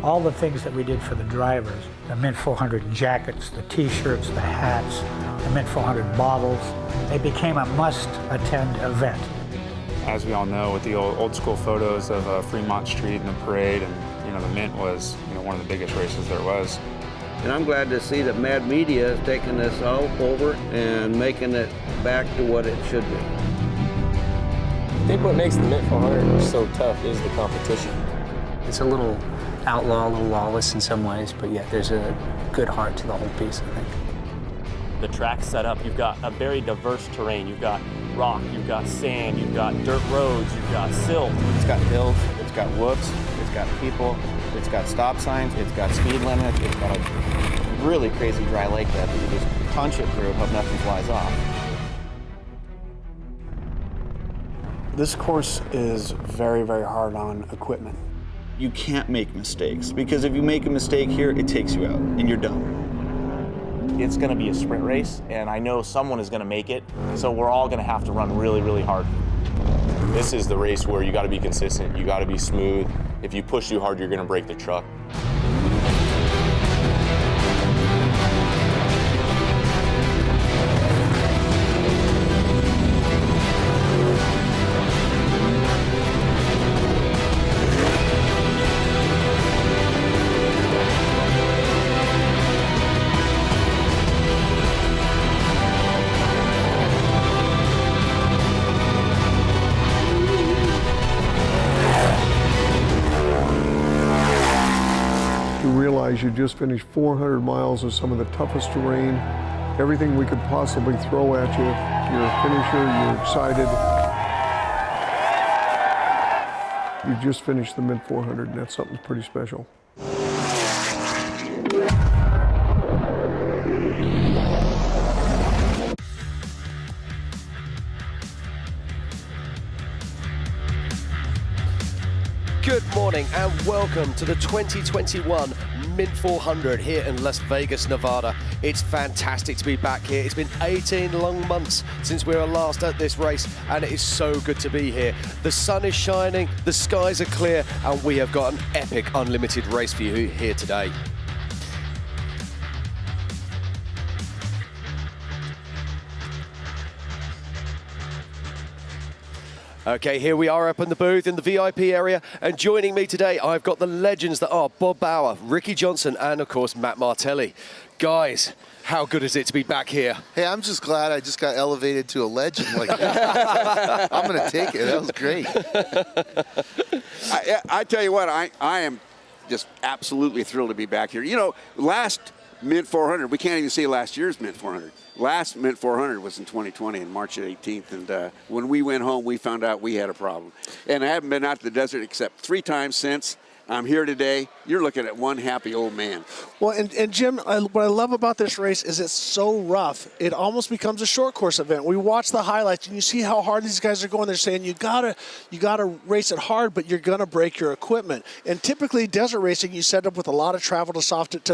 all the things that we did for the drivers, the Mint 400 jackets, the t-shirts, the hats, the Mint 400 bottles, they became a must-attend event. As we all know, with the old school photos of Fremont Street and the parade, and the Mint was one of the biggest races there was. And I'm glad to see that Mad Media is taking this all over and making it back to what it should be. I think what makes the Mint 400 so tough is the competition. It's a little outlaw, a little lawless in some ways, but yet there's a good heart to the whole piece, I think. The track's set up, you've got a very diverse terrain. You've got rock, you've got sand, you've got dirt roads, you've got silt. It's got hills, it's got whoops, it's got people, it's got stop signs, it's got speed limits, it's got a really crazy dry lake that you just punch it through, hope nothing flies off. This course is very, very hard on equipment. You can't make mistakes, because if you make a mistake here, it takes you out and you're done. It's going to be a sprint race, and I know someone is going to make it, so we're all going to have to run really, really hard. This is the race where you got to be consistent, you got to be smooth. If you push too hard, you're going to break the truck. You just finished 400 miles of some of the toughest terrain, everything we could possibly throw at you. You're a finisher, you're excited. You just finished the Mint 400, and that's something pretty special. Good morning and welcome to the 2021 Mint 400 here in Las Vegas, Nevada. It's fantastic to be back here. It's been 18 long months since we were last at this race, and it is so good to be here. The sun is shining, the skies are clear, and we have got an epic unlimited race for you here today. Okay, here we are up in the booth in the VIP area, and joining me today, I've got the legends that are Bob Bauer, Ricky Johnson, and of course, Matt Martelli. Guys, how good is it to be back here? Hey, I'm just glad I just got elevated to a legend like that. I'm going to take it. That was great. I tell you what, I am just absolutely thrilled to be back here. Last Mint 400, we can't even say last year's Mint 400. Last Mint 400 was in 2020 on March 18th, and when we went home, we found out we had a problem. And I haven't been out to the desert except 3 times since. I'm here today. You're looking at one happy old man. Well, and Jim, what I love about this race is it's so rough. It almost becomes a short course event. We watch the highlights, and you see how hard these guys are going. They're saying you gotta race it hard, but you're gonna break your equipment. And typically, desert racing, you set up with a lot of travel to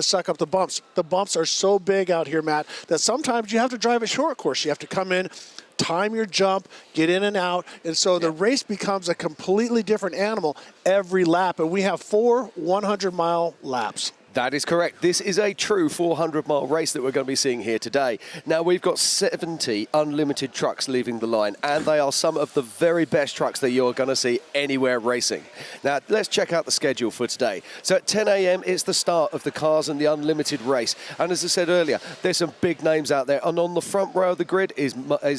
suck up the bumps. The bumps are so big out here, Matt, that sometimes you have to drive a short course. You have to come in, time your jump, get in and out, and so the race becomes a completely different animal every lap, and we have 4 100-mile laps. That is correct. This is a true 400-mile race that we're going to be seeing here today. Now, we've got 70 unlimited trucks leaving the line, and they are some of the very best trucks that you're going to see anywhere racing. Now, let's check out the schedule for today. So at 10 a.m., it's the start of the Cars and the Unlimited race. And as I said earlier, there's some big names out there. And on the front row of the grid is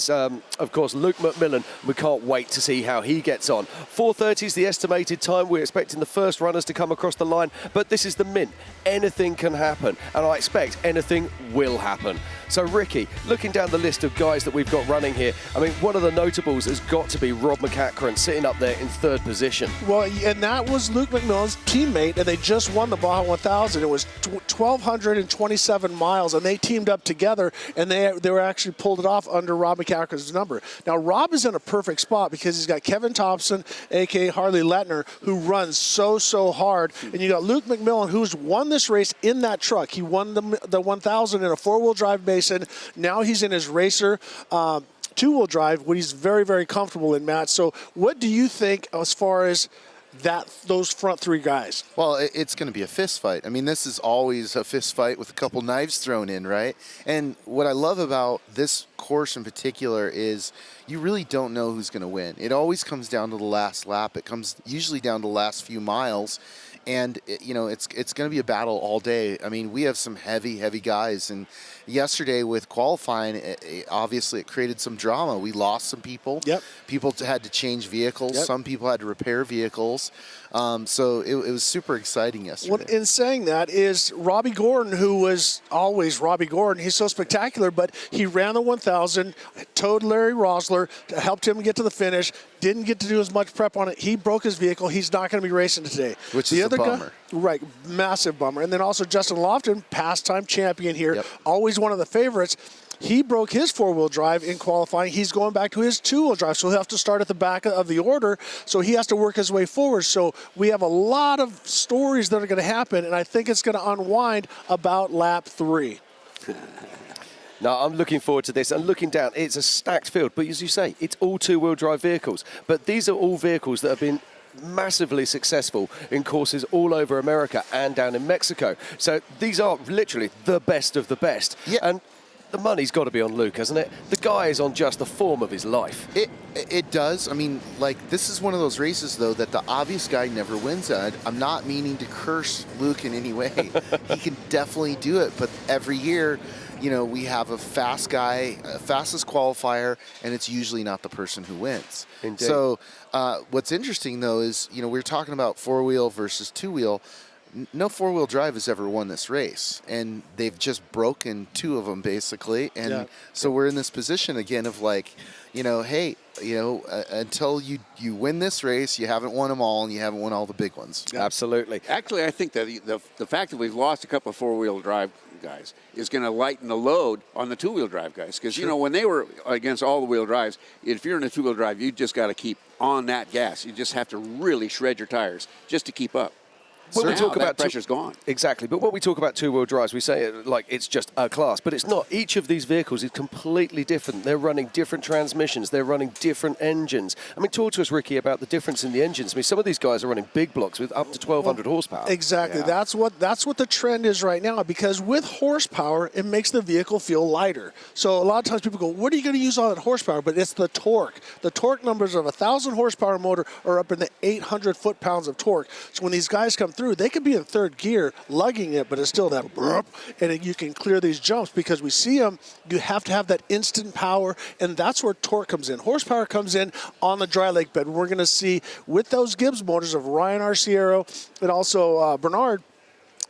of course, Luke McMillan. We can't wait to see how he gets on. 4:30 is the estimated time. We're expecting the first runners to come across the line, but this is the Mint. Anything can happen, and I expect anything will happen. So, Ricky, looking down the list of guys that we've got running here, I mean, one of the notables has got to be Rob McCachran sitting up there in 3rd position. Well, and that was Luke McMillan's teammate, and they just won the Baja 1000. It was 1,227 miles, and they teamed up together, and they were actually pulled it off under Rob McCachran's number. Now, Rob is in a perfect spot because he's got Kevin Thompson, a.k.a. Harley Letner, who runs so hard, and you got Luke McMillan, who's won this race in that truck. He won the 1,000 in a 4-wheel drive Basin. Now he's in his racer 2-wheel drive, what he's very, very comfortable in, Matt. So what do you think as far as those front three guys? Well, it's going to be a fist fight. I mean, this is always a fist fight with a couple knives thrown in, right? And what I love about this course in particular is you really don't know who's going to win. It always comes down to the last lap. It comes usually down to the last few miles. And, you know, it's going to be a battle all day. I mean, we have some heavy guys. And yesterday with qualifying, obviously it created some drama. We lost some people. Yep. People had to change vehicles. Yep. Some people had to repair vehicles. So it was super exciting yesterday. Well, in saying that is Robbie Gordon, who was always Robbie Gordon. He's so spectacular, but he ran the 1,000, towed Larry Rosler, helped him get to the finish, didn't get to do as much prep on it. He broke his vehicle. He's not going to be racing today. Which is a bummer. Right, massive bummer. And then also Justin Lofton, past-time champion here, always one of the favorites. He broke his four-wheel drive in qualifying. He's going back to his two-wheel drive, so he'll have to start at the back of the order, so he has to work his way forward. So we have a lot of stories that are going to happen, and I think it's going to unwind about lap 3. No, I'm looking forward to this. And looking down, it's a stacked field. But as you say, it's all two-wheel drive vehicles. But these are all vehicles that have been massively successful in courses all over America and down in Mexico. So these are literally the best of the best. Yeah. And the money's got to be on Luke, hasn't it? The guy is on just the form of his life. It does. I mean, like, this is one of those races, though, that the obvious guy never wins at. I'm not meaning to curse Luke in any way. He can definitely do it. But every year, you know, we have a fast guy, fastest qualifier, and it's usually not the person who wins. Indeed. So what's interesting, though, is, you know, we're talking about four-wheel versus two-wheel. No four-wheel drive has ever won this race, and they've just broken two of them, basically. And so we're in this position again of, like, you know, hey, you know, until you win this race, you haven't won them all, and you haven't won all the big ones. Absolutely. Actually, I think that the fact that we've lost a couple of four-wheel drive guys is going to lighten the load on the two-wheel drive guys. Because, you know, when they were against all the wheel drives, if you're in a two-wheel drive, you just got to keep on that gas. You just have to really shred your tires just to keep up. When we talk about pressure's gone. Exactly. But when we talk about two-wheel drives, we say it like it's just a class, but it's not. Each of these vehicles is completely different. They're running different transmissions. They're running different engines. I mean, talk to us, Ricky, about the difference in the engines. I mean, some of these guys are running big blocks with up to 1,200 horsepower. Exactly. Yeah. That's what the trend is right now, because with horsepower, it makes the vehicle feel lighter. So a lot of times people go, what are you going to use all that horsepower? But it's the torque. The torque numbers of a 1,000 horsepower motor are up in the 800 foot-pounds of torque. So when these guys come through, they could be in third gear lugging it, but it's still that burp, and you can clear these jumps because we see them. You have to have that instant power, and that's where torque comes in. Horsepower comes in on the dry lake bed. We're going to see with those Gibbs motors of Ryan Arciero and also Bernard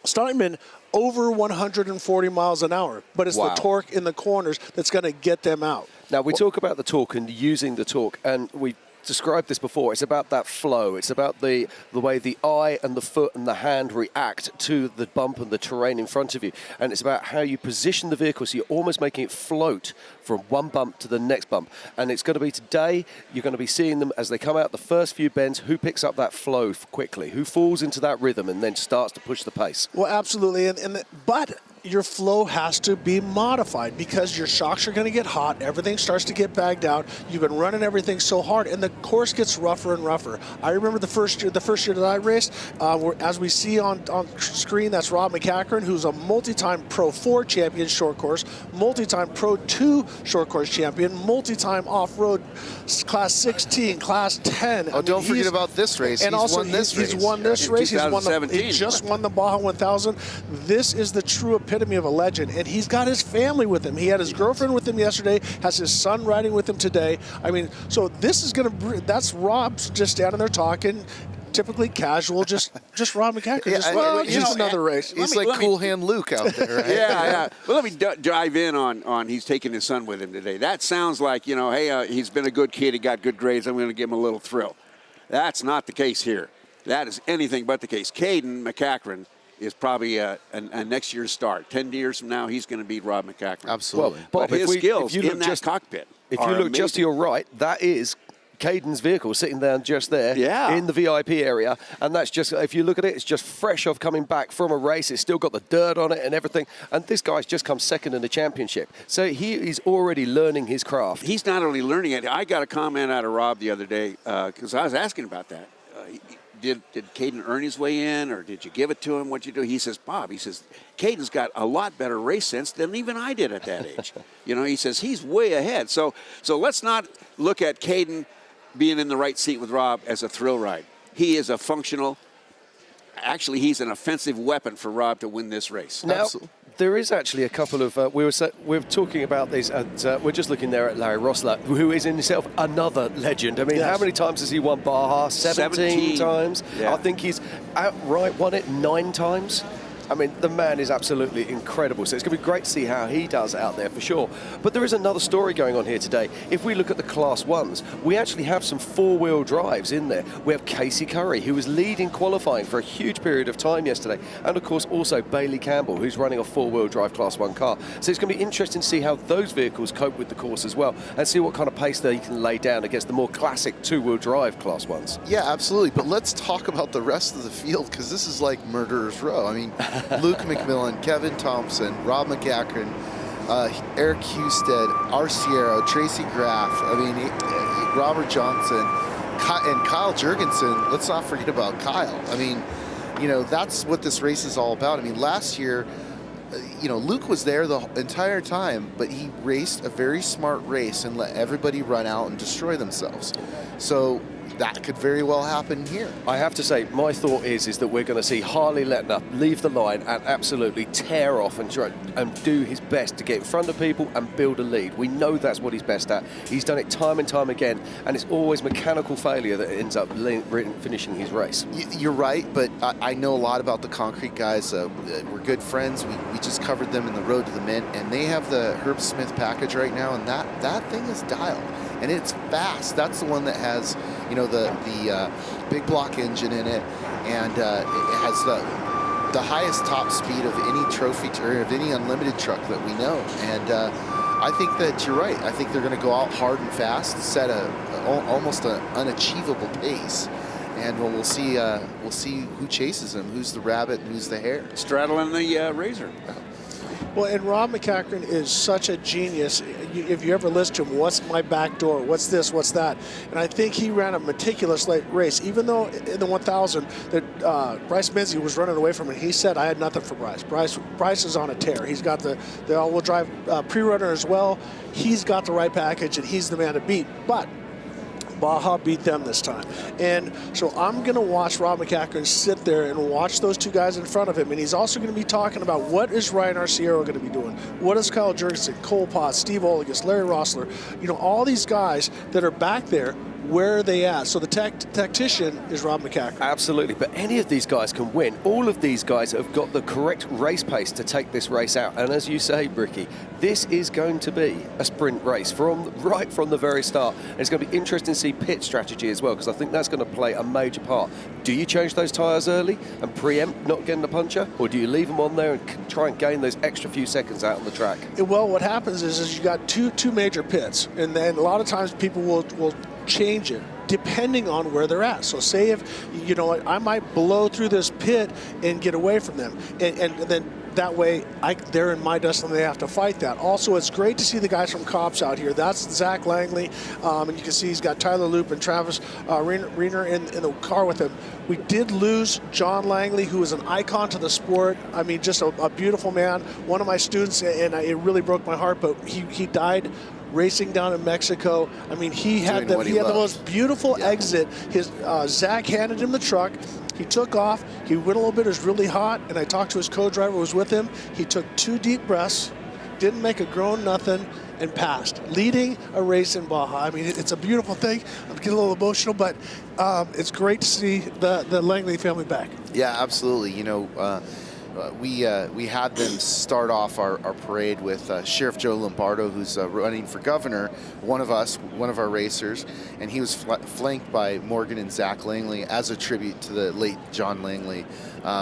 Steinman over 140 miles an hour, but it's the torque in the corners that's going to get them out. Now, we talk about the torque and using the torque, and we described this before. It's about that flow. It's about the way the eye and the foot and the hand react to the bump and the terrain in front of you. And it's about how you position the vehicle so you're almost making it float from one bump to the next bump. And it's going to be today, you're going to be seeing them as they come out the first few bends, who picks up that flow quickly, who falls into that rhythm and then starts to push the pace. Well, absolutely. But your flow has to be modified because your shocks are going to get hot. Everything starts to get bagged out. You've been running everything so hard, and the course gets rougher and rougher. I remember the first year that I raced, as we see on screen, that's Rob McCachran, who's a multi-time Pro 4 champion short course, multi-time Pro 2 short course champion, multi-time off-road Class 16, Class 10. Oh, don't forget about this race. And he's also, won this race. He's won this race. He just won the Baja 1000. This is the true epitome of a legend, and he's got his family with him. He had his girlfriend with him yesterday, has his son riding with him today. I mean, so this is that's Rob's just standing there talking, typically casual, just Rob McCachran. Just another race. He's like Cool Hand Luke out there, right? Yeah. Well, let me dive in on he's taking his son with him today. That sounds like, you know, hey, he's been a good kid. He got good grades. I'm going to give him a little thrill. That's not the case here. That is anything but the case. Caden McCachran is probably a next year's start. 10 years from now, he's going to beat Rob McCachran. Absolutely. Well, but his skills in that cockpit If you look just to your right, that is Caden's vehicle sitting down just there in the VIP area. And that's just, if you look at it, it's just fresh off coming back from a race. It's still got the dirt on it and everything. And this guy's just come second in the championship. So he is already learning his craft. He's not only learning it. I got a comment out of Rob the other day because I was asking about that. did Caden earn his way in, or did you give it to him? What'd you do? He says, Bob, he says, Caden's got a lot better race sense than even I did at that age. He says, he's way ahead. So let's not look at Caden being in the right seat with Rob as a thrill ride. He is a functional, actually, he's an offensive weapon for Rob to win this race. Now, there is actually a couple of, we're talking about these, and we're just looking there at Larry Rossler, who is in himself another legend. I mean, how many times has he won Baja? 17 times. Yeah. I think he's outright won it 9 times. I mean, the man is absolutely incredible. So it's going to be great to see how he does out there for sure. But there is another story going on here today. If we look at the Class 1s, we actually have some 4-wheel drives in there. We have Casey Curry, who was leading qualifying for a huge period of time yesterday. And of course, also Bailey Campbell, who's running a 4-wheel drive Class 1 car. So it's going to be interesting to see how those vehicles cope with the course as well, and see what kind of pace they can lay down against the more classic 2-wheel drive Class 1s. Yeah, absolutely. But let's talk about the rest of the field, because this is like murderer's row. I mean, Luke McMillan, Kevin Thompson, Rob McGachran, Eric Husted, Arciero, Tracy Graff, Robert Johnson, and Kyle Jurgensen. Let's not forget about Kyle. I mean, that's what this race is all about. I mean, last year, Luke was there the entire time, but he raced a very smart race and let everybody run out and destroy themselves. So that could very well happen here. I have to say, my thought is that we're going to see Harley Letner leave the line and absolutely tear off and try and do his best to get in front of people and build a lead. We know that's what he's best at. He's done it time and time again, and it's always mechanical failure that ends up finishing his race. You're right, but I know a lot about the concrete guys. We're good friends. We just covered them in the Road to the Mint, and they have the Herb Smith package right now, and that thing is dialed. And it's fast. That's the one that has, the big block engine in it, and it has the highest top speed of any trophy or of any unlimited truck that we know. And I think that you're right. I think they're going to go out hard and fast, set almost an unachievable pace, and we'll see who chases him, who's the rabbit and who's the hare. Straddling the razor. Well, and Rob McGachran is such a genius. If you ever listen to him, what's my back door? What's this? What's that? And I think he ran a meticulous race, even though in the 1000 that Bryce Menzies was running away from him. He said, I had nothing for Bryce. Bryce is on a tear. He's got the all-wheel drive pre-runner as well. He's got the right package, and he's the man to beat. But Baja beat them this time. And so I'm going to watch Rob McGachran sit there and watch those two guys in front of him. And he's also going to be talking about what is Ryan Arciero going to be doing? What is Kyle Jurgensen, Cole Potts, Steve Olegas, Larry Rossler? All these guys that are back there, where are they at? So the tactician is Rob McGachran. Absolutely, but any of these guys can win. All of these guys have got the correct race pace to take this race out. And as you say, Bricky, this is going to be a sprint race right from the very start. And it's going to be interesting to see pit strategy as well, because I think that's going to play a major part. Do you change those tyres early and preempt not getting a puncher, or do you leave them on there and try and gain those extra few seconds out on the track? Well, what happens is you got two major pits, and then a lot of times people will change it depending on where they're at. So say if, I might blow through this pit and get away from them. And then that way they're in my dust and they have to fight that. Also, it's great to see the guys from Cops out here. That's Zach Langley. And you can see he's got Tyler Loop and Travis Reiner in the car with him. We did lose John Langley, who is an icon to the sport. I mean, just a beautiful man. One of my students, and it really broke my heart, but he died racing down in Mexico. I mean, he had the most beautiful exit. Zach handed him the truck. He took off. He went a little bit. It was really hot, and I talked to his co-driver who was with him. He took 2 deep breaths, didn't make a groan nothing, and passed, leading a race in Baja. I mean, it's a beautiful thing. I'm getting a little emotional, but it's great to see the Langley family back. Yeah, absolutely. We had them start off our parade with Sheriff Joe Lombardo, who's running for governor, one of our racers, and he was flanked by Morgan and Zach Langley as a tribute to the late John Langley.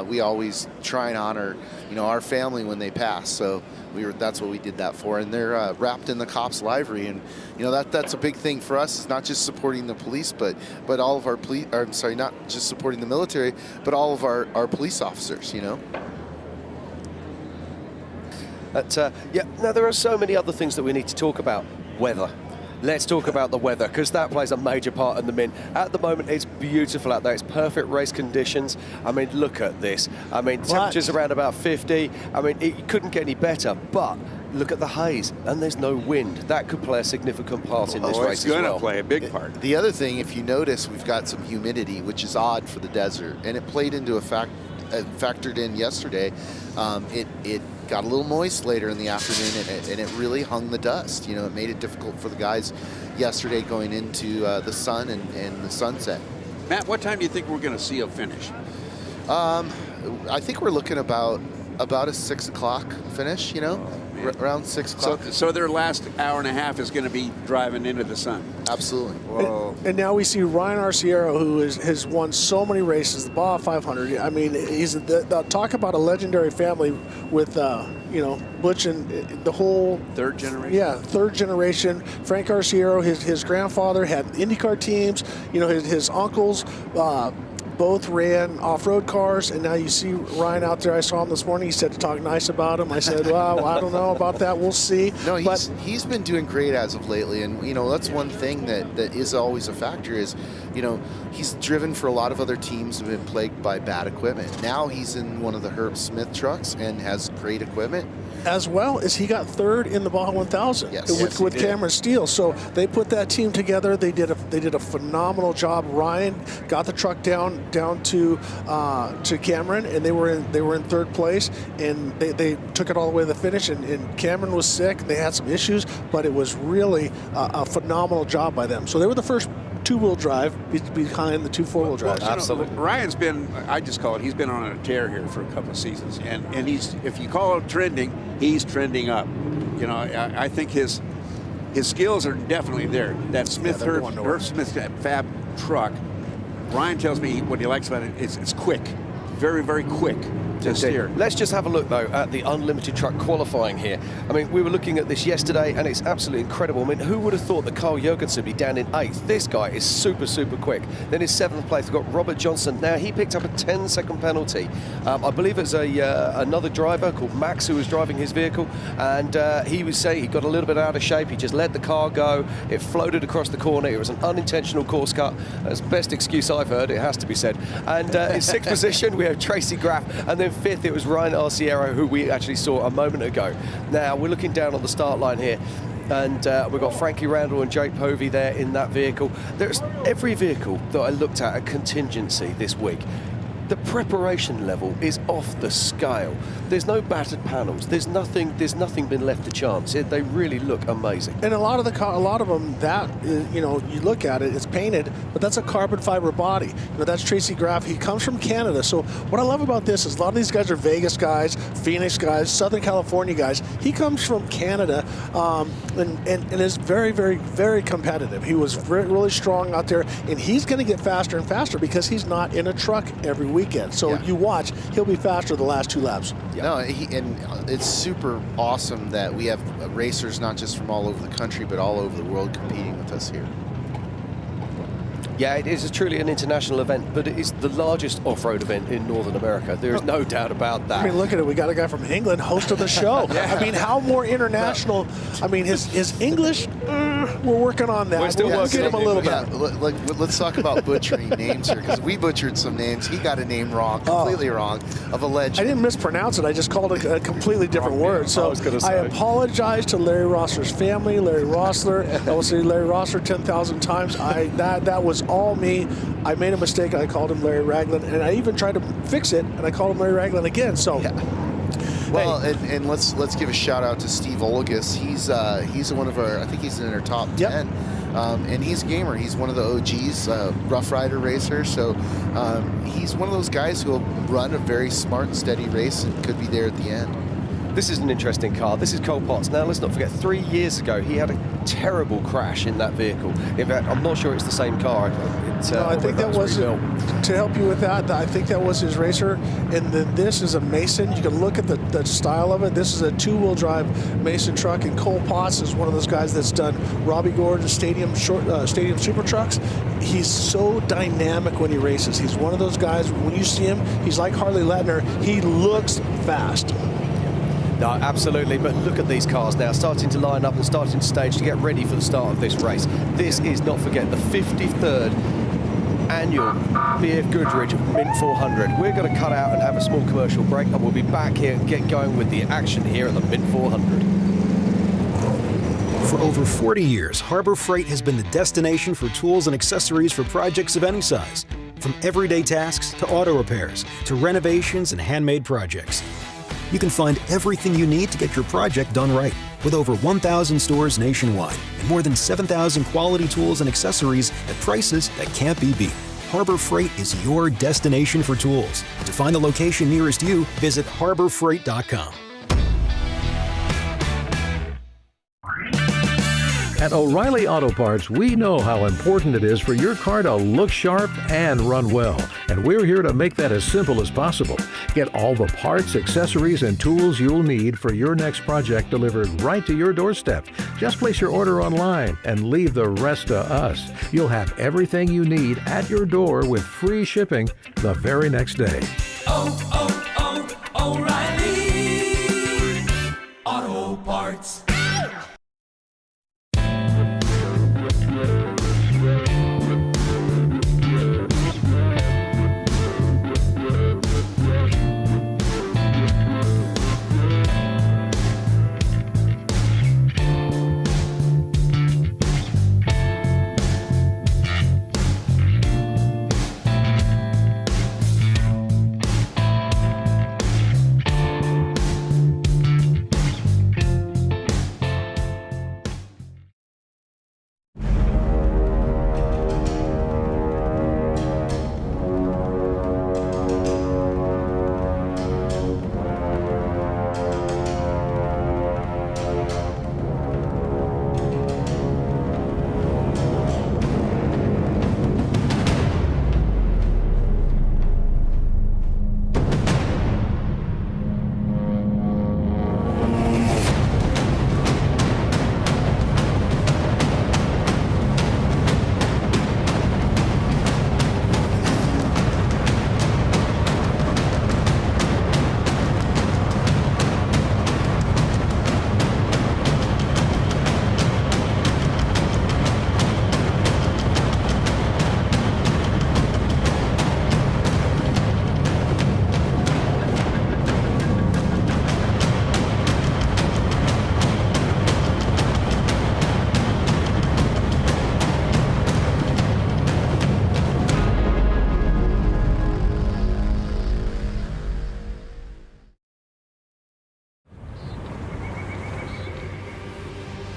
We always try and honor, our family when they pass, so that's what we did that for, and they're wrapped in the Cops livery, and that's a big thing for us. It's not just supporting the police, but all of our police. I'm sorry, not just supporting the military, but all of our police officers. Now there are so many other things that we need to talk about. Weather. Let's talk about the weather, because that plays a major part in the Mint. At the moment, it's beautiful out there. It's perfect race conditions. I mean, look at this. I mean, temperatures around about 50. I mean, it couldn't get any better, but look at the haze, and there's no wind. That could play a significant part in this race as well. It's going to play a big part. The other thing, if you notice, we've got some humidity, which is odd for the desert, and it played into factored in yesterday. It got a little moist later in the afternoon, and it really hung the dust. You know, it made it difficult for the guys yesterday going into the sun and the sunset. Matt, what time do you think we're going to see a finish? I think we're looking about a 6 o'clock finish, you know, around 6 o'clock. So their last hour and a half is going to be driving into the sun. Absolutely. Whoa. And now we see Ryan Arciero, who has won so many races, the Baja 500. I mean, he's talk about a legendary family with, you know, Butch and the whole third generation. Yeah, third generation. Frank Arciero, his grandfather had IndyCar teams. You know, his uncles. Both ran off-road cars, and now you see Ryan out there. I saw him this morning. He said to talk nice about him. I said, well, I don't know about that. We'll see. No, he's been doing great as of lately, and you know that's one thing that is always a factor is, you know, he's driven for a lot of other teams who have been plagued by bad equipment. Now he's in one of the Herb Smith trucks and has great equipment. As well as he got third in the Baja 1000 with he Cameron Steele. So they put that team together. They did a phenomenal job. Ryan got the truck down to Cameron, and they were in third place, and they took it all the way to the finish. And Cameron was sick. They had some issues, but it was really a phenomenal job by them. So they were the first two-wheel drive behind the two four-wheel drives. Absolutely. Ryan's been, I just call it, he's been on a tear here for a couple of seasons. And he's, if you call it trending, he's trending up. You know, I think his skills are definitely there. That Herb Smith Fab truck, Ryan tells me what he likes about it is it's quick. Very, very quick to steer. Let's just have a look, though, at the unlimited truck qualifying here. I mean, we were looking at this yesterday, and it's absolutely incredible. I mean, who would have thought that Carl Jurgensen would be down in 8th? This guy is super, super quick. Then in 7th place, we've got Robert Johnson. Now, he picked up a 10-second penalty. I believe it's another driver called Max who was driving his vehicle, and he was saying he got a little bit out of shape. He just let the car go. It floated across the corner. It was an unintentional course cut. That's the best excuse I've heard, it has to be said. And in 6th position, we have Tracy Graff, and then 5th, it was Ryan Arciero, who we actually saw a moment ago. Now, we're looking down on the start line here, and we've got Frankie Randall and Jake Povey there in that vehicle. There's every vehicle that I looked at contingency this week. The preparation level is off the scale. There's no battered panels. There's nothing been left to chance. They really look amazing. And a lot of them, that is, you know, you look at it, it's painted, but that's a carbon fiber body. You know, that's Tracy Graff. He comes from Canada. So what I love about this is a lot of these guys are Vegas guys, Phoenix guys, Southern California guys. He comes from Canada and is very, very, very competitive. He was really strong out there, and he's going to get faster and faster because he's not in a truck every weekend. So you watch, he'll be faster the last 2 laps. No, and it's super awesome that we have racers not just from all over the country, but all over the world competing with us here. Yeah, it is truly an international event, but it is the largest off-road event in Northern America. There is no doubt about that. I mean, look at it. We got a guy from England hosting the show. Yeah. I mean, how more international? I mean, his English, we're working on that. We're still working him a little bit. Let's talk about butchering names here, because we butchered some names. He got a name wrong, completely wrong, of a legend. I didn't mispronounce it. I just called it a completely different word. So I apologize to Larry Rossler's family, Larry Rossler. I will say Larry Rossler 10,000 times. That was all me. I made a mistake. I called him Larry Ragland, and I even tried to fix it, and I called him Larry Ragland again. So. Yeah. Well, and let's give a shout out to Steve Olgas. He's one of our, I think he's in our top 10. And he's a gamer. He's one of the OGs, Rough Rider racer. So he's one of those guys who will run a very smart and steady race and could be there at the end. This is an interesting car. This is Cole Potts. Now, let's not forget, 3 years ago, he had a terrible crash in that vehicle. In fact, I'm not sure it's the same car. No, I think that was, to help you with that, I think that was his racer. And then this is a Mason. You can look at the style of it. This is a 2-wheel drive Mason truck. And Cole Potts is one of those guys that's done Robbie Gordon's Stadium Super Trucks. He's so dynamic when he races. He's one of those guys, when you see him, he's like Harley Ledner. He looks fast. No, absolutely, but look at these cars now, starting to line up and starting to stage to get ready for the start of this race. This is, not forget, the 53rd annual BFGoodrich Mint 400. We're going to cut out and have a small commercial break, and we'll be back here and get going with the action here at the Mint 400. For over 40 years, Harbor Freight has been the destination for tools and accessories for projects of any size. From everyday tasks to auto repairs to renovations and handmade projects. You can find everything you need to get your project done right. With over 1,000 stores nationwide and more than 7,000 quality tools and accessories at prices that can't be beat. Harbor Freight is your destination for tools. To find the location nearest you, visit harborfreight.com. At O'Reilly Auto Parts, we know how important it is for your car to look sharp and run well. And we're here to make that as simple as possible. Get all the parts, accessories, and tools you'll need for your next project delivered right to your doorstep. Just place your order online and leave the rest to us. You'll have everything you need at your door with free shipping the very next day. O'Reilly Auto Parts.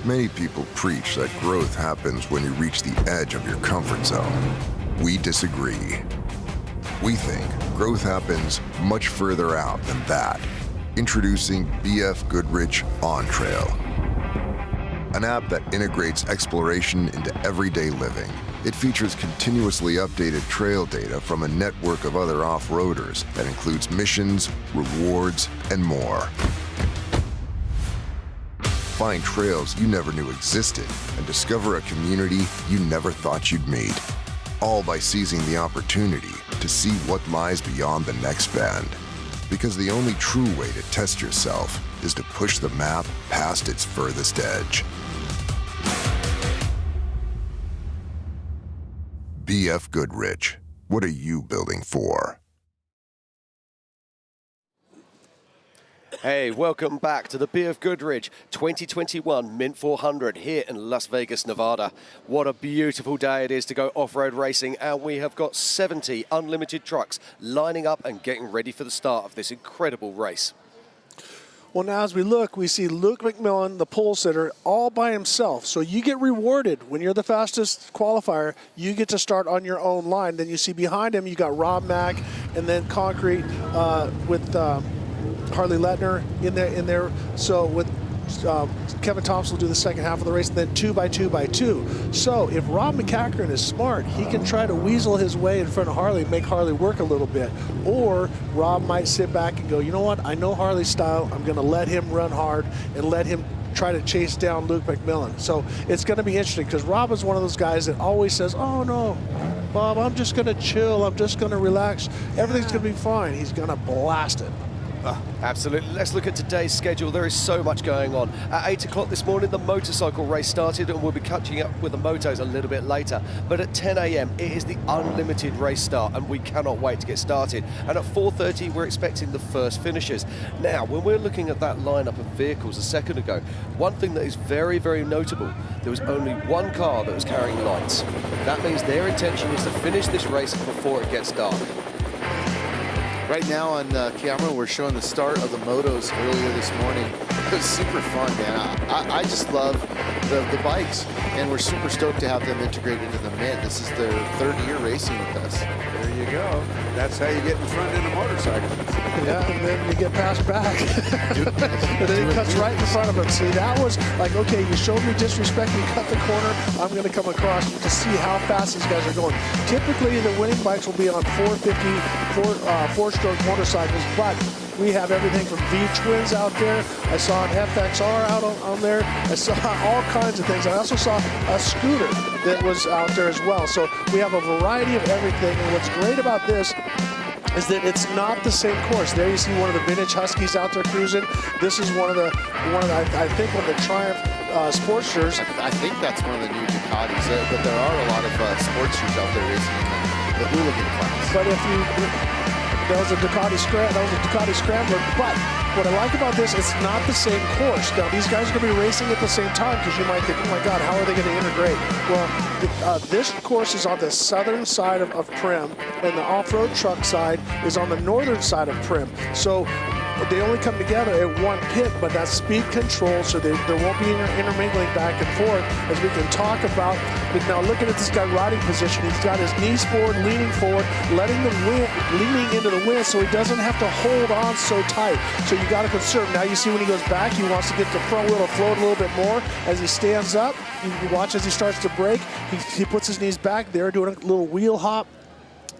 Many people preach that growth happens when you reach the edge of your comfort zone. We disagree. We think growth happens much further out than that. Introducing BFGoodrich On Trail, an app that integrates exploration into everyday living. It features continuously updated trail data from a network of other off-roaders that includes missions, rewards, and more. Find trails you never knew existed and discover a community you never thought you'd meet. All by seizing the opportunity to see what lies beyond the next bend. Because the only true way to test yourself is to push the map past its furthest edge. BFGoodrich. What are you building for? Hey, welcome back to the BFGoodrich 2021 Mint 400 here in Las Vegas, Nevada. What a beautiful day it is to go off-road racing, and we have got 70 unlimited trucks lining up and getting ready for the start of this incredible race. Well, now as we look, we see Luke McMillan, the pole sitter, all by himself. So you get rewarded when you're the fastest qualifier. You get to start on your own line. Then you see behind him, you got Rob Mack, and then Concrete with Harley Lettner in there. So with Kevin Thompson will do the second half of the race, and then 2x2x2. So if Rob McCachran is smart, he can try to weasel his way in front of Harley, make Harley work a little bit. Or Rob might sit back and go, you know what, I know Harley's style, I'm going to let him run hard and let him try to chase down Luke McMillan. So it's going to be interesting because Rob is one of those guys that always says, oh no, Bob, I'm just going to chill, I'm just going to relax, everything's going to be fine. He's going to blast it. Absolutely. Let's look at today's schedule. There is so much going on. At 8 o'clock this morning, the motorcycle race started, and we'll be catching up with the motos a little bit later. But at 10 a.m., it is the unlimited race start, and we cannot wait to get started. And at 4:30, we're expecting the first finishers. Now, when we're looking at that lineup of vehicles a second ago, one thing that is very, very notable, there was only one car that was carrying lights. That means their intention is to finish this race before it gets dark. Right now on camera, we're showing the start of the motos earlier this morning. It was super fun, man. I just love the bikes, and we're super stoked to have them integrated into the Mint. This is their 3rd year racing with us. There you go. That's how you get in front in a motorcycle. Yeah, and then you get passed back. And then he cuts right in front of him. See, that was like, okay, you showed me disrespect, you cut the corner, I'm going to come across to see how fast these guys are going. Typically, the winning bikes will be on 450, four-stroke motorcycles, but we have everything from V-twins out there. I saw an FXR out on there. I saw all kinds of things. I also saw a scooter that was out there as well. So we have a variety of everything. And what's great about this is that it's not the same course. There you see one of the vintage Huskies out there cruising. This is one of the I think one of the Triumph Sportsters. I think that's one of the new Ducatis, but there are a lot of Sportsters out there racing in the hooligan class. But if that was a Ducati Scrambler. But what I like about this, it's not the same course. Now, these guys are going to be racing at the same time because you might think, oh my God, how are they going to integrate? Well, this course is on the southern side of Prim, and the off-road truck side is on the northern side of Prim. So they only come together at one pit, but that's speed control, so there won't be intermingling back and forth, as we can talk about. But now looking at this guy riding position, he's got his knees forward, leaning into the wind, so he doesn't have to hold on so tight. So you got to conserve. Now you see when he goes back, he wants to get the front wheel to float a little bit more. As he stands up, you watch as he starts to brake, he puts his knees back there, doing a little wheel hop,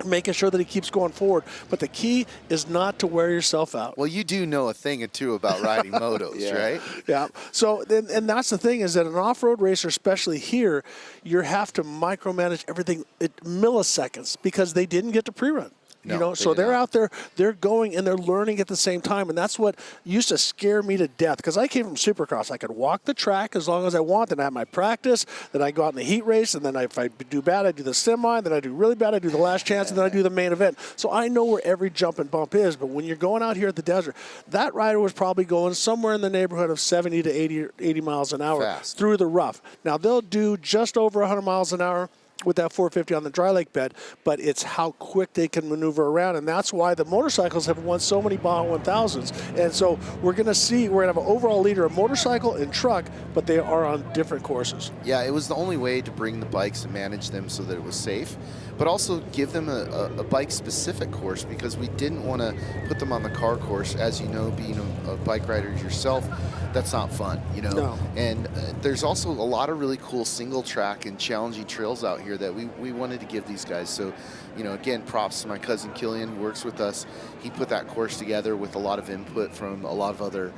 making sure that he keeps going forward. But the key is not to wear yourself out. Well, you do know a thing or two about riding motos, right? Yeah. So, and that's the thing, is that an off-road racer, especially here, you have to micromanage everything at milliseconds because they didn't get to pre-run. No, so they're out there, they're going and they're learning at the same time, and that's what used to scare me to death, because I came from Supercross. I could walk the track as long as I want, then I have my practice, then I go out in the heat race, and then if I do bad, I do the semi, then I do really bad, I do the last chance, and then I do the main event. So I know where every jump and bump is, but when you're going out here at the desert, that rider was probably going somewhere in the neighborhood of 70 to 80 miles an hour through the rough. Now, they'll do just over 100 miles an hour with that 450 on the dry lake bed, but it's how quick they can maneuver around, and that's why the motorcycles have won so many Baja 1000s. And so we're going to have an overall leader of motorcycle and truck, but they are on different courses. Yeah, it was the only way to bring the bikes and manage them so that it was safe, but also give them a bike-specific course, because we didn't want to put them on the car course. As you know, being a bike rider yourself, that's not fun, No. And there's also a lot of really cool single track and challenging trails out here that we wanted to give these guys. So, again, props to my cousin Killian, who works with us. He put that course together with a lot of input from a lot of other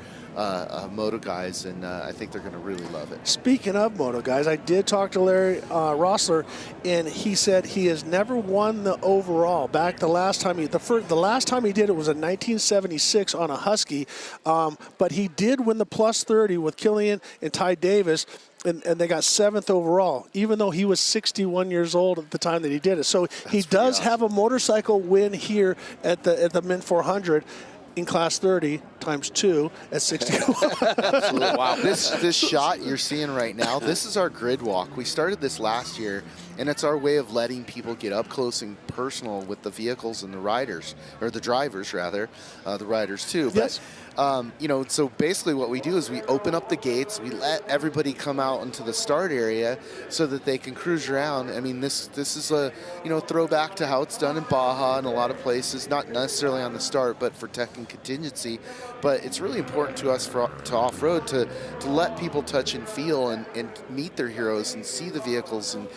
moto guys, and I think they're going to really love it. Speaking of moto guys, I did talk to Larry Rossler, and he said he has never won the overall. Back the last time he did it was in 1976 on a Husky, but he did win the plus 30 with Killian and Ty Davis. And they got 7th overall, even though he was 61 years old at the time that he did it. So he does have a motorcycle win here at the Mint 400 in class 30 times 2 at 61. Absolutely. Wow. This shot you're seeing right now, this is our grid walk. We started this last year, and it's our way of letting people get up close and personal with the vehicles and the riders, or the drivers rather, the riders too. But, yes. So basically what we do is we open up the gates, we let everybody come out into the start area so that they can cruise around. I mean, this is a throwback to how it's done in Baja and a lot of places, not necessarily on the start, but for tech and contingency. But it's really important to us to off-road to let people touch and feel and meet their heroes and see the vehicles and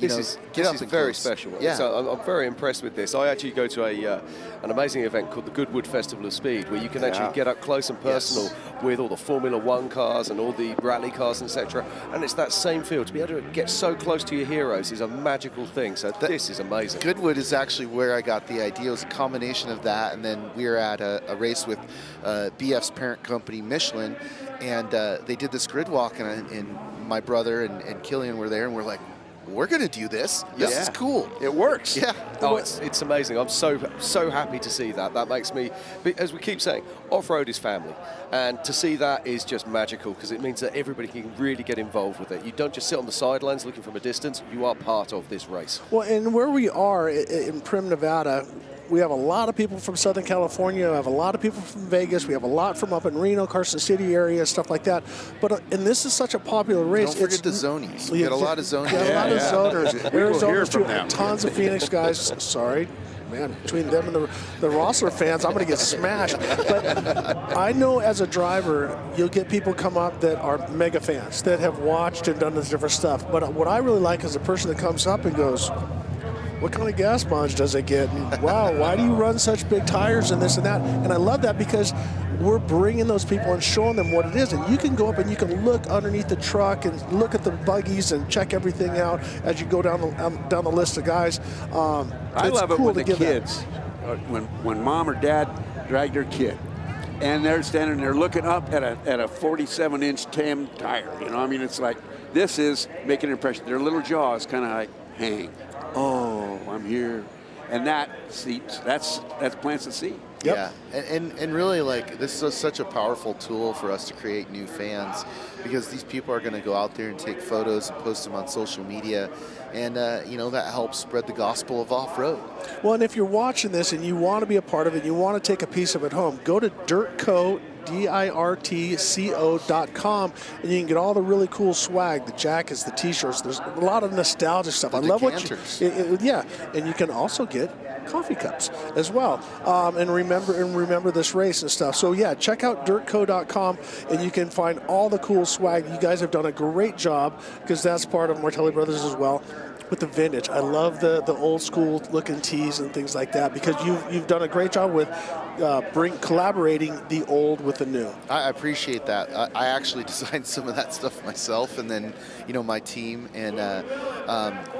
This is very special. Yeah. So I'm very impressed with this. I actually go to an amazing event called the Goodwood Festival of Speed, where you can actually get up close and personal with all the Formula One cars and all the rally cars, etc. And it's that same feel. To be able to get so close to your heroes is a magical thing. So this is amazing. Goodwood is actually where I got the idea. It was a combination of that, and then we were at a race with BF's parent company, Michelin, and they did this grid walk, and my brother and Killian were there, and we're like, we're going to do this. This is cool. It works. Yeah. Oh, it's amazing. I'm so happy to see that. That makes me, as we keep saying, off-road is family. And to see that is just magical, because it means that everybody can really get involved with it. You don't just sit on the sidelines looking from a distance. You are part of this race. Well, and where we are in Primm, Nevada, we have a lot of people from Southern California. We have a lot of people from Vegas. We have a lot from up in Reno, Carson City area, stuff like that. But and this is such a popular race. Don't forget the zonies. We got a lot of zonies. Yeah, a lot of zoners. Arizoners too. them. Tons of Phoenix guys. Sorry. Man, between them and the Rossler fans, I'm going to get smashed. But I know as a driver, you'll get people come up that are mega fans, that have watched and done this different stuff. But what I really like is the person that comes up and goes, what kind of gas mileage does it get? And wow, why do you run such big tires and this and that? And I love that, because we're bringing those people and showing them what it is. And you can go up and you can look underneath the truck and look at the buggies and check everything out as you go down the list of guys. I love it when the kids, when mom or dad drag their kid, and they're standing there looking up at a 47-inch TAM tire. You know, I mean, it's like, this is making an impression. Their little jaws kind of like hang. Oh, I'm here. And that's plants the seed. Yep. Yeah, and really, like, this is such a powerful tool for us to create new fans, because these people are going to go out there and take photos and post them on social media, and that helps spread the gospel of off-road. Well, and if you're watching this and you want to be a part of it, you want to take a piece of it home, go to DIRTCO.com, and you can get all the really cool swag, the jackets, the t-shirts. There's a lot of nostalgia stuff. I love what and you can also get coffee cups as well, and remember this race and stuff. So yeah, check out DIRTCO.com, and you can find all the cool swag. You guys have done a great job, because that's part of Martelli Brothers as well. With the vintage, I love the old school looking tees and things like that, because you've done a great job with collaborating the old with the new. I appreciate that. I actually designed some of that stuff myself, and then my team, and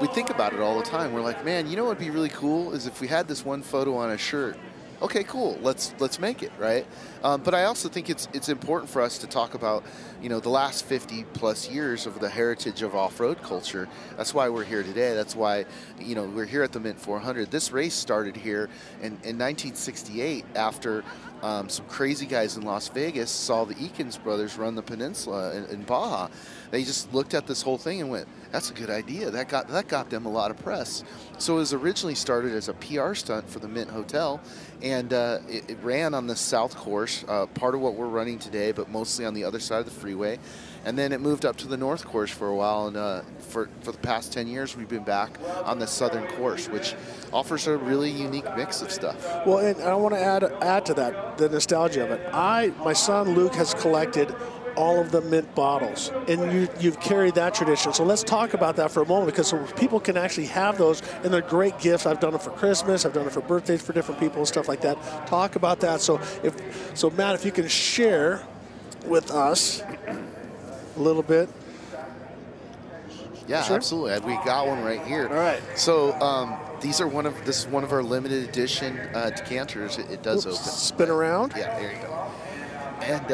we think about it all the time. We're like, man, what would be really cool is if we had this one photo on a shirt. Okay, cool. Let's make it, right? But I also think it's important for us to talk about the last 50 plus years of the heritage of off-road culture. That's why we're here today. That's why we're here at the Mint 400. This race started here in 1968 after some crazy guys in Las Vegas saw the Eakins brothers run the peninsula in Baja. They just looked at this whole thing and went, that's a good idea. That got them a lot of press. So it was originally started as a PR stunt for the Mint Hotel, and it ran on the south course, part of what we're running today, but mostly on the other side of the freeway. And then it moved up to the north course for a while, and for the past 10 years, we've been back on the southern course, which offers a really unique mix of stuff. Well, and I want to add to that, the nostalgia of it. My son Luke has collected all of the Mint bottles, and you've carried that tradition. So let's talk about that for a moment, because so people can actually have those, and they're great gifts. I've done it for Christmas, I've done it for birthdays for different people and stuff like that. Talk about that. So Matt, if you can share with us a little bit. Yeah, sure? Absolutely. We got one right here. All right. So this is one of our limited edition decanters. It does open. Spin around. Yeah, there you go. And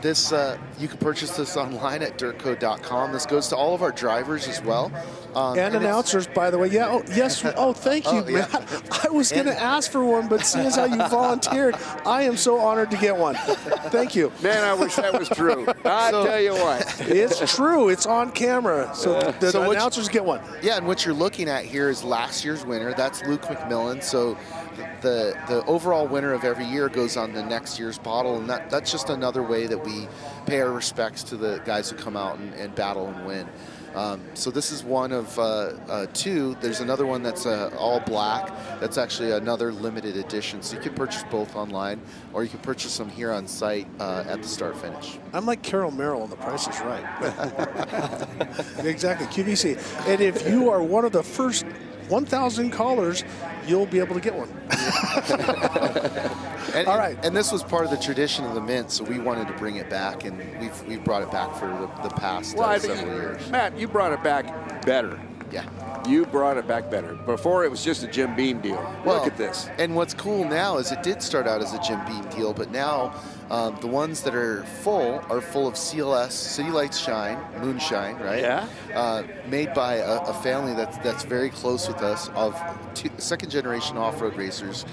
this you can purchase this online at DIRTCO.com. This goes to all of our drivers as well. And announcers, by the way. Yeah. Oh, yes. Oh, thank you, yeah. Matt. I was going to ask for one, but seeing as how you volunteered, I am so honored to get one. Thank you. Man, I wish that was true. I tell you what. It's true. It's on camera. So the announcers get one. Yeah, and what you're looking at here is last year's winner. That's Luke McMillan. So the overall winner of every year goes on the next year's bottle, and that's just another way that we pay our respects to the guys who come out and battle and win. So this is one of two. There's another one that's all black. That's actually another limited edition. So you can purchase both online, or you can purchase them here on site at the start finish. I'm like Carol Merrill on The Price is Right. Exactly, QVC. And if you are one of the first 1,000 callers, you'll be able to get one. All right. And this was part of the tradition of the Mint, so we wanted to bring it back, and we've brought it back for the past several years. Matt, you brought it back better. Yeah. You brought it back better. Before, it was just a Jim Beam deal. Look at this. And what's cool now is it did start out as a Jim Beam deal, but now the ones that are full of CLS, City Lights Shine, Moonshine, right? Yeah. Made by a family that's very close with us of second-generation off-road racers,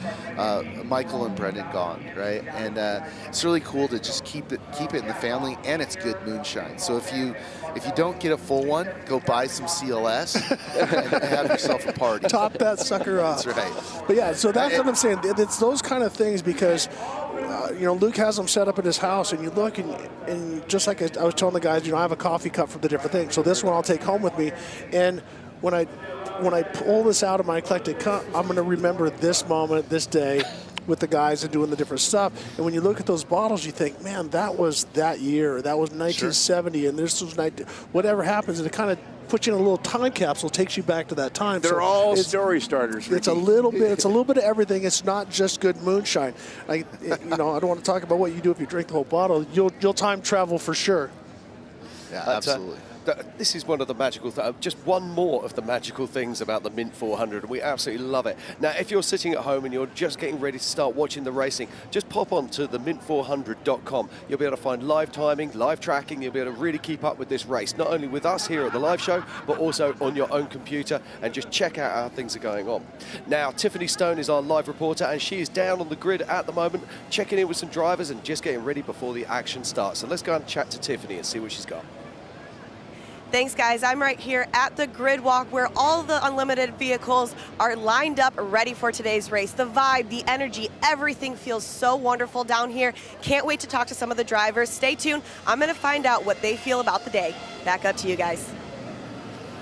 Michael and Brendan Gond, right? And it's really cool to just keep it in the family, and it's good moonshine. So if you don't get a full one, go buy some CLS and have yourself a party. Top that sucker off. That's right. But yeah, so that's what I'm saying. It's those kind of things because, Luke has them set up in his house, and you look, and just like I was telling the guys, I have a coffee cup for the different things. So this one I'll take home with me, and when I pull this out of my eclectic cup, I'm going to remember this moment, this day, with the guys and doing the different stuff. And when you look at those bottles, you think, man, that was that year. That was 1970, and this was whatever happens, and it kind of puts you in a little time capsule, takes you back to that time. They're all story starters, Ricky. It's a little bit of everything. It's not just good moonshine. I don't want to talk about what you do if you drink the whole bottle. You'll time travel for sure. Yeah, absolutely. This is one of the magical just one more of the magical things about the Mint 400. We absolutely love it. Now, if you're sitting at home and you're just getting ready to start watching the racing, just pop on to the mint400.com. You'll be able to find live timing, live tracking. You'll be able to really keep up with this race, not only with us here at the live show, but also on your own computer, and just check out how things are going on. Now, Tiffany Stone is our live reporter, and she is down on the grid at the moment, checking in with some drivers and just getting ready before the action starts. So let's go and chat to Tiffany and see what she's got. Thanks, guys. I'm right here at the grid walk where all the unlimited vehicles are lined up ready for today's race. The vibe, the energy, everything feels so wonderful down here. Can't wait to talk to some of the drivers. Stay tuned. I'm going to find out what they feel about the day. Back up to you guys.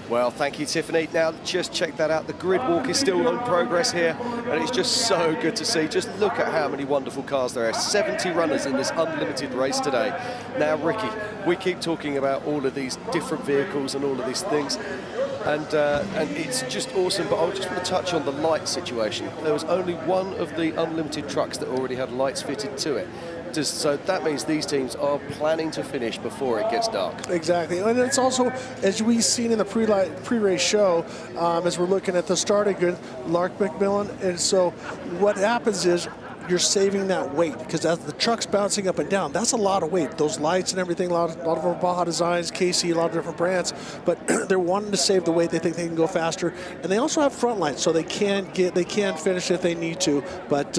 Well, thank you, Tiffany. Now, just check that out. The grid walk is still in progress here, and it's just so good to see. Just look at how many wonderful cars there are. 70 runners in this unlimited race today. Now, Ricky, we keep talking about all of these different vehicles and all of these things, and it's just awesome, but I just want to touch on the light situation. There was only one of the unlimited trucks that already had lights fitted to it. So that means these teams are planning to finish before it gets dark. Exactly, and it's also, as we've seen in the pre-race show, as we're looking at the starting grid, Lark McMillan, and so what happens is you're saving that weight, because as the truck's bouncing up and down, that's a lot of weight. Those lights and everything, a lot of our Baja designs, KC, a lot of different brands, but they're wanting to save the weight. They think they can go faster, and they also have front lights, so they can finish if they need to, but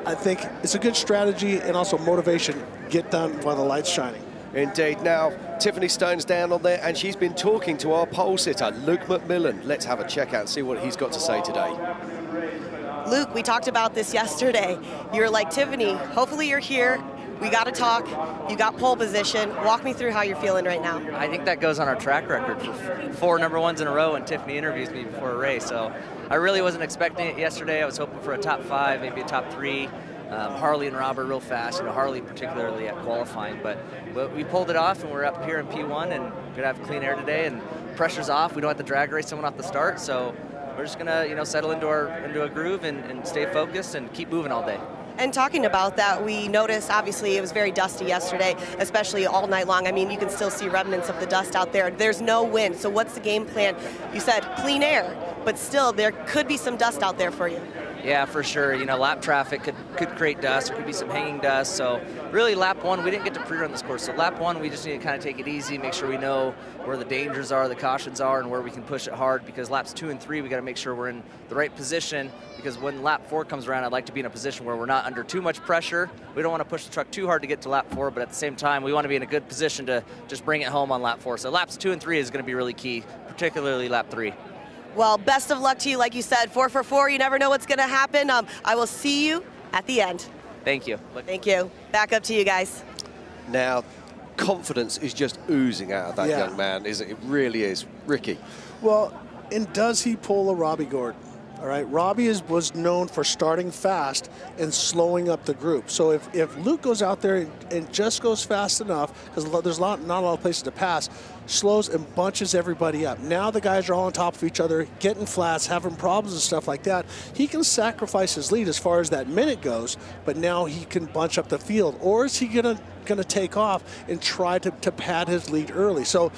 I think it's a good strategy and also motivation. Get done while the light's shining. Indeed. Now, Tiffany Stone's down on there, and she's been talking to our pole sitter, Luke McMillan. Let's have a check out and see what he's got to say today. Luke, we talked about this yesterday. You're like, Tiffany, hopefully you're here. We got to talk. You got pole position. Walk me through how you're feeling right now. I think that goes on our track record for 4 number ones in a row, and Tiffany interviews me before a race. So I really wasn't expecting it yesterday. I was hoping for a top 5, maybe a top 3. Harley and Robert real fast, Harley particularly at qualifying. But we pulled it off, and we're up here in P1 and going to have clean air today, and pressure's off. We don't have to drag race someone off the start. So we're just going to settle into a groove and stay focused and keep moving all day. And talking about that, we noticed, obviously, it was very dusty yesterday, especially all night long. I mean, you can still see remnants of the dust out there. There's no wind, so what's the game plan? You said clean air, but still, there could be some dust out there for you. Yeah, for sure. Lap traffic could create dust. There could be some hanging dust. So really, lap 1, we didn't get to pre-run this course. So lap 1, we just need to kind of take it easy, make sure we know where the dangers are, the cautions are, and where we can push it hard. Because laps 2 and 3, we got to make sure we're in the right position. Because when lap 4 comes around, I'd like to be in a position where we're not under too much pressure. We don't want to push the truck too hard to get to lap 4, but at the same time, we want to be in a good position to just bring it home on lap 4. So laps 2 and 3 is going to be really key, particularly lap 3. Well, best of luck to you. Like you said, 4 for 4. You never know what's going to happen. I will see you at the end. Thank you. Thank you. Back up to you guys. Now, confidence is just oozing out of that young man, isn't it? It really is. Ricky. Well, and does he pull a Robbie Gordon? All right, Robbie was known for starting fast and slowing up the group. So if Luke goes out there and just goes fast enough, because there's not a lot of places to pass, slows and bunches everybody up. Now the guys are all on top of each other, getting flats, having problems and stuff like that. He can sacrifice his lead as far as that minute goes, but now he can bunch up the field. Or is he gonna take off and try to pad his lead early? So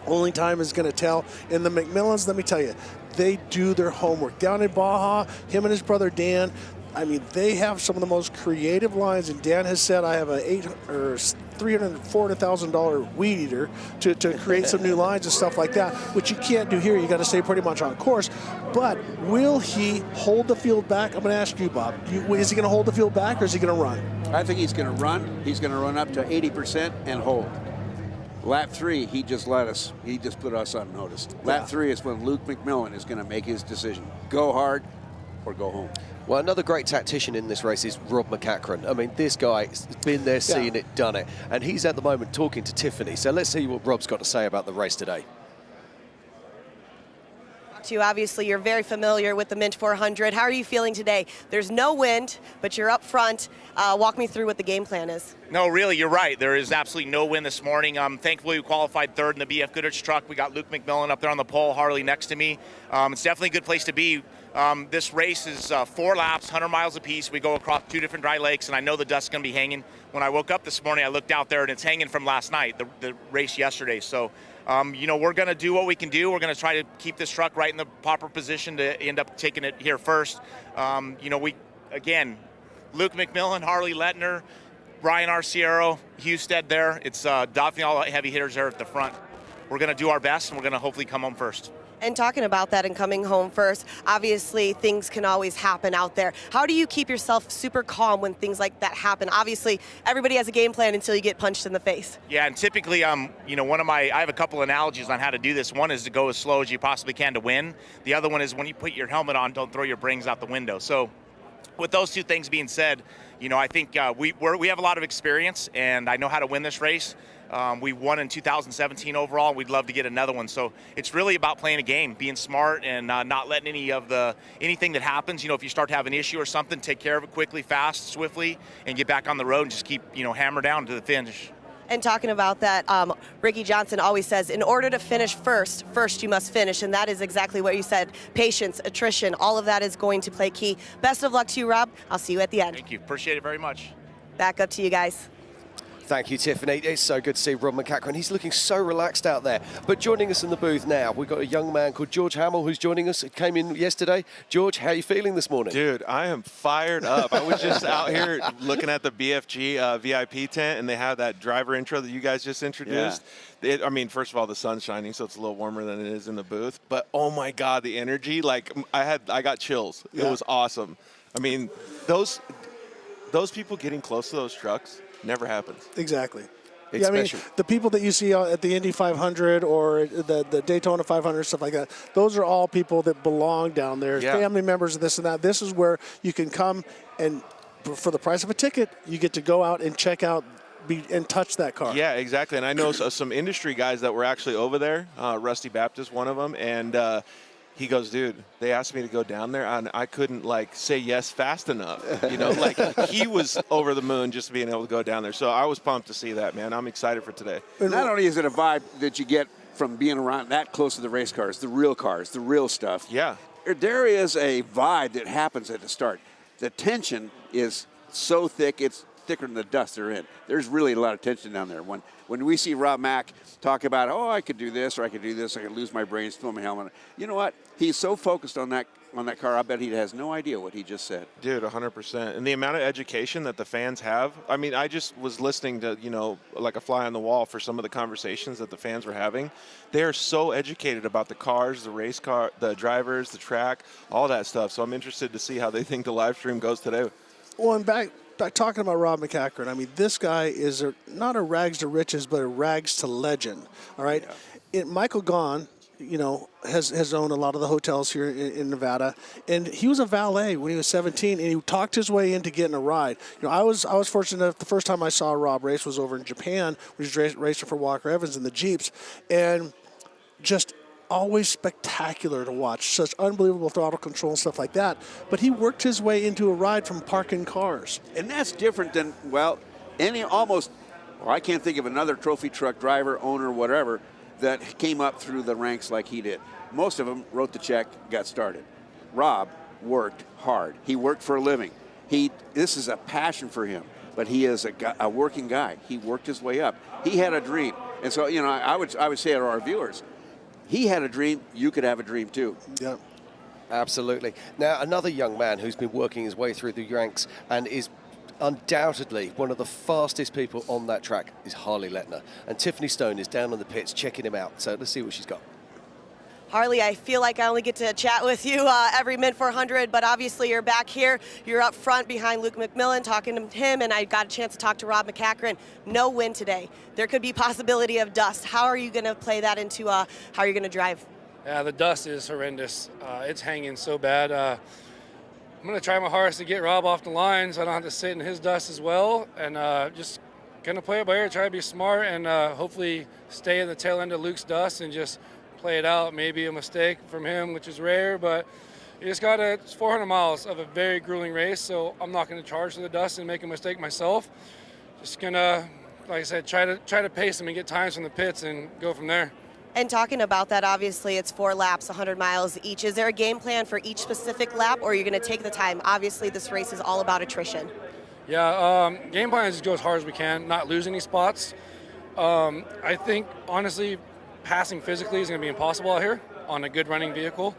only time is going to tell. And the McMillans, let me tell you, they do their homework. Down in Baja, him and his brother Dan, I mean, they have some of the most creative lines. And Dan has said, I have a $300,000 weed eater to create some new lines and stuff like that, which you can't do here. You got to stay pretty much on course. But will he hold the field back? I'm going to ask you, Bob. Is he going to hold the field back, or is he going to run? I think he's going to run. He's going to run up to 80% and hold. Lap 3, he just put us on notice. Lap 3 is when Luke McMillan is going to make his decision. Go hard or go home. Well, another great tactician in this race is Rob McCachran. I mean, this guy's been there, seen it, done it. And he's at the moment talking to Tiffany. So let's see what Rob's got to say about the race today. Obviously, you're very familiar with the Mint 400. How are you feeling today? There's no wind, but you're up front. Walk me through what the game plan is. No, really, you're right. There is absolutely no wind this morning. Thankfully, we qualified third in the BFGoodrich truck. We got Luke McMillan up there on the pole, Harley next to me. It's definitely a good place to be. This race is 4 laps, 100 miles apiece. We go across 2 different dry lakes, and I know the dust's going to be hanging. When I woke up this morning, I looked out there, and it's hanging from last night, the race yesterday. So, we're going to do what we can do. We're going to try to keep this truck right in the proper position to end up taking it here first. Luke McMillan, Harley Lettner, Brian Arciero, Husted there. It's definitely all heavy hitters there at the front. We're going to do our best, and we're going to hopefully come home first. And talking about that and coming home first, obviously things can always happen out there. How do you keep yourself super calm when things like that happen? Obviously, everybody has a game plan until you get punched in the face. Yeah, and typically, I have a couple analogies on how to do this. One is to go as slow as you possibly can to win. The other one is when you put your helmet on, don't throw your brains out the window. So with those two things being said, I think we have a lot of experience, and I know how to win this race. We won in 2017 overall. We'd love to get another one. So it's really about playing a game, being smart, and not letting anything that happens. If you start to have an issue or something, take care of it quickly, fast, swiftly, and get back on the road and just keep hammer down to the finish. And talking about that, Ricky Johnson always says, in order to finish first you must finish. And that is exactly what you said. Patience, attrition, all of that is going to play key. Best of luck to you, Rob. I'll see you at the end. Thank you. Appreciate it very much. Back up to you guys. Thank you, Tiffany. It's so good to see Rob McCachran. He's looking so relaxed out there. But joining us in the booth now, we've got a young man called George Hamill who's joining us. It came in yesterday. George, how are you feeling this morning? Dude, I am fired up. I was just out here looking at the BFG VIP tent, and they have that driver intro that you guys just introduced. Yeah. First of all, the sun's shining, so it's a little warmer than it is in the booth. But, oh, my God, the energy. I got chills. Yeah. It was awesome. Those people getting close to those trucks, never happens. Exactly. It's special. The people that you see at the Indy 500 or the Daytona 500, stuff like that, those are all people that belong down there, family members of this and that. This is where you can come and, for the price of a ticket, you get to go out and check out and touch that car. Yeah, exactly. And I know some industry guys that were actually over there. Rusty Baptist, one of them, and he goes, dude, they asked me to go down there, and I couldn't, say yes fast enough. He was over the moon just being able to go down there. So I was pumped to see that, man. I'm excited for today. Not only is it a vibe that you get from being around that close to the race cars, the real stuff. Yeah. There is a vibe that happens at the start. The tension is so thick, it's thicker than the dust they're in. There's really a lot of tension down there. When we see Rob Mack talk about, I could do this, or I could do this, I could lose my brains, throw my helmet. You know what? He's so focused on that car, I bet he has no idea what he just said. Dude, 100%. And the amount of education that the fans have. I just was listening to, like a fly on the wall for some of the conversations that the fans were having. They are so educated about the cars, the race car, the drivers, the track, all that stuff. So I'm interested to see how they think the live stream goes today. Well, and back talking about Rob McCachran, this guy is not a rags to riches, but a rags to legend. All right, Michael Gaughan, has owned a lot of the hotels here in Nevada, and he was a valet when he was 17, and he talked his way into getting a ride. I was fortunate enough. The first time I saw Rob race was over in Japan, when he was racing for Walker Evans in the Jeeps, and just always spectacular to watch. Such unbelievable throttle control and stuff like that. But he worked his way into a ride from parking cars, and that's different than I can't think of another trophy truck driver, owner, whatever, that came up through the ranks like he did. Most of them wrote the check, got started. Rob worked hard. He worked for a living. This is a passion for him, but he is a working guy. He worked his way up. He had a dream. And so, I would say to our viewers, he had a dream, you could have a dream too. Yeah. Absolutely. Now, another young man who's been working his way through the ranks and is undoubtedly one of the fastest people on that track is Harley Letner. And Tiffany Stone is down on the pits checking him out. So let's see what she's got. Harley, I feel like I only get to chat with you every Mint 400, but obviously you're back here. You're up front behind Luke McMillan, talking to him, and I got a chance to talk to Rob McCachran. No win today. There could be possibility of dust. How are you going to play that into how you're going to drive? Yeah, the dust is horrendous. It's hanging so bad. I'm going to try my hardest to get Rob off the line so I don't have to sit in his dust as well, and just going to play it by ear, try to be smart, and hopefully stay in the tail end of Luke's dust and just play it out. Maybe a mistake from him, which is rare, but you just got it's 400 miles of a very grueling race, so I'm not going to charge to the dust and make a mistake myself. Just going to, like I said, try to pace him and get times from the pits and go from there. And talking about that, obviously it's 4 laps, 100 miles each. Is there a game plan for each specific lap, or are you going to take the time? Obviously this race is all about attrition. Yeah, game plan is just go as hard as we can, not lose any spots. I think, honestly, passing physically is going to be impossible out here on a good running vehicle.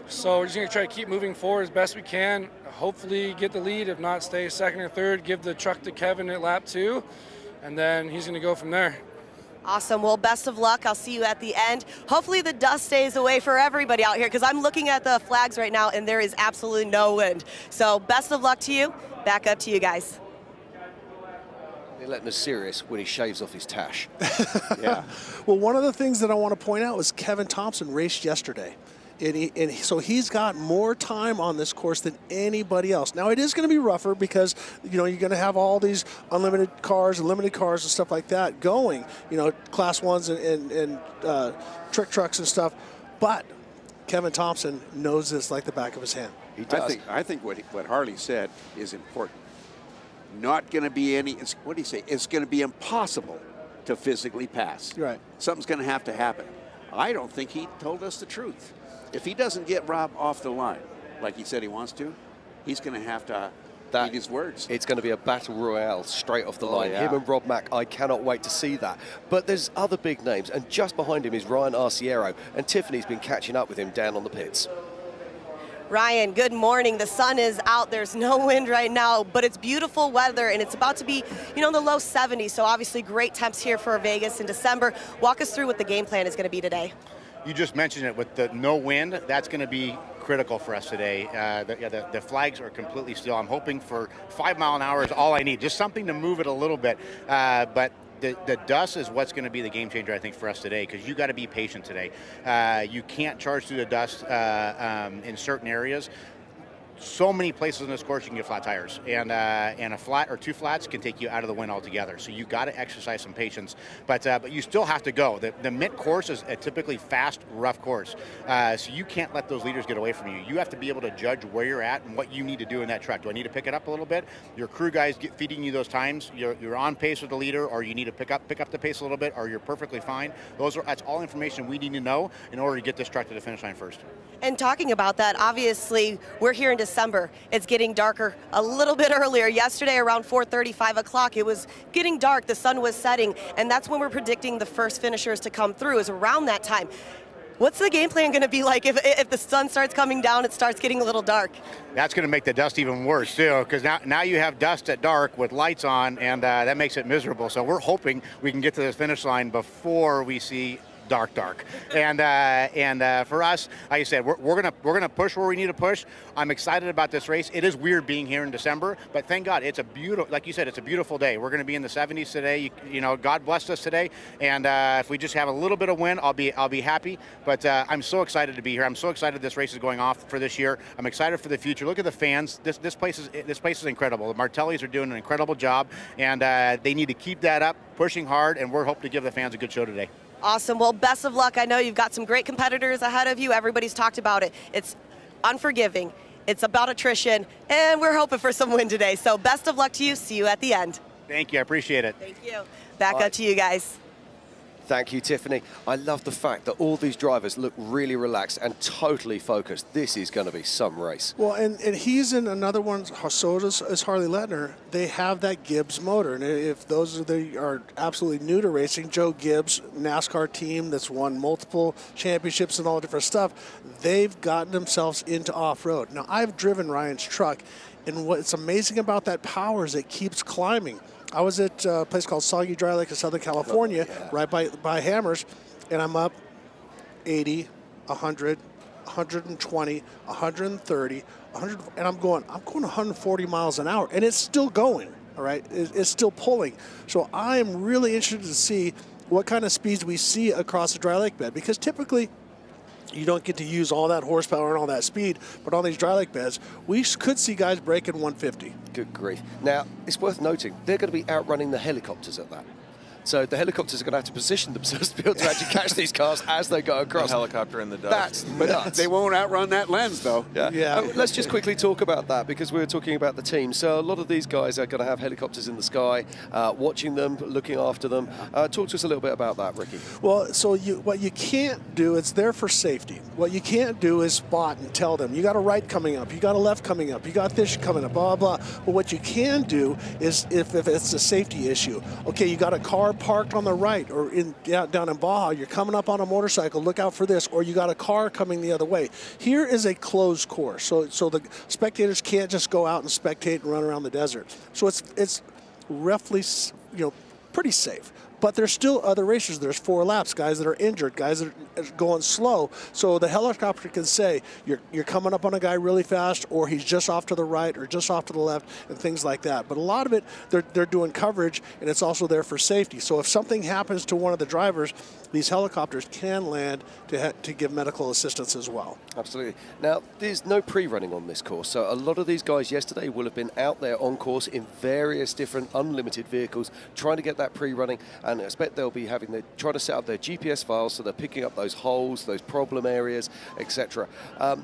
So we're just going to try to keep moving forward as best we can, hopefully get the lead. If not, stay second or third, give the truck to Kevin at lap 2, and then he's going to go from there. Awesome. Well, best of luck. I'll see you at the end. Hopefully the dust stays away for everybody out here, because I'm looking at the flags right now and there is absolutely no wind. So best of luck to you. Back up to you guys. Letting us serious when he shaves off his tash. Yeah. Well, one of the things that I want to point out was Kevin Thompson raced yesterday. So he's got more time on this course than anybody else. Now, it is going to be rougher because, you're going to have all these unlimited cars and limited cars and stuff like that going, class ones and trick trucks and stuff. But Kevin Thompson knows this like the back of his hand. He does. I think what Harley said is important. Not going to be what do you say? It's going to be impossible to physically pass. Right. Something's going to have to happen. I don't think he told us the truth. If he doesn't get Rob off the line, like he said he wants to, he's going to have to eat his words. It's going to be a battle royale straight off the line. Yeah. Him and Rob Mack, I cannot wait to see that. But there's other big names, and just behind him is Ryan Arciero, and Tiffany's been catching up with him down on the pits. Ryan, good morning. The sun is out. There's no wind right now, but it's beautiful weather, and it's about to be, in the low 70s. So obviously great temps here for Vegas in December. Walk us through what the game plan is going to be today. You just mentioned it with the no wind. That's going to be critical for us today. The flags are completely still. I'm hoping for 5 mile an hour is all I need. Just something to move it a little bit. But the dust is what's going to be the game changer, I think, for us today, because you got to be patient today. You can't charge through the dust in certain areas. So many places on this course you can get flat tires, and a flat or 2 flats can take you out of the wind altogether. So you got to exercise some patience, but you still have to go. The Mint course is a typically fast, rough course, so you can't let those leaders get away from you. You have to be able to judge where you're at and what you need to do in that truck. Do I need to pick it up a little bit? Your crew guys feeding you those times. You're on pace with the leader, or you need to pick up the pace a little bit, or you're perfectly fine. That's all information we need to know in order to get this truck to the finish line first. And talking about that, obviously, we're here in December. It's getting darker a little bit earlier. Yesterday, around 4:30, 5 o'clock, it was getting dark. The sun was setting, and that's when we're predicting the first finishers to come through, is around that time. What's the game plan going to be like if the sun starts coming down, it starts getting a little dark? That's going to make the dust even worse, too, because now you have dust at dark with lights on, and that makes it miserable. So we're hoping we can get to the finish line before we see dark. And for us, like I said, we're gonna push where we need to push. I'm excited about this race. It is weird being here in December, but thank God it's a beautiful, like you said, it's a beautiful day. We're gonna be in the 70s today. You know, God blessed us today, and if we just have a little bit of wind, I'll be happy. But I'm so excited to be here. I'm so excited this race is going off for this year. I'm excited for the future. Look at the fans. This place is incredible. The Martellis are doing an incredible job, and they need to keep that up, pushing hard, and we're hoping to give the fans a good show today. Awesome. Well, best of luck. I know you've got some great competitors ahead of you. Everybody's talked about it. It's unforgiving. It's about attrition, and we're hoping for some win today. So best of luck to you. See you at the end. Thank you. I appreciate it. Thank you. Back up to you guys. Thank you, Tiffany. I love the fact that all these drivers look really relaxed and totally focused. This is going to be some race. Well, and he's in another one, so is Harley Ledner. They have that Gibbs motor. And if those are absolutely new to racing, Joe Gibbs, NASCAR team that's won multiple championships and all different stuff, they've gotten themselves into off-road. Now, I've driven Ryan's truck, and what's amazing about that power is it keeps climbing. I was at a place called Soggy Dry Lake in Southern California, right by Hammers, and I'm up 80, 100, 120, 130, 100, and I'm going 140 miles an hour, and it's still going, all right? It's still pulling. So I am really interested to see what kind of speeds we see across the dry lake bed, because typically you don't get to use all that horsepower and all that speed, but on these dry lake beds, we could see guys breaking 150. Good grief. Now, it's worth noting, they're going to be outrunning the helicopters at that. So the helicopters are going to have to position themselves to be able to actually catch these cars as they go across. The helicopter in the dust. That's nuts. They won't outrun that lens, though. Yeah. Let's just quickly talk about that, because we were talking about the team. So a lot of these guys are going to have helicopters in the sky, watching them, looking after them. Talk to us a little bit about that, Ricky. Well, so what you can't do, it's there for safety. What you can't do is spot and tell them, you got a right coming up, you got a left coming up, you got this coming up, blah, blah. But what you can do is, if it's a safety issue, okay, you got a car parked on the right, or down in Baja, you're coming up on a motorcycle, look out for this, or you got a car coming the other way. Here is a closed course, so the spectators can't just go out and spectate and run around the desert. So it's roughly, pretty safe. But there's still other racers. There's 4 laps, guys that are injured, guys that are going slow. So the helicopter can say, you're coming up on a guy really fast, or he's just off to the right or just off to the left, and things like that. But a lot of it, they're doing coverage, and it's also there for safety. So if something happens to one of the drivers, these helicopters can land to give medical assistance as well. Absolutely. Now, there's no pre-running on this course, so a lot of these guys yesterday will have been out there on course in various different unlimited vehicles trying to get that pre-running, and I expect they'll be trying to set up their GPS files, so they're picking up those holes, those problem areas, etc. Are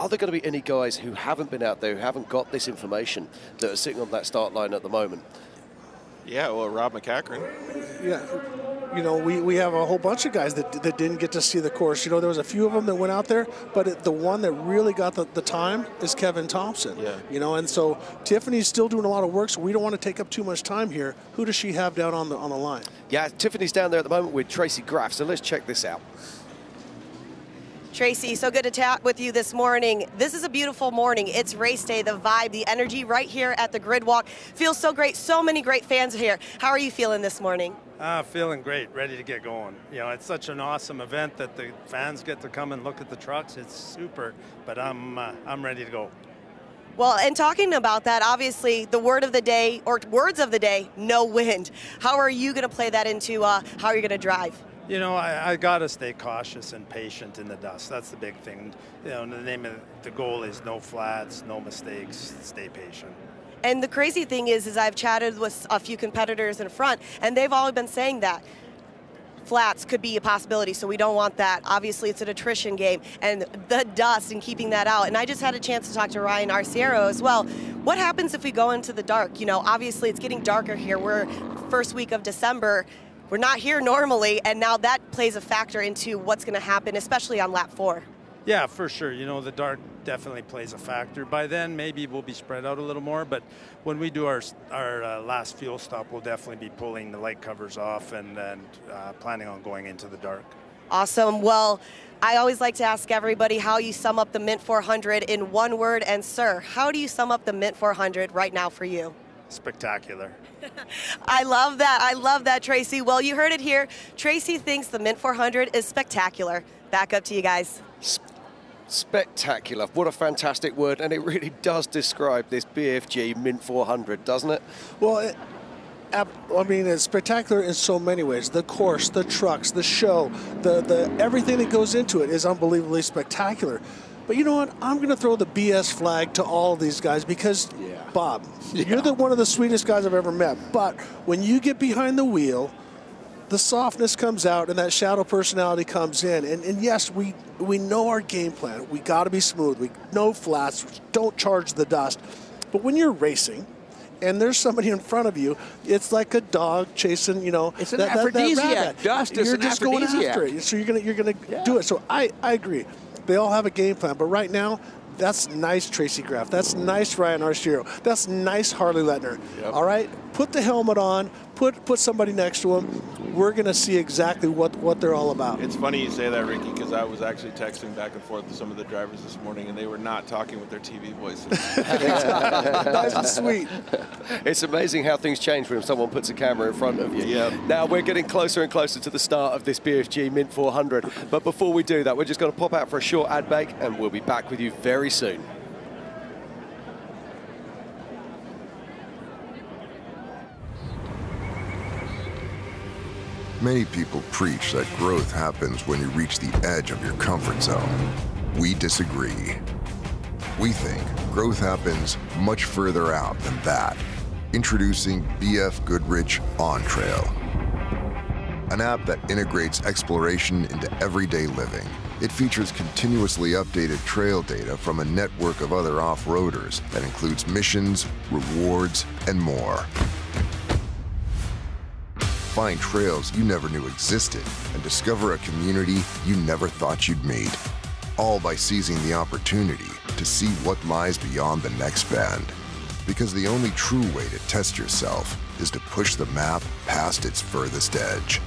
there going to be any guys who haven't been out there, who haven't got this information, that are sitting on that start line at the moment? Yeah, well, Rob McCachran. Yeah. We have a whole bunch of guys that didn't get to see the course. There was a few of them that went out there, but the one that really got the time is Kevin Thompson. Yeah. And so Tiffany's still doing a lot of work, so we don't want to take up too much time here. Who does she have down on the line? Yeah, Tiffany's down there at the moment with Tracy Graff, so let's check this out. Tracy, so good to chat with you this morning. This is a beautiful morning. It's race day, the vibe, the energy right here at the Grid Walk. Feels so great. So many great fans here. How are you feeling this morning? Feeling great, ready to get going. It's such an awesome event that the fans get to come and look at the trucks. It's super, but I'm ready to go. Well, and talking about that, obviously the word of the day, or words of the day, no wind. How are you going to play that into how you're going to drive? I got to stay cautious and patient in the dust. That's the big thing. The goal is no flats, no mistakes, stay patient. And the crazy thing is I've chatted with a few competitors in front, and they've all been saying that flats could be a possibility, so we don't want that. Obviously, it's an attrition game, and the dust and keeping that out. And I just had a chance to talk to Ryan Arciero as well. What happens if we go into the dark? Obviously, it's getting darker here. We're first week of December. We're not here normally, and now that plays a factor into what's going to happen, especially on lap 4. Yeah, for sure. The dark definitely plays a factor. By then, maybe we'll be spread out a little more, but when we do our last fuel stop, we'll definitely be pulling the light covers off and planning on going into the dark. Awesome. Well, I always like to ask everybody how you sum up the Mint 400 in one word. And, sir, how do you sum up the Mint 400 right now for you? Spectacular. I love that. I love that, Tracy. Well, you heard it here. Tracy thinks the Mint 400 is spectacular. Back up to you guys. Spectacular. What a fantastic word, and it really does describe this BFG Mint 400, doesn't it? Well, I mean, it's spectacular in so many ways. The course, the trucks, the show, the everything that goes into it is unbelievably spectacular. But you know what? I'm going to throw the BS flag to all of these guys because, Bob, you're one of the sweetest guys I've ever met. But when you get behind the wheel, the softness comes out and that shadow personality comes in. And yes, we know our game plan. We got to be smooth. We no flats. Don't charge the dust. But when you're racing and there's somebody in front of you, it's like a dog chasing, It's an aphrodisiac. Dust is you're an just going aphrodisiac. after it. So you're gonna do it. So I agree. They all have a game plan. But right now, that's nice, Tracy Graff. That's nice, Ryan Arciero. That's nice, Harley Letner. Yep. All right? Put the helmet on. Put somebody next to him. We're going to see exactly what they're all about. It's funny you say that, Ricky, because I was actually texting back and forth with some of the drivers this morning, and they were not talking with their TV voices. Nice and sweet. It's amazing how things change when someone puts a camera in front of you. Yep. Now we're getting closer and closer to the start of this BFG Mint 400. But before we do that, we're just going to pop out for a short ad break, and we'll be back with you very soon. Many people preach that growth happens when you reach the edge of your comfort zone. We disagree. We think growth happens much further out than that. Introducing BFGoodrich On Trail, an app that integrates exploration into everyday living. It features continuously updated trail data from a network of other off-roaders that includes missions, rewards, and more. Find trails you never knew existed and discover a community you never thought you'd meet. All by seizing the opportunity to see what lies beyond the next bend. Because the only true way to test yourself is to push the map past its furthest edge.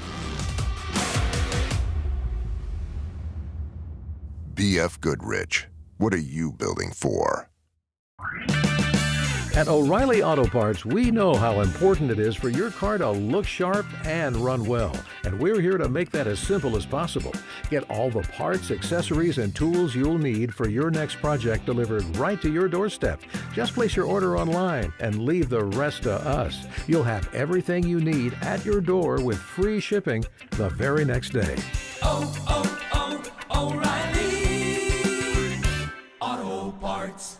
BFGoodrich, what are you building for? At O'Reilly Auto Parts, we know how important it is for your car to look sharp and run well. And we're here to make that as simple as possible. Get all the parts, accessories, and tools you'll need for your next project delivered right to your doorstep. Just place your order online and leave the rest to us. You'll have everything you need at your door with free shipping the very next day. O'Reilly Auto Parts.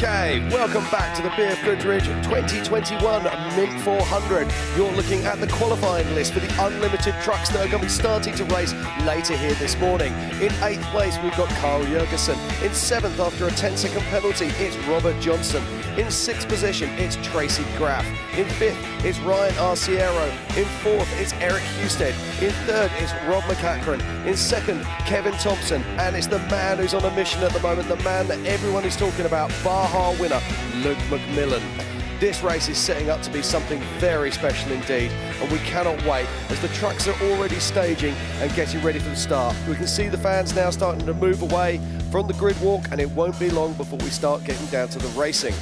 Okay, welcome back to the BFGoodrich 2021 Mint 400. You're looking at the qualifying list for the unlimited trucks that are going to be starting to race later here this morning. In 8th place, we've got Carl Jurgensen. In 7th, after a 10-second penalty, it's Robert Johnson. In 6th position, it's Tracy Graff. In 5th, it's Ryan Arciero. In 4th, it's Eric Husted. In 3rd, it's Rob McCachran. In 2nd, Kevin Thompson. And it's the man who's on a mission at the moment, the man that everyone is talking about, Baja winner, Luke McMillan. This race is setting up to be something very special indeed, and we cannot wait as the trucks are already staging and getting ready for the start. We can see the fans now starting to move away from the grid walk, and it won't be long before we start getting down to the racing.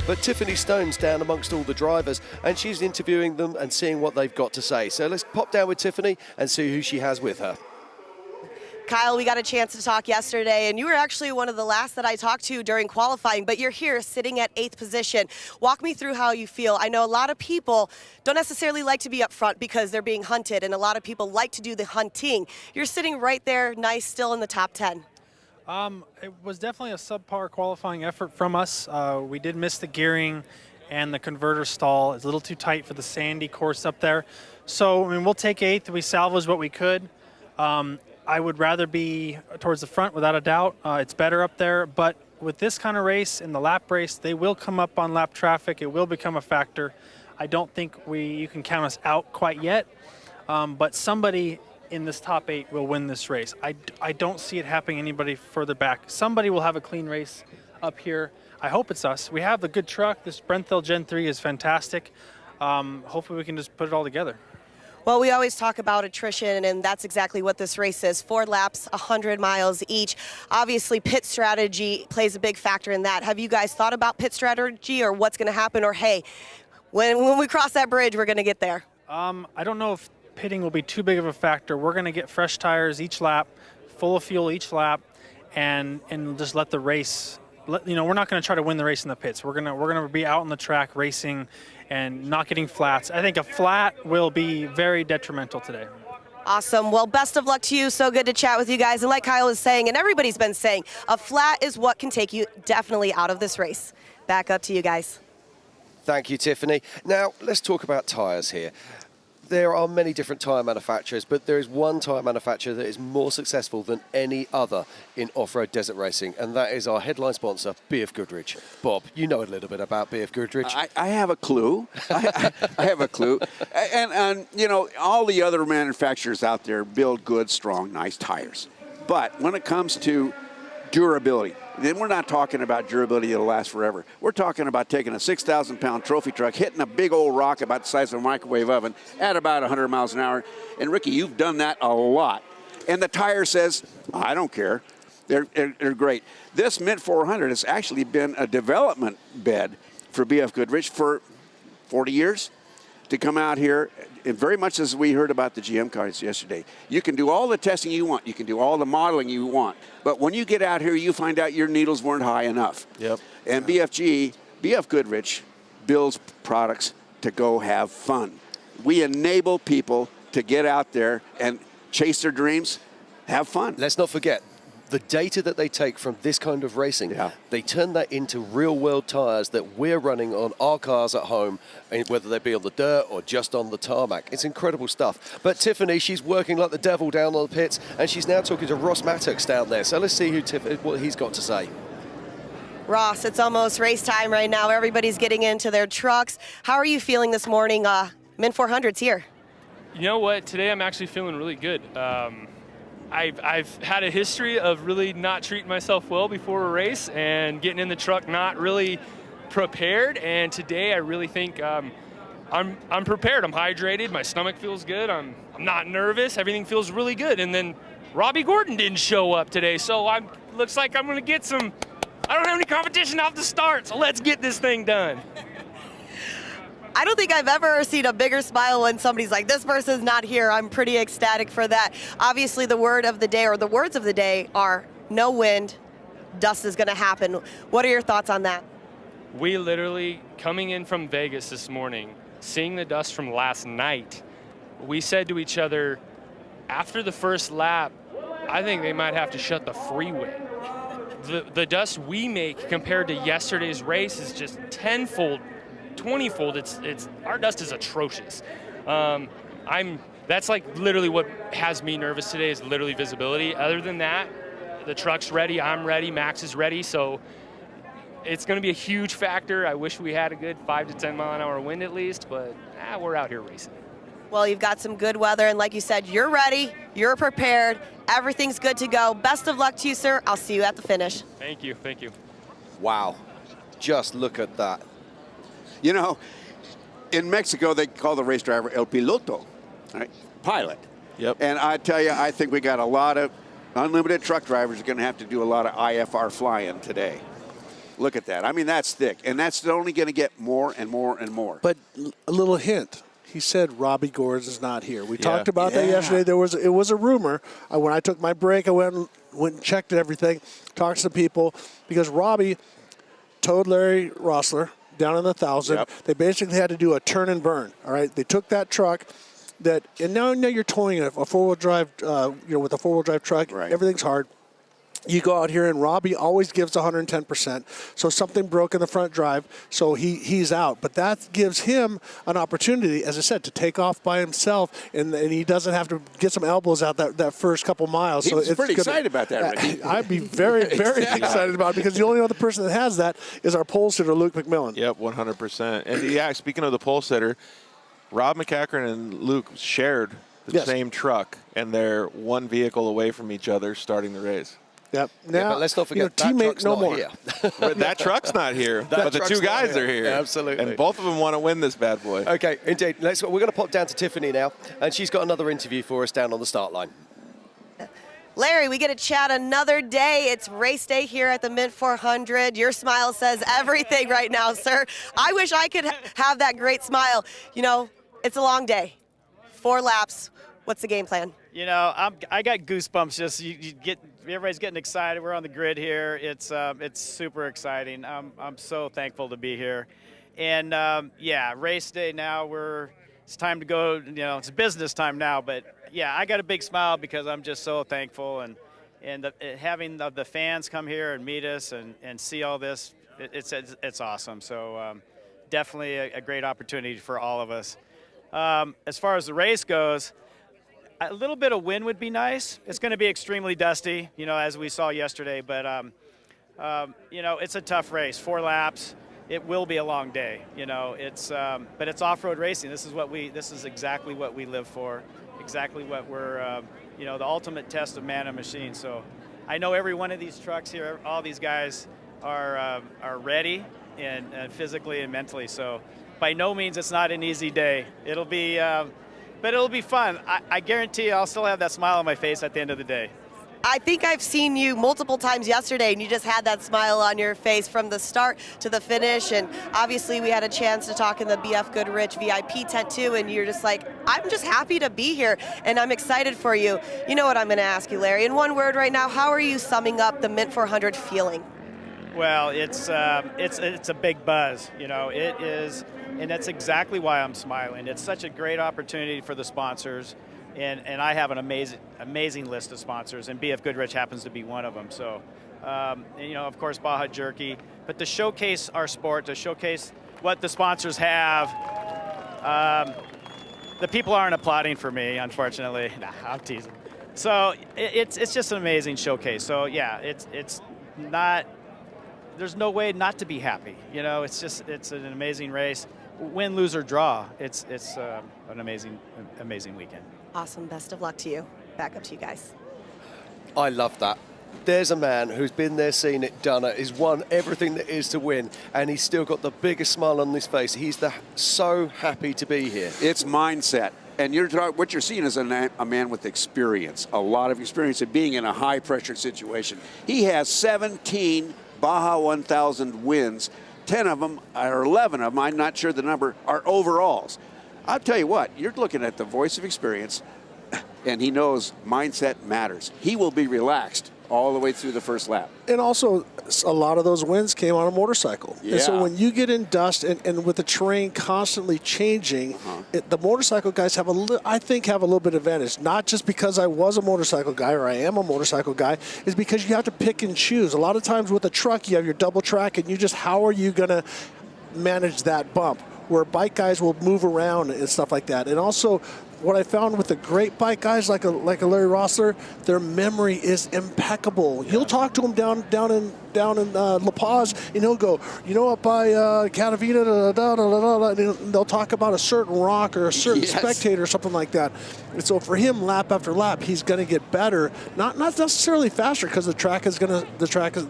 But Tiffany Stone's down amongst all the drivers, and she's interviewing them and seeing what they've got to say. So let's pop down with Tiffany and see who she has with her. Kyle, we got a chance to talk yesterday, and you were actually one of the last that I talked to during qualifying, but you're here sitting at 8th position. Walk me through how you feel. I know a lot of people don't necessarily like to be up front because they're being hunted, and a lot of people like to do the hunting. You're sitting right there, nice, still in the top 10. It was definitely a subpar qualifying effort from us. We did miss the gearing and the converter stall. It's a little too tight for the sandy course up there. So, I mean, we'll take 8th. We salvaged what we could. I would rather be towards the front without a doubt. It's better up there, but with this kind of race, in the lap race, they will come up on lap traffic. It will become a factor. I don't think you can count us out quite yet, but somebody in this top 8 will win this race. I don't see it happening anybody further back. Somebody will have a clean race up here. I hope it's us. We have the good truck. This Brenthel Gen 3 is fantastic. Hopefully we can just put it all together. Well, we always talk about attrition, and that's exactly what this race is. 4 laps, 100 miles each. Obviously, pit strategy plays a big factor in that. Have you guys thought about pit strategy or what's going to happen? Or, hey, when we cross that bridge, we're going to get there? I don't know if pitting will be too big of a factor. We're going to get fresh tires each lap, full of fuel each lap, and just let the race. We're not going to try to win the race in the pits. We're going to be out on the track racing and not getting flats. I think a flat will be very detrimental today. Awesome. Well, best of luck to you. So good to chat with you guys. And like Kyle was saying, and everybody's been saying, a flat is what can take you definitely out of this race. Back up to you guys. Thank you, Tiffany. Now, let's talk about tyres here. There are many different tyre manufacturers, but there is one tyre manufacturer that is more successful than any other in off-road desert racing, and that is our headline sponsor, BFGoodrich. Bob, you know a little bit about BFGoodrich. I have a clue. I have a clue. And, all the other manufacturers out there build good, strong, nice tires. But when it comes to durability, then we're not talking about durability that'll last forever. We're talking about taking a 6,000-pound trophy truck, hitting a big old rock about the size of a microwave oven at about 100 miles an hour. And, Ricky, you've done that a lot. And the tire says, I don't care. They're great. This Mint 400 has actually been a development bed for BFGoodrich for 40 years to come out here. And very much as we heard about the GM cars yesterday, you can do all the testing you want. You can do all the modeling you want. But when you get out here, you find out your needles weren't high enough. Yep. And BFGoodrich builds products to go have fun. We enable people to get out there and chase their dreams, have fun. Let's not forget, the data that they take from this kind of racing, they turn that into real-world tyres that we're running on our cars at home, whether they be on the dirt or just on the tarmac. It's incredible stuff. But Tiffany, she's working like the devil down on the pits, and she's now talking to Ross Mattox down there. So let's see what he's got to say. Ross, it's almost race time right now. Everybody's getting into their trucks. How are you feeling this morning? Mint 400's here. You know what? Today I'm actually feeling really good. I've had a history of really not treating myself well before a race and getting in the truck not really prepared. And today I really think I'm prepared. I'm hydrated. My stomach feels good. I'm not nervous. Everything feels really good. And then Robbie Gordon didn't show up today, so looks like I'm going to get some. I don't have any competition off the start, so let's get this thing done. I don't think I've ever seen a bigger smile when somebody's like, this person's not here. I'm pretty ecstatic for that. Obviously, the word of the day, or the words of the day, are no wind, dust is going to happen. What are your thoughts on that? We literally, coming in from Vegas this morning, seeing the dust from last night, we said to each other, after the first lap, I think they might have to shut the freeway. the dust we make compared to yesterday's race is just tenfold, 20-fold. It's our dust is atrocious. That's like literally what has me nervous today is literally visibility. Other than that, the truck's ready, I'm ready, Max is ready, so it's going to be a huge factor. I wish we had a good 5 to 10 mile an hour wind at least, but we're out here racing. Well, you've got some good weather, and like you said, you're ready, you're prepared, everything's good to go. Best of luck to you, sir. I'll see you at the finish. Thank you, thank you. Wow, just look at that. You know, in Mexico, they call the race driver el piloto, right? Pilot. Yep. And I tell you, I think we got a lot of unlimited truck drivers are going to have to do a lot of IFR flying today. Look at that. I mean, that's thick, and that's only going to get more and more and more. But a little hint. He said Robbie Gores is not here. We talked about that yesterday. It was a rumor. When I took my break, I went and checked everything, talked to people, because Robbie towed Larry Rossler down in the 1,000. Yep. They basically had to do a turn and burn. All right, they took that truck. And now you're towing a four-wheel drive, with a four-wheel drive truck. Right. Everything's hard. You go out here, and Robbie always gives 110%. So something broke in the front drive, so he's out. But that gives him an opportunity, as I said, to take off by himself, and he doesn't have to get some elbows out that first couple miles. He was pretty excited about that, Ricky. I'd be very, very excited about it, because the only other person that has that is our pole sitter, Luke McMillan. Yep, 100%. And speaking of the pole sitter, Rob McCachran and Luke shared the same truck, and they're one vehicle away from each other starting the race. Yep. Now, but let's not forget that teammate truck's no not more. here. That truck's not here, but the two guys are here. Absolutely. And both of them want to win this bad boy. Okay, indeed. We're going to pop down to Tiffany now, and she's got another interview for us down on the start line. Larry, we get to chat another day. It's race day here at the Mint 400. Your smile says everything right now, sir. I wish I could have that great smile. You know, it's a long day. 4 laps. What's the game plan? You know, I got goosebumps. Just everybody's getting excited. We're on the grid here. It's super exciting. I'm so thankful to be here, and race day now. It's time to go. You know, it's business time now. But yeah, I got a big smile because I'm just so thankful, and having the fans come here and meet us and see all this, it's awesome. So definitely a great opportunity for all of us. As far as the race goes, a little bit of wind would be nice. It's going to be extremely dusty, as we saw yesterday. But, it's a tough race. 4 laps. It will be a long day. But it's off-road racing. This is exactly what we live for. Exactly what we're, the ultimate test of man and machine. So I know every one of these trucks here, all these guys are ready and physically and mentally. So by no means it's not an easy day. It'll be. But it'll be fun. I guarantee you I'll still have that smile on my face at the end of the day. I think I've seen you multiple times yesterday, and you just had that smile on your face from the start to the finish. And obviously we had a chance to talk in the BFGoodrich VIP tent too, and you're just like, I'm just happy to be here, and I'm excited for you. You know what I'm going to ask you, Larry. In one word right now, how are you summing up the Mint 400 feeling? Well, it's a big buzz. It is. And that's exactly why I'm smiling. It's such a great opportunity for the sponsors, and I have an amazing list of sponsors, and BFGoodrich happens to be one of them. So, of course, Baja Jerky. But to showcase our sport, to showcase what the sponsors have, the people aren't applauding for me, unfortunately. Nah, I'm teasing. So it's just an amazing showcase. So yeah, it's not. There's no way not to be happy. It's an amazing race. Win, lose, or draw, it's an amazing weekend. Awesome. Best of luck to you. Back up to you guys. I love that. There's a man who's been there, seen it, done it, has won everything that is to win, and he's still got the biggest smile on his face. He's so happy to be here. It's mindset. And what you're seeing is a man with experience, a lot of experience of being in a high-pressure situation. He has 17 Baja 1000 wins. 10 of them, or 11 of them, I'm not sure the number, are overalls. I'll tell you what, you're looking at the voice of experience, and he knows mindset matters. He will be relaxed all the way through the first lap. And also, a lot of those wins came on a motorcycle. Yeah. And so when you get in dust and with the terrain constantly changing, the motorcycle guys have I think have a little bit of advantage. Not just because I was a motorcycle guy or I am a motorcycle guy, is because you have to pick and choose. A lot of times with a truck, you have your double track, and how are you going to manage that bump? Where bike guys will move around and stuff like that. And also, what I found with the great bike guys like a Larry Rossler, their memory is impeccable. You'll talk to him down in La Paz, and he'll go, up by Catavita, and they'll talk about a certain rock or a certain spectator or something like that. And so for him, lap after lap, he's going to get better. Not necessarily faster because the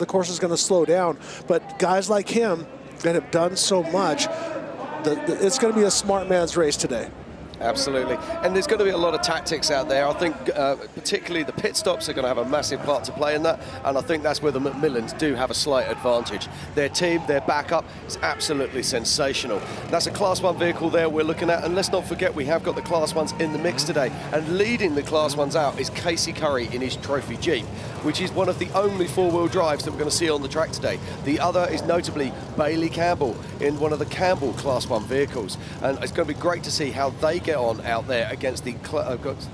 course is going to slow down. But guys like him that have done so much, it's going to be a smart man's race today. Absolutely. And there's going to be a lot of tactics out there. I think particularly the pit stops are going to have a massive part to play in that. And I think that's where the Macmillans do have a slight advantage. Their team, their backup is absolutely sensational. That's a Class 1 vehicle there we're looking at. And let's not forget, we have got the Class 1s in the mix today. And leading the Class 1s out is Casey Curry in his trophy Jeep, which is one of the only four-wheel drives that we're going to see on the track today. The other is notably Bailey Campbell in one of the Campbell Class 1 vehicles. And it's going to be great to see how they get on out there against the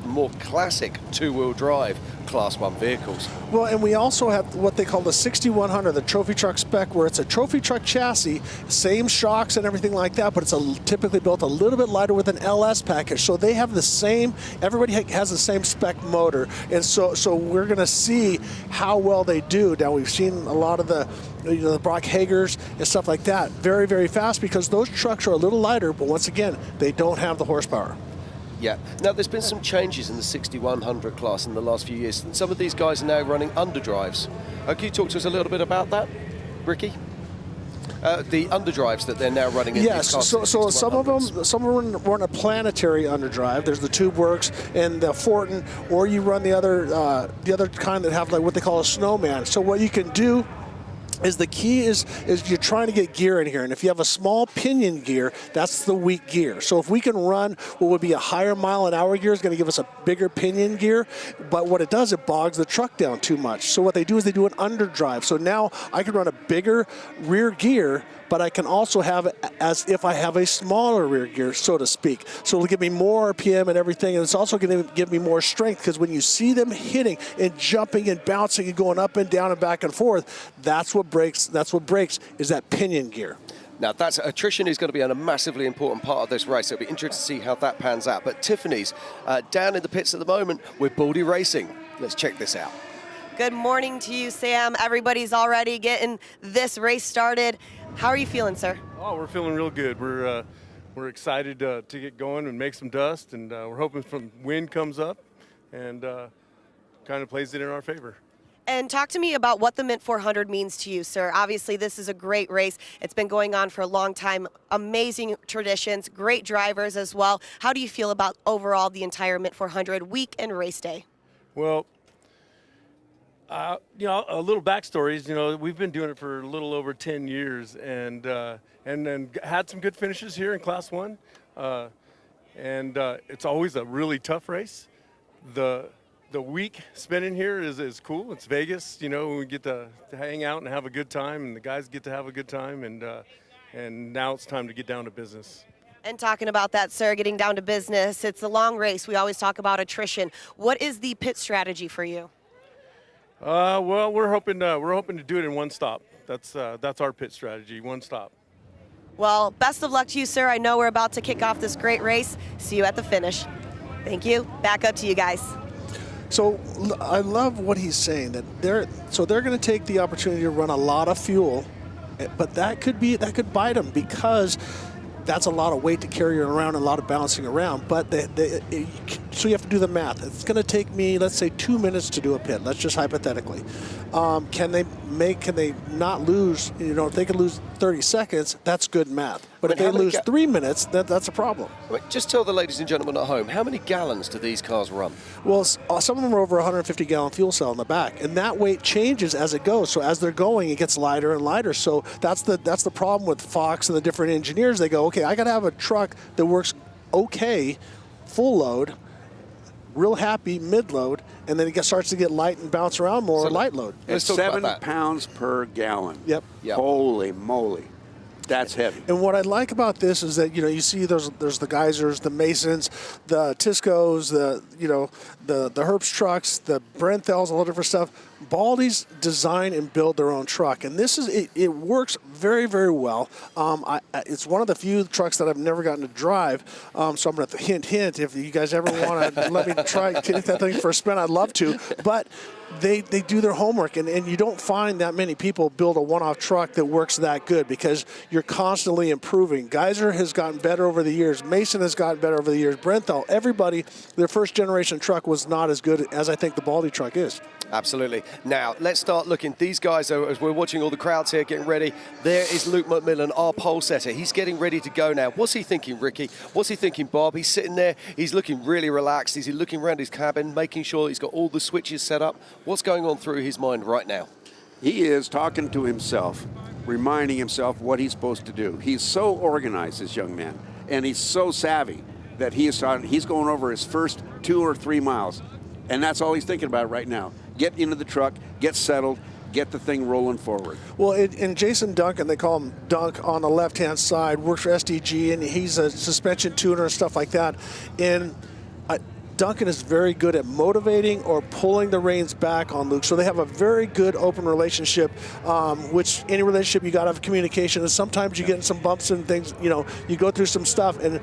more classic two-wheel drive Class 1 vehicles. Well, and we also have what they call the 6100, the trophy truck spec, where it's a trophy truck chassis, same shocks and everything like that, but it's typically built a little bit lighter with an LS package. So they have the same, everybody has the same spec motor. And so we're going to see how well they do. Now, we've seen a lot of the Brock Hagers and stuff like that, very, very fast, because those trucks are a little lighter, but once again, they don't have the horsepower. Yeah. Now, there's been some changes in the 6100 class in the last few years. And some of these guys are now running underdrives. Can you talk to us a little bit about that, Ricky? The underdrives that they're now running in these classes. So some of them run a planetary underdrive. There's the Tube Works and the Fortin, or you run the other kind that have like what they call a snowman. So what you can do is the key is you're trying to get gear in here, and if you have a small pinion gear, that's the weak gear. So if we can run what would be a higher mile-an-hour gear, is going to give us a bigger pinion gear, but what it does, it bogs the truck down too much. So what they do is they do an underdrive. So now I can run a bigger rear gear, but I can also have it as if I have a smaller rear gear, so to speak. So it'll give me more RPM and everything, and it's also going to give me more strength, because when you see them hitting and jumping and bouncing and going up and down and back and forth, that's what breaks is that pinion gear. Now, attrition is going to be a massively important part of this race. It'll be interesting to see how that pans out. But Tiffany's down in the pits at the moment with Baldy Racing. Let's check this out. Good morning to you, Sam. Everybody's already getting this race started. How are you feeling, sir? Oh, we're feeling real good. We're excited to get going and make some dust, and we're hoping some wind comes up and kind of plays it in our favor. And talk to me about what the Mint 400 means to you, sir. Obviously, this is a great race. It's been going on for a long time. Amazing traditions, great drivers as well. How do you feel about overall the entire Mint 400 week and race day? Well, a little backstory is, we've been doing it for a little over 10 years, and then had some good finishes here in Class 1. It's always a really tough race. The week spending here is cool. It's Vegas, we get to hang out and have a good time, and the guys get to have a good time, and now it's time to get down to business. And talking about that, sir, getting down to business, it's a long race. We always talk about attrition. What is the pit strategy for you? Well, we're hoping to do it in one stop. That's our pit strategy, one stop. Well, best of luck to you, sir. I know we're about to kick off this great race. See you at the finish. Thank you. Back up to you guys. So I love what he's saying, that they're going to take the opportunity to run a lot of fuel, but that could bite them, because that's a lot of weight to carry around and a lot of bouncing around. But so you have to do the math. It's going to take me, let's say, 2 minutes to do a pit. Let's just hypothetically. Can they not lose? If they can lose 30 seconds, that's good math. But if they lose 3 minutes, that's a problem. Just tell the ladies and gentlemen at home, how many gallons do these cars run? Well, some of them are over 150-gallon fuel cell in the back, and that weight changes as it goes. So as they're going, it gets lighter and lighter. So that's the problem with Fox and the different engineers. They go, okay, I got to have a truck that works okay, full load, real happy mid-load, and then it starts to get light and bounce around more, So light load. It's 7 pounds per gallon. Yep. Holy moly. That's heavy. And what I like about this is that, you see there's the Geysers, the Masons, the Tiscos, the Herbst trucks, the Brenthels, all the different stuff. Baldy's design and build their own truck, and this is it works very, very well. It's one of the few trucks that I've never gotten to drive, so I'm going to hint if you guys ever want to let me try take that thing for a spin, I'd love to. But they do their homework, and you don't find that many people build a one-off truck that works that good because you're constantly improving. Geyser has gotten better over the years. Mason has gotten better over the years. Brenthal, everybody, their first generation truck was not as good as I think the Baldy truck is. Absolutely. Now, let's start looking. These guys, as we're watching all the crowds here getting ready, there is Luke McMillan, our pole setter. He's getting ready to go now. What's he thinking, Ricky? What's he thinking, Bob? He's sitting there. He's looking really relaxed. He's looking around his cabin, making sure he's got all the switches set up. What's going on through his mind right now? He is talking to himself, reminding himself what he's supposed to do. He's so organized, this young man, and he's so savvy that he's going over his first 2 or 3 miles, and that's all he's thinking about right now. Get into the truck, get settled, get the thing rolling forward. Well, and Jason Duncan, they call him Dunk on the left-hand side, works for SDG, and he's a suspension tuner and stuff like that. And Duncan is very good at motivating or pulling the reins back on Luke. So they have a very good open relationship, which any relationship you got to have communication. And sometimes you get in some bumps and things, you go through some stuff. And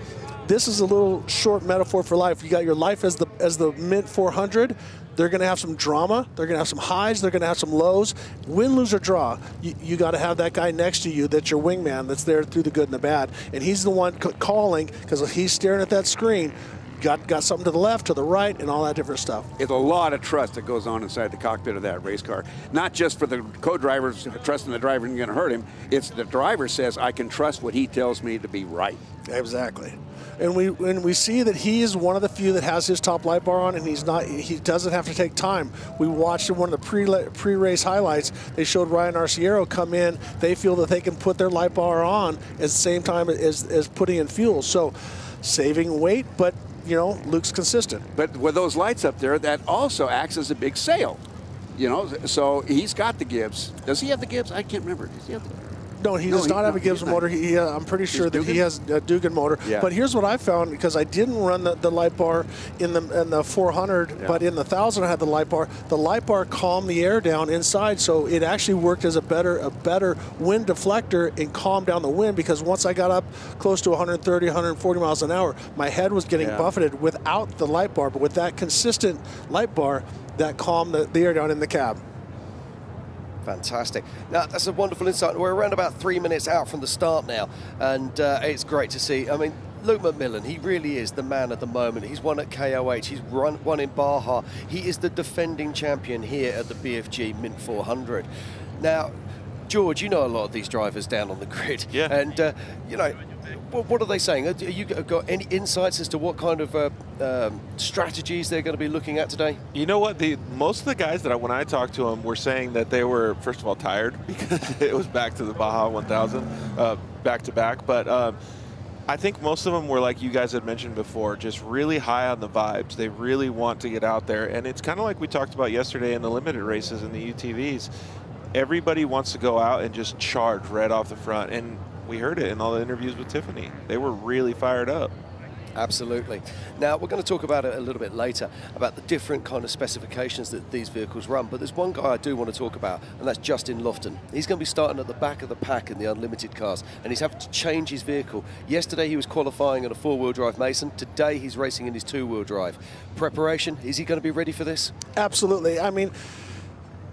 this is a little short metaphor for life. You got your life as the Mint 400. They're going to have some drama. They're going to have some highs. They're going to have some lows. Win, lose, or draw. You got to have that guy next to you that's your wingman that's there through the good and the bad. And he's the one calling because he's staring at that screen. Got something to the left, to the right, and all that different stuff. It's a lot of trust that goes on inside the cockpit of that race car. Not just for the co-drivers trusting the driver isn't going to hurt him. It's the driver says, I can trust what he tells me to be right. Exactly. And we see that he is one of the few that has his top light bar on, and he doesn't have to take time. We watched in one of the pre-race highlights. They showed Ryan Arciero come in. They feel that they can put their light bar on at the same time as putting in fuel. So saving weight, but Luke's consistent. But with those lights up there, that also acts as a big sail. So he's got the Gibbs. Does he have the Gibbs? I can't remember. Does he have the No, he does not have a Gibbs motor. I'm pretty sure that he has a Dugan motor. Yeah. But here's what I found, because I didn't run the light bar in the 400, but in the 1000 I had the light bar. The light bar calmed the air down inside, so it actually worked as a better wind deflector and calmed down the wind, because once I got up close to 130, 140 miles an hour, my head was getting buffeted without the light bar. But with that consistent light bar, that calmed the air down in the cab. Fantastic. Now, that's a wonderful insight. We're around about 3 minutes out from the start now, and it's great to see. I mean, Luke McMillan, he really is the man at the moment. He's won at KOH. He's won in Baja. He is the defending champion here at the BFG Mint 400. Now, George, you know a lot of these drivers down on the grid. Yeah. And, what are they saying? Have you got any insights as to what kind of strategies they're going to be looking at today? You know what? Most of the guys when I talked to them were saying that they were, first of all, tired because it was back to the Baja 1000, back to back. But I think most of them were, like you guys had mentioned before, just really high on the vibes. They really want to get out there. And it's kind of like we talked about yesterday in the limited races and the UTVs. Everybody wants to go out and just charge right off the front. And we heard it in all the interviews with Tiffany. They were really fired up. Absolutely. Now, we're going to talk about it a little bit later, about the different kind of specifications that these vehicles run. But there's one guy I do want to talk about, and that's Justin Lofton. He's going to be starting at the back of the pack in the unlimited cars, and he's having to change his vehicle. Yesterday, he was qualifying on a four-wheel drive Mason. Today, he's racing in his two-wheel drive. Preparation, is he going to be ready for this? Absolutely. I mean,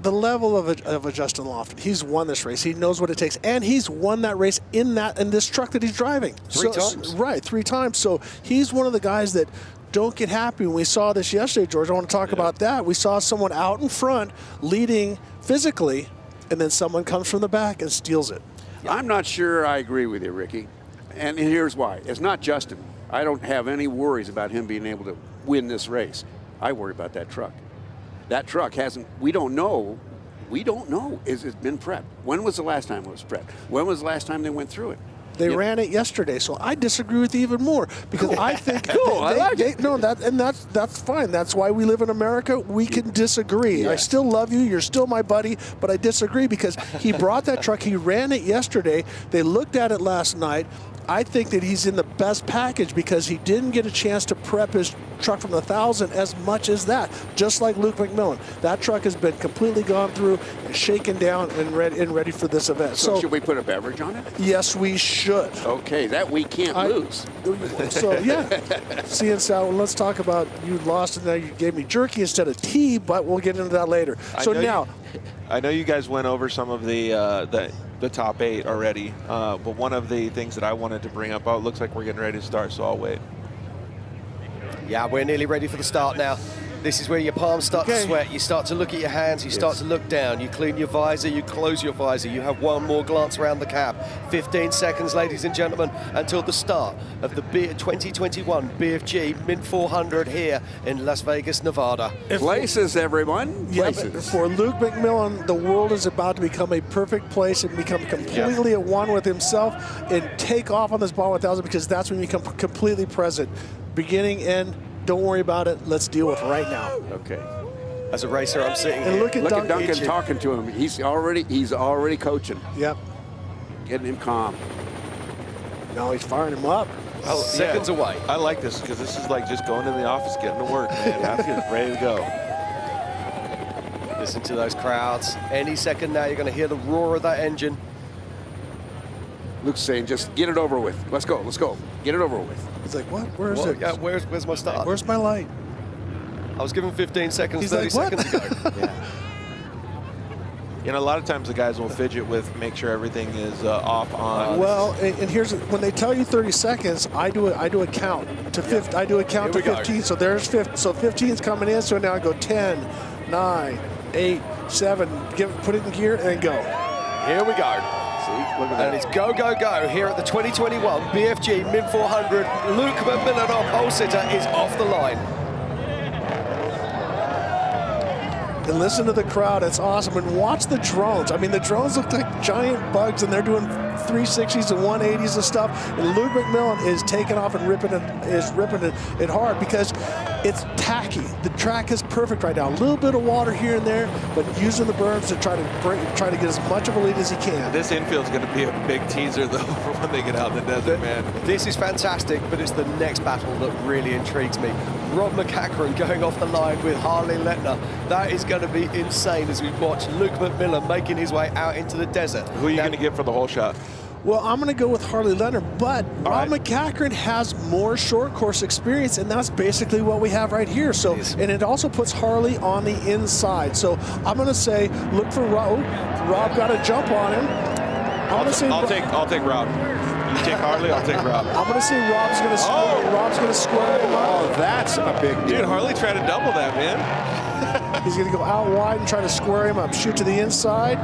the level of a Justin Lofton, he's won this race. He knows what it takes, and he's won that race in this truck that he's driving. Three times. Right, 3 times. So he's one of the guys that don't get happy. When we saw this yesterday, George, I want to talk about that. We saw someone out in front leading physically, and then someone comes from the back and steals it. I'm not sure I agree with you, Ricky, and here's why. It's not Justin. I don't have any worries about him being able to win this race. I worry about that truck. That truck hasn't, we don't know, is it been prepped? When was the last time it was prepped? When was the last time they went through it? They ran it yesterday, so I disagree with you even more because I think that's fine. That's why we live in America. We can disagree. I still love you. You're still my buddy, but I disagree because he brought that truck. He ran it yesterday. They looked at it last night. I think that he's in the best package because he didn't get a chance to prep his truck from the 1,000 as much as that, just like Luke McMillan. That truck has been completely gone through and shaken down and ready for this event. So should we put a beverage on it? Yes, we should. Okay, that we can't lose. So, yeah. See, and Sal, let's talk about you lost and now you gave me jerky instead of tea, but we'll get into that later. I know you guys went over some of the top 8 already, but one of the things that I wanted to bring up, it looks like we're getting ready to start, so I'll wait. Yeah, we're nearly ready for the start now. This is where your palms start to sweat. You start to look at your hands. You start to look down. You clean your visor. You close your visor. You have one more glance around the cab. 15 seconds, ladies and gentlemen, until the start of the 2021 BFG Mint 400 here in Las Vegas, Nevada. Places, everyone. Places. For Luke McMillan, the world is about to become a perfect place and become completely at one with himself and take off on this ball 1,000 because that's when you become completely present. Beginning, end. Don't worry about it. Let's deal with right now. Okay. As a racer, I'm sitting and here. look at Duncan talking to him. He's already coaching. Yep. Getting him calm. Now he's firing him up. Seconds away. I like this because this is like just going to the office, getting to work, man. I'm ready to go. Listen to those crowds. Any second now, you're going to hear the roar of that engine. Luke's saying, just get it over with. Let's go. Let's go. Get it over with. He's like, what? Where is it? Yeah, where's my start? Where's my light? I was given 15 seconds, He's 30 like, what? seconds ago. You know, a lot of times the guys will fidget with make sure everything is off on. Well, and here's when they tell you 30 seconds, I do a count to 50. I do a count to 15. Go. So there's 15. So 15's coming in. So now I go 10, 9, 8, 7. Put it in gear and go. Here we go. Look at that. And it's go, go, go here at the 2021 BFG Mint 400. Luke McMillan, our pole sitter, is off the line. And listen to the crowd. It's awesome. And watch the drones. I mean, the drones look like giant bugs, and they're doing 360s and 180s and stuff. And Luke McMillan is taking off and ripping it hard because it's tacky. The track is perfect right now. A little bit of water here and there, but using the berms to try to get as much of a lead as he can. This infield is going to be a big teaser, though, for when they get out in the desert, man. This is fantastic, but it's the next battle that really intrigues me. Rob McCachran going off the line with Harley Letner. That is going to be insane as we watch Luke McMillan making his way out into the desert. Who are you going to get for the whole shot? Well, I'm going to go with Harley Letner, but Rob McCachran has more short course experience, and that's basically what we have right here. So, and it also puts Harley on the inside. So I'm going to say, look for Rob. Rob got a jump on him. I'll take Rob. You take Harley, I'll take Rob. I'm going to say Rob's going to square him up. Oh, that's a big deal. Dude, Harley tried to double that, man. He's going to go out wide and try to square him up. Shoot to the inside.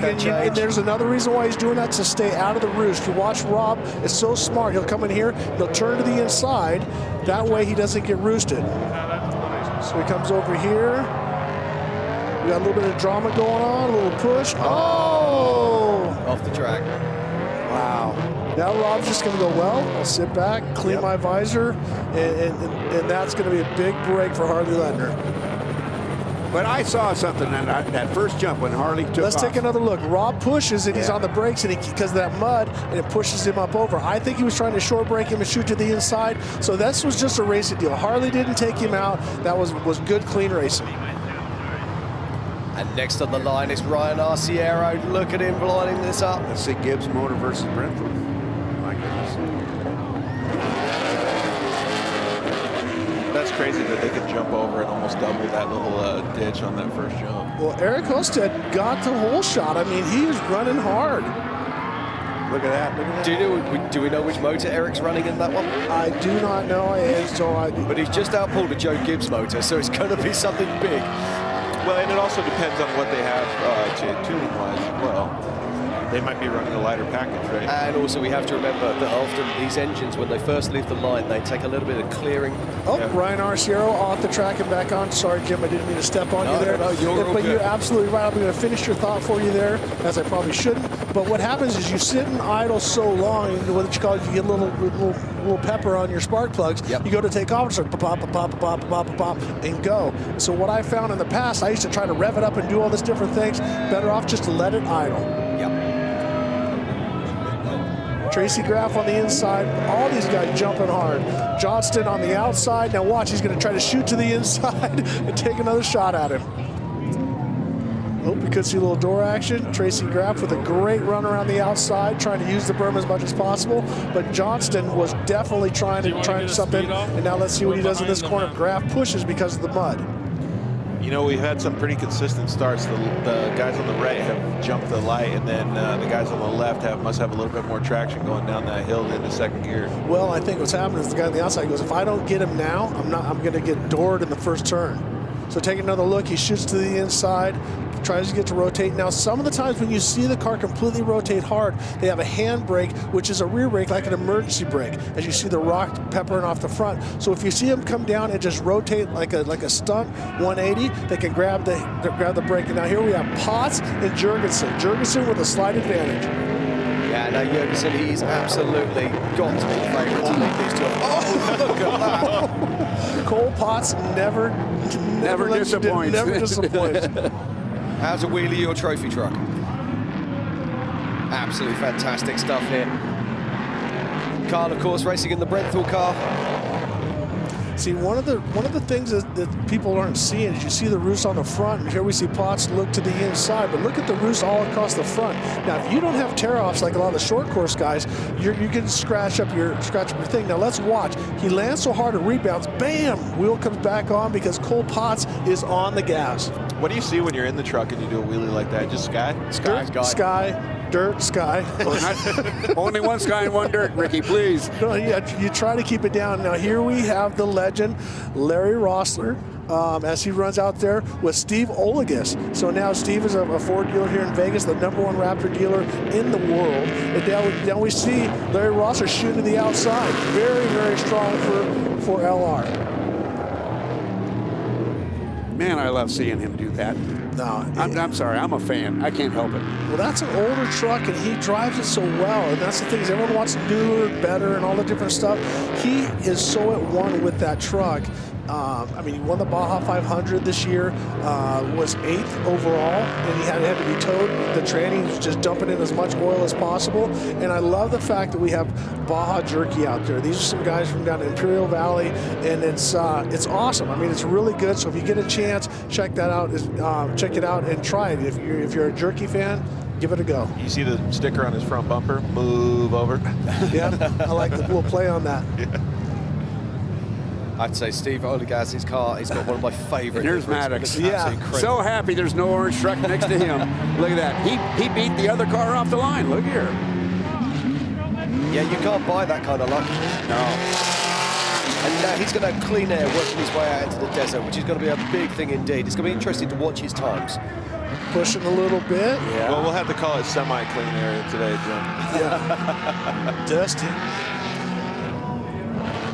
And there's another reason why he's doing that, to stay out of the roost. You watch Rob, is so smart. He'll come in here, he'll turn to the inside. That way he doesn't get roosted. So he comes over here. We got a little bit of drama going on, a little push. Oh! Off the track. Wow. Now Rob's just going to go, well, I'll sit back, clean my visor, and that's going to be a big break for Harley Letner. But I saw something in that first jump when Harley took Let's off. take another look. Rob pushes, and he's on the brakes, and because of that mud, and it pushes him up over. I think he was trying to short brake him and shoot to the inside. So this was just a racing deal. Harley didn't take him out. That was good, clean racing. And next on the line is Ryan Arciero. Look at him lining this up. Let's see Gibbs Motor versus Brentford. My goodness. That's crazy that they could jump over and almost double that little ditch on that first jump. Well, Eric Hosted got the whole shot. I mean, he is running hard. Look at that. Look at that. Do we know which motor Eric's running in that one? I do not know. But he's just outpulled a Joe Gibbs motor, so it's going to be something big. Well, and it also depends on what they have tuning-wise as well. They might be running a lighter package, right? And also we have to remember that often these engines, when they first leave the line, they take a little bit of clearing. Oh, Ryan Arciero off the track and back on. Sorry, Jim, I didn't mean to step on you there. No, you're all but good. you're absolutely right. I'm going to finish your thought for you there, as I probably shouldn't. But what happens is you sit and idle so long, what you call it, you get a little pepper on your spark plugs. Yep. You go to take off, it's like pop, pop, pop, pop, pop, pop, pop, and go. So what I found in the past, I used to try to rev it up and do all these different things. Better off just to let it idle. Yep. Tracy Graff on the inside. All these guys jumping hard. Johnston on the outside. Now watch, he's going to try to shoot to the inside and take another shot at him. Oh, we could see a little door action. Tracy Graff with a great run around the outside, trying to use the berm as much as possible. But Johnston was definitely trying something. And now let's see what he does in this corner. Graff pushes because of the mud. You know, we've had some pretty consistent starts. The guys on the right have jumped the light, and then the guys on the left must have a little bit more traction going down that hill into second gear. Well, I think what's happening is the guy on the outside goes, if I don't get him now, I'm going to get doored in the first turn. So take another look. He shoots to the inside, tries to get to rotate. Now, some of the times when you see the car completely rotate hard, they have a hand brake, which is a rear brake, like an emergency brake, as you see the rock peppering off the front. So if you see him come down and just rotate like a stunt 180, they can grab the brake. And now here we have Potts and Jurgensen. Jurgensen with a slight advantage. Yeah, no, Jurgensen, he's absolutely got to be the favourite to lead these two. Oh, look at that. Cole Potts never disappoints. Never disappoints. How's a wheelie your trophy truck? Absolutely fantastic stuff here. Carl, of course, racing in the Brenthal car. See, one of the things that people aren't seeing is you see the roost on the front, and here we see Potts look to the inside, but look at the roost all across the front. Now, if you don't have tear-offs like a lot of the short course guys, you can scratch up your thing. Now, let's watch. He lands so hard, it rebounds. Bam! Wheel comes back on because Cole Potts is on the gas. What do you see when you're in the truck and you do a wheelie like that? Just sky? Dirt, sky. Only one sky and one dirt, Ricky, please. No, yeah, you try to keep it down. Now here we have the legend, Larry Rossler, as he runs out there with Steve Olagus. So now Steve is a Ford dealer here in Vegas, the #1 Raptor dealer in the world. And now we see Larry Rossler shooting to the outside. Very, very strong for LR. Man, I love seeing him do that. No, I'm sorry, I'm a fan. I can't help it. Well, that's an older truck, and he drives it so well. And that's the thing is everyone wants newer, better, and all the different stuff. He is so at one with that truck. I mean, he won the Baja 500 this year, was 8th overall, and he had to be towed. The tranny was just dumping in as much oil as possible. And I love the fact that we have Baja Jerky out there. These are some guys from down in Imperial Valley, and it's awesome. I mean, it's really good. So if you get a chance, check that out. Check it out and try it. If you're a jerky fan, give it a go. You see the sticker on his front bumper? Move over. Yeah, I like the little play on that. Yeah. I'd say Steve Olagas's car, he's got one of my favourite. Here's Maddox. Yeah. So happy there's no orange truck next to him. Look at that. He beat the other car off the line. Look here. Yeah, you can't buy that kind of luck. No. And now he's going to have clean air working his way out into the desert, which is going to be a big thing indeed. It's going to be interesting to watch his times. Pushing a little bit. Yeah. Well, we'll have to call it semi-clean area today, Jim. Yeah. Dusty.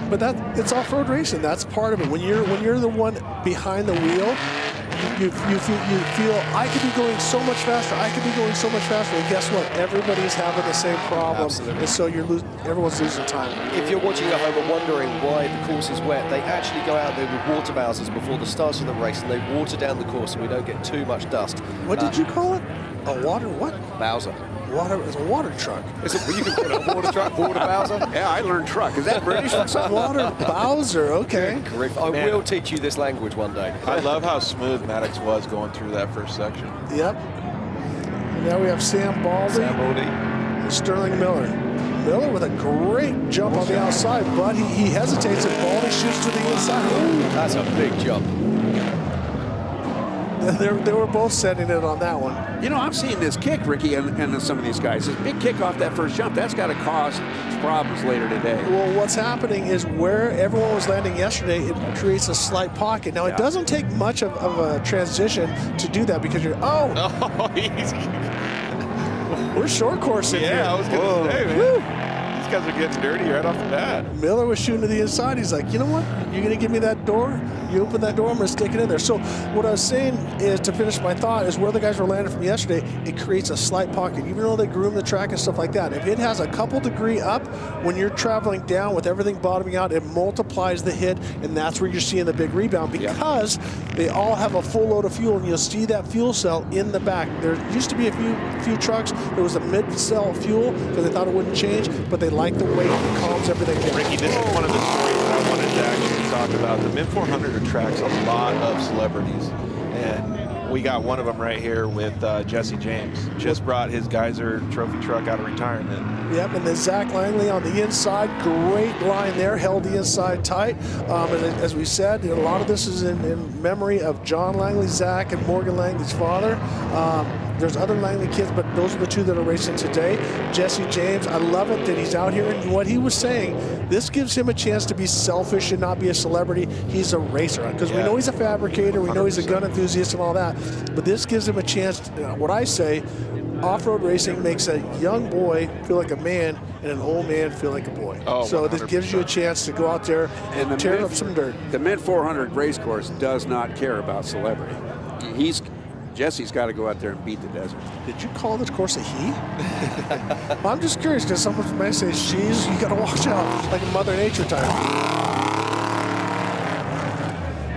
But it's off-road racing. That's part of it. When you're the one behind the wheel, you feel I could be going so much faster. I could be going so much faster. And guess what? Everybody's having the same problem. Absolutely. And so everyone's losing time. If you're watching at home and wondering why the course is wet, they actually go out there with water bowsers before the start of the race, and they water down the course, so we don't get too much dust. What did you call it? A water what? Bowser. It's a water truck. Is it? Well, you can put a water truck, water Bowser. Yeah, I learned truck. Is that British or something? Water Bowser, okay. I will teach you this language one day. I love how smooth Maddox was going through that first section. Yep. And now we have Sam Baldy. And Sterling Miller. Miller with a great jump on the outside, but he hesitates and Baldy shoots to the inside. Ooh. That's a big jump. They were both setting it on that one. You know, I'm seeing this kick, Ricky, and some of these guys. This big kick off that first jump, that's got to cause problems later today. Well, what's happening is where everyone was landing yesterday, it creates a slight pocket. Now, it doesn't take much of a transition to do that because you're, we're short coursing here. Yeah, I was going to say, man. Woo. These guys are getting dirty right off the bat. Miller was shooting to the inside. He's like, you know what? You're going to give me that door? You open that door, I'm going to stick it in there. So what I was saying is, to finish my thought, is where the guys were landing from yesterday, it creates a slight pocket. Even though they groom the track and stuff like that, if it has a couple degree up, when you're traveling down with everything bottoming out, it multiplies the hit, and that's where you're seeing the big rebound, because they all have a full load of fuel, and you'll see that fuel cell in the back. There used to be a few trucks, there was a mid-cell fuel because they thought it wouldn't change, but they like the weight and calms everything down. Ricky, this is one of the stories that I wanted to actually talk about. The Mid 400 attracts a lot of celebrities, and we got one of them right here with Jesse James. Just brought his Geyser trophy truck out of retirement. Yep, and then Zach Langley on the inside, great line there, held the inside tight. As we said, a lot of this is in memory of John Langley, Zach, and Morgan Langley's father. There's other Langley kids, but those are the two that are racing today. Jesse James, I love it that he's out here, and what he was saying, this gives him a chance to be selfish and not be a celebrity. He's a racer, because we know he's a fabricator, we know he's a gun enthusiast and all that, but this gives him a chance. What I say, off-road racing makes a young boy feel like a man and an old man feel like a boy. So 100%. This gives you a chance to go out there and tear up some dirt. The Mid 400 race course does not care about celebrity. Jesse's got to go out there and beat the desert. Did you call this course a he? I'm just curious, because someone might say she's, you got to watch out, like a Mother Nature type.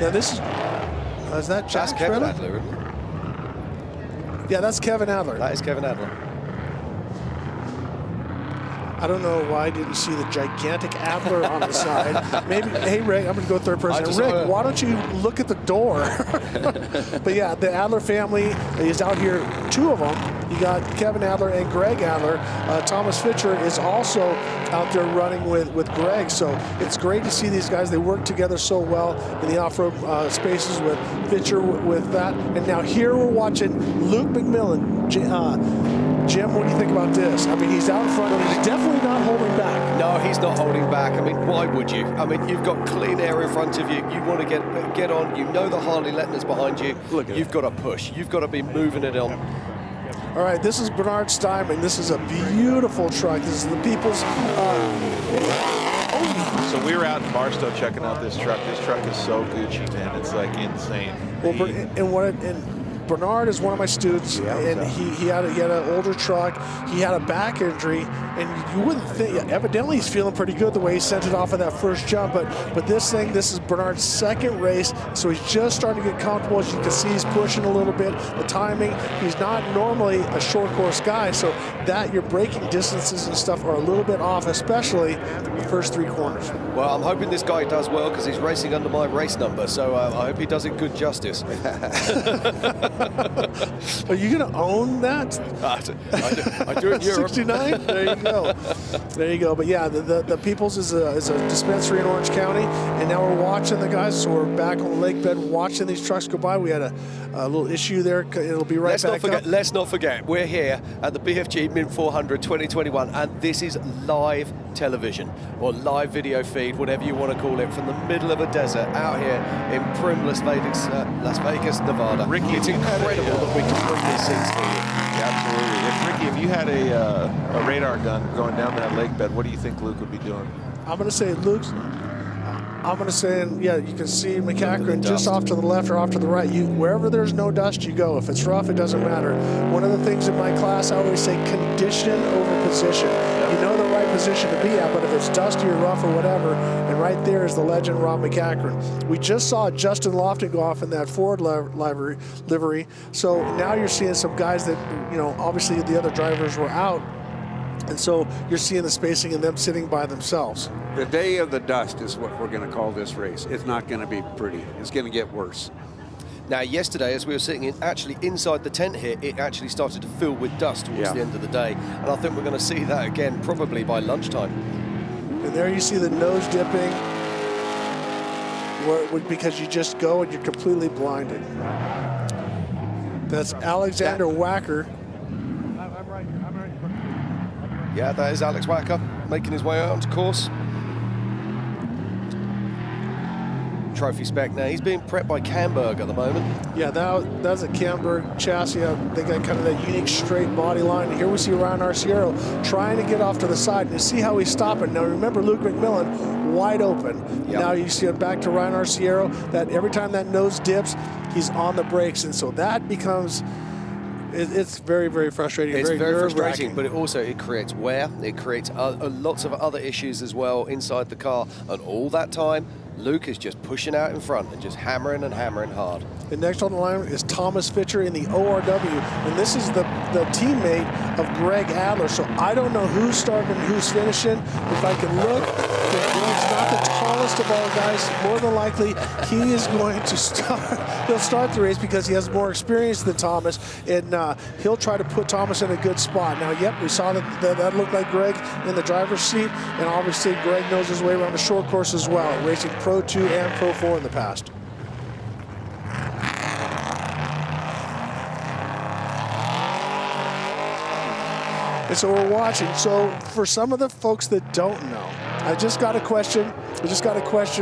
Now this is that Jack That's Kevin Shredder? Adler, isn't it? Yeah, that's Kevin Adler. That is Kevin Adler. I don't know why I didn't see the gigantic Adler on the side. Maybe, hey, Rick, I'm going to go third person. Rick, why don't you look at the door? But yeah, the Adler family is out here, two of them. You got Kevin Adler and Greg Adler. Thomas Fitcher is also out there running with Greg. So it's great to see these guys. They work together so well in the off-road spaces with Fitcher with that. And now here we're watching Luke McMillan. Jim, what do you think about this? I mean, he's out in front, and he's definitely not holding back. No, he's not holding back. I mean, why would you? I mean, you've got clean air in front of you. You want to get on. You know the Harley Lettner's behind you. You've got to push. You've got to be moving it on. All right, this is Bernard Steinman. This is a beautiful truck. This is the People's... So we were out in Barstow checking out this truck. This truck is so Gucci, man. It's like insane. Well, Bernard is one of my students, and he had an older truck. He had a back injury, and you wouldn't think. Evidently, he's feeling pretty good the way he sent it off in that first jump. But this is Bernard's second race, so he's just starting to get comfortable. As you can see, he's pushing a little bit. The timing. He's not normally a short course guy, so that your braking distances and stuff are a little bit off, especially the first three corners. Well, I'm hoping this guy does well because he's racing under my race number, so I hope he does it good justice. Are you going to own that? I do in Europe. 69? There you go. There you go. But yeah, the People's is a dispensary in Orange County, and now we're watching the guys. So we're back on the lake bed watching these trucks go by. We had a little issue there. It'll be right back up. Let's not forget, we're here at the BFG Mint 400 2021, and this is live television or live video feed, whatever you want to call it, from the middle of a desert out here in prim Las Vegas, Nevada. Ricky, it's incredible that we can bring these things to you. Yeah, absolutely. If you had a radar gun going down that lake bed, what do you think Luke would be doing? I'm going to say Luke's. I'm going to say, yeah, you can see McCackron just off to the left or off to the right. Wherever there's no dust, you go. If it's rough, it doesn't matter. One of the things in my class, I always say condition over position. You know the right position to be at, but if it's dusty or rough or whatever, and right there is the legend Rob McCackron. We just saw Justin Lofton go off in that Ford livery. So now you're seeing some guys that, obviously the other drivers were out. And so you're seeing the spacing and them sitting by themselves. The day of the dust is what we're going to call this race. It's not going to be pretty. It's going to get worse. Now, yesterday, as we were sitting actually inside the tent here, it actually started to fill with dust towards the end of the day. And I think we're going to see that again probably by lunchtime. And there you see the nose dipping, because you just go and you're completely blinded. That's Alexander Wacker. Yeah, that is Alex Wacker making his way out onto course. trophy spec now. He's being prepped by Camberg at the moment. Yeah, that's a Camberg chassis. They got kind of that unique straight body line. Here we see Ryan Arciero trying to get off to the side. And you see how he's stopping. Now remember, Luke McMillan wide open. Yep. Now you see it back to Ryan Arciero. That every time that nose dips, he's on the brakes, and so that becomes. It's very, very frustrating. It's very nerve-wracking. frustrating, but it creates wear. It creates lots of other issues as well inside the car. And all that time, Luke is just pushing out in front and just hammering and hammering hard. The next on the line is Thomas Fitcher in the ORW, and this is the teammate of Greg Adler. So I don't know who's starting and who's finishing. If I can look, if Greg's not the tallest of all guys, more than likely he is going to start. He'll start the race because he has more experience than Thomas, and he'll try to put Thomas in a good spot. Now, yep, we saw that looked like Greg in the driver's seat, and obviously Greg knows his way around the short course as well, racing Pro 2 and Pro 4 in the past. And so we're watching. So for some of the folks that don't know, I just got a question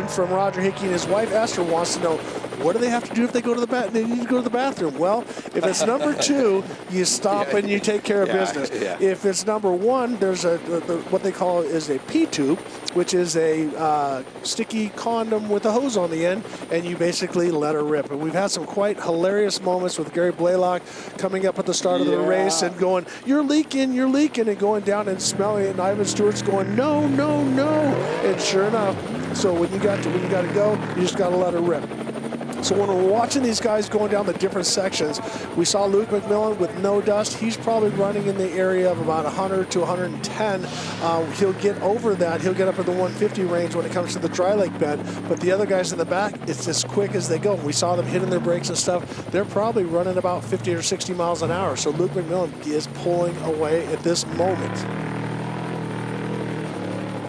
from Roger Hickey, and his wife Esther wants to know, what do they have to do if they go to the they need to go to the bathroom? Well, if it's number 2, you stop and you take care of business. Yeah. If it's number 1, there's what they call is a P-tube, which is a sticky condom with a hose on the end, and you basically let her rip. And we've had some quite hilarious moments with Gary Blaylock coming up at the start of the race and going, you're leaking, and going down and smelling it, and Ivan Stewart's going, no, no, no. And sure enough, so when you got to go, you just got to let her rip. So when we're watching these guys going down the different sections, we saw Luke McMillan with no dust. He's probably running in the area of about 100 to 110. He'll get over that. He'll get up in the 150 range when it comes to the dry lake bed. But the other guys in the back, it's as quick as they go. We saw them hitting their brakes and stuff. They're probably running about 50 or 60 miles an hour. So Luke McMillan is pulling away at this moment.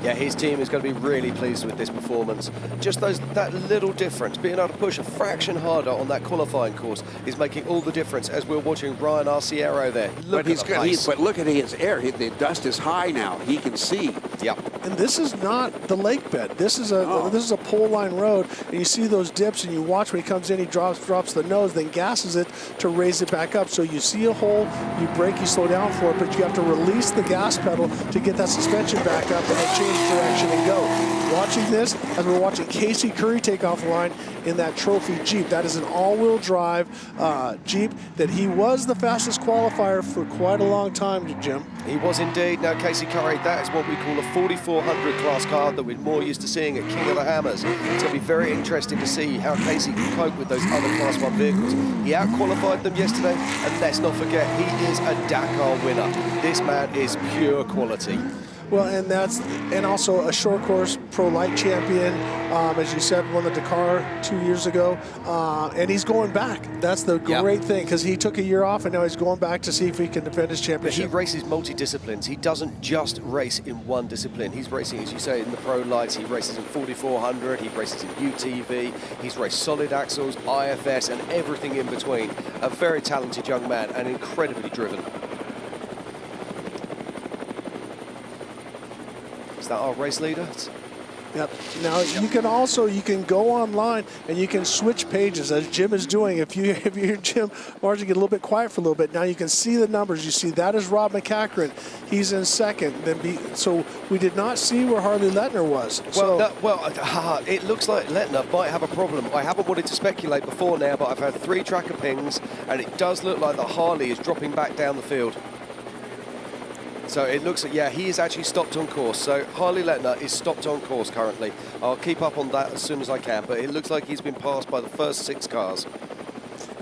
Yeah, his team is going to be really pleased with this performance. Just that little difference, being able to push a fraction harder on that qualifying course is making all the difference as we're watching Ryan Arciero there. Look at the pace. But look at his air. The dust is high now. He can see. Yep. And this is not the lake bed. This is a pole line road, and you see those dips, and you watch when he comes in, he drops the nose, then gasses it to raise it back up. So you see a hole, you brake, you slow down for it, but you have to release the gas pedal to get that suspension back up and then change direction and go. Watching this, as we're watching Casey Curry take off the line in that trophy Jeep. That is an all-wheel drive Jeep that he was the fastest qualifier for quite a long time, Jim. He was indeed. Now, Casey Curry, that is what we call a 4400 class car that we're more used to seeing at King of the Hammers. It's going to be very interesting to see how Casey can cope with those other Class 1 vehicles. He out-qualified them yesterday, and let's not forget, he is a Dakar winner. This man is pure quality. Well, and also a short course pro light champion, as you said, won the Dakar 2 years ago, and he's going back. That's the great thing, because he took a year off and now he's going back to see if he can defend his championship. But he races multi-disciplines. He doesn't just race in one discipline. He's racing, as you say, in the pro lights. He races in 4400. He races in UTV. He's raced solid axles, IFS, and everything in between. A very talented young man and incredibly driven. Is that our race leader? Yep. Now you can go online and you can switch pages, as Jim is doing. If you hear Jim Martin get a little bit quiet for a little bit, now you can see the numbers. You see that is Rob McCachran. He's in second. So we did not see where Harley Lettner was. It looks like Lettner might have a problem. I haven't wanted to speculate before now, but I've had 3 tracker pings, and it does look like the Harley is dropping back down the field. So it looks like, yeah, he is actually stopped on course. So Harley Lettner is stopped on course currently. I'll keep up on that as soon as I can, but it looks like he's been passed by the first 6 cars.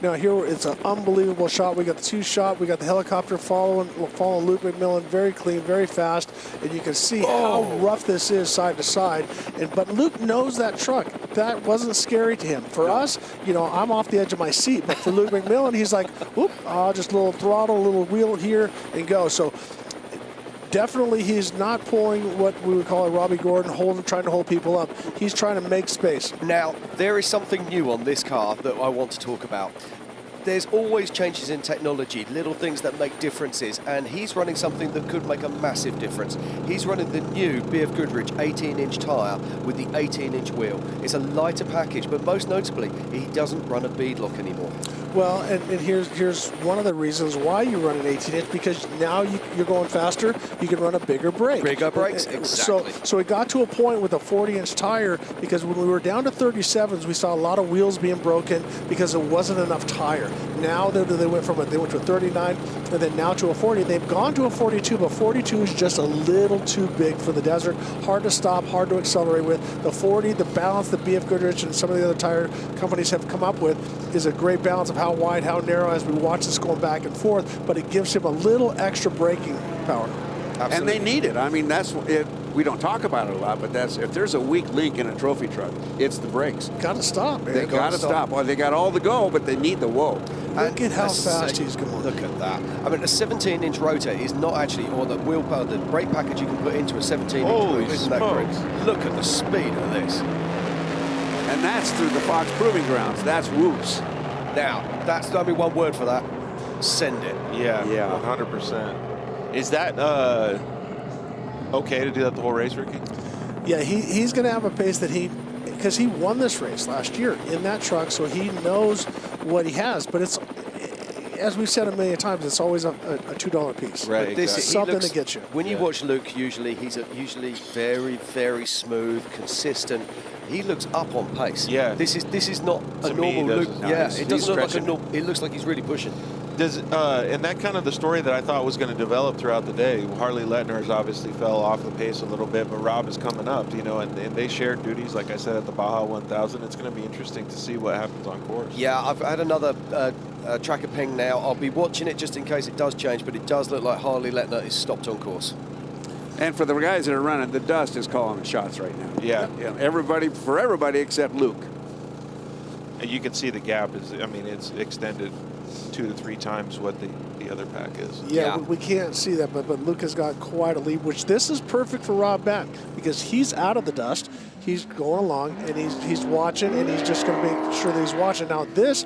Now here it's an unbelievable shot. We got the 2 shot. We got the helicopter following Luke McMillan, very clean, very fast, and you can see how rough this is side to side. But Luke knows that truck. That wasn't scary to him. For us, I'm off the edge of my seat, but for Luke McMillan, he's like, whoop, just a little throttle, a little wheel here, and go. So definitely he's not pulling what we would call a Robbie Gordon, trying to hold people up. He's trying to make space. Now, there is something new on this car that I want to talk about. there's always changes in technology, little things that make differences, and he's running something that could make a massive difference. He's running the new BFGoodrich 18-inch tyre with the 18-inch wheel. It's a lighter package, but most notably, he doesn't run a beadlock anymore. Well, and here's one of the reasons why you run an 18-inch, because now you're going faster, you can run a bigger brake. Bigger brakes, exactly. So it got to a point with a 40-inch tire, because when we were down to 37s, we saw a lot of wheels being broken because there wasn't enough tire. Now they went to a 39, and then now to a 40. They've gone to a 42, but 42 is just a little too big for the desert. Hard to stop, hard to accelerate with. The 40, the balance that BFGoodrich and some of the other tire companies have come up with is a great balance of how wide, how narrow, as we watch this going back and forth, but it gives him a little extra braking power. Absolutely. And they need it. I mean, that's it. We don't talk about it a lot, but that's, if there's a weak link in a trophy truck, it's the brakes. Got to stop, man. They got to stop. Well, they got all the go, but they need the whoa. Look at how fast he's going. Look at that. I mean, a 17-inch rotor is not actually, or the wheel power, the brake package you can put into a 17-inch Holy isn't that great? smokes. Look at the speed of this. And that's through the Fox Proving Grounds. That's whoops. Now, that's only one word for that. Send it. Yeah, 100%. Is that okay to do that the whole race, Ricky? Yeah, he's going to have a pace that because he won this race last year in that truck, so he knows what he has. But it's, as we've said a million times, it's always a $2 piece. Right, But this is something to get you. When you watch Luke, usually he's usually very, very smooth, consistent. He looks up on pace. Yeah. This is not a normal Luke. Yeah, it doesn't look like a normal. It looks like he's really pushing. Does and that kind of the story that I thought was going to develop throughout the day. Harley Letner has obviously fell off the pace a little bit, but Rob is coming up, and they shared duties, like I said, at the Baja 1000. It's going to be interesting to see what happens on course. Yeah, I've had another tracker ping now. I'll be watching it just in case it does change, but it does look like Harley Letner is stopped on course. And for the guys that are running, the dust is calling the shots right now. Yeah. For everybody except Luke. And you can see the gap is, it's extended 2 to 3 times what the other pack is. Yeah, we can't see that, but Luke has got quite a lead, which this is perfect for Rob Beck because he's out of the dust. He's going along, and he's watching, and he's just going to make sure that he's watching. Now this,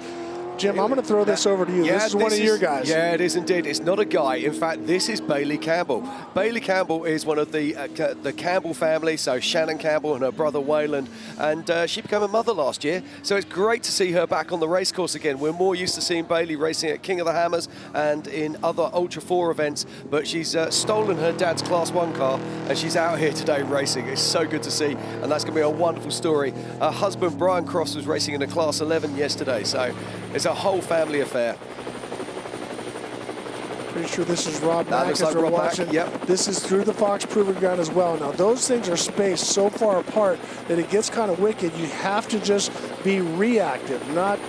Jim, I'm going to throw this over to you. Yeah, this is one of your guys. Yeah, it is indeed. It's not a guy. In fact, this is Bailey Campbell. Bailey Campbell is one of the Campbell family, so Shannon Campbell and her brother Wayland, and she became a mother last year. So it's great to see her back on the race course again. We're more used to seeing Bailey racing at King of the Hammers and in other Ultra 4 events, but she's stolen her dad's Class 1 car, and she's out here today racing. It's so good to see, and that's going to be a wonderful story. Her husband, Brian Cross, was racing in a Class 11 yesterday, so it's a whole family affair. Pretty sure this is Rob Mack as like we're Rob watching. Mack, yep. This is through the Fox Proving Ground as well. Now those things are spaced so far apart that it gets kind of wicked. You have to just be reactive, not,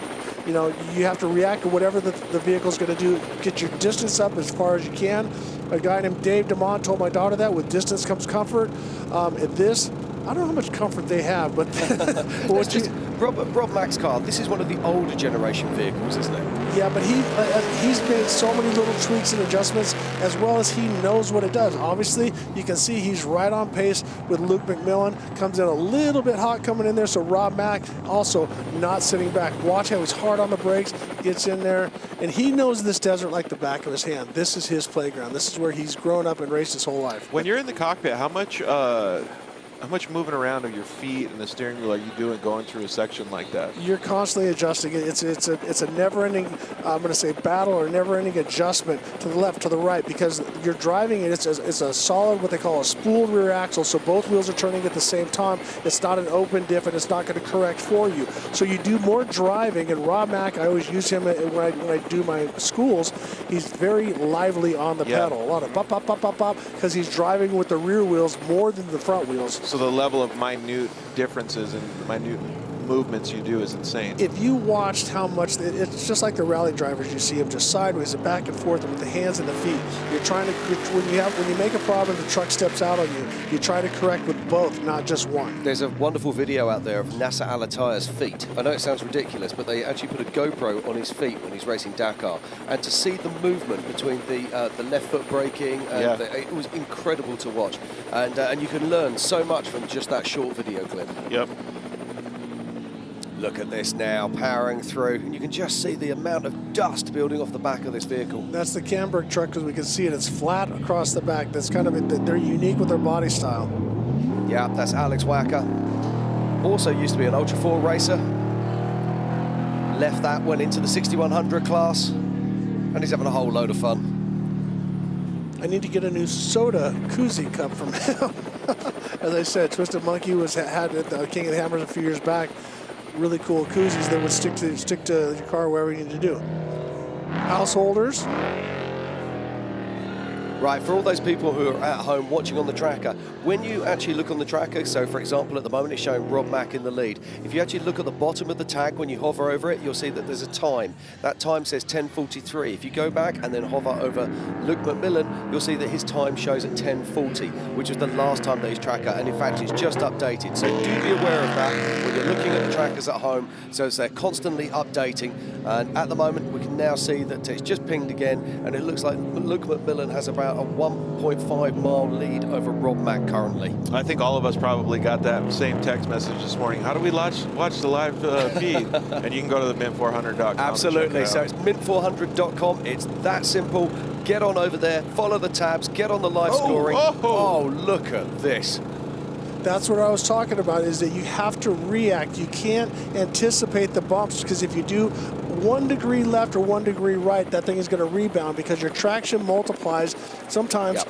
you have to react to whatever the vehicle's going to do. Get your distance up as far as you can. A guy named Dave DeMont told my daughter that with distance comes comfort. And this, I don't know how much comfort they have, but Rob Mack's car, this is one of the older generation vehicles, isn't it? Yeah, but he's made so many little tweaks and adjustments, as well as he knows what it does. Obviously, you can see he's right on pace with Luke McMillan. Comes in a little bit hot coming in there, so Rob Mack also not sitting back. Watch how he's hard on the brakes, gets in there, and he knows this desert like the back of his hand. This is his playground. This is where he's grown up and raced his whole life. When you're in the cockpit, how much moving around of your feet and the steering wheel are you doing going through a section like that? You're constantly adjusting it. It's a never-ending, I'm going to say battle or never-ending adjustment to the left, to the right, because you're driving it. It's a solid, what they call a spooled rear axle, so both wheels are turning at the same time. It's not an open diff, and it's not going to correct for you. So you do more driving, and Rob Mack, I always use him when I do my schools. He's very lively on the pedal. A lot of bop, bop, bop, bop, bop, because he's driving with the rear wheels more than the front wheels. So the level of minute differences and minute movements you do is insane. If you watched how much, it's just like the rally drivers, you see them just sideways and back and forth and with the hands and the feet. You're trying to, when you make a problem, the truck steps out on you, you try to correct with both, not just one. There's a wonderful video out there of Nasser Al-Attiyah's feet. I know it sounds ridiculous, but they actually put a GoPro on his feet when he's racing Dakar. And to see the movement between the left foot braking, and it was incredible to watch. And you can learn so much from just that short video clip. Yep. Look at this now, powering through. And you can just see the amount of dust building off the back of this vehicle. That's the Camberg truck, because we can see it. It's flat across the back. That's kind of they're unique with their body style. Yeah, that's Alex Wacker. Also used to be an Ultra 4 racer. Left that, went into the 6100 class, and he's having a whole load of fun. I need to get a new soda koozie cup from him. As I said, Twisted Monkey had at the King of the Hammers a few years back. Really cool koozies that would stick to your car wherever you need to do. Householders. Right, for all those people who are at home watching on the tracker, when you actually look on the tracker, so for example at the moment it's showing Rob Mack in the lead. If you actually look at the bottom of the tag, when you hover over it, you'll see that there's a time. That time says 10:43. If you go back and then hover over Luke McMillan, you'll see that his time shows at 10:40, which was the last time that his tracker, and in fact it's just updated. So do be aware of that when you're looking at the trackers at home, so they're constantly updating. And at the moment we can now see that it's just pinged again, and it looks like Luke McMillan has about a 1.5 mile lead over Rob Mack currently. I think all of us probably got that same text message this morning. How do we watch the live feed? And you can go to the mint400.com. Absolutely. So it's mint400.com. It's that simple. Get on over there, follow the tabs, get on the live scoring. Oh, look at this. That's what I was talking about, is that you have to react. You can't anticipate the bumps, because if you do 1 degree left or 1 degree right, that thing is going to rebound, because your traction multiplies sometimes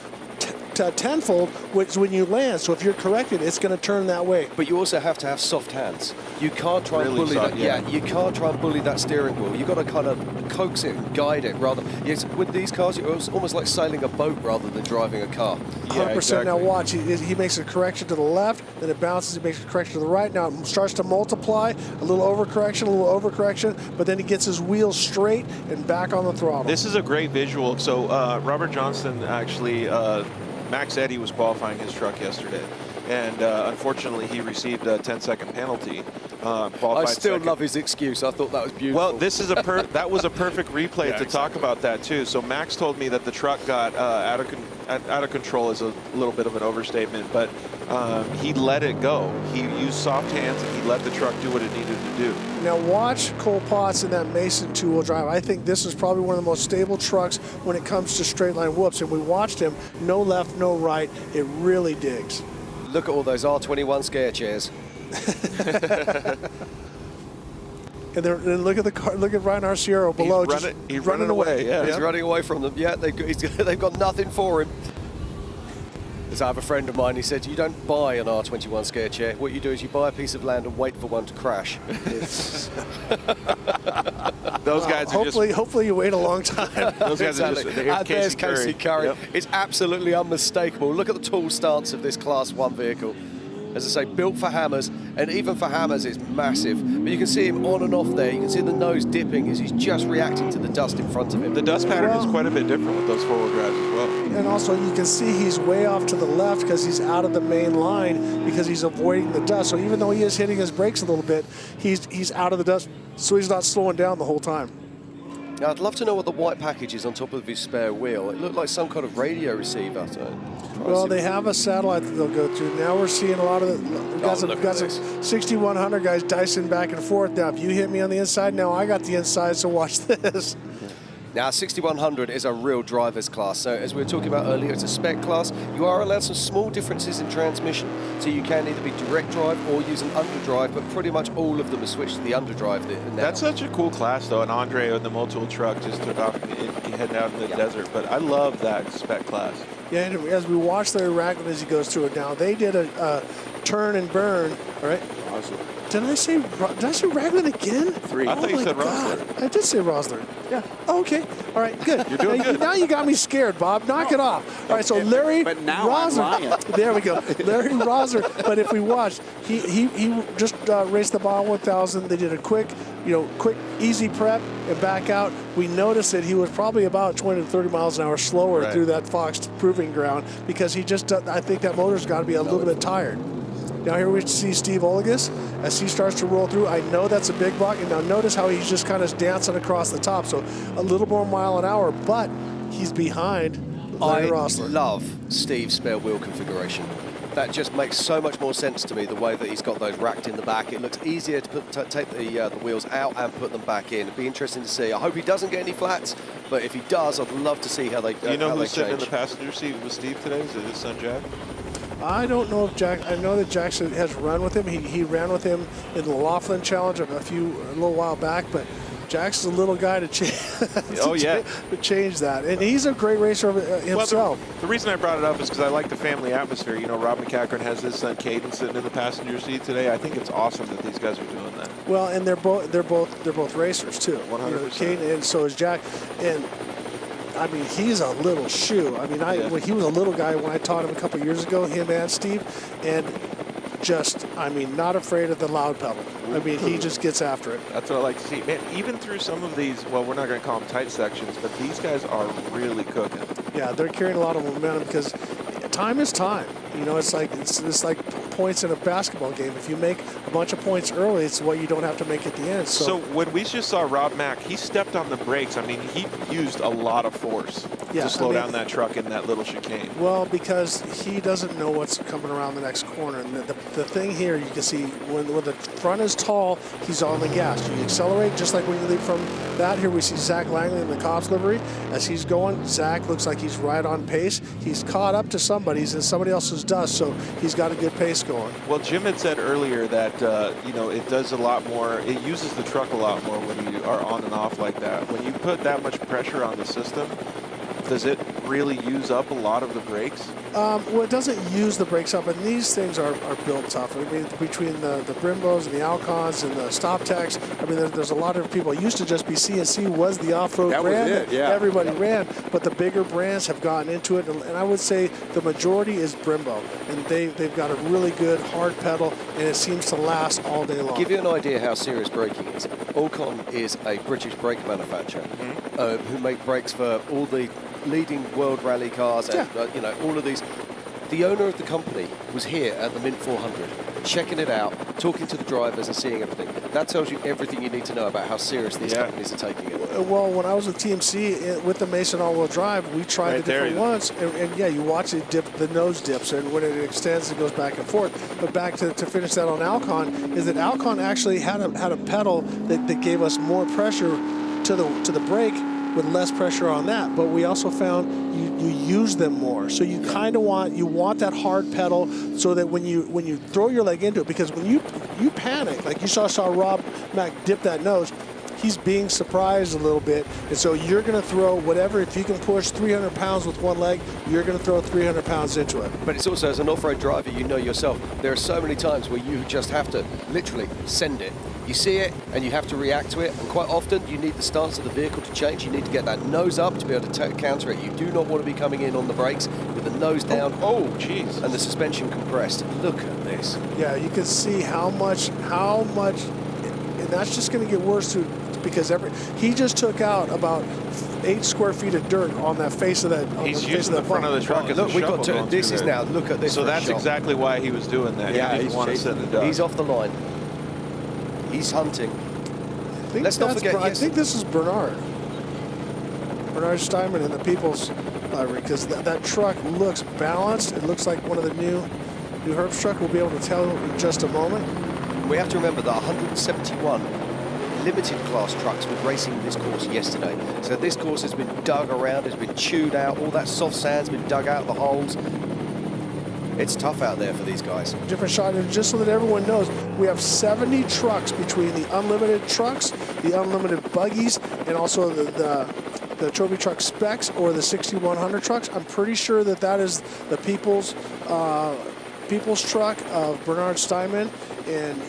tenfold when you land. So if you're corrected, it's going to turn that way. But you also have to have soft hands. You can't try and bully that. Yeah, you can't try and bully that steering wheel. You've got to kind of coax it and guide it rather. Yes, with these cars, it's almost like sailing a boat rather than driving a car. 100%. Exactly. Now watch, he makes a correction to the left, then it bounces, he makes a correction to the right. Now it starts to multiply, a little overcorrection, but then he gets his wheels straight and back on the throttle. This is a great visual. So Robert Johnston actually, Max Eddy was qualifying his truck yesterday, and unfortunately he received a 10-second penalty. I still love his excuse. I thought that was beautiful. Well, this is that was a perfect replay to talk about that too. So Max told me that the truck got out of control is a little bit of an overstatement, but he let it go. He used soft hands and he let the truck do what it needed to do. Now watch Cole Potts in that Mason two-wheel drive. I think this is probably one of the most stable trucks when it comes to straight line whoops. And we watched him, no left, no right. It really digs. Look at all those R21 scare chairs. And then look at the car. Look at Ryan Arciero below. He's running away. Yeah, he's running away from them. Yeah, they've got nothing for him. As I have a friend of mine, he said, you don't buy an R21 scare chair. What you do is you buy a piece of land and wait for one to crash. Those guys are hopefully you wait a long time. Those guys are just, and there's Casey Curry. Yep. It's absolutely unmistakable. Look at the tall stance of this Class 1 vehicle. As I say, built for hammers, and even for hammers it's massive. But you can see him on and off there. You can see the nose dipping as he's just reacting to the dust in front of him. The dust pattern is quite a bit different with those four-wheel drives as well. And also you can see he's way off to the left because he's out of the main line because he's avoiding the dust. So even though he is hitting his brakes a little bit, he's out of the dust, so he's not slowing down the whole time. Now, I'd love to know what the white package is on top of his spare wheel. It looked like some kind of radio receiver. Well, they have a satellite that they'll go to. Now we're seeing a lot of we've got some 6100 guys dicing back and forth. Now, if you hit me on the inside, now I got the inside, so watch this. Now, 6100 is a real driver's class. So as we were talking about earlier, it's a spec class. You are allowed some small differences in transmission. So you can either be direct drive or use an underdrive, but pretty much all of them are switched to the underdrive now. That's such a cool class, though. And Andre in the multi-tool truck just took off heading out in the desert. But I love that spec class. Yeah, and as we watch Larry Ragland as he goes through it now, they did a turn and burn, all right? Awesome. Did I say Ragland again? 3. I thought you said Rosler. I did say Rosler. Yeah. Oh, okay. All right, good. You're doing good. Now you got me scared, Bob. Knock it off. All right, so Larry Rosler. There we go. Larry Rosler. But if we watch, he just raced the Baja 1000. They did a quick, easy prep and back out. We noticed that he was probably about 20 to 30 miles an hour slower through that Fox proving ground because he just, I think that motor's got to be a little bit tired. Now here we see Steve Olagus as he starts to roll through. I know that's a big block, and now notice how he's just kind of dancing across the top. So a little more mile an hour, but he's behind Larry Rosler. I love Steve's spare wheel configuration. that just makes so much more sense to me, the way that he's got those racked in the back. It looks easier to take the wheels out and put them back in. It'd be interesting to see. I hope he doesn't get any flats, but if he does, I'd love to see how they You know how who's they sitting in change. the passenger seat with Steve today? Is it his son Jack? I don't know if Jack. I know that Jackson has run with him. He ran with him in the Laughlin Challenge a little while back, but Jack's a little guy to change. To change that, and he's a great racer himself. Well, the reason I brought it up is because I like the family atmosphere. You know, Rob McCachran has his son Caden sitting in the passenger seat today. I think it's awesome that these guys are doing that. Well, and they're both racers too. 100%. Caden, and so is Jack, and. I mean, he's a little shoe. I mean, when he was a little guy, when I taught him a couple years ago, him and Steve, and not afraid of the loud pedal. I mean, he just gets after it. That's what I like to see. Man, even through some of these, well, we're not going to call them tight sections, but these guys are really cooking. Yeah, they're carrying a lot of momentum because time is time. You know, it's like points in a basketball game. If you make a bunch of points early, it's what you don't have to make at the end. So when we just saw Rob Mack, he stepped on the brakes. I mean, he used a lot of force to slow down that truck in that little chicane. Well, because he doesn't know what's coming around the next corner. And the thing here, you can see when the front is tall, he's on the gas. You accelerate just like when you leave from that. Here we see Zach Langley in the Cops livery. As he's going, Zach looks like he's right on pace. He's caught up to somebody. He's in somebody else's dust, so he's got a good pace going. Well, Jim had said earlier that, it does a lot more. It uses the truck a lot more when you are on and off like that. When you put that much pressure on the system, does it really use up a lot of the brakes? Well, it doesn't use the brakes up, and these things are built tough. I mean, between the Brimbos and the Alcons and the Stop Techs, I mean, there's a lot of people. It used to just be CNC was the off-road brand that everybody ran, but the bigger brands have gotten into it, and I would say the majority is Brembo, and they've got a really good hard pedal, and it seems to last all day long. Give you an idea how serious braking is. Alcon is a British brake manufacturer who make brakes for all the leading world rally cars and all of these. The owner of the company was here at the Mint 400, checking it out, talking to the drivers and seeing everything. That tells you everything you need to know about how serious these companies are taking it. Well, when I was with TMC with the Mason all-wheel drive, we tried the different ones, and you watch it dip, the nose dips, and when it extends, it goes back and forth. But back to finish that on Alcon, is that Alcon actually had a pedal that gave us more pressure to the brake with less pressure on that, but we also found you use them more. So you kind of want that hard pedal so that when you throw your leg into it, because when you panic, like you saw Rob Mack dip that nose, he's being surprised a little bit, and so you're going to throw whatever. If you can push 300 pounds with one leg, you're going to throw 300 pounds into it. But it's also, as an off-road driver, you know yourself, there are so many times where you just have to literally send it. You see it and you have to react to it, and quite often you need the stance of the vehicle to change. You need to get that nose up to be able to counter it. You do not want to be coming in on the brakes with the nose down. Oh, jeez. And the suspension compressed. Look at this. Yeah, you can see how much, and that's just going to get worse too, because he just took out about 8 square feet of dirt on that face of that. He's using the front of the truck as a shovel going through this is there. now, look at this. So that's shot. exactly why he was doing that. Yeah, he didn't want to sit in the dust. He's off the line. He's hunting. Let's not forget. I think this is Bernard Steinman in the People's Library, because that truck looks balanced. It looks like one of the new Herbst truck. We'll be able to tell in just a moment. We have to remember that 171 limited class trucks were racing this course yesterday. So this course has been dug around, has been chewed out. All that soft sand's been dug out of the holes. It's tough out there for these guys. Different shot, and just so that everyone knows, we have 70 trucks between the unlimited trucks, the unlimited buggies, and also the trophy truck specs or the 6100 trucks. I'm pretty sure that is the people's truck of Bernard Steinman, and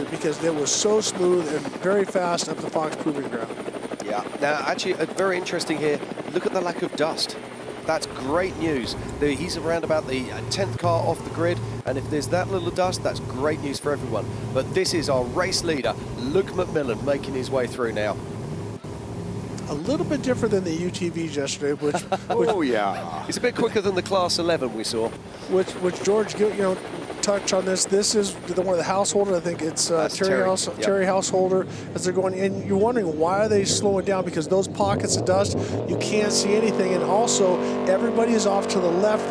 because it was so smooth and very fast up the Fox Proving Ground. Yeah. Now, actually, very interesting here. Look at the lack of dust. That's great news. He's around about the 10th car off the grid, and if there's that little dust, that's great news for everyone. But this is our race leader, Luke McMillan, making his way through now. A little bit different than the UTVs yesterday, which oh yeah, it's a bit quicker than the Class 11 we saw. Which George, touch on this. This is the one of the householder. I think it's Terry Householder as they're going. And you're wondering why are they slowing down, because those pockets of dust, you can't see anything. And also everybody is off to the left.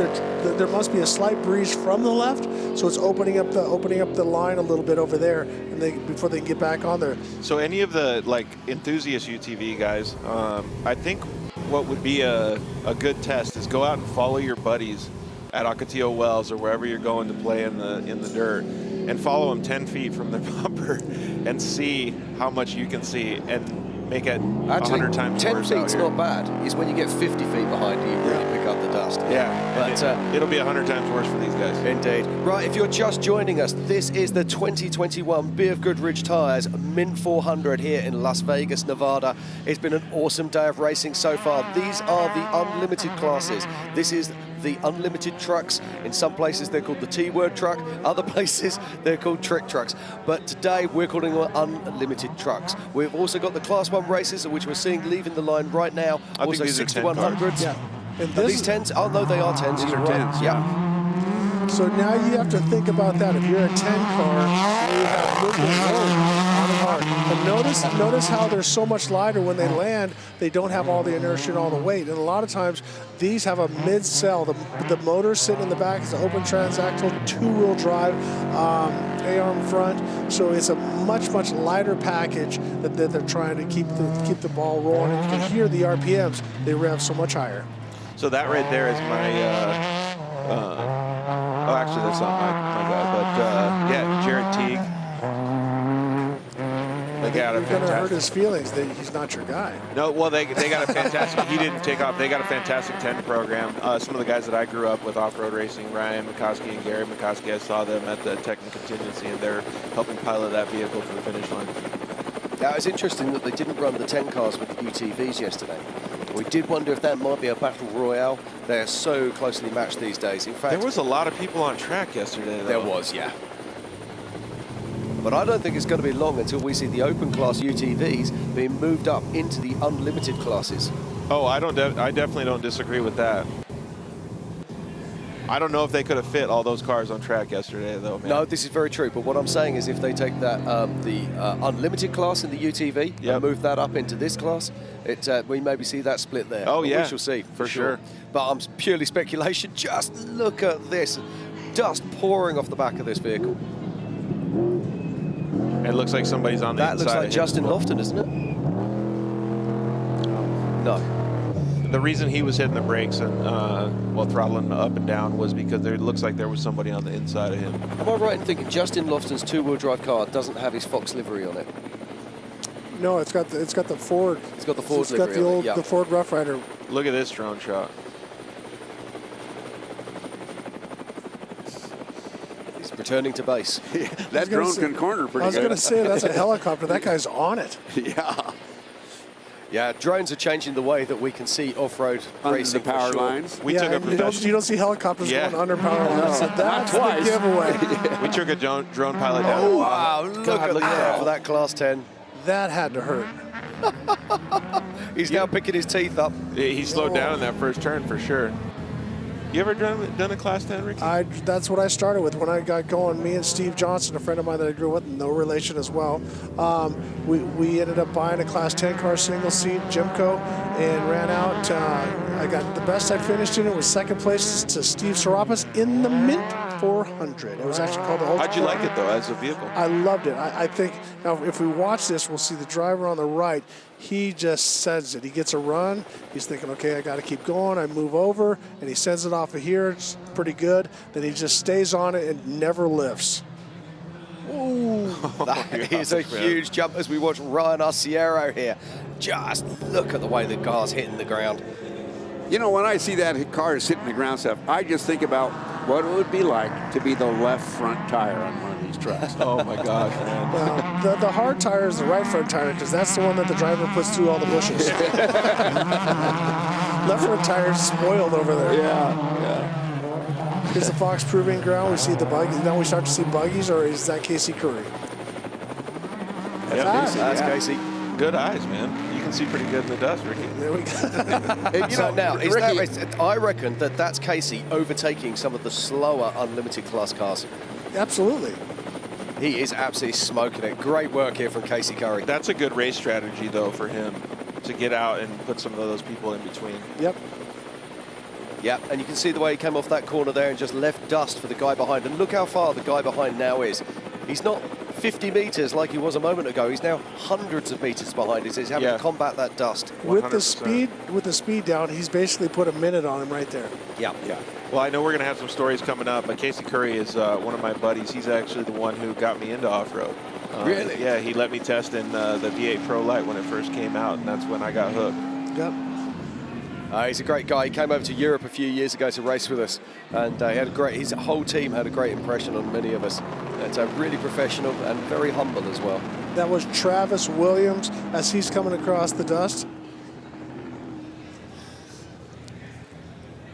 there must be a slight breeze from the left, so it's opening up the line a little bit over there, and before they can get back on there. So any of the enthusiast UTV guys, I think what would be a good test is go out and follow your buddies at Ocotillo Wells or wherever you're going to play in the dirt, and follow them 10 feet from the bumper and see how much you can see and make it 100 times 10 worse out feet's here. not bad. It's when you get 50 feet behind you, you really pick up the dust. Yeah, but it'll be 100 times worse for these guys. Indeed. Right, if you're just joining us, this is the 2021 BFGoodrich Tires Mint 400 here in Las Vegas, Nevada. It's been an awesome day of racing so far. These are the unlimited classes. This is the unlimited trucks. In some places they're called the T-word truck, other places they're called trick trucks. But today we're calling them unlimited trucks. We've also got the Class 1 races, which we're seeing leaving the line right now. I also think these are 6100s. Yeah. And Are these 10s? Oh no, they are 10s. These You're are right. 10s, Yeah. So now you have to think about that. If you're a 10 car, you have movement on the hard. And notice how they're so much lighter when they land. They don't have all the inertia and all the weight. And a lot of times, these have a mid-cell. The motor sitting in the back is an open transaxle, 2-wheel drive, A-arm front. So it's a much lighter package that they're trying to keep the ball rolling. And you can hear the RPMs. They rev so much higher. So that right there is my. Oh, actually, that's not my guy, but yeah, Jared Teague. They got a You're going to hurt fantastic. his feelings that he's not your guy. No, well, they got a fantastic. He didn't take off. They got a fantastic 10 program. Some of the guys that I grew up with off-road racing, Ryan McCoskey and Gary McCoskey, I saw them at the Tech and Contingency, and they're helping pilot that vehicle to the finish line. Now, it's interesting that they didn't run the 10 cars with the UTVs yesterday. We did wonder if that might be a battle royale. They're so closely matched these days. In fact, There was a lot of people on track yesterday, though. there was, yeah. But I don't think it's going to be long until we see the open class UTVs being moved up into the unlimited classes. Oh, I definitely don't disagree with that. I don't know if they could have fit all those cars on track yesterday, though, man. No, this is very true. But what I'm saying is if they take that the unlimited class in the UTV and move that up into this class, we maybe see that split there. Oh, But yeah. we shall see. For sure. But purely speculation. Just look at this. Dust pouring off the back of this vehicle. It looks like somebody's on the That inside. looks like of him Justin as well. Lofton, isn't it? No. The reason he was hitting the brakes and throttling up and down was because it looks like there was somebody on the inside of him. Am I right in thinking Justin Lofton's 2-wheel drive car doesn't have his Fox livery on it? No, it's got the Ford. It's got the Ford It's got livery the on it, old yeah. the Ford Rough Rider. Look at this drone shot. He's returning to base. That drone can corner pretty I was good. going to say that's a helicopter. That guy's on it. Yeah. Yeah, drones are changing the way that we can see off-road Under racing the power for sure. lines. We took a you don't see helicopters Yeah. going under power lines. So Not that's twice. the giveaway. We took a drone pilot down. Oh, wow, look at that for that Class 10. That had to hurt. He's now picking his teeth up. He slowed down in that first turn for sure. You ever done a Class 10, Ricky? That's what I started with when I got going. Me and Steve Johnson, a friend of mine that I grew up with, no relation as well. We ended up buying a Class 10 car, single seat, Jimco, and ran out. I got the best I finished in it was second place to Steve Serapis in the Mint 400. It was actually called the Ultra. How'd you like it though, as a vehicle? I loved it. I think now if we watch this, we'll see the driver on the right. He just sends it. He gets a run. He's thinking, okay, I got to keep going. I move over, and he sends it off of here. It's pretty good. Then he just stays on it and never lifts. Ooh. That is a huge jump as we watch Ryan Arciero here. Just look at the way the car's hitting the ground. You know, when I see that car is hitting the ground stuff, I just think about what it would be like to be the left front tire on one of these trucks. Oh my gosh, man. Well, the hard tire is the right front tire because that's the one that the driver puts through all the bushes. Left front tire is spoiled over there. Yeah. Here's the Fox Proving Ground. We see the buggies. Now we start to see buggies, or is that Casey Curry? That's Casey. Good eyes, man. You can see pretty good in the dust, Ricky. There we go. So now, I reckon that's Casey overtaking some of the slower unlimited class cars. Absolutely. He is absolutely smoking it. Great work here from Casey Curry. That's a good race strategy, though, for him to get out and put some of those people in between. Yep. Yeah, and you can see the way he came off that corner there and just left dust for the guy behind. And look how far the guy behind now is. He's not 50 metres like he was a moment ago. He's now hundreds of metres behind. He's having to combat that dust. 100%. With the speed down, he's basically put a minute on him right there. Yeah. Well, I know we're going to have some stories coming up, but Casey Curry is one of my buddies. He's actually the one who got me into off-road. Really? Yeah, he let me test in the V8 Pro Lite when it first came out, and that's when I got hooked. Yep. He's a great guy. He came over to Europe a few years ago to race with us, and his whole team had a great impression on many of us. It's really professional and very humble as well. That was Travis Williams as he's coming across the dust.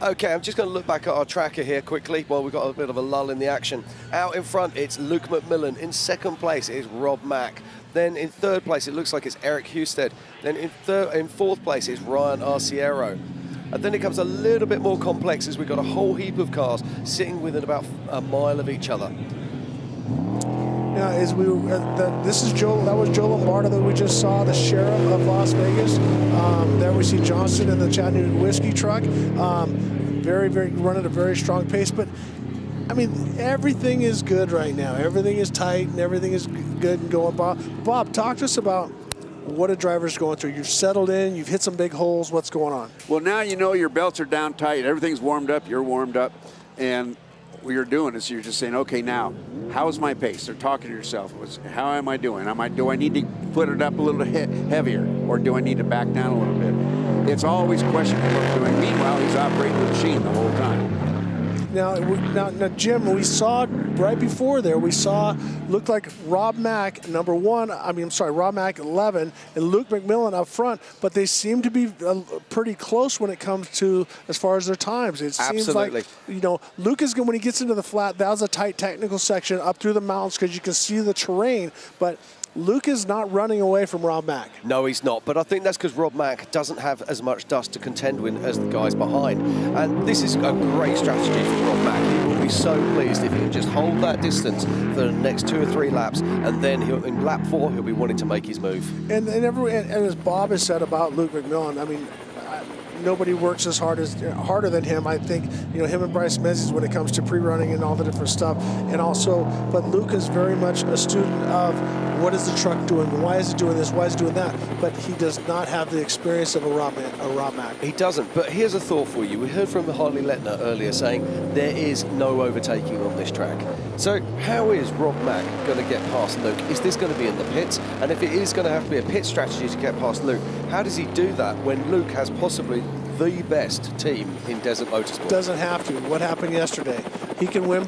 Okay, I'm just going to look back at our tracker here quickly while we've got a bit of a lull in the action. Out in front, it's Luke McMillan. In second place, it's Rob Mack. Then in third place, it looks like it's Eric Husted. Then in fourth place, it's Ryan Arciero. And then it comes a little bit more complex as we've got a whole heap of cars sitting within about a mile of each other. Yeah, that was Joe Lombardo that we just saw, the sheriff of Las Vegas. There we see Johnson in the Chattanooga whiskey truck. Very running a very strong pace, but I mean, everything is good right now. Everything is tight and everything is good and going. Bob, talk to us about what a driver's going through. You've settled in, you've hit some big holes. What's going on? Well, now you know your belts are down tight. Everything's warmed up. You're warmed up. And what you're doing is you're just saying, okay, now, how's my pace? They're talking to yourself. How am I doing? Do I need to put it up a little heavier, or do I need to back down a little bit? It's always a question of what we're doing. Meanwhile, he's operating the machine the whole time. Now, Jim, we saw right before there, looked like Rob Mack, Rob Mack 11, and Luke McMillan up front, but they seem to be pretty close when it comes to as far as their times. It seems like, Luke is going, when he gets into the flat, that was a tight technical section up through the mountains because you can see the terrain, but Luke is not running away from Rob Mack. No, he's not. But I think that's because Rob Mack doesn't have as much dust to contend with as the guys behind. And this is a great strategy for Rob Mack. He will be so pleased if he can just hold that distance for the next 2 or 3 laps, and then in lap 4 he'll be wanting to make his move. And as Bob has said about Luke McMillan, I mean, nobody works harder than him. I think him and Bryce Menzies when it comes to pre-running and all the different stuff. And also, but Luke is very much a student of what is the truck doing, why is it doing this, why is it doing that. But he does not have the experience of a Rob Mack. He doesn't. But here's a thought for you. We heard from Harley Lettner earlier saying there is no overtaking on this track. So how is Rob Mack going to get past Luke? Is this going to be in the pits? And if it is going to have to be a pit strategy to get past Luke, how does he do that when Luke has possibly the best team in Desert Motorsport? Doesn't have to. What happened yesterday? He can win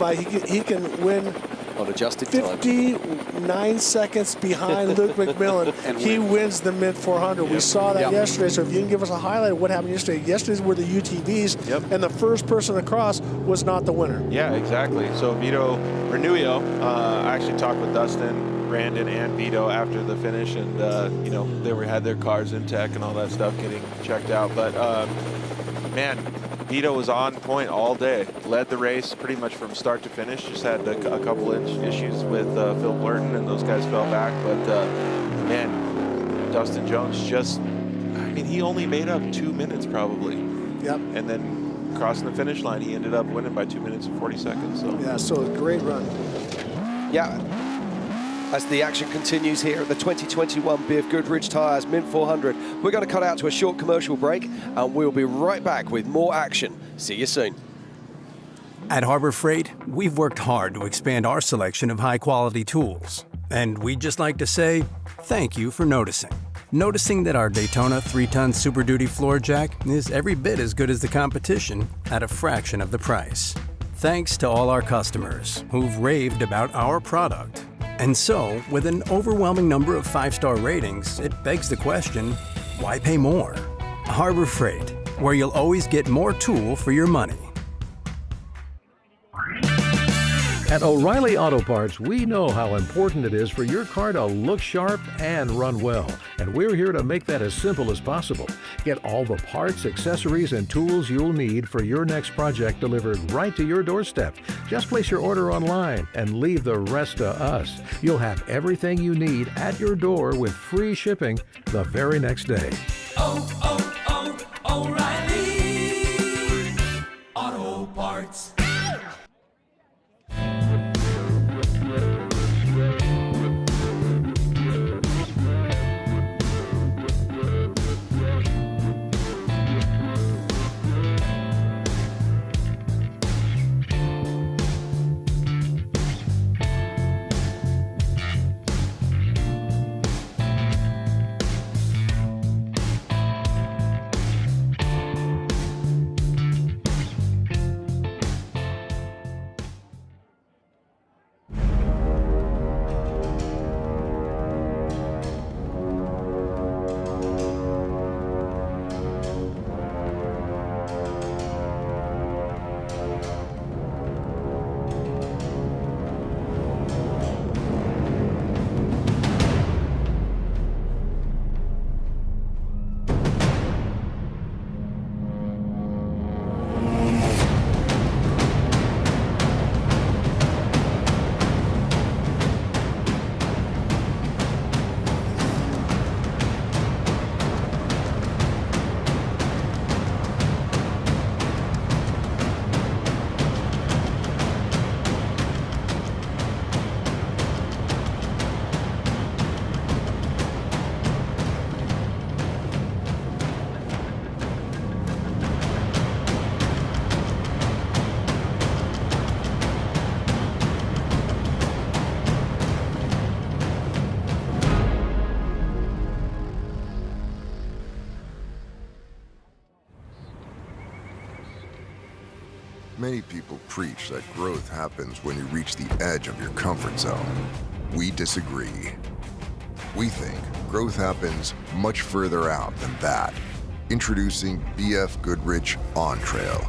on adjusted 59 seconds behind Luke McMillan. And he wins the mid 400. We saw that yesterday. So if you can give us a highlight of what happened yesterday. Yesterday's were the UTVs, and the first person across was not the winner. Yeah, exactly. So Vito Renouillo, I actually talked with Dustin, Brandon, and Vito after the finish, and they had their cars in tech and all that stuff getting checked out. But man, Vito was on point all day. Led the race pretty much from start to finish. Just had a couple issues with Phil Blurton, and those guys fell back. But man, Dustin Jones he only made up 2 minutes probably. Yep. And then crossing the finish line, he ended up winning by 2 minutes and 40 seconds. So yeah, so a great run. Yeah. As the action continues here at the 2021 BFGoodrich Tyres Mint 400, we're going to cut out to a short commercial break, and we'll be right back with more action. See you soon. At Harbor Freight, we've worked hard to expand our selection of high-quality tools. And we'd just like to say thank you for noticing. Noticing that our Daytona 3-ton Super Duty floor jack is every bit as good as the competition at a fraction of the price. Thanks to all our customers who've raved about our product. And so, with an overwhelming number of 5-star ratings, it begs the question, why pay more? Harbor Freight, where you'll always get more tool for your money. At O'Reilly Auto Parts, we know how important it is for your car to look sharp and run well. And we're here to make that as simple as possible. Get all the parts, accessories, and tools you'll need for your next project delivered right to your doorstep. Just place your order online and leave the rest to us. You'll have everything you need at your door with free shipping the very next day. O'Reilly Parts. Many people preach that growth happens when you reach the edge of your comfort zone. We disagree. We think growth happens much further out than that. Introducing BFGoodrich On Trail,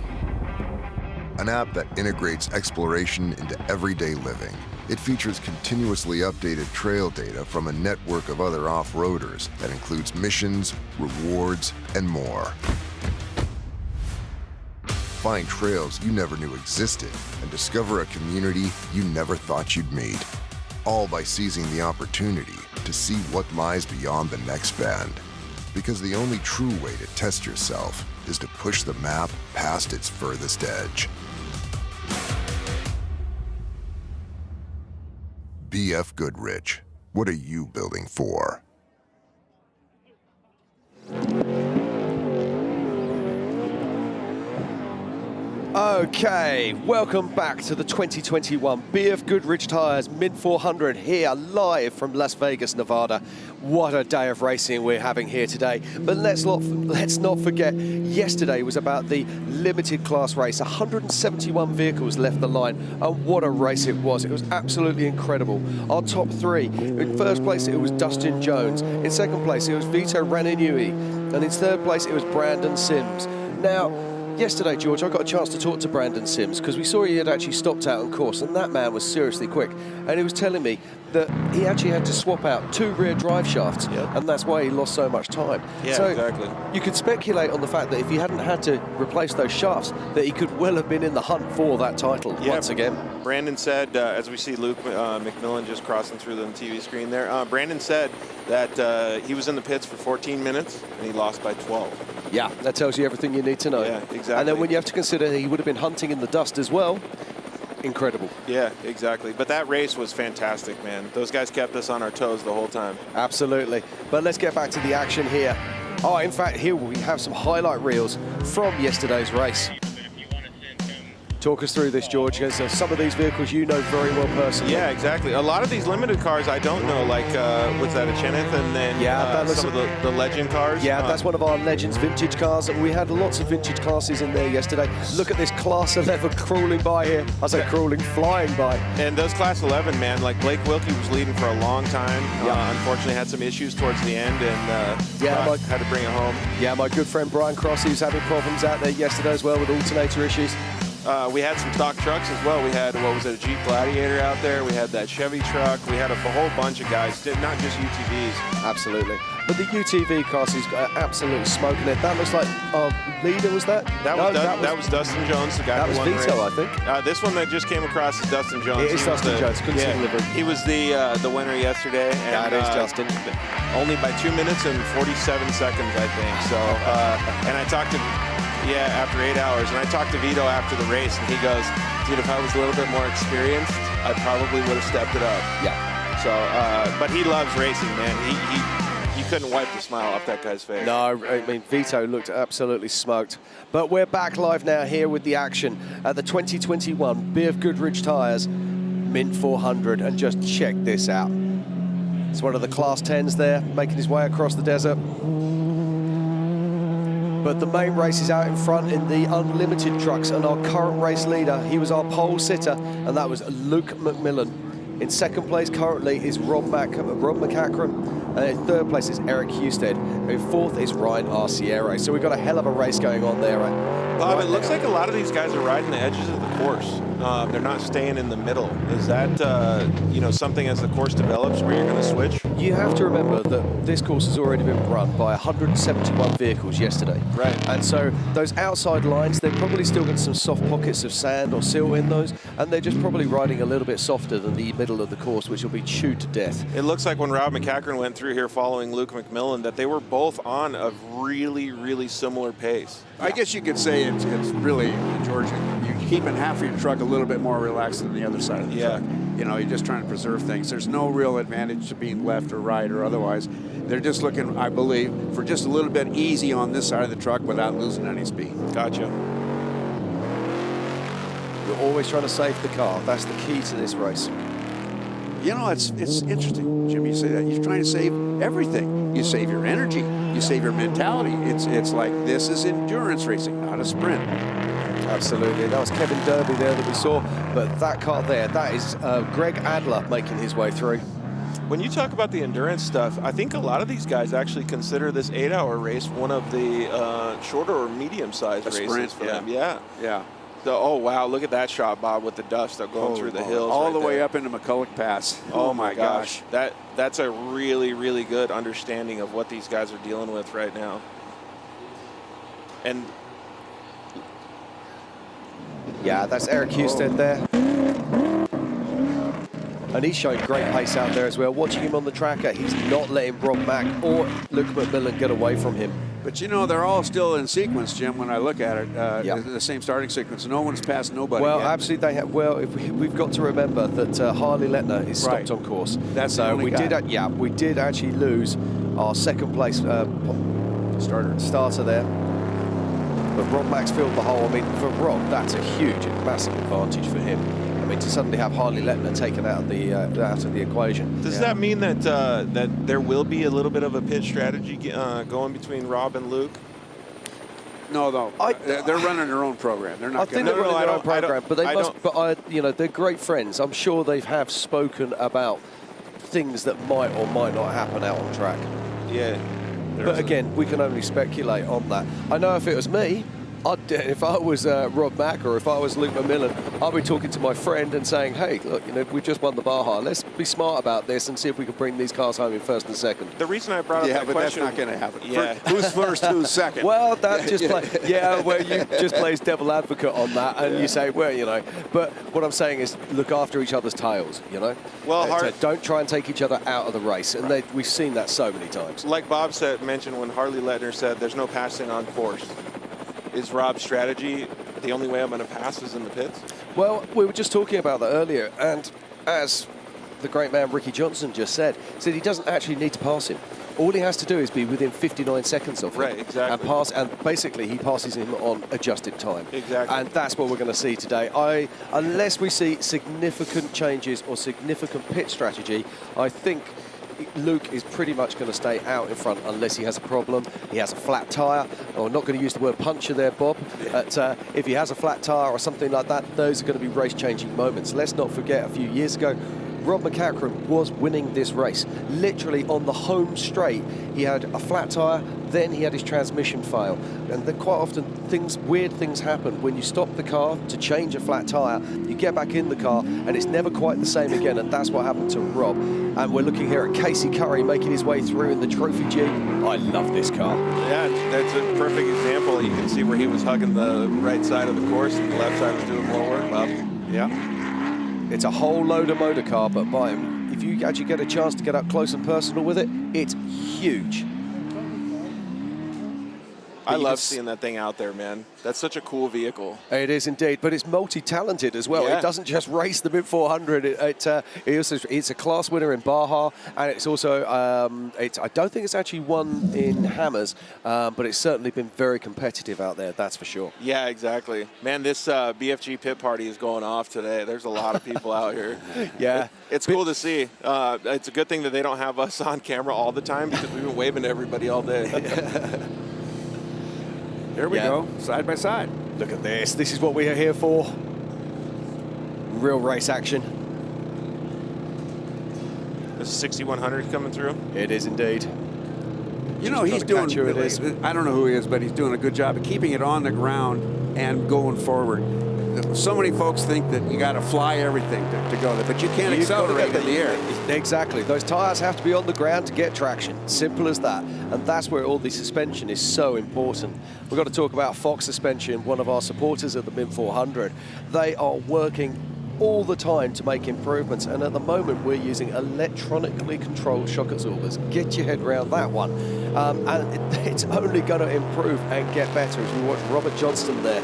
an app that integrates exploration into everyday living. It features continuously updated trail data from a network of other off-roaders that includes missions, rewards, and more. Find trails you never knew existed and discover a community you never thought you'd meet. All by seizing the opportunity to see what lies beyond the next bend. Because the only true way to test yourself is to push the map past its furthest edge. BFGoodrich, what are you building for? Okay, welcome back to the 2021 BFGoodrich Tires Mid 400 here live from Las Vegas, Nevada. What a day of racing we're having here today. But let's not forget, yesterday was about the limited class race. 171 vehicles left the line, and what a race it was. It was absolutely incredible. Our top three, in first place it was Dustin Jones. In second place it was Vito Raninui. And in third place it was Brandon Sims. Now, yesterday, George, I got a chance to talk to Brandon Sims because we saw he had actually stopped out on course, and that man was seriously quick. And he was telling me that he actually had to swap out 2 rear drive shafts, and that's why he lost so much time. Yeah, so exactly. You could speculate on the fact that if he hadn't had to replace those shafts, that he could well have been in the hunt for that title once again. Brandon said, as we see Luke McMillan just crossing through the TV screen there, Brandon said that he was in the pits for 14 minutes and he lost by 12. Yeah, that tells you everything you need to know. Yeah, exactly. And then when you have to consider he would have been hunting in the dust as well, incredible. Yeah, exactly. But that race was fantastic, man. Those guys kept us on our toes the whole time. Absolutely. But let's get back to the action here. Oh, in fact, here we have some highlight reels from yesterday's race. Talk us through this, George, because some of these vehicles you know very well personally. Yeah, exactly. A lot of these limited cars I don't know, like, was that a Cheneth, and then some of the legend cars? Yeah, that's one of our Legends vintage cars, and we had lots of vintage classes in there yesterday. Look at this Class 11 crawling by here. I say crawling, flying by. And those Class 11, man, like Blake Wilkie was leading for a long time. Unfortunately had some issues towards the end, and had to bring it home. Yeah, my good friend Brian Cross, he was having problems out there yesterday as well with alternator issues. We had some stock trucks as well. We had, what was it, a Jeep Gladiator out there. We had that Chevy truck. We had a whole bunch of guys, not just UTVs. Absolutely. But the UTV class is absolutely smoking it. That looks like our leader, was that? That was Dustin Jones, the guy that was won the Vito, race. I think. This one that just came across is Dustin Jones. It is Dustin Jones. Couldn't see the livery. He was the winner yesterday. And, that is Dustin. Only by 2 minutes and 47 seconds, I think. So, and I talked to Yeah, after 8 hours. And I talked to Vito after the race, and he goes, dude, if I was a little bit more experienced, I probably would have stepped it up. Yeah. So, but he loves racing, man. You couldn't wipe the smile off that guy's face. No, I mean, Vito looked absolutely smoked. But we're back live now here with the action at the 2021 BFGoodrich Tyres Mint 400. And just check this out. It's one of the Class 10s there, making his way across the desert. But the main race is out in front in the unlimited trucks, and our current race leader, he was our pole sitter, and that was Luke McMillan. In second place currently is Rob McCachran, and in third place is Eric Husted. In fourth is Ryan Arciero. So we've got a hell of a race going on there. Bob, it looks like a lot of these guys are riding the edges of the course. They're not staying in the middle. Is that, something as the course develops where you're going to switch? You have to remember that this course has already been run by 171 vehicles yesterday. Right. And so those outside lines, they've probably still got some soft pockets of sand or silt in those, and they're just probably riding a little bit softer than the middle of the course, which will be chewed to death. It looks like when Rob McCachran went through here following Luke McMillan that they were both on a really, really similar pace. I guess you could say it's really, Georgia, you're keeping half of your truck a little bit more relaxed than the other side of the truck. You know, you're just trying to preserve things. There's no real advantage to being left or right or otherwise. They're just looking, I believe, for just a little bit easy on this side of the truck without losing any speed. Gotcha. You're always trying to save the car. That's the key to this race. You know, it's interesting, Jim, you say that. You're trying to save everything. You save your energy. You save your mentality. It's like this is endurance racing, not a sprint. Absolutely. That was Kevin Derby there that we saw. But that car there, that is Greg Adler making his way through. When you talk about the endurance stuff, I think a lot of these guys actually consider this 8-hour race one of the shorter or medium-sized races for them. Yeah. Yeah. So, oh, wow, look at that shot, Bob, with the dust going through the hills. All the way up into McCulloch Pass. Oh, my gosh. That's a really, really good understanding of what these guys are dealing with right now. And yeah, that's Eric Husted there. And he's showing great pace out there as well. Watching him on the tracker, he's not letting Rob Mack or Luke McMillan get away from him. But, you know, they're all still in sequence, Jim, when I look at it. The same starting sequence. No one's passed nobody Well, yet. absolutely. They have. Well, we've got to remember that Harley Letner is stopped on course. That's so the only we guy. did. We did actually lose our second place starter there. But Rob Max filled the hole. I mean, for Rob, that's a huge and massive advantage for him. I mean, to suddenly have Harley Letner taken out of the equation. does that mean that that there will be a little bit of a pit strategy going between Rob and Luke? No. They're running their own program. They're not. I think they're running their own program, but they must. But they're great friends. I'm sure they have spoken about things that might or might not happen out on track. Yeah. But again, we can only speculate on that. I know if it was me, if I was Rob Mack or if I was Luke McMillan, I'd be talking to my friend and saying, hey, look, we just won the Baja. Let's be smart about this and see if we can bring these cars home in first and second. The reason I brought up that question... Yeah, but that's not going to happen. Yeah. Who's first, who's second? Well, that just you just plays devil advocate on that, and you say, well, But what I'm saying is, look after each other's tails, Well, so don't try and take each other out of the race, and we've seen that so many times. Like Bob mentioned when Harley Letner said, there's no passing on course. Is Rob's strategy the only way I'm going to pass is in the pits? Well, we were just talking about that earlier, and as the great man Ricky Johnson just said he doesn't actually need to pass him. All he has to do is be within 59 seconds of him. Right, exactly. And basically he passes him on adjusted time. Exactly. And that's what we're going to see today. Unless we see significant changes or significant pit strategy, I think Luke is pretty much going to stay out in front unless he has a problem. He has a flat tyre. I'm not going to use the word puncture there, Bob. But if he has a flat tyre or something like that, those are going to be race-changing moments. Let's not forget, a few years ago, Rob McCachran was winning this race. Literally on the home straight, he had a flat tyre, then he had his transmission fail. And then quite often, weird things happen. When you stop the car to change a flat tyre, you get back in the car, and it's never quite the same again, and that's what happened to Rob. And we're looking here at Casey Curry making his way through in the Trophy Jeep. I love this car. Yeah, that's a perfect example. You can see where he was hugging the right side of the course, and the left side was doing more work, Bob. Yeah. It's a whole load of motor car, but if you actually get a chance to get up close and personal with it, it's huge. I love seeing that thing out there, man. That's such a cool vehicle. It is indeed, but it's multi-talented as well. Yeah. It doesn't just race the mid 400. It's a class winner in Baja, and it's also I don't think it's actually won in Hammers, but it's certainly been very competitive out there. That's for sure. Yeah, exactly. Man, this BFG pit party is going off today. There's a lot of people out here. Yeah. It's cool to see. It's a good thing that they don't have us on camera all the time because we've been waving to everybody all day. There we go, side by side. Look at this. This is what we are here for. Real race action. This is 6100 coming through. It is indeed. You know, he's doing, I don't know who he is, but he's doing a good job of keeping it on the ground and going forward. So many folks think that you got to fly everything to go there, but you can't accelerate in the air. Exactly. Those tyres have to be on the ground to get traction. Simple as that. And that's where all the suspension is so important. We've got to talk about Fox Suspension, one of our supporters at the Min 400. They are working all the time to make improvements, and at the moment we're using electronically controlled shock absorbers. Get your head around that one. And it's only going to improve and get better as we watch Robert Johnston there.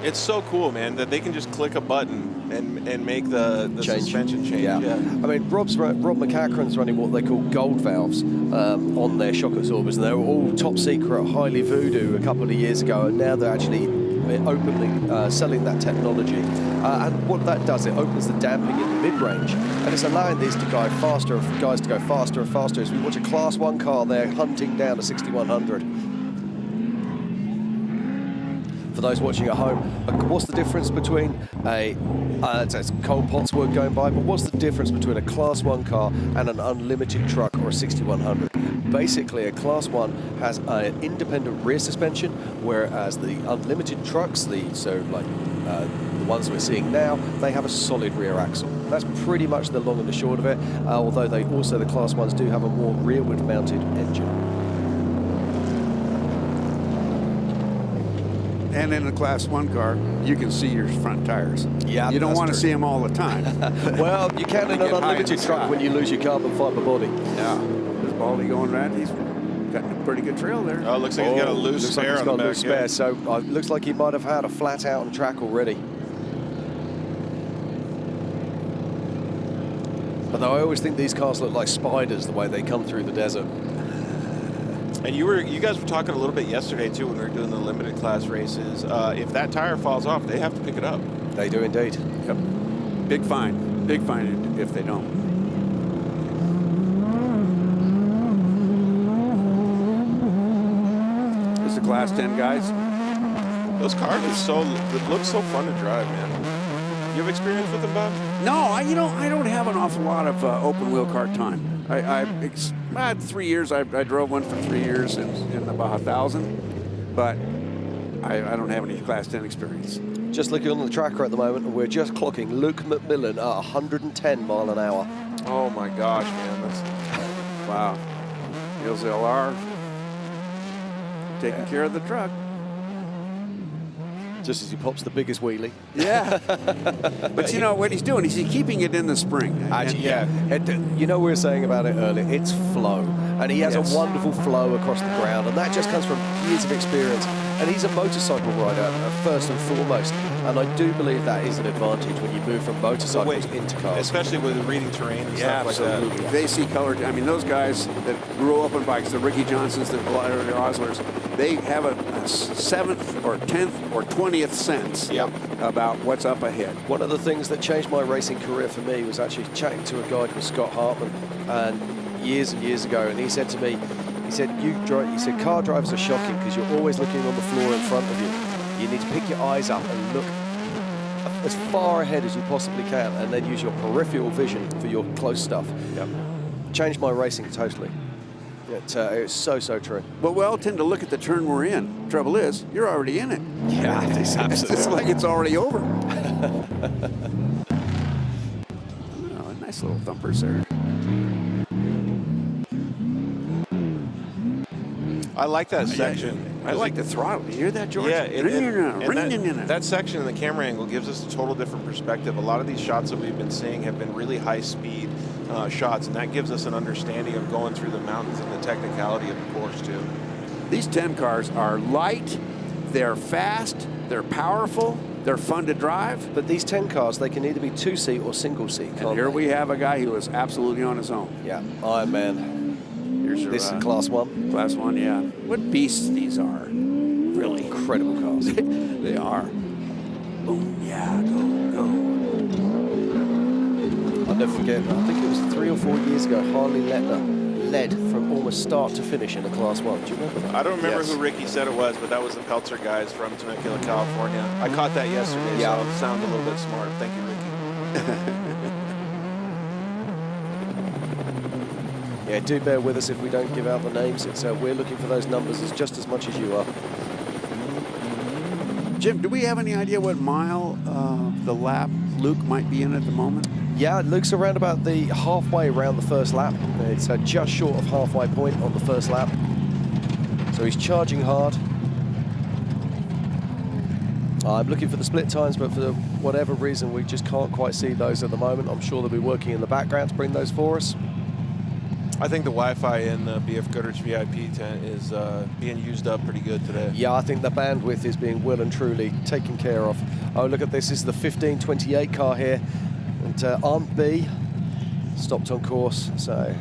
It's so cool, man, that they can just click a button and make the suspension change. Yeah. I mean, Rob McCachran's running what they call gold valves on their shock absorbers. They were all top secret, highly voodoo a couple of years ago, and now they're actually openly selling that technology. And what that does, it opens the damping in the mid-range, and it's allowing these to go faster, guys to go faster and faster as we watch a Class 1 car there hunting down a 6100. For those watching at home, what's the difference between it's Cole Pottswood going by, but what's the difference between a Class 1 car and an unlimited truck or a 6100? Basically, a Class 1 has an independent rear suspension, whereas the unlimited trucks, the ones we're seeing now, they have a solid rear axle. That's pretty much the long and the short of it, although the Class 1s do have a more rearward mounted engine. And in a Class 1 car, you can see your front tires. Yeah, you don't want to see them all the time. Well, you can in an unlimited truck when you lose your carbon fiber body. Yeah. There's Baldy going around. He's got a pretty good trail there. Oh, looks like he's got a loose spare on the back. Spare, so looks like he might have had a flat out on track already. Although I always think these cars look like spiders the way they come through the desert. And you guys were talking a little bit yesterday too when we were doing the limited class races. If that tire falls off, they have to pick it up. They do indeed. Yep. Big fine if they don't. This is the Class 10 guys. Those cars look so fun to drive, man. You have experience with them, Bob? No, I don't have an awful lot of open wheel car time. I had 3 years. I drove one for 3 years in the Baja 1000, but I don't have any Class 10 experience. Just looking on the tracker at the moment, and we're just clocking Luke McMillan at 110 mile an hour. Oh my gosh, man, that's wow. Here's LR taking care of the truck. Just as he pops the biggest wheelie. Yeah. But you know what he's doing? He's keeping it in the spring. You know we were saying about it earlier, it's flow. And he has a wonderful flow across the ground, and that just comes from years of experience. And he's a motorcycle rider, first and foremost. And I do believe that is an advantage when you move from motorcycles into cars. Especially with reading terrain and stuff like that. They see color. I mean, those guys that grew up on bikes, the Ricky Johnsons, the Oslers, they have a 7th or 10th or 20th sense about what's up ahead. One of the things that changed my racing career for me was actually chatting to a guy called Scott Hartman, and years ago, and he said to me, he said, car drivers are shocking because you're always looking on the floor in front of you. You need to pick your eyes up and look as far ahead as you possibly can, and then use your peripheral vision for your close stuff. Changed my racing totally. It's so true. But we all tend to look at the turn we're in. Trouble is, you're already in it. Yeah, it's absolutely. It's like it's already over. Nice little thumpers there. I like that section. I like the throttle. You hear that, George? Yeah, that section in the camera angle gives us a total different perspective. A lot of these shots that we've been seeing have been really high-speed shots, and that gives us an understanding of going through the mountains and the technicality of the course, too. These 10 cars are light, they're fast, they're powerful, they're fun to drive. But these 10 cars, they can either be 2-seat or single-seat. And here we have a guy who is absolutely on his own. Yeah, Iron Man. Here's your, this is Class 1. Class 1, yeah. What beasts these are. Really. Incredible cars. They are. Boom, yeah, go. I'll never forget, I think it was 3 or 4 years ago, Harley Letner led from almost start to finish in a Class 1. Do you remember that? I don't remember Yes. who Ricky said it was, but that was the Peltzer guys from Temecula, California. I caught that yesterday, Yeah. so I sound a little bit smart. Thank you, Ricky. Yeah, do bear with us if we don't give out the names. It's we're looking for those numbers just as much as you are. Jim, do we have any idea what mile the lap Luke might be in at the moment? Yeah, Luke's around about the halfway around the first lap. It's just short of halfway point on the first lap. So he's charging hard. I'm looking for the split times, but for whatever reason, we just can't quite see those at the moment. I'm sure they'll be working in the background to bring those for us. I think the Wi-Fi in the BFGoodrich VIP tent is being used up pretty good today. Yeah, I think the bandwidth is being well and truly taken care of. Oh, look at this. This is the 1528 car here. And Aunt B stopped on course. So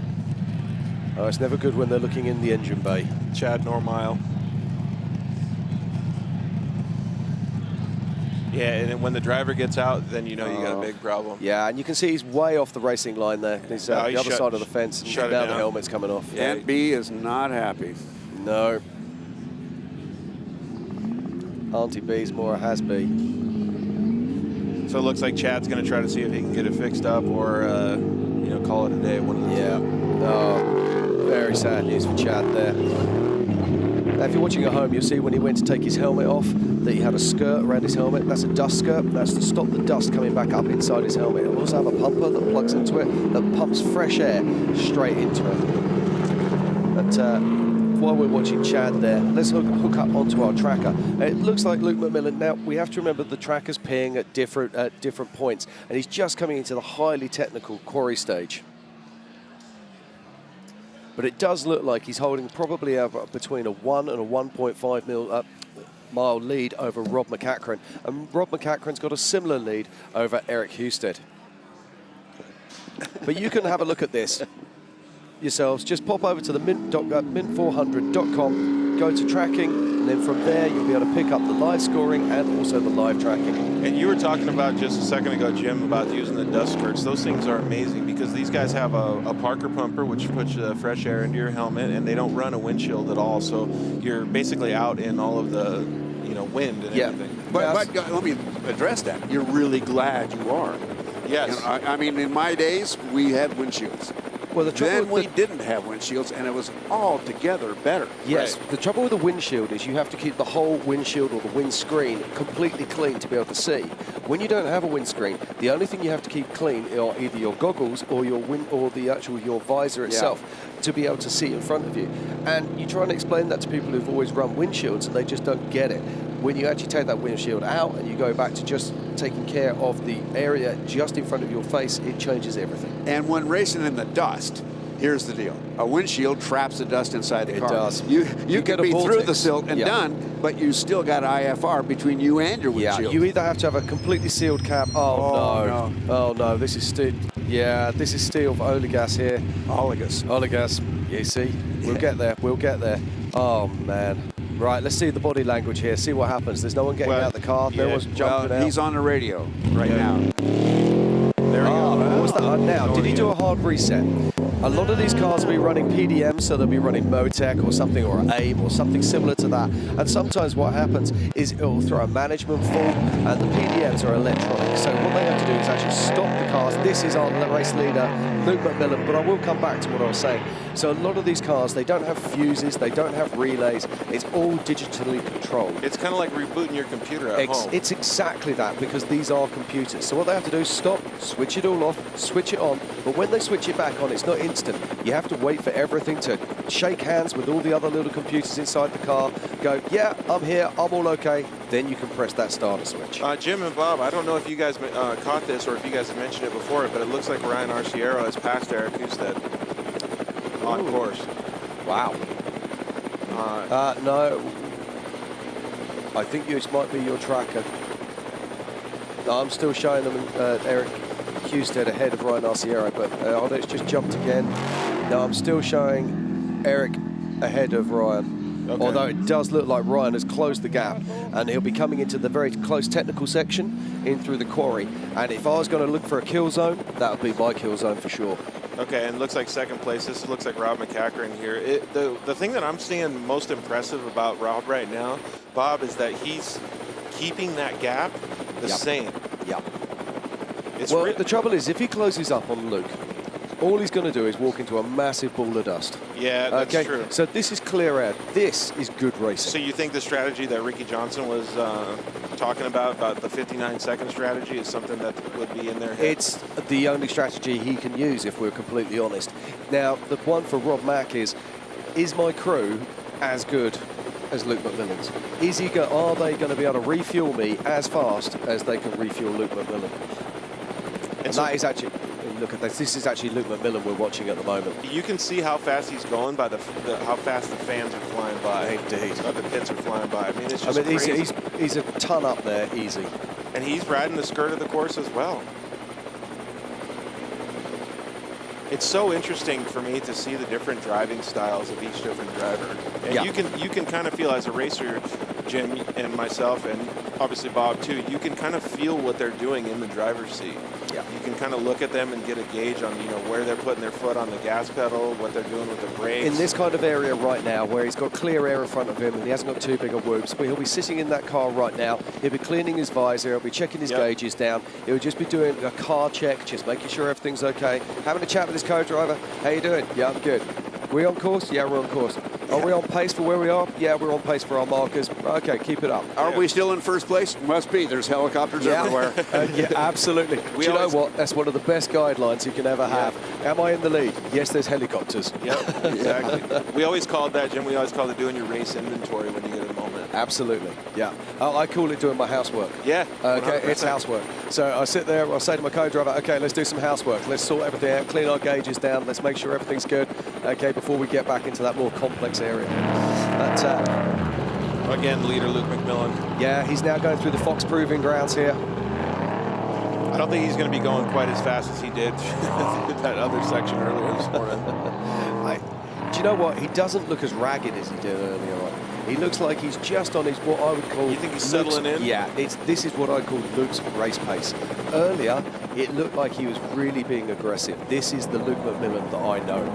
it's never good when they're looking in the engine bay. Chad Normile. Yeah, and when the driver gets out, then you know you got a big problem. Yeah, and you can see he's way off the racing line there. He's the other side of the fence, and now the helmet's coming off. Aunt B is not happy. No. Auntie B's more a has-be. So it looks like Chad's going to try to see if he can get it fixed up or, you know, call it a day. One of the two. Oh, very sad news for Chad there. Now, if you're watching at home, you'll see when he went to take his helmet off that he had a skirt around his helmet. That's a dust skirt. That's to stop the dust coming back up inside his helmet. It'll also have a pumper that plugs into it that pumps fresh air straight into it. But while we're watching Chad there, let's hook up onto our tracker. It looks like Luke McMillan. Now, we have to remember the tracker's peeing at different points, and he's just coming into the highly technical quarry stage. But it does look like he's holding probably between a 1 and a 1.5 mile lead over Rob McCachran. And Rob McCachran's got a similar lead over Eric Husted. But you can have a look at this yourselves. Just pop over to the mint400.com, go to tracking, and then from there you'll be able to pick up the live scoring and also the live tracking. And you were talking about just a second ago, Jim, about using the dust skirts. Those things are amazing because these guys have a Parker pumper, which puts fresh air into your helmet, and they don't run a windshield at all. So you're basically out in all of the, you know, wind and everything. But let me address that. You're really glad you are. Yes. You know, I mean, in my days, we had windshields. Well, the trouble then we didn't have windshields, and it was altogether better. Yes, the trouble with the windshield is you have to keep the whole windshield or the windscreen completely clean to be able to see. When you don't have a windscreen, the only thing you have to keep clean are either your goggles or your your visor itself to be able to see in front of you. And you try and explain that to people who've always run windshields, and they just don't get it. When you actually take that windshield out and you go back to just taking care of the area just in front of your face, it changes everything. And when racing in the dust, here's the deal. A windshield traps the dust inside the car. It does. You get can a be vortex. through the silt and done, but you still got IFR between you and your windshield. Yeah, you either have to have a completely sealed cap. Oh no, this is steel. Yeah, this is steel for Oligas here. Oligas. You see, we'll get there. We'll get there. Oh man. Right, let's see the body language here. See what happens. There's no one getting out of the car. No one's jumping out. He's on the radio right now. There we go. What was that? Now, did he do a hard reset? A lot of these cars will be running PDM, so they'll be running Motec or something, or AIM or something similar to that. And sometimes what happens is it'll throw a management fault, and the PDMs are electronic. So what they have to do is actually stop the cars. This is our race leader, Luke McMillan, but I will come back to what I was saying. So a lot of these cars, they don't have fuses, they don't have relays. It's all digitally controlled. It's kind of like rebooting your computer at home. It's exactly that, because these are computers. So what they have to do is stop, switch it all off, switch it on. But when they switch it back on, it's not instant. You have to wait for everything to shake hands with all the other little computers inside the car, go, yeah, I'm here, I'm all okay. Then you can press that starter switch. Jim and Bob, I don't know if you guys caught this or if you guys have mentioned it before, but it looks like Ryan Arciero has passed Eric Husted on course. Wow. No. I think it might be your tracker. No, I'm still showing them Eric Husted ahead of Ryan Arciero, but it's just jumped again. No, I'm still showing Eric ahead of Ryan. Okay. Although it does look like Ryan has closed the gap, and he'll be coming into the very close technical section in through the quarry. And if I was going to look for a kill zone, that would be my kill zone for sure. Okay, and looks like second place. This looks like Rob McCackern here. The thing that I'm seeing most impressive about Rob right now, Bob, is that he's keeping that gap the same. Yep. Well, the trouble is, if he closes up on Luke, all he's going to do is walk into a massive ball of dust. Yeah, that's true. So this is clear air. This is good racing. So you think the strategy that Ricky Johnson was talking about the 59-second strategy, is something that would be in their head? It's the only strategy he can use, if we're completely honest. Now, the one for Rob Mack is my crew as good as Luke McMillan's? Are they going to be able to refuel me as fast as they can refuel Luke McMillan? And that is actually, look at this. This is actually Luke McMillan we're watching at the moment. You can see how fast he's going by how fast the fans are flying by. Indeed. The pits are flying by. I mean, it's just crazy. He's a ton up there, easy. And he's riding the skirt of the course as well. It's so interesting for me to see the different driving styles of each different driver. And you can kind of feel, as a racer, Jim and myself, and obviously Bob too, you can kind of feel what they're doing in the driver's seat. Yeah. You can kind of look at them and get a gauge on, where they're putting their foot on the gas pedal, what they're doing with the brakes. In this kind of area right now, where he's got clear air in front of him and he hasn't got too big a whoops, but he'll be sitting in that car right now. He'll be cleaning his visor, he'll be checking his gauges down. He'll just be doing a car check, just making sure everything's okay. Having a chat with his co-driver. How you doing? Yeah, I'm good. We on course? Yeah, we're on course. Are we on pace for where we are? Yeah, we're on pace for our markers. Okay, keep it up. Are we still in first place? Must be. There's helicopters everywhere. Yeah, absolutely. Do you know what? That's one of the best guidelines you can ever have. Am I in the lead? Yes, there's helicopters. Yep, exactly. We always called that, Jim, we always called it doing your race inventory when you get a moment. Absolutely, yeah. I call it doing my housework. Yeah. Okay, it's housework. So I sit there, I say to my co-driver, okay, let's do some housework. Let's sort everything out, clean our gauges down. Let's make sure everything's good, okay, before we get back into that more complex area. But, again, leader Luke McMillan. Yeah, he's now going through the Fox Proving Grounds here. I don't think he's going to be going quite as fast as he did that other section earlier this morning. Do you know what? He doesn't look as ragged as he did earlier on. He looks like he's just on his, what I would call... You think he's settling in? Yeah, this is what I call Luke's race pace. Earlier, it looked like he was really being aggressive. This is the Luke McMillan that I know.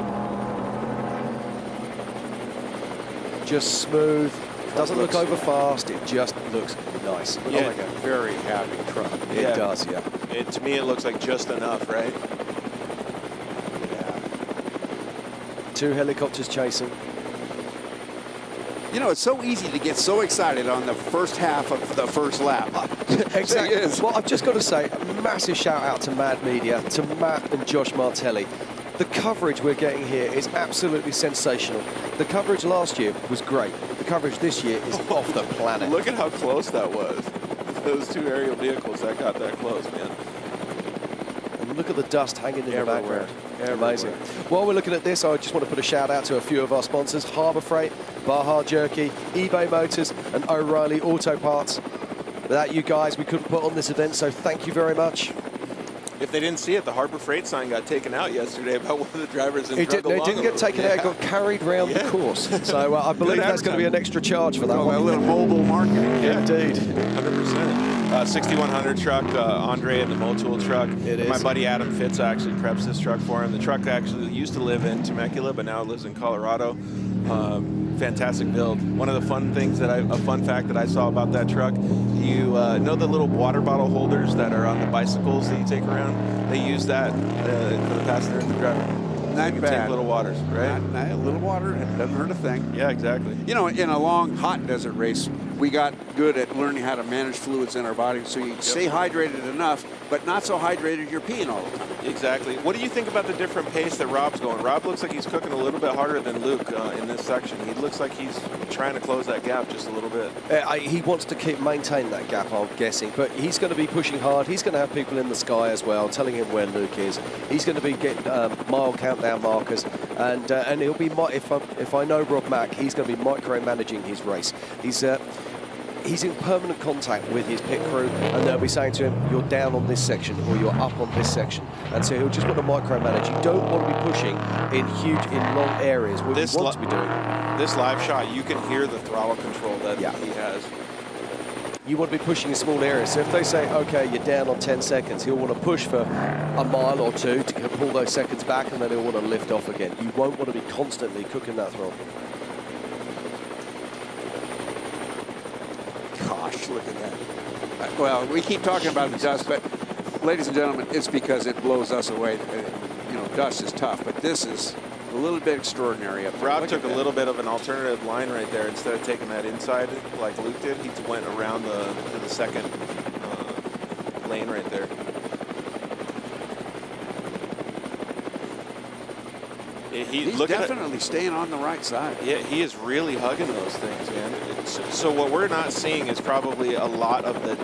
Just smooth, doesn't look over fast, it just looks nice. Yeah, like a very happy truck. It does, yeah. To me, it looks like just enough, right? Yeah. 2 helicopters chasing. It's so easy to get so excited on the first half of the first lap. Exactly. Well, I've just got to say, a massive shout out to Mad Media, to Matt and Josh Martelli. The coverage we're getting here is absolutely sensational. The coverage last year was great. The coverage this year is off the planet. Look at how close that was. Those 2 aerial vehicles that got that close, man. And look at the dust hanging in the background. Amazing. Everywhere. While we're looking at this, I just want to put a shout out to a few of our sponsors: Harbour Freight, Baja Jerky, eBay Motors, and O'Reilly Auto Parts. Without you guys, we couldn't put on this event, so thank you very much. If they didn't see it, the Harbor Freight sign got taken out yesterday about one of the drivers in front of the It didn't get taken out, it got carried around the course. So I believe that's going to be an extra charge for that one. A little mobile marketing. Indeed. 100%. 6100 truck, Andre in the Motul truck. It is. My buddy Adam Fitz actually preps this truck for him. The truck actually used to live in Temecula, but now lives in Colorado. Fantastic build. One of the fun things a fun fact that I saw about that truck, you know the little water bottle holders that are on the bicycles that you take around? They use that for the passenger and the driver. Not you bad. Take little waters, right? A little water, it doesn't hurt a thing. Yeah, exactly. In a long, hot desert race, we got good at learning how to manage fluids in our body, so you stay hydrated enough, but not so hydrated you're peeing all the time. Exactly. What do you think about the different pace that Rob's going? Rob looks like he's cooking a little bit harder than Luke in this section. He looks like he's trying to close that gap just a little bit. He wants to maintain that gap, I'm guessing, but he's going to be pushing hard. He's going to have people in the sky as well, telling him where Luke is. He's going to be getting mile countdown markers, and he'll be, if I know Rob Mack, he's going to be micromanaging his race. He's in permanent contact with his pit crew, and they'll be saying to him, you're down on this section or you're up on this section, and so he'll just want to micromanage. You don't want to be pushing in long areas. What you want to be doing. This live shot, you can hear the throttle control that he has. You want to be pushing in small areas. So if they say, okay, you're down on 10 seconds, he'll want to push for a mile or two to pull those seconds back, and then he'll want to lift off again. You won't want to be constantly cooking that throttle. Gosh, look at that. Well, we keep talking about the dust, but ladies and gentlemen, it's because it blows us away. You know, dust is tough, but this is a little bit extraordinary up there. Rob took a little bit of an alternative line right there. Instead of taking that inside like Luke did, he went around to the second lane right there. He's definitely staying on the right side. Yeah, he is really hugging those things, man. So what we're not seeing is probably a lot of the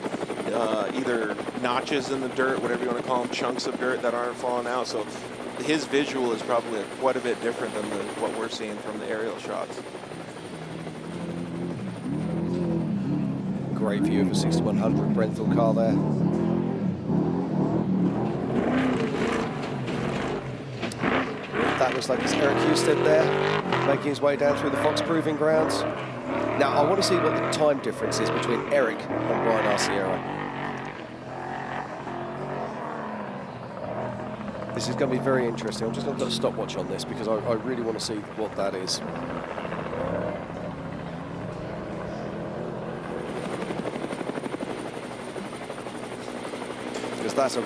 either notches in the dirt, whatever you want to call them, chunks of dirt that aren't falling out. So his visual is probably quite a bit different than what we're seeing from the aerial shots. Great view of a 6100 Brentford car there. That looks like it's Eric Husted there, making his way down through the Fox Proving Grounds. Now, I want to see what the time difference is between Eric and Brian Arciero. This is going to be very interesting. I'm just going to put a stopwatch on this because I really want to see what that is. Because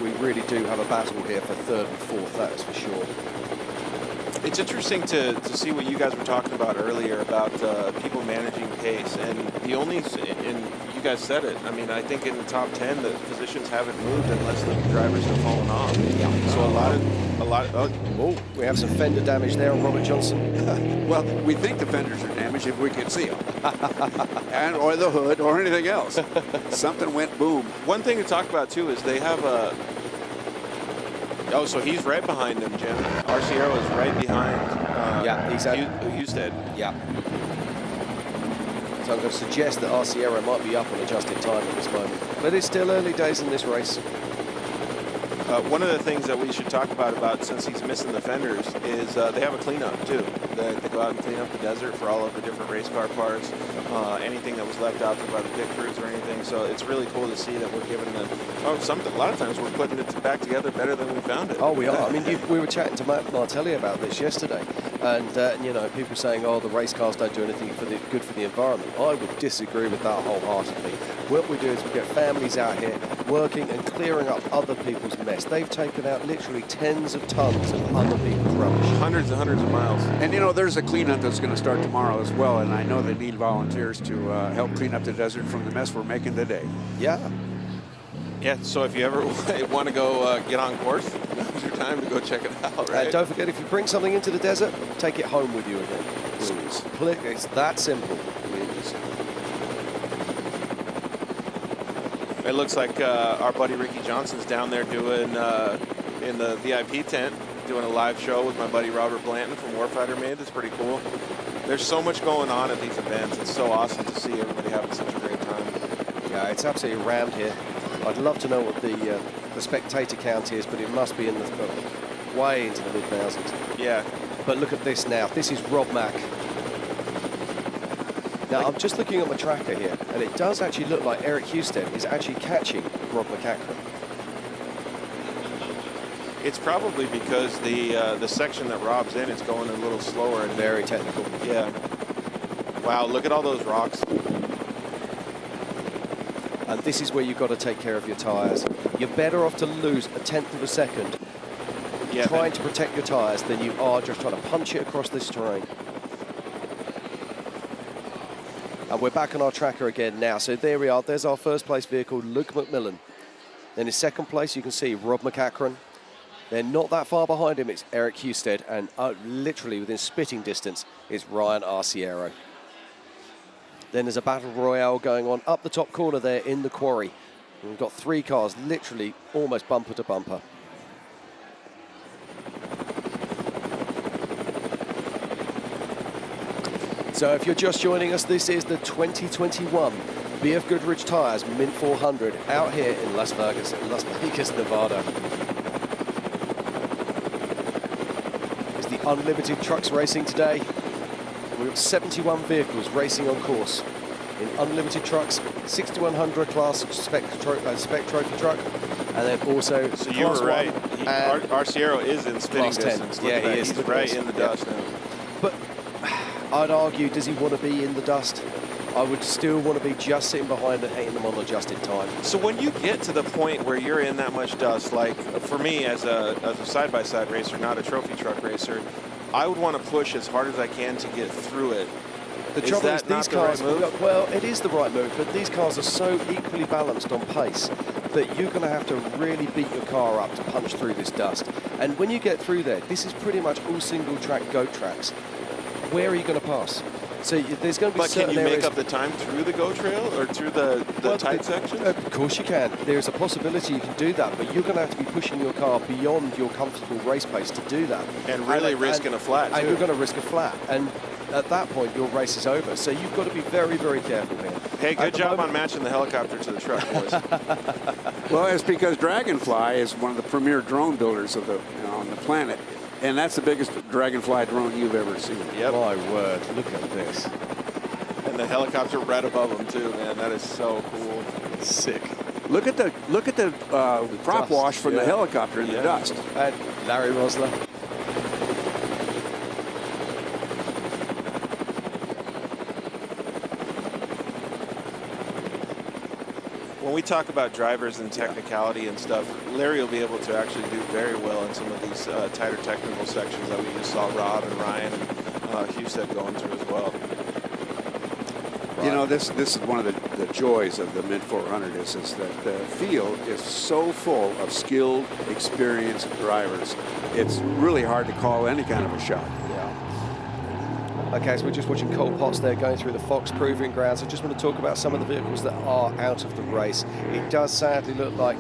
we really do have a battle here for third and fourth, that is for sure. It's interesting to see what you guys were talking about earlier about people managing pace, and you guys said it. I mean, I think in the top 10, the positions haven't moved unless the drivers have fallen off. Yeah. So we have some fender damage there on Robert Johnson. Well, we think the fenders are damaged if we can see them, or the hood, or anything else. Something went boom. One thing to talk about too is they have a. Oh, so he's right behind him, Jim. Arciero is right behind. He's at Husted. Yeah. So I'm going to suggest that Arciero might be up on adjusted time at this moment. But it's still early days in this race. One of the things that we should talk about since he's missing the fenders is they have a cleanup too. They go out and clean up the desert for all of the different race car parts, anything that was left out there by the pit crews or anything. So it's really cool to see that we're giving them. A lot of times we're putting it back together better than we found it. Oh, we are. I mean, we were chatting to Matt Martelli about this yesterday, and you know, people saying, "Oh, the race cars don't do anything good for the environment." I would disagree with that wholeheartedly. What we do is we get families out here working and clearing up other people's mess. They've taken out literally tens of tons of other people's rubbish. Hundreds and hundreds of miles. And you know, there's a cleanup that's going to start tomorrow as well, and I know they need volunteers to help clean up the desert from the mess we're making today. Yeah. Yeah, so if you ever want to go get on course, now's your time to go check it out, right? Don't forget, if you bring something into the desert, take it home with you again. Please. It's that simple. Please. It looks like our buddy Ricky Johnson's down there doing, in the VIP tent, doing a live show with my buddy Robert Blanton from Warfighter Made. That's pretty cool. There's so much going on at these events. It's so awesome to see everybody having such a great time. Yeah, it's absolutely rammed here. I'd love to know what the spectator count is, but it must be in the way into the mid-thousands. Yeah. But look at this now. This is Rob Mack. Now, I'm just looking at my tracker here, and it does actually look like Eric Husted is actually catching Rob McCachran. It's probably because the section that Rob's in is going a little slower and very technical. Yeah. Wow, look at all those rocks. And this is where you've got to take care of your tyres. You're better off to lose a tenth of a second trying to protect your tyres than you are just trying to punch it across this terrain. And we're back on our tracker again now. So there we are. There's our first place vehicle, Luke McMillan. Then in second place, you can see Rob McCachran. Then not that far behind him, it's Eric Husted. And literally within spitting distance is Ryan Arciero. Then there's a battle royale going on up the top corner there in the quarry. And we've got 3 cars literally almost bumper to bumper. So if you're just joining us, this is the 2021 BFGoodrich Tires Mint 400 out here in Las Vegas, Nevada. It's the Unlimited Trucks racing today. We've got 71 vehicles racing on course in Unlimited Trucks, 6100 class spec trophy truck, and then also So you were right. Arciero is in spitting distance. Yeah, he is. He's right in the dust now. But I'd argue, does he want to be in the dust? I would still want to be just sitting behind and hitting them on adjusted time. So when you get to the point where you're in that much dust, like for me as a side-by-side racer, not a trophy truck racer, I would want to push as hard as I can to get through it. The trouble is these cars, well, it is the right move, but these cars are so equally balanced on pace that you're going to have to really beat your car up to punch through this dust. And when you get through there, this is pretty much all single track goat tracks. Where are you going to pass? So there's going to be certain areas. But can you make up the time through the GO trail or through the tight sections? Of course you can. There's a possibility you can do that, but you're going to have to be pushing your car beyond your comfortable race pace to do that. And really risking a flat, too. And you're going to risk a flat. And at that point, your race is over. So you've got to be very, very careful here. Hey, good job on matching the helicopter to the truck, boys. Well, it's because Dragonfly is one of the premier drone builders of on the planet. And that's the biggest Dragonfly drone you've ever seen. Yep. My word, look at this. And the helicopter right above them too, man. That is so cool. Sick. Look at the prop wash from the helicopter in the dust. And Larry Rosler. When we talk about drivers and technicality and stuff, Larry will be able to actually do very well in some of these tighter technical sections that we just saw Rob and Ryan and Husted going through as well. You know, this is one of the joys of the Mint 400 is that the field is so full of skilled, experienced drivers. It's really hard to call any kind of a shot. Okay, so we're just watching Cole Potts there going through the Fox Proving Grounds. I just want to talk about some of the vehicles that are out of the race. It does sadly look like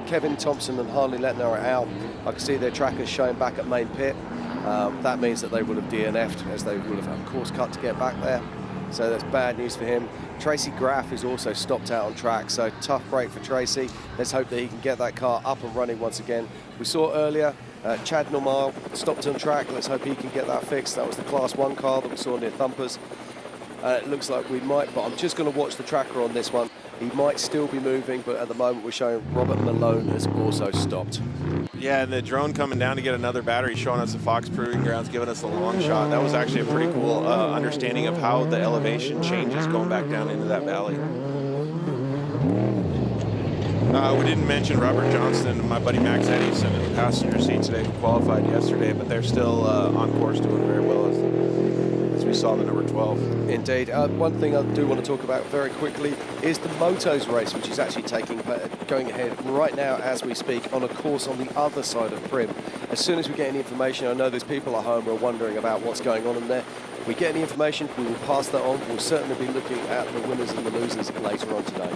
Kevin Thompson and Harley Letner are out. I can see their trackers showing back at main pit. That means that they would have DNF'd, as they would have had a course cut to get back there. So that's bad news for him. Tracy Graff is also stopped out on track, so tough break for Tracy. Let's hope that he can get that car up and running once again. We saw earlier Chad Normal stopped on track. Let's hope he can get that fixed. That was the Class 1 car that we saw near Thumpers. It looks like we might, but I'm just going to watch the tracker on this one. He might still be moving, but at the moment we're showing Robert Malone has also stopped. Yeah, and the drone coming down to get another battery, showing us the Fox Proving Grounds, giving us a long shot. That was actually a pretty cool understanding of how the elevation changes going back down into that valley. We didn't mention Robert Johnston and my buddy Max Eddyson in the passenger seat today, who qualified yesterday, but they're still on course doing very well as we saw the number 12. Indeed. One thing I do want to talk about very quickly is the Motos race, which is actually going ahead right now as we speak on a course on the other side of Prim. As soon as we get any information, I know there's people at home who are wondering about what's going on in there. If we get any information, we will pass that on. We'll certainly be looking at the winners and the losers later on today.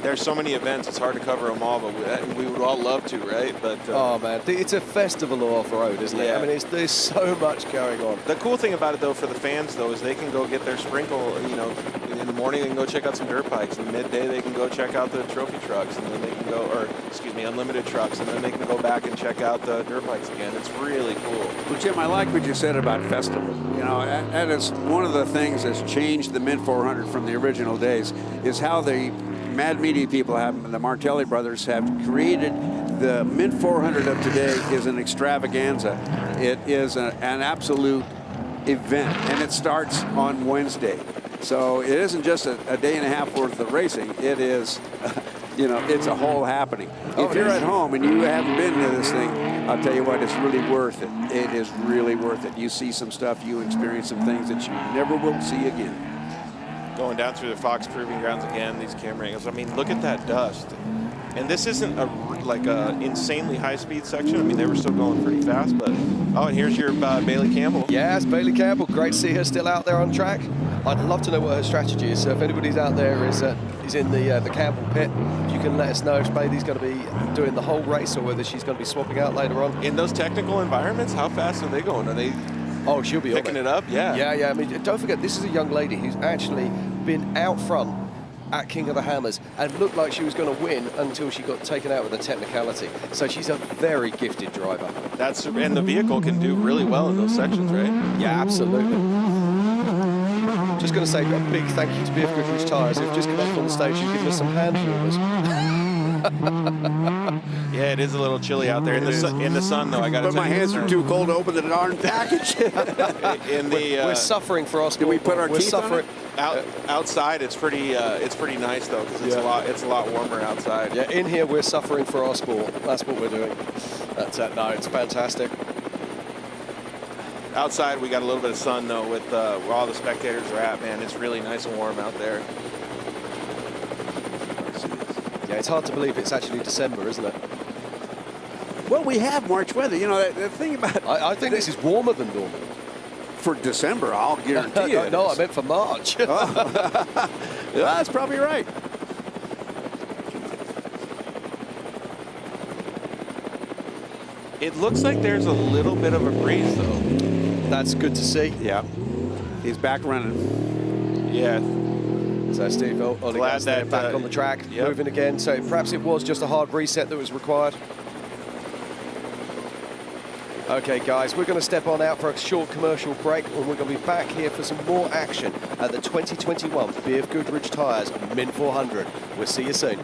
There's so many events, it's hard to cover them all, but we would all love to, right? But oh man, it's a festival of off-road, isn't it? Yeah. I mean, there's so much going on. The cool thing about it, though, for the fans, though, is they can go get their sprinkle, you know, in the morning they can go check out some dirt bikes, and midday they can go check out the trophy trucks, and then they can go, or excuse me, unlimited trucks, and then they can go back and check out the dirt bikes again. It's really cool. Well, Jim, I like what you said about festival. You know, that is one of the things that's changed the Mint 400 from the original days, is how the Mad Media people have, the Martelli brothers have created the Mint 400 of today is an extravaganza. It is an absolute event, and it starts on Wednesday. So it isn't just a day and a half worth of racing. It is, you know, it's a whole happening. If you're at home and you haven't been to this thing, I'll tell you what, it's really worth it. It is really worth it. You see some stuff, you experience some things that you never will see again. going down through the Fox Proving Grounds again, these camera angles. I mean, look at that dust. And this isn't like a insanely high-speed section. I mean, they were still going pretty fast, but oh, and here's your Bailey Campbell. Yes, Bailey Campbell. Great to see her still out there on track. I'd love to know what her strategy is. So if anybody's out there is in the Campbell pit, if you can let us know if Bailey's going to be doing the whole race or whether she's going to be swapping out later on. In those technical environments, how fast are they going? Are they? Oh, she'll be picking it up. Yeah. Yeah. I mean, don't forget, this is a young lady who's actually been out front at King of the Hammers and looked like she was going to win until she got taken out with a technicality. So she's a very gifted driver. And the vehicle can do really well in those sections, right? Yeah, absolutely. Just going to say a big thank you to BFGoodrich Tyres who've just come up on the stage and given us some hand warmers. Yeah, it is a little chilly out there in the sun, though. I got to tell you, my hands are too cold to open the darn package. We're suffering for our sport. Do we put our teeth on it? Outside, it's pretty nice though, because it's a lot warmer outside. Yeah, in here we're suffering for our sport. That's what we're doing. No, it's fantastic. Outside, we got a little bit of sun though, with where all the spectators are at. Man, it's really nice and warm out there. Yeah, it's hard to believe it's actually December, isn't it? Well, we have March weather. You know, the thing about I think this is warmer than normal. For December, I'll guarantee you. No, I meant for March. Yeah, that's probably right. It looks like there's a little bit of a breeze though. That's good to see. Yeah, he's back running. Yeah. So Steve Olligas back on the track, moving again. So perhaps it was just a hard reset that was required. Okay, guys, we're going to step on out for a short commercial break, and we're going to be back here for some more action at the 2021 BFGoodrich Tyres Mint 400. We'll see you soon.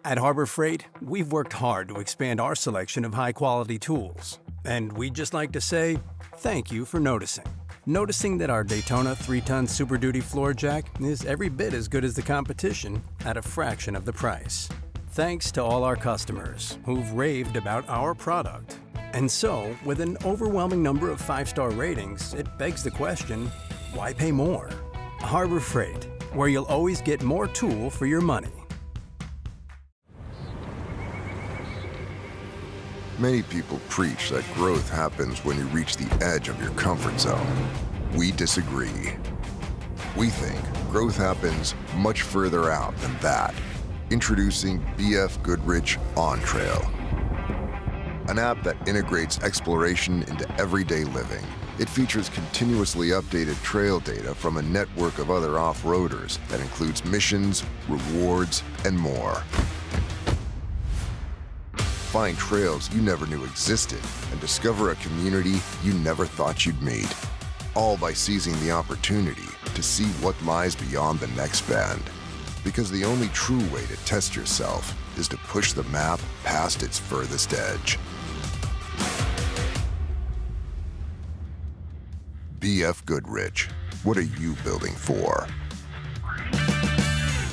At Harbor Freight, we've worked hard to expand our selection of high-quality tools. And we'd just like to say thank you for noticing. Noticing that our Daytona 3-ton Super Duty floor jack is every bit as good as the competition at a fraction of the price. Thanks to all our customers who've raved about our product. And so, with an overwhelming number of 5-star ratings, it begs the question, why pay more? Harbor Freight, where you'll always get more tool for your money. Many people preach that growth happens when you reach the edge of your comfort zone. We disagree. We think growth happens much further out than that. Introducing BFGoodrich On Trail, an app that integrates exploration into everyday living. It features continuously updated trail data from a network of other off-roaders that includes missions, rewards, and more. Find trails you never knew existed and discover a community you never thought you'd meet. All by seizing the opportunity to see what lies beyond the next bend. Because the only true way to test yourself is to push the map past its furthest edge. BFGoodrich, what are you building for?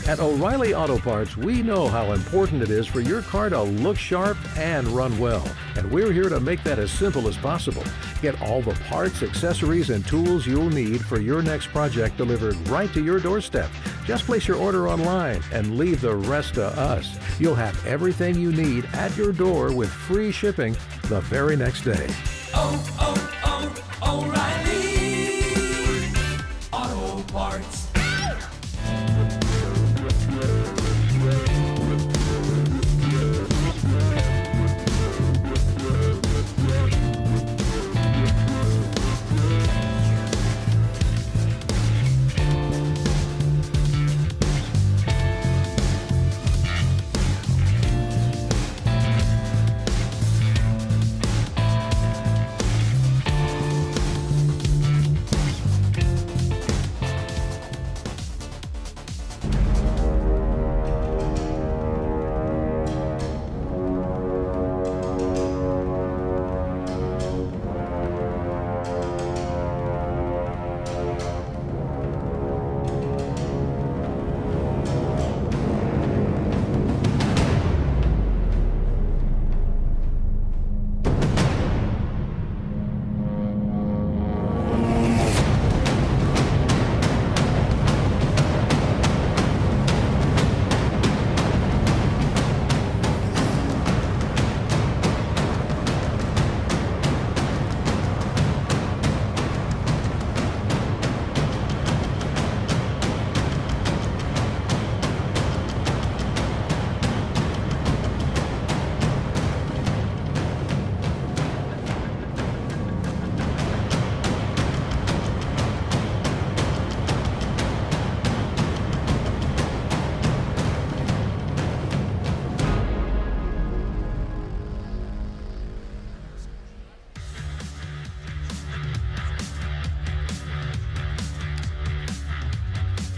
At O'Reilly Auto Parts, we know how important it is for your car to look sharp and run well. And we're here to make that as simple as possible. Get all the parts, accessories, and tools you'll need for your next project delivered right to your doorstep. Just place your order online and leave the rest to us. You'll have everything you need at your door with free shipping the very next day. O'Reilly Auto Parts.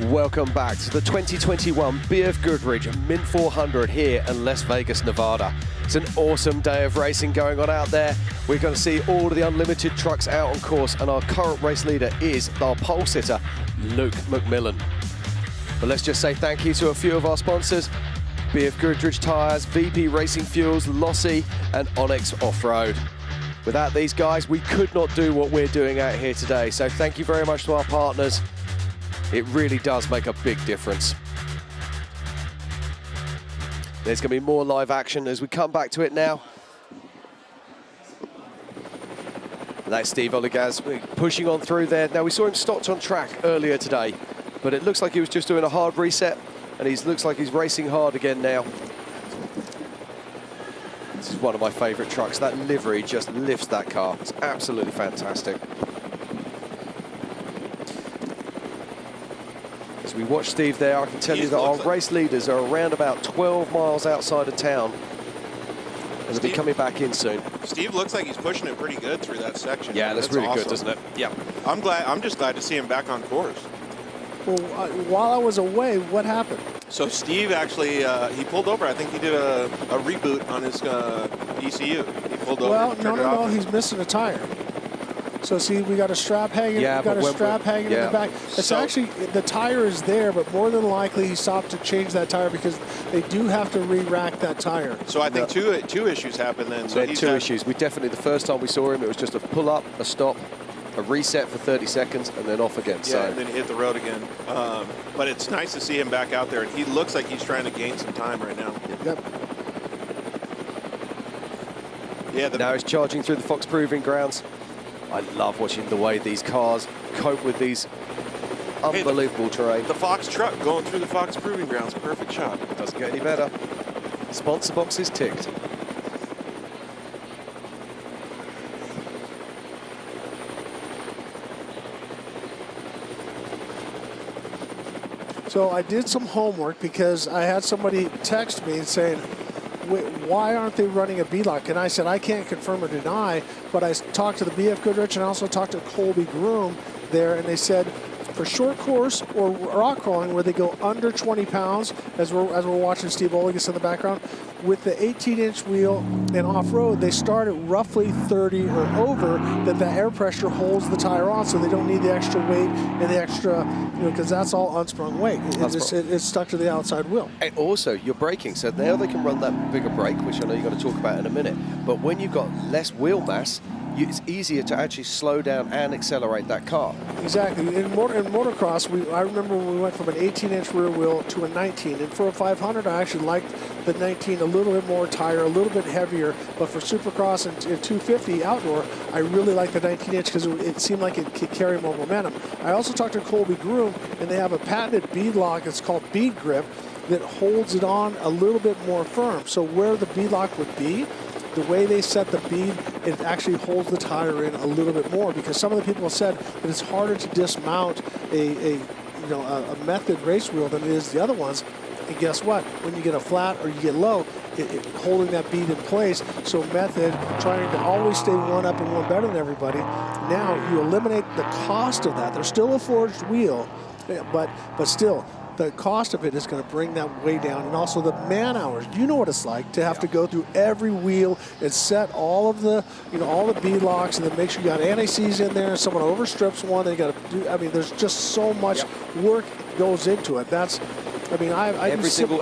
Welcome back to the 2021 BFGoodrich Mint 400 here in Las Vegas, Nevada. It's an awesome day of racing going on out there. We're going to see all of the unlimited trucks out on course, and our current race leader is our pole sitter, Luke McMillan. But let's just say thank you to a few of our sponsors: BFGoodrich Tires, VP Racing Fuels, Lossy, and Onyx Off-Road. Without these guys, we could not do what we're doing out here today. So thank you very much to our partners. It really does make a big difference. There's going to be more live action as we come back to it now. That's Steve Oligaz pushing on through there. Now, we saw him stopped on track earlier today, but it looks like he was just doing a hard reset, and he looks like he's racing hard again now. This is one of my favourite trucks. That livery just lifts that car. It's absolutely fantastic. As we watch Steve there, I can tell you that our race leaders are around about 12 miles outside of town, and they'll be coming back in soon. Steve looks like he's pushing it pretty good through that section. Yeah, that's really awesome. good, doesn't it? Yeah. I'm just glad to see him back on course. Well, while I was away, what happened? So Steve actually, he pulled over. I think he did a reboot on his ECU. He pulled over. Well, no, he's missing a tire. So see, we got a strap hanging. Yeah, we got a strap hanging in the back. It's actually, the tire is there, but more than likely he stopped to change that tire because they do have to re-rack that tire. So I think two issues happened then. So two issues. We definitely, the first time we saw him, it was just a pull up, a stop, a reset for 30 seconds, and then off again. Yeah, and then he hit the road again. But it's nice to see him back out there, and he looks like he's trying to gain some time right now. Yep. Yeah. Now he's charging through the Fox Proving Grounds. I love watching the way these cars cope with these unbelievable terrain. The Fox truck going through the Fox Proving Grounds, perfect shot. Doesn't get any better. Sponsor box is ticked. So I did some homework because I had somebody text me saying, why aren't they running a beadlock? And I said, I can't confirm or deny, but I talked to the BFGoodrich and I also talked to Colby Groom there, and they said for short course or rock crawling where they go under 20 pounds, as we're watching Steve Oligas in the background, with the 18-inch wheel and off-road, they start at roughly 30 or over, that the air pressure holds the tire on, so they don't need the extra weight and the extra, because that's all unsprung weight. It's stuck to the outside wheel. And also, you're braking, so now they can run that bigger brake, which I know you're going to talk about in a minute. But when you've got less wheel mass, it's easier to actually slow down and accelerate that car. Exactly. In motocross, I remember when we went from an 18-inch rear wheel to a 19. And for a 500, I actually liked the 19 a little bit more tire, a little bit heavier. But for Supercross and 250 outdoor, I really like the 19-inch because it seemed like it could carry more momentum. I also talked to Colby Groom, and they have a patented bead lock. It's called Bead Grip that holds it on a little bit more firm. So where the bead lock would be, the way they set the bead, it actually holds the tire in a little bit more, because some of the people have said that it's harder to dismount a method race wheel than it is the other ones. And guess what? When you get a flat or you get low, holding that bead in place. So method, trying to always stay one up and one better than everybody. Now you eliminate the cost of that. There's still a forged wheel, but still, the cost of it is going to bring that way down, and also the man hours. You know what it's like to have to go through every wheel and set all of the, all the bead locks, and then make sure you got anti-seize in there. Someone overstrips one, they got to do. I mean, there's just so much work goes into it. Every single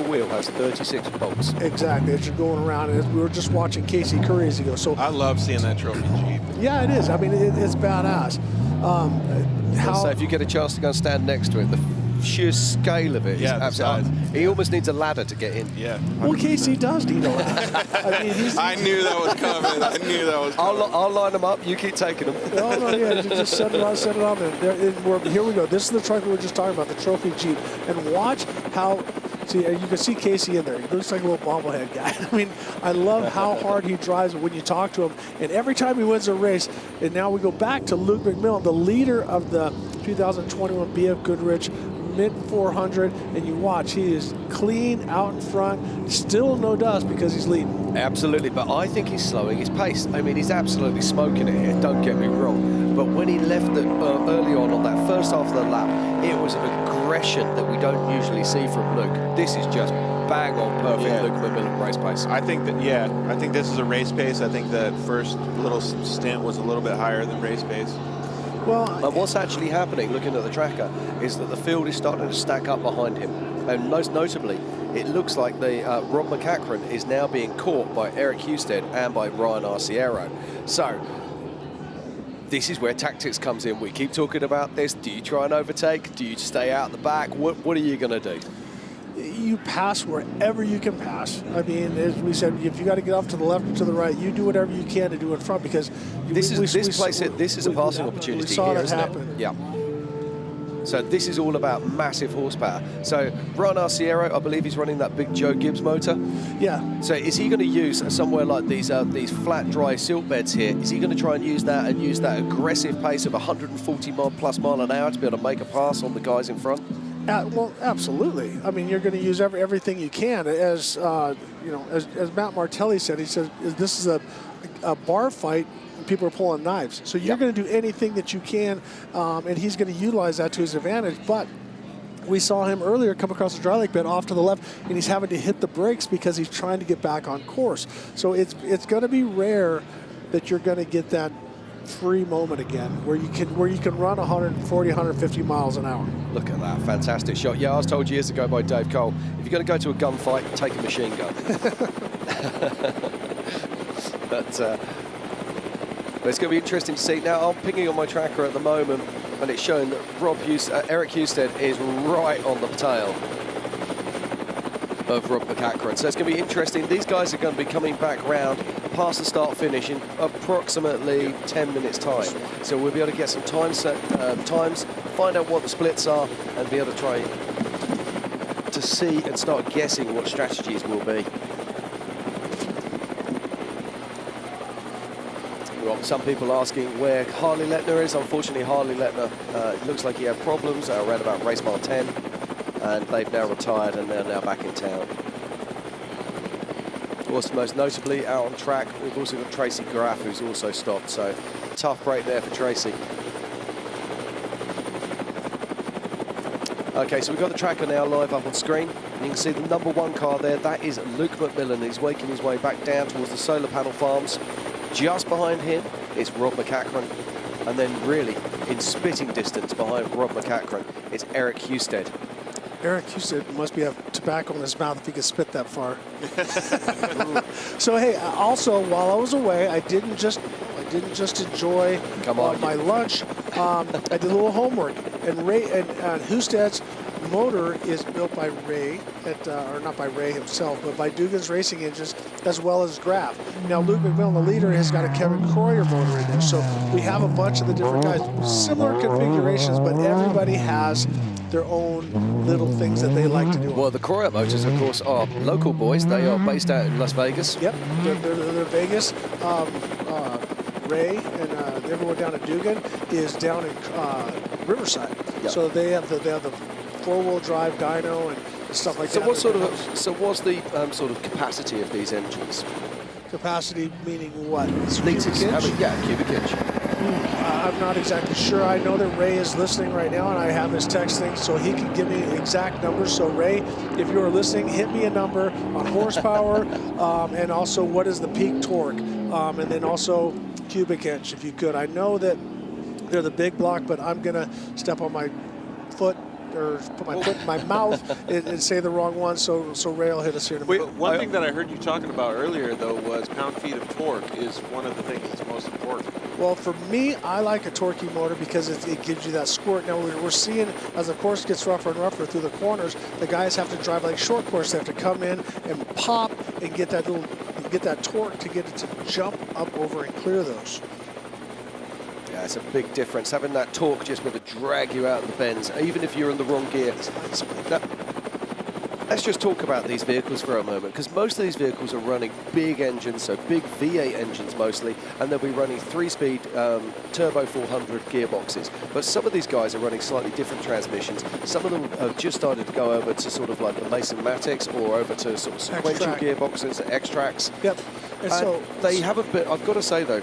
wheel has 36 bolts. Exactly, as you're going around, and we were just watching Casey Curry as he goes. So I love seeing that trophy Jeep. Yeah, it is. I mean, it's badass. So if you get a chance to go and stand next to it, the sheer scale of it is absolutely. He almost needs a ladder to get in. Yeah. 100%. Well, Casey does need a ladder. I knew that was coming. I'll line them up. You keep taking them. Just set it on. And here we go. This is the truck we were just talking about, the trophy Jeep. And watch how. See, you can see Casey in there. He looks like a little bobblehead guy. I mean, I love how hard he drives when you talk to him. And every time he wins a race, and now we go back to Luke McMillan, the leader of the 2021 BFGoodrich Mint 400, and you watch, he is clean out in front, still no dust because he's leading. Absolutely, but I think he's slowing his pace. I mean, he's absolutely smoking it here, don't get me wrong. But when he left early on that first half of the lap, it was an aggression that we don't usually see from Luke. This is just bang on perfect Luke McMillan race pace. I think this is a race pace. I think the first little stint was a little bit higher than race pace. Well, and what's actually happening, looking at the tracker, is that the field is starting to stack up behind him. And most notably, it looks like the Rob McCachran is now being caught by Eric Husted and by Ryan Arciero. So, this is where tactics comes in. We keep talking about this. Do you try and overtake? Do you stay out the back? What are you going to do? You pass wherever you can pass. I mean, as we said, if you got to get off to the left or to the right, you do whatever you can to do in front, because this is a passing opportunity. We saw here, that happen. Yeah. So this is all about massive horsepower. So Ryan Arciero, I believe he's running that big Joe Gibbs motor. Yeah. So is he going to use somewhere like these flat, dry silt beds here? Is he going to try and use that aggressive pace of 140 plus mile an hour to be able to make a pass on the guys in front? Well, absolutely. I mean, you're going to use everything you can. As as Matt Martelli said, he said this is a bar fight. People are pulling knives, so you're going to do anything that you can, and he's going to utilize that to his advantage. But we saw him earlier come across the dry lake bed off to the left, and he's having to hit the brakes because he's trying to get back on course. So it's going to be rare that you're going to get that free moment again where you can run 140, 150 miles an hour. Look at that fantastic shot. Yeah, I was told years ago by Dave Cole, if you're going to go to a gunfight, take a machine gun. But it's going to be interesting to see. Now, I'm pinging on my tracker at the moment, and it's showing that Eric Husted is right on the tail of Rob McCachran. So it's going to be interesting. These guys are going to be coming back round past the start-finish in approximately 10 minutes' time. So we'll be able to get some times, find out what the splits are, and be able to try to see and start guessing what strategies will be. Some people asking where Harley Letner is. Unfortunately, Harley Letner looks like he had problems around about race mile 10, and they've now retired and they're now back in town. Also, most notably out on track, we've also got Tracy Graff, who's also stopped. So tough break there for Tracy. Okay, so we've got the tracker now live up on screen. And you can see the #1 car there. That is Luke McMillan. He's making his way back down towards the solar panel farms. Just behind him is Rob McCachran, and then really in spitting distance behind Rob McCachran is Eric Husted. Eric Husted must have tobacco in his mouth if he could spit that far. So hey, also while I was away, I didn't just enjoy my lunch. I did a little homework, and Husted's motor is built by Ray, or not by Ray himself, but by Dugan's Racing Engines, as well as Graff. Now, Luke McMillan, the leader, has got a Kevin Croyer motor in there, so we have a bunch of the different guys, similar configurations, but everybody has their own little things that they like to do. Well, the Croyer motors, of course, are local boys. They are based out in Las Vegas. Yep, they're Vegas. Ray and everyone down at Dugan is down in Riverside. Yep. So they have the four-wheel drive dyno and stuff like that. What's the sort of capacity of these engines? Capacity meaning what? Liters. Cubic inch. I'm not exactly sure. I know that Ray is listening right now, and I have his text thing, so he can give me exact numbers. So Ray, if you are listening, hit me a number on horsepower, and also what is the peak torque, and then also cubic inch, if you could. I know that they're the big block, but I'm gonna step on my foot or put my foot in my mouth and say the wrong one, so Ray will hit us here in a minute. One thing that I heard you talking about earlier, though, was pound-feet of torque is one of the things that's most important. Well, for me, I like a torquey motor because it gives you that squirt. Now, we're seeing as the course gets rougher and rougher through the corners, the guys have to drive like short course. They have to come in and pop and get that torque to get it to jump up over and clear those. Yeah, it's a big difference. Having that torque just be able to drag you out of the bends, even if you're in the wrong gear. Now, let's just talk about these vehicles for a moment, because most of these vehicles are running big engines, so big V8 engines mostly, and they'll be running 3-speed turbo 400 gearboxes. But some of these guys are running slightly different transmissions. Some of them have just started to go over to sort of like the Mason-Matics or over to sort of sequential gearboxes, X-Tracks. Yep. And so they haven't been, I've got to say though,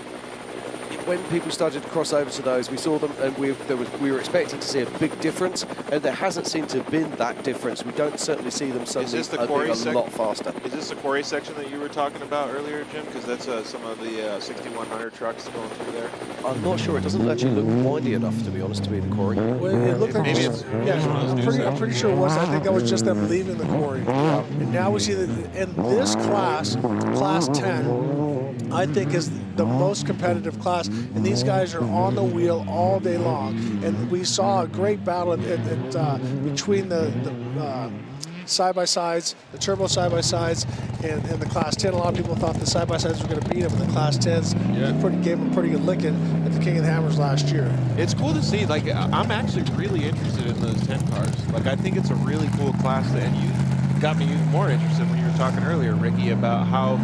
when people started to cross over to those, we saw them, and we were expecting to see a big difference, and there hasn't seemed to have been that difference. We don't certainly see them suddenly being a lot faster. Is this the quarry section that you were talking about earlier, Jim? Because that's some of the 6100 trucks going through there. I'm not sure. It doesn't actually look windy enough, to be honest, to be the quarry. Well, it looked like Maybe it's I'm pretty sure it was. I think that was just them leaving the quarry. And now we see that in this class, class 10, I think is the most competitive class, and these guys are on the wheel all day long. And we saw a great battle between the side-by-sides, the turbo side-by-sides, and the Class 10. A lot of people thought the side-by-sides were going to beat them, but the Class 10s gave them a pretty good licking at the King of the Hammers last year. It's cool to see. Like, I'm actually really interested in those 10 cars. Like, I think it's a really cool class, and you got me even more interested when you were talking earlier, Ricky, about how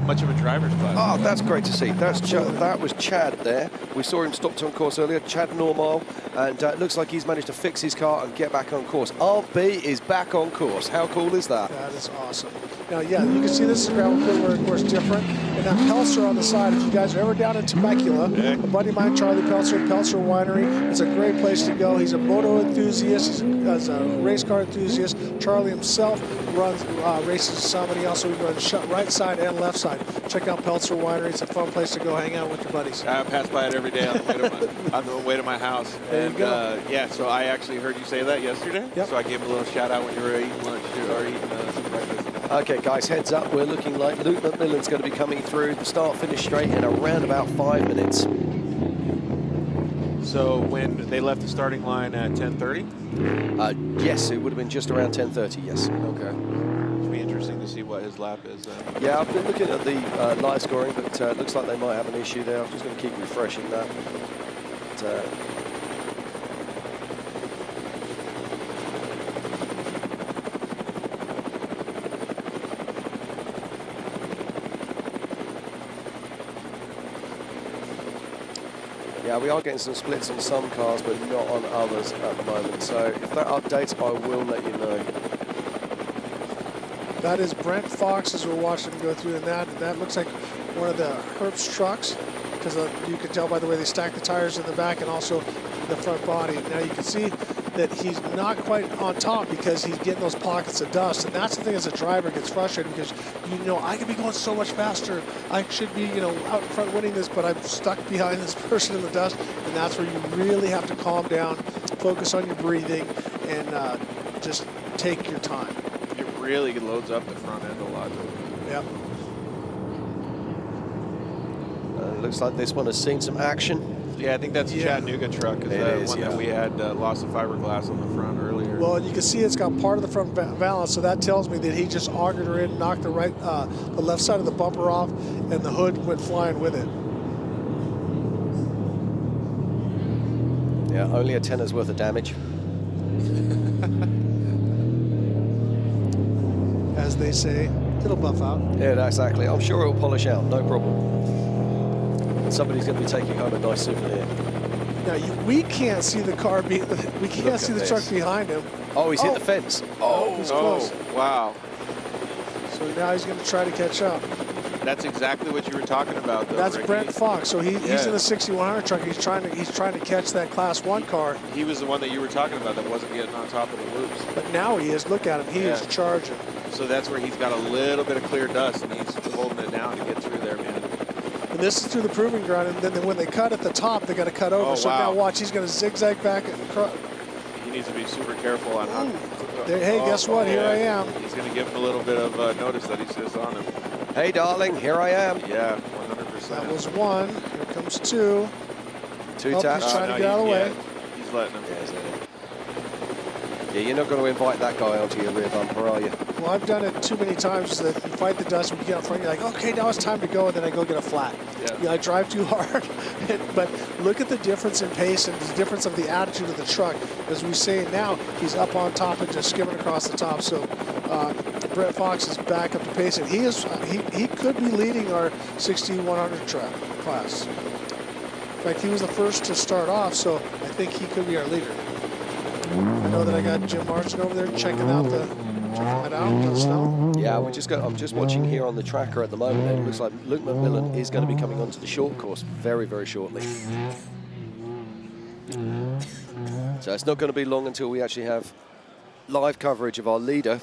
much of a driver's class. Oh, that's great to see. That was Chad there. We saw him stopped on course earlier, Chad Normal, and it looks like he's managed to fix his car and get back on course. RB is back on course. How cool is that? That is awesome. Now, yeah, you can see this is a gravel pit where, of course, different. And that Peltzer on the side, if you guys are ever down in Temecula, a buddy of mine, Charlie Peltzer Winery, it's a great place to go. He's a moto enthusiast. He's a race car enthusiast. Charlie himself runs races some, and he also runs right side and left side. Check out Peltzer Winery. It's a fun place to go hang out with your buddies. I pass by it every day on the way to my house. There you go. Yeah, so I actually heard you say that yesterday. Yep. So I gave him a little shout out when you were eating lunch or eating some breakfast. Okay, guys, heads up. We're looking like Luke McMillan's going to be coming through the start-finish straight in around about 5 minutes. So when they left the starting line at 10:30? Yes, it would have been just around 10:30, yes. Okay. It'll be interesting to see what his lap is then. Yeah, I've been looking at the live scoring, but it looks like they might have an issue there. I'm just going to keep refreshing that. But, yeah, we are getting some splits on some cars, but not on others at the moment. So if that updates, I will let you know. That is Brent Fox as we're watching him go through, and that looks like one of the Herbst trucks, because you can tell by the way they stack the tires in the back and also the front body. Now you can see that he's not quite on top because he's getting those pockets of dust, and that's the thing as a driver gets frustrated because I could be going so much faster. I should be out in front winning this, but I'm stuck behind this person in the dust, and that's where you really have to calm down, focus on your breathing, and just take your time. It really loads up the front end a lot. Yep. It looks like this one has seen some action. Yeah, I think that's the Chattanooga truck. Is that one that we had lost the fiberglass on the front earlier. Well, you can see it's got part of the front valance, so that tells me that he just augered her in, knocked the left side of the bumper off, and the hood went flying with it. Yeah, only a tenner's worth of damage. As they say, it'll buff out. Yeah, exactly. I'm sure it'll polish out, no problem. Somebody's going to be taking home a nice souvenir. Now, we can't see the car, we can't see the truck behind him. Oh, he's hit the fence. Oh, he's close. Wow. So now he's going to try to catch up. That's exactly what you were talking about, though, That's Ricky. Brent Fox. So he's in the 6100 truck. He's trying to catch that Class 1 car. He was the one that you were talking about that wasn't getting on top of the loops. But now he is. Look at him. He is charging. So that's where he's got a little bit of clear dust, and he's holding it down to get through there, man. And this is through the proving ground, and then when they cut at the top, they got to cut over. Oh, so now watch, he's going to zigzag back. He needs to be super careful on how. Hey, guess what? Here I am. He's going to give him a little bit of notice that he's just on him. Hey, darling, here I am. Yeah, 100%. That was one. Here comes two. Two taps. He's trying to get out of the way. He's letting him. Yeah, you're not going to invite that guy onto your rear bumper, are you? Well, I've done it too many times that you fight the dust, when you get up front, you're like, okay, now it's time to go, and then I go get a flat. Yeah. I drive too hard. But look at the difference in pace and the difference of the attitude of the truck. As we say now, he's up on top and just skimming across the top. So Brent Fox is back up to pace, and he could be leading our 6100 truck class. In fact, he was the first to start off, so I think he could be our leader. I know that I got Jim Marston over there checking out the Check that out. Let us know. Yeah, I'm just watching here on the tracker at the moment, and it looks like Luke McMillan is going to be coming onto the short course very, very shortly. So it's not going to be long until we actually have live coverage of our leader.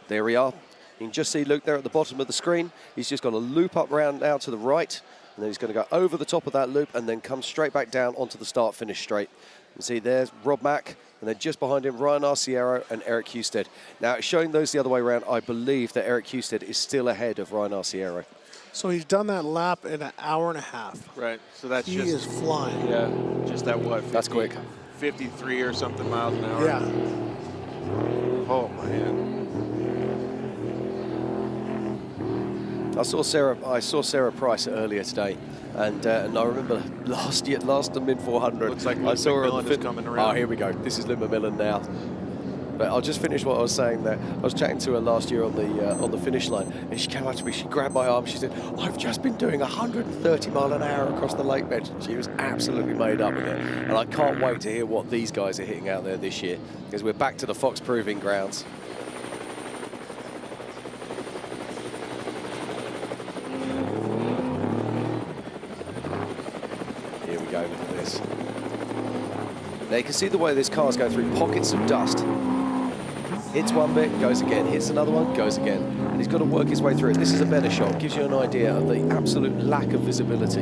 There we are. You can just see Luke there at the bottom of the screen. He's just got to loop up round now to the right, and then he's going to go over the top of that loop and then come straight back down onto the start-finish straight. You can see there's Rob Mack, and then just behind him, Ryan Arciero and Eric Husted. Now, showing those the other way around, I believe that Eric Husted is still ahead of Ryan Arciero. So he's done that lap in an hour and a half. Right. So that's he just is flying. Yeah, just that what? 50, that's quick. 53 or something miles an hour. Yeah. Oh man. I saw Sarah Price earlier today, and I remember last the mid 400. Looks like I saw her on the coming around. Oh, here we go. This is Luke McMillan now. But I'll just finish what I was saying there. I was chatting to her last year on the finish line, and she came up to me. She grabbed my arm. She said, "I've just been doing 130 mile an hour across the lake bed." She was absolutely made up with it, and I can't wait to hear what these guys are hitting out there this year, because we're back to the Fox Proving Grounds. Here we go. Look at this. Now you can see the way this car's going through pockets of dust. Hits one bit, goes again. Hits another one, goes again. And he's got to work his way through it. This is a better shot. Gives you an idea of the absolute lack of visibility.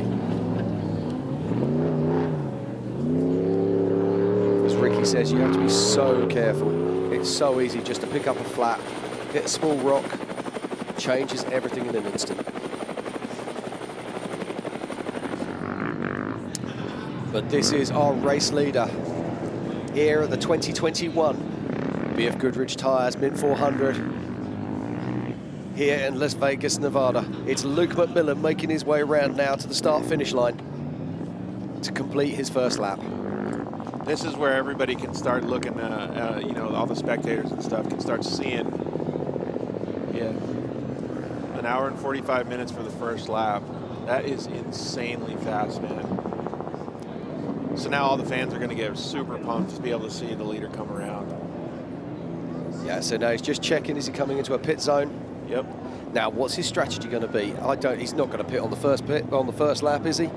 As Ricky says, you have to be so careful. It's so easy just to pick up a flat, hit a small rock, changes everything in an instant. But this is our race leader here at the 2021 BFGoodrich Tires Mint 400 here in Las Vegas, Nevada. It's Luke McMillan making his way around now to the start-finish line to complete his first lap. This is where everybody can start looking, you know, all the spectators and stuff can start seeing. Yeah, an hour and 45 minutes for the first lap. That is insanely fast, man. So now all the fans are going to get super pumped to be able to see the leader come around. Yeah, so now he's just checking, is he coming into a pit zone? Yep. Now, what's his strategy going to be? He's not going to pit on the first lap, is he?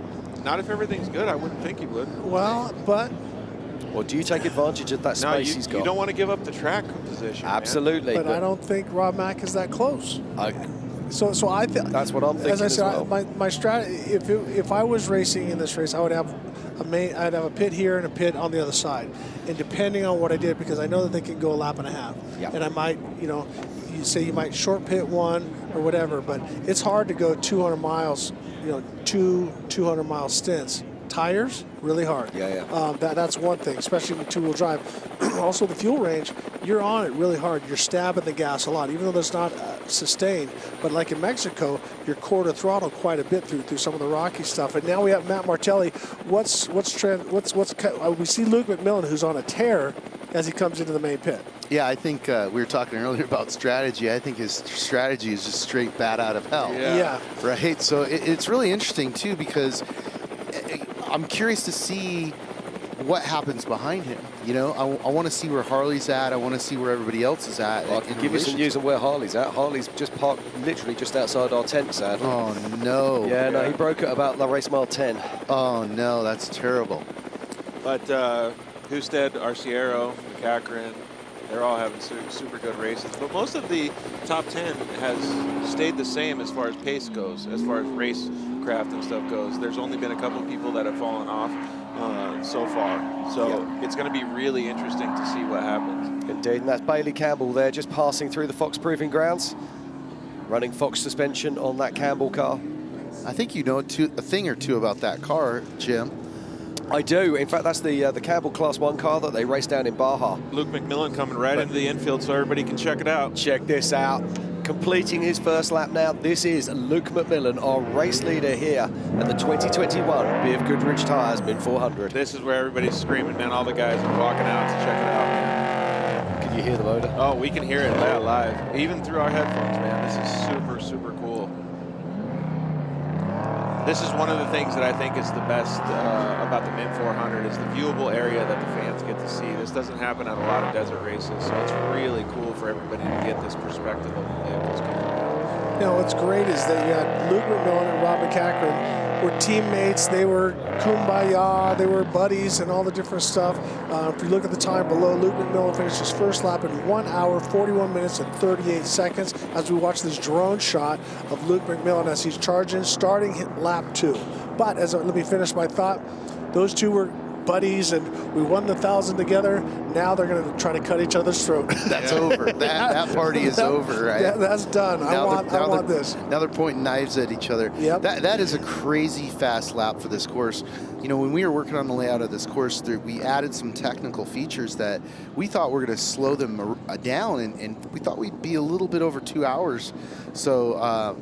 Not if everything's good. I wouldn't think he would. Well, but... Or do you take advantage of that space he's got? You don't want to give up the track position. Absolutely. But I don't think Rob Mack is that close. So I think that's what I'm thinking. As I said, as well. my strategy. If I was racing in this race, I would have I'd have a pit here and a pit on the other side, and depending on what I did, because I know that they can go a lap and a half, and I might, you say you might short pit one or whatever, but it's hard to go 200 miles, two 200-mile stints. Tires, really hard. That's one thing, especially with two-wheel drive. Also, the fuel range, you're on it really hard. You're stabbing the gas a lot, even though there's not sustained. But like in Mexico, you're quarter throttle quite a bit through some of the rocky stuff. And now we have Matt Martelli. We see Luke McMillan, who's on a tear as he comes into the main pit. Yeah, I think we were talking earlier about strategy. I think his strategy is just straight bat out of hell. Yeah. Right. So it's really interesting too, because I'm curious to see what happens behind him. I want to see where Harley's at. I want to see where everybody else is at. Well, I can give you some news on where Harley's at. Harley's just parked literally just outside our tent, sadly. Oh, no. Yeah, no, he broke it about La Race Mile 10. Oh, no, that's terrible. But Husted, Arciero, McCachran, they're all having super good races. But most of the top 10 has stayed the same as far as pace goes, as far as racecraft and stuff goes. There's only been a couple of people that have fallen off so far. So it's going to be really interesting to see what happens. Indeed, and that's Bailey Campbell there, just passing through the Fox Proving Grounds, running Fox suspension on that Campbell car. I think you know a thing or two about that car, Jim. I do. In fact, that's the Campbell Class 1 car that they raced down in Baja. Luke McMillan coming right into the infield so everybody can check it out. Check this out. Completing his first lap now. This is Luke McMillan, our race leader here at the 2021 BFGoodrich Tires Mint 400. This is where everybody's screaming, man. All the guys are walking out to check it out, man. Can you hear the motor? Oh, we can hear it live, even through our headphones, man. This is super, super cool. This is one of the things that I think is the best about the Mint 400 is the viewable area that the fans get to see. This doesn't happen at a lot of desert races, so it's really cool for everybody to get this perspective of the vehicles coming around. You know, what's great is that you had Luke McMillan and Rob McCachran were teammates. They were kumbaya. They were buddies and all the different stuff. If you look at the time below, Luke McMillan finished his first lap in 1 hour, 41 minutes, and 38 seconds as we watch this drone shot of Luke McMillan as he's charging, starting lap 2. But let me finish my thought. Those two were buddies, and we won the 1,000 together. Now they're going to try to cut each other's throat. That's over. That party is over, right? Yeah, that's done. I want this. Now they're pointing knives at each other. Yep. That is a crazy fast lap for this course. You know, when we were working on the layout of this course, we added some technical features that we thought were going to slow them down, and we thought we'd be a little bit over 2 hours. So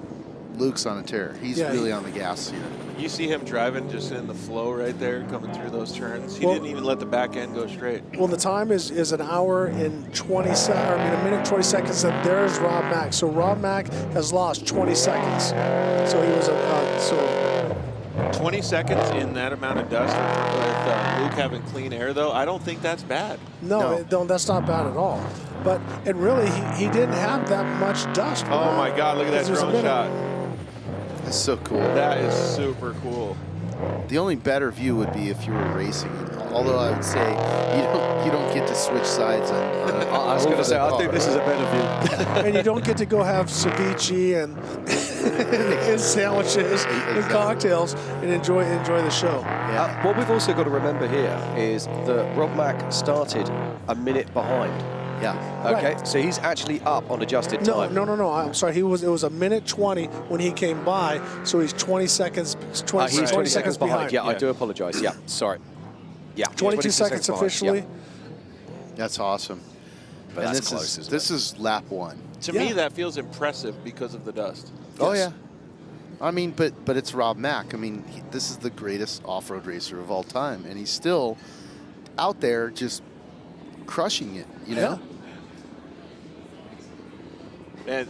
Luke's on a tear. He's really on the gas here. You see him driving just in the flow right there, coming through those turns. He didn't even let the back end go straight. Well, the time is an hour and 20 a minute 20 seconds, and there's Rob Mack. So Rob Mack has lost 20 seconds. So he was 20 seconons in that amount of dust with Luke having clean air, though, I don't think that's bad. No, that's not bad at all. And really, he didn't have that much dust. Oh, my God, look at that drone shot. That's so cool. That is super cool. The only better view would be if you were racing. Although I would say you don't get to switch sides. I was going to say, I think this is a better view. And you don't get to go have ceviche and sandwiches and cocktails and enjoy the show. What we've also got to remember here is that Rob Mack started a minute behind. Yeah. Okay, Right. so he's actually up on adjusted time. No. I'm sorry. It was a minute 20 when he came by, so he's 20 seconds. 20 seconds behind. Yeah, I do apologize. Yeah, sorry. Yeah, 22 seconds behind. officially. Yeah. That's awesome. But and that's close, isn't this is lap 1. To me, that feels impressive because of the dust. Oh, yeah. I mean, but it's Rob Mack. I mean, this is the greatest off-road racer of all time, and he's still out there just crushing it, you know? And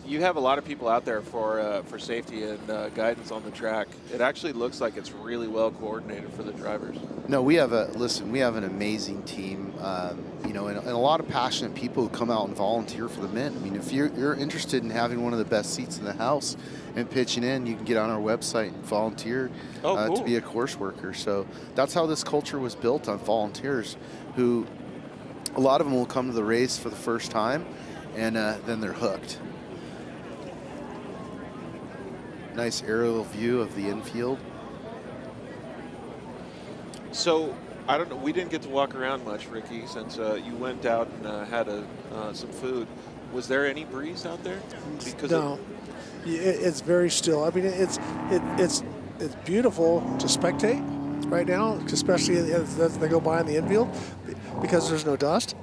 you have a lot of people out there for safety and guidance on the track. It actually looks like it's really well coordinated for the drivers. No, we have an amazing team, you know, and a lot of passionate people who come out and volunteer for the Mint. I mean, if you're interested in having one of the best seats in the house and pitching in, you can get on our website and volunteer cool. to be a course worker. So that's how this culture was built, on volunteers who, a lot of them will come to the race for the first time, and then they're hooked. Nice aerial view of the infield. So, I don't know, we didn't get to walk around much, Ricky, since you went out and had some food. Was there any breeze out there? No, it's very still. I mean, it's beautiful to spectate right now, especially as they go by in the infield, because there's no dust.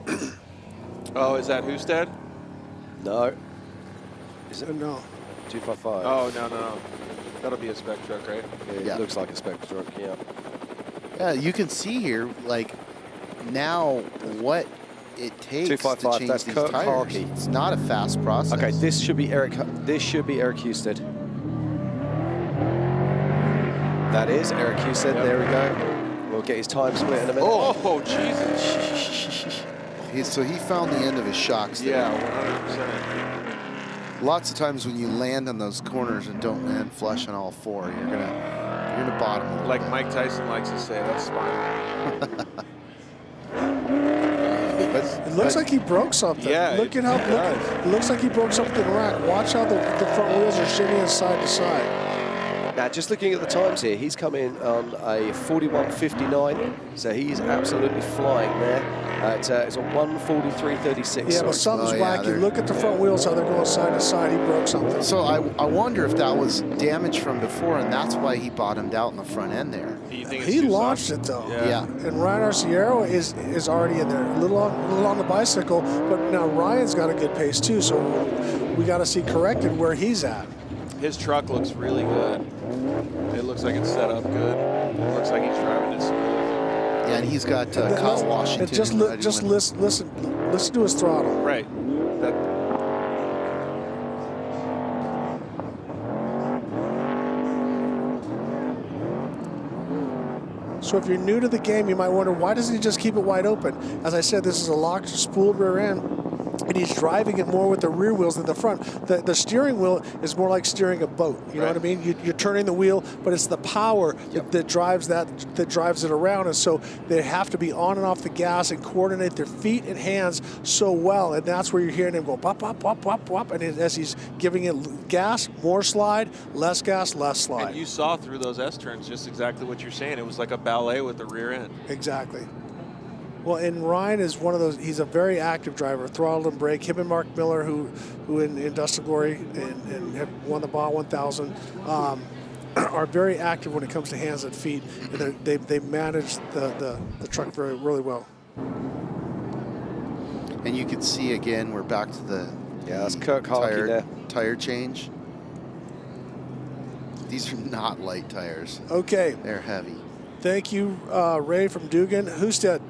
Oh, is that Husted? No. Is it? No. 255. Oh, no. That'll be a spec truck, right? Yeah, it looks like a spec truck, yeah. Yeah, you can see here, like, now what it takes 255, to change that's these Kirk tires. Harkey. It's not a fast process. Okay, this should be Eric Husted. That is Eric Husted. Yep. There we go. We'll get his time split in a minute. Oh, Jesus. So he found the end of his shocks there. Yeah, 100%. Lots of times when you land on those corners and don't land flush on all four, you're gonna bottom a little Like bit. Mike Tyson likes to say, that's spinal. It looks like he broke something. Yeah, Look at how it looks like he broke something in the rack. Watch how the front wheels are shimmying side to side. Now, just looking at the times here, he's come in on a 41.59, so he's absolutely flying there. It's a 1:43.36. Yeah, but something's wacky. Look at the front wheels, how they're going side to side. He broke something. So I wonder if that was damage from before, and that's why he bottomed out in the front end there. He launched it though. Yeah. And Ryan Arciero is already in there, a little on the bicycle, but now Ryan's got a good pace too. So we got to see corrected where he's at. His truck looks really good. It looks like it's set up good. It looks like he's driving it smooth. Yeah, and he's got Kyle Washington. And just listen to his throttle. Right. So if you're new to the game, you might wonder, why doesn't he just keep it wide open? As I said, this is a locked, spooled rear end, and he's driving it more with the rear wheels than the front. The steering wheel is more like steering a boat. You know what I mean? You're turning the wheel, but it's the power that drives that drives it around. And so they have to be on and off the gas and coordinate their feet and hands so well. And that's where you're hearing him go pop, pop, pop, pop, pop. And as he's giving it gas, more slide, less gas, less slide. And you saw through those S turns just exactly what you're saying. It was like a ballet with the rear end. Exactly. Well, and Ryan is one of those, he's a very active driver, throttle and brake. Him and Mark Miller, who in Dust to Glory and have won the Baja 1000, are very active when it comes to hands and feet. And they manage the truck really well. And you can see again, we're back to the that's Kirk Harkey there. Tire change. These are not light tires. Okay. They're heavy. Thank you, Ray from Dugan. Husted,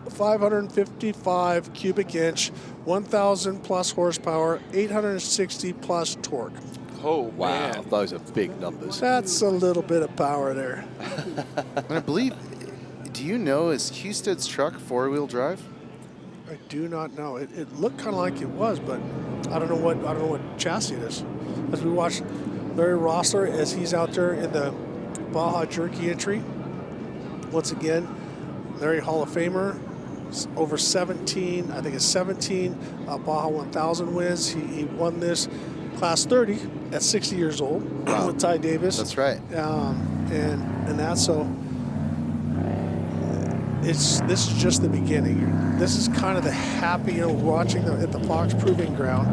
555 cubic inch, 1,000 plus horsepower, 860 plus torque. Oh, wow. man. Those are big numbers. That's a little bit of power there. And I believe, do you know, is Husted's truck four-wheel drive? I do not know. It looked kind of like it was, but I don't know what chassis it is. As we watch Larry Rossler as he's out there in the Baja Jerky entry. Once again, Larry Hall of Famer, over 17, I think it's 17 Baja 1000 wins. He won this Class 30 at 60 years old with Ty Davis. That's right. And that's so. This is just the beginning. This is kind of the happy, watching at the Fox Proving Ground.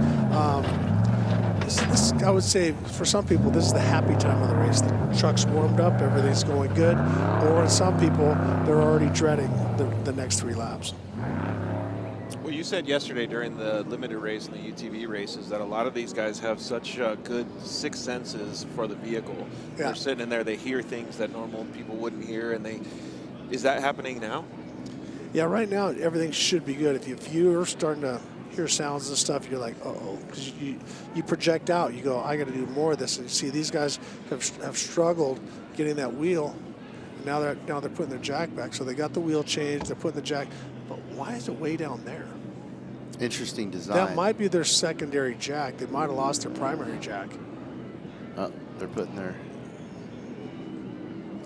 This, I would say, for some people, this is the happy time of the race. The truck's warmed up, everything's going good. Or in some people, they're already dreading the next 3 laps. Well, you said yesterday during the limited race and the UTV races that a lot of these guys have such good sixth senses for the vehicle. Yeah. They're sitting in there, they hear things that normal people wouldn't hear, and is that happening now? Yeah, right now everything should be good. If you're starting to hear sounds and stuff, you're like, uh-oh, because you project out. You go, I got to do more of this. And you see, these guys have struggled getting that wheel. And now they're putting their jack back. So they got the wheel changed. They're putting the jack. But why is it way down there? Interesting design. That might be their secondary jack. They might have lost their primary jack. They're putting their...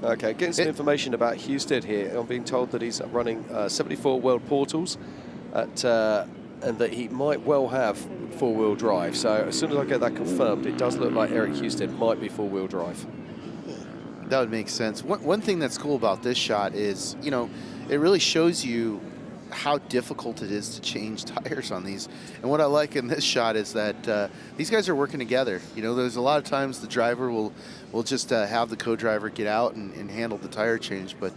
Okay, getting some information about Husted here. I'm being told that he's running 74 World Portals and that he might well have four-wheel drive. So as soon as I get that confirmed, it does look like Eric Husted might be four-wheel drive. That would make sense. One thing that's cool about this shot is, it really shows you how difficult it is to change tires on these. And what I like in this shot is that these guys are working together. There's a lot of times the driver will just have the co-driver get out and handle the tire change, but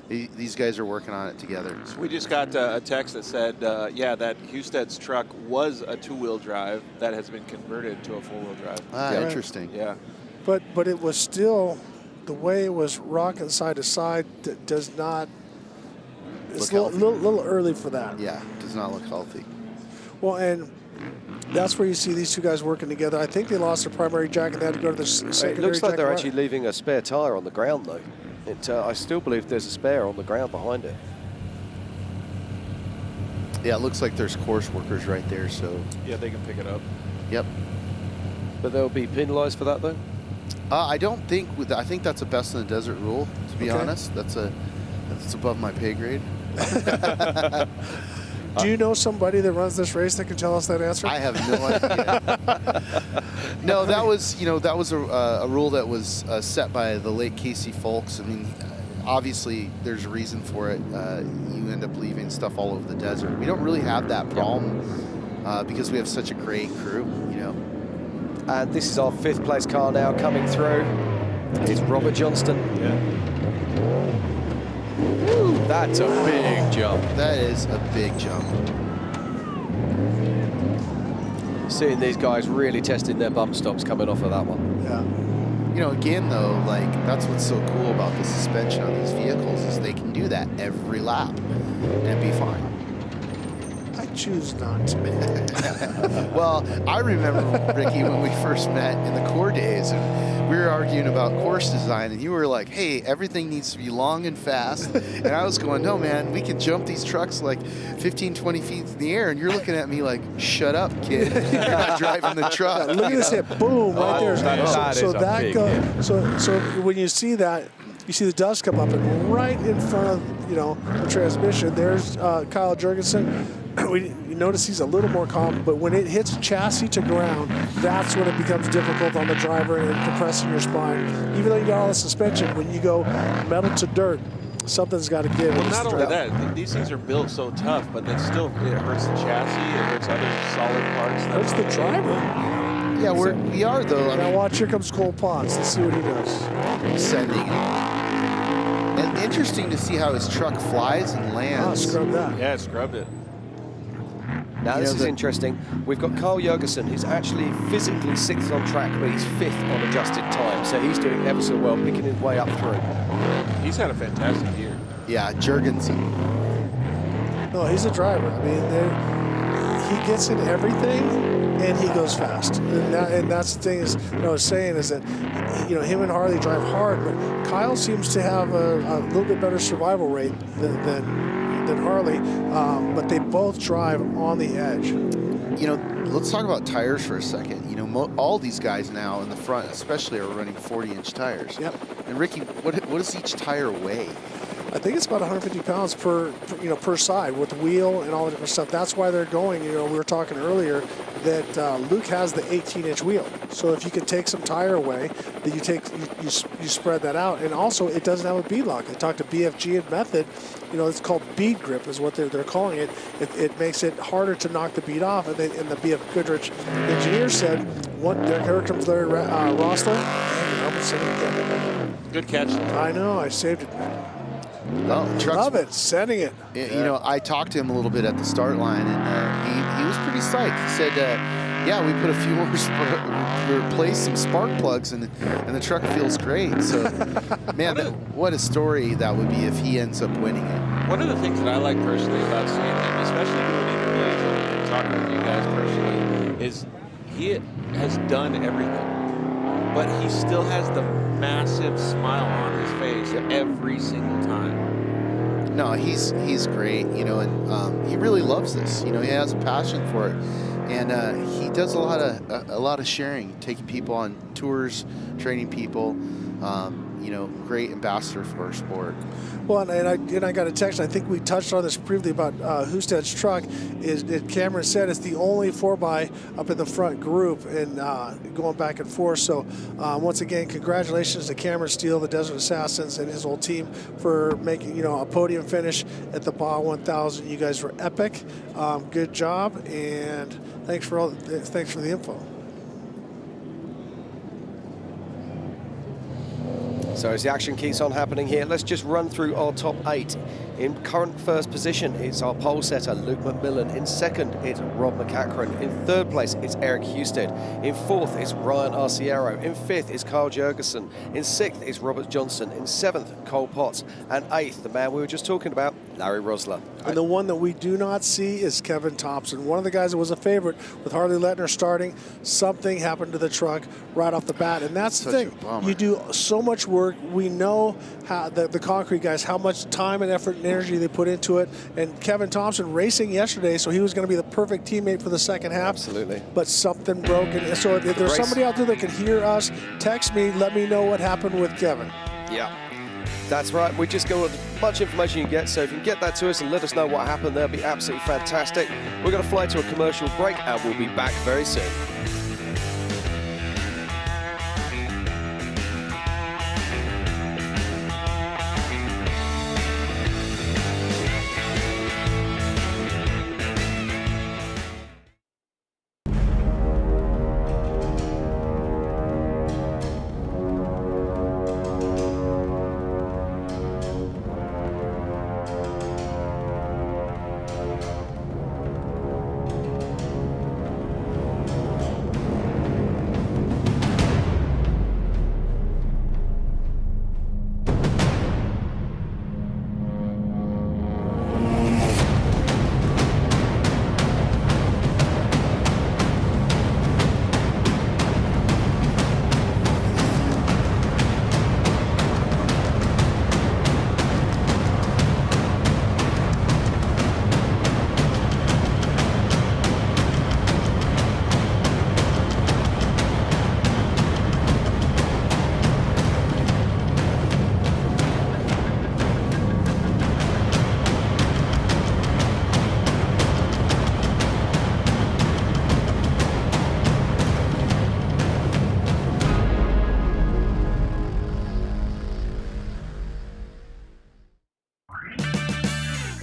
these guys are working on it together. So we just got a text that said, that Husted's truck was a two-wheel drive that has been converted to a four-wheel drive. Interesting. Yeah. But it was still, the way it was rocking side to side, does not. It's a little early for that. Yeah, does not look healthy. Well, and that's where you see these two guys working together. I think they lost their primary jack and they had to go to the secondary jack. It looks like they're actually leaving a spare tire on the ground, though. I still believe there's a spare on the ground behind it. Yeah, it looks like there's course workers right there, so... Yeah, they can pick it up. Yep. But they'll be penalized for that, though? I don't think... I think that's a best in the desert rule, to be honest. That's above my pay grade. Do you know somebody that runs this race that can tell us that answer? I have no idea. No, that was a rule that was set by the late Casey Folks. I mean, obviously there's a reason for it. You end up leaving stuff all over the desert. We don't really have that problem because we have such a great crew, And this is our 5th place car now coming through. It's Robert Johnston. Yeah. Woo, that's a big jump. That is a big jump. Seeing these guys really testing their bump stops coming off of that one. Yeah. Again, though, that's what's so cool about the suspension on these vehicles is they can do that every lap and be fine. I choose not to. Well, I remember, Ricky, when we first met in the core days, and we were arguing about course design, and you were like, hey, everything needs to be long and fast. And I was going, no, man, we can jump these trucks like 15, 20 feet in the air. And you're looking at me like, shut up, kid. You're not driving the truck. Yeah, look at this hit, boom, right there. So when you see that, you see the dust come up, and right in front of the transmission, there's Kyle Jurgensen. You notice he's a little more calm, but when it hits chassis to ground, that's when it becomes difficult on the driver and compressing your spine. Even though you got all the suspension, when you go metal to dirt, something's got to give. Well, not only that, these things are built so tough, but then still it hurts the chassis, it hurts other solid parts. It hurts the driver. Yeah, we are though. Now watch, here comes Cole Potts. Let's see what he does. Sending it. And interesting to see how his truck flies and lands. Oh, scrub that. Yeah, it scrubbed it. Now, this is interesting. We've got Carl Jurgensen, who's actually physically 6th on track, but he's 5th on adjusted time. So he's doing ever so well, picking his way up through. He's had a fantastic year. Yeah, Jurgensen. No, he's a driver. I mean, he gets in everything, and he goes fast. And that's the thing is, what I was saying is that, him and Harley drive hard, but Kyle seems to have a little bit better survival rate than Harley, but they both drive on the edge. Let's talk about tires for a second. All these guys now in the front, especially, are running 40-inch tires. Yep. And Ricky, what does each tire weigh? I think it's about 150 pounds per side with the wheel and all the different stuff. That's why they're going. We were talking earlier that Luke has the 18-inch wheel. So if you can take some tire away, then you spread that out. And also, it doesn't have a bead lock. I talked to BFG and Method. It's called bead grip is what they're calling it. It makes it harder to knock the bead off. And the BFGoodrich engineer said, here comes Larry Rossler. Good catch. I know, I saved it. Well, love it, sending it. I talked to him a little bit at the start line, and he was pretty psyched. He said, yeah, we put a few more, replaced some spark plugs, and the truck feels great. So, man, what a story that would be if he ends up winning it. One of the things that I like personally about seeing him, especially doing interviews and talking with you guys personally, is he has done everything, but he still has the massive smile on his face every single time. No, he's great, and he really loves this. He has a passion for it, and he does a lot of sharing, taking people on tours, training people. Great ambassador for our sport. Well, and I got a text. I think we touched on this briefly about Husted's truck. Cameron said it's the only 4x up in the front group and going back and forth. So once again, congratulations to Cameron Steele, the Desert Assassins, and his whole team for making a podium finish at the Baja 1000. You guys were epic. Good job, and thanks for the info. So as the action keeps on happening here, let's just run through our top 8. In current first position, it's our pole setter, Luke McMillan. In second, it's Rob McCachran. In third place, it's Eric Husted. In fourth, it's Ryan Arciero. In fifth, is Carl Jurgensen. In sixth, is Robert Johnson. In seventh, Cole Potts. And eighth, the man we were just talking about, Larry Rosler. And the one that we do not see is Kevin Thompson. One of the guys that was a favorite with Harley Letner starting. Something happened to the truck right off the bat. And that's the thing. You do so much work. We know how the concrete guys, how much time and effort and energy they put into it. And Kevin Thompson racing yesterday, so he was going to be the perfect teammate for the second half. Absolutely. But something broke. And so if there's somebody out there that can hear us, text me, let me know what happened with Kevin. Yeah. That's right. We just go with as much information you can get. So if you can get that to us and let us know what happened, that'll be absolutely fantastic. We're going to fly to a commercial break and we'll be back very soon.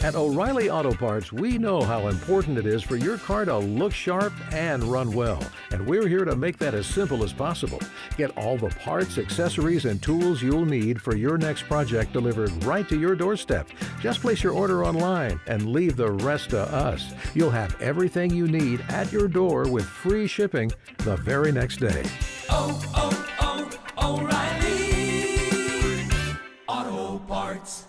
At O'Reilly Auto Parts, we know how important it is for your car to look sharp and run well. And we're here to make that as simple as possible. Get all the parts, accessories, and tools you'll need for your next project delivered right to your doorstep. Just place your order online and leave the rest to us. You'll have everything you need at your door with free shipping the very next day. O'Reilly Auto Parts.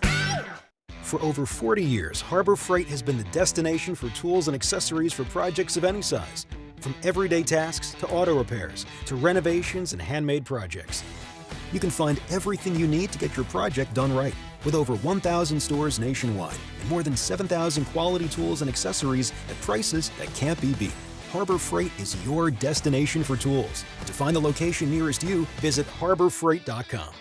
For over 40 years, Harbor Freight has been the destination for tools and accessories for projects of any size. From everyday tasks to auto repairs to renovations and handmade projects. You can find everything you need to get your project done right. With over 1,000 stores nationwide and more than 7,000 quality tools and accessories at prices that can't be beat. Harbor Freight is your destination for tools. To find the location nearest you, visit harborfreight.com.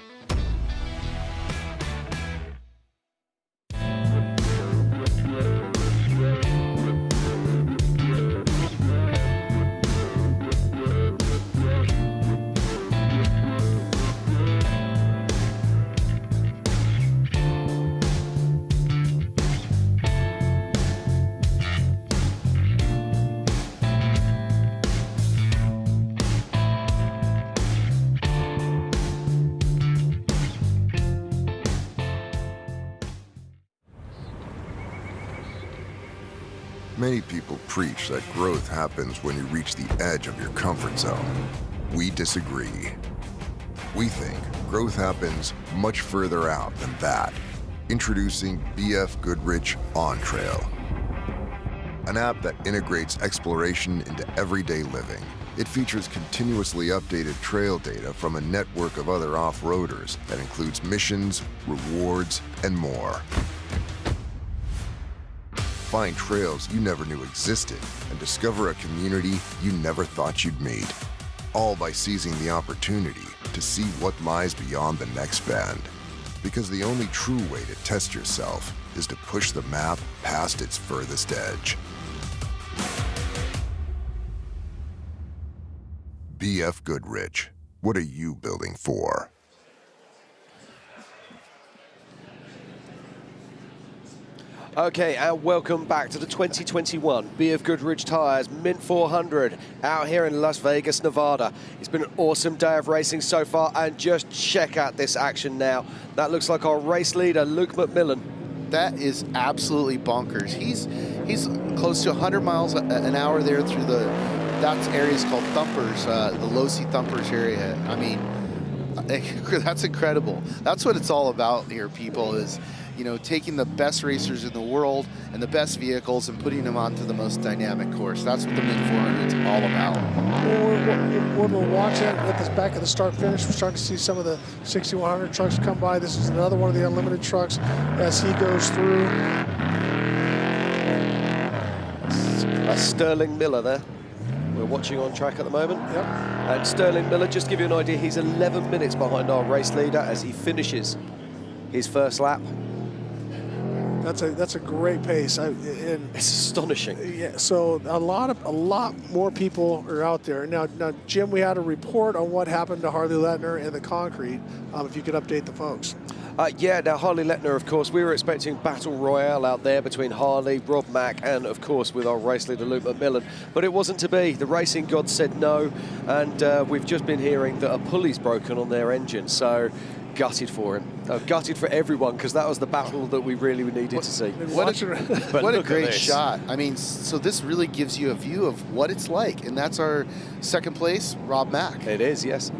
Many people preach that growth happens when you reach the edge of your comfort zone. We disagree. We think growth happens much further out than that. Introducing BFGoodrich On Trail, an app that integrates exploration into everyday living. It features continuously updated trail data from a network of other off-roaders that includes missions, rewards, and more. Find trails you never knew existed and discover a community you never thought you'd meet. All by seizing the opportunity to see what lies beyond the next bend. Because the only true way to test yourself is to push the map past its furthest edge. BFGoodrich, what are you building for? Okay, and welcome back to the 2021 BFGoodrich Tires Mint 400 out here in Las Vegas, Nevada. It's been an awesome day of racing so far, and just check out this action now. That looks like our race leader, Luke McMillan. That is absolutely bonkers. He's close to 100 miles an hour there through that area is called Thumpers, the Low-C Thumpers area. I mean, that's incredible. That's what it's all about here, people, is, you know, taking the best racers in the world and the best vehicles and putting them onto the most dynamic course. That's what the Mint 400 is all about. When we're watching at this back at the start finish, we're starting to see some of the 6100 trucks come by. This is another one of the unlimited trucks as he goes through. That's Sterling Miller there. We're watching on track at the moment. Yep. And Sterling Miller, just to give you an idea, he's 11 minutes behind our race leader as he finishes his first lap. That's a great pace. It's astonishing. Yeah. So a lot more people are out there now. Jim, we had a report on what happened to Harley Letner and the concrete. If you could update the folks. Yeah, now Harley Letner, of course, we were expecting battle royale out there between Harley, Rob Mack, and of course with our race leader Luke McMillan, but it wasn't to be. The racing gods said no, and we've just been hearing that a pulley's broken on their engine, so gutted for him. Gutted for everyone, because that was the battle that we really needed to see. What a great shot. I mean, so this really gives you a view of what it's like, and that's our second place, Rob Mack. It is, yes.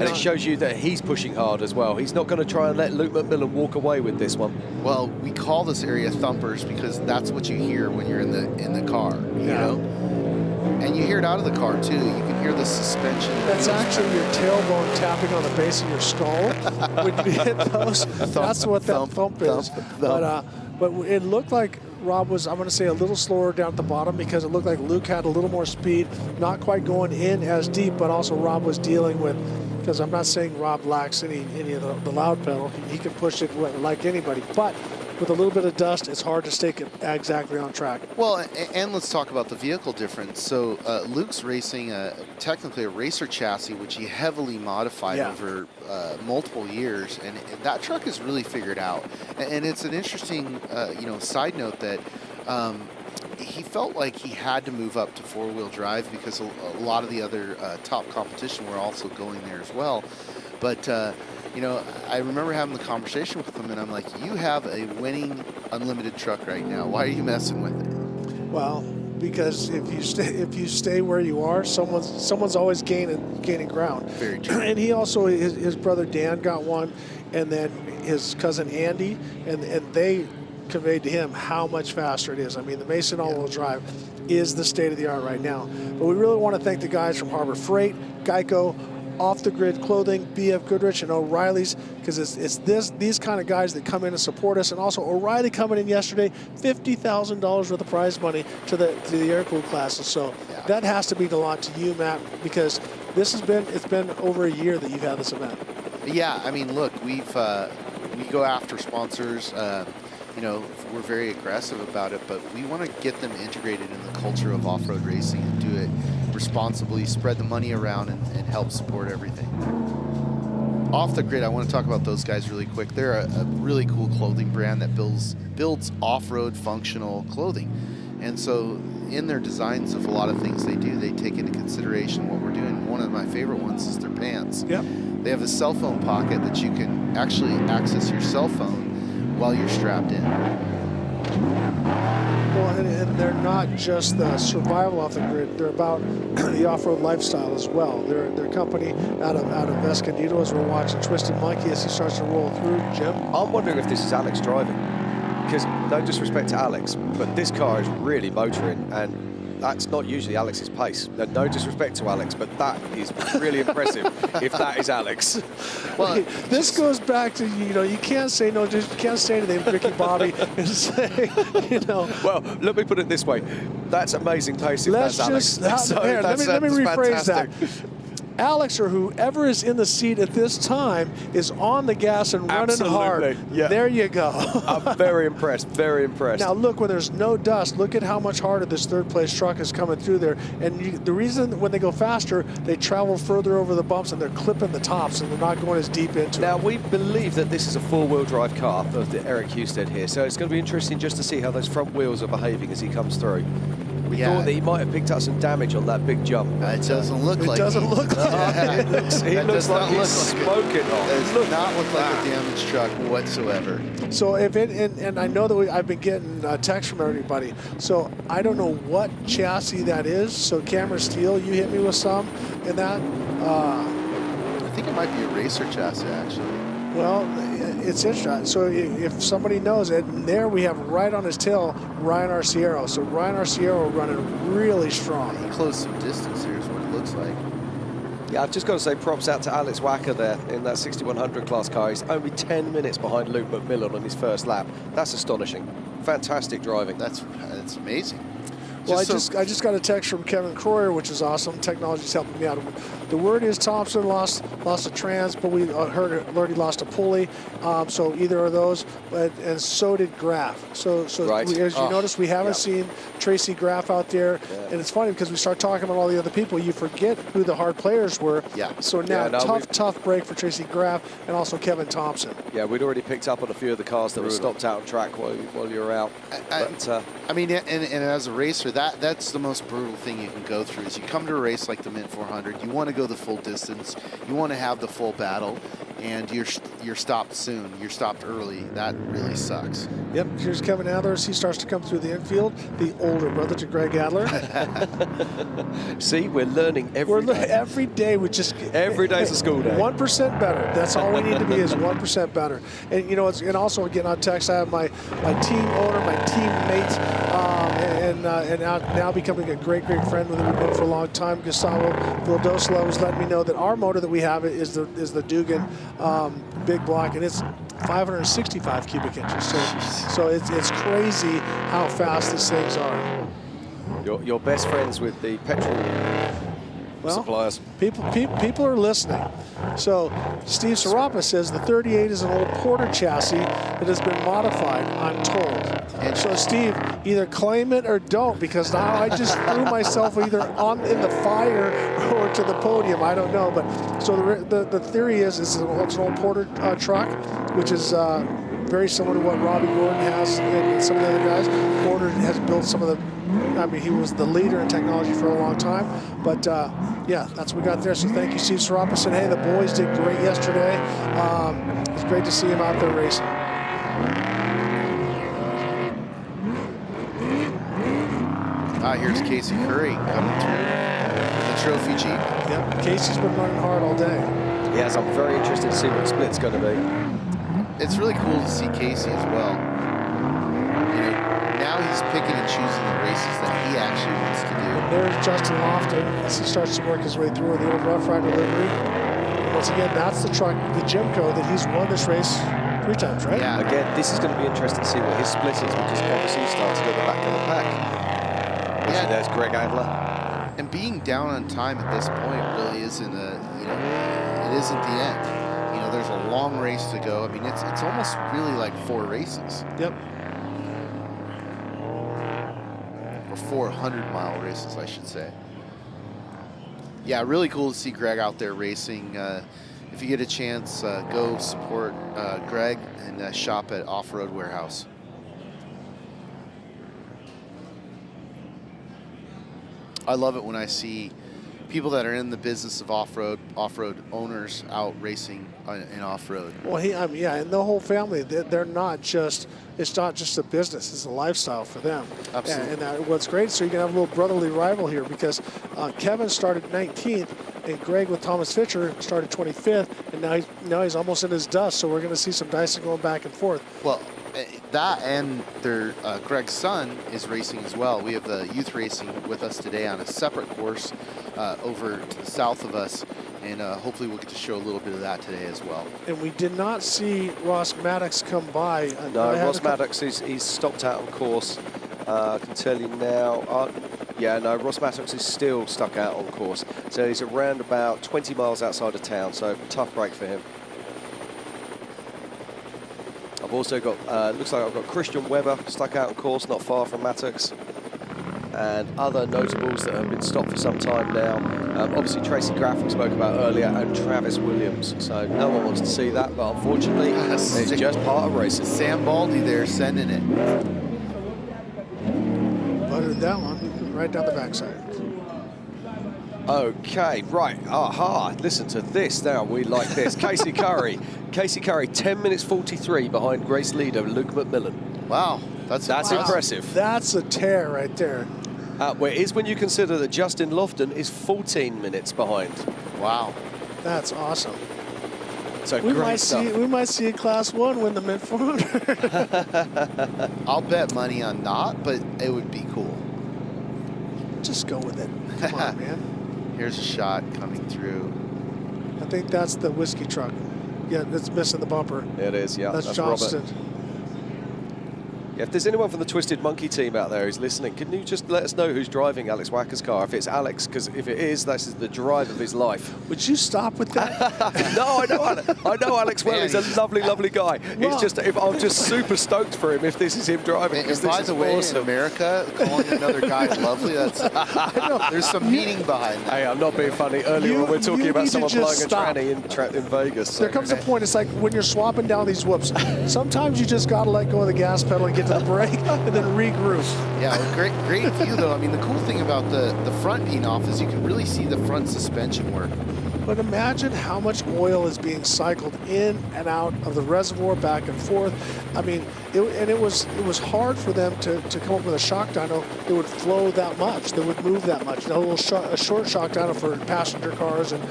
And it shows you that he's pushing hard as well. He's not going to try and let Luke McMillan walk away with this one. Well, we call this area Thumpers because that's what you hear when you're in the car, you know? And you hear it out of the car too. You can hear the suspension. That's actually your tailbone tapping on the base of your skull when you hit those. That's what that thump is. But it looked like Rob was, I'm going to say, a little slower down at the bottom because it looked like Luke had a little more speed, not quite going in as deep, but also Rob was dealing with, because I'm not saying Rob lacks any of the loud pedal. He can push it like anybody. But with a little bit of dust, it's hard to stay exactly on track. Well, and let's talk about the vehicle difference. So Luke's racing technically a racer chassis, which he heavily modified over multiple years, and that truck is really figured out. And it's an interesting, side note that he felt like he had to move up to four-wheel drive because a lot of the other top competition were also going there as well. But I remember having the conversation with him, and I'm like, you have a winning unlimited truck right now. Why are you messing with it? Well, because if you stay where you are, someone's always gaining ground. Very true. And he also, his brother Dan got one, and then his cousin Andy, and they conveyed to him how much faster it is. I mean, the Mason all-wheel drive is the state of the art right now. But we really want to thank the guys from Harbor Freight, Geico, Off the Grid Clothing, BFGoodrich, and O'Reilly's, because it's these kind of guys that come in and support us. And also O'Reilly coming in yesterday, $50,000 worth of prize money to the air-cooled classes. So that has to mean a lot to you, Matt, because it's been over a year that you've had this event. Yeah, I mean, look, we go after sponsors. We're very aggressive about it, but we want to get them integrated in the culture of off-road racing and do it responsibly, spread the money around, and help support everything. Off the Grid, I want to talk about those guys really quick. They're a really cool clothing brand that builds off-road functional clothing. And so in their designs of a lot of things they do, they take into consideration what we're doing. One of my favorite ones is their pants. Yep. They have a cell phone pocket that you can actually access your cell phone while you're strapped in. Well, and they're not just the survival off the grid. They're about the off-road lifestyle as well. They're a company out of Escondido, as we're watching Twisted Monkey as he starts to roll through. Jim? I'm wondering if this is Alex driving. Because no disrespect to Alex, but this car is really motoring, and that's not usually Alex's pace. No disrespect to Alex, but that is really impressive if that is Alex. Well, this goes back to, you can't say no, you can't say anything, Ricky Bobby, and say, Well, let me put it this way. That's amazing pace if let's that's Alex. just, let me rephrase that. Alex, or whoever is in the seat at this time, is on the gas and running hard. Yeah. There you go. I'm very impressed, very impressed. Now look, when there's no dust, look at how much harder this third place truck is coming through there. And the reason when they go faster, they travel further over the bumps and they're clipping the tops and they're not going as deep into it. Now we believe that this is a four-wheel drive car of the Eric Husted here, so it's going to be interesting just to see how those front wheels are behaving as he comes through. We thought that he might have picked up some damage on that big jump. It doesn't look like it. Doesn't look like it. He looks like he's smoking on. It does not look like a damaged truck whatsoever. So and I know that I've been getting texts from everybody. So I don't know what chassis that is. So Cameron Steele, you hit me with some, and that. I think it might be a racer chassis actually. Well, it's interesting. So if somebody knows it, and there we have right on his tail Ryan Arciero. So Ryan Arciero running really strong. He closed some distance here is what it looks like. Yeah, I've just got to say props out to Alex Wacker there in that 6100 class car. He's only 10 minutes behind Luke McMillan on his first lap. That's astonishing. Fantastic driving. That's amazing. Well, I just got a text from Kevin Croyer, which is awesome. Technology's helping me out. The word is Thompson lost a trans, but we heard already lost a pulley. So either of those, and so did Graff. So right. As you notice, we haven't seen Tracy Graff out there. Yeah. And it's funny because we start talking about all the other people, you forget who the hard players were. Yeah. So now tough break for Tracy Graff and also Kevin Thompson. Yeah, we'd already picked up on a few of the cars that were stopped out on track while you were out. I mean, and as a racer, that's the most brutal thing you can go through is you come to a race like the Mint 400, you want to go the full distance, you want to have the full battle, and you're stopped soon, you're stopped early. That really sucks. Yep, here's Kevin Adler as he starts to come through the infield, the older brother to Greg Adler. See, we're learning every day. Every day we just... Every day's a school day. 1% better. That's all we need to be is 1% better. And and also again on text, I have my team owner, my teammate, and now becoming a great friend with him. We've known for a long time. Gustavo Vildosla was letting me know that our motor that we have is the Dugan big block, and it's 565 cubic inches. So it's crazy how fast these things are. You're best friends with the petrol suppliers. People are listening. So Steve Serapa says the 38 is an old Porter chassis that has been modified, I'm told. And so Steve, either claim it or don't, because now I just threw myself either in the fire or to the podium. I don't know. But so the theory is it's an old Porter truck, which is very similar to what Robbie Gordon has and some of the other guys. Porter has built some of the, I mean, he was the leader in technology for a long time. But yeah, that's what we got there. So thank you, Steve Serapa. Said, hey, the boys did great yesterday. It's great to see him out there racing. Here's Casey Curry coming through the trophy Jeep. Yep, Casey's been running hard all day. Yes, I'm very interested to see what the split's going to be. It's really cool to see Casey as well. You know, now he's picking and choosing the races that he actually wants to do. There's Justin Lofton as he starts to work his way through the old Rough Rider livery. And once again, that's the truck, the Jimco, that he's won this race 3 times, right? Yeah. Again, this is going to be interesting to see what his split is, because obviously he started at the back of the pack. Yeah, there's Greg Adler. And being down on time at this point really isn't it isn't the end. You know, there's a long race to go. I mean, it's almost really like 4 races. Yep. Or 400-mile races, I should say. Yeah, really cool to see Greg out there racing. If you get a chance, go support Greg and shop at Off-Road Warehouse. I love it when I see people that are in the business of off-road owners out racing in off-road. Well, yeah, and the whole family, they're not just, it's not just a business, it's a lifestyle for them. Absolutely. And what's great, so you can have a little brotherly rival here, because Kevin started 19th, and Greg with Thomas Fisher started 25th, and now he's almost in his dust, so we're going to see some dicing going back and forth. Well, that and their Greg's son is racing as well. We have the youth racing with us today on a separate course over to the south of us, and hopefully we'll get to show a little bit of that today as well. And we did not see Ross Maddox come by. No, Ross Maddox he's stopped out on course. I can tell you now. Yeah, no, Ross Maddox is still stuck out on course. So he's around about 20 miles outside of town, so tough break for him. I've also got, looks like I've got Christian Webber stuck out on course, not far from Maddox. And other notables that have been stopped for some time now. Obviously, Tracy Graff we spoke about earlier, and Travis Williams. So no one wants to see that, but unfortunately, it's just part of racing. Sam Baldy there sending it. Buttered that one right down the backside. Okay, right, aha, listen to this now, we like this. Casey Curry, 10 minutes 43 behind race leader Luke McMillan. Wow, that's impressive. That's a tear right there. Where it is when you consider that Justin Lofton is 14 minutes behind. Wow. That's awesome. So we might see a Class 1 win the Mint 400. I'll bet money on not, but it would be cool. Just go with it. Come on, man. Here's a shot coming through. I think that's the whiskey truck. Yeah, it's missing the bumper. It is, yeah. That's Johnston. Robert. Yeah, if there's anyone from the Twisted Monkey team out there who's listening, can you just let us know who's driving Alex Wacker's car? If it's Alex, because if it is, that's the drive of his life. Would you stop with that? No, I know Alex well. He's a lovely, lovely guy. Well, it's just, I'm just super stoked for him if this is him driving. And by the way, awesome. in America, calling another guy lovely, that's, I know. There's some meaning behind that. Hey, I'm not being funny. Earlier on, we're talking about someone blowing a tranny in Vegas. So. There comes a point, it's like when you're swapping down these whoops, sometimes you just got to let go of the gas pedal and get to the brake and then regroup. Yeah, great view though. I mean, the cool thing about the front being off is you can really see the front suspension work. But imagine how much oil is being cycled in and out of the reservoir, back and forth. I mean, it was hard for them to come up with a shock dyno that would flow that much, that would move that much. Now, a short shock dyno for passenger cars and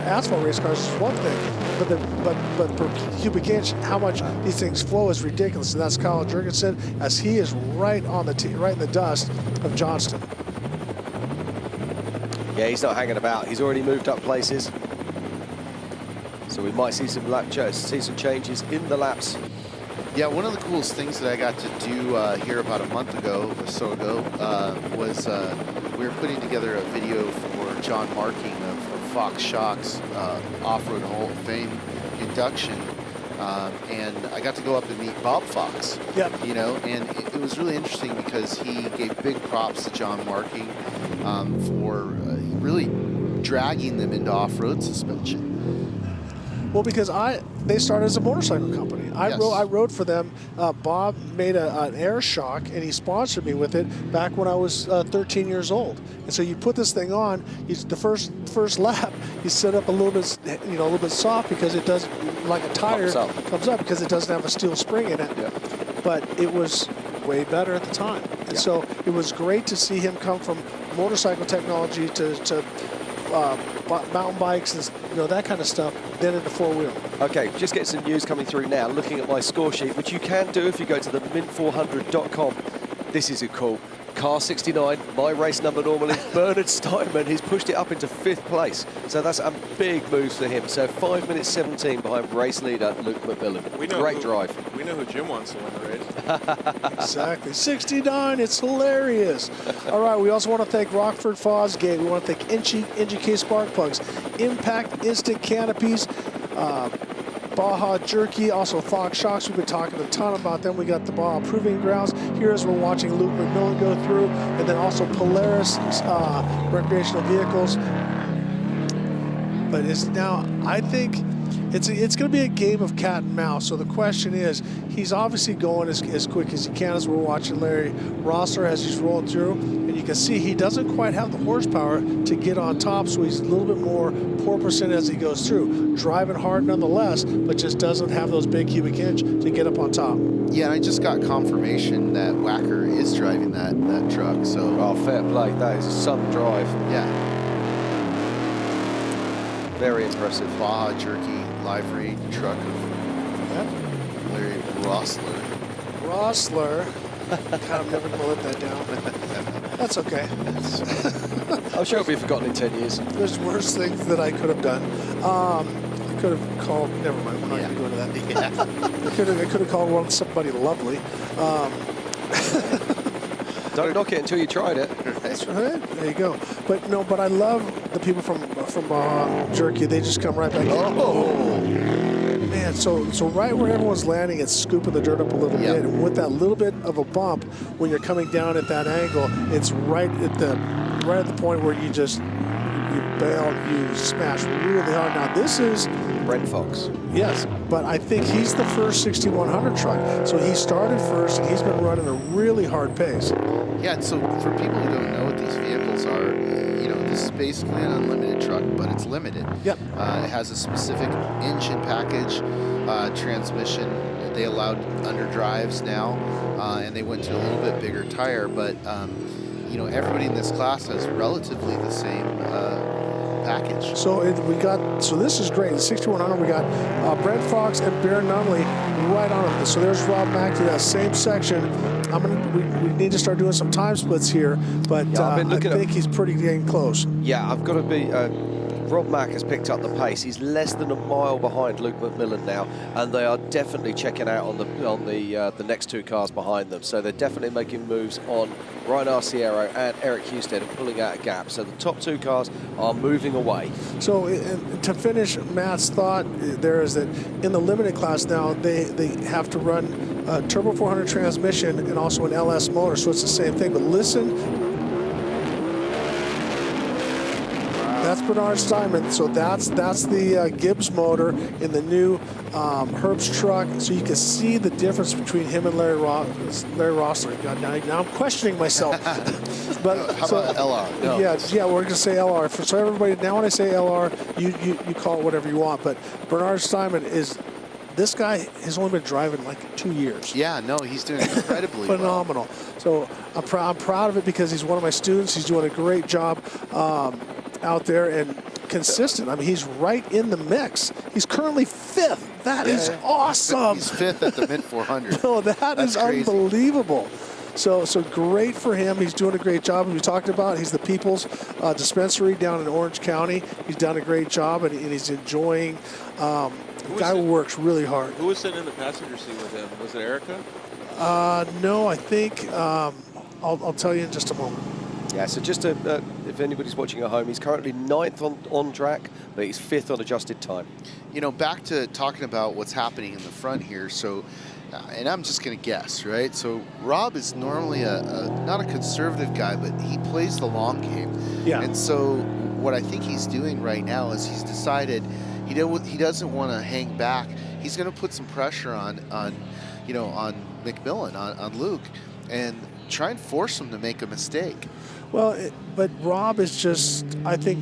asphalt race cars is one thing, but per cubic inch, how much these things flow is ridiculous. And that's Kyle Jurgensen, as he is right in the dust of Johnston. Yeah, he's not hanging about. He's already moved up places. So we might see some changes in the laps. Yeah, one of the coolest things that I got to do here about a month ago or so ago was we were putting together a video for John Marking of Fox Shock's Off-Road Hall of Fame induction. And I got to go up and meet Bob Fox. Yep. You know, and it was really interesting because he gave big props to John Marking for really dragging them into off-road suspension. Well, because they started as a motorcycle company. I rode for them. Bob made an air shock, and he sponsored me with it back when I was 13 years old. And so you put this thing on. The first lap, you set up a little bit, a little bit soft because it does, like a tire comes up because it doesn't have a steel spring in it. Yeah. But it was way better at the time. And so it was great to see him come from motorcycle technology to mountain bikes and that kind of stuff, then into four-wheel. Okay, just getting some news coming through now, looking at my score sheet, which you can do if you go to the mint400.com. This is a cool. Car 69, my race number normally, Bernard Steinman, he's pushed it up into 5th place. So that's a big move for him. So 5 minutes 17 behind race leader Luke McMillan. Great drive. We know who Jim wants to win the race. Exactly. 69, it's hilarious. All right, we also want to thank Rockford Fosgate. We want to thank NGK Spark Plugs, Impact Instant Canopies, Baja Jerky, also Fox Shocks. We've been talking a ton about them. We got the Baja Proving Grounds here as we're watching Luke McMillan go through, and then also Polaris recreational vehicles. But it's now, I think, it's going to be a game of cat and mouse. So the question is, he's obviously going as quick as he can as we're watching Larry Rossler as he's rolling through. And you can see he doesn't quite have the horsepower to get on top, so he's a little bit more porpoising as he goes through. Driving hard nonetheless, but just doesn't have those big cubic inch to get up on top. Yeah, and I just got confirmation that Wacker is driving that truck. So fair play. That is some drive. Yeah. Very impressive. Baja Jerky livery truck of Larry Rossler. Rossler. God, I'm never going to let that down. That's okay. I'm sure it'll be forgotten in 10 years. There's worse things that I could have done. I could have called, never mind, we're not going to go into that. Yeah. I could have called somebody lovely. Don't knock it until you tried it. That's right. There you go. But I love the people from Jerky. They just come right back in. Oh, man. So right where everyone's landing, it's scooping the dirt up a little bit. And with that little bit of a bump, when you're coming down at that angle, it's right at the point where you bail, you smash really hard. Now this is Brent Fox. Yes, but I think he's the first 6100 truck. So he started first, and he's been running a really hard pace. Yeah, and so for people who don't know what these vehicles are, this is basically an unlimited truck, but it's limited. Yep. It has a specific engine package, transmission. They allowed underdrives now, and they went to a little bit bigger tire, but everybody in this class has relatively the same package. So this is great. The 6100, we got Brent Fox and Baron Nunley right on it. So there's Rob Mack to that same section. We need to start doing some time splits here, but I think he's pretty getting close. Yeah, I've got to be. Rob Mack has picked up the pace. He's less than a mile behind Luke McMillan now, and they are definitely checking out on the next two cars behind them. So they're definitely making moves on Ryan Arciero and Eric Husted and pulling out a gap. So the top two cars are moving away. So to finish Matt's thought, there is that in the limited class now, they have to run a turbo 400 transmission and also an LS motor. So it's the same thing. But listen. That's Bernard Steinman. So that's the Gibbs motor in the new Herbst truck. So you can see the difference between him and Larry Rossler. God, now I'm questioning myself. But how about LR? No. Yeah, we're going to say LR. So everybody, now when I say LR, you call it whatever you want. But Bernard Steinman is. This guy has only been driving like 2 years. Yeah, no, he's doing incredibly phenomenal. Well. So I'm proud of it because he's one of my students. He's doing a great job out there and consistent. I mean, he's right in the mix. He's currently 5th. That is awesome. He's 5th at the Mint 400. No, that's crazy. Unbelievable. So great for him. He's doing a great job. We talked about he's the People's Dispensary down in Orange County. He's done a great job, and he's enjoying. Guy works really hard. Who was sitting in the passenger seat with him? Was it Erica? No, I think I'll tell you in just a moment. Yeah, so just if if anybody's watching at home, he's currently 9th on track, but he's 5th on adjusted time. You know, back to talking about what's happening in the front here. So, and I'm just going to guess, right? So Rob is normally not a conservative guy, but he plays the long game. Yeah. And so what I think he's doing right now is he's decided he doesn't want to hang back. He's going to put some pressure on McMillan, on Luke, and try and force him to make a mistake. Well, but Rob is just, I think,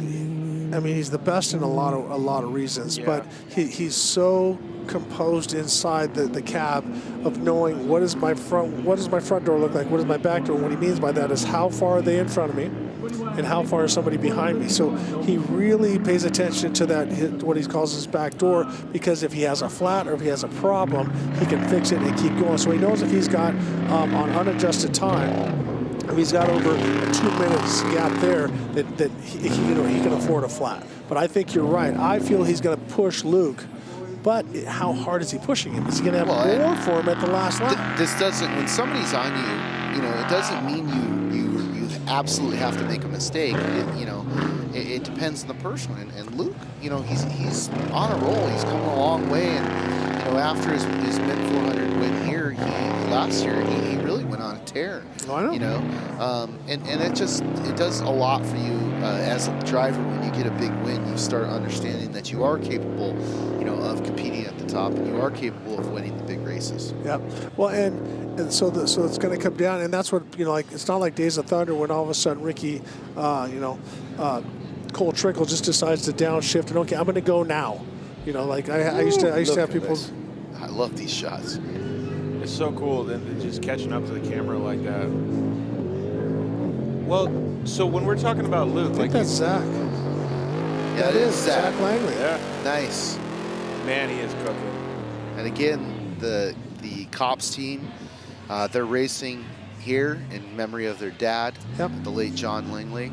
I mean, he's the best in a lot of reasons, but he's so composed inside the cab of knowing what does my front door look like, what does my back door. What he means by that is how far are they in front of me, and how far is somebody behind me. So he really pays attention to that, what he calls his back door, because if he has a flat or if he has a problem, he can fix it and keep going. So he knows if he's got on unadjusted time, if he's got over a 2 minutes gap there, that he can afford a flat. But I think you're right. I feel he's going to push Luke. But how hard is he pushing him? Is he going to have more for him at the last lap? This doesn't, when somebody's on you, it doesn't mean you absolutely have to make a mistake. It depends on the person. And Luke, he's on a roll. He's coming a long way. And after his mid-400 win here, last year he really went on a tear. I know. And it does a lot for you as a driver. When you get a big win, you start understanding that you are capable, of competing at the top, and you are capable of winning the big races. Yep. Well, and so it's going to come down, and that's what it's not like Days of Thunder when all of a sudden Ricky, Cole Trickle just decides to downshift and okay, I'm going to go now. I used to have people. I love these shots. It's so cool then just catching up to the camera like that. Well, so when we're talking about Luke, I think that's Zach. Yeah, it is Zach Langley. Yeah. Nice. Man, he is cooking. And again, the Cops team, they're racing here in memory of their dad, the late John Langley.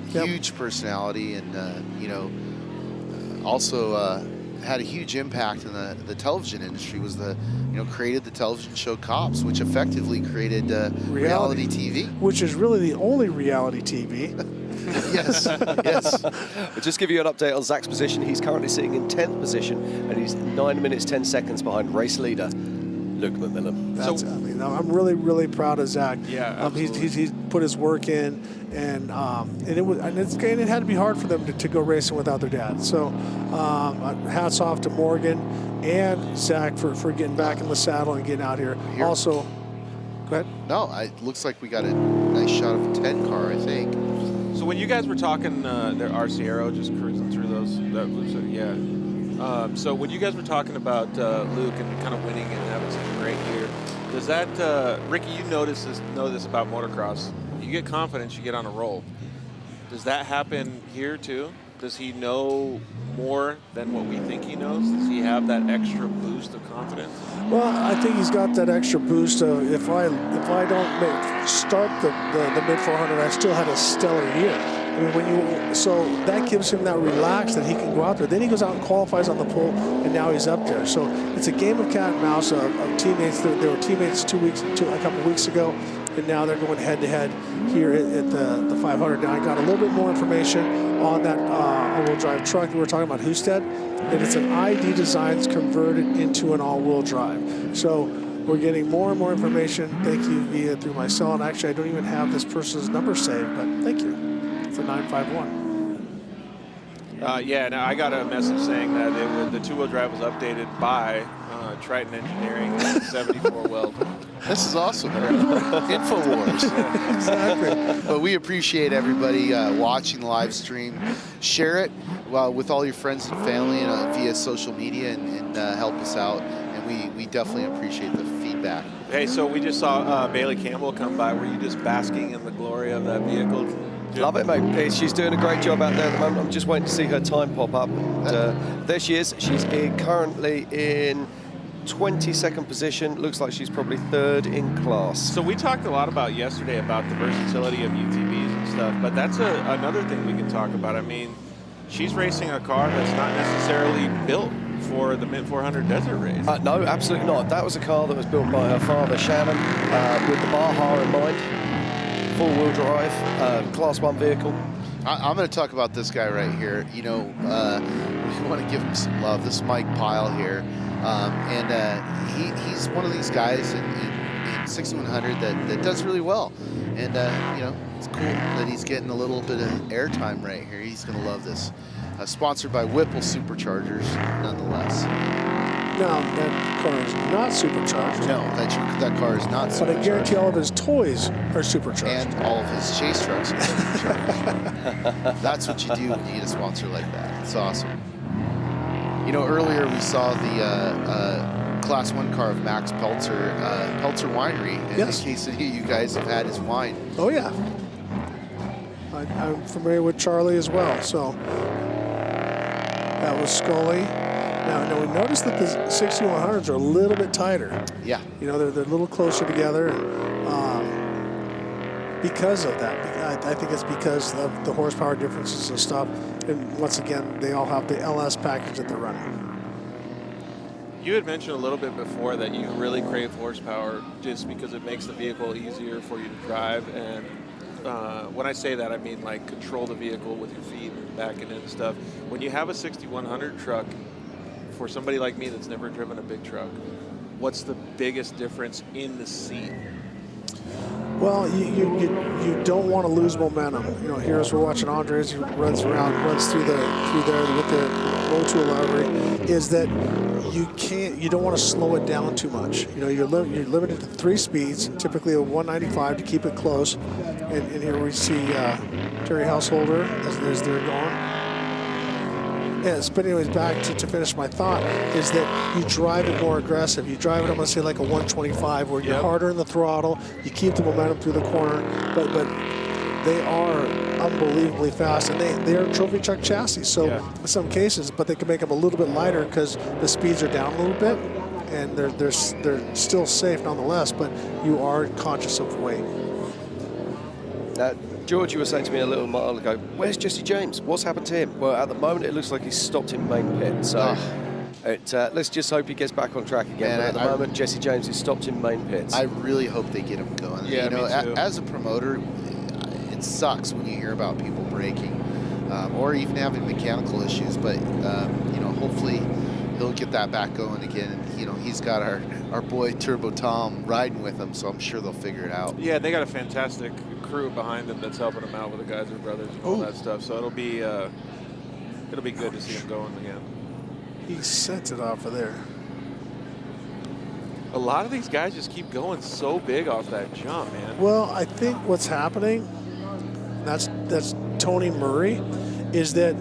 Huge personality, and also had a huge impact in the television industry. Was created the television show Cops, which effectively created reality TV, which is really the only reality TV. Yes. We'll just give you an update on Zach's position. He's currently sitting in 10th position, and he's 9 minutes 10 seconds behind race leader Luke McMillan. I'm really, really proud of Zach. Yeah, he's put his work in, and it had to be hard for them to go racing without their dad. So hats off to Morgan and Zach for getting back in the saddle and getting out here. Also, go ahead. No, it looks like we got a nice shot of a 10 car, I think. So when you guys were talking, their RC Aero just cruising through those, so when you guys were talking about Luke and kind of winning and having such a great year, does that, Ricky, you know this about motocross. You get confidence, you get on a roll. Does that happen here too? Does he know more than what we think he knows? Does he have that extra boost of confidence? Well, I think he's got that extra boost of if I don't start the mid 400, I still had a stellar year. I mean, so that gives him that relax that he can go out there. Then he goes out and qualifies on the pole, and now he's up there. So it's a game of cat and mouse of teammates. They were teammates a couple weeks ago, and now they're going head to head here at the 500. Now I got a little bit more information on that all-wheel drive truck we were talking about, Husted, and it's an ID Designs converted into an all-wheel drive. So we're getting more and more information. Thank you through my cell, and actually I don't even have this person's number saved, but thank you. It's a 951. Now I got a message saying that the two-wheel drive was updated by Triton Engineering 74 weld. This is awesome. InfoWars. Exactly. But we appreciate everybody watching the live stream. Share it with all your friends and family and via social media and help us out. And we definitely appreciate the feedback. Hey, so we just saw Bailey Campbell come by. Were you just basking in the glory of that vehicle? Love it, mate. She's doing a great job out there at the moment. I'm just waiting to see her time pop up. And, there she is. She's currently in 22nd position. Looks like she's probably 3rd in class. So we talked a lot about yesterday about the versatility of UTVs and stuff, but that's another thing we can talk about. I mean, she's racing a car that's not necessarily built for the Mid 400 desert race. No, absolutely not. That was a car that was built by her father, Shannon, with the Baja in mind. four-wheel drive, Class 1 vehicle. I'm going to talk about this guy right here. You know, we want to give him some love. This is Mike Pyle here. He's one of these guys in 6100 that does really well. And, you know, it's cool that he's getting a little bit of airtime right here. He's going to love this. Sponsored by Whipple Superchargers, nonetheless. No, that car is not supercharged. No, that car is not supercharged. But I guarantee all of his toys are supercharged. And all of his chase trucks are supercharged. That's what you do when you get a sponsor like that. It's awesome. You know, earlier we saw the Class 1 car of Max Peltzer, Peltzer Winery. And yes. In case any of you guys have had his wine. Oh, yeah. I'm familiar with Charlie as well, so that was Scully. Now we noticed that the 6100s are a little bit tighter. Yeah. You know, they're a little closer together because of that. I think it's because of the horsepower differences and stuff. And once again, they all have the LS package that they're running. You had mentioned a little bit before that you really crave horsepower just because it makes the vehicle easier for you to drive. And when I say that, I mean like control the vehicle with your feet and backing it and stuff. When you have a 6100 truck, for somebody like me that's never driven a big truck, what's the biggest difference in the seat? Well, you don't want to lose momentum. You know, here as we're watching Andre as he runs through there with the low-tool livery, is that you don't want to slow it down too much. You know, you're limited to 3 speeds, typically a 195 to keep it close. And here we see Terry Householder as they're going. Yeah, but anyways, back to finish my thought, is that you drive it more aggressive. You drive it, I'm going to say, like a 125, where you're harder in the throttle, you keep the momentum through the corner, but they are unbelievably fast, and they are trophy truck chassis, so in some cases, but they can make them a little bit lighter because the speeds are down a little bit, and they're still safe nonetheless, but you are conscious of weight. George, you were saying to me a little while ago, where's Jesse James? What's happened to him? Well, at the moment, it looks like he's stopped in main pit. So let's just hope he gets back on track again. But at the moment, Jesse James is stopped in main pits. I really hope they get him going. Yeah, you know, me too. As a promoter, it sucks when you hear about people breaking or even having mechanical issues. But, you know, hopefully he'll get that back going again. And, you know, he's got our boy Turbo Tom riding with him, so I'm sure they'll figure it out. Yeah, they got a fantastic crew behind them that's helping them out with the Geyser brothers and all that stuff. So it'll be good to see him going again. He sent it off of there. A lot of these guys just keep going so big off that jump, man. Well, I think what's happening, that's Tony Murray, is that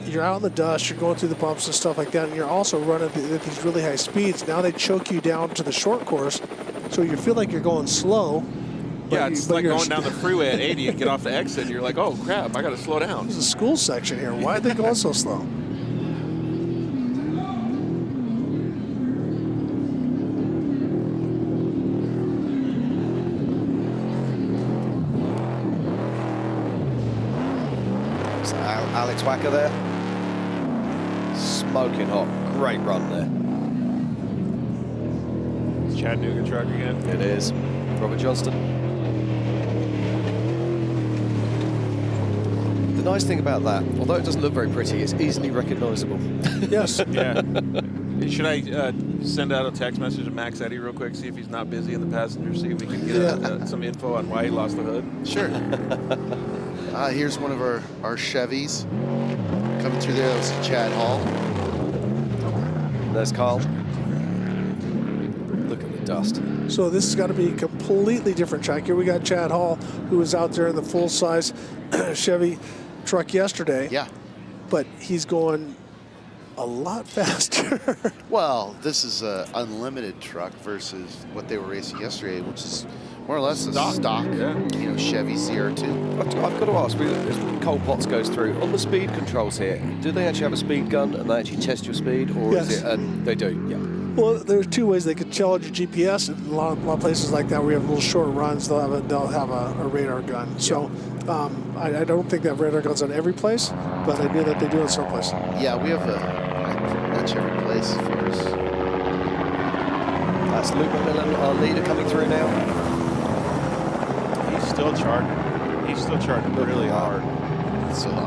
you're out in the dust, you're going through the bumps and stuff like that, and you're also running at these really high speeds. Now they choke you down to the short course, so you feel like you're going slow. Yeah, it's like going down the freeway at 80 and get off the exit, and you're like, oh, crap, I got to slow down. There's a school section here. Why are they going so slow? So Alex Wacker there. Smoking hot. Great run there. It's Chattanooga truck again. It is. Robert Johnston. The nice thing about that, although it doesn't look very pretty, it's easily recognizable. Yes. Yeah. Should I send out a text message to Max Eddy real quick, see if he's not busy in the passenger seat? We can get some info on why he lost the hood. Sure. Here's one of our Chevys coming through there. That was Chad Hall. There's Carl. Look at the dust. So this has got to be a completely different track. Here we got Chad Hall, who was out there in the full-size Chevy truck yesterday. Yeah. But he's going a lot faster. Well, this is an unlimited truck versus what they were racing yesterday, which is more or less a stock you know, Chevy CR2. I've got to ask, as Cole Potts goes through, on the speed controls here, do they actually have a speed gun and they actually test your speed, or Yes. is it? They do, yeah. Well, there's two ways they could challenge your GPS. In a lot of places like that, where you have little short runs, they'll have a radar gun. So I don't think they have radar guns on every place, but I knew that they do in some places. Yeah, we have pretty much every place as far as. That's Luke McMillan, our leader, coming through now. He's still charging. He's still charging really hard.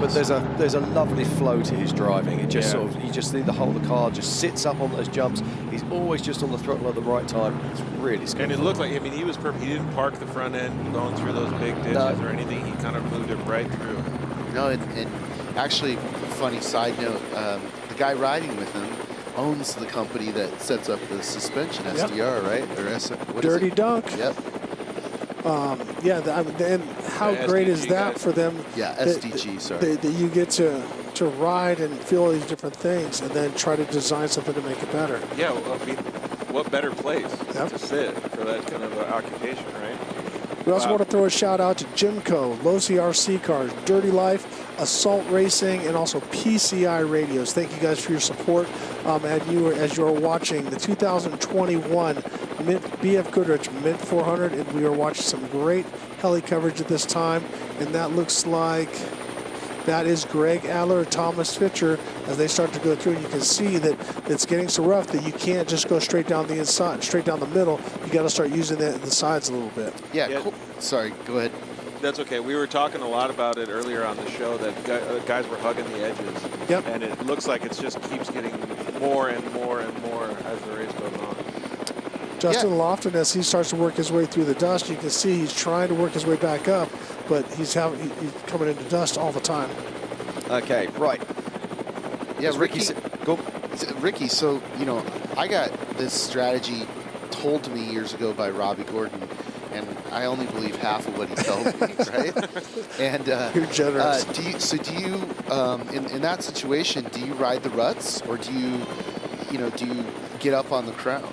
But there's a lovely flow to his driving. It just sort of, you just see the whole of the car just sits up on those jumps. He's always just on the throttle at the right time. It's really skillful. And it looked like, I mean, he was perfect. He didn't park the front end going through those big ditches or anything. He kind of moved it right through. No, and actually, funny side note, the guy riding with him owns the company that sets up the suspension, SDR, right? Or what Dirty is it? Dunk. Yep. And how great is that for them? Yeah, SDG, sorry. That you get to ride and feel all these different things and then try to design something to make it better. Yeah, well, I mean, what better place to sit for that kind of occupation, right? We also want to throw a shout out to Jimco, Losi RC Cars, Dirty Life, Assault Racing, and also PCI Radios. Thank you guys for your support. As you are watching the 2021 BFGoodrich Mint 400, and we are watching some great heli coverage at this time. And that looks like that is Greg Adler and Thomas Fitcher as they start to go through. And you can see that it's getting so rough that you can't just go straight down the inside, straight down the middle. You got to start using the sides a little bit. Yeah. Cool. Sorry, go ahead. That's okay. We were talking a lot about it earlier on the show that guys were hugging the edges. Yep. And it looks like it just keeps getting more and more and more as the race goes on. Justin Lofton, as he starts to work his way through the dust, you can see he's trying to work his way back up, but he's coming into dust all the time. Okay, right. Yeah, go. Ricky, so, I got this strategy told to me years ago by Robbie Gordon, and I only believe half of what he tells me, right? And you're generous. Do you in that situation, do you ride the ruts, or do you get up on the crown?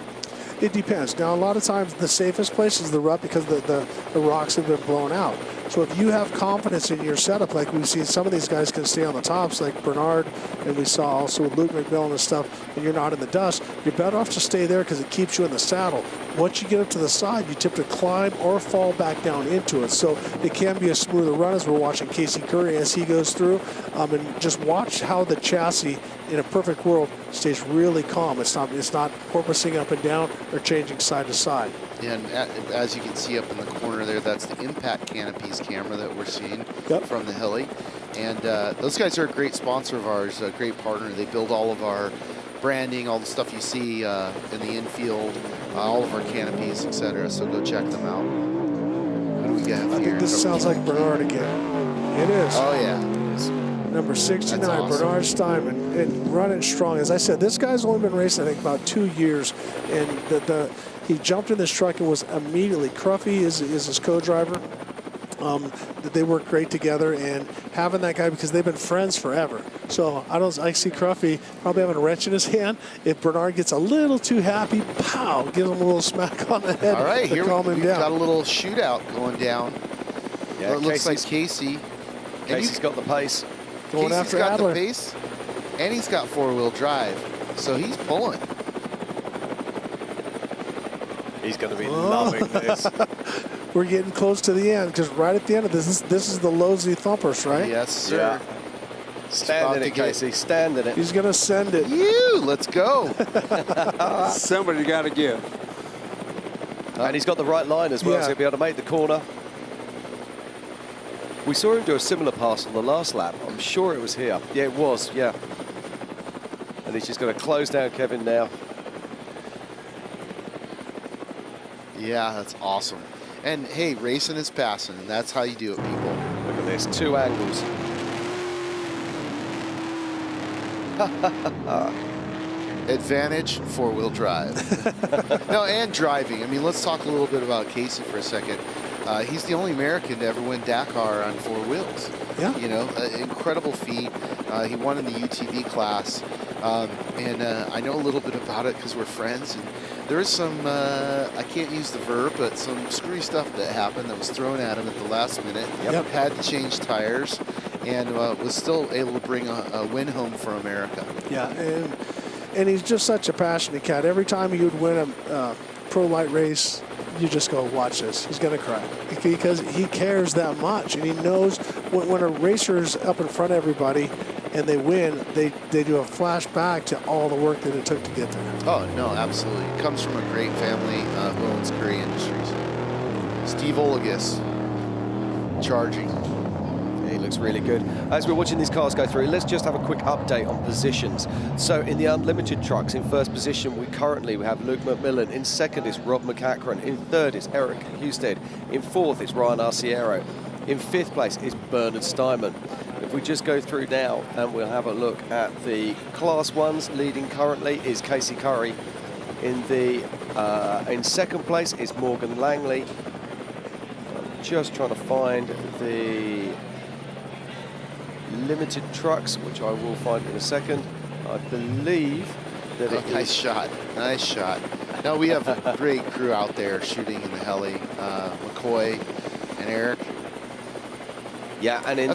It depends. Now, a lot of times the safest place is the rut because the rocks have been blown out. So if you have confidence in your setup, like we've seen some of these guys can stay on the tops, like Bernard, and we saw also Luke McMillan and stuff, and you're not in the dust, you're better off to stay there because it keeps you in the saddle. Once you get up to the side, you tip to climb or fall back down into it. So it can be a smoother run as we're watching Casey Curry as he goes through. And just watch how the chassis in a perfect world stays really calm. It's not porpoising up and down or changing side to side. And as you can see up in the corner there, that's the Impact Canopies camera that we're seeing from the heli. And those guys are a great sponsor of ours, a great partner. They build all of our branding, all the stuff you see in the infield, all of our canopies, etc. So go check them out. What do we got here? I think this sounds like Bernard again. It is. Oh, yeah. It is. Number 69, awesome. Bernard Steinman, and running strong. As I said, this guy's only been racing, I think, about 2 years, and he jumped in this truck and was immediately, Cruffy is his co-driver. They work great together, and having that guy, because they've been friends forever. So I see Cruffy probably having a wrench in his hand. If Bernard gets a little too happy, pow, gives him a little smack on the head. All right, to here calm him we've down. got a little shootout going down. Yeah, it looks like Casey. Casey's got the pace. Going Casey's after got Adler. the pace, and he's got four-wheel drive, so he's pulling. He's going to be loving this. We're getting close to the end, because right at the end of this is the Losi Thumpers, right? Yes, sir. Yeah. Stand in it, Casey. Stand in it. He's going to send it. Let's go. Somebody got to give. And he's got the right line as well, Yeah. so he'll be able to make the corner. We saw him do a similar pass on the last lap. I'm sure it was here. Yeah, it was, yeah. And he's just going to close down Kevin now. Yeah, that's awesome. And hey, racing is passing, and that's how you do it, people. Look at this, 2 angles. Advantage, four-wheel drive. No, and driving. I mean, let's talk a little bit about Casey for a second. He's the only American to ever win Dakar on 4 wheels. Yeah. Incredible feat. He won in the UTV class. And I know a little bit about it because we're friends. And there is some, I can't use the verb, but some screwy stuff that happened that was thrown at him at the last minute. Yep. Had to change tires and was still able to bring a win home for America. Yeah, and he's just such a passionate cat. Every time he would win a pro light race, you just go, watch this. He's going to cry because he cares that much. And he knows when a racer's up in front of everybody and they win, they do a flashback to all the work that it took to get there. Oh, no, absolutely. Comes from a great family who owns Curry Industries. Steve Olagus. charging. He looks really good. As we're watching these cars go through, let's just have a quick update on positions. So in the unlimited trucks, in first position, we have Luke McMillan. In second is Rob McCachran. In third is Eric Husted. In fourth is Ryan Arciero. In fifth place is Bernard Steinman. If we just go through now and we'll have a look at the Class 1s, leading currently is Casey Curry. In second place is Morgan Langley. I'm just trying to find the limited trucks, which I will find in a second. I believe that it Nice shot. Nice shot. No, we have a great crew out there shooting in the heli. McCoy and Eric. Yeah, and in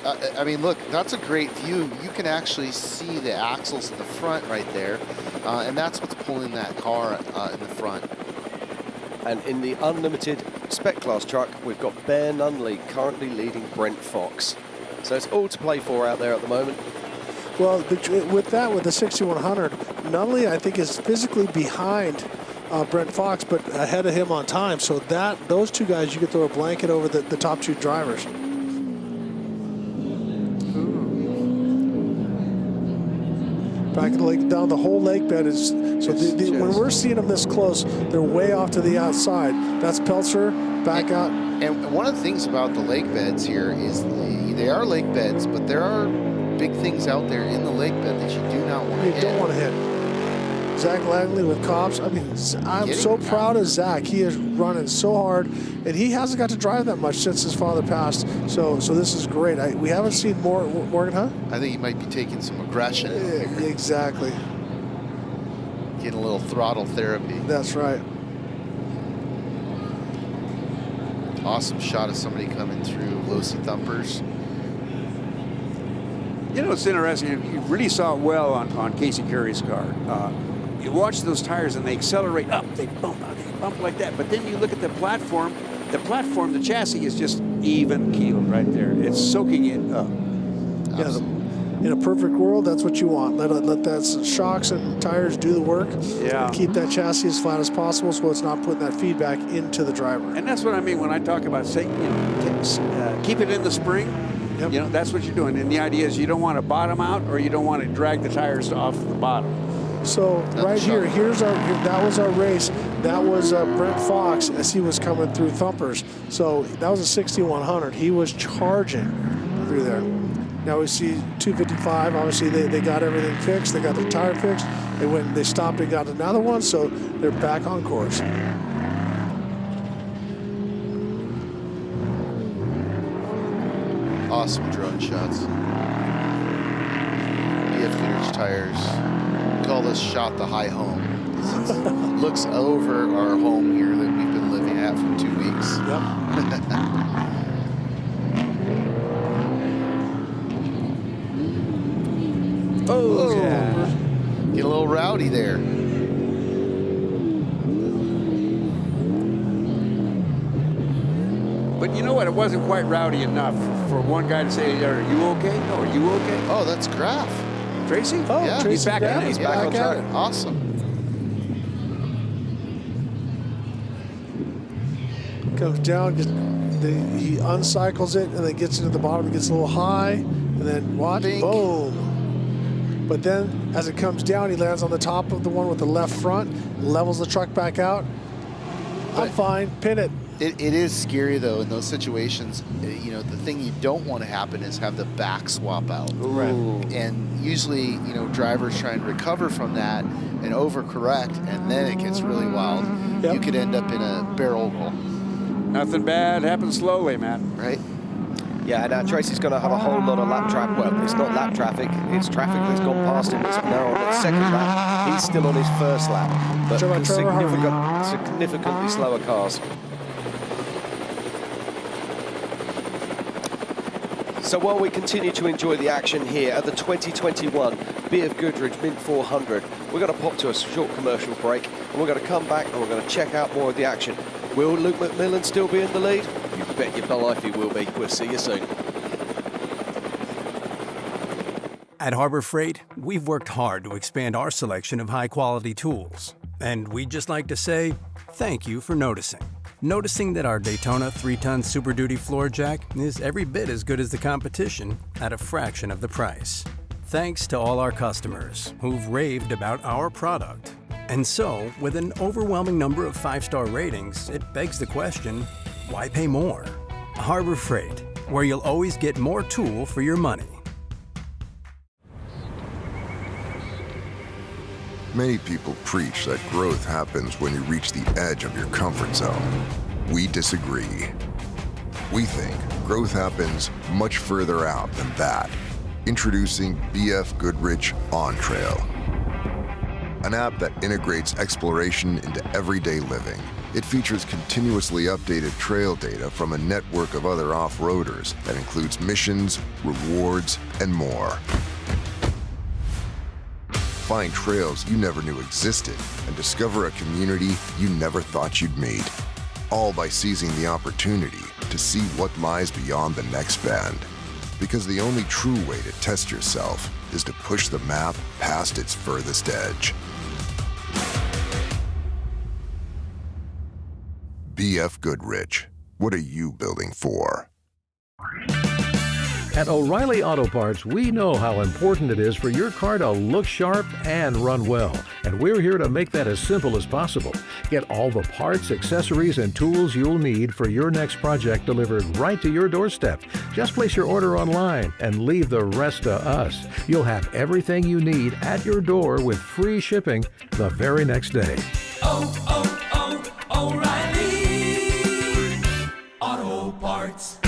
I mean, look, that's a great view. You can actually see the axles in the front right there, and that's what's pulling that car in the front. And in the unlimited spec class truck, we've got Bear Nunley currently leading Brent Fox. So it's all to play for out there at the moment. Well, with the 6100, Nunley, I think, is physically behind Brent Fox, but ahead of him on time. So those two guys, you could throw a blanket over the top two drivers. Back in the lake, down the whole lake bed is, so when we're seeing them this close, they're way off to the outside. That's Peltzer, back out. And one of the things about the lake beds here is they are lake beds, but there are big things out there in the lake bed that you do not want to hit. You don't want to hit. Zach Langley with Cobbs. I mean, I'm so proud of Zach. He is running so hard, and he hasn't got to drive that much since his father passed. So this is great. We haven't seen more. Morgan, huh? I think he might be taking some aggression. Yeah, exactly. Getting a little throttle therapy. That's right. Awesome shot of somebody coming through Losi Thumpers. You know, it's interesting. You really saw it well on Casey Curry's car. You watch those tires and they accelerate up, they bump like that. But then you look at the platform, the chassis is just even keeled right there. It's soaking it up. Yeah, in a perfect world, that's what you want. Let that shocks and tires do the work. Yeah. And keep that chassis as flat as possible so it's not putting that feedback into the driver. And that's what I mean when I talk about saying, keep it in the spring. Yep. You know, that's what you're doing. And the idea is you don't want to bottom out or you don't want to drag the tires off the bottom. So right here, that was our race. That was Brent Fox as he was coming through Thumpers. So that was a 6100. He was charging through there. Now we see 255. Obviously, they got everything fixed. They got the tire fixed. They stopped and got another one. So they're back on course. Awesome drone shots. BFGoodrich tires. We call this shot the high home. It looks over our home here that we've been living at for 2 weeks. Oh, yeah. Get a little rowdy there. But you know what? It wasn't quite rowdy enough for one guy to say, "Are you okay? No, are you okay?" Oh, that's Graf. Tracy? Oh, yeah. He's back at it. He's back on track. Awesome. Comes down, he uncycles it, and then gets into the bottom. It gets a little high, and then watch, boom. But then, as it comes down, he lands on the top of the one with the left front, levels the truck back out. I'm fine, pin it. It is scary, though, in those situations. You know, the thing you don't want to happen is have the back swap out. Right. And usually, you know, drivers try and recover from that and overcorrect, and then it gets really wild. Yep. You could end up in a barrel roll. Nothing bad happens slowly, man. Right? Yeah, now Tracy's going to have a whole lot of lap traffic. Well, it's not lap traffic, it's traffic that's gone past him. It's now on the second lap. He's still on his first lap. But significantly slower cars. So while we continue to enjoy the action here at the 2021 BFGoodrich Mint 400, we're going to pop to a short commercial break, and we're going to come back and we're going to check out more of the action. Will Luke McMillan still be in the lead? You bet your life he will be. We'll see you soon. At Harbor Freight, we've worked hard to expand our selection of high-quality tools. And we'd just like to say thank you for noticing. noticing that our Daytona 3-ton Super Duty floor jack is every bit as good as the competition at a fraction of the price. Thanks to all our customers who've raved about our product. And so, with an overwhelming number of 5-star ratings, it begs the question, why pay more? Harbor Freight, where you'll always get more tool for your money. Many people preach that growth happens when you reach the edge of your comfort zone. We disagree. We think growth happens much further out than that. Introducing BFGoodrich On Trail, an app that integrates exploration into everyday living. It features continuously updated trail data from a network of other off-roaders that includes missions, rewards, and more. Find trails you never knew existed and discover a community you never thought you'd meet. All by seizing the opportunity to see what lies beyond the next bend. Because the only true way to test yourself is to push the map past its furthest edge. BFGoodrich, what are you building for? At O'Reilly Auto Parts, we know how important it is for your car to look sharp and run well. And we're here to make that as simple as possible. Get all the parts, accessories, and tools you'll need for your next project delivered right to your doorstep. Just place your order online and leave the rest to us. You'll have everything you need at your door with free shipping the very next day. O'Reilly Auto Parts.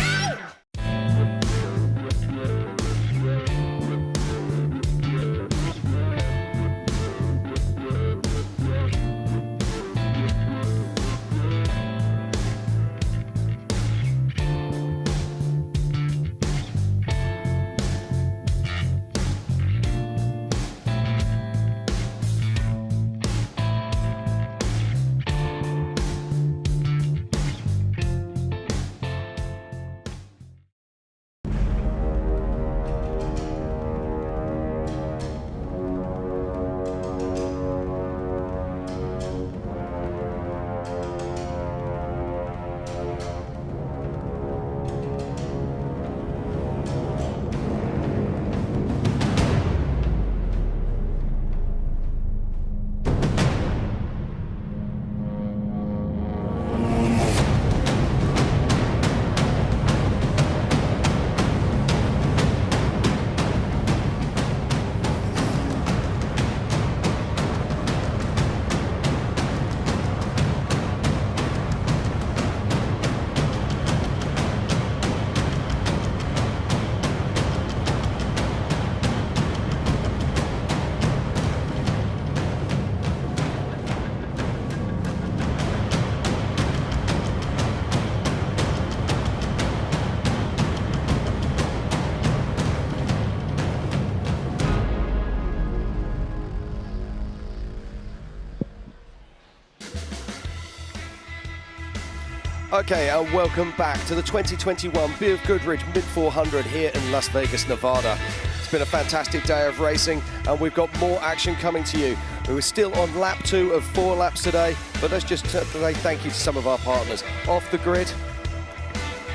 Okay, and welcome back to the 2021 BFGoodrich Mid-400 here in Las Vegas, Nevada. It's been a fantastic day of racing, and we've got more action coming to you. We were still on lap 2 of 4 laps today, but let's just say thank you to some of our partners. Off the Grid,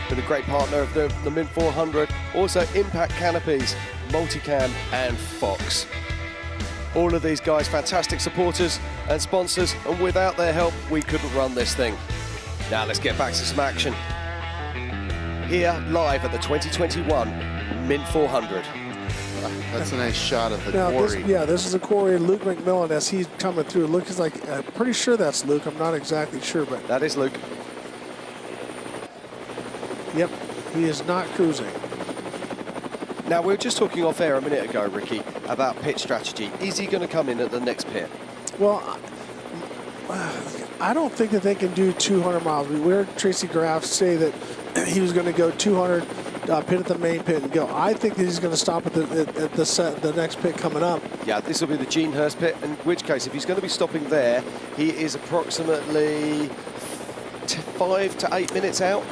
been a great partner of the Mid-400. Also, Impact Canopies, Multicam, and Fox. All of these guys, fantastic supporters and sponsors, and without their help, we couldn't run this thing. Now let's get back to some action. Here, live at the 2021 Mint 400. That's a nice shot of the Now, quarry. This is a quarry, Luke McMillan, as he's coming through. Looks like, I'm pretty sure that's Luke. I'm not exactly sure, but. That is Luke. Yep, he is not cruising. Now, we were just talking off air a minute ago, Ricky, about pit strategy. Is he going to come in at the next pit? Well, I don't think that they can do 200 miles. We heard Tracy Graff say that he was going to go 200 pit at the main pit and go. I think that he's going to stop at the next pit coming up. Yeah, this will be the Gene Hurst pit, in which case, if he's going to be stopping there, he is approximately 5 to 8 minutes out.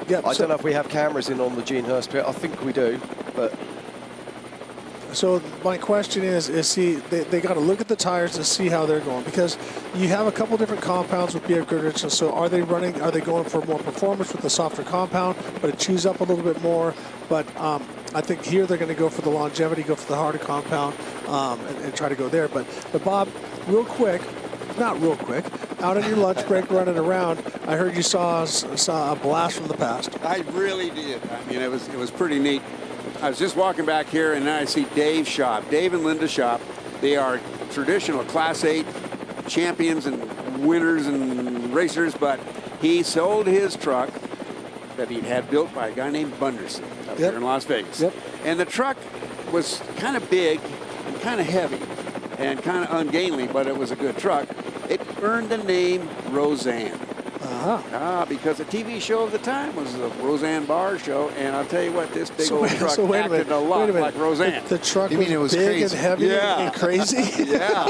Yep, I don't know if we have cameras in on the Gene Hurst pit. I think we do, but So my question is see, they got to look at the tires to see how they're going, because you have a couple different compounds with BFGoodrich. So are they going for more performance with the softer compound, but it chews up a little bit more? But I think here they're going to go for the longevity, go for the harder compound, and try to go there. But Bob, not real quick, out on your lunch break running around, I heard you saw a blast from the past. I really did. I mean, it was pretty neat. I was just walking back here, and I see Dave and Linda Shop. They are traditional Class 8 champions and winners and racers, but he sold his truck that he'd had built by a guy named Bunderson up here in Las Vegas. And the truck was kind of big and kind of heavy and kind of ungainly, but it was a good truck. It earned the name Roseanne. Because the TV show of the time was the Roseanne Barr show, and I'll tell you what, this big old truck acted a lot like Roseanne. The truck was big and heavy and crazy? Yeah.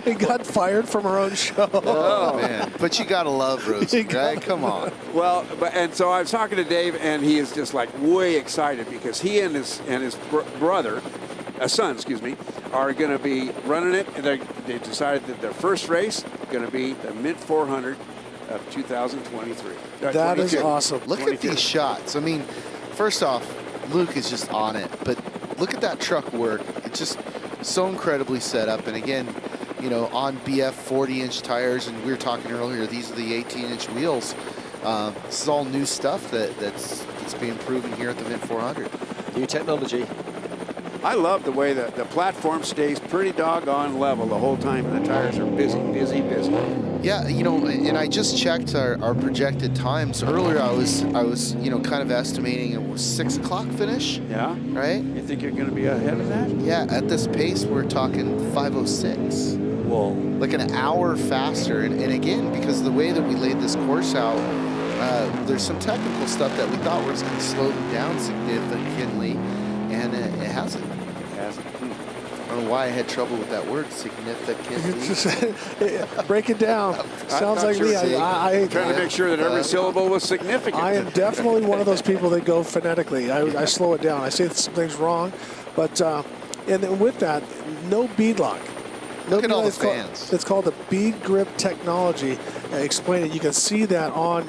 It got fired from our own show. Oh, man. But you got to love Roseanne, right? Come on. Well, and so I was talking to Dave, and he is just like way excited because he and his son, are going to be running it. And they decided that their first race is going to be the Mint 400 of 2023. That is awesome. Look at these shots. I mean, first off, Luke is just on it, but look at that truck work. It's just so incredibly set up. And again, on BF 40-inch tires, and we were talking earlier, these are the 18-inch wheels. This is all new stuff that's being proven here at the Mint 400. New technology. I love the way that the platform stays pretty doggone level the whole time, and the tires are busy. Yeah, and I just checked our projected times. Earlier I was kind of estimating it was 6 o'clock finish. Yeah. Right? You think you're going to be ahead of that? Yeah, at this pace we're talking 5:06. Whoa. Like an hour faster. And again, because of the way that we laid this course out, there's some technical stuff that we thought was going to slow them down significantly, and it hasn't. I don't know why I had trouble with that word, significantly. Break it down. Sounds like me. I'm trying to make sure that every syllable was significant. I am definitely one of those people that go phonetically. I slow it down. I say some things wrong, but and then with that, no bead lock. Look at all the fans. It's called the bead grip technology. Explain it. You can see that on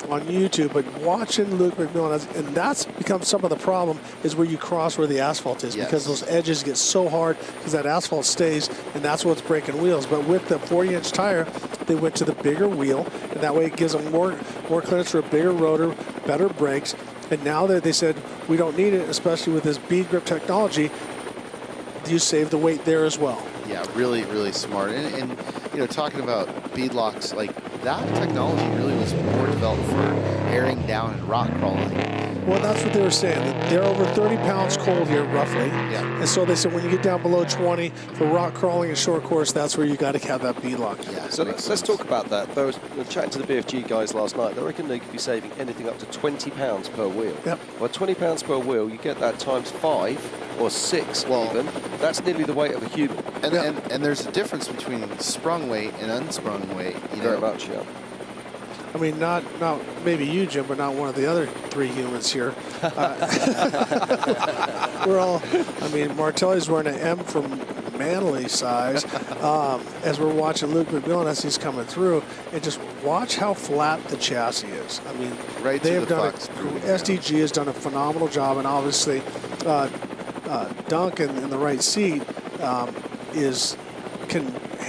YouTube, but watching Luke McMillan, and that's become some of the problem, is where you cross where the asphalt is, because those edges get so hard because that asphalt stays, and that's what's breaking wheels. But with the 40-inch tire, they went to the bigger wheel, and that way it gives them more clearance for a bigger rotor, better brakes. And now that they said we don't need it, especially with this bead grip technology, you save the weight there as well. Yeah, really, really smart. And talking about bead locks, like that technology really was more developed for airing down and rock crawling. Well, that's what they were saying. They're over 30 pounds cold here, roughly. Yeah. And so they said when you get down below 20 for rock crawling and short course, that's where you got to have that bead lock. Yeah, so let's talk about that. I was chatting to the BFG guys last night. They reckon they could be saving anything up to 20 pounds per wheel. Yep. Well, 20 pounds per wheel, you get that times 5 or 6 even. That's nearly the weight of a human. And there's a difference between sprung weight and unsprung weight. Very much, yeah. I mean, not maybe you, Jim, but not one of the other 3 humans here. We're all, Martelli's wearing an M for manly size. As we're watching Luke McMillan as he's coming through, and just watch how flat the chassis is. I mean, right, they have done SDG has done a phenomenal job, and obviously Dunk in the right seat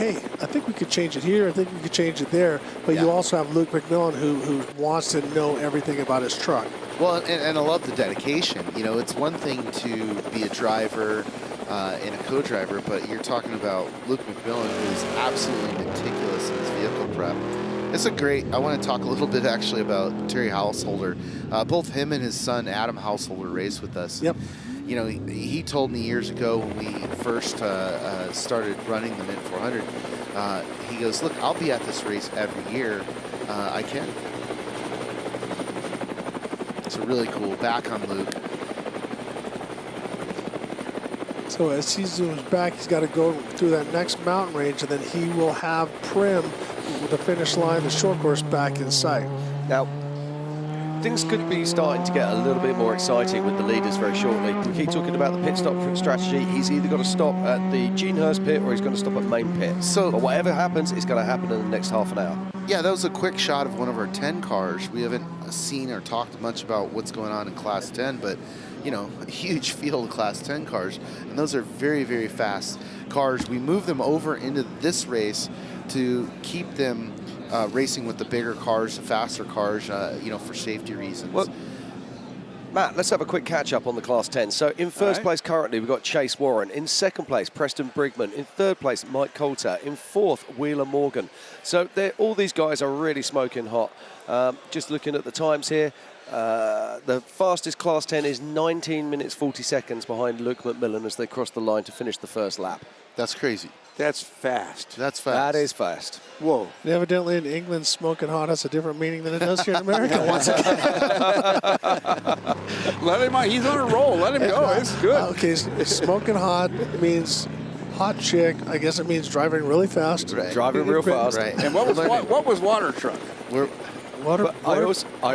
hey, I think we could change it here. I think we could change it there. But you also have Luke McMillan who wants to know everything about his truck. Well, and I love the dedication. It's one thing to be a driver and a co-driver, but you're talking about Luke McMillan, who's absolutely meticulous in his vehicle prep. It's I want to talk a little bit actually about Terry Householder. Both him and his son, Adam Householder, raced with us. Yep. He told me years ago when we first started running the Mint 400, he goes, look, I'll be at this race every year I can. So really cool. Back on Luke. So as he zooms back, he's got to go through that next mountain range, and then he will have Prim with the finish line, the short course, back in sight. Now, things could be starting to get a little bit more exciting with the leaders very shortly. We keep talking about the pit stop strategy. He's either got to stop at the Genehurst pit or he's going to stop at main pit. But whatever happens, it's going to happen in the next half an hour. Yeah, that was a quick shot of one of our 10 cars. We haven't seen or talked much about what's going on in Class 10, but, you know, a huge field of Class 10 cars, and those are very, very fast cars. We moved them over into this race to keep them racing with the bigger cars, the faster cars, you know, for safety reasons. Well, Matt, let's have a quick catch-up on the Class 10. So in first place currently, we've got Chase Warren. In second place, Preston Brigman. In third place, Mike Coulter. In fourth, Wheeler Morgan. So all these guys are really smoking hot. Just looking at the times here, the fastest Class 10 is 19 minutes 40 seconds behind Luke McMillan as they cross the line to finish the first lap. That's crazy. That's fast. That's fast. That is fast. Whoa. And evidently in England, smoking hot has a different meaning than it does here in America. Once again. Let him on. He's on a roll. Let him go. It's good. Okay, smoking hot means hot chick. I guess it means driving really fast. Right. Driving real fast. Right. And what was water truck? I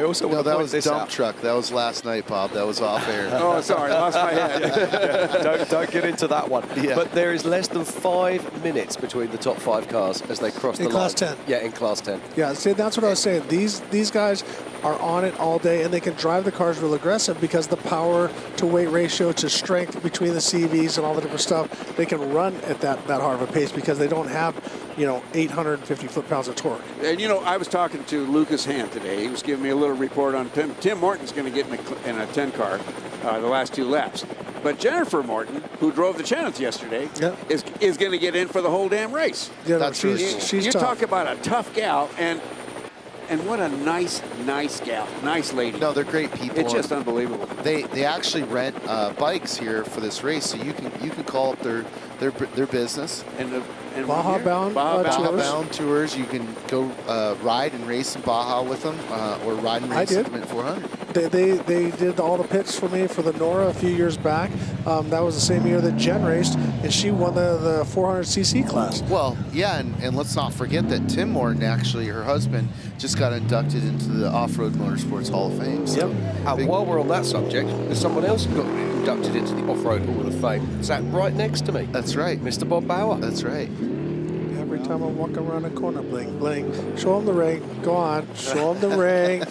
also no, want to that point was this dump out. truck. That was last night, Bob. That was off air. Oh, sorry, lost my head. Don't get into that one. Yeah. But there is less than 5 minutes between the top 5 cars as they cross the line. In Class 10. Yeah, in Class 10. Yeah, see, that's what I was saying. These guys are on it all day, and they can drive the cars real aggressive because the power to weight ratio to strength between the CVs and all the different stuff, they can run at that hard of a pace because they don't have, you know, 850 foot-pounds of torque. And, you know, I was talking to Lucas Hand today. He was giving me a little report on Tim Morton's going to get in a 10 car the last 2 laps. But Jennifer Morton, who drove the Cheneth yesterday, is going to get in for the whole damn race. Yeah, that's true. She's you tough. talk about a tough gal, and what a nice gal, nice lady. No, they're great people. It's just unbelievable. They actually rent bikes here for this race, so you can call up their business. And Baja Bound tours. You can go ride and race in Baja with them, or ride and race in the Mint 400. They did all the pits for me for the Nora a few years back. That was the same year that Jen raced, and she won the 400cc class. Well, yeah, and let's not forget that Tim Morton, actually, her husband, just got inducted into the Off-Road Motorsports Hall of Fame. So And while we're on that subject, there's someone else who got inducted into the Off-Road Hall of Fame. Sat right next to me. That's right. Mr. Bob Bauer. That's right. Every time I walk around a corner, bling, bling. Show him the ring. Go on. Show him the ring.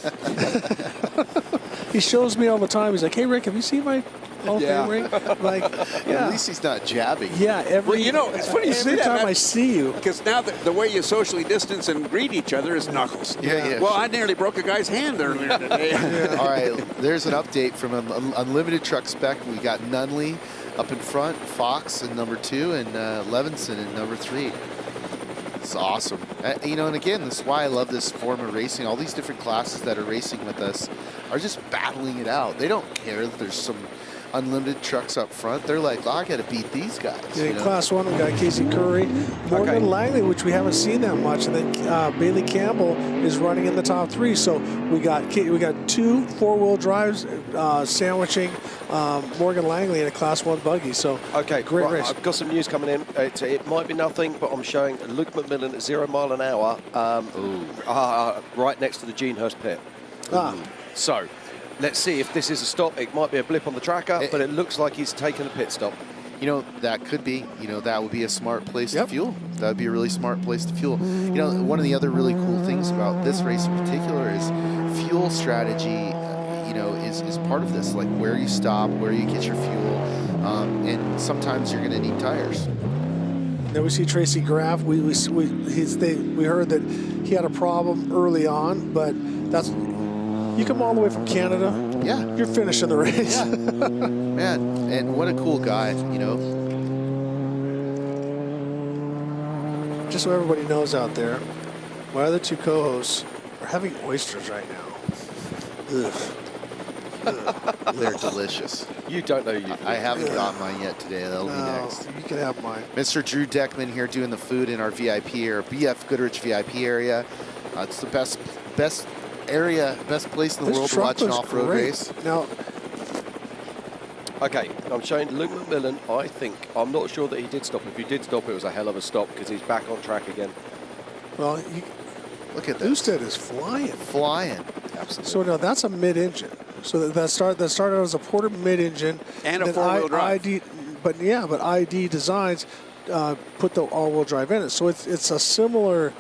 He shows me all the time. He's like, hey, Rick, have you seen my Hall of Fame ring? Like, At least he's not jabbing. Yeah, Well, you know, it's funny you say that. Every time I see you. Because now the way you socially distance and greet each other is knuckles. Yeah. Well, I nearly broke a guy's hand earlier today. All right, there's an update from Unlimited Truck Spec. We got Nunley up in front, Fox in number 2, and Levinson in number 3. It's awesome. You know, and again, this is why I love this form of racing. All these different classes that are racing with us are just battling it out. They don't care that there's some unlimited trucks up front. They're like, oh, I got to beat these guys. Yeah, in Class 1, we got Casey Curry, Morgan Langley, which we haven't seen that much, and then Bailey Campbell is running in the top 3. So we got 2 four-wheel drives sandwiching Morgan Langley in a Class 1 buggy. So great race. I've got some news coming in. It might be nothing, but I'm showing Luke McMillan at 0 mile an hour, right next to the Genehurst pit. So let's see if this is a stop. It might be a blip on the tracker, but it looks like he's taken a pit stop. You know, that could be. You know, that would be a smart place to fuel. That would be a really smart place to fuel. You know, one of the other really cool things about this race in particular is fuel strategy, you know, is part of this. Like where you stop, where you get your fuel, and sometimes you're going to need tires. Then we see Tracy Graff. We heard that he had a problem early on, but that's... You come all the way from Canada, you're finishing the race. Yeah. Man, and what a cool guy, you know. Just so everybody knows out there, my other 2 co-hosts are having oysters right now. Ugh. They're delicious. You don't know I haven't got mine yet today. That'll be next. You can have mine. Mr. Drew Deckman here doing the food in our VIP area, BFGoodrich VIP area. It's the best area, best place in the world to watch an off-road race. Now, okay, I'm showing Luke McMillan. I'm not sure that he did stop. If he did stop, it was a hell of a stop because he's back on track again. Well, look at this. Newstead is flying. Absolutely. So now that's a mid-engine. So that started out as a Porter mid-engine. And a then four-wheel drive. But ID Designs put the all-wheel drive in it. So it's a similar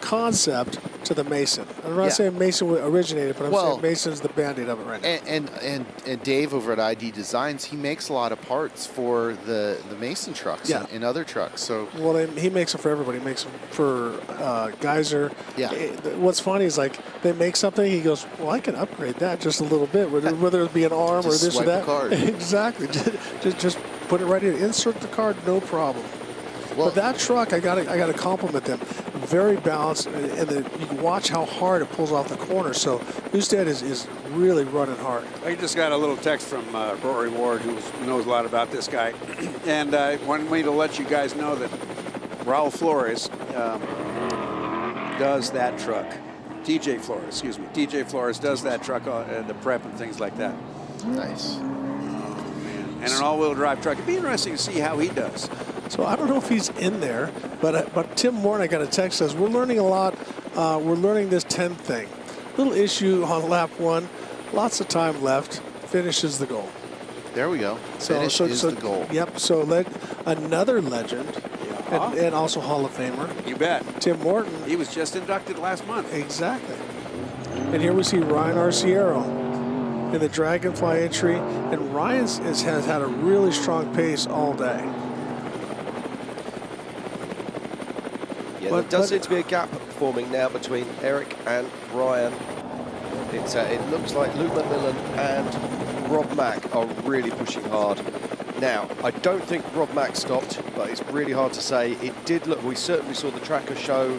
concept to the Mason. I'm not saying Mason originated, but I'm saying Mason's the band-aid of it right now. And Dave over at ID Designs, he makes a lot of parts for the Mason trucks and other trucks. So he makes them for everybody. He makes them for Geyser. Yeah. What's funny is like they make something. He goes, "Well, I can upgrade that just a little bit, whether it be an arm Just or this or swipe that." the card. Exactly. Just put it right in. Insert the card, no problem. But that truck, I gotta compliment them. Very balanced, and you can watch how hard it pulls off the corner. So Newstead is really running hard. I just got a little text from Rory Ward, who knows a lot about this guy, and wanted me to let you guys know that Raul Flores does that truck. TJ Flores does that truck, the prep and things like that. Nice. And an all-wheel drive truck. It'd be interesting to see how he does. So I don't know if he's in there, but Tim Morton, I got a text, says, we're learning a lot. We're learning this 10 thing. Little issue on lap 1. Lots of time left. Finish is the goal. There we go. Finish is the goal. Yep. So another legend and also Hall of Famer. You bet. Tim Morton. He was just inducted last month. Exactly. And here we see Ryan Arciero in the Dragonfly entry. And Ryan has had a really strong pace all day. Yeah, there does seem to be a gap forming now between Eric and Ryan. It looks like Luke McMillan and Rob Mack are really pushing hard. Now, I don't think Rob Mack stopped, but it's really hard to say. It did look, we certainly saw the tracker show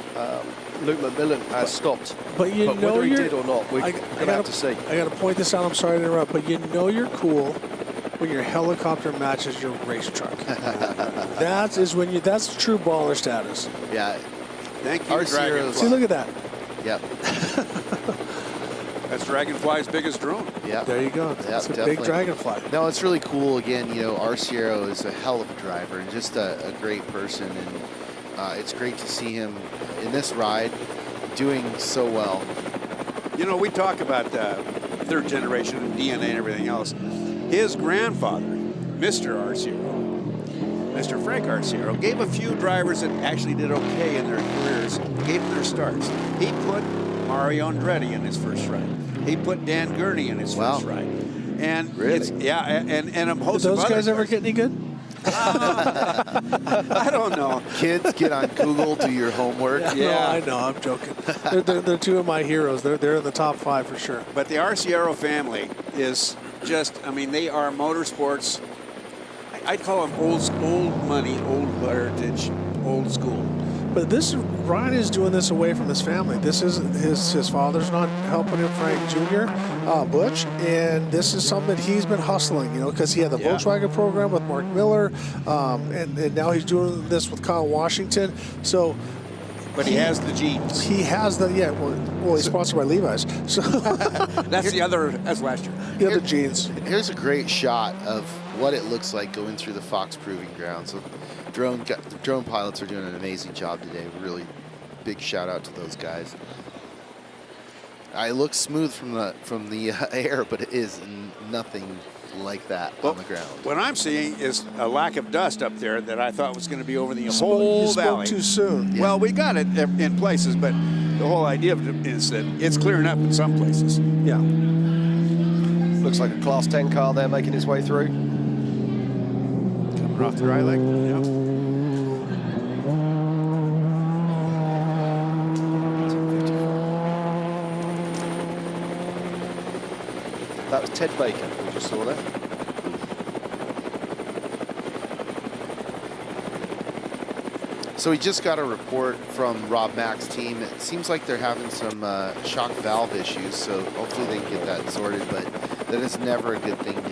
Luke McMillan has stopped. But whether he did or not, we're going to have to see. I got to point this out. I'm sorry to interrupt, but you're cool when your helicopter matches your race truck. That's true baller status. Yeah. Thank you, Dragonfly. See, look at that. Yep. That's Dragonfly's biggest drone. Yeah. There you go. That's a big Dragonfly. No, it's really cool. Again, Arciero is a hell of a driver and just a great person. And it's great to see him in this ride doing so well. We talk about third generation and DNA and everything else. His grandfather, Mr. Arciero, Mr. Frank Arciero, gave a few drivers that actually did okay in their careers, gave them their starts. He put Mario Andretti in his first ride. He put Dan Gurney in his first ride. And really? And a host Did of those other guys ever get any good? I don't know. Kids, get on Google, do your homework. Yeah. No, I know. I'm joking. They're two of my heroes. They're in the top 5 for sure. But the Arciero family is just, they are motorsports. I'd call them old money, old heritage, old school. But Ryan is doing this away from his family. This isn't his father's not helping him, Frank Jr., Butch, and this is something that he's been hustling, because he had the Volkswagen program with Mark Miller, and now he's doing this with Kyle Washington. So. But he has the jeans. He has well, he's sponsored by Levi's. So that's last year. The other jeans. Here's a great shot of what it looks like going through the Fox Proving Ground. So drone pilots are doing an amazing job today. Really big shout out to those guys. It looks smooth from the air, but it is nothing like that on the ground. What I'm seeing is a lack of dust up there that I thought was going to be over the whole valley. Too soon. Yeah. Well, we got it in places, but the whole idea of it is that it's clearing up in some places. Yeah. Looks like a Class 10 car there making its way through. Coming off the right leg. Yep. That was Ted Baker, we just saw there. So we just got a report from Rob Mack's team. It seems like they're having some shock valve issues, so hopefully they can get that sorted, but that is never a good thing to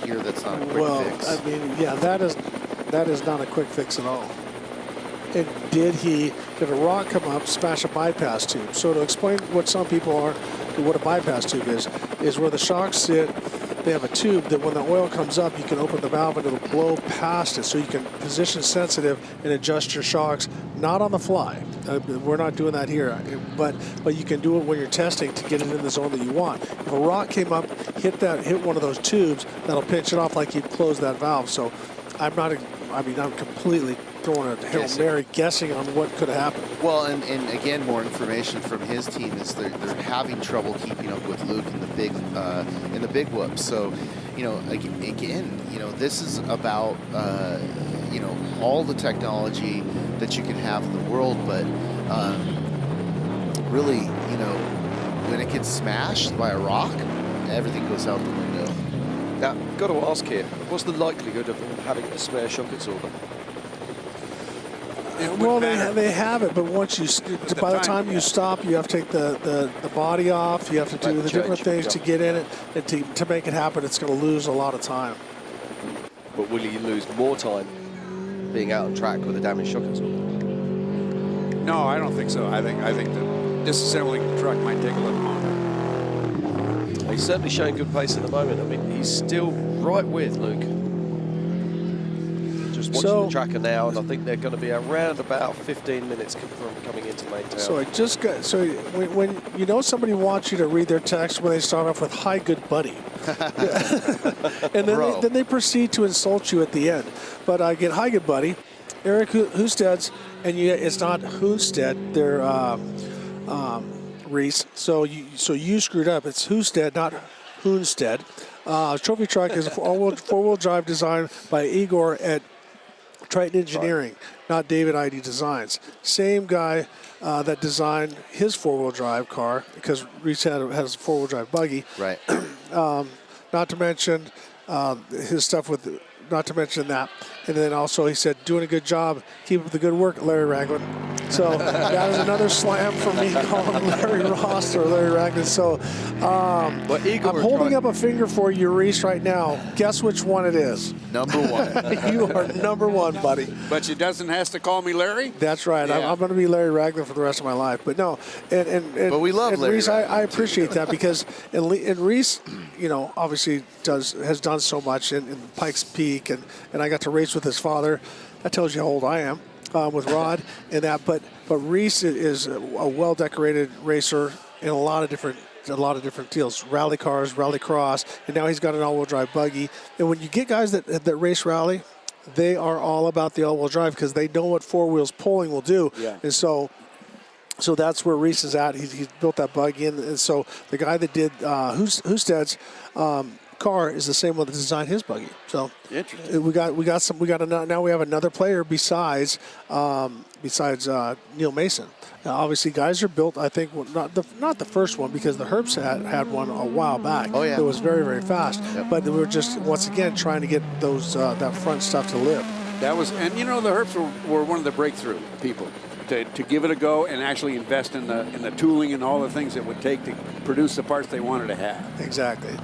hear. That's not a quick fix. That is not a quick fix at all. And did a rock come up, smash a bypass tube? So to explain what some people are, what a bypass tube is where the shocks sit they have a tube that when the oil comes up, you can open the valve and it'll blow past it, so you can position sensitive and adjust your shocks, not on the fly. We're not doing that here, but you can do it when you're testing to get it in the zone that you want. If a rock came up, hit one of those tubes, that'll pinch it off like you'd close that valve. So I'm completely throwing a Hail Mary, guessing on what could have happened. Well, and again, more information from his team is they're having trouble keeping up with Luke in the big whoops. So, again, this is about all the technology that you can have in the world, but really, when it gets smashed by a rock, everything goes out the window. Now, got to ask here, what's the likelihood of them having a spare shock absorber? Well, they have it, but once by the time you stop, you have to take the body off. You have to do the different things to get in it, and to make it happen, it's going to lose a lot of time. But will you lose more time being out on track with a damaged shock absorber? No, I don't think so. I think that disassembling the truck might take a little longer. He's certainly showing good pace at the moment. I mean, he's still right with Luke. Just watching the tracker now, and I think they're going to be around about 15 minutes from coming into main town. So when somebody wants you to read their text when they start off with "Hi, good buddy," and then they proceed to insult you at the end. But I get "Hi, good buddy," Eric Husted's, and it's not Husted. They're Reese. So you screwed up. It's Husted, not Hunstead. Trophy truck is a four-wheel drive design by Igor at Triton Engineering, not David ID Designs. Same guy that designed his four-wheel drive car, because Reese has a four-wheel drive buggy. Right. Not to mention his stuff with. Not to mention that. And then also he said, doing a good job. Keep up the good work, Larry Ragland. So that is another slam for me calling him Larry Ross or Larry Ragland. So I'm holding up a finger for you, Reese, right now. Guess which one it is. Number one. You are number one, buddy. But she doesn't have to call me Larry? That's right. Yeah. I'm going to be Larry Ragland for the rest of my life. But no. But we love Larry Reese, I appreciate that because and Reese, obviously has done so much in Pikes Peak, and I got to race with his father. That tells you how old I am with Rod and that. But Reese is a well-decorated racer in a lot of different deals, rally cars, rally cross, and now he's got an all-wheel drive buggy. And when you get guys that race rally, they are all about the all-wheel drive because they know what four wheels pulling will do. Yeah. And so that's where Reese is at. He's built that buggy, and so the guy that did Husted's car is the same one that designed his buggy. So interesting. Now we have another player besides Neil Mason. Now, obviously, guys are built. I think not the first one because the Herbs had one a while back. Oh yeah, it was very very fast. Yep. But we were just once again trying to get those that front stuff to live. That was, and the Herbs were one of the breakthrough people to give it a go and actually invest in the tooling and all the things it would take to produce the parts they wanted to have. Exactly.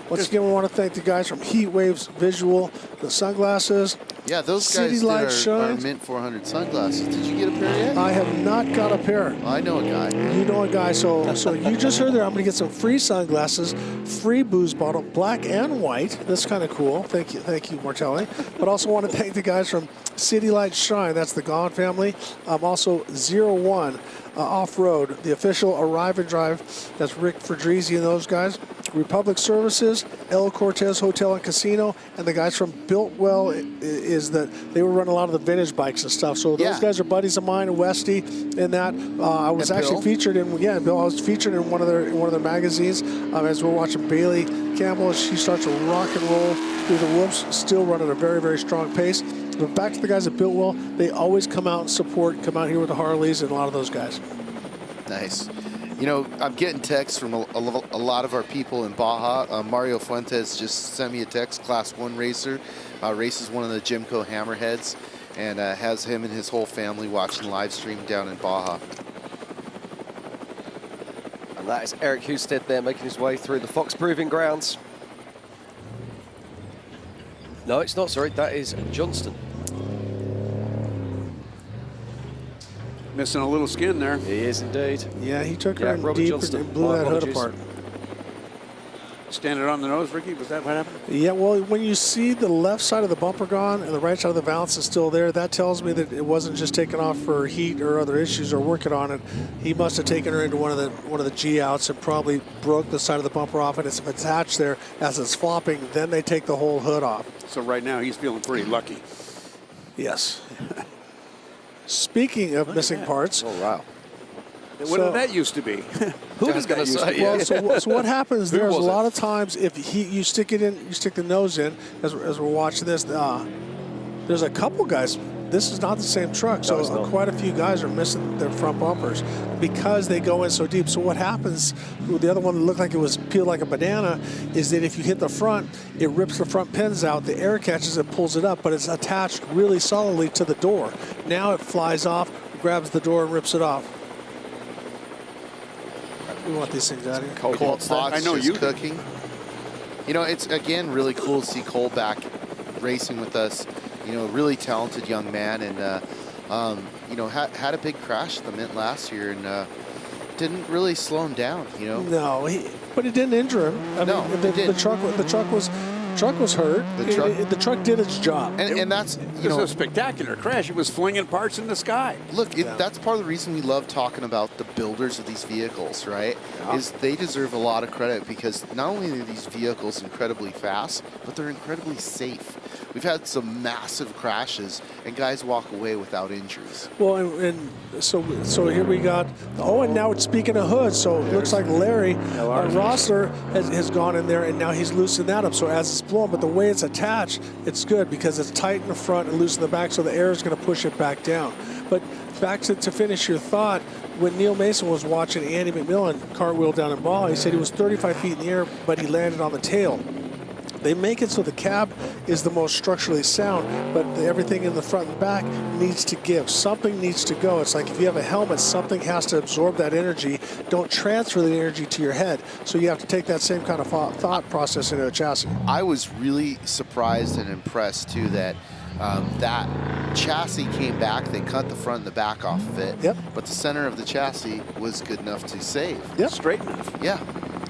Once again, we want to thank the guys from Heat Waves Visual, the sunglasses. Yeah, those City guys Light did our Mint 400 sunglasses. Did you get a pair yet? I have not got a pair. I know a guy. You know a guy. So you just heard there. I'm going to get some free sunglasses, free booze bottle, black and white. That's kind of cool. Thank you, Martelli. But also want to thank the guys from City Light Shine. That's the Gone family. Also 01 Off-Road, the official Arrive and Drive. That's Rick Fedrizzi and those guys. Republic Services, El Cortez Hotel and Casino, and the guys from Builtwell is that they were running a lot of the vintage bikes and stuff. So those guys are buddies of mine, and Westy, and that. I was actually featured in Bill. I was featured in one of their magazines as we're watching Bailey Campbell. She starts to rock and roll through the whoops, still running a very very strong pace. But back to the guys at Builtwell, they always come out and support, come out here with the Harleys and a lot of those guys. Nice. I'm getting texts from a lot of our people in Baja. Mario Fuentes just sent me a text, Class 1 racer, races one of the Jimco Hammerheads, and has him and his whole family watching live stream down in Baja. And that is Eric Husted there making his way through the Fox Proving Grounds. No, it's not, sorry, that is Johnston. Missing a little skin there. He is indeed. Yeah, he took her Yeah, in Robert deep Johnston. and blew My that hood apologies. apart. Standing on the nose, Ricky, was that what happened? Yeah, well, when you see the left side of the bumper gone and the right side of the valance is still there, that tells me that it wasn't just taken off for heat or other issues or working on it. He must have taken her into one of the G outs and probably broke the side of the bumper off, and it's attached there as it's flopping. Then they take the whole hood off. So right now he's feeling pretty lucky. Yes. Speaking of missing parts. Oh, wow. What did that used to be? Who was gonna say, Well, so what happens Who there is a was lot it? of times if you stick it in, you stick the nose in, as we're watching this, there's a couple guys, this is not the same truck, so it's not. quite a few guys are missing their front bumpers because they go in so deep. So what happens, the other one that looked like it was peeled like a banana, is that if you hit the front, it rips the front pins out, the air catches it, pulls it up, but it's attached really solidly to the door. Now it flies off, grabs the door and rips it off. We want these things out of here. Cole Potts I know just you. cooking. You know, it's again really cool to see Cole back racing with us. You know, a really talented young man, and you know, had a big crash at the Mint last year, and didn't really slow him down. You know. No, but it didn't injure him. I No, mean, it didn't. the truck was hurt. The truck did its job. And that's It you was know, a spectacular crash. It was flinging parts in the sky. look, that's part of the reason we love talking about the builders of these vehicles, right? Yeah. Is they deserve a lot of credit because not only are these vehicles incredibly fast, but they're incredibly safe. We've had some massive crashes, and guys walk away without injuries. Well, and so here we got. Oh, and now it's speaking of hoods. So it looks like Larry Rossler has gone in there, and now he's loosened that up. So as it's blown, but the way it's attached, it's good because it's tight in the front and loose in the back, so the air is going to push it back down. But back to finish your thought, when Neil Mason was watching Andy McMillan cartwheel down in Ball, he said he was 35 feet in the air, but he landed on the tail. They make it so the cab is the most structurally sound, but everything in the front and back needs to give. Something needs to go. It's like if you have a helmet, something has to absorb that energy. Don't transfer the energy to your head. So you have to take that same kind of thought process into a chassis. I was really surprised and impressed too that that chassis came back. They cut the front and the back off of it. Yep. But the center of the chassis was good enough to save. Yep. Straight enough. Yeah.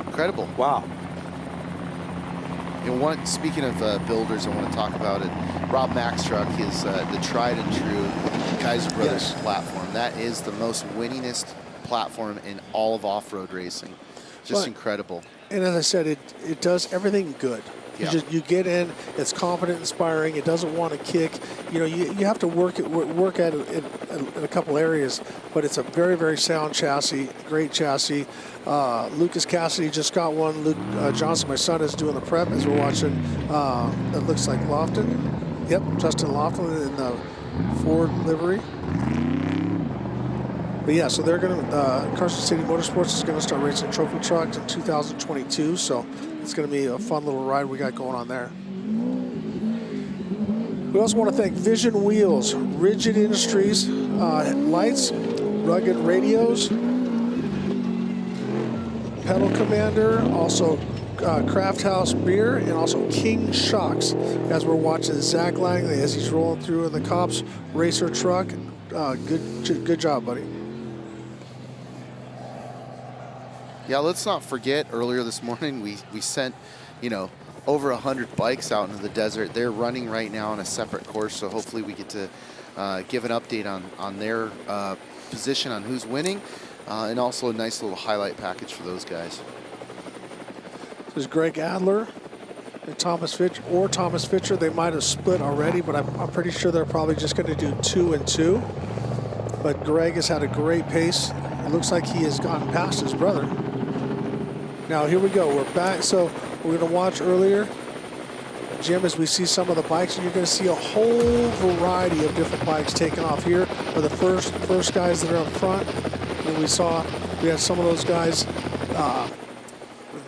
Incredible. Wow. And speaking of builders, I want to talk about it. Rob Mack's truck is the tried and true Kaiser Brothers platform. That is the most winningest platform in all of off-road racing. Just incredible. And as I said, it does everything good. Yeah. You get in, it's confident, inspiring. It doesn't want to kick. You know, you have to work at it in a couple areas, but it's a very, very sound chassis, great chassis. Lucas Cassidy just got one. Luke Johnson, my son, is doing the prep as we're watching. That looks like Lofton. Yep, Justin Lofton in the Ford livery. But yeah, so they're going to, Carson City Motorsports is going to start racing trophy trucks in 2022. So it's going to be a fun little ride we got going on there. We also want to thank Vision Wheels, Rigid Industries, lights, rugged radios, Pedal Commander, also Craft House Beer, and also King Shocks. As we're watching Zach Langley as he's rolling through in the Cops Racer truck. Good job, buddy. Yeah, let's not forget earlier this morning we sent, over 100 bikes out into the desert. They're running right now on a separate course, so hopefully we get to give an update on their position on who's winning, and also a nice little highlight package for those guys. There's Greg Adler and Thomas Fisher. They might have split already, but I'm pretty sure they're probably just going to do 2 and 2. But Greg has had a great pace. It looks like he has gone past his brother. Now here we go. We're back. So we're going to watch earlier, Jim, as we see some of the bikes, and you're going to see a whole variety of different bikes taking off. Here are the first guys that are up front. And we had some of those guys,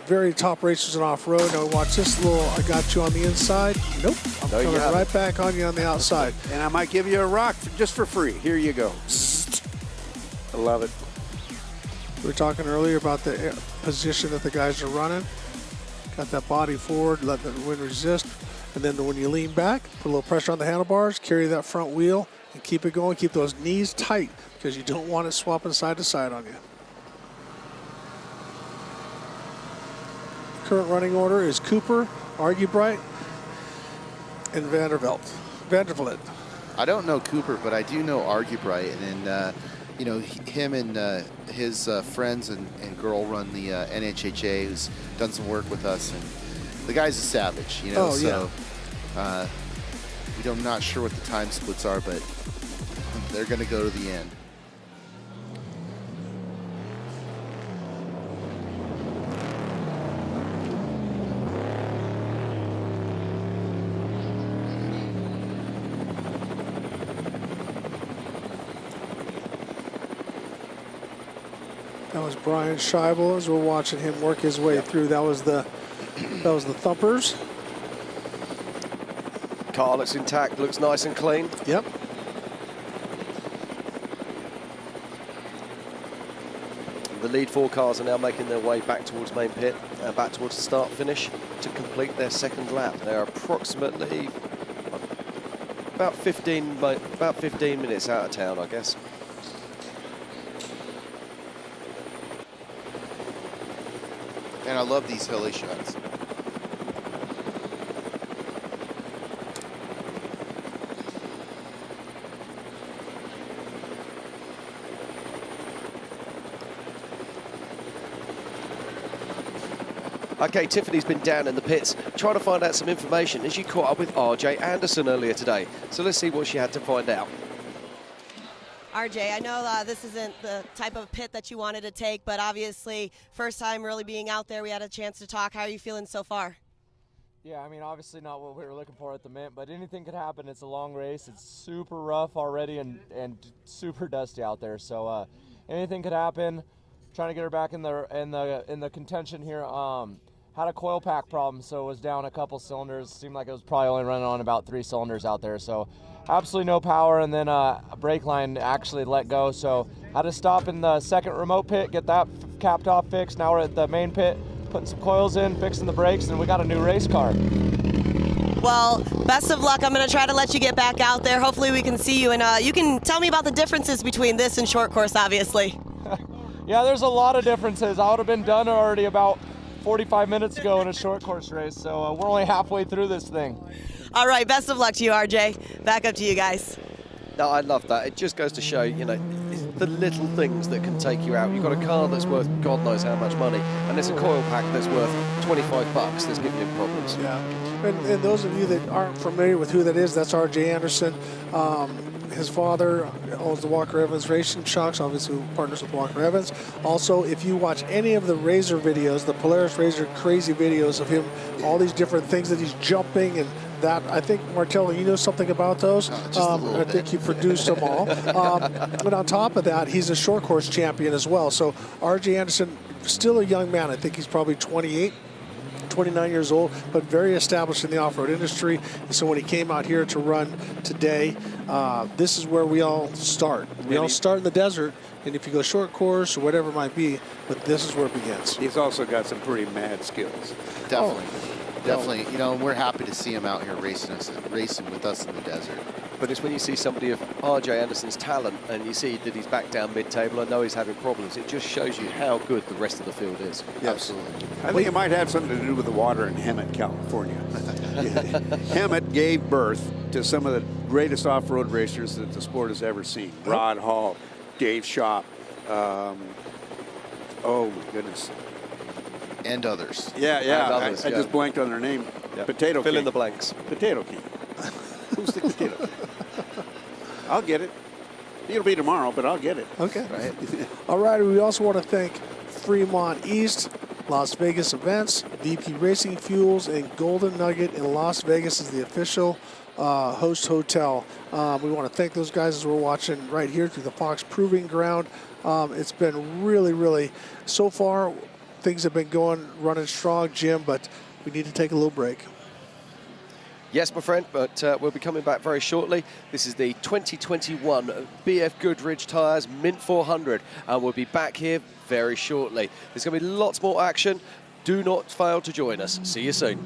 very top racers in off-road. Now watch this little, I got you on the inside. Nope, I'm coming right back on you on the outside. And I might give you a rock just for free. Here you go. I love it. We were talking earlier about the position that the guys are running. Got that body forward, let the wind resist. And then when you lean back, put a little pressure on the handlebars, carry that front wheel, And keep it going. Keep those knees tight because you don't want it swapping side to side on you. Current running order is Cooper, Argybright, and Vandervliet. I don't know Cooper, but I do know Argybright, and you know, him and his friends and girl run the NHHA, who's done some work with us, and the guy's a savage, you know. Oh, so I'm not sure what the time splits are, but they're going to go to the end. That was Brian Scheibel as we're watching him work his way through. That was the thumpers. Car looks intact, looks nice and clean. Yep. The lead 4 cars are now making their way back towards main pit, back towards the start finish to complete their second lap. They are approximately about 15 minutes out of town, I guess. And I love these hilly shots. Okay, Tiffany's been down in the pits trying to find out some information as she caught up with RJ Anderson earlier today. So let's see what she had to find out. RJ, I know this isn't the type of pit that you wanted to take, but obviously first time really being out there, we had a chance to talk. How are you feeling so far? Yeah, I mean, obviously not what we were looking for at the mint, but anything could happen. It's a long race. It's super rough already and super dusty out there. So anything could happen. Trying to get her back in the contention here. Had a coil pack problem, so it was down a couple cylinders. Seemed like it was probably only running on about 3 cylinders out there. So absolutely no power, and then a brake line actually let go. So had to stop in the second remote pit, get that capped off fixed. Now we're at the main pit, putting some coils in, fixing the brakes, and we got a new race car. Well, best of luck. I'm going to try to let you get back out there. Hopefully we can see you, and you can tell me about the differences between this and short course, obviously. Yeah, there's a lot of differences. I would have been done already about 45 minutes ago in a short course race, so we're only halfway through this thing. All right, best of luck to you, RJ. Back up to you guys. No, I love that. It just goes to show, you know, it's the little things that can take you out. You've got a car that's worth God knows how much money, and there's a coil pack that's worth $25 that's giving you problems. Yeah, and those of you that aren't familiar with who that is, that's RJ Anderson. His father owns the Walker Evans Racing Shocks, obviously partners with Walker Evans. Also, if you watch any of the Razor videos, the Polaris Razor crazy videos of him, all these different things that he's jumping and that, I think, Martello, you know something about those? I think you produced them all. And on top of that, he's a short course champion as well. So RJ Anderson, still a young man. I think he's probably 28. 29 years old, but very established in the off-road industry. And so when he came out here to run today, this is where we all start. We all start in the desert, and if you go short course or whatever it might be, but this is where it begins. He's also got some pretty mad skills. Definitely. Definitely. You know, we're happy to see him out here racing with us in the desert. But it's when you see somebody of RJ Anderson's talent and you see that he's back down mid-table, I know he's having problems. It just shows you how good the rest of the field is. Yes. Absolutely. I think it might have something to do with the water in Hemet, California. Hemet gave birth to some of the greatest off-road racers that the sport has ever seen. Rod Hall, Dave Schopp, oh my goodness. And others. Yeah. And others, I just blanked on their name. Yeah. Potato Fill King. in the blanks. Potato King. Who's the Potato King? I'll get it. It'll be tomorrow, but I'll get it. Okay. Right. All right. We also want to thank Fremont East, Las Vegas Events, VP Racing Fuels, and Golden Nugget in Las Vegas is the official host hotel. We want to thank those guys as we're watching right here through the Fox Proving Ground. It's been really, so far, things have been running strong, Jim, but we need to take a little break. Yes, my friend, but we'll be coming back very shortly. This is the 2021 BFGoodrich Tyres Mint 400, and we'll be back here very shortly. There's going to be lots more action. Do not fail to join us. See you soon.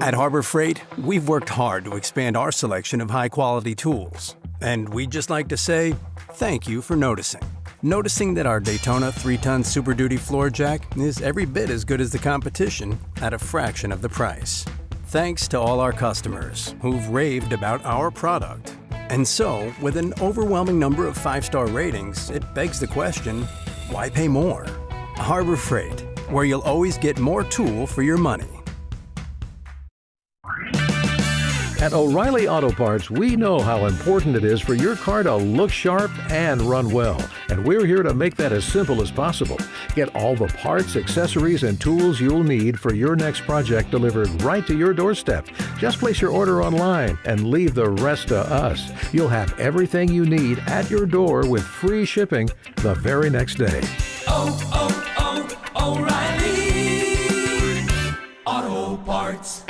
At Harbor Freight, we've worked hard to expand our selection of high-quality tools. And we'd just like to say thank you for noticing. Noticing that our Daytona 3-ton Super Duty floor jack is every bit as good as the competition at a fraction of the price. Thanks to all our customers who've raved about our product. And so, with an overwhelming number of 5-star ratings, it begs the question, why pay more? Harbor Freight, where you'll always get more tool for your money. At O'Reilly Auto Parts, we know how important it is for your car to look sharp and run well. And we're here to make that as simple as possible. Get all the parts, accessories, and tools you'll need for your next project delivered right to your doorstep. Just place your order online and leave the rest to us. You'll have everything you need at your door with free shipping the very next day. O'Reilly Auto Parts.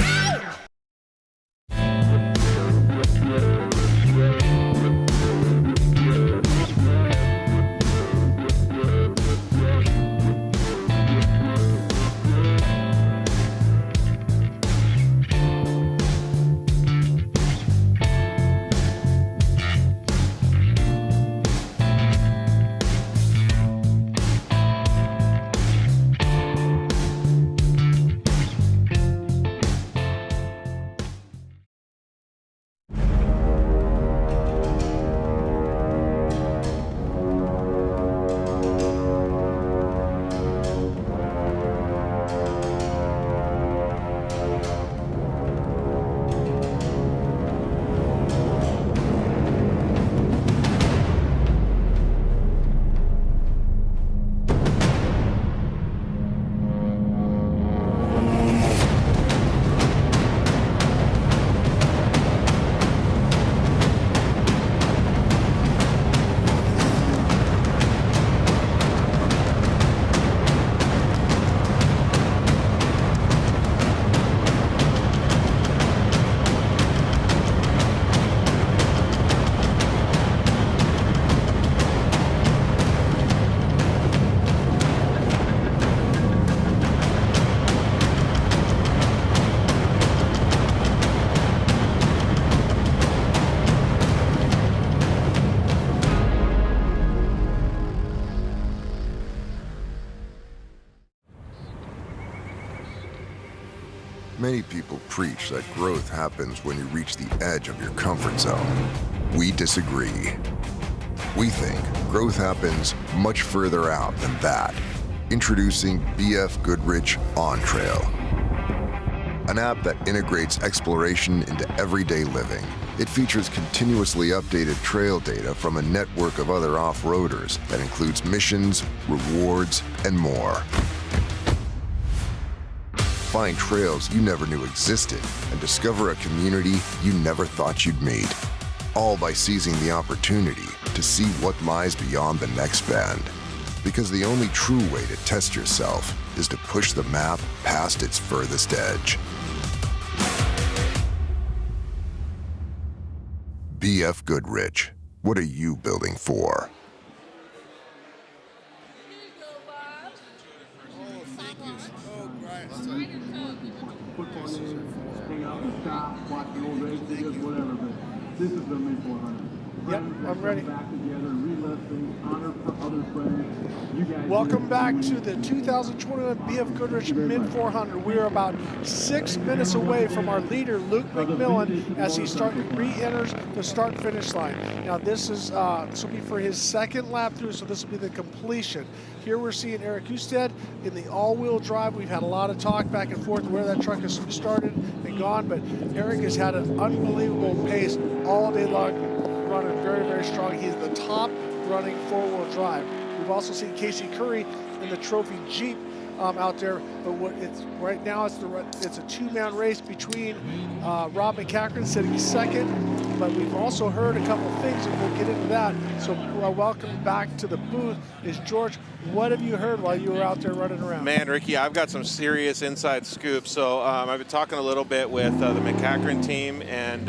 Many people preach that growth happens when you reach the edge of your comfort zone. We disagree. We think growth happens much further out than that. Introducing BFGoodrich On Trail, an app that integrates exploration into everyday living. It features continuously updated trail data from a network of other off-roaders that includes missions, rewards, and more. Find trails you never knew existed and discover a community you never thought you'd meet. All by seizing the opportunity to see what lies beyond the next bend. Because the only true way to test yourself is to push the map past its furthest edge. BFGoodrich, what are you building for? This is the Mid 400. Yep, I'm ready. Back together, reliving honor for other players. Welcome back to the 2021 BFGoodrich Mid 400. We are about 6 minutes away from our leader, Luke McMillan, as he re-enters the start-finish line. Now this will be for his second lap through, so this will be the completion. Here we're seeing Eric Husted in the all-wheel drive. We've had a lot of talk back and forth where that truck has started and gone, but Eric has had an unbelievable pace all day long, running very, very strong. He's the top running four-wheel drive. We've also seen Casey Curry in the trophy Jeep out there, but right now it's a two-man race between Rob McCackron sitting second, but we've also heard a couple of things, and we'll get into that. So welcome back to the booth is George. What have you heard while you were out there running around? Man, Ricky, I've got some serious inside scoop. So I've been talking a little bit with the McCackron team, and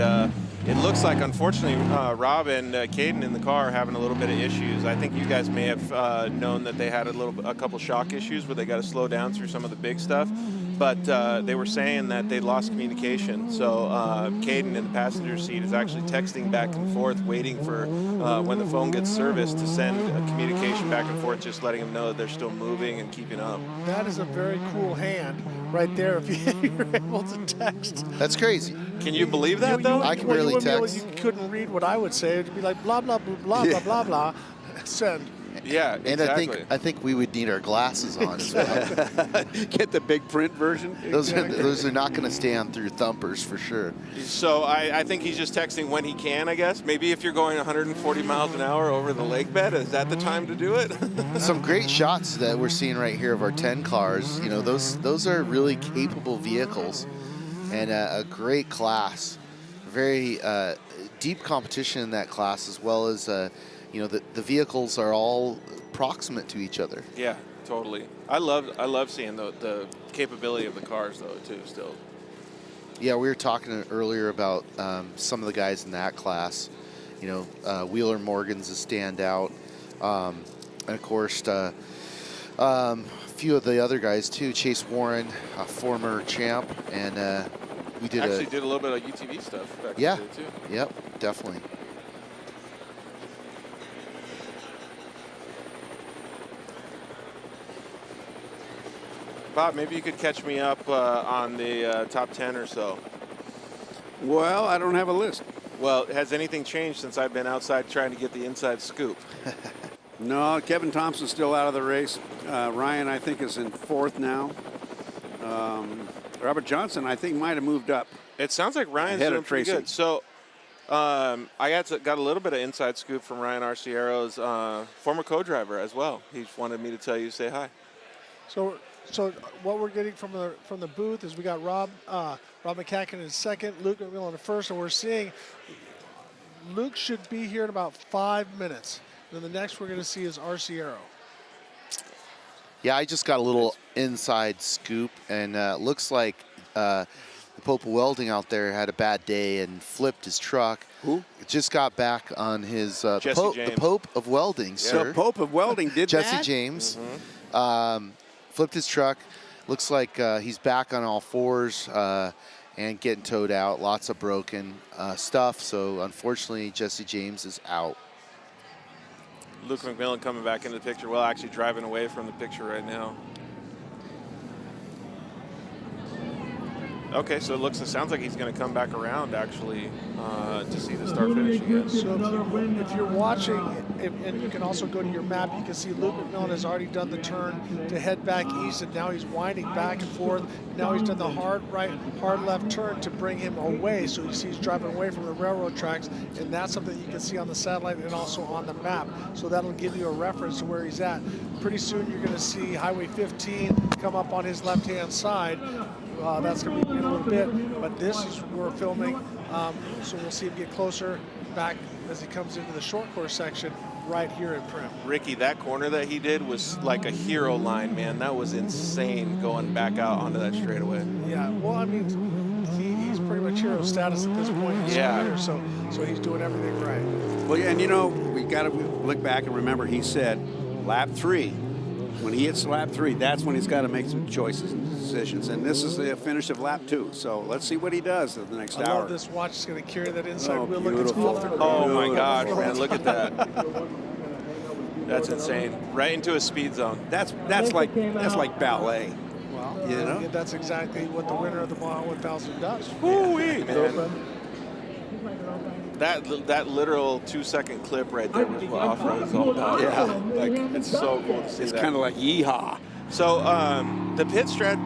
It looks like, unfortunately, Rob and Caden in the car are having a little bit of issues. I think you guys may have known that they had a couple shock issues where they got to slow down through some of the big stuff. But they were saying that they lost communication. So Caden in the passenger seat is actually texting back and forth, waiting for when the phone gets serviced to send a communication back and forth, just letting them know that they're still moving and keeping up. That is a very cool hand right there if you're able to text. That's crazy. Can you believe that, though? I can barely text. You couldn't read what I would say. It'd be like blah, blah, blah, blah, blah, blah, blah. Send. Yeah, and exactly. I think we would need our glasses on as well. Get the big print version. Those are not going to stand through thumpers for sure. So I think he's just texting when he can, I guess. Maybe if you're going 140 miles an hour over the lake bed, is that the time to do it? Some great shots that we're seeing right here of our 10 cars. You know, those are really capable vehicles and a great class. Very deep competition in that class, as well as you know, the vehicles are all proximate to each other. Yeah, totally. I love seeing the capability of the cars, though, too, still. Yeah, we were talking earlier about some of the guys in that class. You know, Wheeler Morgan's a standout. And, of course, a few of the other guys, too. Chase Warren, a former champ. And we did did a little bit of UTV stuff back yeah, in the day, too. Yep, definitely. Bob, maybe you could catch me up on the top 10 or so. Well, I don't have a list. Well, has anything changed since I've been outside trying to get the inside scoop? No, Kevin Thompson's still out of the race. Ryan, I think, is in 4th now. Robert Johnson, I think, might have moved up. It sounds like Ryan's doing pretty good. So I got a little bit of inside scoop from Ryan Arciero's former co-driver as well. He wanted me to tell you, say hi. So what we're getting from the booth is we got Rob McCacken in 2nd, Luke McMillan in 1st, and we're seeing Luke should be here in about 5 minutes. Then the next we're going to see is Arciero. Yeah, I just got a little inside scoop, and looks like the Pope of Welding out there had a bad day and flipped his truck. Who? Just got back on his Jesse James. the Pope of Welding, sir. The Pope of Welding did Jesse that? James. Flipped his truck. Looks like he's back on all fours and getting towed out. Lots of broken stuff. So unfortunately, Jesse James is out. Luke McMillan coming back into the picture. Well, actually driving away from the picture right now. Okay, so it sounds like he's going to come back around actually to see the start finish again. So if you're watching, and you can also go to your map, you can see Luke McMillan has already done the turn to head back east, and now he's winding back and forth. Now he's done the hard right, hard left turn to bring him away. So you see he's driving away from the railroad tracks, and that's something you can see on the satellite and also on the map. So that'll give you a reference to where he's at. Pretty soon you're going to see Highway 15 come up on his left-hand side. That's going to be in a little bit, but this is where we're filming, so we'll see him get closer back as he comes into the short course section right here in Prim. Ricky, that corner that he did was like a hero line, man. That was insane going back out onto that straightaway. Yeah, well, I mean, he's pretty much hero status at this point in his career, so he's doing everything right. Well, and you know, we got to look back and remember he said lap 3. When he hits lap 3, that's when he's got to make some choices and decisions. And this is the finish of lap 2. So let's see what he does in the next hour. I love this watch. Is going to carry that inside wheel. Look, it's beautiful. off the ground. Oh my gosh, man, look at that. That's insane. Right into a speed zone. That's like ballet. Well, you know? That's exactly what the winner of the Mile 1000 does. Woo-wee, man. That literal 2-second clip right there was what off-road is all about. Yeah. Like, it's so cool to see it's that. It's kind of like yeehaw. So the pit strat,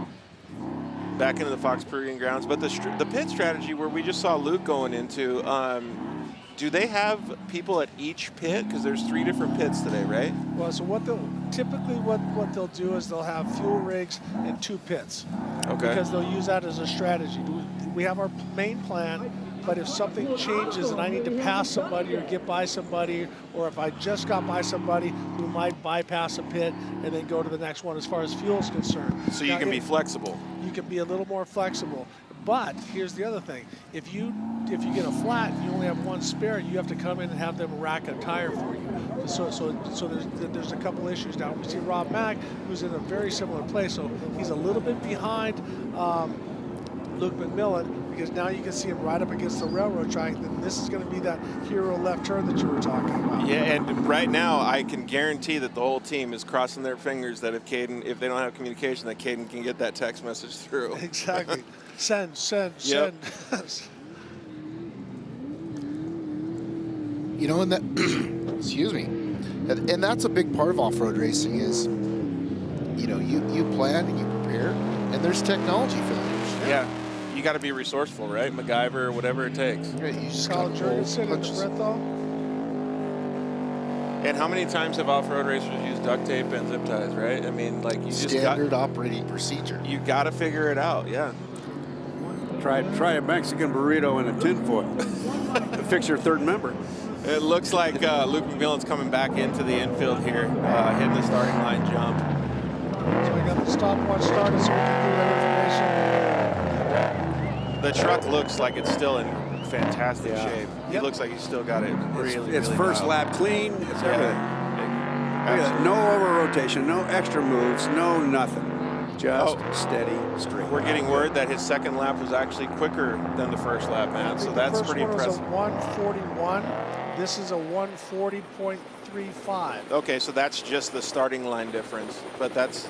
back into the Fox Proving Grounds, but the pit strategy where we just saw Luke going into, do they have people at each pit? Because there's 3 different pits today, right? Well, so what they'll do is they'll have fuel rigs and 2 pits. Okay. Because they'll use that as a strategy. We have our main plan, but if something changes and I need to pass somebody or get by somebody, or if I just got by somebody, we might bypass a pit and then go to the next one as far as fuel is concerned. So you can be flexible. You can be a little more flexible. But here's the other thing: if you get a flat, and you only have one spare. You have to come in and have them rack a tire for you. So there's a couple issues now. We see Rob Mack, who's in a very similar place. So he's a little bit behind Luke McMillan, because now you can see him right up against the railroad track. And this is going to be that hero left turn that you were talking about. Yeah, and right now I can guarantee that the whole team is crossing their fingers that if they don't have communication, that Caden can get that text message through. Exactly. Send. Yep. You know, and that, excuse me, and that's a big part of off-road racing is, you know, you plan and you prepare, and there's technology failures. Yeah. You got to be resourceful, right? MacGyver, whatever it takes. Right, you just Kyle Jurgensen and Brenthal. And how many times have off-road racers used duct tape and zip ties, right? I mean, like, you standard operating procedure. You got to figure it out, yeah. Try a Mexican burrito in a tinfoil to fix your third member. It looks like Luke McMillan's coming back into the infield here, hitting the starting line jump. So we got the stopwatch started so we can do that information. The truck looks like it's still in fantastic shape. It looks like he's still got it really, It's really first dialed. lap clean. It's everything. Look at that. No over rotation, no extra moves, no nothing. Just steady, straight. We're getting word that his second lap was actually quicker than the first lap, man. So that's pretty impressive. The first one was a 141. This is a 140.35. Okay, so that's just the starting line difference, but that's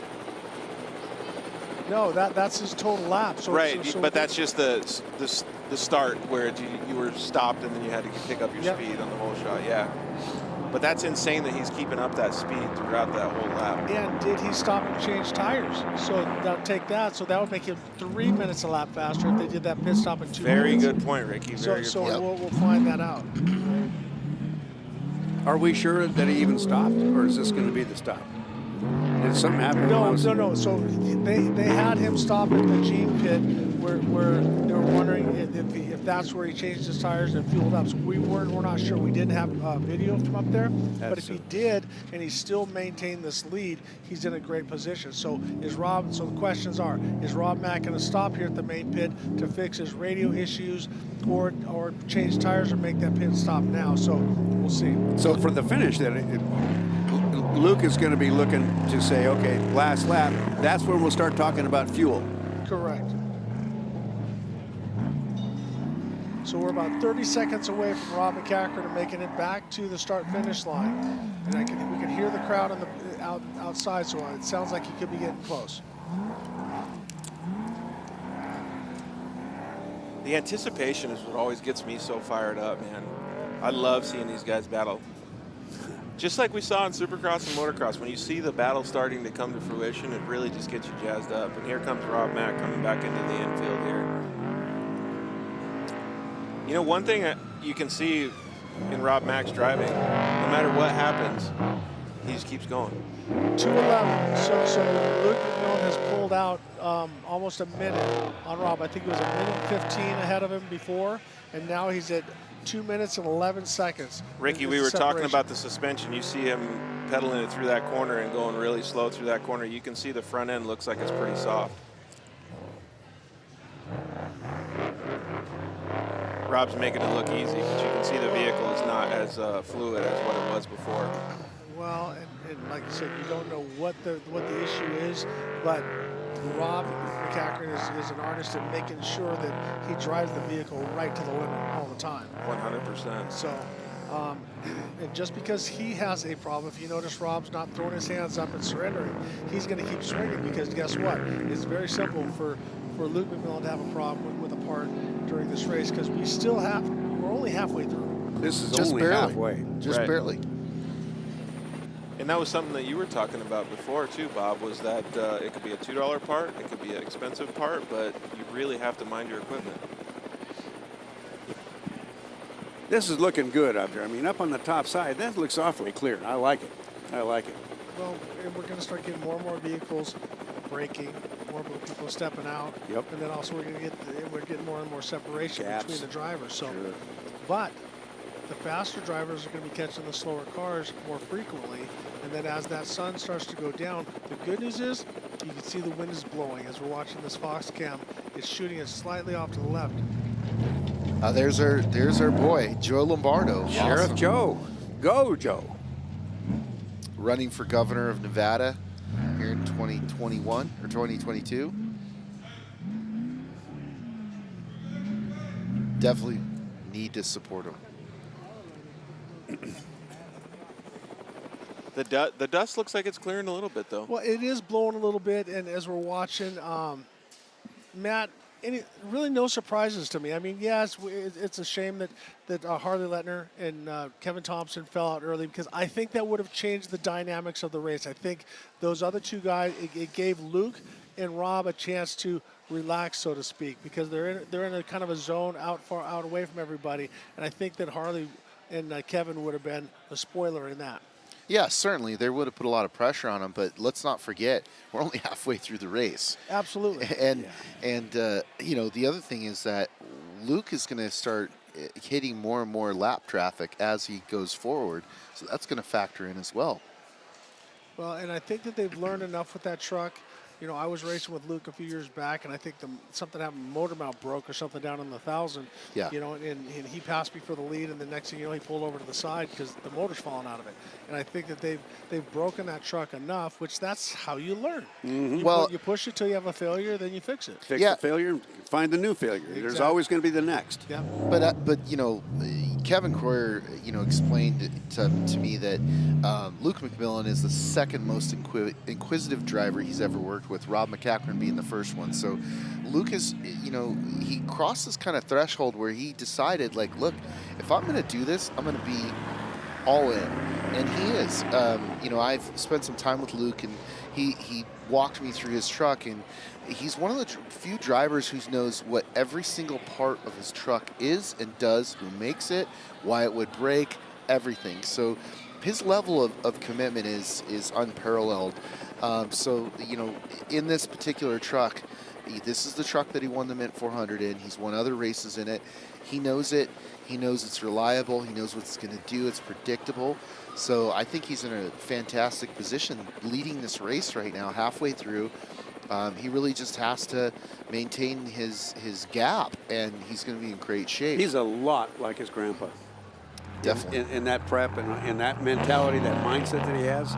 no, that's his total lap. So, right. So but that's just the start where you were stopped and then you had to pick up your speed on the whole shot. Yeah. But that's insane that he's keeping up that speed throughout that whole lap. And did he stop and change tires? So now take that. So that would make him 3 minutes a lap faster if they did that pit stop in 2 minutes. Very good point, Ricky. Very good point. We'll find that out. Are we sure that he even stopped, or is this going to be the stop? Did something happen? No. So they had him stop at the Gene pit where they were wondering if that's where he changed his tires and fueled up. So we're not sure. We didn't have video from up there, but if he did and he still maintained this lead, he's in a great position. So the questions are: is Rob Mack going to stop here at the main pit to fix his radio issues, or change tires or make that pit stop now? So we'll see. So for the finish, then Luke is going to be looking to say, okay, last lap. That's when we'll start talking about fuel. Correct. So we're about 30 seconds away from Rob McCacker to making it back to the start-finish line, and we can hear the crowd outside. So it sounds like he could be getting close. The anticipation is what always gets me so fired up, man. I love seeing these guys battle. Just like we saw in Supercross and Motocross, when you see the battle starting to come to fruition, it really just gets you jazzed up. And here comes Rob Mack coming back into the infield here. You know, one thing you can see in Rob Mack's driving, no matter what happens, he just keeps going. 2:11. So Luke McMillan has pulled out almost a minute on Rob. I think it was a minute 15 ahead of him before, and now he's at 2 minutes and 11 seconds. Ricky, we were talking about the suspension. You see him pedaling it through that corner and going really slow through that corner. You can see the front end looks like it's pretty soft. Rob's making it look easy, but you can see the vehicle is not as fluid as what it was before. Well, and like you said, you don't know what the issue is, but Rob McCacker is an artist at making sure that he drives the vehicle right to the limit all the time. 100%. So, and just because he has a problem, if you notice Rob's not throwing his hands up and surrendering, he's going to keep swinging, because guess what? It's very simple for Luke McMillan to have a problem with a part during this race, because we're only halfway through. This is just only barely. halfway. Just barely. And that was something that you were talking about before too, Bob, was that it could be a $2 part, it could be an expensive part, but you really have to mind your equipment. This is looking good up there. I mean, up on the top side, that looks awfully clear. I like it. I like it. Well, and we're going to start getting more and more vehicles braking, more people stepping out. Yep. And then also we're getting more and more separation between the drivers. So, Sure. But the faster drivers are going to be catching the slower cars more frequently. And then as that sun starts to go down, the good news is You can see the wind is blowing as we're watching this Fox cam. It's shooting it slightly off to the left. There's our boy, Joe Lombardo. Sheriff Awesome. Joe. Go, Joe. Running for governor of Nevada here in 2021 or 2022. Definitely need to support him. The dust looks like it's clearing a little bit, though. Well, it is blowing a little bit, and as we're watching, Matt, really no surprises to me. I mean, yes, it's a shame that Harley Letner and Kevin Thompson fell out early, because I think that would have changed the dynamics of the race. I think those other two guys, it gave Luke and Rob a chance to relax, so to speak, because they're in a kind of a zone out away from everybody, and I think that Harley and Kevin would have been a spoiler in that. Yeah, certainly. They would have put a lot of pressure on him, but let's not forget, we're only halfway through the race. Absolutely. And you know, the other thing is that Luke is going to start hitting more and more lap traffic as he goes forward, so that's going to factor in as well. Well, and I think that they've learned enough with that truck. You know, I was racing with Luke a few years back, and I think something happened, motor mount broke or something down in the 1,000. Yeah. You know, and he passed me for the lead, and the next thing you know, he pulled over to the side because the motor's falling out of it. And I think that they've broken that truck enough, which that's how you learn. Mm-hmm. You push it till you have a failure, then you fix it. Fix the failure and find the new failure. There's Exactly. always going to be the next. Yeah. But you know, Kevin Croyer, you know, explained to me that Luke McMillan is the second most inquisitive driver he's ever worked with, Rob McCaffrey being the first one. So Luke is, you know, he crossed this kind of threshold where he decided, like, look, if I'm going to do this, I'm going to be all in. And he is. You know, I've spent some time with Luke, and he walked me through his truck, and he's one of the few drivers who knows what every single part of his truck is and does, who makes it, why it would break, everything. So his level of commitment is unparalleled. So, you know, in this particular truck, this is the truck that he won the Mint 400 in. He's won other races in it. He knows it. He knows it's reliable. He knows what it's going to do. It's predictable. So I think he's in a fantastic position leading this race right now, halfway through. He really just has to maintain his gap, and he's going to be in great shape. He's a lot like his grandpa. Definitely. In that prep and in that mentality, that mindset that he has,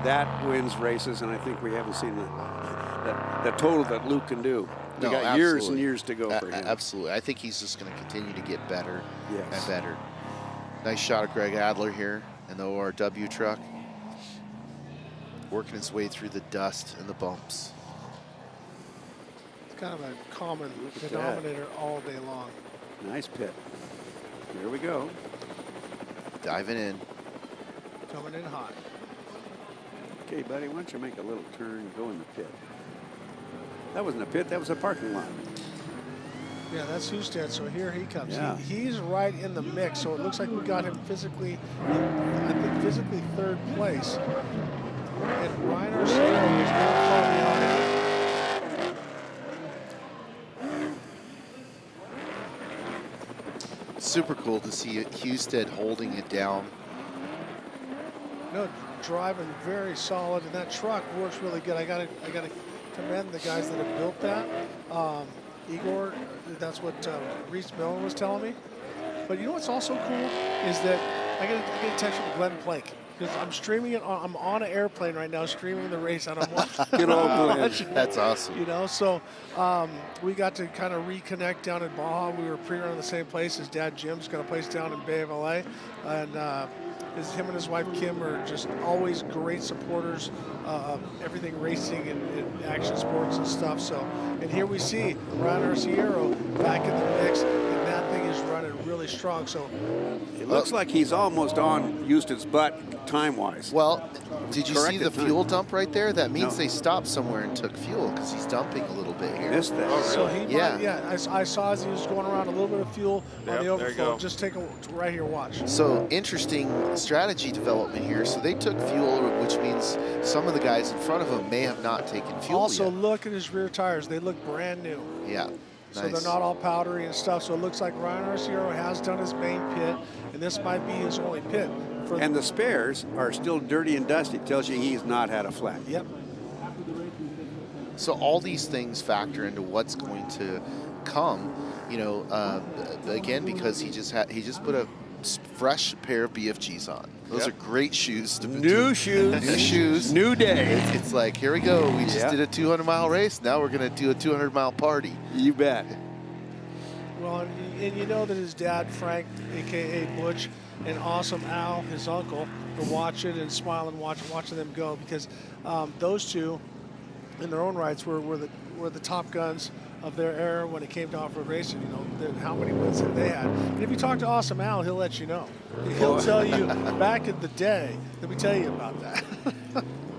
that wins races, and I think we haven't seen the total that Luke can do. We No, got years and absolutely. years to go for him. Absolutely. I think he's just going to continue to get better Yes. and better. Nice shot of Greg Adler here in the ORW truck. Working his way through the dust and the bumps. It's kind of a common at that. denominator all day long. Nice pit. Here we go. Diving in. Coming in hot. Okay, buddy, why don't you make a little turn and go in the pit? That wasn't a pit, that was a parking lot. Yeah, that's Husted, so here he comes. Yeah. He's right in the mix, so it looks like we got him physically, I think physically third place. And Ryan Arceo is not far behind. Super cool to see Husted holding it down. No, driving very solid, and that truck works really good. I gotta commend the guys that have built that. Igor, that's what Reese Millen was telling me. But you know what's also cool is that I get a text from Glenn Plank, because I'm streaming it. I'm on an airplane right now, streaming the race, and I'm Good old Glenn. watching. That's awesome. You know, so we got to kind of reconnect down in Baja. We were pre-running the same place. His dad Jim's got a place down in Bay of LA, and him and his wife Kim are just always great supporters of everything racing and action sports and stuff. So, and here we see Ryan Arciero back in the mix, and that thing is running really strong. So It looks like he's almost on Houston's butt time-wise. Well, did you see Corrected the time. fuel dump right there? That means No. they stopped somewhere and took fuel because he's dumping a little bit here. Missed that. So he Yeah. might, yeah, I saw as he was going around a little bit of fuel on the there you overflow. go. Just take a right here, watch. So interesting strategy development here. So they took fuel, which means some of the guys in front of him may have not taken fuel Also, yet. look at his rear tires. They look brand new. Yeah, So nice. they're not all powdery and stuff. So it looks like Ryan Arciero has done his main pit, and this might be his only pit. And the spares are still dirty and dusty. Tells you he's not had a flat. Yep. So all these things factor into what's going to come, you know, again, because he just put a fresh pair of BFGs on. Those are great shoes. New shoes. New shoes. New day. It's like, here we go. We just did a 200-mile race. Now we're going to do a 200-mile party. You bet. Well, and you know that his dad, Frank, a.k.a. Butch, and Awesome Al, his uncle, are watching and smiling, watching them go, because those two, in their own rights, were the top guns of their era when it came to off-road racing. You know, how many wins have they had? And if you talk to Awesome Al, he'll let you know. He'll tell you back in the day. Let me tell you about that.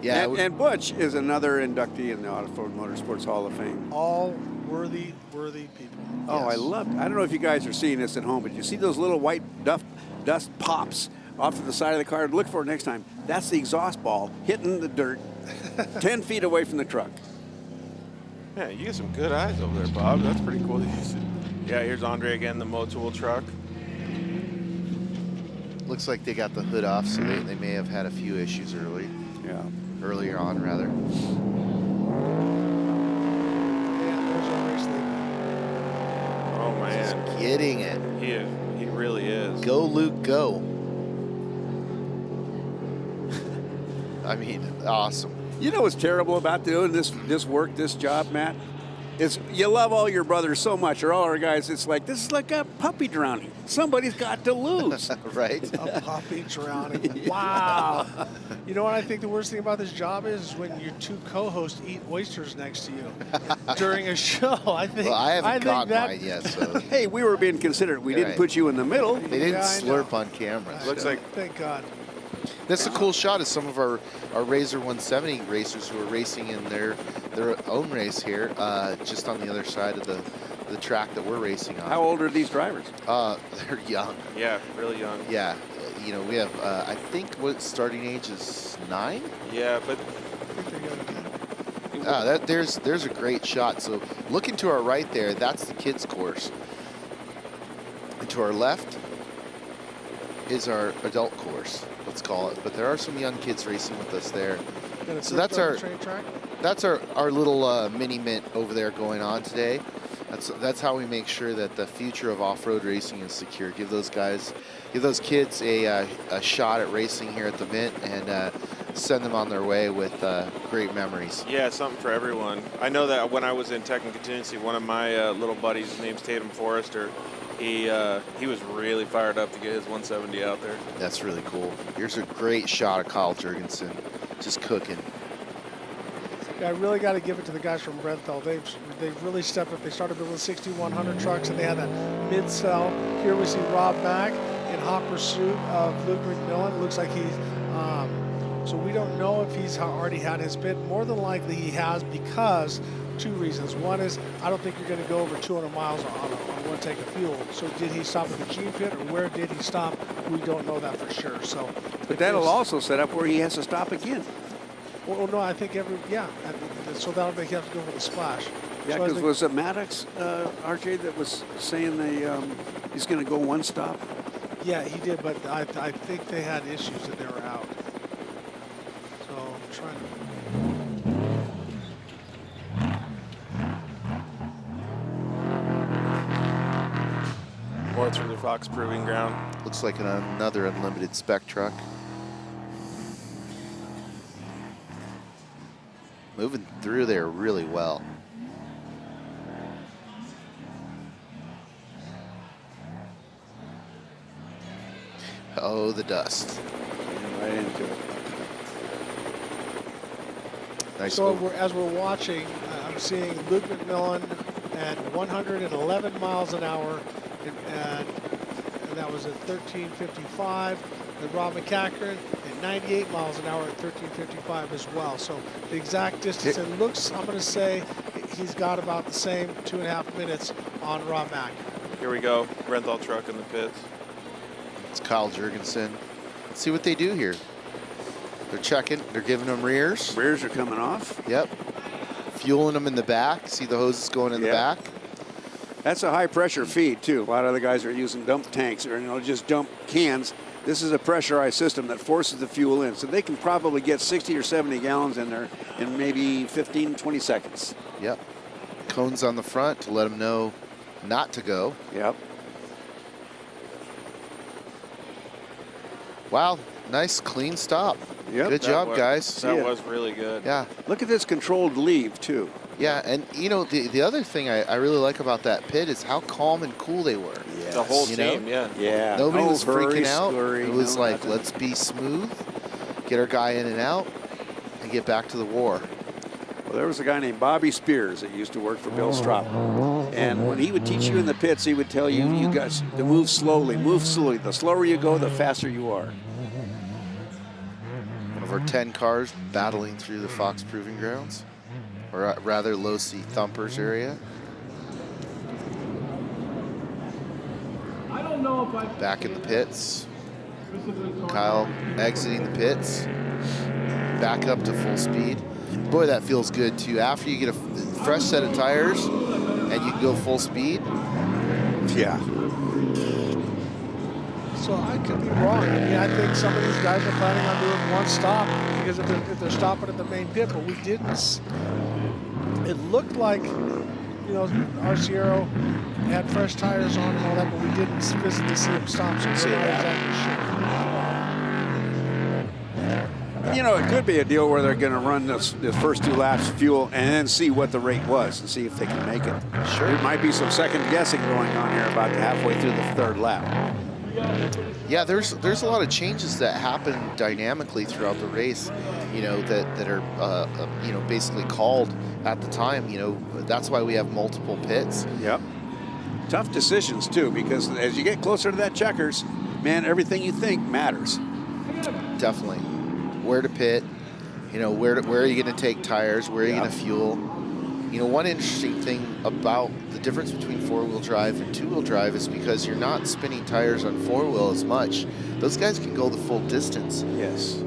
Yeah. And Butch is another inductee in the Off-Road Motorsports Hall of Fame. All worthy people. Oh, I loved it. I don't know if you guys are seeing this at home, but you see those little white dust pops off to the side of the car. Look for it next time. That's the exhaust ball hitting the dirt 10 feet away from the truck. Yeah, you get some good eyes over there, Bob. That's pretty cool. Yeah, here's Andre again, the Motul truck. Looks like they got the hood off, so they may have had a few issues early. Yeah. Earlier on, rather. Oh, man. Just getting it. He really is. Go, Luke, go. I mean, awesome. You know what's terrible about doing this work, this job, Matt? Is you love all your brothers so much, or all our guys. It's like, this is like a puppy drowning. Somebody's got to lose. Right? A puppy drowning. Wow. You know what I think the worst thing about this job is when your two co-hosts eat oysters next to you during a show. I think. Well, I haven't caught that, mine yet, so. Hey, we were being considerate. We didn't put you in the middle. They didn't slurp on camera. Looks like. Thank God. That's a cool shot of some of our Razor 170 racers who are racing in their own race here, just on the other side of the track that we're racing on. How old are these drivers? They're young. Yeah, really young. Yeah, you know, we have, I think what starting age is 9? Yeah, but there's a great shot. So looking to our right there, that's the kids course. And to our left is our adult course, let's call it. But there are some young kids racing with us there. So that's our little mini mint over there going on today. That's how we make sure that the future of off-road racing is secure. Give those kids a shot at racing here at the Mint, and send them on their way with great memories. Yeah, something for everyone. I know that when I was in Tech and Contingency, one of my little buddies, his name's Tatum Forrester, he was really fired up to get his 170 out there. That's really cool. Here's a great shot of Kyle Jurgensen, just cooking. Yeah, I really got to give it to the guys from Brenthal. They've really stepped up. They started building 6100 trucks, and they had that mid-cell. Here we see Rob Mack in hot pursuit of Luke McMillan. Looks like he's so we don't know if he's already had his bid. More than likely he has, because two reasons. One is I don't think you're going to go over 200 miles on one tank of fuel. So did he stop at the Gene Pit, or where did he stop? We don't know that for sure. So, but that'll also set up where he has to stop again. Well, no, I think so that'll make you have to go for the splash. Yeah, so because was it Maddox, RJ, that was saying he's going to go one stop? Yeah, he did, but I think they had issues that they were out. So I'm trying to. More through the Fox Proving Ground. Looks like another unlimited spec truck. Moving through there really well. Oh, the dust. Right into it. Nice. So as we're watching, I'm seeing Luke McMillan at 111 miles an hour, and that was at 13:55. And Rob McCackern at 98 miles an hour at 13:55 as well. So the exact distance, and looks, I'm going to say he's got about the same 2.5 minutes on Rob Mack. Here we go, Brenthal truck in the pits. It's Kyle Jurgensen. Let's see what they do here. They're checking. They're giving them rears. Rears are coming off. Yep. Fueling them in the back. See the hoses going in the back. That's a high pressure feed too. A lot of the guys are using dump tanks, or just dump cans This is a pressurized system that forces the fuel in. So they can probably get 60 or 70 gallons in there in maybe 15, 20 seconds. Yep. Cones on the front to let them know not to go. Yep. Wow, nice clean stop. Yep. Good job, guys. That was really good. Yeah. Look at this controlled leave, too. Yeah, and you know, the other thing I really like about that pit is how calm and cool they were. Yes. The whole You team, know? Yeah. Nobody No was hurry, freaking out. scurry, It was no like, nothing. let's be smooth, get our guy in and out, and get back to the war. Well, there was a guy named Bobby Spears that used to work for Bill Strop. And when he would teach you in the pits, he would tell you, you guys to move slowly, move slowly. The slower you go, the faster you are. One of our 10 cars battling through the Fox Proving Grounds, or rather Low C Thumpers area. Back in the pits. Kyle exiting the pits. Back up to full speed. Boy, that feels good too. After you get a fresh set of tires and you can go full speed. Yeah. So I could be wrong. I mean, I think some of these guys are planning on doing one stop because if they're stopping at the main pit, but we didn't. It looked like, you know, Arciero had fresh tires on and all that, but we didn't physically see him stop. So we're not exactly sure. You know, it could be a deal where they're going to run the first 2 laps fuel and then see what the rate was and see if they can make it. Sure. There might be some second guessing going on here about halfway through the 3rd lap. Yeah, there's a lot of changes that happen dynamically throughout the race, you know, that are you know, basically called at the time. You know, that's why we have multiple pits. Yep. Tough decisions too, because as you get closer to that checkers, man, everything you think matters. Definitely. Where to pit, you know, where are you going to take tires, where are you going to fuel. You know, one interesting thing about the difference between 4-wheel drive and 2-wheel drive is because you're not spinning tires on 4-wheel as much. Those guys can go the full distance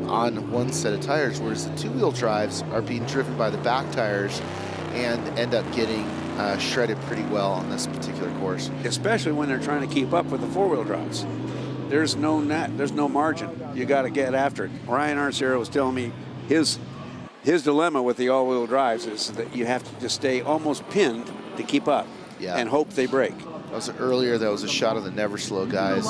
on one set of tires, whereas the 2-wheel drives are being driven by the back tires and end up getting shredded pretty well on this particular course. Especially when they're trying to keep up with the 4-wheel drives. There's no net, there's no margin. You got to get after it. Ryan Arciero was telling me his dilemma with the all-wheel drives is that you have to just stay almost pinned to keep up and hope they break. That was earlier. That was a shot of the Never Slow guys.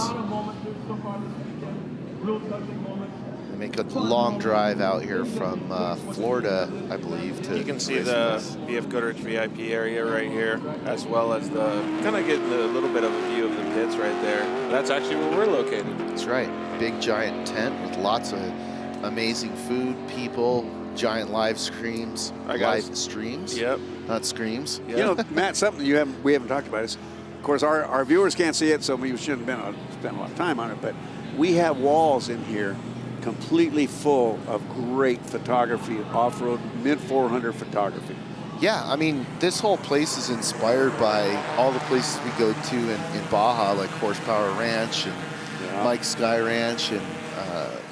They make a long drive out here from Florida, I believe. You can see the BFGoodrich VIP area right here, as well as the kind of getting a little bit of a view of the pits right there. That's actually where we're located. That's right. Big giant tent with lots of amazing food, people, giant live streams. Live streams. Yep. Not screams. Yep. You know, Matt, something we haven't talked about is, of course, our viewers can't see it, so we shouldn't have spent a lot of time on it, but we have walls in here completely full of great photography, off-road, mid-400 photography. Yeah, I mean, this whole place is inspired by all the places we go to in Baja, like Horsepower Ranch and Mike's Sky Ranch and,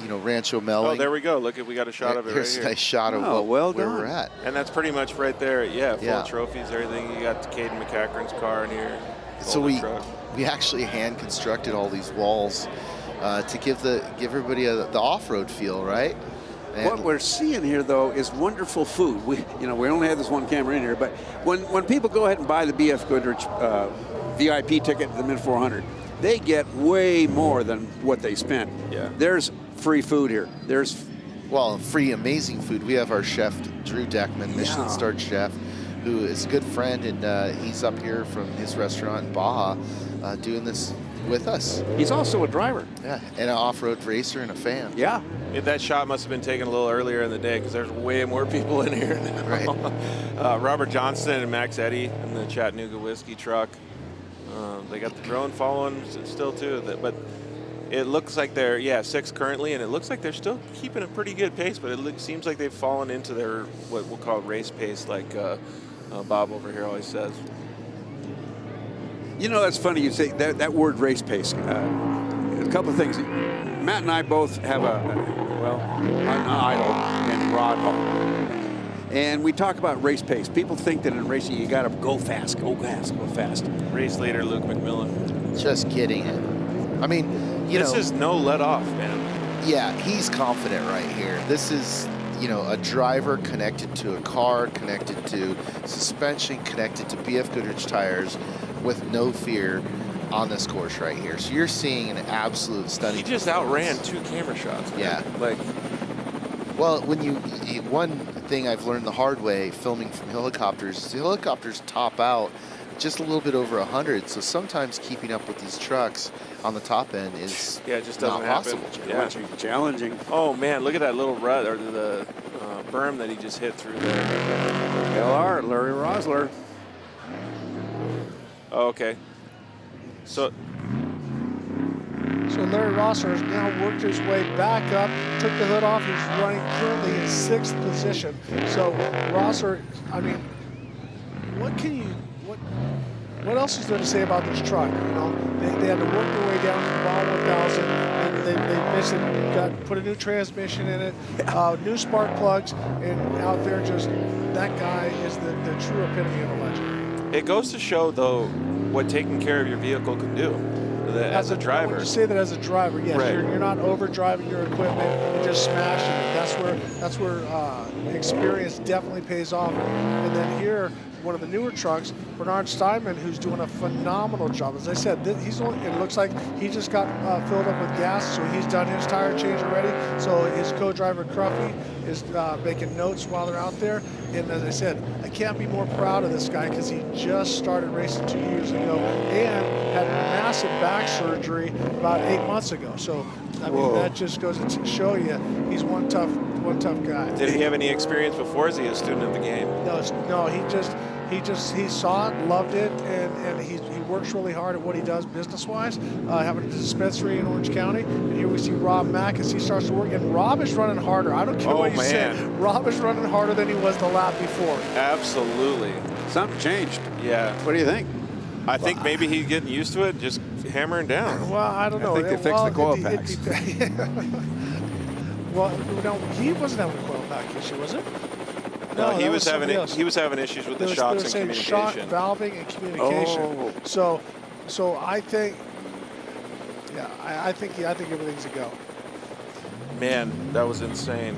you know, Rancho Melling. Oh, there we go. Look, we got a shot of it right Here's here. a nice shot of where we're at. And that's pretty much right there. Yeah, full Yeah. of trophies, everything. You got Caden McCachran's car in here. So we actually hand constructed all these walls to give everybody the off-road feel, right? And what we're seeing here, though, is wonderful food. We only have this one camera in here, but when people go ahead and buy the BFGoodrich VIP ticket to the mid-400, they get way more than what they spent. Yeah. There's free food here. There's free amazing food. We have our chef Drew Deckman, Michelin-starred chef, who is a good friend, and he's up here from his restaurant in Baja doing this with us. He's also a driver. Yeah, and an off-road racer and a fan. Yeah. That shot must have been taken a little earlier in the day because there's way more people in here now. Right. Robert Johnston and Max Eddy in the Chattanooga whiskey truck. They got the drone following still too, but it looks like they're 6th currently, and it looks like they're still keeping a pretty good pace, but it seems like they've fallen into their what we'll call race pace, like Bob over here always says. You know, that's funny you say that word race pace. A couple of things. Matt and I both have an idol in Rod Hall. And we talk about race pace. People think that in racing you got to go fast, go fast, go fast. Race leader Luke McMillan. Just getting it. I mean, This is no let off, man. Yeah, he's confident right here. This is, a driver connected to a car, connected to suspension, connected to BFGoodrich tires with no fear on this course right here. So you're seeing an absolute stunning. He just outran 2 camera shots, man. Yeah. Well, one thing I've learned the hard way filming from helicopters is the helicopters top out just a little bit over 100. So sometimes keeping up with these trucks on the top end is it just doesn't not happen. possible. Challenging. Oh man, look at that little rut or the berm that he just hit through there. LR, Larry Rosler. Oh, okay. So Larry Rosser has now worked his way back up, took the hood off. He's running currently in 6th position. So Rosser, I mean, what else is there to say about this truck? They had to work their way down to the bottom 1,000, and they basically put a new transmission in it, new spark plugs, and out there that guy is the true epitome of a legend. it goes to show, though, what taking care of your vehicle can do as a driver. When you say that as a driver, yes, Right. you're not overdriving your equipment and just smashing it. That's where experience definitely pays off. And then here, one of the newer trucks, Bernard Steinman, who's doing a phenomenal job. As I said, it looks like he just got filled up with gas, so he's done his tire change already. So his co-driver Cruffy is making notes while they're out there. And as I said, I can't be more proud of this guy because he just started racing 2 years ago and had massive back surgery about 8 months ago. So I mean, that just goes to show you he's one tough guy. Did he have any experience before? Is he a student of the game? No, he saw it, loved it, and he works really hard at what he does business-wise, having a dispensary in Orange County. And here we see Rob Mack as he starts to work, and Rob is running harder. I don't care what you say. Rob is running harder than he was the lap before. Absolutely. Something changed. Yeah. What do you think? I think maybe he's getting used to it, just hammering down. Well, I don't know. I think they fixed the coil packs. Well, no, he wasn't having a coil pack issue, was it? No, he was somebody else. having issues with the shocks and communication. Shock, valving, and communication. So I think, I think everything's a go. Man, that was insane.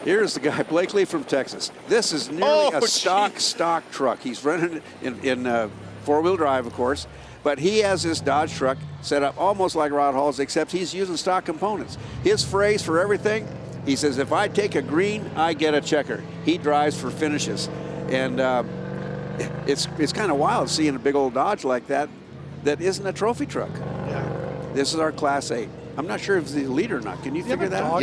Here's the guy, Blakely from Texas. This is nearly a stock truck. He's running in four-wheel drive, of course, but he has this Dodge truck set up almost like Rod Hall's, except he's using stock components. His phrase for everything, he says, if I take a green, I get a checker. He drives for finishes. And it's kind of wild seeing a big old Dodge like that isn't a trophy truck. Yeah. This is our Class 8. I'm not sure if it's the lead or not. Can you figure that out?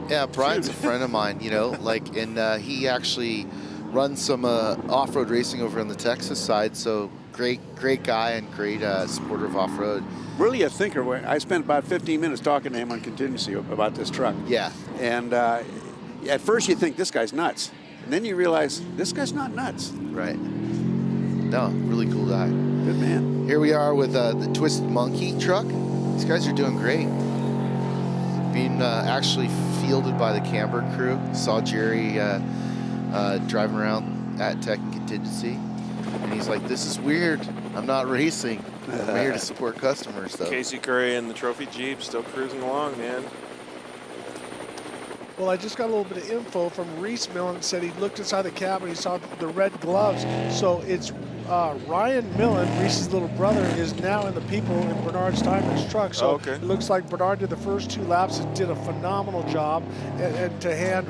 Yeah, Brian's a friend of mine, and he actually runs some off-road racing over on the Texas side, so great guy and great supporter of off-road. Really a thinker. I spent about 15 minutes talking to him on contingency about this truck. Yeah. And at first you think this guy's nuts, and then you realize this guy's not nuts. Right. No, really cool guy. Good man. Here we are with the Twisted Monkey truck. These guys are doing great. Being actually fielded by the Camber crew. Saw Jerry driving around at Tech and Contingency, and he's like, "This is weird. I'm not racing. I'm here to support customers, though." Casey Curry and the trophy Jeep still cruising along, man. Well, I just got a little bit of info from Reese Millen. Said he looked inside the cab and he saw the red gloves. So it's Ryan Millen, Reese's little brother, is now in the people in Bernard Steinman's truck. So it looks like Bernard did the first 2 laps and did a phenomenal job. And to hand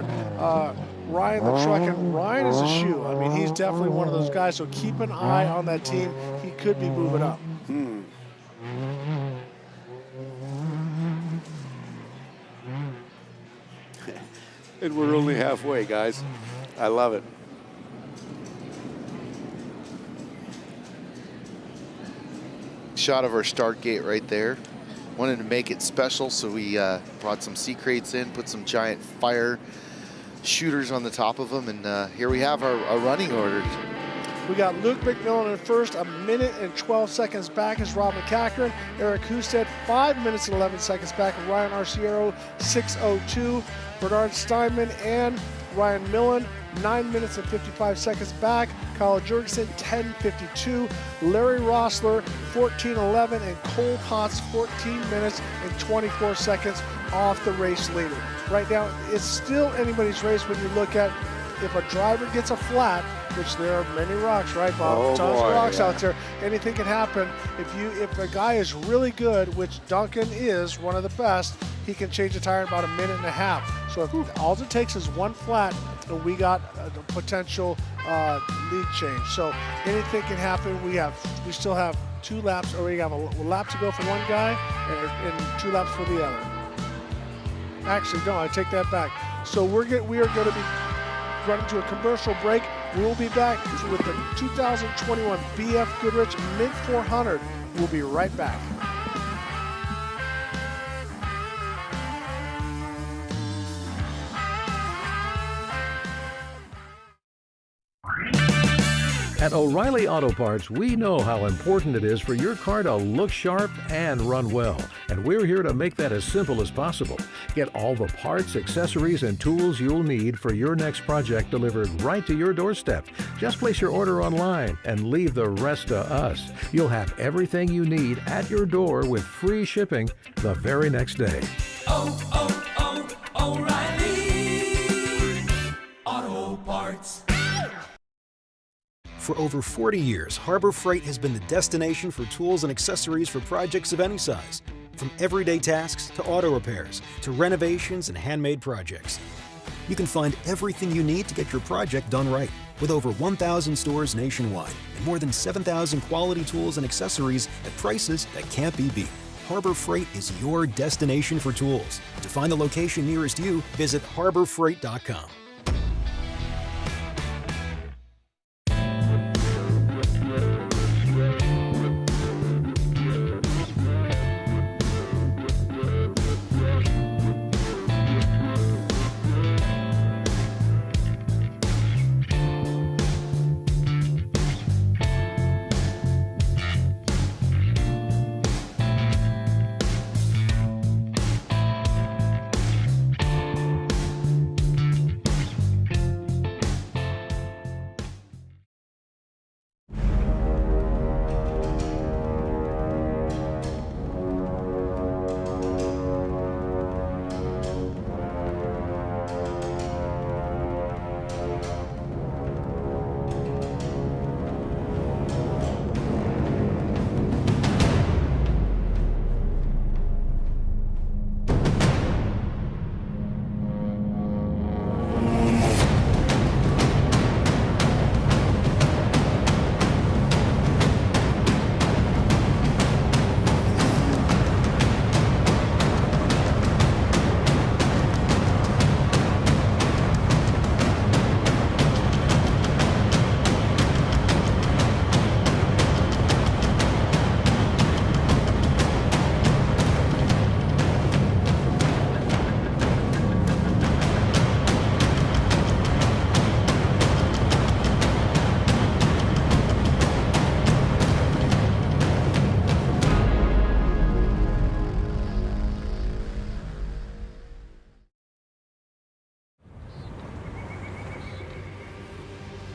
Ryan the truck, and Ryan is a shoe. I mean, he's definitely one of those guys. So keep an eye on that team. He could be moving up. And we're only halfway, guys. I love it. Shot of our start gate right there. Wanted to make it special, so we brought some sea crates in, put some giant fire shooters on the top of them, and here we have our running order. We got Luke McMillan in first, 1 minute and 12 seconds back is Rob McCachran. Eric Husted, 5 minutes and 11 seconds back. Ryan Arciero, 6:02. Bernard Steinman and Ryan Millen, 9 minutes and 55 seconds back. Kyle Jurgensen, 10:52. Larry Rossler, 14:11. And Cole Potts, 14 minutes and 24 seconds off the race leader. Right now, it's still anybody's race when you look at if a driver gets a flat, which there are many rocks, right, Bob? Oh, Tons boy, of rocks yeah. out there. Anything can happen. If a guy is really good, which Duncan is, one of the best, he can change the tire in about a minute and a half. So if all it takes is one flat, and we got a potential lead change. So anything can happen. We still have 2 laps, or we have a lap to go for one guy and 2 laps for the other. Actually, no, I take that back. So we are going to be running to a commercial break. We'll be back with the 2021 BFGoodrich Mint 400. We'll be right back. At O'Reilly Auto Parts, we know how important it is for your car to look sharp and run well. And we're here to make that as simple as possible. Get all the parts, accessories, and tools you'll need for your next project delivered right to your doorstep. Just place your order online and leave the rest to us. You'll have everything you need at your door with free shipping the very next day. O'Reilly Auto Parts. For over 40 years, Harbor Freight has been the destination for tools and accessories for projects of any size. From everyday tasks to auto repairs to renovations and handmade projects. You can find everything you need to get your project done right. With over 1,000 stores nationwide and more than 7,000 quality tools and accessories at prices that can't be beat. Harbor Freight is your destination for tools. To find the location nearest you, visit harborfreight.com.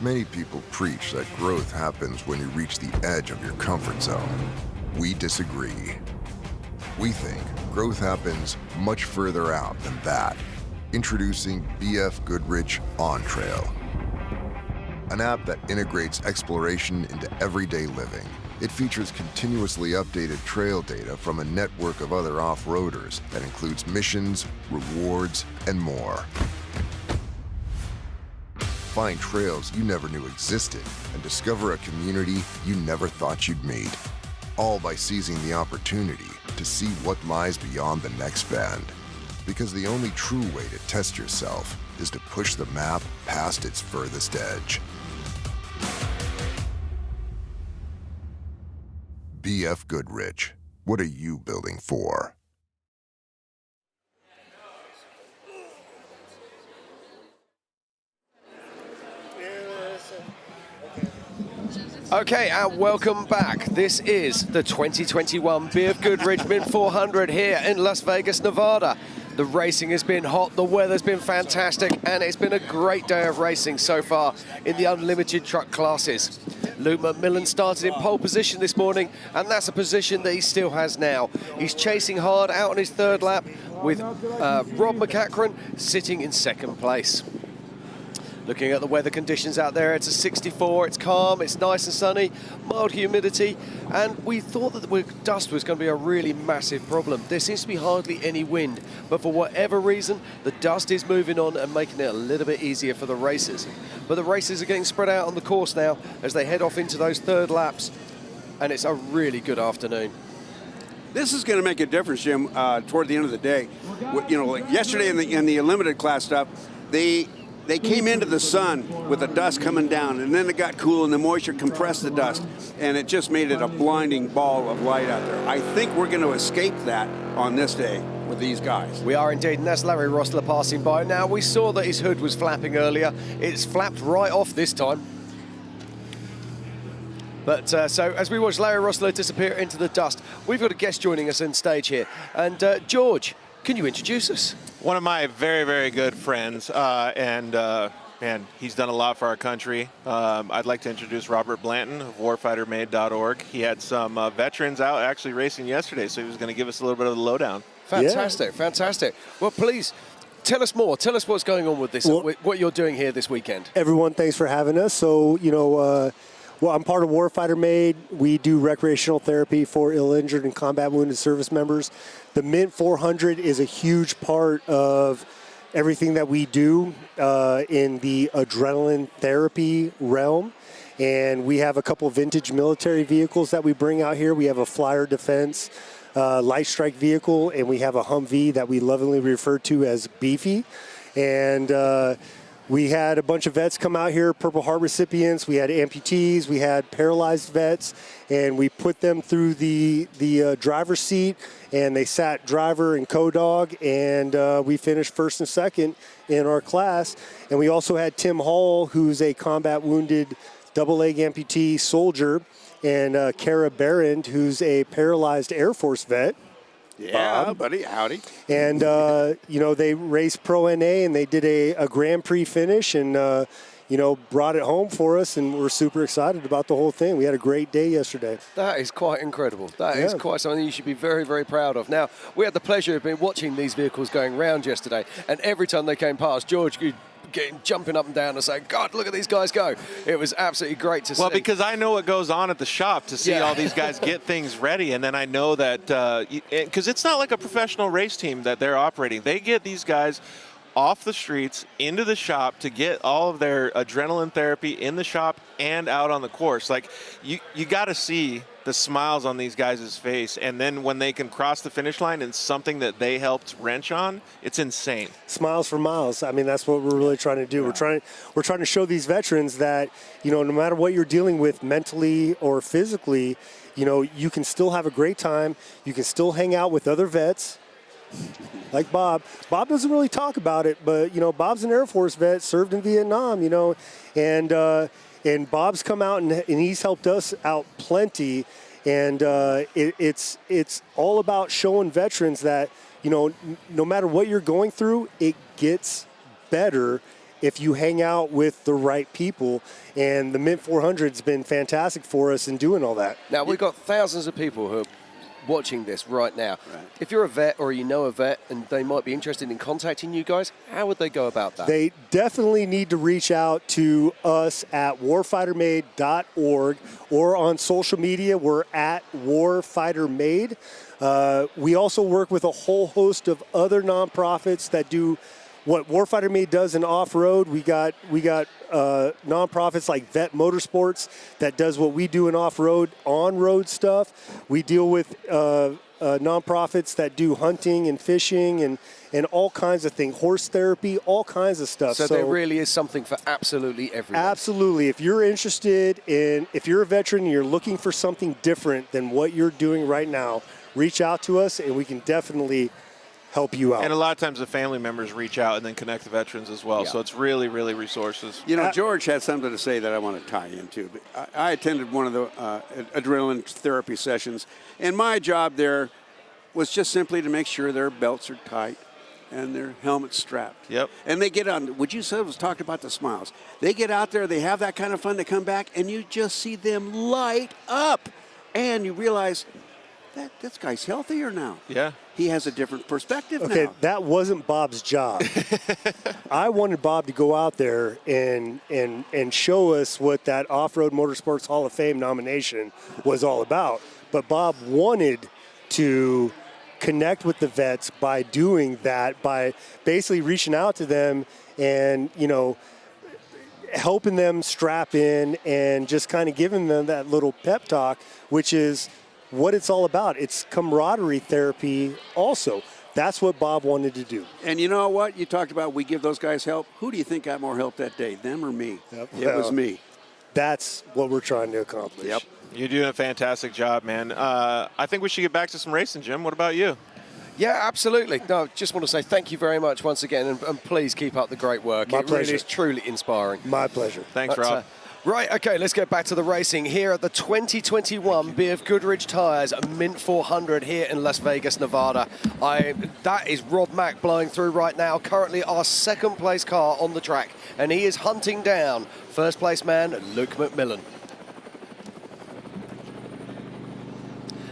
Many people preach that growth happens when you reach the edge of your comfort zone. We disagree. We think growth happens much further out than that. Introducing BFGoodrich On Trail, an app that integrates exploration into everyday living. It features continuously updated trail data from a network of other off-roaders that includes missions, rewards, and more. Find trails you never knew existed and discover a community you never thought you'd meet. All by seizing the opportunity to see what lies beyond the next bend. Because the only true way to test yourself is to push the map past its furthest edge. BFGoodrich, what are you building for? Okay, and welcome back. This is the 2021 BFGoodrich Mint 400 here in Las Vegas, Nevada. The racing has been hot, the weather's been fantastic, and it's been a great day of racing so far in the unlimited truck classes. Luke McMillan started in pole position this morning, and that's a position that he still has now. He's chasing hard out on his third lap with Rob McCachran sitting in second place. Looking at the weather conditions out there, it's a 64, it's calm, it's nice and sunny, mild humidity, and we thought that the dust was going to be a really massive problem. There seems to be hardly any wind, but for whatever reason, the dust is moving on and making it a little bit easier for the racers. But the racers are getting spread out on the course now as they head off into those third laps, and it's a really good afternoon. This is going to make a difference, Jim, toward the end of the day. You know, like yesterday in the limited class stuff, they came into the sun with the dust coming down, and then it got cool and the moisture compressed the dust, and it just made it a blinding ball of light out there. I think we're going to escape that on this day with these guys. We are indeed, and that's Larry Rossler passing by. Now, we saw that his hood was flapping earlier. It's flapped right off this time. But so as we watch Larry Rossler disappear into the dust, we've got a guest joining us on stage here. And George, can you introduce us? One of my very, very good friends, man, he's done a lot for our country. I'd like to introduce Robert Blanton of warfightermade.org. He had some veterans out actually racing yesterday, so he was going to give us a little bit of the lowdown. Fantastic, fantastic. Well, please, tell us more. Tell us what's going on with this, what you're doing here this weekend. Everyone, thanks for having us. So, well, I'm part of Warfighter Made. We do recreational therapy for ill, injured, and combat wounded service members. The Mint 400 is a huge part of everything that we do in the adrenaline therapy realm. And we have a couple vintage military vehicles that we bring out here. We have a Flyer Defense light strike vehicle, and we have a Humvee that we lovingly refer to as Beefy. And we had a bunch of vets come out here, Purple Heart recipients. We had amputees. We had paralyzed vets, and we put them through the driver's seat, and they sat driver and co-dog, and we finished first and second in our class. And we also had Tim Hall, who's a combat wounded double-leg amputee soldier, and Kara Barrand, who's a paralyzed Air Force vet. Yeah, Bob. buddy, howdy. And, they raced Pro NA, and they did a Grand Prix finish and, brought it home for us, and we're super excited about the whole thing. We had a great day yesterday. That is quite incredible. That is quite something you should be very, very proud of. Now, we had the pleasure of watching these vehicles going round yesterday, and every time they came past, George jumping up and down and saying, God, look at these guys go. It was absolutely great to see. Well, because I know what goes on at the shop to see all these guys get things ready, and then I know that, because it's not like a professional race team that they're operating. They get these guys off the streets into the shop to get all of their adrenaline therapy in the shop and out on the course. Like, you got to see the smiles on these guys' face, and then when they can cross the finish line in something that they helped wrench on, it's insane. Smiles for miles. I mean, that's what we're really trying to do. Yeah. We're trying to show these veterans that, no matter what you're dealing with mentally or physically, you can still have a great time. You can still hang out with other vets. Like Bob. Bob doesn't really talk about it, but, Bob's an Air Force vet, served in Vietnam, and Bob's come out and he's helped us out plenty. And it's all about showing veterans that, no matter what you're going through, it gets better if you hang out with the right people. And the Mint 400's been fantastic for us in doing all that. Now, we've got thousands of people who are watching this right now. Right. If you're a vet or a vet and they might be interested in contacting you guys, how would they go about that? They definitely need to reach out to us at warfightermade.org or on social media. We're at warfightermade. We also work with a whole host of other nonprofits that do what Warfighter Made does in off-road. We got nonprofits like Vet Motorsports that does what we do in off-road, on-road stuff. We deal with nonprofits that do hunting and fishing and all kinds of things, horse therapy, all kinds of stuff. So there really is something for absolutely everyone. Absolutely. If you're interested if you're a veteran and you're looking for something different than what you're doing right now, reach out to us and we can definitely help you out. And a lot of times the family members reach out and then connect the veterans as well. Yeah. So it's really, really resources. George had something to say that I want to tie into. I attended one of the adrenaline therapy sessions, and my job there was just simply to make sure their belts are tight, and their helmet strapped. Yep. And they get on, would you say was talked about the smiles. They get out there, they have that kind of fun, they come back, and you just see them light up. And you realize that this guy's healthier now. Yeah. He has a different perspective Okay, now. that wasn't Bob's job. I wanted Bob to go out there and show us what that Off-Road Motorsports Hall of Fame nomination was all about. But Bob wanted to connect with the vets by doing that, by basically reaching out to them and, you know, helping them strap in and just kind of giving them that little pep talk, which is what it's all about. It's camaraderie therapy also. That's what Bob wanted to do. And you know what? You talked about we give those guys help. Who do you think got more help that day, them or me? Yep. It was me. That's what we're trying to accomplish. Yep. You're doing a fantastic job, man. I think we should get back to some racing, Jim. What about you? Yeah, absolutely. No, just want to say thank you very much once again, and please keep up the great work. My it pleasure. really is truly inspiring. My pleasure. Thanks, Rob. Right, okay, let's get back to the racing here at the 2021 BFGoodrich Tires Mint 400 here in Las Vegas, Nevada. That is Rob Mack blowing through right now, currently our second place car on the track, and he is hunting down first place man Luke McMillan.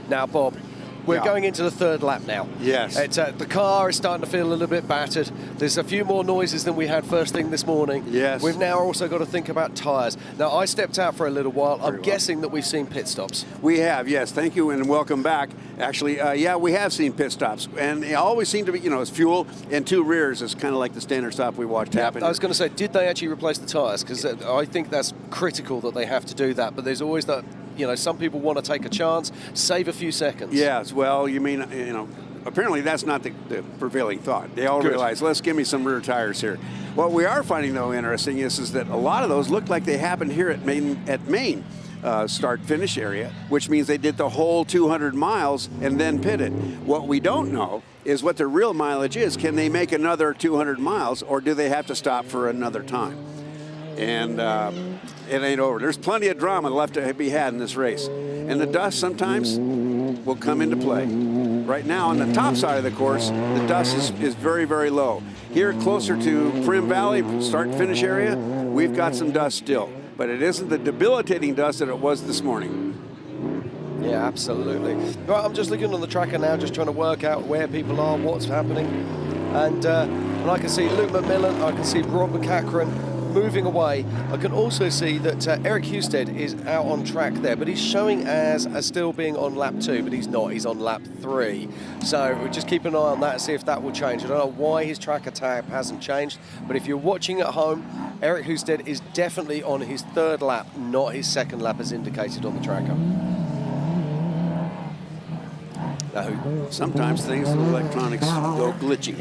Now, Bob, we're going into the third lap now. Yes. The car is starting to feel a little bit battered. There's a few more noises than we had first thing this morning. Yes. We've now also got to think about tyres. Now, I stepped out for a little while. I'm guessing that we've seen pit stops. We have, yes. Thank you and welcome back. Actually, yeah, we have seen pit stops. And they always seem to be, you know, it's fuel and two rears is kind of like the standard stop we watched happen. I was going to say, did they actually replace the tyres? Because I think that's critical that they have to do that. But there's always that, you know, some people want to take a chance, save a few seconds. Yes, well, you mean, you know, apparently that's not the prevailing thought. They all realize, let's give me some rear tires here. What we are finding, though, interesting is that a lot of those look like they happened here at Maine start-finish area, which means they did the whole 200 miles and then pitted. What we don't know is what their real mileage is. Can they make another 200 miles, or do they have to stop for another time? And it ain't over. There's plenty of drama left to be had in this race. And the dust sometimes will come into play. Right now, on the top side of the course, the dust is very, very low. Here, closer to Prim Valley, start-finish area, we've got some dust still. But it isn't the debilitating dust that it was this morning. Yeah, absolutely. Right, I'm just looking on the tracker now, just trying to work out where people are, what's happening. And I can see Luke McMillan, I can see Rob McCachran moving away. I can also see that Eric Husted is out on track there, but he's showing as still being on lap 2, but he's not. He's on lap 3. So we'll just keep an eye on that and see if that will change. I don't know why his tracker tab hasn't changed, but if you're watching at home, Eric Husted is definitely on his third lap, not his second lap as indicated on the tracker. Sometimes things with electronics go glitchy.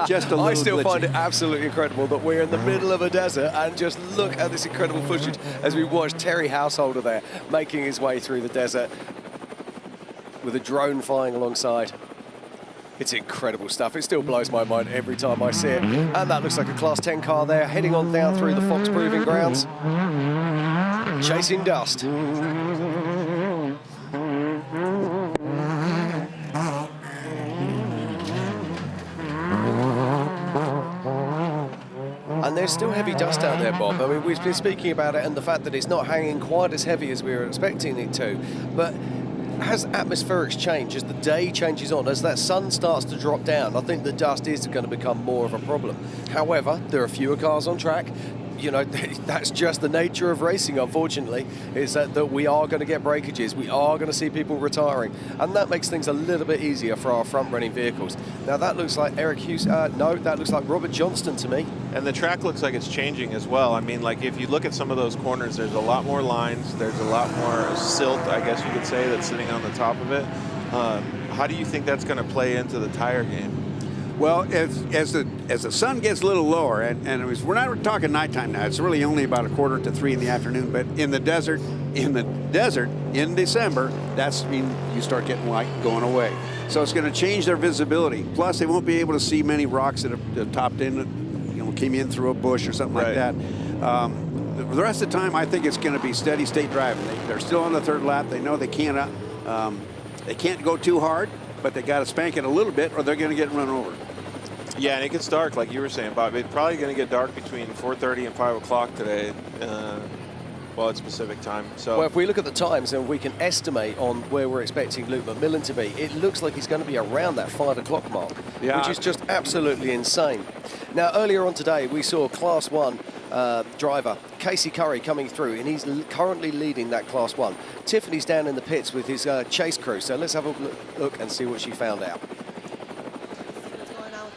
Just a little I still glitchy. find it absolutely incredible that we're in the middle of a desert and just look at this incredible footage as we watch Terry Householder there making his way through the desert with a drone flying alongside. It's incredible stuff. It still blows my mind every time I see it. And that looks like a Class 10 car there, heading on down through the Fox Proving Grounds, chasing dust. And there's still heavy dust out there, Bob. I mean, we've been speaking about it and the fact that it's not hanging quite as heavy as we were expecting it to. But as atmospherics change, as the day changes on, as that sun starts to drop down, I think the dust is going to become more of a problem. However, there are fewer cars on track. You know, that's just the nature of racing, unfortunately, is that we are going to get breakages. We are going to see people retiring. And that makes things a little bit easier for our front-running vehicles. Now, that looks like Eric Hughes. No, that looks like Robert Johnston to me. And the track looks like it's changing as well. I mean, like, if you look at some of those corners, there's a lot more lines. There's a lot more silt, I guess you could say, that's sitting on the top of it. How do you think that's going to play into the tire game? Well, as the sun gets a little lower, we're not talking nighttime now. It's really only about 2:45 in the afternoon. But in the desert in December, that's mean you start getting light going away. So it's going to change their visibility. Plus, they won't be able to see many rocks that have topped in, you know, came in through a bush or something like that. The rest of the time, I think it's going to be steady state driving. They're still on the third lap. They know they can't go too hard, but they got to spank it a little bit or they're going to get run over. Yeah, and it gets dark, like you were saying, Bob. It's probably going to get dark between 4:30 and 5 o'clock today. Well, it's Pacific time. So, well, if we look at the times and we can estimate on where we're expecting Luke McMillan to be, it looks like he's going to be around that 5 o'clock mark, which is just absolutely insane. Now, earlier on today, we saw Class 1 driver Casey Curry coming through, and he's currently leading that Class 1. Tiffany's down in the pits with his chase crew, so let's have a look and see what she found out.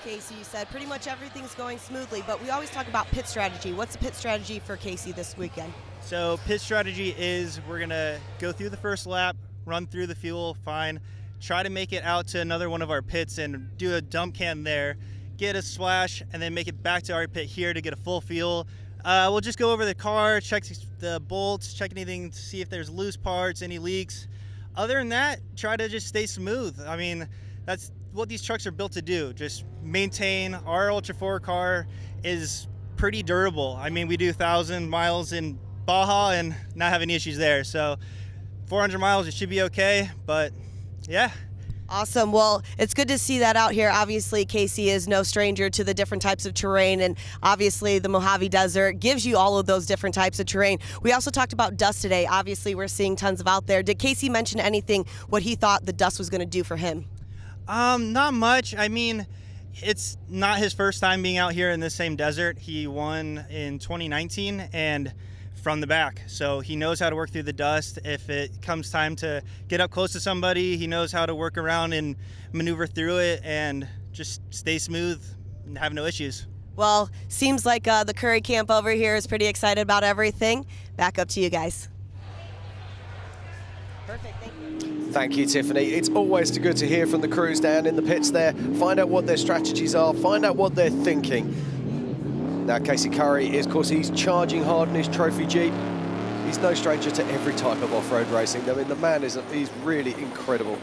Casey, you said pretty much everything's going smoothly, but we always talk about pit strategy. What's the pit strategy for Casey this weekend? So pit strategy is we're going to go through the first lap, run through the fuel, fine, try to make it out to another one of our pits and do a dump can there, get a splash, and then make it back to our pit here to get a full fuel. We'll just go over the car, check the bolts, check anything to see if there's loose parts, any leaks. Other than that, try to just stay smooth. I mean, that's what these trucks are built to do, just maintain. Our Ultra 4 car is pretty durable. I mean, we do 1,000 miles in Baja and not have any issues there. So 400 miles, it should be okay, but yeah. Awesome. Well, it's good to see that out here. Obviously, Casey is no stranger to the different types of terrain, and obviously the Mojave Desert gives you all of those different types of terrain. We also talked about dust today. Obviously, we're seeing tons of out there. Did Casey mention anything, what he thought the dust was going to do for him? Not much. I mean, it's not his first time being out here in the same desert. He won in 2019 and from the back. So he knows how to work through the dust. If it comes time to get up close to somebody, he knows how to work around and maneuver through it and just stay smooth and have no issues. Well, seems like the Curry camp over here is pretty excited about everything. Back up to you guys. Perfect, thank you. Thank you, Tiffany. It's always good to hear from the crews down in the pits there, find out what their strategies are, find out what they're thinking. Now, Casey Curry, is, of course, he's charging hard in his trophy Jeep. He's no stranger to every type of off-road racing. I mean, the man he's really incredible.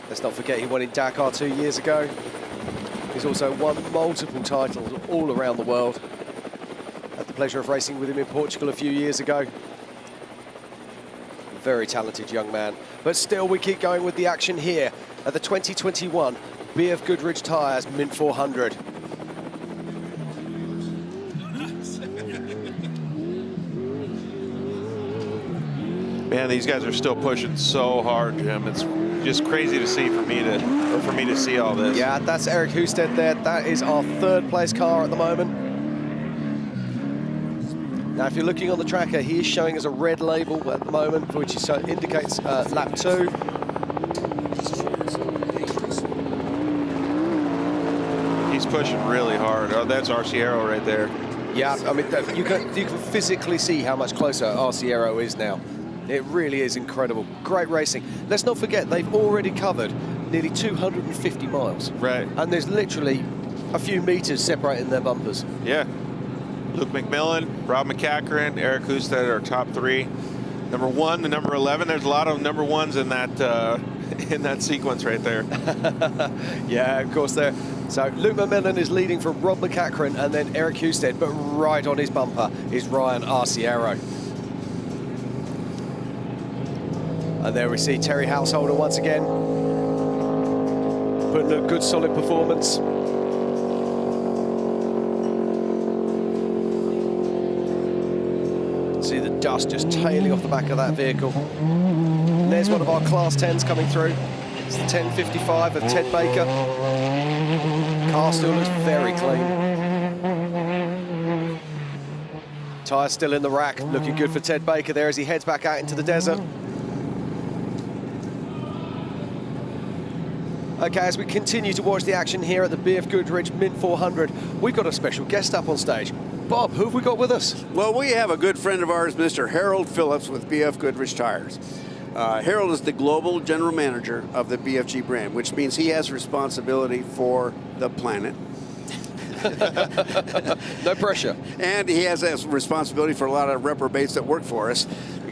Let's not forget he won in Dakar 2 years ago. He's also won multiple titles all around the world. Had the pleasure of racing with him in Portugal a few years ago. Very talented young man. But still, we keep going with the action here at the 2021 BFGoodrich Tyres Mint 400. Man, these guys are still pushing so hard, Jim. It's just crazy to see for me to see all this. Yeah, that's Eric Husted there. That is our third place car at the moment. Now, if you're looking on the tracker, he is showing us a red label at the moment, which indicates lap 2. He's pushing really hard. Oh, that's Arciero right there. Yeah, I mean, you can physically see how much closer Arciero is now. It really is incredible. Great racing. Let's not forget, they've already covered nearly 250 miles. Right. And there's literally a few meters separating their bumpers. Yeah. Luke McMillan, Rob McCachran, Eric Husted are top 3. Number 1 to number 11. There's a lot of number 1s in that sequence right there. Yeah, of course there. So Luke McMillan is leading from Rob McCachran and then Eric Husted, but right on his bumper is Ryan Arciero. And there we see Terry Householder once again, putting a good solid performance. See the dust just tailing off the back of that vehicle. And there's one of our Class 10s coming through. It's the 1055 of Ted Baker. Car still looks very clean. Tyres still in the rack, looking good for Ted Baker there as he heads back out into the desert. Okay, as we continue to watch the action here at the BFGoodrich Mint 400, we've got a special guest up on stage. Bob, who have we got with us? Well, we have a good friend of ours, Mr. Harold Phillips with BFGoodrich Tires. Harold is the global general manager of the BFG brand, which means he has responsibility for the planet. No pressure. And he has a responsibility for a lot of reprobates that work for us.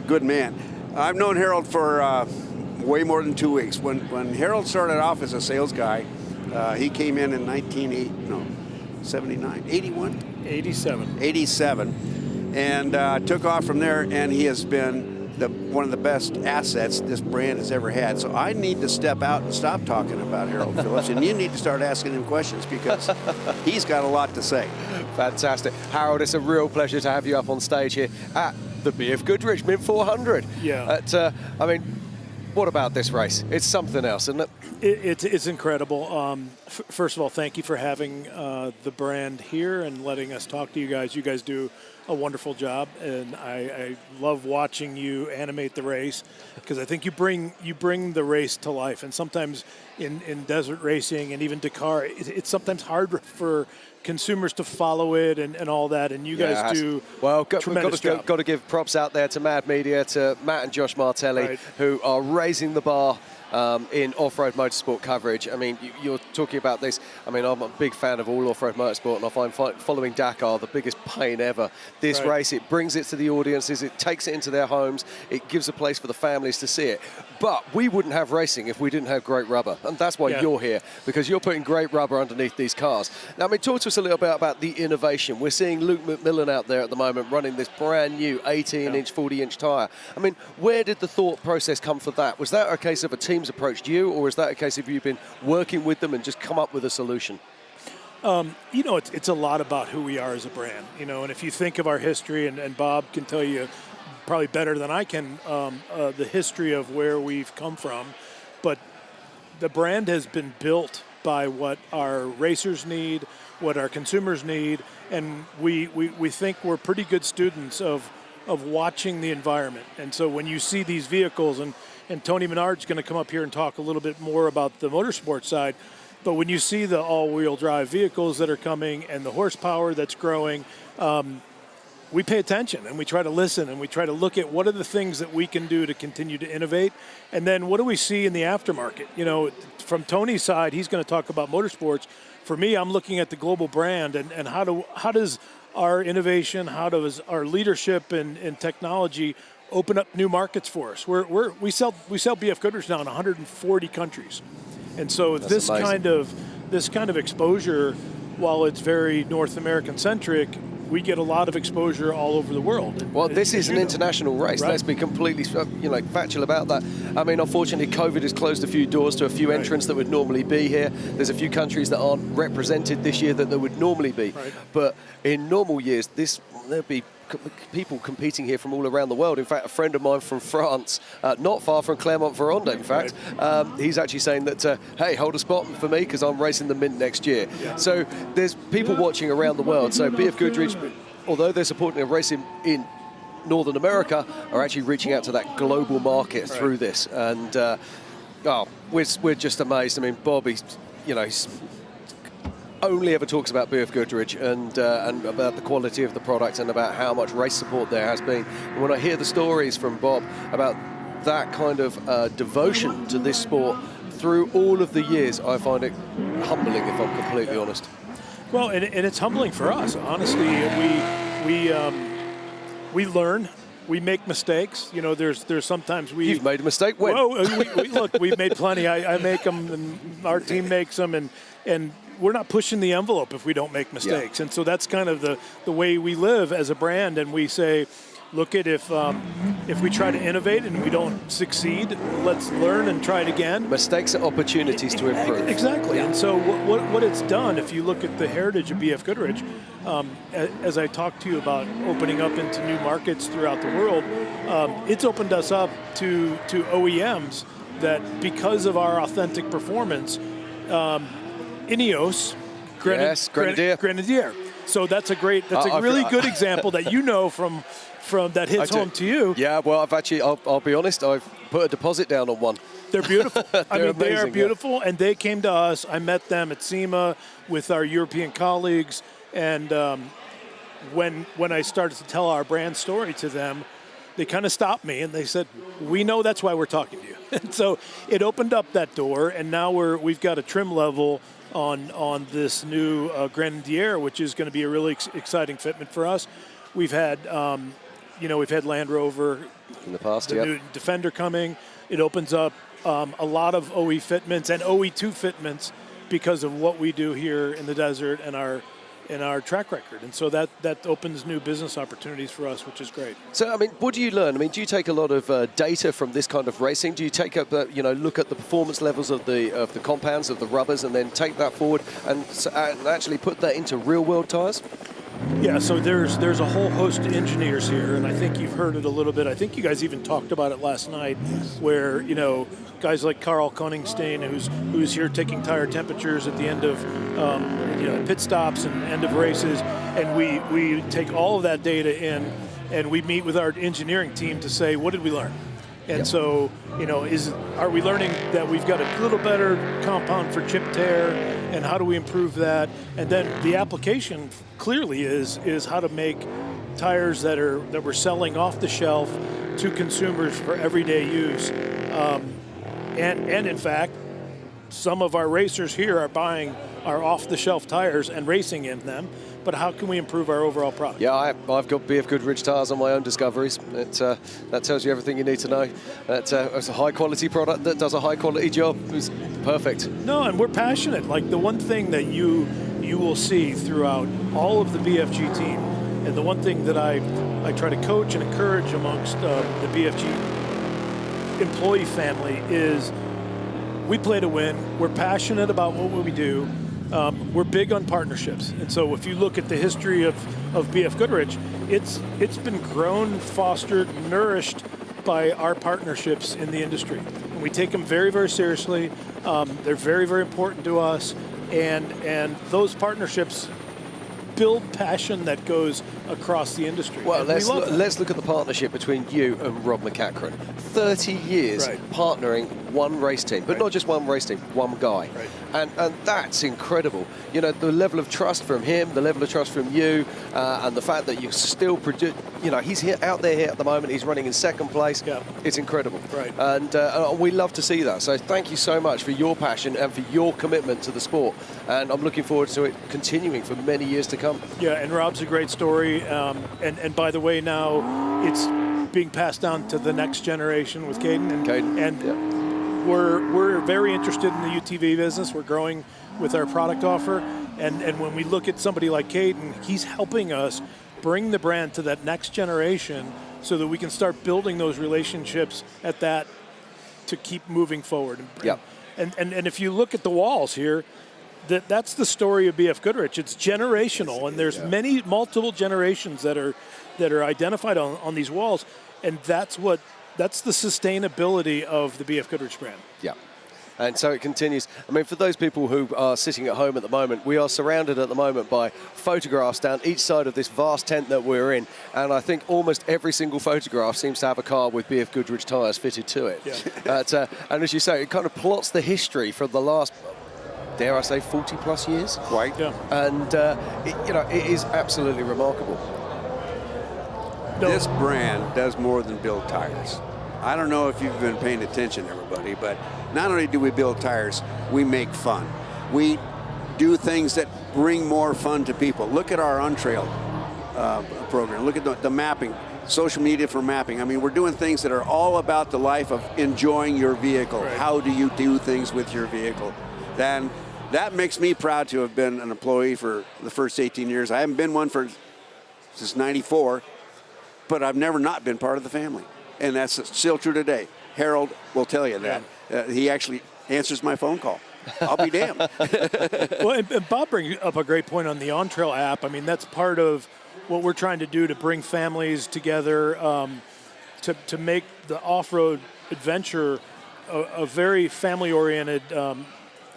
Good man. I've known Harold for way more than 2 weeks. When Harold started off as a sales guy, he came in 87, and took off from there, and he has been one of the best assets this brand has ever had. So I need to step out and stop talking about Harold Phillips, and you need to start asking him questions because he's got a lot to say. Fantastic. Harold, it's a real pleasure to have you up on stage here at the BFGoodrich Mint 400. Yeah. I mean, what about this race? It's something else, isn't it? It's incredible. First of all, thank you for having the brand here and letting us talk to you guys. You guys do a wonderful job, and I love watching you animate the race because I think you bring the race to life. And sometimes in desert racing and even Dakar, it's sometimes hard for consumers to follow it and all that, and you guys do tremendous job. Got to give props out there to Mad Media, to Matt and Josh Martelli, who are raising the bar in off-road motorsport coverage. I mean, you're talking about this. I mean, I'm a big fan of all off-road motorsport, and I find following Dakar the biggest pain ever. This race, it brings it to the audiences, it takes it into their homes, it gives a place for the families to see it. But we wouldn't have racing if we didn't have great rubber, and that's why you're here, because you're putting great rubber underneath these cars. Now, I mean, talk to us a little bit about the innovation. We're seeing Luke McMillan out there at the moment running this brand new 18-inch, 40-inch tyre. I mean, where did the thought process come for that? Was that a case of a team's approached you, or is that a case of you've been working with them and just come up with a solution? You know, it's a lot about who we are as a brand, you know, and if you think of our history, and Bob can tell you probably better than I can the history of where we've come from, but the brand has been built by what our racers need, what our consumers need, and we think we're pretty good students of watching the environment. And so when you see these vehicles, and Tony Menard's going to come up here and talk a little bit more about the motorsport side, but when you see the all-wheel drive vehicles that are coming and the horsepower that's growing, we pay attention and we try to listen and we try to look at what are the things that we can do to continue to innovate, and then what do we see in the aftermarket. You know, from Tony's side, he's going to talk about motorsports. For me, I'm looking at the global brand and how does our innovation, how does our leadership and technology open up new markets for us. We sell BFGoodrich now in 140 countries, and so this kind of exposure, while it's very North American centric, we get a lot of exposure all over the world. Well, this is an international race. Let's be completely, factual about that. I mean, unfortunately, COVID has closed a few doors to a few entrants that would normally be here. There's a few countries that aren't represented this year that there would normally be. But in normal years, there'd be people competing here from all around the world. In fact, a friend of mine from France, not far from Clermont-Ferrand, in fact, he's actually saying that, hey, hold a spot for me because I'm racing the Mint next year. So there's people watching around the world. So BFGoodrich, although they're supporting a race in Northern America, are actually reaching out to that global market through this. And, we're just amazed. I mean, Bobby, he's only ever talks about BFGoodrich and about the quality of the product and about how much race support there has been. And when I hear the stories from Bob about that kind of devotion to this sport through all of the years, I find it humbling, if I'm completely honest. Well, and it's humbling for us. Honestly, we learn. We make mistakes. You know, there's sometimes You've made a mistake? When? Well, look, we've made plenty. I make them, and our team makes them, and we're not pushing the envelope if we don't make mistakes. And so that's kind of the way we live as a brand. And we say, look at if we try to innovate and we don't succeed, let's learn and try it again. Mistakes are opportunities to improve. Exactly. And so what it's done, if you look at the heritage of BFGoodrich, as I talked to you about opening up into new markets throughout the world, it's opened us up to OEMs that, because of our authentic performance, Ineos, Grenadier. So that's a really good example that from that hits home to you. Yeah, well, I'll be honest, I've put a deposit down on one. They're beautiful. They are beautiful, yeah. And they came to us. I met them at SEMA with our European colleagues, and when I started to tell our brand story to them, they kind of stopped me and they said, "We know that's why we're talking to you." And so it opened up that door, and now we've got a trim level on this new Grenadier, which is going to be a really exciting fitment for us. We've had Land Rover in the past, new Defender coming. It opens up a lot of OE fitments and OE2 fitments because of what we do here in the desert and our in our track record. And so that opens new business opportunities for us, which is great. So, I mean, what do you learn? I mean, do you take a lot of data from this kind of racing? Do you take up, look at the performance levels of the compounds, of the rubbers, and then take that forward and actually put that into real-world tires? Yeah, so there's a whole host of engineers here, and I think you've heard it a little bit. I think you guys even talked about it last night, where guys like Carl Koningstein, who's here taking tire temperatures at the end of pit stops and end of races, and we take all of that data in, and we meet with our engineering team to say, what did we learn? And so, are we learning that we've got a little better compound for chip tear, and how do we improve that? And then the application clearly is how to make tires that we're selling off the shelf to consumers for everyday use. And in fact, some of our racers here are buying our off-the-shelf tires and racing in them. But how can we improve our overall product? Yeah, I've got BFGoodrich tires on my own discoveries. That tells you everything you need to know. It's a high-quality product that does a high-quality job. It's perfect. No, and we're passionate. Like, the one thing that you will see throughout all of the BFG team, and the one thing that I try to coach and encourage amongst the BFG employee family is we play to win. We're passionate about what we do. We're big on partnerships, and so if you look at the history of BFGoodrich, it's been grown, fostered, nourished by our partnerships in the industry. And we take them very, very seriously. They're very, very important to us, and those partnerships build passion that goes across the industry. Well, let's look at the partnership between you and Rob McCachran. 30 years partnering one race team, but not just one race team, one guy. And that's incredible. The level of trust from him, the level of trust from you, and the fact that you still produce, he's out there at the moment, he's running in second place. Yeah. It's incredible. Right. And we love to see that. So thank you so much for your passion and for your commitment to the sport. And I'm looking forward to it continuing for many years to come. Yeah, and Rob's a great story. And by the way, now it's being passed down to the next generation with Caden. And we're very interested in the UTV business. We're growing with our product offer. And when we look at somebody like Caden, he's helping us bring the brand to that next generation so that we can start building those relationships at that to keep moving forward. Yeah. And if you look at the walls here, that's the story of BFGoodrich. It's generational, and there's multiple generations that are identified on these walls, and that's the sustainability of the BFGoodrich brand. Yeah. And so it continues. I mean, for those people who are sitting at home at the moment, we are surrounded at the moment by photographs down each side of this vast tent that we're in. And I think almost every single photograph seems to have a car with BFGoodrich tires fitted to it. Yeah. And as you say, it kind of plots the history from the last, dare I say, 40-plus years? Quite. Yeah. And, it is absolutely remarkable. This brand does more than build tires. I don't know if you've been paying attention, everybody, but not only do we build tires, we make fun. We do things that bring more fun to people. Look at our on-trail program. Look at the mapping, social media for mapping. I mean, we're doing things that are all about the life of enjoying your vehicle. Right. How do you do things with your vehicle? And that makes me proud to have been an employee for the first 18 years. I haven't been one since '94, but I've never not been part of the family. And that's still true today. Harold will tell you that. He actually answers my phone call. I'll be damned. Well, and Bob brings up a great point on the On-Trail app. I mean, that's part of what we're trying to do to bring families together, to make the off-road adventure a very family-oriented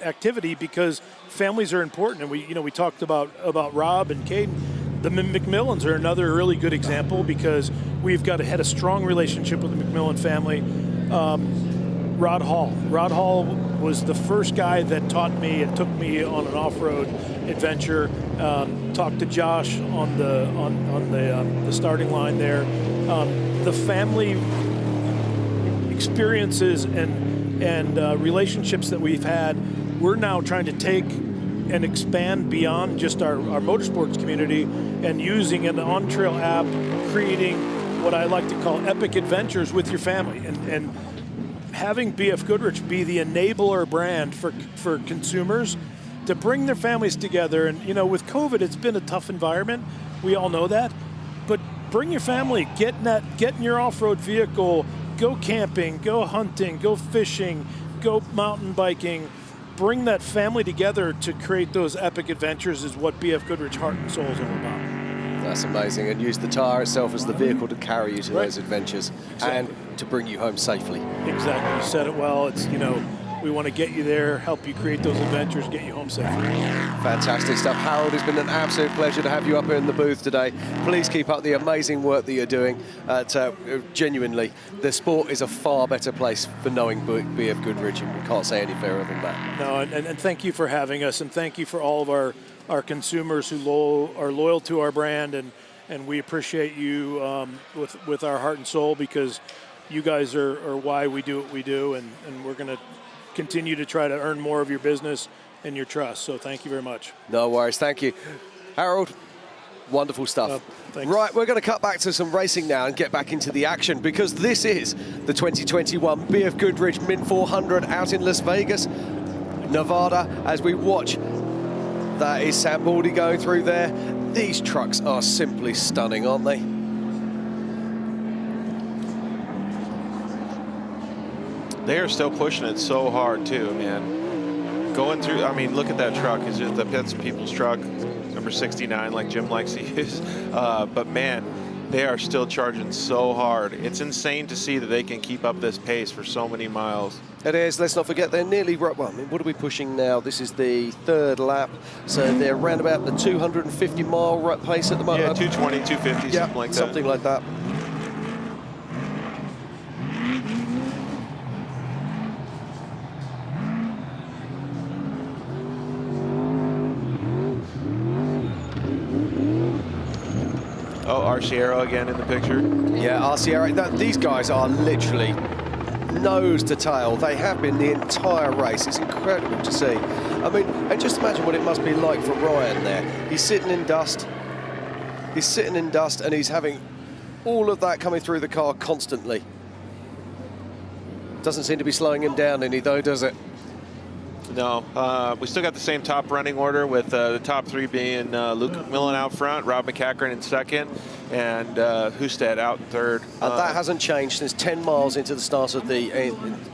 activity, because families are important. And we talked about Rob and Caden. The McMillans are another really good example, because we've had a strong relationship with the McMillan family. Rod Hall was the first guy that taught me and took me on an off-road adventure. Talked to Josh on the starting line there. The family experiences and relationships that we've had, we're now trying to take and expand beyond just our motorsports community, and using an on-trail app, creating what I like to call epic adventures with your family, and having BFGoodrich be the enabler brand for consumers to bring their families together. And, you know, with COVID, it's been a tough environment. We all know that. But bring your family, get in your off-road vehicle, go camping, go hunting, go fishing, go mountain biking. Bring that family together to create those epic adventures is what BF Goodrich Heart and Soul is all about. That's amazing. And use the tire itself as the vehicle to carry you to those adventures and to bring you home safely. Exactly. You said it well. It's, you know, we want to get you there, help you create those adventures, get you home safely. Fantastic stuff. Harold, it's been an absolute pleasure to have you up here in the booth today. Please keep up the amazing work that you're doing. Genuinely, the sport is a far better place for knowing BF Goodrich, and we can't say any fairer than that. No, and thank you for having us, and thank you for all of our consumers who are loyal to our brand, and we appreciate you with our heart and soul, because you guys are why we do what we do, and we're going to continue to try to earn more of your business and your trust. So thank you very much. No worries. Thank you. Harold, wonderful stuff. Right, we're going to cut back to some racing now and get back into the action, because this is the 2021 BF Goodrich Mint 400 out in Las Vegas, Nevada, as we watch. That is Sam Baldy going through there. These trucks are simply stunning, aren't they? They are still pushing it so hard too, man. Going through, I mean, look at that truck. It's just that's people's truck, number 69, like Jim likes to use. But man, they are still charging so hard. It's insane to see that they can keep up this pace for so many miles. It is. Let's not forget they're nearly, well, I mean, what are we pushing now? This is the third lap. So they're around about the 250 mile pace at the moment. Yeah, 220, 250, yeah, something like that. Something like that. Oh, Arciero again in the picture. Yeah, Arciero. These guys are literally nose to tail. They have been the entire race. It's incredible to see. I mean, and just imagine what it must be like for Ryan there. He's sitting in dust. He's sitting in dust, and he's having all of that coming through the car constantly. Doesn't seem to be slowing him down any, though, does it? No, we still got the same top running order, with the top three being Luke McMillan out front, Rob McCackern in second, and Husted out in third. And that hasn't changed since 10 miles into the start of the... It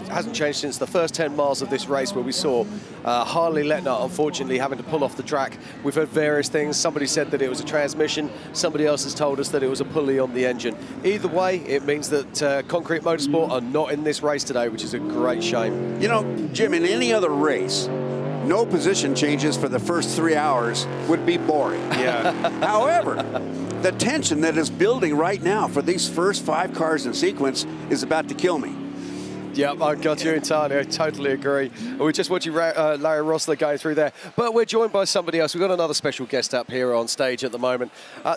hasn't changed since the first 10 miles of this race, where we saw Harley Letner, unfortunately, having to pull off the track. We've heard various things. Somebody said that it was a transmission. Somebody else has told us that it was a pulley on the engine. Either way, it means that Concrete Motorsport are not in this race today, which is a great shame. You know, Jim, in any other race, no position changes for the first 3 hours would be boring. Yeah. However, the tension that is building right now for these first 5 cars in sequence is about to kill me. Yep, I got you entirely. I totally agree. We're just watching Larry Rossler go through there. But we're joined by somebody else. We've got another special guest up here on stage at the moment.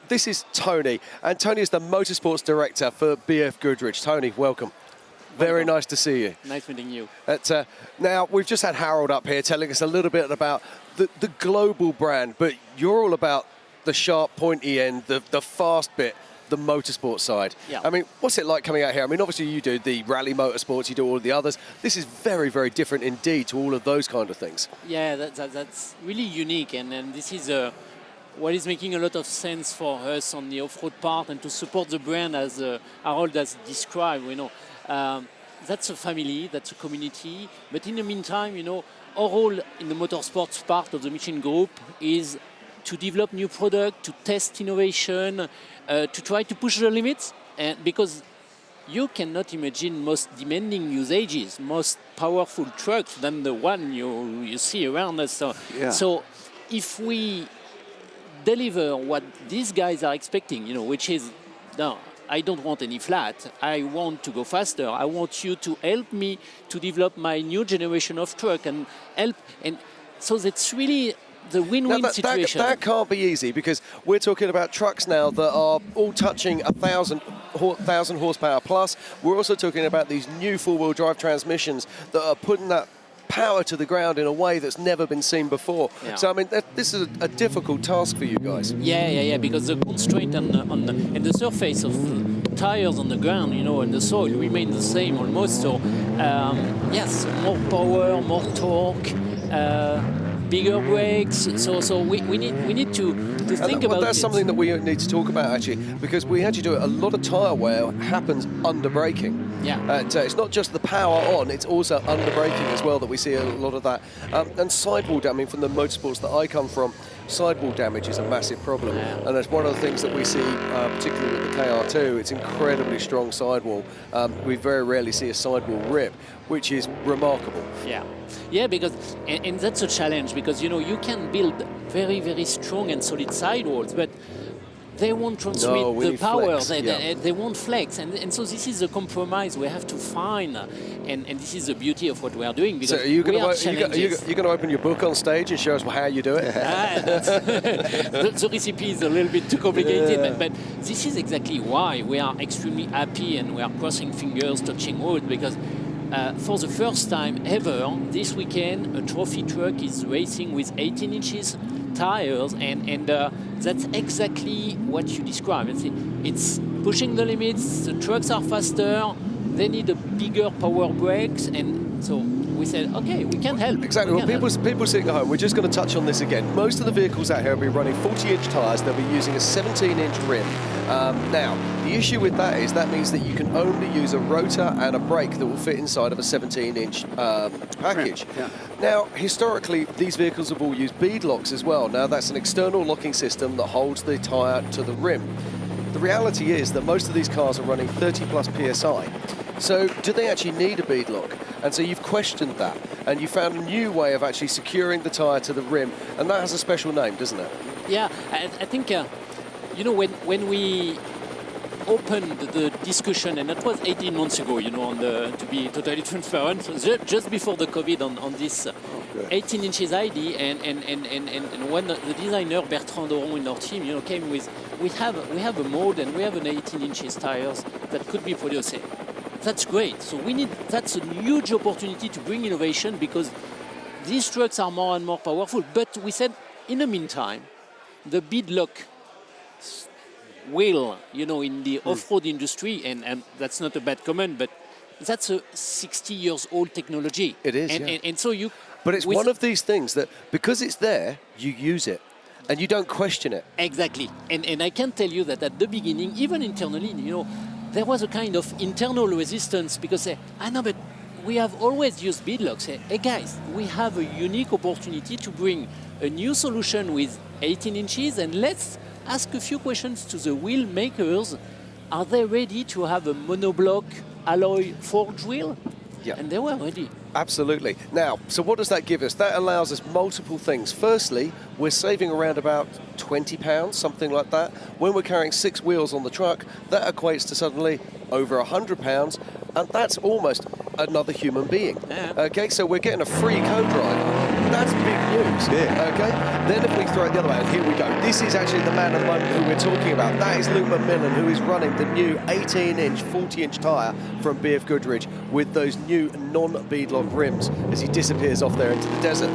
This is Tony. And Tony is the Motorsports Director for BF Goodrich. Tony, welcome. Very nice to see you. Nice meeting you. Now, we've just had Harold up here telling us a little bit about the global brand, but you're all about the sharp, pointy end, the fast bit, the motorsport side. Yeah. I mean, what's it like coming out here? I mean, obviously you do the rally motorsports, you do all of the others. This is very, very different indeed to all of those kind of things. Yeah, that's really unique, and this is what is making a lot of sense for us on the off-road part, and to support the brand as Harold has described. You know, that's a family, that's a community. But in the meantime, you know, our role in the motorsports part of the Michelin Group is to develop new product, to test innovation, to try to push the limits. And because you cannot imagine most demanding usages, most powerful trucks than the one you see around us. So if we deliver what these guys are expecting, you know, which is, no, I don't want any flat. I want to go faster. I want you to help me to develop my new generation of truck and help. And so that's really the win-win situation. That can't be easy, because we're talking about trucks now that are all touching 1,000 horsepower plus. We're also talking about these new four-wheel drive transmissions that are putting that power to the ground in a way that's never been seen before. Yeah. So I mean, this is a difficult task for you guys. Yeah, because the constraint and the surface of tires on the ground, you know, and the soil remain the same almost. So yes, more power, more torque. bigger brakes. So we need to think about that's it. something that we need to talk about actually, because we actually do a lot of tyre wear happens under braking. Yeah. It's not just the power on, it's also under braking as well that we see a lot of that. And sidewall damage, from the motorsports that I come from, sidewall damage is a massive problem. And that's one of the things that we see, particularly with the KR2, it's incredibly strong sidewall. We very rarely see a sidewall rip, which is remarkable. Yeah, because and that's a challenge, because you can build very, very strong and solid sidewalls, but they won't transmit the power, they won't flex, and so this is a compromise we have to find, and this is the beauty of what we are doing, because so are you we are going to open your book on stage and show us how you do it? The recipe is a little bit too complicated, but this is exactly why we are extremely happy and we are crossing fingers, touching wood, because for the first time ever this weekend a trophy truck is racing with 18 inches tires, and that's exactly what you described. It's pushing the limits, the trucks are faster, they need a bigger power brakes, and so we said, okay, we can help. Exactly. Well, people sitting at home, we're just going to touch on this again. Most of the vehicles out here will be running 40-inch tyres. They'll be using a 17-inch rim. Now, the issue with that is that means that you can only use a rotor and a brake that will fit inside of a 17-inch package. Now, historically, these vehicles have all used bead locks as well. Now, that's an external locking system that holds the tyre to the rim. The reality is that most of these cars are running 30 plus PSI. So do they actually need a bead lock? And so you've questioned that, and you found a new way of actually securing the tyre to the rim, and that has a special name, doesn't it? Yeah, I think, when we opened the discussion, and that was 18 months ago, to be totally transparent, just before the COVID on this 18 inches ID, and when the designer Bertrand Doron in our team, came with, we have a mode and we have an 18 inches tires that could be produced. That's great. So that's a huge opportunity to bring innovation, because these trucks are more and more powerful. But we said, in the meantime, the bead lock will, in the off-road industry, and that's not a bad comment, but that's a 60 years old technology. It is, and so you... But it's one of these things that, because it's there, you use it. And you don't question it. Exactly. And I can tell you that at the beginning, even internally, there was a kind of internal resistance, because I know, but we have always used bead locks. Hey guys, we have a unique opportunity to bring a new solution with 18 inches, and let's ask a few questions to the wheel makers. Are they ready to have a monoblock alloy forged wheel? Yeah. And they were ready. Absolutely. Now, so what does that give us? That allows us multiple things. Firstly, we're saving around about 20 pounds, something like that. When we're carrying 6 wheels on the truck, that equates to suddenly over 100 pounds, and that's almost another human being. Yeah. Okay, so we're getting a free co-driver. That's big news. Okay, then if we throw it the other way, and here we go. This is actually the man at the moment who we're talking about. That is Luke McMillan, who is running the new 18-inch, 40-inch tyre from BFGoodrich with those new non-beadlock rims as he disappears off there into the desert.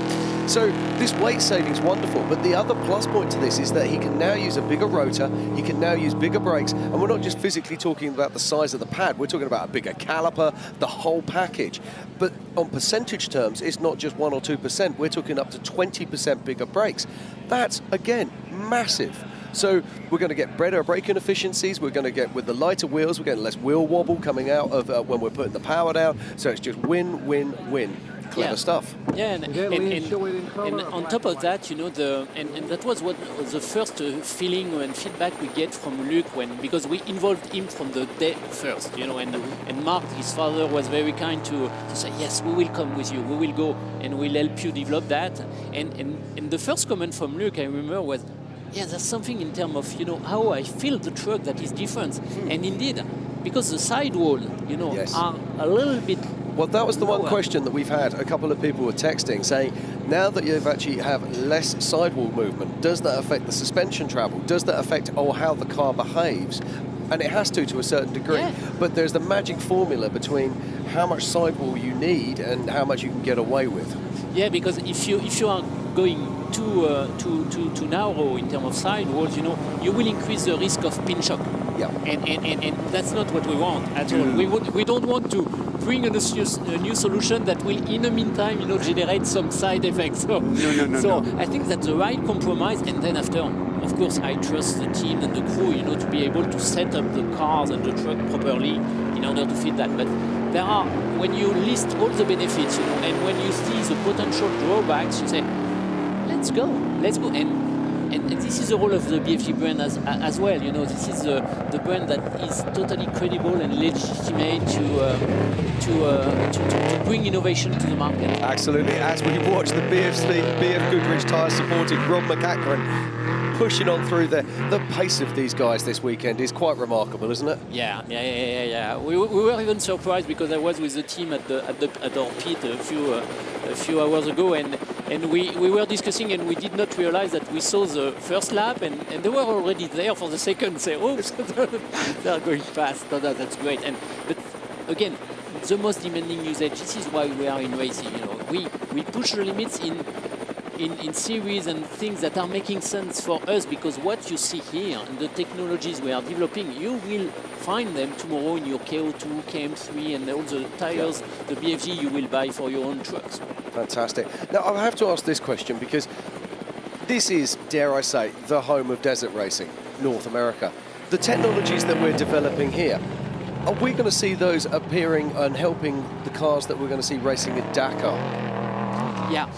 So this weight saving is wonderful, but the other plus point to this is that he can now use a bigger rotor, he can now use bigger brakes, and we're not just physically talking about the size of the pad, we're talking about a bigger caliper, the whole package. But on percentage terms, it's not just 1 or 2%, we're talking up to 20% bigger brakes. That's, again, massive. So we're going to get better braking efficiencies, we're going to get, with the lighter wheels, we're getting less wheel wobble coming out of when we're putting the power down, so it's just win, win, win. Clever stuff. Yeah, and on top of that, and that was what was the first feeling and feedback we get from Luke, because we involved him from the day first, and Mark, his father, was very kind to say, yes, we will come with you, we will go and we'll help you develop that. And the first comment from Luke, I remember, was, yeah, there's something in terms of, how I feel the truck that is different. And indeed, because the sidewall, are a little bit... Well, that was the one question that we've had. A couple of people were texting saying, now that you actually have less sidewall movement, does that affect the suspension travel? Does that affect how the car behaves? And it has to a certain degree. Yeah. But there's the magic formula between how much sidewall you need and how much you can get away with. Yeah, because if you are going too narrow in terms of sidewalls, you will increase the risk of pin shock. Yeah. And that's not what we want at all. We don't want to bring a new solution that will, in the meantime, generate some side effects. So, No. I think that's the right compromise. And then after, of course, I trust the team and the crew, to be able to set up the cars and the truck properly in order to fit that. But there are, when you list all the benefits, and when you see the potential drawbacks, you say, let's go. And this is the role of the BFG brand as well. This is the brand that is totally credible and legitimate to bring innovation to the market. Absolutely. As we watch the BFGoodrich tyres supporting Rob McCachran pushing on through there, the pace of these guys this weekend is quite remarkable, isn't it? Yeah. We were even surprised because I was with the team at our pit a few hours ago, and we were discussing, and we did not realize that we saw the first lap, and they were already there for the second. Say, oops, they are going fast. That's great. But again, the most demanding usage. This is why we are in racing. We push the limits in series and things that are making sense for us, because what you see here and the technologies we are developing, you will find them tomorrow in your KO2, KM3 and all the tires, the BFG you will buy for your own trucks. Fantastic. Now, I have to ask this question because this is, dare I say, the home of desert racing, North America. The technologies that we're developing here, are we going to see those appearing and helping the cars that we're going to see racing at Dakar? Yeah.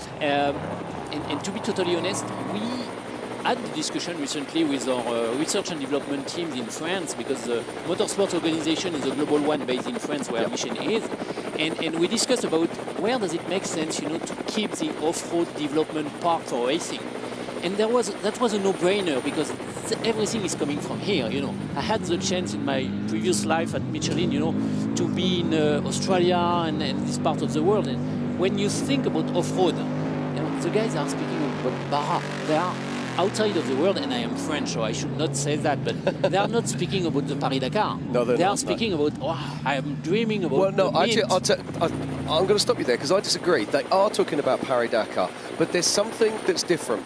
And to be totally honest, we had the discussion recently with our research and development teams in France, because the motorsport organization is a global one based in France where Michelin is. And we discussed about where does it make sense, to keep the off-road development part for racing. And that was a no-brainer, because everything is coming from here, I had the chance in my previous life at Michelin, to be in Australia and this part of the world. And when you think about off-road, the guys are speaking about Barra. They are outside of the world, and I am French, so I should not say that, but they are not speaking about the Paris-Dakar. No, they are speaking about, I am dreaming about Well, no, the mint. I'm going to stop you there because I disagree. They are talking about Paris-Dakar, but there's something that's different.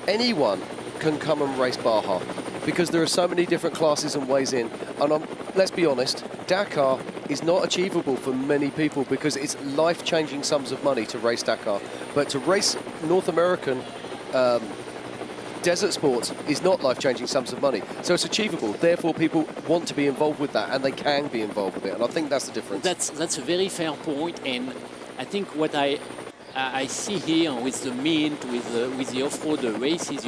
Anyone can come and race Baja because there are so many different classes and ways in. And let's be honest, Dakar is not achievable for many people because it's life-changing sums of money to race Dakar. But to race North American desert sports is not life-changing sums of money. So it's achievable. Therefore, people want to be involved with that, and they can be involved with it. And I think that's the difference. That's a very fair point. And I think what I see here with the mint, with the off-road races,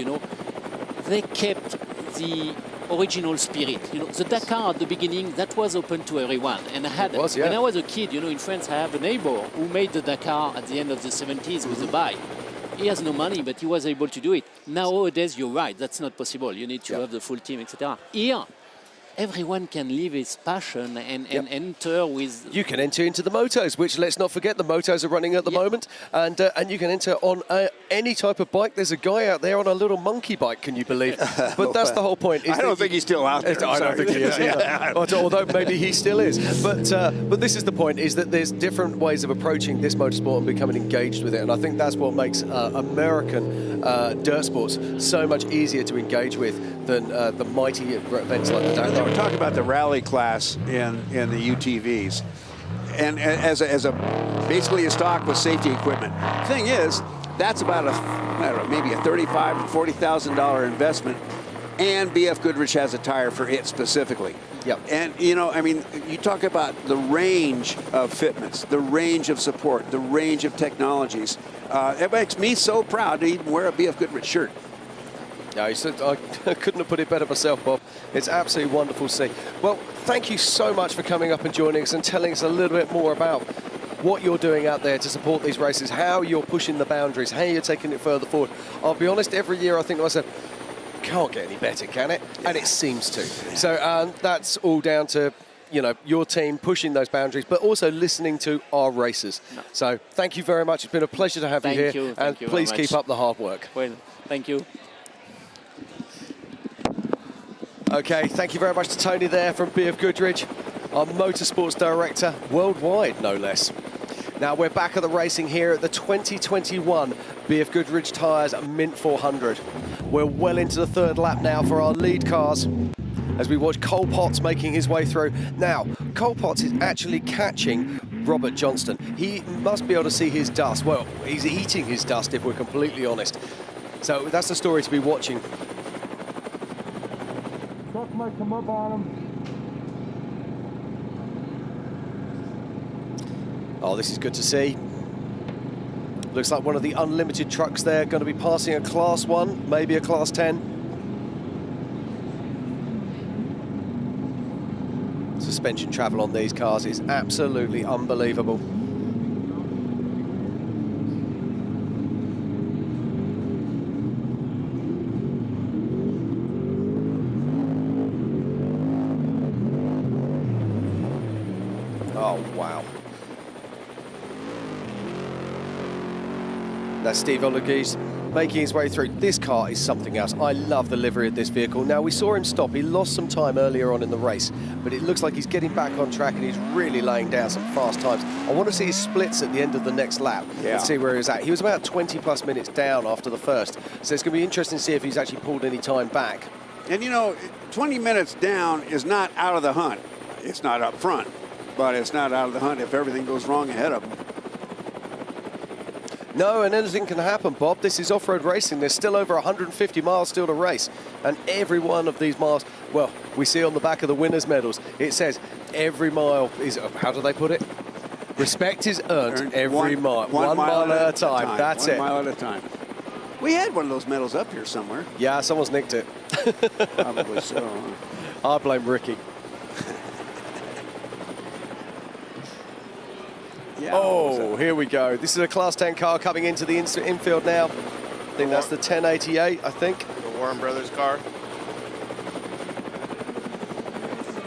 they kept the original spirit. The Dakar at the beginning, that was open to everyone. And when I was a kid, in France, I have a neighbor who made the Dakar at the end of the 70s with a bike. He has no money, but he was able to do it. Nowadays, you're right, that's not possible. You need to have the full team, etc. Here, everyone can live his passion and enter with... You can enter into the motos, which, let's not forget, the motos are running at the moment. And you can enter on any type of bike. There's a guy out there on a little monkey bike, can you believe? But that's the whole point. I don't think he's still out there. I don't think he is either. Although maybe he still is. But this is the point, is that there's different ways of approaching this motorsport and becoming engaged with it. And I think that's what makes American dirt sports so much easier to engage with than the mighty events like the Dakar. We're talking about the rally class in the UTVs, and as basically a stock with safety equipment. Thing is, that's about maybe a $35,000 to $40,000 investment, and BFGoodrich has a tire for it specifically. Yep. And you talk about the range of fitments, the range of support, the range of technologies. It makes me so proud to even wear a BFGoodrich shirt. Yeah, I couldn't have put it better myself, Bob. It's absolutely wonderful to see. Well, thank you so much for coming up and joining us and telling us a little bit more about what you're doing out there to support these races, how you're pushing the boundaries, how you're taking it further forward. I'll be honest, every year I think to myself, can't get any better, can it? And it seems to. So that's all down to your team pushing those boundaries, but also listening to our racers. No. So thank you very much. It's been a pleasure to have you here. Thank you please keep up the hard work. Well, thank you. Okay, thank you very much to Tony there from BFGoodrich, our motorsports director worldwide, no less. Now we're back at the racing here at the 2021 BFGoodrich Tyres Mint 400. We're well into the third lap now for our lead cars. as we watch Cole Potts making his way through. Now, Cole Potts is actually catching Robert Johnston. He must be able to see his dust. Well, he's eating his dust, if we're completely honest. So that's the story to be watching. Truck might come up on him. Oh, this is good to see. Looks like one of the unlimited trucks there going to be passing a Class 1, maybe a Class 10. Suspension travel on these cars is absolutely unbelievable. Oh, wow. That's Steve Olugis making his way through. This car is something else. I love the livery of this vehicle. Now, we saw him stop. He lost some time earlier on in the race, but it looks like he's getting back on track and he's really laying down some fast times. I want to see his splits at the end of the next lap and see where he was at. He was about 20 plus minutes down after the first, so it's going to be interesting to see if he's actually pulled any time back. And you know, 20 minutes down is not out of the hunt. It's not up front, but it's not out of the hunt if everything goes wrong ahead of him. No, and anything can happen, Bob. This is off-road racing. There's still over 150 miles still to race. And every one of these miles, well, we see on the back of the winner's medals, it says every mile is, how do they put it? Respect is earned every mile. One mile at a time. That's it. 1 mile at a time. We had one of those medals up here somewhere. Yeah, someone's nicked it. Probably so. I blame Ricky. Yeah, oh, here we go. This is a Class 10 car coming into the infield now. I think that's the 1088, I think. The Warren Brothers car.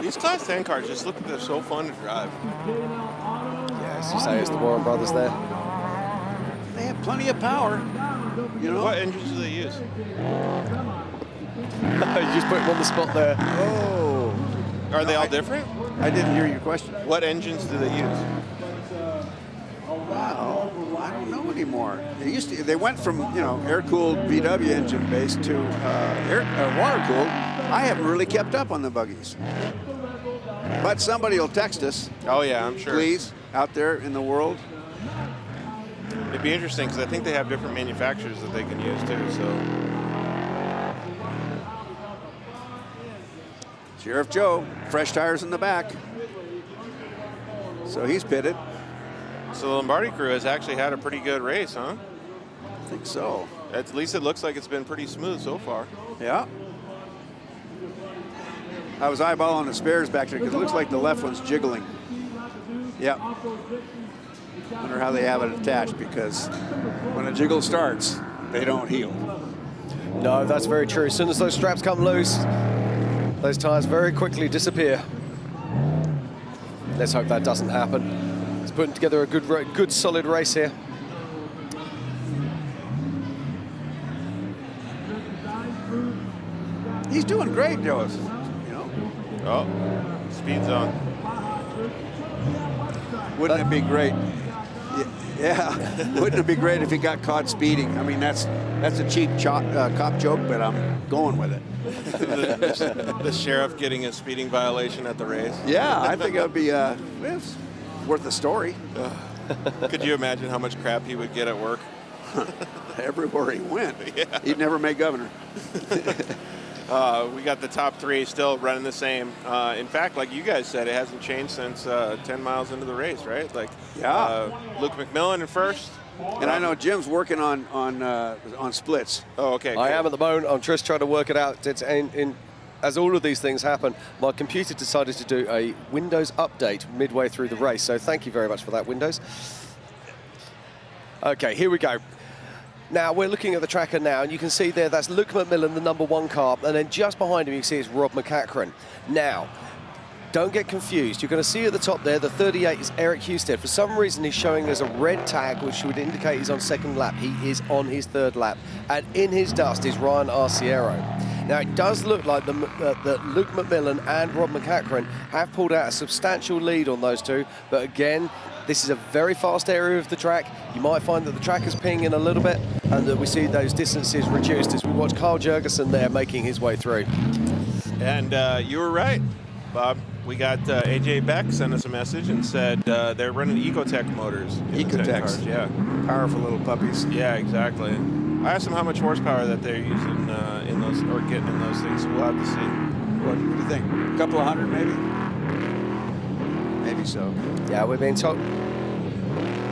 These Class 10 cars just look like they're so fun to drive. Yeah, as you say, it's the Warren Brothers there. They have plenty of power. You know? What engines do they use? You just put him on the spot there. Oh. Are they all different? I didn't hear your question. What engines do they use? Wow, I don't know anymore. They went from, you know, air-cooled VW engine base to water-cooled. I haven't really kept up on the buggies. But somebody will text us. Oh yeah, I'm sure. Please, out there in the world. It'd be interesting because I think they have different manufacturers that they can use too. So. Sheriff Joe, fresh tires in the back. So he's pitted. So the Lombardi crew has actually had a pretty good race, huh? I think so. At least it looks like it's been pretty smooth so far. Yeah. I was eyeballing the spares back there because it looks like the left one's jiggling. Yep. Wonder how they have it attached, because when a jiggle starts, they don't heal. No, that's very true. As soon as those straps come loose, those tires very quickly disappear. Let's hope that doesn't happen. He's putting together a good solid race here. He's doing great, Joe. You know. Oh, speed zone. Wouldn't it be great? Yeah, wouldn't it be great if he got caught speeding? I mean, that's a cheap cop joke, but I'm going with it. the sheriff getting a speeding violation at the race. Yeah, I think it would be it's worth a story. Could you imagine how much crap he would get at work? Everywhere he went. Yeah. He'd never make governor. We got the top three still running the same. In fact, like you guys said, it hasn't changed since 10 miles into the race, right? Like, yeah. Luke McMillan in first. And I know Jim's working on splits. Oh, okay. I am at the moment. I'm just trying to work it out. It's as all of these things happen, my computer decided to do a Windows update midway through the race. So thank you very much for that, Windows. Okay, here we go. Now, we're looking at the tracker now, and you can see there, that's Luke McMillan, the #1 car, and then just behind him, you can see it's Rob McCachran. Now, don't get confused. You're going to see at the top there, the 38 is Eric Husted. For some reason, he's showing us a red tag, which would indicate he's on second lap. He is on his third lap. And in his dust is Ryan Arciero. Now, it does look like that Luke McMillan and Rob McCachran have pulled out a substantial lead on those two, but again, this is a very fast area of the track. You might find that the track is pinging a little bit and that we see those distances reduced as we watch Carl Jurgensen there making his way through. And you were right, Bob. We got AJ Beck sent us a message and said they're running Ecotech motors. Ecotechs. Yeah. Powerful little puppies. Yeah, exactly. I asked them how much horsepower that they're using in those or getting in those things. We'll have to see. What do you think? A couple of hundred, maybe? Maybe so. Yeah, we're being told.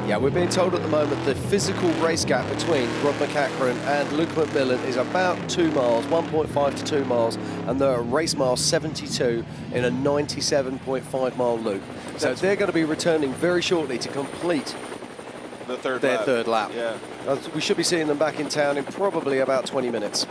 Yeah, we're being told at the moment the physical race gap between Rob McEachran and Luke McMillan is about 2 miles, 1.5 to 2 miles, and they're at race mile 72 in a 97.5 mile loop. So they're going to be returning very shortly to complete their third lap. Yeah. We should be seeing them back in town in probably about 20 minutes.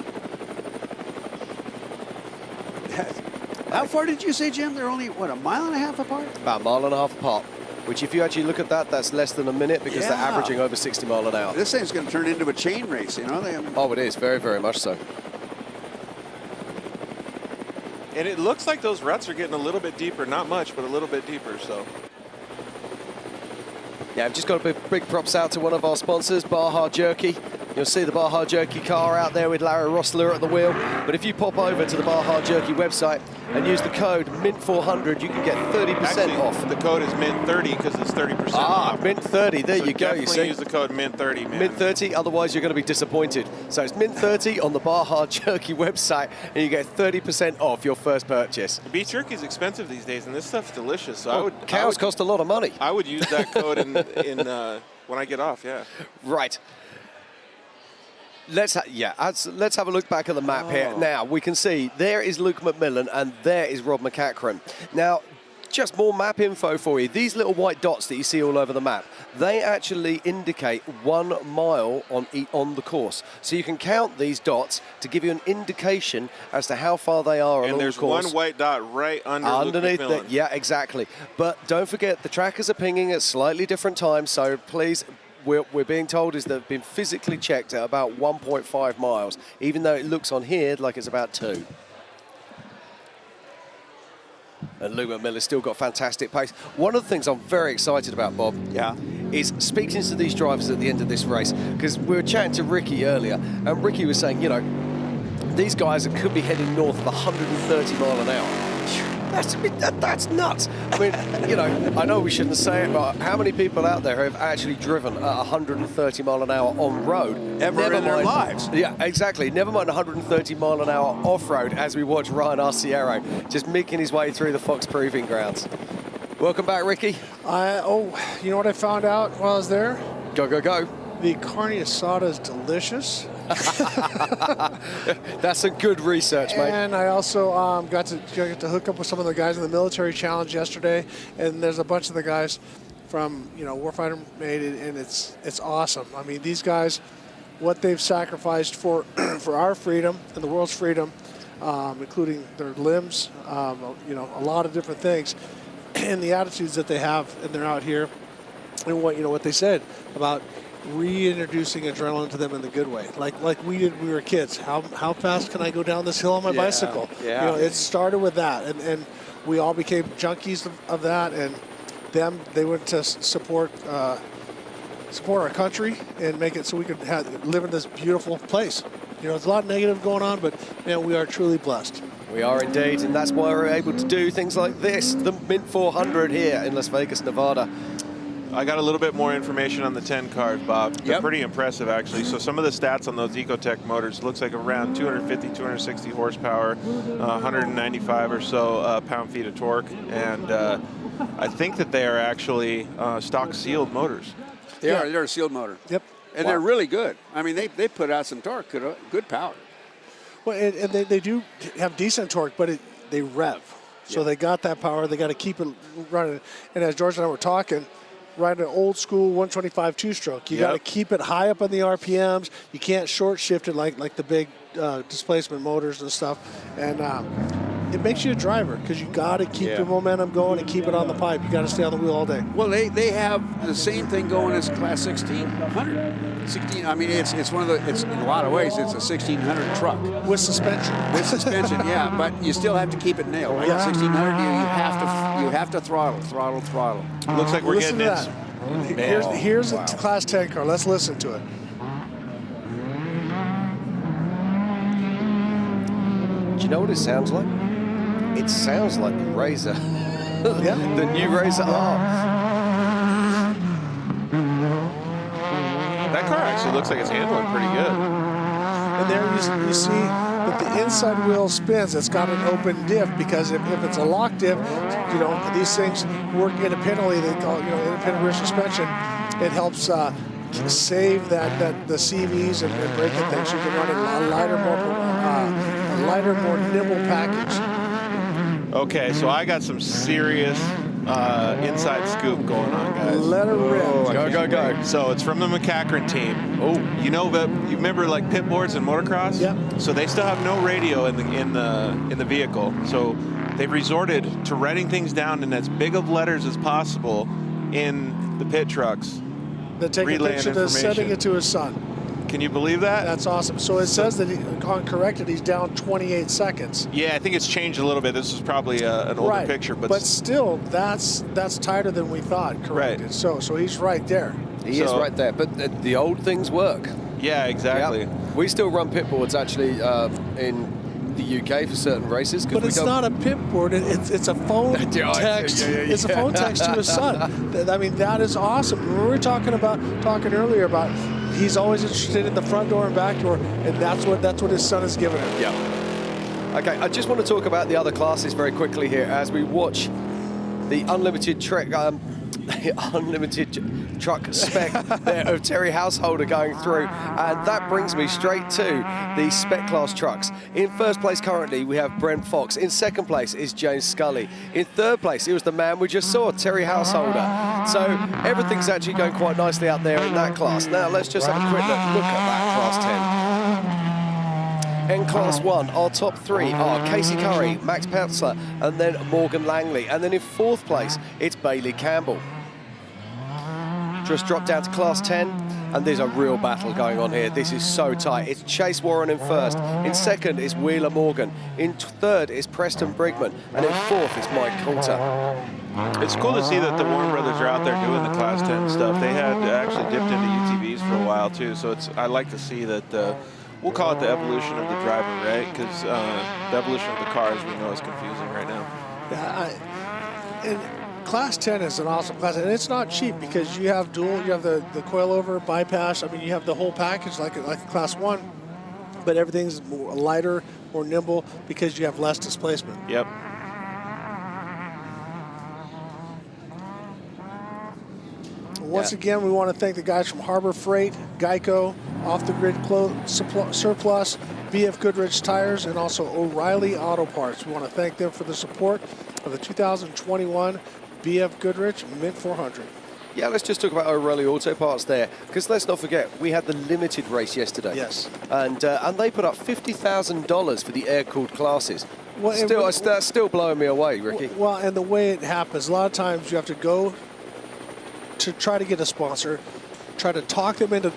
How far did you say, Jim? They're only, what, a mile and a half apart? About a mile and a half apart. Which, if you actually look at that, that's less than a minute because they're averaging over 60 mile an hour. This thing's going to turn into a chain race, you know? Oh, it is. Very, very much so. And it looks like those ruts are getting a little bit deeper. Not much, but a little bit deeper, so. Yeah, I've just got a big props out to one of our sponsors, Baja Jerky. You'll see the Baja Jerky car out there with Larry Rossler at the wheel. But if you pop over to the Baja Jerky website and use the code MINT400, you can get 30% off. The code is MINT30 because it's 30% off. MINT30, there you go. You see? Use the code MINT30, man. MINT30, otherwise you're going to be disappointed. So it's MINT30 on the Baja Jerky website, and you get 30% off your first purchase. Beef jerky is expensive these days, and this stuff's delicious. So cows cost a lot of money. I would use that code in when I get off. Yeah. Right. Let's have a look back at the map here. Now, we can see there is Luke McMillan and there is Rob McEachran. Now, just more map info for you. These little white dots that you see all over the map, they actually indicate 1 mile on the course. So you can count these dots to give you an indication as to how far they are along the course. And there's one white dot right underneath Luke McMillan. Yeah, exactly. But don't forget, the trackers are pinging at slightly different times, so please... We're being told is they've been physically checked at about 1.5 miles, even though it looks on here like it's about 2. And Luke McMillan's still got fantastic pace. One of the things I'm very excited about, Bob, is speaking to these drivers at the end of this race, because we were chatting to Ricky earlier, and Ricky was saying, you know, these guys could be heading north of 130 mile an hour. That's nuts. I mean, you know, I know we shouldn't say it, but how many people out there have actually driven at 130 mile an hour on road? Ever in their lives. Yeah, exactly. Never mind 130 mile an hour off-road as we watch Ryan Arciero just making his way through the Fox Proving Grounds. Welcome back, Ricky. You know what I found out while I was there? Go, go, go. The carne asada is delicious. That's some good research, mate. And I also got to hook up with some of the guys in the military challenge yesterday, and there's a bunch of the guys from Warfighter Made, and it's awesome. I mean, these guys, what they've sacrificed for for our freedom and the world's freedom, including their limbs, a lot of different things, and the attitudes that they have, and they're out here, and what they said about reintroducing adrenaline to them in the good way, like we did when we were kids. How fast can I go down this hill on my bicycle? Yeah. It started with that, and we all became junkies of that, and they went to support our country and make it so we could live in this beautiful place. There's a lot of negative going on, but man, we are truly blessed. We are indeed, and that's why we're able to do things like this, the Mint 400 here in Las Vegas, Nevada. I got a little bit more information on the 10 cars, Bob. They're pretty impressive, actually. So some of the stats on those Ecotech motors looks like around 250, 260 horsepower, 195 or so pound-feet of torque, and I think that they are actually stock sealed motors. They're a sealed motor. Yep. And they're really good. I mean, they put out some torque, good power. Well, and they do have decent torque, but they rev. So they got that power. They got to keep it running. And as George and I were talking, riding an old school 125 two-stroke. You got to keep it high up on the RPMs. You can't short shift it like the big displacement motors and stuff. And it makes you a driver because you got to keep your momentum going and keep it on the pipe. You got to stay on the wheel all day. Well, they have the same thing going as Class 1600. 16. I mean, it's one of the. It's in a lot of ways it's a 1600 truck with suspension. With suspension, yeah. But you still have to keep it nailed. Right? 1600, you have to throttle. Looks like we're listen getting to that. Here's a Class 10 car. Let's listen to it. Do you know what it sounds like? It sounds like the Razor. Yeah. The new Razor R. That car actually looks like it's handling pretty good. And there you see that the inside wheel spins. It's got an open diff because if it's a lock diff, these things work independently. They call it, independent rear suspension. It helps save the CVs and braking things. You can run a lighter, more nimble package. Okay, so I got some serious inside scoop going on, guys. Let her rip. Go. So it's from the McCachran team. Oh, you remember like pit boards and motocross? Yeah. So they still have no radio in the vehicle. So they've resorted to writing things down in as big of letters as possible in the pit trucks. They take a picture, they're sending it to his son. Can you believe that? That's awesome. So it says that on corrected, he's down 28 seconds. Yeah, I think it's changed a little bit. This is probably an older picture, but still, that's tighter than we thought. Corrected. Right. So he's right there. He is right there. But the old things work. Yeah, exactly. Yep. We still run pit boards actually in the UK for certain races. But it's not a pit board. It's a phone text. It's a phone text to his son. I mean, that is awesome. We were talking earlier about he's always interested in the front door and back door, and that's what his son has given him. Yeah. Okay, I just want to talk about the other classes very quickly here as we watch the unlimited truck spec there of Terry Householder going through, and that brings me straight to the spec class trucks. In first place currently we have Brent Fox. In second place is James Scully. In third place it was the man we just saw, Terry Householder. So everything's actually going quite nicely out there in that class. Now let's just have a quick look at that class 10. In Class 1, our top three are Casey Curry, Max Petzler, and then Morgan Langley. And then in fourth place, it's Bailey Campbell. Just dropped down to Class 10, and there's a real battle going on here. This is so tight. It's Chase Warren in first. In second is Wheeler Morgan. In third is Preston Brigman. And in fourth is Mike Coulter. It's cool to see that the Warren brothers are out there doing the Class 10 stuff. They had actually dipped into UTVs for a while, too. So I like to see that... we'll call it the evolution of the driver, right? Because the evolution of the car, as we know, is confusing right now. And Class 10 is an awesome class, and it's not cheap because you have you have the coilover, bypass. I mean, you have the whole package like a Class 1, but everything's more lighter, more nimble because you have less displacement. Yep. Once again, we want to thank the guys from Harbor Freight, Geico, Off the Grid Surplus, BFGoodrich Tires, and also O'Reilly Auto Parts. We want to thank them for the support of the 2021 BFGoodrich Mint 400. Yeah, let's just talk about O'Reilly Auto Parts there, because let's not forget, we had the limited race yesterday. Yes. And they put up $50,000 for the air-cooled classes. Well, that's still blowing me away, Ricky. Well, and the way it happens, a lot of times you have to go to try to get a sponsor, try to talk them into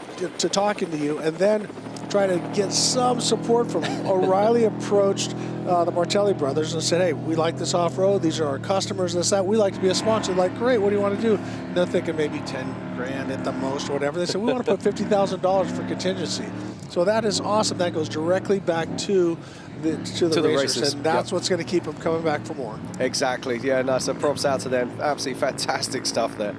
talking to you, and then try to get some support from O'Reilly. Approached the Martelli brothers and said, hey, we like this off-road, these are our customers, this, that, we like to be a sponsor. Like, great, what do you want to do? And they're thinking maybe 10 grand at the most or whatever. They said, we want to put $50,000 for contingency. So that is awesome. That goes directly back to the racers, and that's what's going to keep them coming back for more. Exactly, yeah, no, so props out to them. Absolutely fantastic stuff there.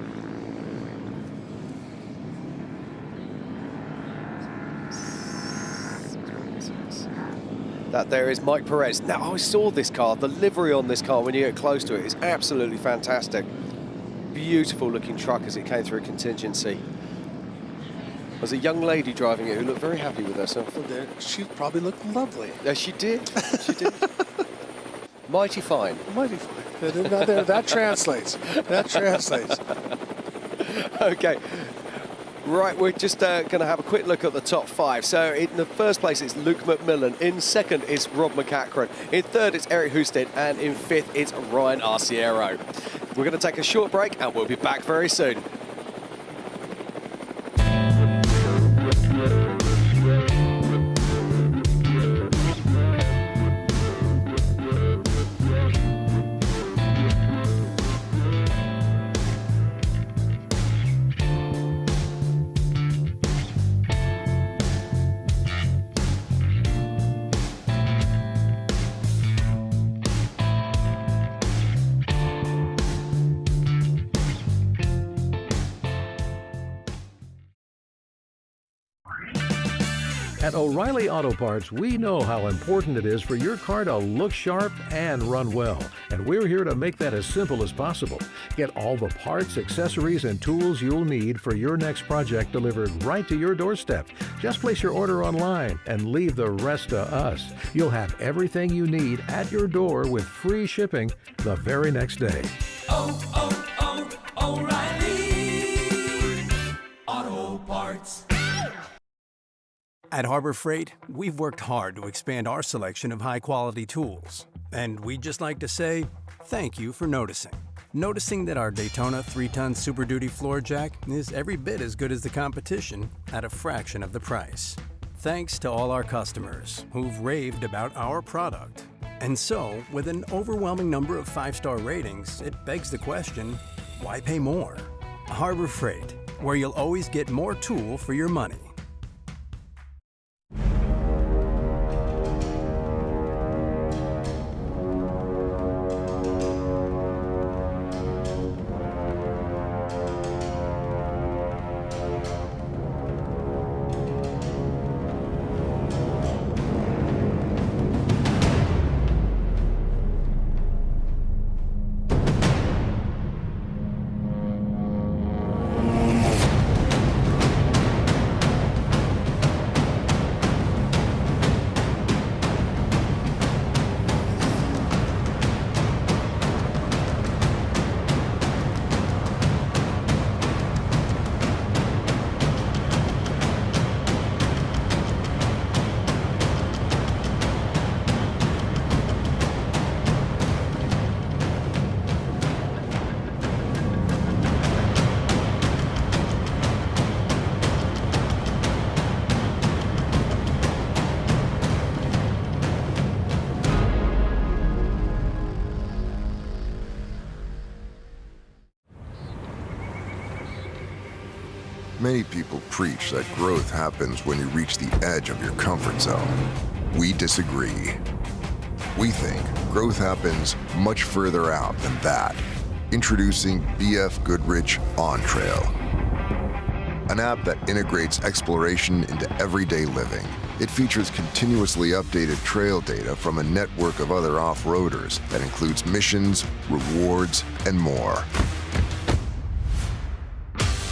That there is Mike Perez. Now, I saw this car, the livery on this car when you get close to it is absolutely fantastic. Beautiful looking truck as it came through contingency. There's a young lady driving it who looked very happy with herself. She probably looked lovely. Yeah, she did. She did. Mighty fine. Mighty fine. That translates. That translates. Okay. Right, we're just going to have a quick look at the top five. So in the first place, it's Luke McMillan. In second, it's Rob McCachran. In third, it's Eric Husted. And in fifth, it's Ryan Arciero. We're going to take a short break, and we'll be back very soon. At O'Reilly Auto Parts, we know how important it is for your car to look sharp and run well. And we're here to make that as simple as possible. Get all the parts, accessories, and tools you'll need for your next project delivered right to your doorstep. Just place your order online and leave the rest to us. You'll have everything you need at your door with free shipping the very next day. O'Reilly Auto Parts. At Harbor Freight, we've worked hard to expand our selection of high-quality tools. And we'd just like to say thank you for noticing. Noticing that our Daytona 3-ton Super Duty floor jack is every bit as good as the competition at a fraction of the price. Thanks to all our customers who've raved about our product. And so, with an overwhelming number of 5-star ratings, it begs the question, why pay more? Harbor Freight, where you'll always get more tool for your money. Many people preach that growth happens when you reach the edge of your comfort zone. We disagree. We think growth happens much further out than that. Introducing BFGoodrich On Trail, an app that integrates exploration into everyday living. It features continuously updated trail data from a network of other off-roaders that includes missions, rewards, and more.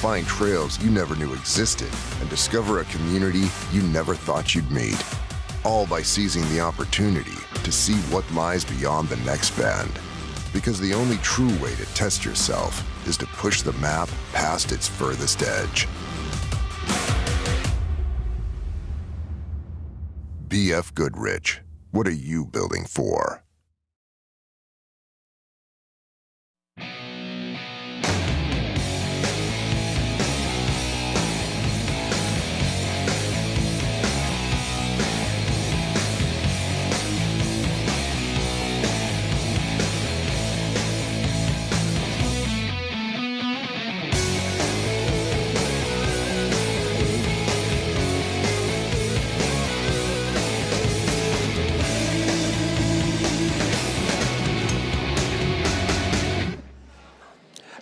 Find trails you never knew existed and discover a community you never thought you'd meet. All by seizing the opportunity to see what lies beyond the next bend. Because the only true way to test yourself is to push the map past its furthest edge. BFGoodrich, what are you building for?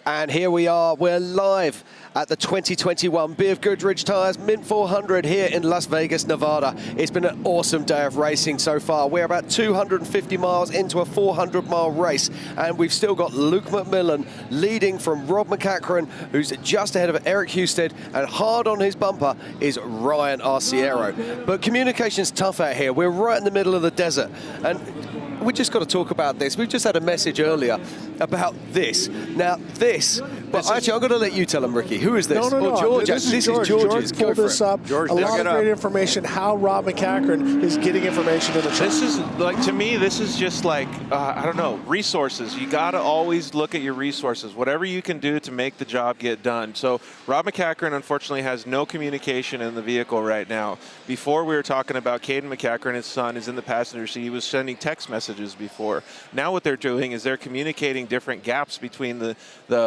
And here we are, we're live at the 2021 BFGoodrich Tires Mint 400 here in Las Vegas, Nevada. It's been an awesome day of racing so far. We're about 250 miles into a 400-mile race, and we've still got Luke McMillan leading from Rob McCachran, who's just ahead of Eric Husted, and hard on his bumper is Ryan Arciero. But communication's tough out here. We're right in the middle of the desert, and we just got to talk about this. We've just had a message earlier about this. Now, actually, I'm going to let you tell them, Ricky. Who is this? No. George. This is George's. George pulled this up. George, a lot of great information. How Rob McCachran is getting information in the truck. This is like, to me, this is just like I don't know, resources. You got to always look at your resources. Whatever you can do to make the job get done. So Rob McCachran, unfortunately, has no communication in the vehicle right now. Before we were talking about Caden McCachran, his son, is in the passenger seat. He was sending text messages messages before. Now what they're doing is they're communicating different gaps between the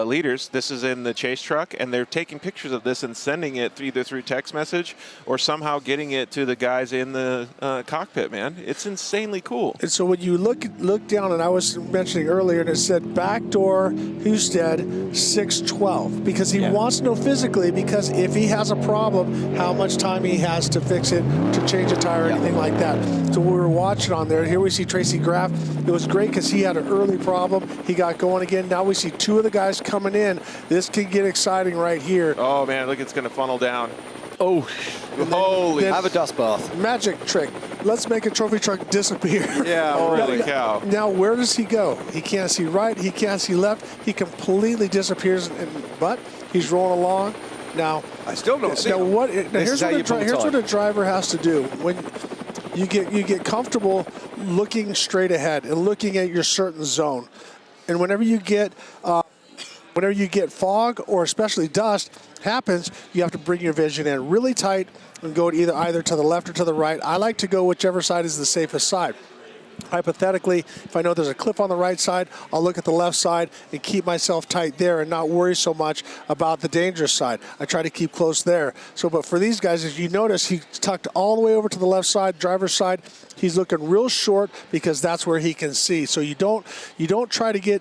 leaders. This is in the chase truck, and they're taking pictures of this and sending it either through text message or somehow getting it to the guys in the cockpit, man. It's insanely cool. And so when you look down, and I was mentioning earlier, and it said backdoor Husted 612, because he wants to know physically, because if he has a problem, how much time he has to fix it, to change a tire or anything like that. So we were watching on there. Here we see Tracy Graff. It was great because he had an early problem. He got going again. Now we see two of the guys coming in. This can get exciting right here. Oh, man, look, it's going to funnel down. Oh, holy. Have a dust bath. Magic trick. Let's make a trophy truck disappear. Yeah, holy cow. Now, where does he go? He can't see right. He can't see left. He completely disappears, but he's rolling along. Now, I still don't see him. Here's what a driver has to do. When you get comfortable looking straight ahead and looking at your certain zone. And whenever you get fog, or especially dust happens, you have to bring your vision in really tight and go either to the left or to the right. I like to go whichever side is the safest side. Hypothetically, if I know there's a cliff on the right side, I'll look at the left side and keep myself tight there and not worry so much about the dangerous side. I try to keep close there. So, but for these guys, as you notice, he's tucked all the way over to the left side, driver's side. He's looking real short because that's where he can see. So you don't try to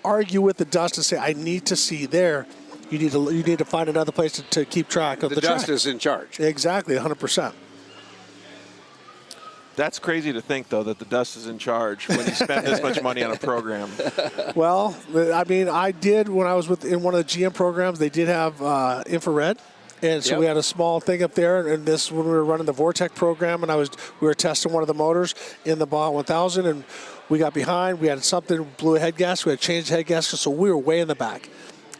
argue with the dust and say, I need to see there. You need to find another place to keep track of the dust track. is in charge. Exactly, 100%. That's crazy to think, though, that the dust is in charge when you spend this much money on a program. Well, I mean, I did when I was in one of the GM programs. They did have infrared, and so we had a small thing up there. And this when we were running the Vortec program, and we were testing one of the motors in the Baja 1000, and we got behind. We had something blew a head gasket. We had changed head gasket, so we were way in the back.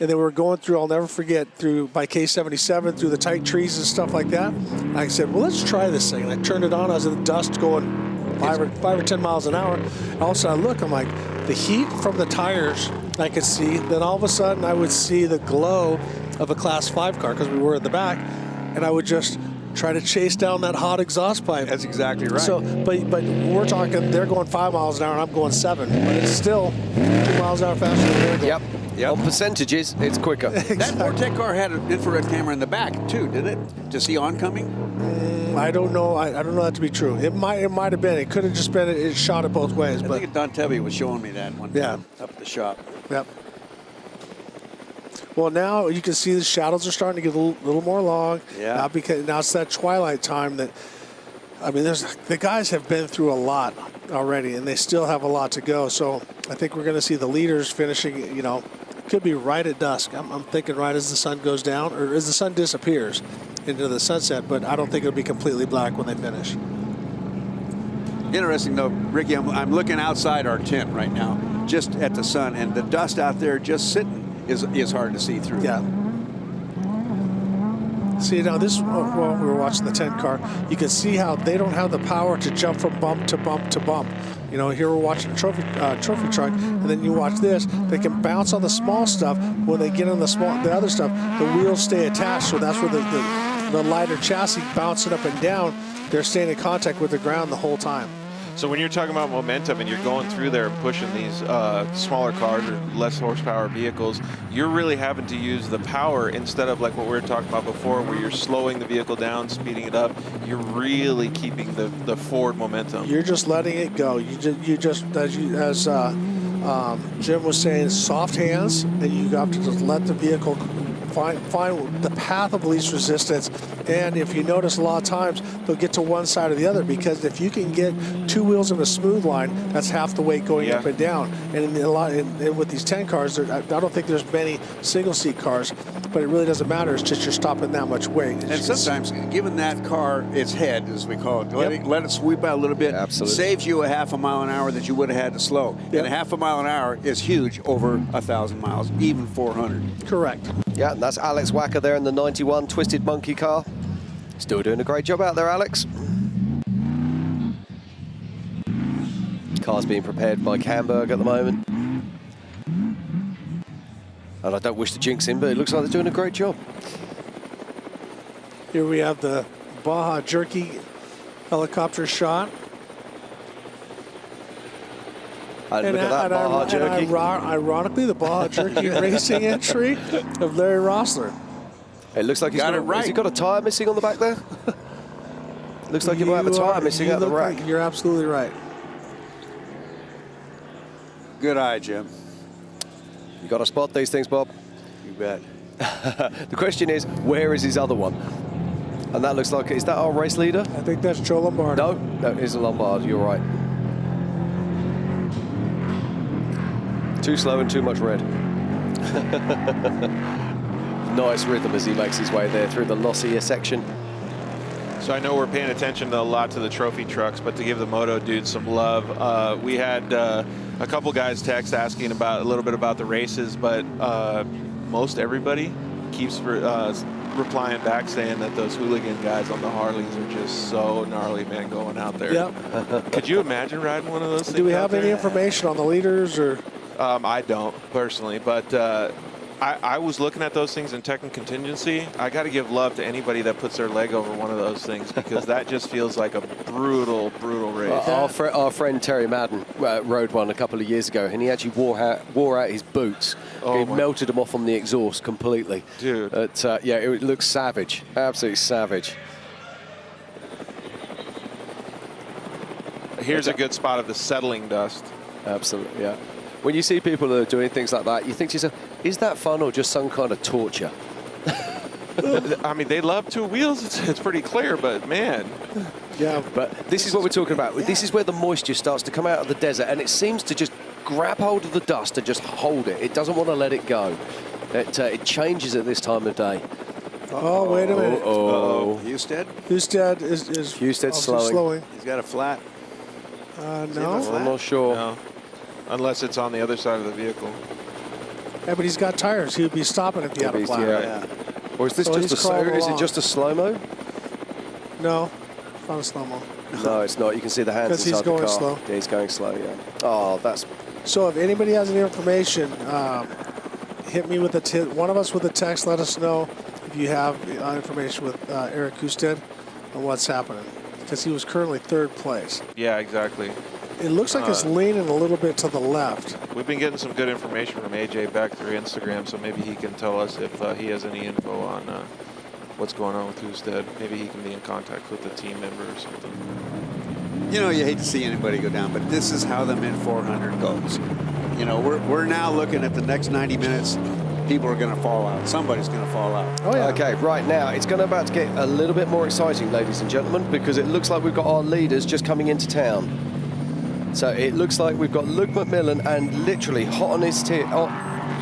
And then we were going through, I'll never forget, by K77, through the tight trees and stuff like that. And I said, well, let's try this thing. And I turned it on. I was in the dust going 5 or 10 miles an hour. And all of a sudden I look, I'm like, the heat from the tires I could see. Then all of a sudden I would see the glow of a Class 5 car because we were in the back. And I would just try to chase down that hot exhaust pipe. That's exactly right. So, but we're talking, they're going 5 miles an hour and I'm going 7. But it's still 2 miles an hour faster than they're going. Yep. On percentages, it's quicker. That Vortec car had an infrared camera in the back too, did it? To see oncoming? I don't know. I don't know that to be true. It might have been. It could have just been. It shot it both ways. I think Don Tebby was showing me that one time up at the shop. Yep. Well, now you can see the shadows are starting to get a little more long. Yeah. Now it's that twilight time that. I mean, the guys have been through a lot already, and they still have a lot to go. So I think we're going to see the leaders finishing. Could be right at dusk. I'm thinking right as the sun goes down, or as the sun disappears into the sunset. But I don't think it'll be completely black when they finish. Interesting though, Ricky. I'm looking outside our tent right now, just at the sun, and the dust out there just sitting is hard to see through. Yeah. See, now we were watching the 10 car. You can see how they don't have the power to jump from bump to bump to bump. Here we're watching a trophy truck, and then you watch this. They can bounce on the small stuff. When they get on the other stuff, the wheels stay attached. So that's where the lighter chassis bouncing up and down. They're staying in contact with the ground the whole time. So when you're talking about momentum and you're going through there and pushing these smaller cars or less horsepower vehicles, you're really having to use the power instead of like what we were talking about before, where you're slowing the vehicle down, speeding it up. You're really keeping the forward momentum. You're just letting it go. You just as Jim was saying, soft hands, and you have to just let the vehicle find the path of least resistance. And if you notice, a lot of times they'll get to one side or the other, because if you can get 2 wheels in a smooth line, that's half the weight going up and down. And with these 10 cars, I don't think there's many single seat cars, but it really doesn't matter. It's just you're stopping that much weight. And sometimes giving that car its head, as we call it, let it sweep out a little bit, saves you a half a mile an hour that you would have had to slow. And a half a mile an hour is huge over 1,000 miles, even 400. Correct. Yeah, that's Alex Wacker there in the 91 Twisted Monkey car. Still doing a great job out there, Alex. Car's being prepared by Camberg at the moment. And I don't wish to jinx him, but it looks like they're doing a great job. Here we have the Baja Jerky helicopter shot. Look at that, Baja Jerky. Ironically, the Baja Jerky racing entry of Larry Rossler. It looks like he's got it right. Has he got a tyre missing on the back there? Looks like he might have a tyre missing out the rack. You're absolutely right. Good eye, Jim. You got to spot these things, Bob. You bet. The question is, where is his other one? And that looks like, is that our race leader? I think that's Joe Lombardo. No, that is a Lombard. You're right. Too slow and too much red. Nice rhythm as he makes his way there through the Lossier section. So I know we're paying attention a lot to the trophy trucks, but to give the moto dudes some love, we had a couple guys text asking about a little bit about the races, but most everybody keeps replying back saying that those hooligan guys on the Harleys are just so gnarly, man, going out there. Yep. Could you imagine riding one of those things? Do we have out any there? information on the leaders or? I don't personally, but I was looking at those things in tech and contingency. I got to give love to anybody that puts their leg over one of those things because that just feels like a brutal, brutal race. Our friend Terry Madden rode one a couple of years ago, and he actually wore out his boots. He melted them off on the exhaust completely. Dude. But, yeah, it looks savage. Absolutely savage. Here's a good spot of the settling dust. Absolutely, yeah. When you see people that are doing things like that, you think to yourself, is that fun or just some kind of torture? I mean, they love two wheels. It's pretty clear, but man. Yeah. But this is what we're talking about. Yeah. This is where the moisture starts to come out of the desert, and it seems to just grab hold of the dust and just hold it. It doesn't want to let it go. It changes at this time of day. Oh, wait a minute. Husted? Husted is Husted's slowing. He's got a flat. No. I'm not sure. No. Unless it's on the other side of the vehicle. Yeah, but he's got tires. He would be stopping if he had a flat. Yeah. Or is this just is it just a slow-mo? No, not a slow-mo. No, it's not. You can see the hands inside he's going the car. slow. Yeah, he's going slow, yeah. Oh, that's... So if anybody has any information, hit me with a one of us with a text. Let us know if you have information with Eric Husted on what's happening. Because he was currently third place. Yeah, exactly. It looks like it's leaning a little bit to the left. We've been getting some good information from AJ Beck through Instagram, so maybe he can tell us if he has any info on what's going on with Husted. Maybe he can be in contact with a team member or something. You know, you hate to see anybody go down, but this is how the Mint 400 goes. You know, we're now looking at the next 90 minutes. People are going to fall out. Somebody's going to fall out. Oh, yeah. Okay, right now, it's about to get a little bit more exciting, ladies and gentlemen, because it looks like we've got our leaders just coming into town. So it looks like we've got Luke McMillan, and literally hot on his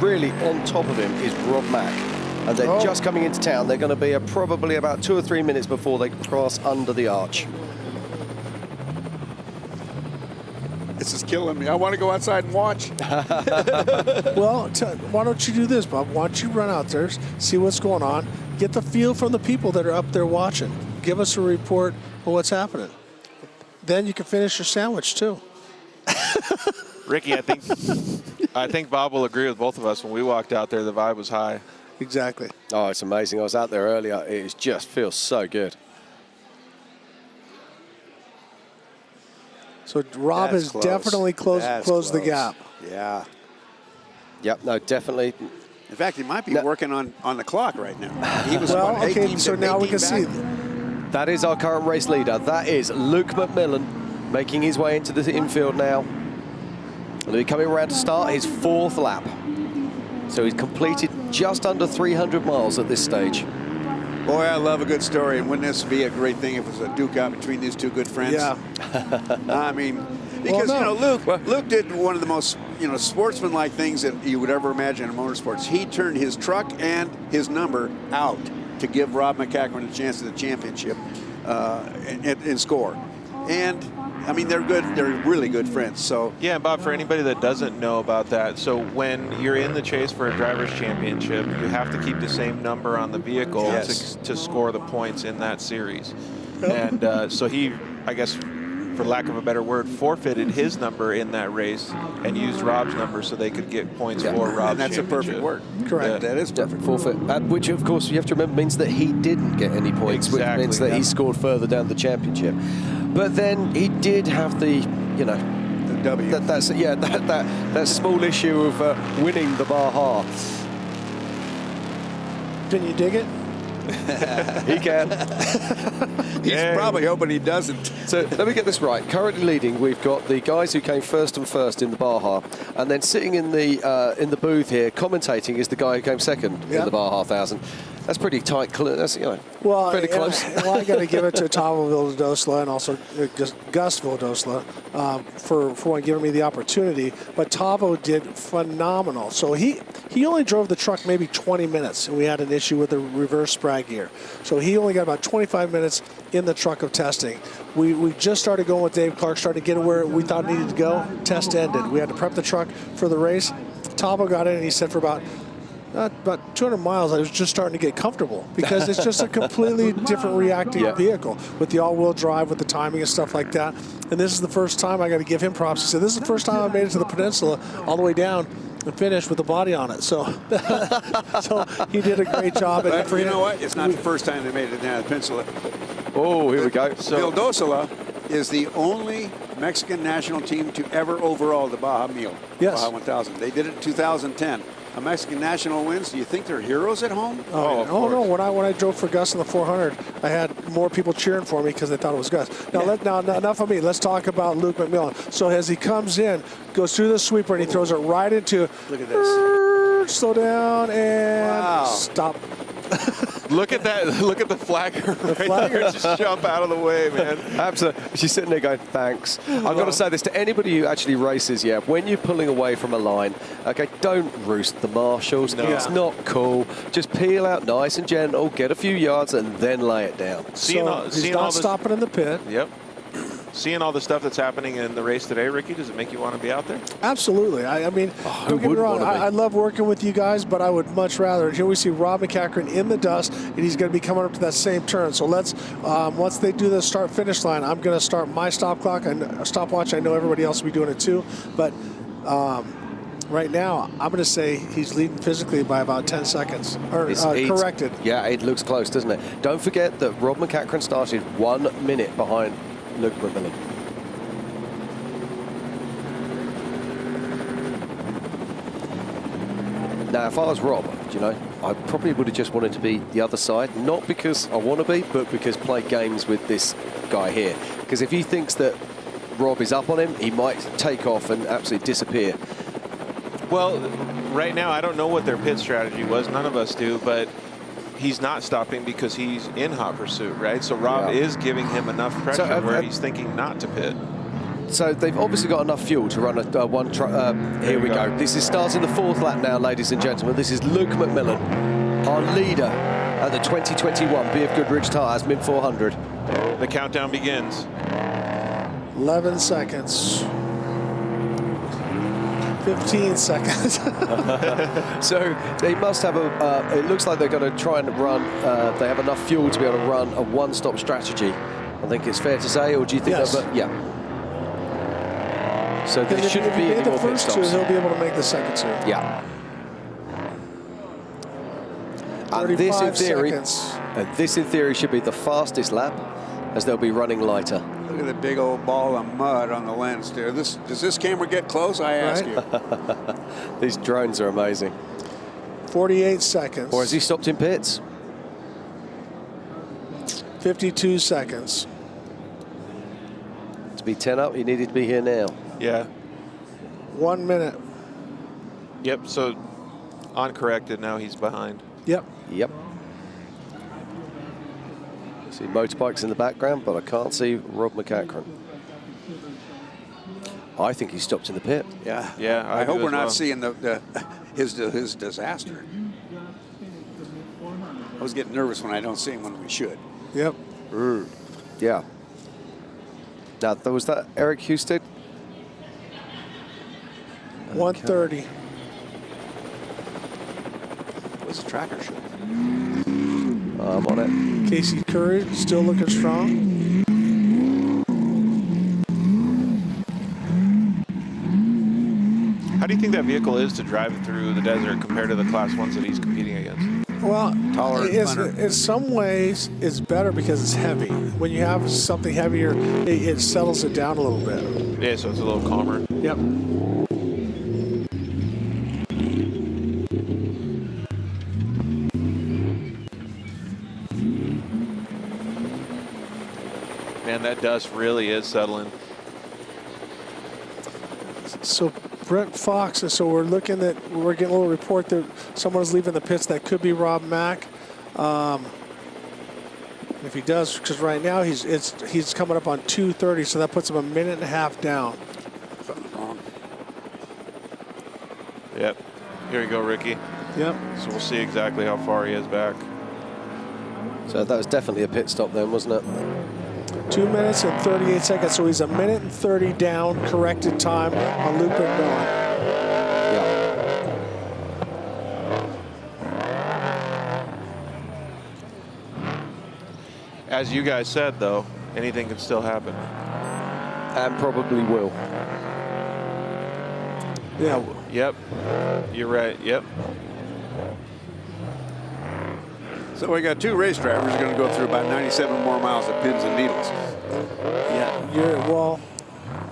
really on top of him is Rob Mack. And they're just coming into town. They're going to be probably about 2 or 3 minutes before they cross under the arch. This is killing me. I want to go outside and watch. Well, why don't you do this, Bob? Why don't you run out there, see what's going on, get the feel from the people that are up there watching. Give us a report of what's happening. Then you can finish your sandwich, too. Ricky, I think Bob will agree with both of us. When we walked out there, the vibe was high. Exactly. Oh, it's amazing. I was out there earlier. It just feels so good. So Rob has definitely closed the gap. Yeah. Yep, no, definitely. In fact, he might be working on the clock right now. He was well, okay, so now we can see. That is our current race leader. That is Luke McMillan making his way into the infield now. He'll be coming around to start his 4th lap. So he's completed just under 300 miles at this stage. Boy, I love a good story. And wouldn't this be a great thing if it was a duke out between these two good friends? Yeah. I mean, because, you know, Luke did one of the most, sportsman-like things that you would ever imagine in motorsports. He turned his truck and his number out to give Rob McEachran a chance at the championship and score. And, I mean, they're good. They're really good friends. So yeah, Bob, for anybody that doesn't know about that, so when you're in the chase for a driver's championship, you have to keep the same number on the vehicle to score the points in that series. And so he, I guess, for lack of a better word, forfeited his number in that race and used Rob's number so they could get points for Rob's and that's a perfect word. Correct. Yeah. That is perfect. Forfeit, which, of course, you have to remember means that he didn't get any points, which means that he scored further down the championship. But then he did have the W. That small issue of winning the Baja. Can you dig it? He can. He's probably hoping he doesn't. So let me get this right. Currently leading, we've got the guys who came first in the Baja, and then sitting in the booth here commentating is the guy who came second in the Baja 1000. That's pretty tight. That's fairly close. Well, I got to give it to Tavo Vildosla and also Gus Vildosla for giving me the opportunity. But Tavo did phenomenal. So he only drove the truck maybe 20 minutes, and we had an issue with the reverse sprag gear. So he only got about 25 minutes in the truck of testing. We just started going with Dave Clark, started getting where we thought it needed to go. Test ended. We had to prep the truck for the race. Tavo got in, and he said for about 200 miles, I was just starting to get comfortable because it's just a completely different reacting vehicle with the all-wheel drive, with the timing and stuff like that. And this is the first time, I got to give him props. He said, this is the first time I made it to the peninsula all the way down and finished with the body on it. So, so he did a great job. But you know what? It's not the first time they made it down the peninsula. Oh, here we go. So Vildosla is the only Mexican national team to ever overall the Baja Mil. Yes. Baja 1000. They did it in 2010. A Mexican national wins. Do you think they're heroes at home? Oh no! When I drove for Gus in the 400, I had more people cheering for me because they thought it was Gus. Now, enough of me. Let's talk about Luke McMillan. So as he comes in, goes through the sweeper and he throws it right into. Look at this. Slow down and stop. Look at that. Look at the flagger right there. Just jump out of the way, man. Absolutely. She's sitting there going, thanks. I've got to say this to anybody who actually races, when you're pulling away from a line, okay, don't roost the marshals. No. It's not cool. Just peel out nice and gentle, get a few yards, and then lay it down. He's not stopping in the pit. Yep. Seeing all the stuff that's happening in the race today, Ricky, does it make you want to be out there? Absolutely. I mean, don't get me wrong. I love working with you guys, but I would much rather. Here we see Rob McCackern in the dust, and he's going to be coming up to that same turn. So let's, once they do the start-finish line, I'm going to start my stop clock and stopwatch. I know everybody else will be doing it too, but right now, I'm going to say he's leading physically by about 10 seconds, or corrected. Yeah, it looks close, doesn't it? Don't forget that Rob McCackern started 1 minute behind Luke McMillan. Now, if I was Rob, I probably would have just wanted to be the other side, not because I want to be, but because play games with this guy here. Because if he thinks that Rob is up on him, he might take off and absolutely disappear. Well, right now, I don't know what their pit strategy was. None of us do, but he's not stopping because he's in hot pursuit, right? So Rob is giving him enough pressure where he's thinking not to pit. So they've obviously got enough fuel to run a one truck. Here we go. This is starting the 4th lap now, ladies and gentlemen. This is Luke McMillan, our leader at the 2021 BFGoodrich Tires Mid 400. The countdown begins. 11 seconds. 15 seconds. So they must have it looks like they're going to try and run, they have enough fuel to be able to run a one-stop strategy. I think it's fair to say, or do you think yeah. So there shouldn't be any more pit stops. If he made the first 2, he'll be able to make the second 2. Yeah. 35 seconds. And this in theory should be the fastest lap, as they'll be running lighter. Look at the big old ball of mud on the lens there. Does this camera get close? I ask you. These drones are amazing. 48 seconds. Or has he stopped in pits? 52 seconds. To be 10 up, he needed to be here now. Yeah. 1 minute. Yep, so uncorrected, now he's behind. Yep. See motorbikes in the background, but I can't see Rob McCackern. I think he stopped in the pit. Yeah. I hope we're not seeing his disaster. I was getting nervous when I don't see him when we should. Yep. Yeah. Now, was that Eric Husted? 130. What's the tracker show? I'm on it. Casey Curry still looking strong. How do you think that vehicle is to drive through the desert compared to the Class 1s that he's competing against? Well, taller and it's, thinner. in some ways, it's better because it's heavy. When you have something heavier, it settles it down a little bit. Yeah, so it's a little calmer. Yep. Man, that dust really is settling. So Brent Fox, and so we're getting a little report that someone's leaving the pits. That could be Rob Mack. If he does, because right now he's coming up on 2:30, so that puts him a minute and a half down. Something's wrong. Yep. Here you go, Ricky. Yep. So we'll see exactly how far he is back. So that was definitely a pit stop then, wasn't it? 2 minutes and 38 seconds, so he's a minute and 30 down, corrected time on Luke McMillan. As you guys said, though, anything can still happen. And probably will. Yeah. Yep. You're right. Yep. So we got two race drivers going to go through about 97 more miles of pins and needles. Yeah.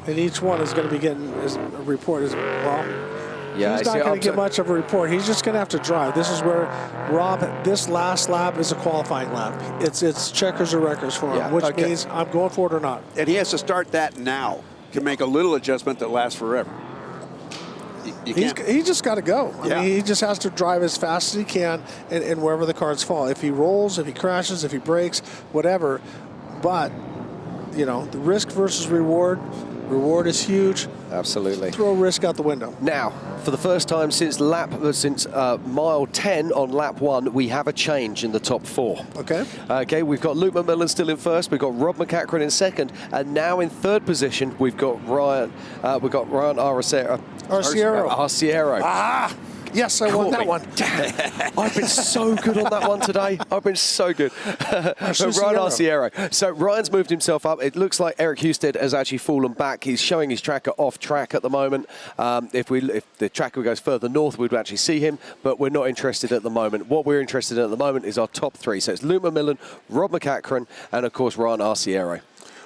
And each one is going to be getting a report as well. Yeah, he's not going to get much of a report. He's just going to have to drive. This is where Rob, this last lap is a qualifying lap. It's checkers or wreckers for him, which means I'm going for it or not. And he has to start that now to make a little adjustment that lasts forever. He's just got to go. I mean, he just has to drive as fast as he can and wherever the cards fall. If he rolls, if he crashes, if he breaks, whatever. But, the risk versus reward. Reward is huge. Absolutely. Throw risk out the window. Now, for the first time since mile 10 on lap 1, we have a change in the top 4. Okay. Okay, we've got Luke McMillan still in first. We've got Rob McCachran in second, and now in third position we've got Ryan. Arciero. Ah. Yes, I won that one. I've been so good on that one today. I've been so good. Ryan Arciero. So Ryan's moved himself up. It looks like Eric Husted has actually fallen back. He's showing his tracker off track at the moment. If the tracker goes further north, we'd actually see him, but we're not interested at the moment. What we're interested in at the moment is our top 3. So it's Luke McMillan, Rob McCachran, and of course Ryan Arciero.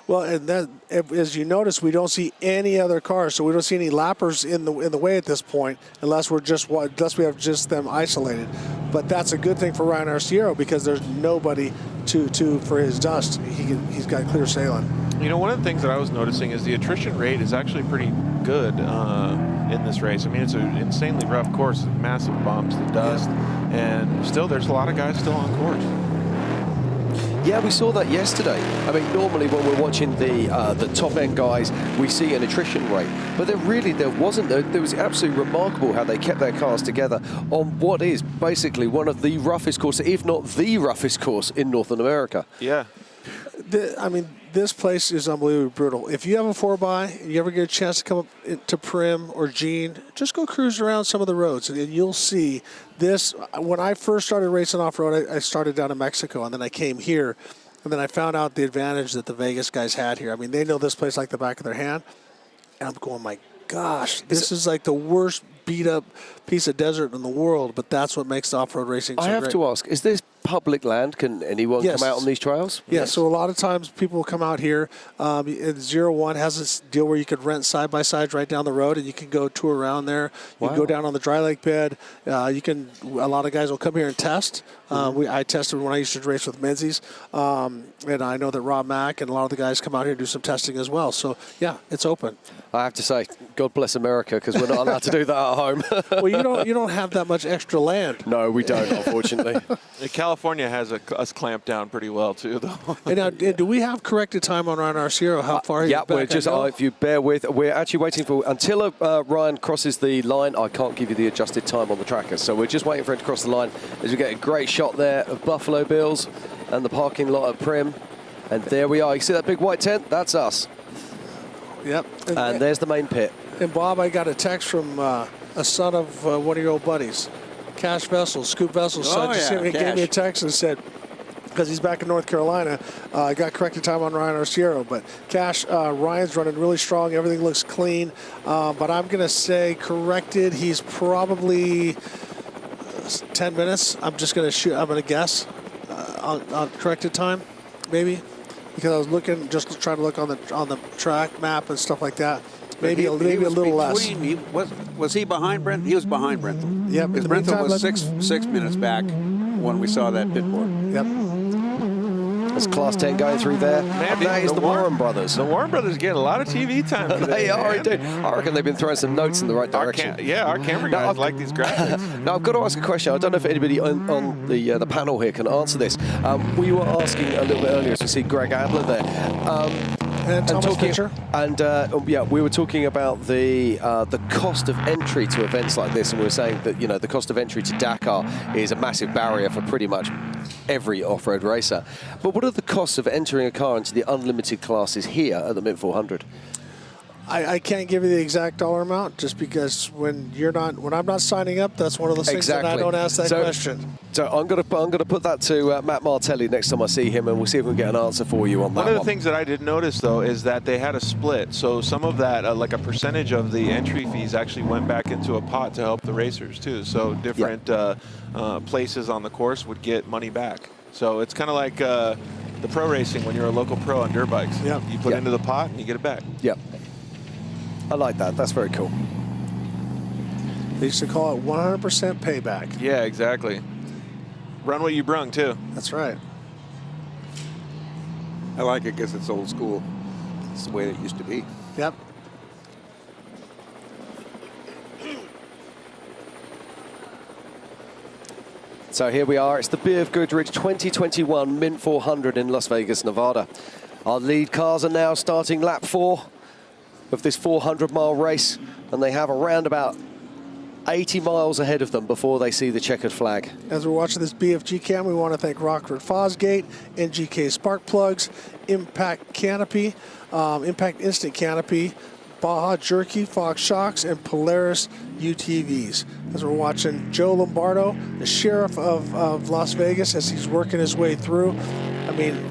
Well, and then, as you notice, we don't see any other cars, so we don't see any lappers in the way at this point, unless we have just them isolated. But that's a good thing for Ryan Arciero because there's nobody for his dust. He's got clear sailing. One of the things that I was noticing is the attrition rate is actually pretty good in this race. I mean, it's an insanely rough course, massive bumps, the dust, and still there's a lot of guys still on course. Yeah, we saw that yesterday. I mean, normally when we're watching the top-end guys, we see an attrition rate. But there wasn't. It was absolutely remarkable how they kept their cars together on what is basically one of the roughest courses, if not the roughest course in Northern America. Yeah. This place is unbelievably brutal. If you have a 4x, you ever get a chance to come up to Prim or Gene, just go cruise around some of the roads, and you'll see this. When I first started racing off-road, I started down in Mexico, and then I came here, and then I found out the advantage that the Vegas guys had here. I mean, they know this place like the back of their hand, and I'm going, my gosh, this is like the worst beat-up piece of desert in the world, but that's what makes off-road racing so great. I have to ask, is this public land? Can anyone come out on these trails? Yeah, so a lot of times people will come out here. 01 has this deal where you could rent side-by-sides right down the road, and you can go tour around there. You can go down on the dry lake bed. A lot of guys will come here and test. I tested when I used to race with Menzies, and I know that Rob Mack and a lot of the guys come out here and do some testing as well. So, yeah, it's open. I have to say, God bless America, because we're not allowed to do that at home. Well, you don't have that much extra land. No, we don't, unfortunately. California has us clamped down pretty well, too, though. And now, do we have corrected time on Ryan Arciero? How far he's back? We're just, if you bear with, we're actually waiting for, until Ryan crosses the line, I can't give you the adjusted time on the tracker. So we're just waiting for him to cross the line as we get a great shot there of Buffalo Bills and the parking lot at Prim. And there we are. You see that big white tent? That's us. Yep. And there's the main pit. And Bob, I got a text from a son of one of your old buddies, Cash Vessels, Scoop Vessels' son. He gave me a text and said, because he's back in North Carolina, I got corrected time on Ryan Arciero. But Cash, Ryan's running really strong. Everything looks clean. But I'm going to say corrected. He's probably 10 minutes. I'm just going to shoot. I'm going to guess on corrected time, maybe, because I was looking, just trying to look on the track map and stuff like that. Maybe a little less. Was he behind Brent? He was behind Brentham. Yep. Because Brentham was six minutes back when we saw that pit board. Yep. There's Class 10 going through there. Man, that is the Warren brothers. The Warren brothers get a lot of TV time today. They are indeed. I reckon they've been throwing some notes in the right direction. Our camera guys like these graphics. Now, I've got to ask a question. I don't know if anybody on the panel here can answer this. We were asking a little bit earlier, as we see Greg Adler there. And Thomas Fisher. And we were talking about the cost of entry to events like this, and we were saying that the cost of entry to Dakar is a massive barrier for pretty much every off-road racer. But what are the costs of entering a car into the unlimited classes here at the Mint 400? I can't give you the exact dollar amount, just because when I'm not signing up, that's one of those things that I don't ask that question. So I'm gonna put that to Matt Martelli next time I see him, and we'll see if we can get an answer for you on that. One of the things that I did notice, though, is that they had a split. So some of that, like a percentage of the entry fees, actually went back into a pot to help the racers too. So different places on the course would get money back. So it's kind of like the pro racing when you're a local pro on dirt bikes. Yep. You put into the pot and you get it back. Yep. I like that. That's very cool. They used to call it 100% payback. Yeah, exactly. Run what you brung, too. That's right. I like it because it's old school. It's the way it used to be. Yep. So here we are. It's the BFGoodrich 2021 Mint 400 in Las Vegas, Nevada. Our lead cars are now starting lap 4 of this 400-mile race, and they have around about 80 miles ahead of them before they see the checkered flag. As we're watching this BFG cam, we want to thank Rockford Fosgate, NGK Spark Plugs, Impact Canopy, Impact Instant Canopy, Baja Jerky, Fox Shocks, and Polaris UTVs. As we're watching Joe Lombardo, the sheriff of Las Vegas, as he's working his way through. I mean,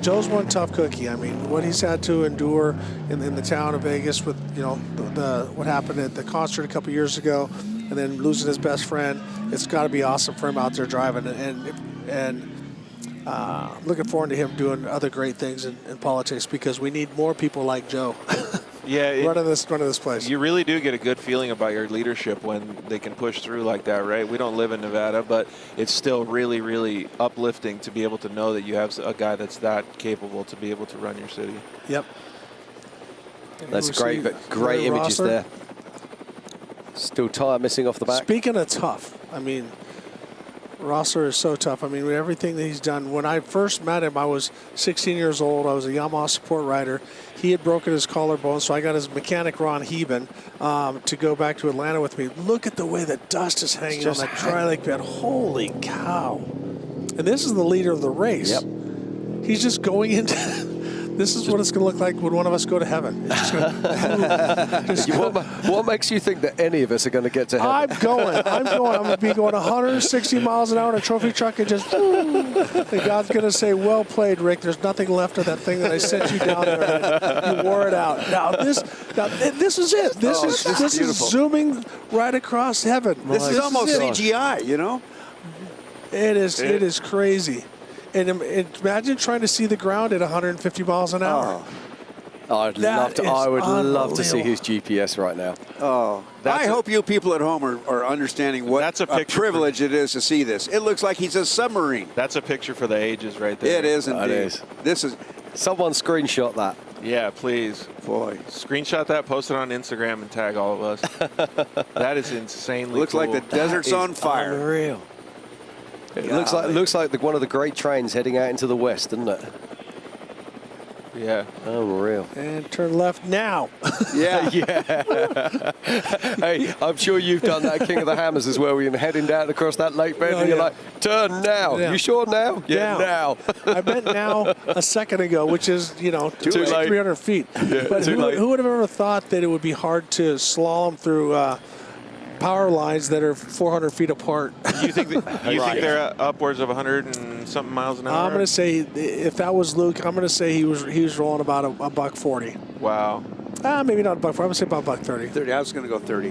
Joe's one tough cookie. I mean, what he's had to endure in the town of Vegas with, what happened at the concert a couple years ago, and then losing his best friend. It's got to be awesome for him out there driving, and looking forward to him doing other great things in politics, because we need more people like Joe. Yeah, running this place. You really do get a good feeling about your leadership when they can push through like that, right? We don't live in Nevada, but it's still really, really uplifting to be able to know that you have a guy that's that capable to be able to run your city. Yep. That's great images there. Still tire missing off the back. Speaking of tough, I mean, Rosser is so tough. I mean, with everything that he's done. When I first met him, I was 16 years old. I was a Yamaha support rider. He had broken his collarbone, so I got his mechanic, Ron Heben, to go back to Atlanta with me. Look at the way the dust is hanging on that dry lake bed. Holy cow. And this is the leader of the race. Yep. He's just going into... This is what it's going to look like when one of us go to heaven. It's just what makes you think that any of us are going to get to heaven? I'm going to be going 160 miles an hour in a trophy truck and just, and God's going to say, well played, Rick. There's nothing left of that thing that I sent you down there. You wore it out. Now this is it. This is zooming right across heaven. This is almost CGI, It is crazy. And imagine trying to see the ground at 150 miles an hour. I would love to see his GPS right now. Oh, I hope you people at home are understanding what a privilege it is to see this. It looks like he's a submarine. That's a picture for the ages right there. It is indeed. It is. This is. Someone screenshot that. Yeah, please. Boy. Screenshot that, post it on Instagram, and tag all of us. That is insanely Looks cool. like the desert's on fire. Unreal. It looks like one of the great trains heading out into the west, doesn't it? Yeah. Unreal. And turn left now. Yeah. Yeah. Hey, I'm sure you've done that, King of the Hammers, as well. You're heading down across that lake bed, and you're like, turn now. Yeah. You sure now? Yeah, now. I meant now a second ago, which is, Too late. 300 feet. Yeah, but too late. who would have ever thought that it would be hard to slalom through power lines that are 400 feet apart? You think they're upwards of 100 and something miles an hour? I'm going to say, if that was Luke, I'm going to say he was rolling about a $140. Wow. Maybe not a $140. I'm going to say about $130. 30. I was going to go 30.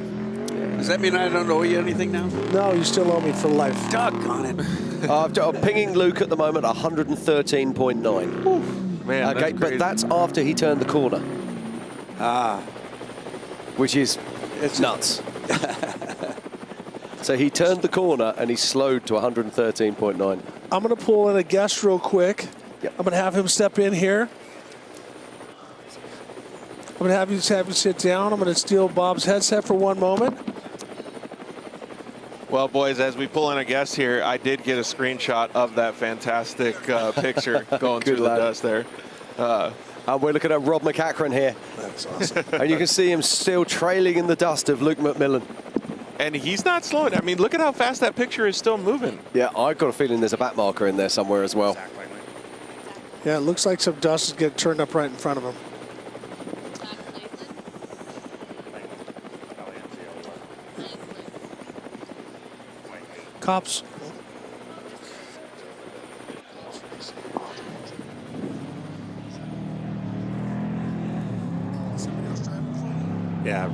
Does that mean I don't owe you anything now? No, you still owe me for life. Doggone it. I'm pinging Luke at the moment 113.9. Man, okay, but that's after he turned the corner. Which is nuts. So he turned the corner and he slowed to 113.9. I'm going to pull in a guest real quick. Yep. I'm going to have him step in here. I'm going to have you sit down. I'm going to steal Bob's headset for one moment. Well, boys, as we pull in a guest here, I did get a screenshot of that fantastic picture going through the dust there. And we're looking at Rob McCachran here. That's awesome. And you can see him still trailing in the dust of Luke McMillan. And he's not slowing. I mean, look at how fast that picture is still moving. Yeah, I've got a feeling there's a back marker in there somewhere as well. Exactly. Yeah, it looks like some dust is getting turned up right in front of him. Cops. Yeah.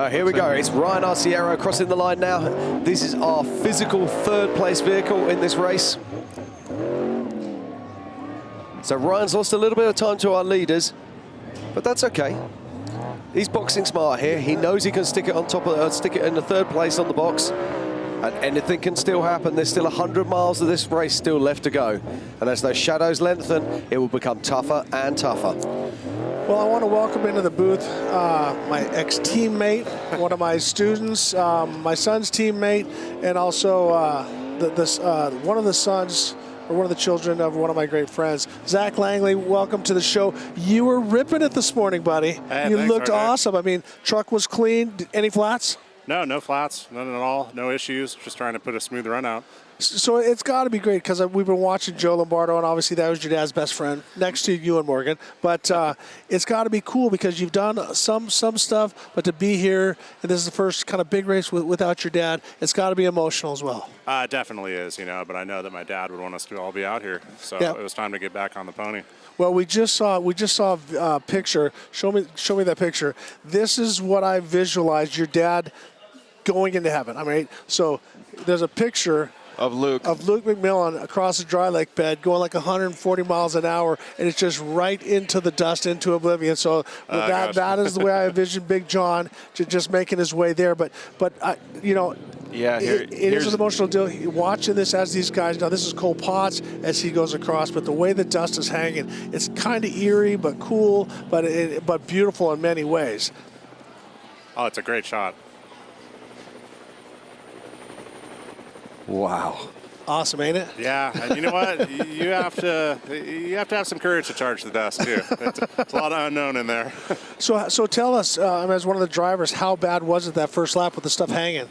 Here we go. It's Ryan Arciero crossing the line now. This is our physical third place vehicle in this race. So Ryan's lost a little bit of time to our leaders, but that's okay. He's boxing smart here. He knows he can stick it on top of, stick it in the third place on the box, and anything can still happen. There's still 100 miles of this race still left to go, and as those shadows lengthen, it will become tougher and tougher. Well, I want to welcome into the booth my ex-teammate, one of my students, my son's teammate, and also one of the sons, or one of the children of one of my great friends, Zach Langley. Welcome to the show. You were ripping it this morning, buddy. Hey, you thanks, looked awesome. I mean, truck was clean. Any flats? No flats, none at all, no issues. Just trying to put a smooth run out. So it's got to be great because we've been watching Joe Lombardo, and obviously that was your dad's best friend next to you and Morgan. But it's got to be cool because you've done some stuff, but to be here, and this is the first kind of big race without your dad, it's got to be emotional as well. It definitely is, but I know that my dad would want us to all be out here. So Yeah. It was time to get back on the pony. Well, we just saw a picture. Show me that picture. This is what I visualized your dad going into heaven. I mean, so there's a picture of Luke McMillan across the dry lake bed going like 140 miles an hour, and it's just right into the dust, into oblivion. So that is the way I envision Big John just making his way there. But yeah, it is an emotional deal. Watching this as these guys, now this is Cole Potts as he goes across, but the way the dust is hanging, it's kind of eerie but cool, but beautiful in many ways. Oh, it's a great shot. Wow. Awesome, ain't it? Yeah, and you know what? you have to have some courage to charge the dust too. It's a lot of unknown in there. So tell us, as one of the drivers, how bad was it that first lap with the stuff hanging?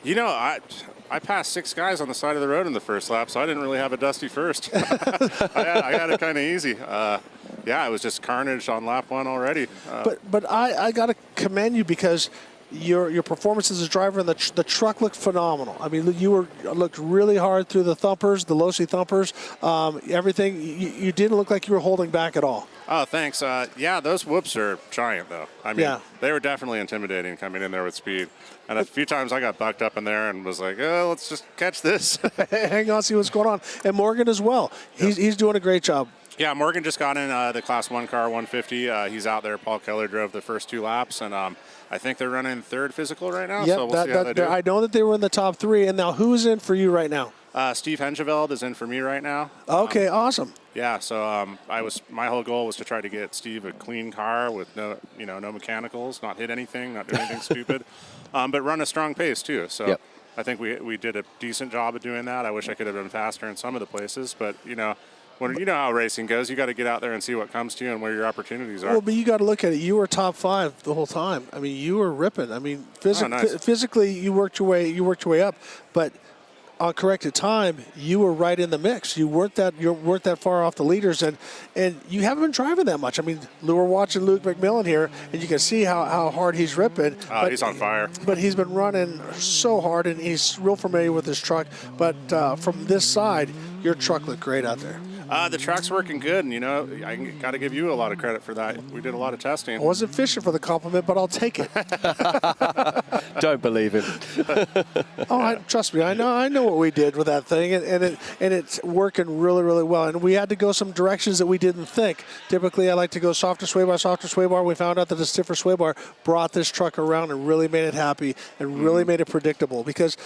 I passed 6 guys on the side of the road in the first lap, so I didn't really have a dusty first. I had it kind of easy. It was just carnage on lap 1 already. But I got to commend you because your performance as a driver and the truck looked phenomenal. I mean, you looked really hard through the thumpers, the low-C thumpers, everything. You didn't look like you were holding back at all. Oh, thanks. Those whoops are giant, though. I mean, They were definitely intimidating coming in there with speed. And a few times I got bucked up in there and was like, oh, let's just catch this. Hang on, see what's going on. And Morgan as well. He's doing a great job. Yeah, Morgan just got in the Class 1 car, 150. He's out there. Paul Keller drove the first 2 laps, and I think they're running 3rd physical right now, so we'll see how they do. I know that they were in the top 3, and now who's in for you right now? Steve Hengeveld is in for me right now. Okay, awesome. Yeah, so my whole goal was to try to get Steve a clean car with no mechanicals, not hit anything, not do anything stupid, but run a strong pace too. So I think we did a decent job of doing that. I wish I could have been faster in some of the places, but when you know how racing goes, you got to get out there and see what comes to you and where your opportunities are. Well, but you got to look at it. You were top 5 the whole time. I mean, you were ripping. I mean, physically, you worked your way up, but on corrected time, you were right in the mix. You weren't that far off the leaders, and you haven't been driving that much. I mean, we're watching Luke McMillan here, and you can see how hard he's ripping. He's on fire. But he's been running so hard, and he's real familiar with his truck. But from this side, your truck looked great out there. The truck's working good, and I got to give you a lot of credit for that. We did a lot of testing. I wasn't fishing for the compliment, but I'll take it. Don't believe him. Trust me, I know what we did with that thing, and it's working really, really well. And we had to go some directions that we didn't think. Typically, I like to go softer sway bar. We found out that a stiffer sway bar brought this truck around and really made it happy and really made it predictable because,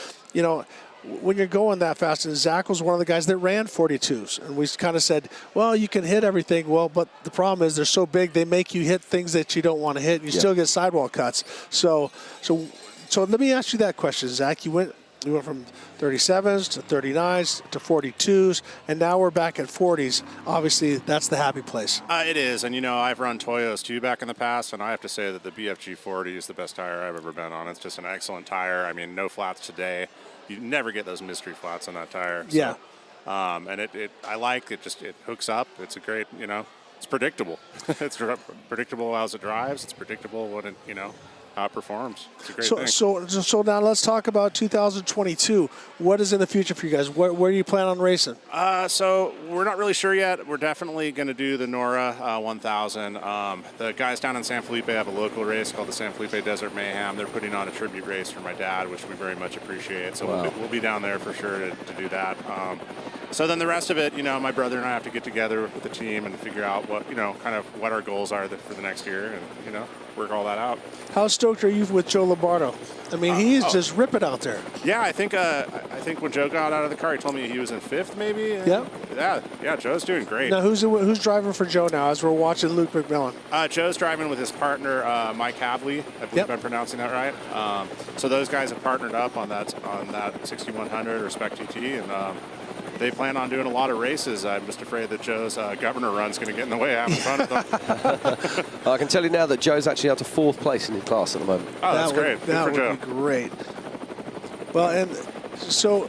when you're going that fast, and Zach was one of the guys that ran 42s, and we kind of said, well, you can hit everything. Well, but the problem is they're so big, they make you hit things that you don't want to hit, and you still get sidewall cuts. So let me ask you that question, Zach. You went from 37s to 39s to 42s, and now we're back at 40s. Obviously, that's the happy place. It is, and I've run Toyos too back in the past, and I have to say that the BFG 40 is the best tire I've ever been on. It's just an excellent tire. I mean, no flats today. You never get those mystery flats on that tire. So, yeah. And I like it. It hooks up. It's a great, it's predictable. It's predictable as it drives. It's predictable what it, how it performs. It's a great thing. So now let's talk about 2022. What is in the future for you guys? Where do you plan on racing? So we're not really sure yet. We're definitely going to do the Nora 1000. The guys down in San Felipe have a local race called the San Felipe Desert Mayhem. They're putting on a tribute race for my dad, which we very much appreciate. So we'll be down there for sure to do that. So then the rest of it, my brother and I have to get together with the team and figure out what, kind of what our goals are for the next year and, work all that out. How stoked are you with Joe Lombardo? I mean, he is just ripping out there. Yeah, I think when Joe got out of the car, he told me he was in 5th, maybe. Yep. Yeah, Joe's doing great. Now, who's driving for Joe now as we're watching Luke McMillan? Joe's driving with his partner, Mike Havley. I believe I'm pronouncing that right. So those guys have partnered up on that 6100 or Spec GT, and they plan on doing a lot of races. I'm just afraid that Joe's governor run's going to get in the way out in front of them. I can tell you now that Joe's actually out to 4th place in his class at the moment. Oh, that's great. That would be great. Well, and so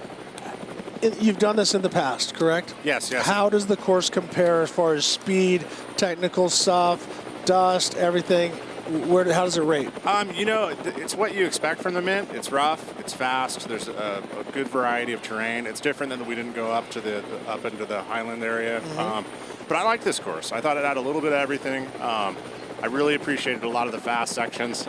you've done this in the past, correct? Yes. How does the course compare as far as speed, technical stuff, dust, everything? How does it rate? It's what you expect from the Mint. It's rough, it's fast. There's a good variety of terrain. It's different than we didn't go up into the Highland area. But I like this course. I thought it had a little bit of everything. I really appreciated a lot of the fast sections.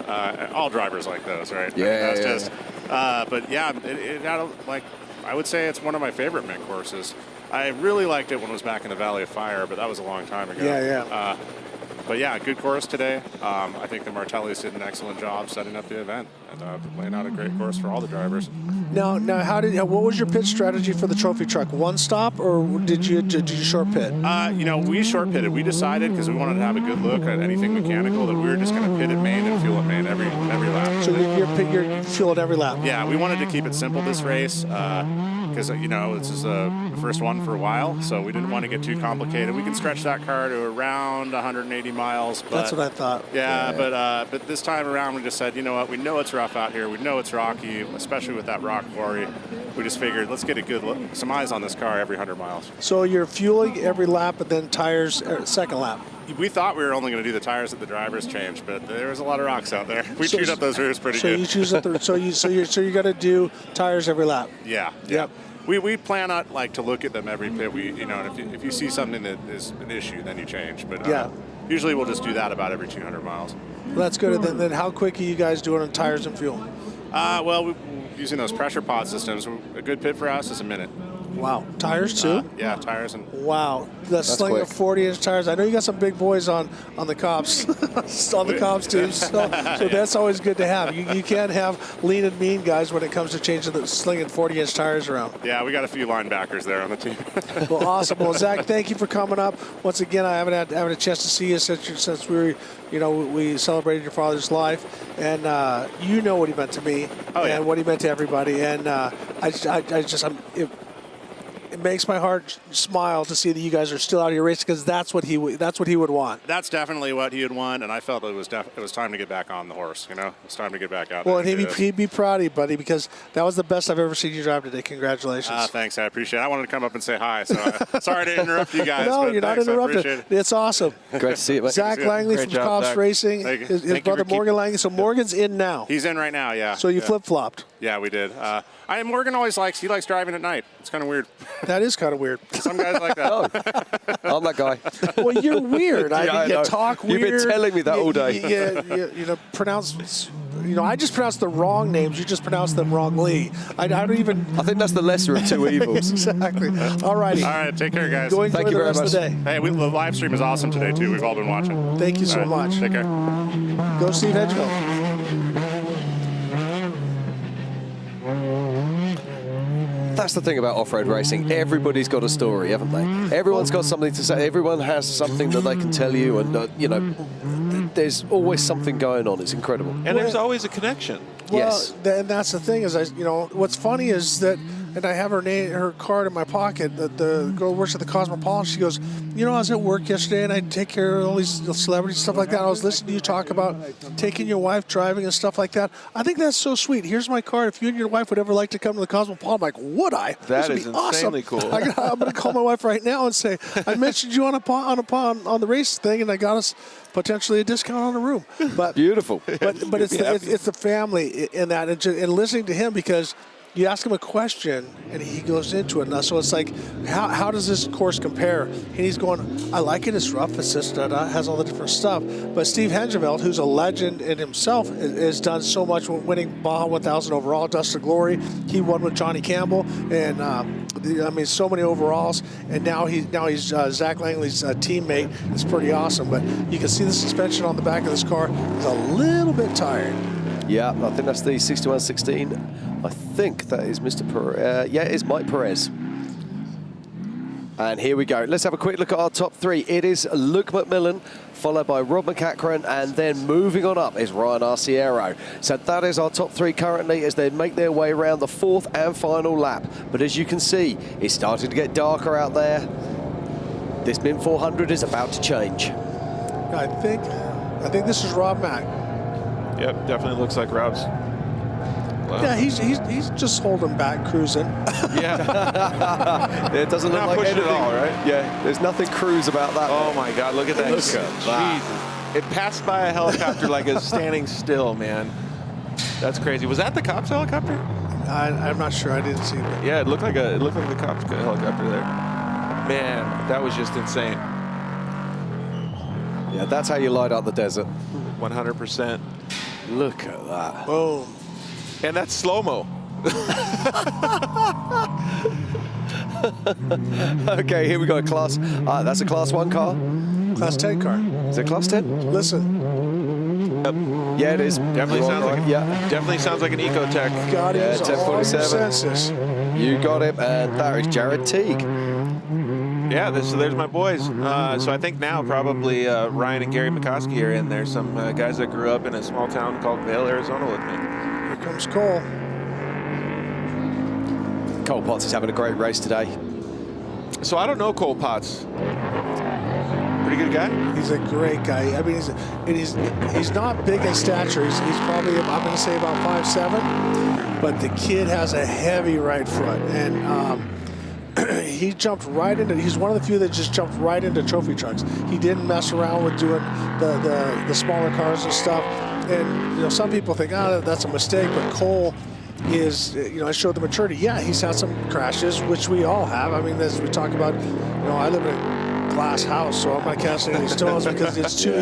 All drivers like those, right? But yeah, it had I would say it's one of my favorite Mint courses. I really liked it when it was back in the Valley of Fire, but that was a long time ago. Yeah. But yeah, good course today. I think the Martellis did an excellent job setting up the event and laying out a great course for all the drivers. Now, what was your pit strategy for the trophy truck? One stop, or did you short pit? We short pitted. We decided because we wanted to have a good look at anything mechanical that we were just going to pit at main and fuel at main every lap. So you're fueling every lap. Yeah, we wanted to keep it simple this race. Because, this is the first one for a while, so we didn't want to get too complicated. We can stretch that car to around 180 miles. But, that's what I thought. Yeah. But this time around we just said, you know what, we know it's rough out here. We know it's rocky, especially with that rock quarry. We just figured, let's get a good look, some eyes on this car every 100 miles. So you're fueling every lap and then tires second lap? We thought we were only going to do the tires that the drivers changed, but there was a lot of rocks out there. We chewed up those rears pretty good. You choose up so you're going to do tires every lap? Yeah. Yep. We plan on to look at them every pit. If you see something that is an issue, then you change. But usually we'll just do that about every 200 miles. Well, that's good. And then how quick are you guys doing on tires and fuel? Using those pressure pod systems, a good pit for us is a minute. Wow. Tires too? Yeah, tires and. Wow. That's Slinger 40-inch tires. I know you got some big boys on the cops, on the cops teams. So that's always good to have. You can't have lean and mean guys when it comes to changing the slinging 40-inch tires around. Yeah, we got a few linebackers there on the team. Well, awesome. Well, Zach, thank you for coming up. Once again, I haven't had a chance to see you since we celebrated your father's life, and you know what he meant to me and what he meant to everybody, and it makes my heart smile to see that you guys are still out here racing, because that's what he would want. That's definitely what he would want, and I felt it was time to get back on the horse. It's time to get back out. Well, and he'd be proud of you, buddy, because that was the best I've ever seen you drive today. Congratulations. Thanks, I appreciate it. I wanted to come up and say hi, so sorry to interrupt you guys. No, but you're not interrupted. It's awesome. Great to see you, mate. Zach Langley from Cops Racing, his brother Morgan Langley. So Morgan's in now. He's in right now, yeah. So you flip-flopped. Yeah, we did. Morgan always likes driving at night. It's kind of weird. That is kind of weird. Some guys like that. I'm that guy. Well, you're weird. I Yeah, I mean, you know. talk You've weird. been telling me that all day. You know, pronounce. You know, I just pronounce the wrong names. You just pronounce them wrongly. I don't even. I think that's the lesser of two evils. Exactly. All righty. All right, take care, guys. Thank you very much. Day. Hey, the live stream is awesome today, too. We've all been watching. Thank you so All right, much. Take care. Go Steve Hedgeveld. That's the thing about off-road racing. Everybody's got a story, haven't they? Everyone's got something to say. Everyone has something that they can tell you, and you know, there's always something going on. It's incredible. And there's always a connection. Well, Yes. and that's the thing is, you know, what's funny is that, and I have her card in my pocket. The girl works at the Cosmopolitan. She goes, you know, I was at work yesterday and I take care of all these celebrities and stuff like that. I was listening to you talk about taking your wife driving and stuff like that. I think that's so sweet. Here's my card. If you and your wife would ever like to come to the Cosmopolitan, I'm like, would I? That This is would be awesome. insanely cool. I'm going to call my wife right now and say, I mentioned you on the race thing, and I got us potentially a discount on a room. But beautiful. But it's the family in that, and listening to him, because you ask him a question and he goes into it. Now, so it's like, how does this course compare? And he's going, I like it. It's rough. It's just has all the different stuff. But Steve Hedgeveld, who's a legend in himself, has done so much, winning Baja 1000 overall, Dust to Glory. He won with Johnny Campbell, and I mean, so many overalls. And now he's Zach Langley's teammate. It's pretty awesome. But you can see the suspension on the back of this car is a little bit tired. Yeah, I think that's the 6116. I think that is Mr. Perez. Yeah, it is Mike Perez. And here we go. Let's have a quick look at our top three. It is Luke McMillan, followed by Rob McCachran, and then moving on up is Ryan Arciero. So that is our top three currently as they make their way around the fourth and final lap. But as you can see, it's starting to get darker out there. This Mint 400 is about to change. I think this is Rob Mack. Yep, definitely looks like Rob's. Wow. Yeah, he's just holding back, cruising. Yeah. It doesn't look Not like pushing anything. at all, right? Yeah, there's nothing cruise about that. Oh my God, look at that. Look at that. Jesus. It passed by a helicopter like it's standing still, man. That's crazy. Was that the cops' helicopter? I'm not sure. I didn't see it. Yeah, it looked like the cops' helicopter there. Man, that was just insane. Yeah, that's how you light up the desert. 100%. Look at that. Boom. And that's slow-mo. Okay, here we go. Class. That's a Class 1 car. Class 10 car. Is it Class 10? Listen. Yeah, it is. Definitely sounds like definitely sounds like an Ecotech. God, Yeah, use all your 1047. senses. You got him, and that is Jared Teague. Yeah, so there's my boys. So I think now probably Ryan and Gary McCoskey are in there. Some guys that grew up in a small town called Vail, Arizona with me. Here comes Cole. Cole Potts is having a great race today. So I don't know Cole Potts. Pretty good guy? He's a great guy. I mean, he's not big in stature. He's probably, I'm going to say, about 5'7", but the kid has a heavy right foot, and he jumped right into. He's one of the few that just jumped right into trophy trucks. He didn't mess around with doing the smaller cars and stuff. And you know, some people think, that's a mistake, but Cole is, I showed the maturity. Yeah, he's had some crashes, which we all have. I mean, as we talk about, I live in a glass house, so I'm not casting any stones because it's too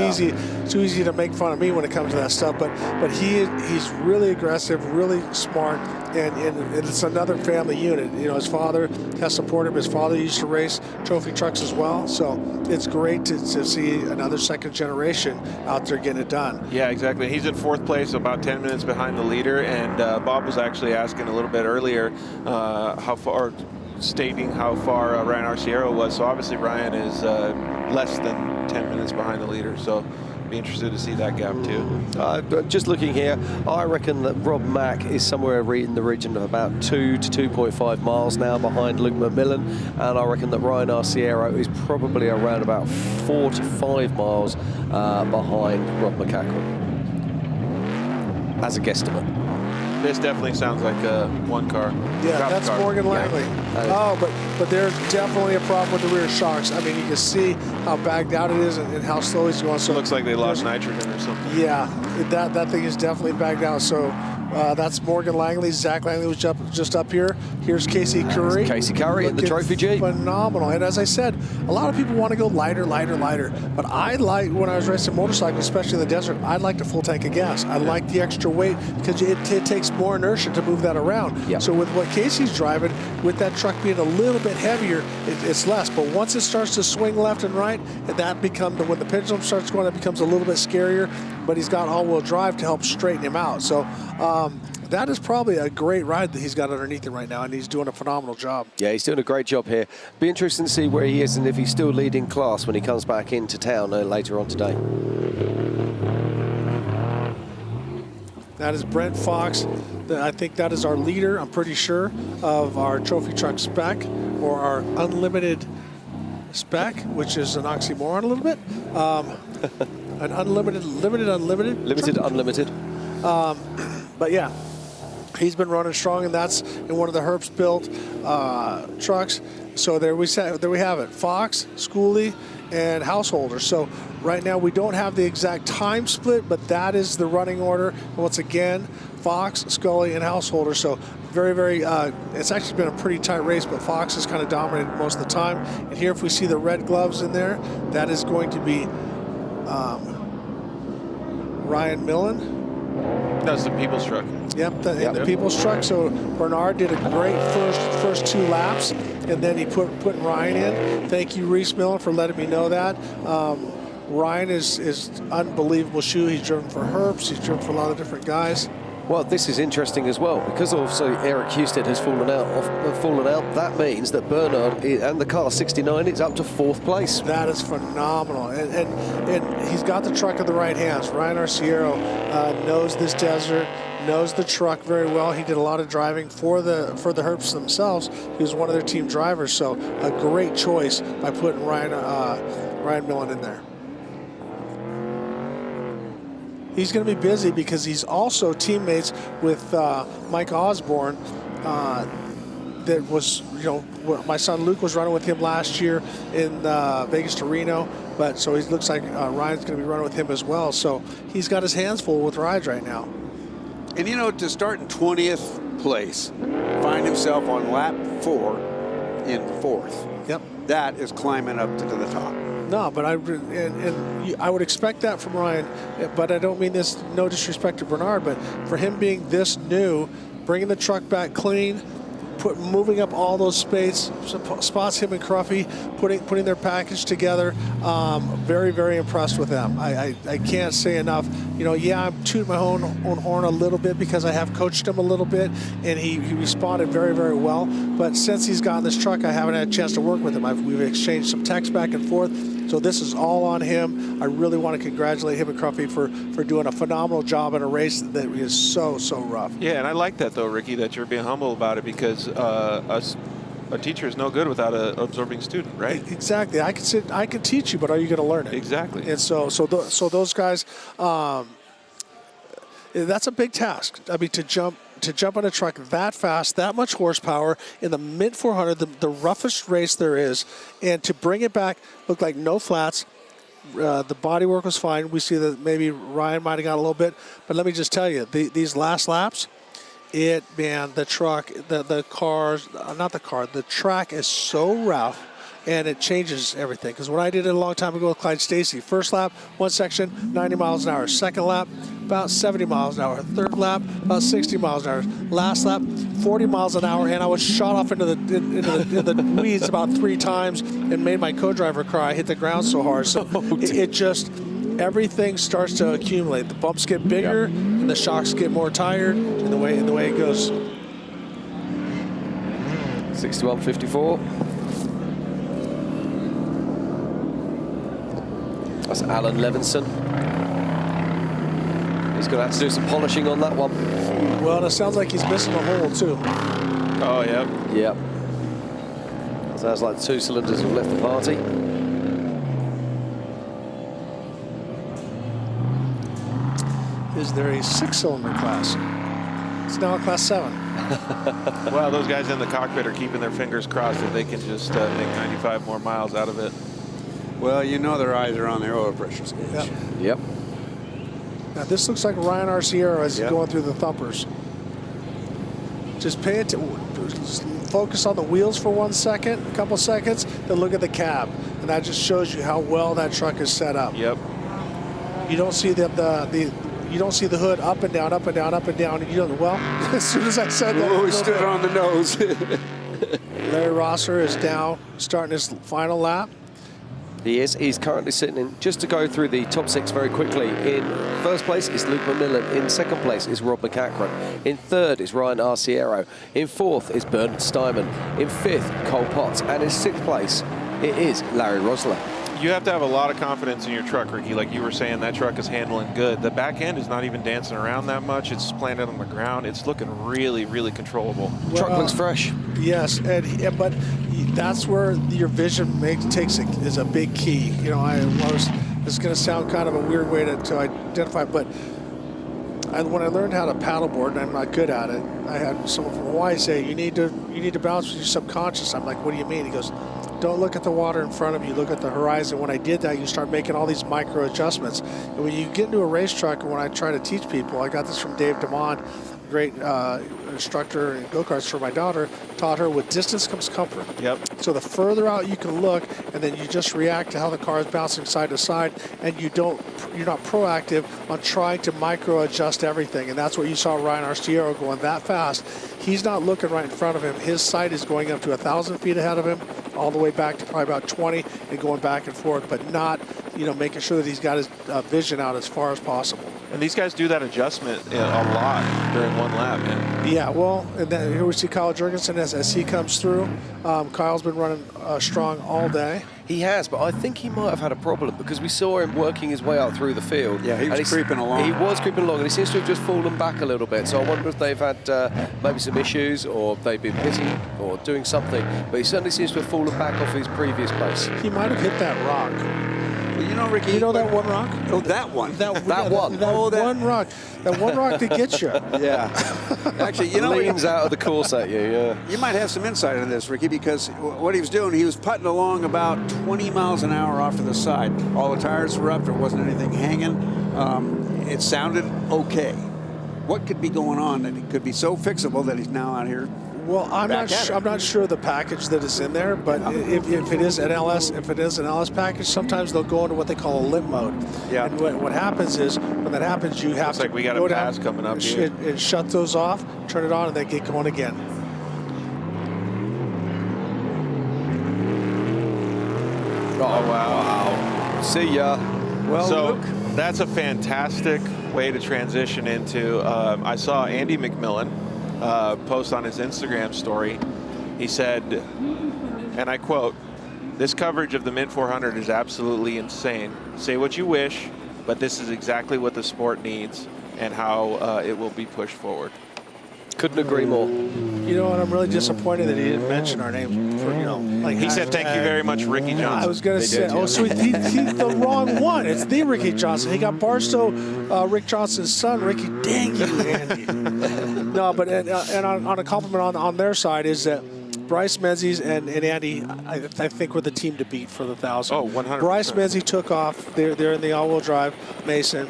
easy to make fun of me when it comes to that stuff. But he's really aggressive, really smart, and it's another family unit. His father has supported him. His father used to race trophy trucks as well, so it's great to see another second generation out there getting it done. Yeah, exactly. He's in fourth place, about 10 minutes behind the leader, and Bob was actually asking a little bit earlier stating how far Ryan Arciero was. So obviously Ryan is less than 10 minutes behind the leader. So be interested to see that gap too. Just looking here, I reckon that Rob Mack is somewhere in the region of about 2 to 2.5 miles now behind Luke McMillan, and I reckon that Ryan Arciero is probably around about 4 to 5 miles behind Rob McCachran, as a guesstimate. This definitely sounds like one car. Yeah, that's car. Morgan Langley. Oh, but there's definitely a problem with the rear shocks. I mean, you can see how bagged out it is and how slow he's going. So it looks like they lost nitrogen or something. Yeah, that thing is definitely bagged out. So That's Morgan Langley. Zach Langley was just up here. Here's Casey Curry. Casey Curry in the Trophy Jeep. Phenomenal. And as I said, a lot of people want to go lighter. But I like, when I was racing motorcycles, especially in the desert, I like the full tank of gas. I like the extra weight because it takes more inertia to move that around. Yep. So with what Casey's driving, with that truck being a little bit heavier, it's less. But once it starts to swing left and right, and that becomes, when the pendulum starts going, it becomes a little bit scarier. But he's got all-wheel drive to help straighten him out. So that is probably a great ride that he's got underneath him right now, and he's doing a phenomenal job. Yeah, he's doing a great job here. Be interesting to see where he is and if he's still leading class when he comes back into town later on today. That is Brent Fox. I think that is our leader, I'm pretty sure, of our trophy truck spec, or our unlimited spec, which is an oxymoron a little bit. An unlimited. Limited, unlimited. But yeah, he's been running strong, and that's in one of the Herbst built trucks. So there we have it. Fox, Schooley, and Householder. So right now we don't have the exact time split, but that is the running order. And once again, Fox, Scully, and Householder. So very, it's actually been a pretty tight race, but Fox has kind of dominated most of the time. And here, if we see the red gloves in there, that is going to be Ryan Millen. That's the People's truck. Yep, the People's truck. So Bernard did a great first 2 laps, and then he put Ryan in. Thank you, Reese Millen, for letting me know that. Ryan is unbelievable shoe. He's driven for Herbst. He's driven for a lot of different guys. Well, this is interesting as well, because also Eric Husted has fallen out. That means that Bernard and the car 69 is up to 4th place. That is phenomenal, and he's got the truck in the right hands. Ryan Arciero knows this desert, knows the truck very well. He did a lot of driving for the Herbsts themselves. He was one of their team drivers, so a great choice by putting Ryan Millen in there. He's going to be busy because he's also teammates with Mike Osborne. That was, my son Luke was running with him last year in Vegas to Reno. But so it looks like Ryan's going to be running with him as well. So he's got his hands full with rides right now. And to start in 20th place, find himself on lap 4 in 4th. Yep. That is climbing up to the top. No, but I would expect that from Ryan, but I don't mean this, no disrespect to Bernard, but for him being this new, bringing the truck back clean, moving up all those spots, him and Cruffy putting their package together. Very, very impressed with them. I can't say enough. I'm tooting my own horn a little bit because I have coached him a little bit, and he responded very, very well. But since he's gotten this truck, I haven't had a chance to work with him. We've exchanged some texts back and forth. So this is all on him. I really want to congratulate him and Cruffy for doing a phenomenal job in a race that is so rough. Yeah, and I like that though, Ricky, that you're being humble about it, because a teacher is no good without an absorbing student, right? Exactly. I can teach you, but are you going to learn it? Exactly. And so those guys, that's a big task. I mean, to jump on a truck that fast, that much horsepower in the mid 400, the roughest race there is, and to bring it back, looked like no flats. The bodywork was fine. We see that maybe Ryan might have got a little bit, but let me just tell you, these last laps, the truck, the track is so rough, and it changes everything. Because when I did it a long time ago with Clyde Stacy, first lap, one section, 90 miles an hour. Second lap, about 70 miles an hour. Third lap, about 60 miles an hour. Last lap, 40 miles an hour, and I was shot off into the weeds about 3 times and made my co-driver cry. I hit the ground so hard. So it just, everything starts to accumulate. The bumps get bigger, and the shocks get more tired, and the way it goes. 61.54. That's Alan Levinson. He's going to have to do some polishing on that one. Well, it sounds like he's missing a hole, too. Oh, yeah. Yep. Sounds like 2 cylinders have left the party. Is there a 6-cylinder class? It's now a class 7. Well, those guys in the cockpit are keeping their fingers crossed that they can just make 95 more miles out of it. Well, their eyes are on their oil pressure gauge. Yep. Now, this looks like Ryan Arciero as he's going through the thumpers. Just pay it. Focus on the wheels for 1 second, a couple seconds, then look at the cab, and that just shows you how well that truck is set up. Yep. You don't see you don't see the hood up and down, up and down, up and down. And you don't. Well, as soon as I said that, we stood on the nose. Larry Rosser is down, starting his final lap. He is. He's currently sitting in. Just to go through the top 6 very quickly. In first place is Luke McMillan. In second place is Rob McCachran. In third is Ryan Arciero. In fourth is Bernard Steinman. In fifth, Cole Potts. And in sixth place, it is Larry Rosler. You have to have a lot of confidence in your truck, Ricky. Like you were saying, that truck is handling good. The back end is not even dancing around that much. It's planted on the ground. It's looking really, really controllable. Truck looks fresh. Yes, but that's where your vision is a big key. You know, it's going to sound kind of a weird way to identify, but when I learned how to paddleboard, and I'm not good at it, I had someone from Hawaii say, you need to balance with your subconscious. I'm like, what do you mean? He goes, don't look at the water in front of you, look at the horizon. When I did that, you start making all these micro adjustments. And when you get into a race truck, and when I try to teach people, I got this from Dave DeMond, great instructor in go-karts for my daughter, taught her with distance comes comfort. Yep. So the further out you can look, and then you just react to how the car is bouncing side to side, and you're not proactive on trying to micro adjust everything. And that's what you saw Ryan Arciero going that fast. He's not looking right in front of him. His sight is going up to 1,000 feet ahead of him, all the way back to probably about 20, and going back and forth, but not, making sure that he's got his vision out as far as possible. And these guys do that adjustment a lot during one lap, man. Yeah, well, and then here we see Kyle Jurgensen as he comes through. Kyle's been running strong all day. He has, but I think he might have had a problem because we saw him working his way out through the field. Yeah, he was creeping along. He was creeping along, and he seems to have just fallen back a little bit. So I wonder if they've had maybe some issues, or they've been pitting, or doing something. But he certainly seems to have fallen back off his previous pace. He might have hit that rock. Well, Ricky. You know that one rock? Oh, that one. That one. One rock. That one rock that gets you. Yeah. Actually, leans out of the course at you. Yeah. You might have some insight on this, Ricky, because what he was doing, he was putting along about 20 miles an hour off to the side. All the tires were up. There wasn't anything hanging. It sounded okay. What could be going on that it could be so fixable that he's now out here? Well, I'm not sure the package that is in there, but if it is an LS package, sometimes they'll go into what they call a limp mode. Yeah. And what happens is, when that happens, you have to we got go a pass down coming up here. and shut those off, turn it on, and then get going again. Oh, wow. See ya. Well, so Luke. That's a fantastic way to transition into. I saw Andy McMillan post on his Instagram story. He said, and I quote, "This coverage of the Mint 400 is absolutely insane. Say what you wish, but this is exactly what the sport needs and how it will be pushed forward." Couldn't agree more. You know what? I'm really disappointed that he didn't mention our name. He said, "Thank you very much, Ricky Johnson." I was going to say, so he's the wrong one. It's the Ricky Johnson. He got Barstow, Rick Johnson's son, Ricky. Dang you, Andy. No, but and on a compliment on their side is that Bryce Menzies and Andy, I think, were the team to beat for the 1,000. Oh, 100%. Bryce Menzies took off. They're in the all-wheel drive Mason.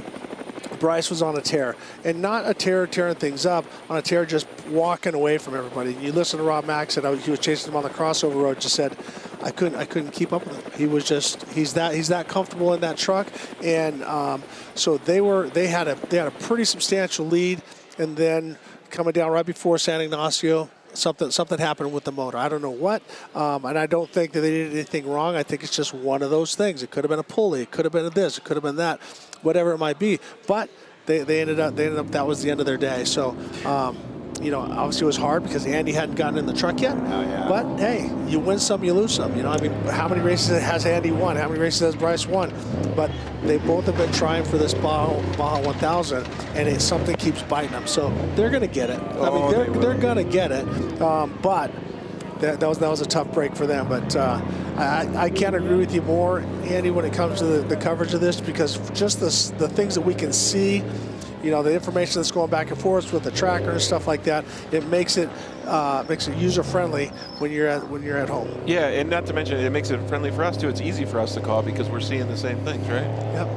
Bryce was on a tear, and not a tear tearing things up, on a tear just walking away from everybody. You listen to Rob Mack said he was chasing him on the crossover road. Just said, I couldn't keep up with him. He was just he's that comfortable in that truck, and so they had a pretty substantial lead, and then coming down right before San Ignacio, something happened with the motor. I don't know what, and I don't think that they did anything wrong. I think it's just one of those things. It could have been a pulley. It could have been this. It could have been that. Whatever it might be. But they ended up that was the end of their day. So, obviously it was hard because Andy hadn't gotten in the truck yet. Oh, yeah. But hey, you win some, you lose some. How many races has Andy won? How many races has Bryce won? But they both have been trying for this Baja 1000, and something keeps biting them. So they're going to get it. They're going to get it. But that was a tough break for them. But I can't agree with you more, Andy, when it comes to the coverage of this, because just the things that we can see, the information that's going back and forth with the tracker and stuff like that, it makes it user friendly when you're at home. Yeah, and not to mention it makes it friendly for us too. It's easy for us to call because we're seeing the same things, right? Yep.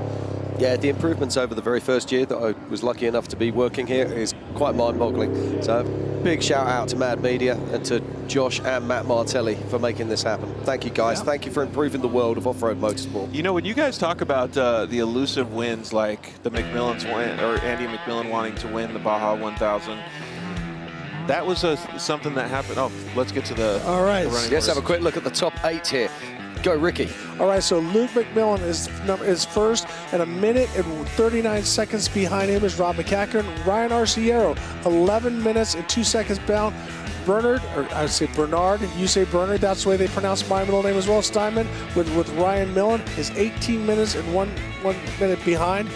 Yeah, the improvements over the very first year that I was lucky enough to be working here is quite mind-boggling. So big shout out to Mad Media and to Josh and Matt Martelli for making this happen. Thank you, guys. Thank you for improving the world of off-road motorsport. You know, when you guys talk about the elusive wins like the McMillans win, or Andy McMillan wanting to win the Baja 1000, that was something that happened. Oh, let's get to the. All right. Let's have a quick look at the top 8 here. Go, Ricky. All right, so Luke McMillan is first, and 1 minute and 39 seconds behind him is Rob McCacken. Ryan Arciero, 11 minutes and 2 seconds down. Bernard, or I would say Bernard, you say Bernard, that's the way they pronounce my middle name as well. Steinman with Ryan Millen is 18 minutes and one minute behind.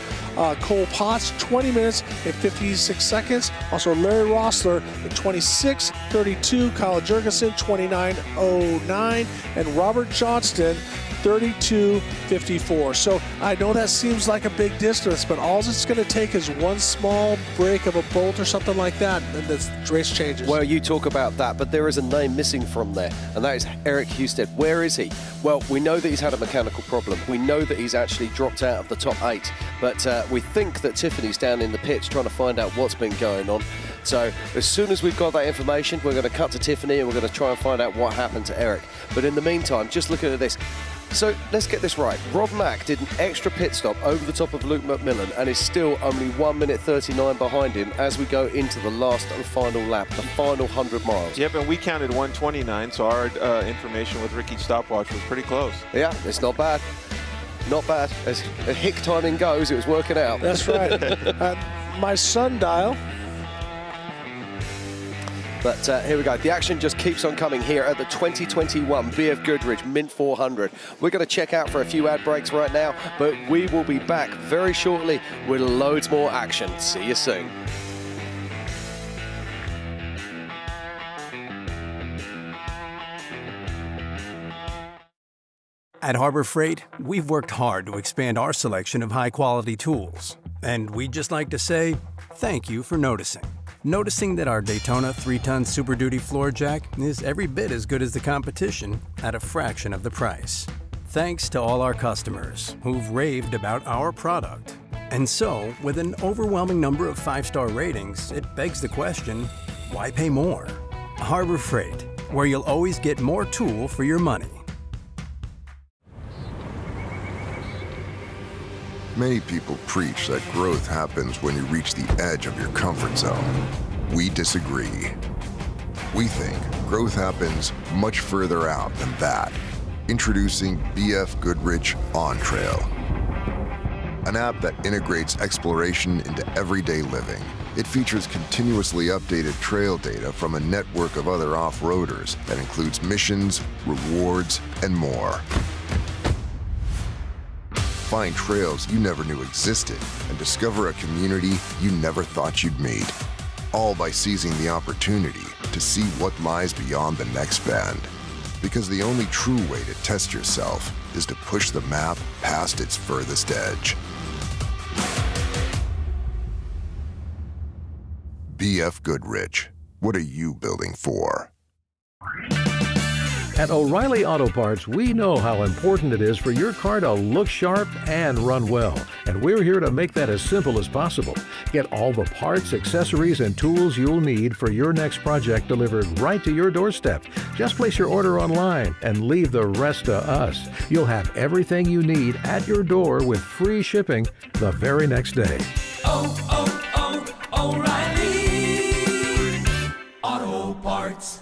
Cole Potts, 20 minutes and 56 seconds. Also Larry Rossler at 26:32. Kyle Jurgensen, 29:09. And Robert Johnston, 32:54. So I know that seems like a big distance, but all it's going to take is one small break of a bolt or something like that, and the race changes. Well, you talk about that, but there is a name missing from there, and that is Eric Husted. Where is he? Well, we know that he's had a mechanical problem. We know that he's actually dropped out of the top 8, but we think that Tiffany's down in the pits trying to find out what's been going on. So as soon as we've got that information, we're going to cut to Tiffany and we're going to try and find out what happened to Eric. But in the meantime, just looking at this. So let's get this right. Rob Mack did an extra pit stop over the top of Luke McMillan and is still only 1 minute 39 behind him as we go into the last and final lap, the final 100 miles. Yep, and we counted 129, so our information with Ricky's stopwatch was pretty close. Yeah, it's not bad. Not bad. As hick timing goes, it was working out. That's right. My sundial. But here we go. The action just keeps on coming here at the 2021 BFGoodrich Mint 400. We're going to check out for a few ad breaks right now, but we will be back very shortly with loads more action. See you soon. At Harbor Freight, we've worked hard to expand our selection of high-quality tools. And we'd just like to say thank you for noticing. Noticing that our Daytona 3-ton Super Duty floor jack is every bit as good as the competition at a fraction of the price. Thanks to all our customers who've raved about our product. And so, with an overwhelming number of 5-star ratings, it begs the question, why pay more? Harbor Freight, where you'll always get more tool for your money. Many people preach that growth happens when you reach the edge of your comfort zone. We disagree. We think growth happens much further out than that. Introducing BFGoodrich On Trail, an app that integrates exploration into everyday living. It features continuously updated trail data from a network of other off-roaders that includes missions, rewards, and more. Find trails you never knew existed and discover a community you never thought you'd meet. All by seizing the opportunity to see what lies beyond the next bend. Because the only true way to test yourself is to push the map past its furthest edge. BFGoodrich. What are you building for? At O'Reilly Auto Parts, we know how important it is for your car to look sharp and run well. And we're here to make that as simple as possible. Get all the parts, accessories, and tools you'll need for your next project delivered right to your doorstep. Just place your order online and leave the rest to us. You'll have everything you need at your door with free shipping the very next day. O'Reilly Auto Parts.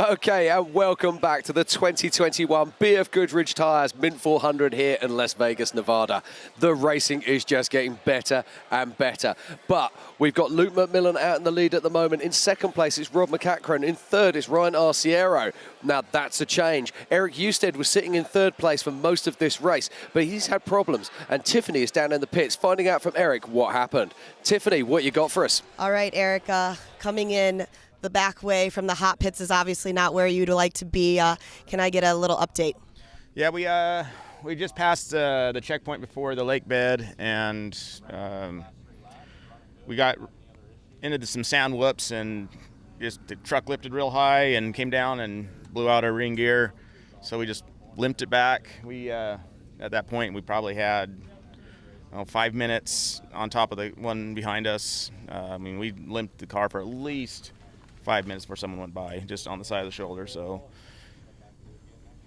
Okay, and welcome back to the 2021 BFGoodrich Tires Mint 400 here in Las Vegas, Nevada. The racing is just getting better and better. But we've got Luke McMillan out in the lead at the moment. In second place, it's Rob McCachran. In third, it's Ryan Arciero. Now, that's a change. Eric Husted was sitting in third place for most of this race, but he's had problems. And Tiffany is down in the pits, finding out from Eric what happened. Tiffany, what you got for us? All right, Eric, coming in the back way from the hot pits is obviously not where you'd like to be. Can I get a little update? Yeah, we just passed the checkpoint before the lake bed, and we got into some sand whoops, and just the truck lifted real high and came down and blew out our ring gear. So we just limped it back. We at that point we probably had 5 minutes on top of the one behind us. We limped the car for at least 5 minutes before someone went by, just on the side of the shoulder. So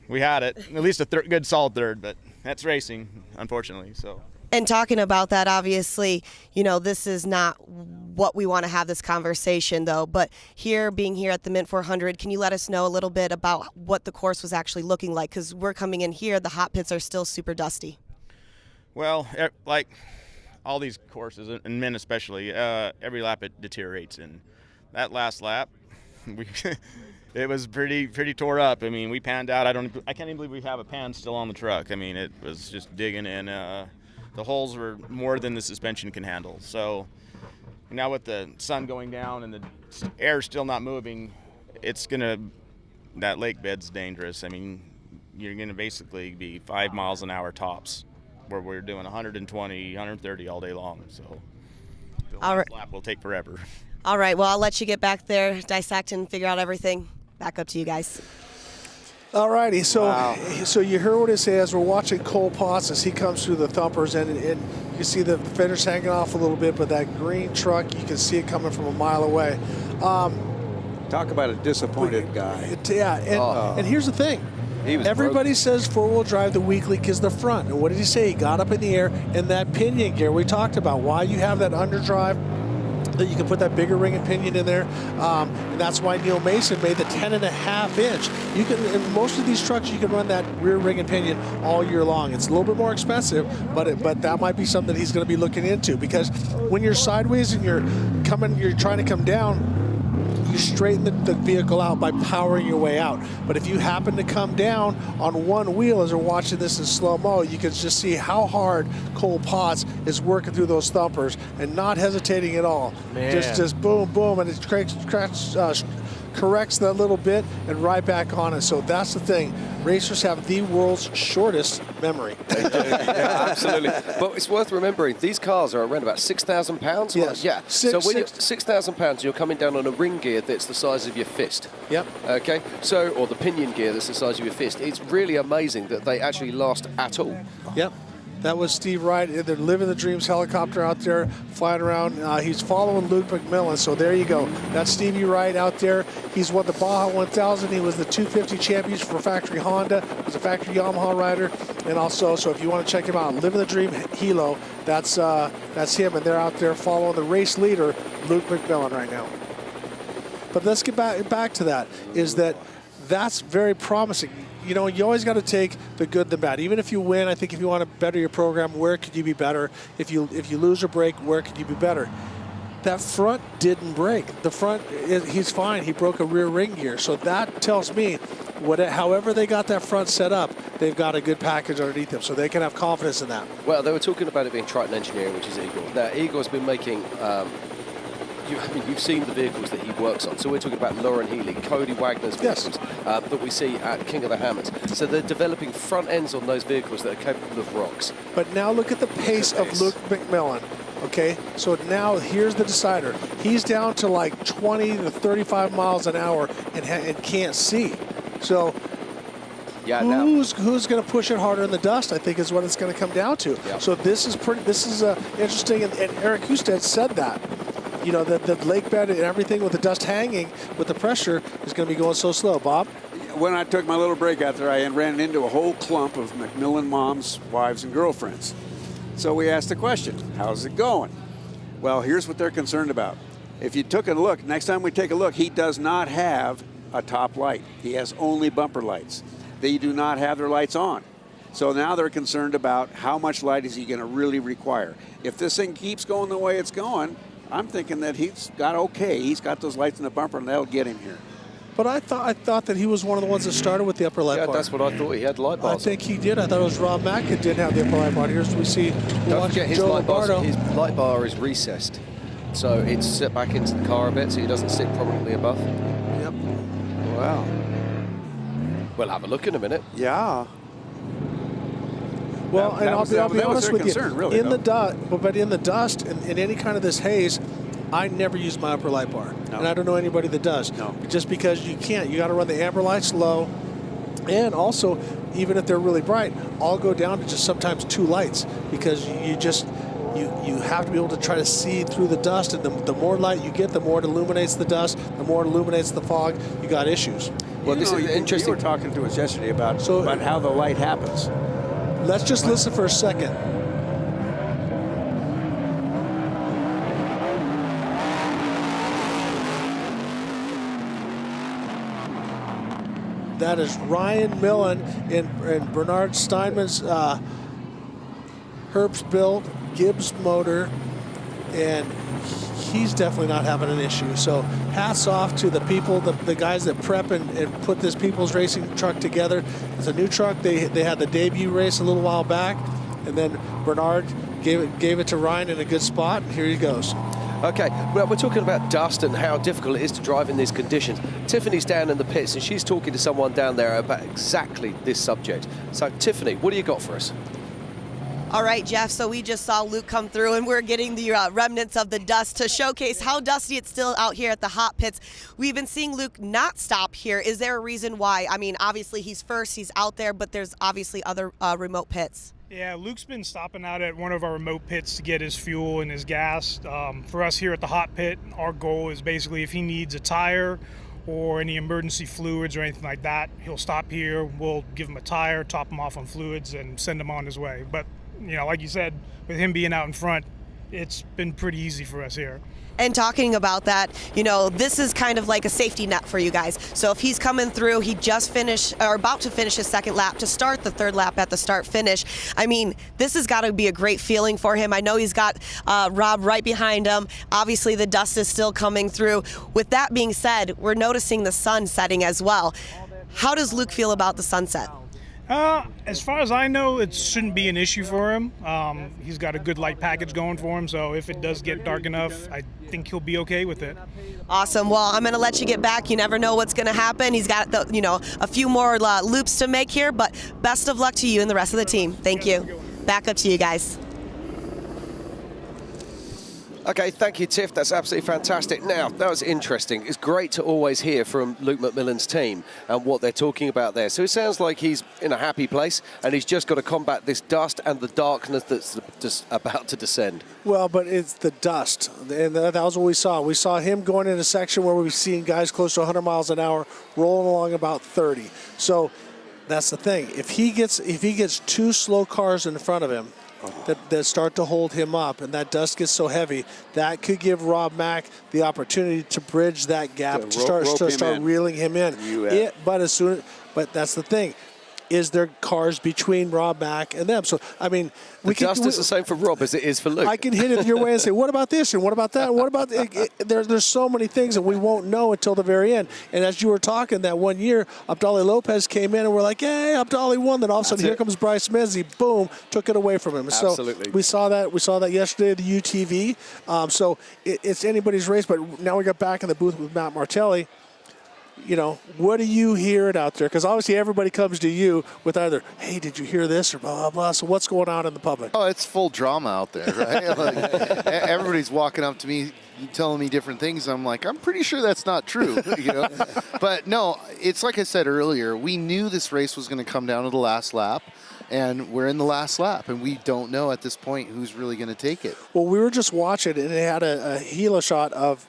we had it, at least a good solid third, but that's racing, unfortunately. So. And talking about that, obviously, this is not what we want to have this conversation, though. But being here at the Mint 400, can you let us know a little bit about what the course was actually looking like? Because we're coming in here, the hot pits are still super dusty. Well, like all these courses, and men especially, every lap it deteriorates. And that last lap, it was pretty tore up. We panned out. I can't even believe we have a pan still on the truck. It was just digging in. The holes were more than the suspension can handle. So now with the sun going down and the air still not moving, that lake bed's dangerous. You're gonna basically be 5 miles an hour tops, where we're doing 120, 130 all day long. So the last lap will take forever. All right, well, I'll let you get back there, dissect and figure out everything. Back up to you guys. All righty, so you heard what he said as we're watching Cole Potts as he comes through the thumpers, and you see the fenders hanging off a little bit, but that green truck, you can see it coming from a mile away. Talk about a disappointed guy. And here's the thing. Everybody says four-wheel drive, the weak link is the front. And what did he say? He got up in the air, and that pinion gear we talked about, why you have that underdrive, that you can put that bigger ring and pinion in there, and that's why Neil Mason made the 10.5 inch. You can, in most of these trucks, you can run that rear ring and pinion all year long. It's a little bit more expensive, but that might be something he's going to be looking into, because when you're sideways and you're trying to come down, you straighten the vehicle out by powering your way out. But if you happen to come down on one wheel, as we're watching this in slow-mo, you can just see how hard Cole Potts is working through those thumpers and not hesitating at all. Man. Just boom, boom, and it corrects that little bit and right back on it. So that's the thing. Racers have the world's shortest memory. Yeah, absolutely. But it's worth remembering, these cars are around about 6,000 pounds. Yes. Yeah. So when you're 6,000 pounds, you're coming down on a ring gear that's the size of your fist. Yep. Okay. So, or the pinion gear that's the size of your fist. It's really amazing that they actually last at all. Yep. That was Steve Wright in the Living the Dreams helicopter out there flying around. He's following Luke McMillan, so there you go. That's Stevie Wright out there. He's won the Baja 1000. He was the 250 champion for Factory Honda. He's a Factory Yamaha rider. And also, so if you want to check him out, Living the Dream Hilo, that's him. And they're out there following the race leader, Luke McMillan, right now. But let's get back to that, is that's very promising. You always got to take the good and the bad. Even if you win, I think if you want to better your program, where could you be better? If you lose or break, where could you be better? That front didn't break. The front, he's fine. He broke a rear ring gear. So that tells me, however they got that front set up, they've got a good package underneath them. So they can have confidence in that. Well, they were talking about it being Triton Engineering, which is Igor. Now, Igor's been making... you've seen the vehicles that he works on. So we're talking about Lauren Healy, Cody Wagner's vehicles that we see at King of the Hammers. So they're developing front ends on those vehicles that are capable of rocks. But now look at the pace of Luke McMillan. Okay, so now here's the decider. He's down to like 20 to 35 miles an hour and can't see. So who's going to push it harder in the dust, I think, is what it's going to come down to. Yep. So this is interesting, and Eric Husted said that. That the lake bed and everything with the dust hanging with the pressure is going to be going so slow. Bob? When I took my little break out there, I ran into a whole clump of McMillan moms, wives, and girlfriends. So we asked the question, how's it going? Well, here's what they're concerned about. If you took a look, next time we take a look, he does not have a top light. He has only bumper lights. They do not have their lights on. So now they're concerned about how much light is he going to really require. If this thing keeps going the way it's going, I'm thinking that he's got okay. He's got those lights in the bumper, and that'll get him here. But I thought that he was one of the ones that started with the upper light bar. Yeah, that's what I thought. He had light bars. I think he did. I thought it was Rob Mack that did have the upper light bar. Here's we see. Don't forget his Joe light bar. Lombardo. His light bar is recessed, so it's set back into the car a bit, so he doesn't sit prominently above. Yep. Wow. We'll have a look in a minute. Yeah. Well, and I'll be honest with concern, you. really, in the dust, but in the dust and in any kind of this haze, I never use my upper light bar, and I don't know anybody that does. No. Just because you can't, you got to run the amber lights low, and also, even if they're really bright, I'll go down to just sometimes 2 lights because you have to be able to try to see through the dust, and the more light you get, the more it illuminates the dust, the more it illuminates the fog. You got issues. Well, this is interesting. You were talking to us yesterday about how the light happens. Let's just listen for a second. That is Ryan Millen and Bernard Steinman's Herbst build, Gibbs motor, and he's definitely not having an issue. So hats off to the people, the guys that prep and put this People's Racing truck together. It's a new truck. They had the debut race a little while back, and then Bernard gave it to Ryan in a good spot, and here he goes. Okay, well, we're talking about dust and how difficult it is to drive in these conditions. Tiffany's down in the pits, and she's talking to someone down there about exactly this subject. So, Tiffany, what do you got for us? All right, Jeff, so we just saw Luke come through, and we're getting the remnants of the dust to showcase how dusty it's still out here at the hot pits. We've been seeing Luke not stop here. Is there a reason why? I mean, obviously he's first, he's out there, but there's obviously other remote pits. Yeah, Luke's been stopping out at one of our remote pits to get his fuel and his gas. For us here at the hot pit, our goal is basically if he needs a tire or any emergency fluids or anything like that, he'll stop here. We'll give him a tire, top him off on fluids, and send him on his way. But, you know, like you said, with him being out in front, it's been pretty easy for us here. And talking about that, you know, this is kind of like a safety net for you guys. So if he's coming through, he just finished or about to finish his second lap to start the third lap at the start finish. I mean, this has got to be a great feeling for him. I know he's got Rob right behind him. Obviously, the dust is still coming through. With that being said, we're noticing the sun setting as well. How does Luke feel about the sunset? As far as I know, it shouldn't be an issue for him. He's got a good light package going for him, so if it does get dark enough, I think he'll be okay with it. Awesome. Well, I'm going to let you get back. You never know what's going to happen. He's got a few more loops to make here, but best of luck to you and the rest of the team. Thank you. Back up to you guys. Okay, thank you, Tiff. That's absolutely fantastic. Now, that was interesting. It's great to always hear from Luke McMillan's team and what they're talking about there. So it sounds like he's in a happy place, and he's just got to combat this dust and the darkness that's just about to descend. Well, but it's the dust, and that was what we saw. We saw him going in a section where we've seen guys close to 100 miles an hour rolling along about 30. So that's the thing. If he gets 2 slow cars in front of him, that start to hold him up, and that dust gets so heavy, that could give Rob Mack the opportunity to bridge that gap, to start reeling him in. But that's the thing. Is there cars between Rob Mack and them? So, I mean, the dust is the same for Rob as it is for Luke. I can hit it your way and say, what about this and what about that? And what about there's so many things that we won't know until the very end. And as you were talking, that one year, Abdali Lopez came in and we're like, hey, Abdali won. Then all of a sudden, here comes Bryce Mezzi. Boom, took it away from him. Absolutely. So we saw that yesterday at the UTV. So it's anybody's race. But now we got back in the booth with Matt Martelli. You know, what do you hear it out there? Because obviously everybody comes to you with either, hey, did you hear this, or blah, blah, blah. So what's going on in the public? Oh, it's full drama out there, right? Like, everybody's walking up to me, telling me different things. I'm like, I'm pretty sure that's not true, you know? But no, it's like I said earlier, we knew this race was going to come down to the last lap. And we're in the last lap, and we don't know at this point who's really going to take it. Well, we were just watching, and it had a helo shot of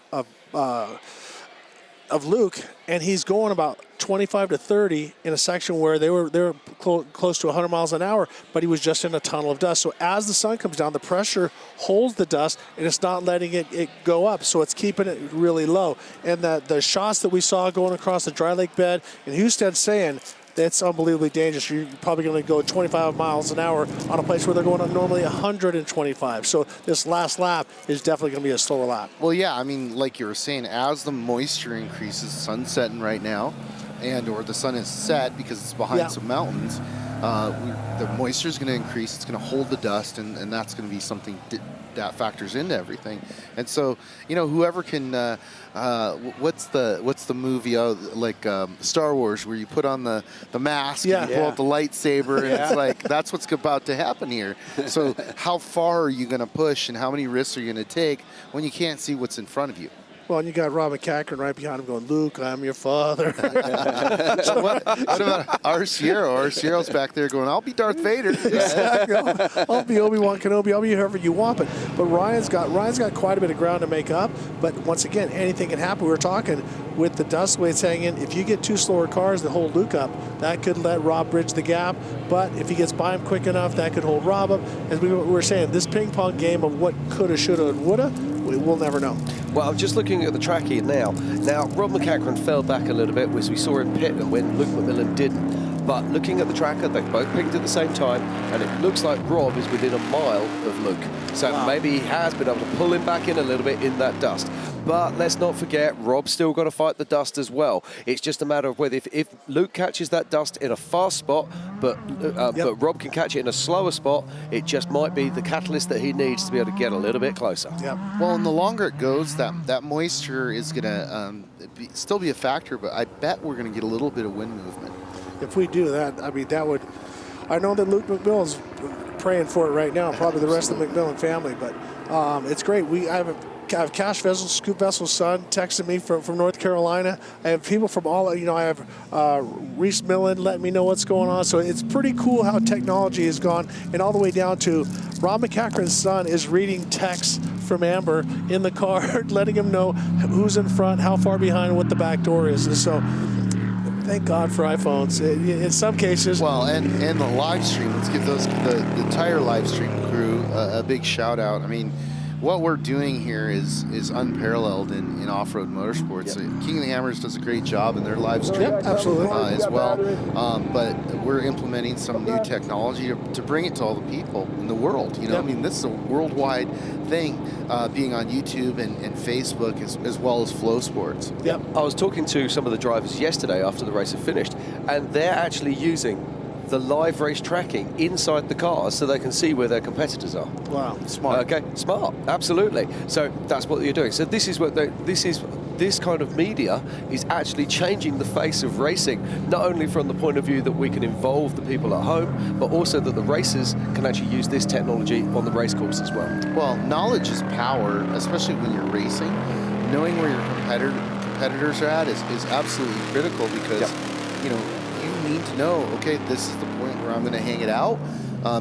of Luke, and he's going about 25 to 30 in a section where they were close to 100 miles an hour, but he was just in a tunnel of dust. So as the sun comes down, the pressure holds the dust, and it's not letting it go up, so it's keeping it really low. And the shots that we saw going across the dry lake bed, and Houston's saying that's unbelievably dangerous. You're probably going to go 25 miles an hour on a place where they're going on normally 125. So this last lap is definitely going to be a slower lap. Well, yeah, I mean, like you were saying, as the moisture increases, sun's setting right now, or the sun is set because it's behind some mountains, the moisture is going to increase. It's going to hold the dust, and that's going to be something that factors into everything. And so, whoever can, what's the movie like Star Wars, where you put on the mask and you pull out the lightsaber, and it's like that's what's about to happen here. So how far are you going to push, and how many risks are you going to take when you can't see what's in front of you? Well, and you got Rob McCackern right behind him going, Luke, I'm your father. What about Arciero? Arciero's back there going, I'll be Darth Vader. Exactly. I'll be Obi-Wan Kenobi. I'll be whoever you want. But Ryan's got quite a bit of ground to make up. But once again, anything can happen. We were talking with the dust weights hanging. If you get two slower cars that hold Luke up, that could let Rob bridge the gap. But if he gets by him quick enough, that could hold Rob up. As we were saying, this ping pong game of what coulda, shoulda, and woulda, we'll never know. Well, I'm just looking at the track here now. Now, Rob McCackern fell back a little bit, as we saw him pit when Luke McMillan didn't. But looking at the tracker, they both pinged at the same time, and it looks like Rob is within a mile of Luke. So maybe he has been able to pull him back in a little bit in that dust. But let's not forget, Rob's still got to fight the dust as well. It's just a matter of whether if Luke catches that dust in a fast spot, but Rob can catch it in a slower spot, it just might be the catalyst that he needs to be able to get a little bit closer. Yep. Well, and the longer it goes, that moisture is going to still be a factor, but I bet we're going to get a little bit of wind movement. If we do that, I mean, that would... I know that Luke McMillan's praying for it right now, probably the rest of the McMillan family, but it's great. I have Cash Vessel, Scoop Vessel's son, texting me from North Carolina. I have people from all, I have Reese Millen letting me know what's going on. So it's pretty cool how technology has gone, and all the way down to Rob McCackern's son is reading texts from Amber in the car, letting him know who's in front, how far behind, and what the back door is. And so thank God for iPhones. In some cases. Well, and the live stream. Let's give the entire live stream crew a big shout out. I mean, what we're doing here is unparalleled in off-road motorsports. Yep. King of the Hammers does a great job in their live stream absolutely. As well. But we're implementing some new technology to bring it to all the people in the world. I mean, this is a worldwide thing, being on YouTube and Facebook as well as Flow Sports. Yep. I was talking to some of the drivers yesterday after the race had finished, and they're actually using the live race tracking inside the cars so they can see where their competitors are. Wow, smart. Okay, smart, absolutely. So that's what you're doing. So this kind of media is actually changing the face of racing, not only from the point of view that we can involve the people at home, but also that the racers can actually use this technology on the race course as well. Well, knowledge is power, especially when you're racing. Knowing where your competitors are at is absolutely critical because, you need to know, okay, this is the point where I'm going to hang it out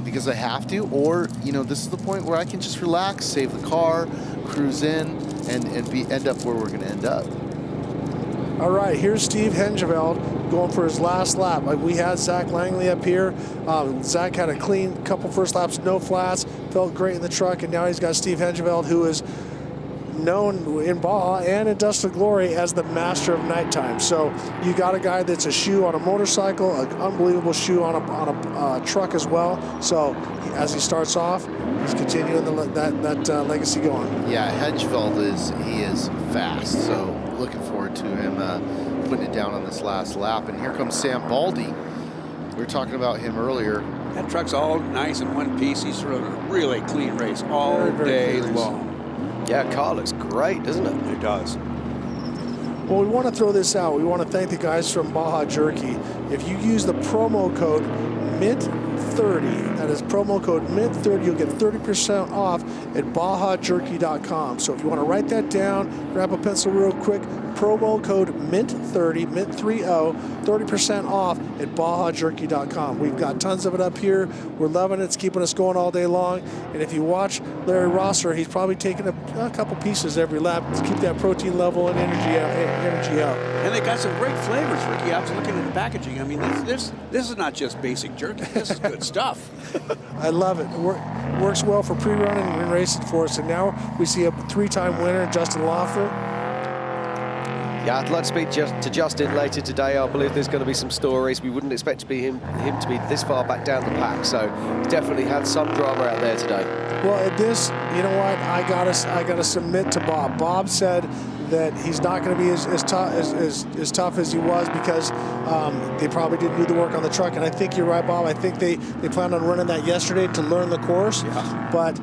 because I have to, or, this is the point where I can just relax, save the car, cruise in, and end up where we're going to end up. All right, here's Steve Hengeveld going for his last lap. We had Zach Langley up here. Zach had a clean couple first laps, no flats, felt great in the truck, and now he's got Steve Hengeveld, who is known in Baja and in Dust of Glory as the master of nighttime. So you got a guy that's a shoe on a motorcycle, an unbelievable shoe on a truck as well. So as he starts off, he's continuing that legacy going. Yeah, Hedgeveld is fast. So looking forward to him putting it down on this last lap. And here comes Sam Baldy. We were talking about him earlier. That truck's all nice in one piece. He's running a really clean race all day long. Yeah, car looks great, doesn't it? It does. Well, we want to throw this out. We want to thank the guys from Baja Jerky. If you use the promo code MINT30, that is promo code MINT30, you'll get 30% off at BajaJerky.com. So if you want to write that down, grab a pencil real quick, promo code MINT30, MINT30, 30% off at BajaJerky.com. We've got tons of it up here. We're loving it. It's keeping us going all day long. And if you watch Larry Rosser, he's probably taking a couple pieces every lap to keep that protein level and energy up. And they got some great flavors, Ricky. I was looking at the packaging. I mean, this is not just basic jerky. This is good stuff. I love it. Works well for pre-running and racing for us. And now we see a 3-time winner, Justin Loeffler. Yeah, I'd like to speak to Justin later today. I believe there's going to be some stories. We wouldn't expect him to be this far back down the pack, so definitely had some drama out there today. Well, at this, you know what? I gotta submit to Bob. Bob said that he's not going to be as tough as he was because they probably didn't do the work on the truck. And I think you're right, Bob. I think they planned on running that yesterday to learn the course. Yeah. But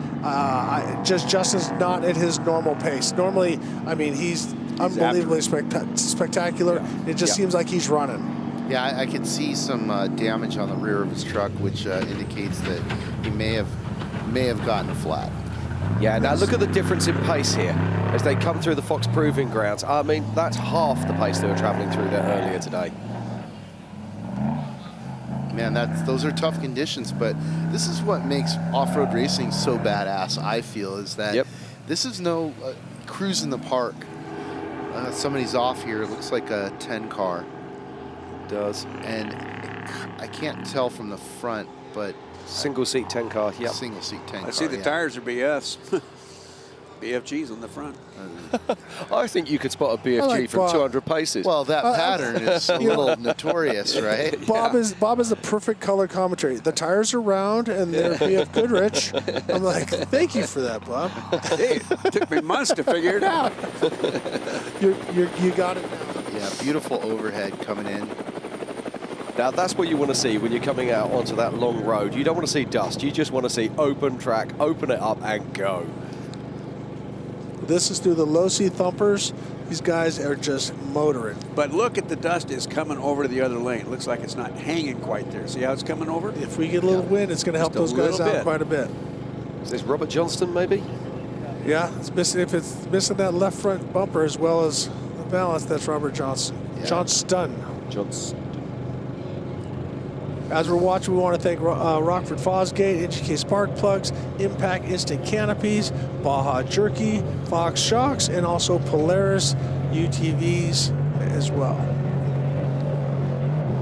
Justin's not at his normal pace. Normally, I mean, he's unbelievably spectacular. Yeah. It just seems like he's running. Yeah, I could see some damage on the rear of his truck, which indicates that he may have gotten flat. Yeah, now look at the difference in pace here as they come through the Fox Proving Grounds. I mean, that's half the pace they were traveling through there earlier today. Man, those are tough conditions, but this is what makes off-road racing so badass, I feel, is that this is no cruise in the park. Somebody's off here. It looks like a 10 car. It does. And I can't tell from the front, but... Single seat 10 car, yep. Single seat 10 car, I see the tires are BFs. BFG's on the front. I think you could spot a BFG from 200 paces. Well, that pattern is a little notorious, right? Bob is the perfect color commentary. The tires are round and they're BFGoodrich. I'm like, thank you for that, Bob. Hey, it took me months to figure it out. You got it now. Yeah, beautiful overhead coming in. Now, that's what you want to see when you're coming out onto that long road. You don't want to see dust. You just want to see open track, open it up, and go. This is through the low-C thumpers. These guys are just motoring. But look at the dust is coming over to the other lane. It looks like it's not hanging quite there. See how it's coming over? If we get a little wind, it's going to help those guys out quite a bit. Is this Robert Johnston, maybe? Yeah, it's missing. If it's missing that left front bumper as well as the balance, that's Robert Johnston. Yeah. Johnston. As we're watching, we want to thank Rockford Fosgate, NGK Spark Plugs, Impact Instant Canopies, Baja Jerky, Fox Shocks, and also Polaris UTVs as well.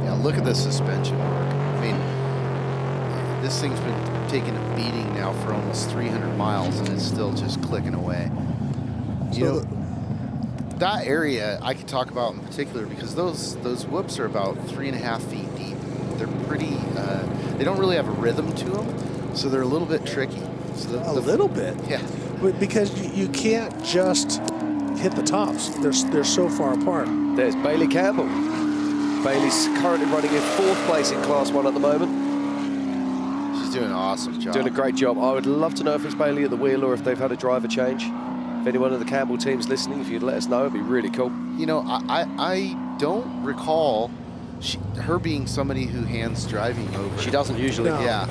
Yeah, look at the suspension work. I mean, this thing's been taking a beating now for almost 300 miles, and it's still just clicking away. You know, that area I could talk about in particular because those whoops are about 3.5 feet deep. They're pretty, they don't really have a rhythm to them, so they're a little bit tricky. So a little bit? Yeah. Because you can't just hit the tops. They're so far apart. There's Bailey Campbell. Bailey's currently running in 4th place in Class 1 at the moment. She's doing an awesome job. Doing a great job. I would love to know if it's Bailey at the wheel or if they've had a driver change. If anyone of the Campbell team's listening, if you'd let us know, it'd be really cool. You know, I don't recall her being somebody who hands driving over. She doesn't usually. No. Yeah.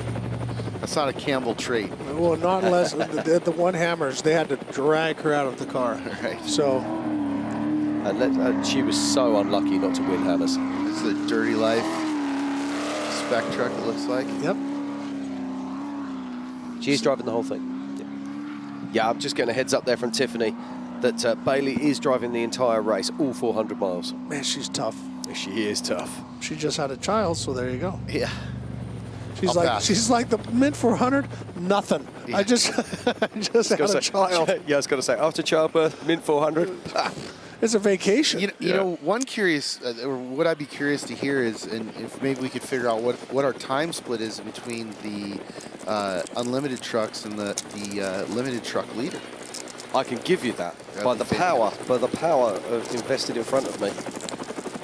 That's not a Campbell trait. Well, not unless the one hammers, they had to drag her out of the car. Right. So. And she was so unlucky not to win hammers. It's a Dirty Life spec truck, it looks like. Yep. She's driving the whole thing. Yeah, I'm just getting a heads up there from Tiffany that Bailey is driving the entire race, all 400 miles. Man, she's tough. She is tough. She just had a child, so there you go. Yeah. She's like the Mint 400, nothing. Yeah. I just had a child. Yeah, I was going to say, after childbirth, Mint 400. It's a vacation. You know, one curious, or what I'd be curious to hear is, and if maybe we could figure out what our time split is between the unlimited trucks and the limited truck leader. I can give you that by the power invested in front of me.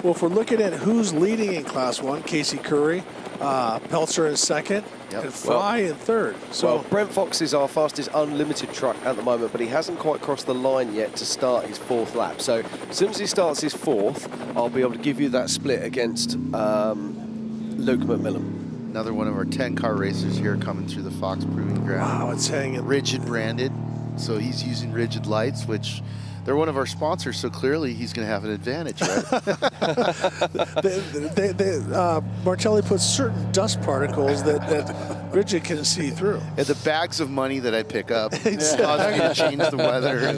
Well, if we're looking at who's leading in Class 1, Casey Curry, Peltzer in 2nd, and Fry in 3rd. So well, Brent Fox is our fastest unlimited truck at the moment, but he hasn't quite crossed the line yet to start his 4th lap. So as soon as he starts his 4th, I'll be able to give you that split against Luke McMillan. Another one of our 10-car racers here coming through the Fox Proving Ground. Wow, it's hanging. Rigid branded, so he's using rigid lights, which they're one of our sponsors, so clearly he's going to have an advantage, right? Marcelli puts certain dust particles that Bridget can see through. And the bags of money that I pick up cause me to change the weather.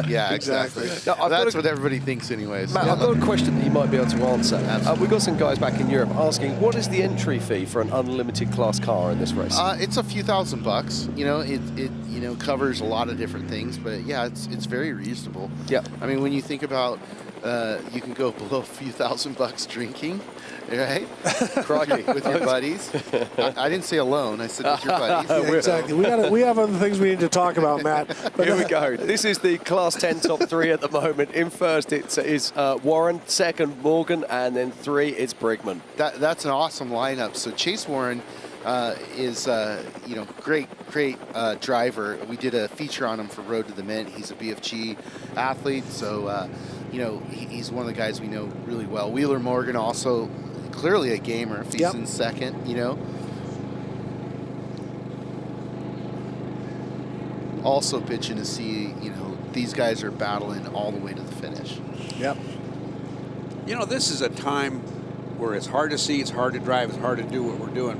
Yeah, exactly. Now, That's what everybody thinks anyways. Matt, I've got a question that you might be able to answer. We've got some guys back in Europe asking, what is the entry fee for an unlimited class car in this race? It's a few $1,000s. You know, it covers a lot of different things, but yeah, it's very reasonable. Yeah. I mean, when you think about you can go below a few $1,000 drinking, right? Crikey. With your buddies. I didn't say alone. I said with your buddies. Exactly. We have other things we need to talk about, Matt. But Here we go. This is the Class 10 top 3 at the moment. In first, it's Warren. Second, Morgan. And then 3, it's Brigman. That's an awesome lineup. So Chase Warren is great driver. We did a feature on him for Road to the Mint. He's a BFG athlete, so he's one of the guys we know really well. Wheeler Morgan also clearly a gamer. If he's in second, also pitching to see these guys are battling all the way to the finish. Yep. This is a time where it's hard to see, it's hard to drive, it's hard to do what we're doing.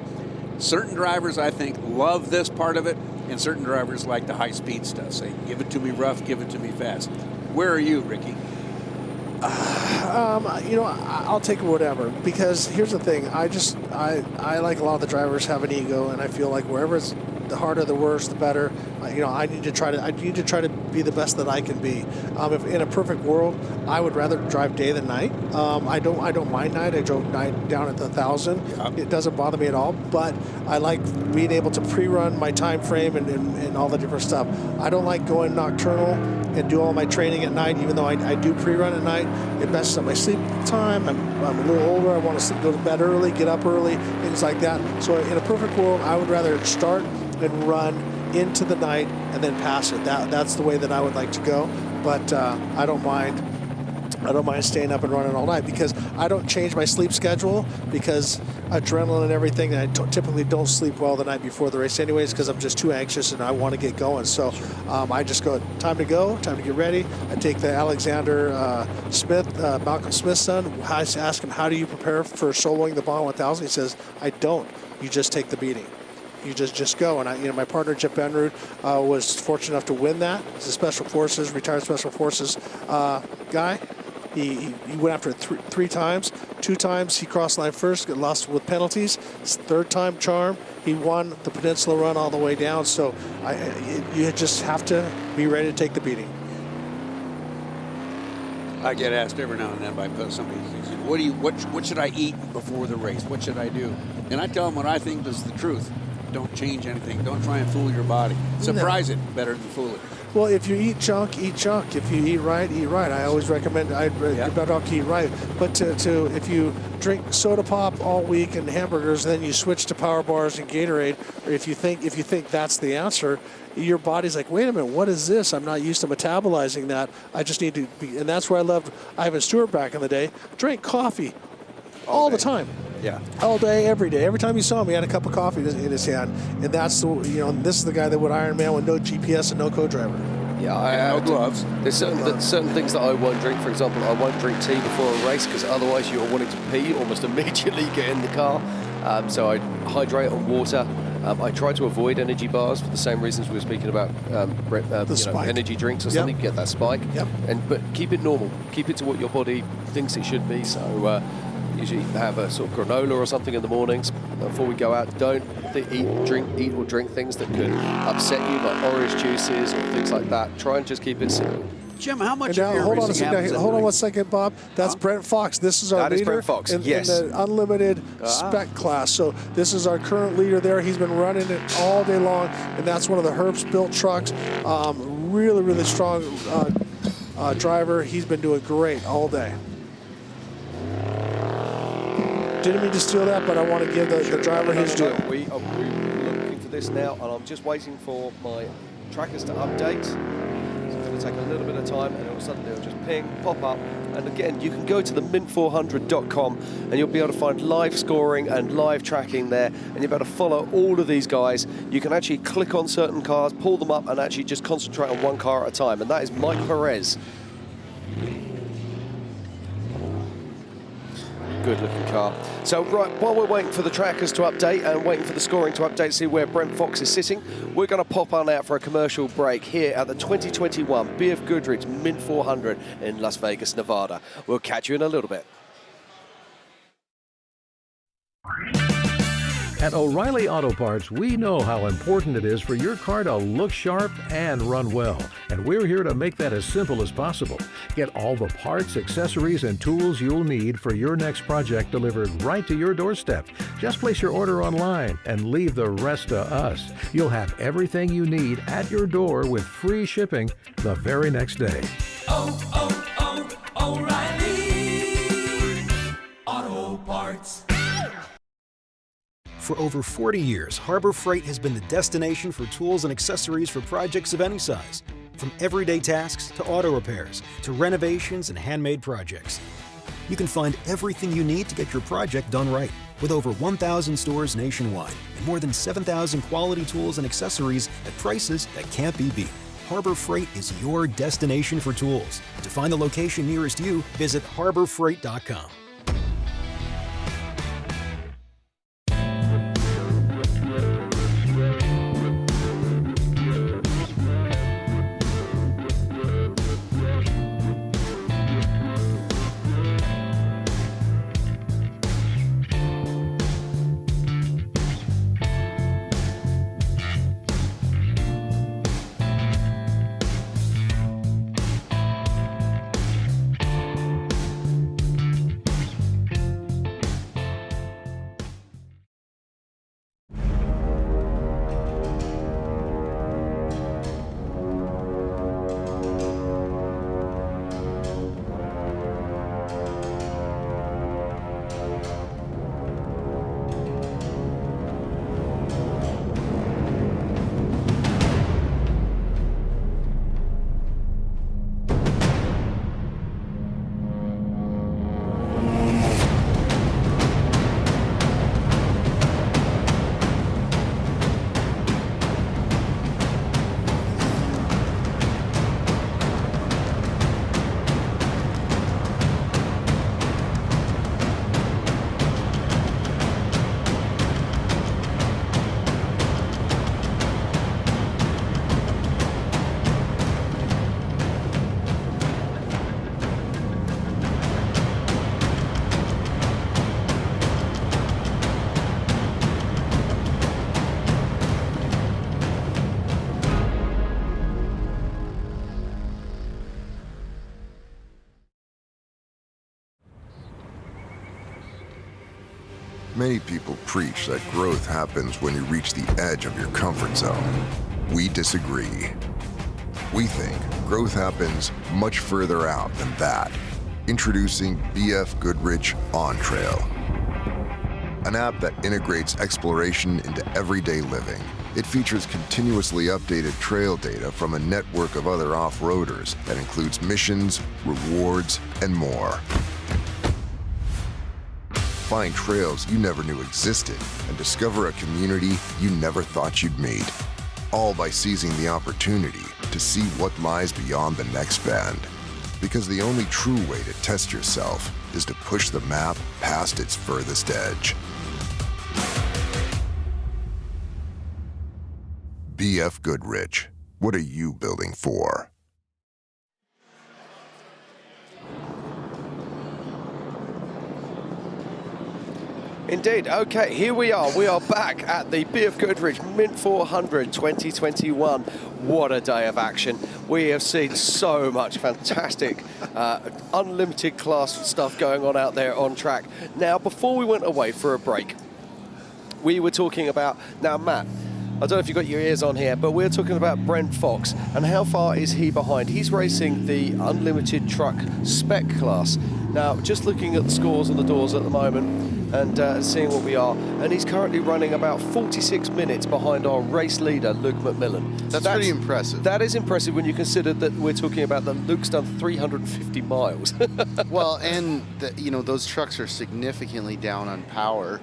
Certain drivers, I think, love this part of it, and certain drivers like the high-speed stuff. Say, give it to me rough, give it to me fast. Where are you, Ricky? I'll take whatever, because here's the thing. I like a lot of the drivers have an ego, and I feel like wherever it's the harder, the worse, the better. I need to try to be the best that I can be. If in a perfect world, I would rather drive day than night. I don't mind night. I drove night down at the 1,000. Yep. It doesn't bother me at all. But I like being able to pre-run my time frame and all the different stuff. I don't like going nocturnal and do all my training at night, even though I do pre-run at night. It messes up my sleep time. I'm a little older. I want to go to bed early, get up early, things like that. So in a perfect world, I would rather start and run into the night and then pass it. That's the way that I would like to go. But I don't mind staying up and running all night, because I don't change my sleep schedule because adrenaline and everything. I typically don't sleep well the night before the race anyways, because I'm just too anxious and I want to get going. So I just go, time to go, time to get ready. I take the Alexander Smith, Malcolm Smith's son. I ask him, how do you prepare for soloing the Bond 1000? He says, I don't. You just take the beating. You just go. And my partner Chip Benrud was fortunate enough to win that. He's a Special Forces, retired Special Forces guy. He went after it three times. 2 times he crossed line first, got lost with penalties. His 3rd time charm, he won the Peninsula Run all the way down. So you just have to be ready to take the beating. I get asked every now and then by somebody, what should I eat before the race? What should I do? And I tell them what I think is the truth. Don't change anything. Don't try and fool your body. Surprise it better than fool it. Well, if you eat junk, eat junk. If you eat right, eat right. I always recommend you're better off to eat right. But if you drink soda pop all week and hamburgers, then you switch to power bars and Gatorade, or if you think that's the answer, your body's like, wait a minute, what is this? I'm not used to metabolizing that. I just need to be, and that's where I loved Ivan Stewart back in the day. Drank coffee all the time. Yeah. All day, every day. Every time you saw him, he had a cup of coffee in his hand. And that's this is the guy that would Ironman with no GPS and no co-driver. Yeah, I no gloves. There's certain things that I won't drink. For example, I won't drink tea before a race, because otherwise you're wanting to pee almost immediately you get in the car. So I hydrate on water. I try to avoid energy bars for the same reasons we were speaking about energy drinks or something. You get that spike. Yep. But keep it normal. Keep it to what your body thinks it should be. So usually have a sort of granola or something in the mornings before we go out. Don't eat or drink things that could upset you, like orange juices or things like that. Try and just keep it simple. Jim, how much now, of your hold racing happens Hold on one second, Bob. That's Brent Fox. This is our leader in the unlimited spec class. So this is our current leader there. He's been running it all day long, and that's one of the Herbst built trucks. Really, really strong driver. He's been doing great all day. Didn't mean to steal that, but I want to give the driver his due. We're looking for this now, and I'm just waiting for my trackers to update. So for It'll take a little bit of time, and it'll suddenly just ping, pop up. And again, you can go to the mint400.com and you'll be able to find live scoring and live tracking there, and you'll be able to follow all of these guys. You can actually click on certain cars, pull them up, and actually just concentrate on one car at a time, and that is Mike Perez. Good looking car. So right, while we're waiting for the trackers to update and waiting for the scoring to update, see where Brent Fox is sitting, we're going to pop on out for a commercial break here at the 2021 BFGoodrich Mint 400 in Las Vegas, Nevada. We'll catch you in a little bit. At O'Reilly Auto Parts, we know how important it is for your car to look sharp and run well. And we're here to make that as simple as possible. Get all the parts, accessories, and tools you'll need for your next project delivered right to your doorstep. Just place your order online and leave the rest to us. You'll have everything you need at your door with free shipping the very next day. O'Reilly Auto Parts. For over 40 years, Harbor Freight has been the destination for tools and accessories for projects of any size. From everyday tasks to auto repairs to renovations and handmade projects. You can find everything you need to get your project done right. With over 1,000 stores nationwide and more than 7,000 quality tools and accessories at prices that can't be beat. Harbor Freight is your destination for tools. To find the location nearest you, visit harborfreight.com. Many people preach that growth happens when you reach the edge of your comfort zone. We disagree. We think growth happens much further out than that. Introducing BFGoodrich On Trail, an app that integrates exploration into everyday living. It features continuously updated trail data from a network of other off-roaders that includes missions, rewards, and more. Find trails you never knew existed and discover a community you never thought you'd meet. All by seizing the opportunity to see what lies beyond the next bend. Because the only true way to test yourself is to push the map past its furthest edge. BFGoodrich, what are you building for? Indeed. Okay, here we are. We are back at the BFGoodrich Mint 400 2021. What a day of action. We have seen so much fantastic, unlimited class stuff going on out there on track. Now, before we went away for a break, we were talking about, now Matt, I don't know if you've got your ears on here, but we're talking about Brent Fox and how far is he behind? He's racing the unlimited truck spec class. Now, just looking at the scores on the doors at the moment, and seeing what we are. And he's currently running about 46 minutes behind our race leader, Luke McMillan. That's pretty impressive. That is impressive when you consider that we're talking about that Luke's done 350 miles. Well, and those trucks are significantly down on power,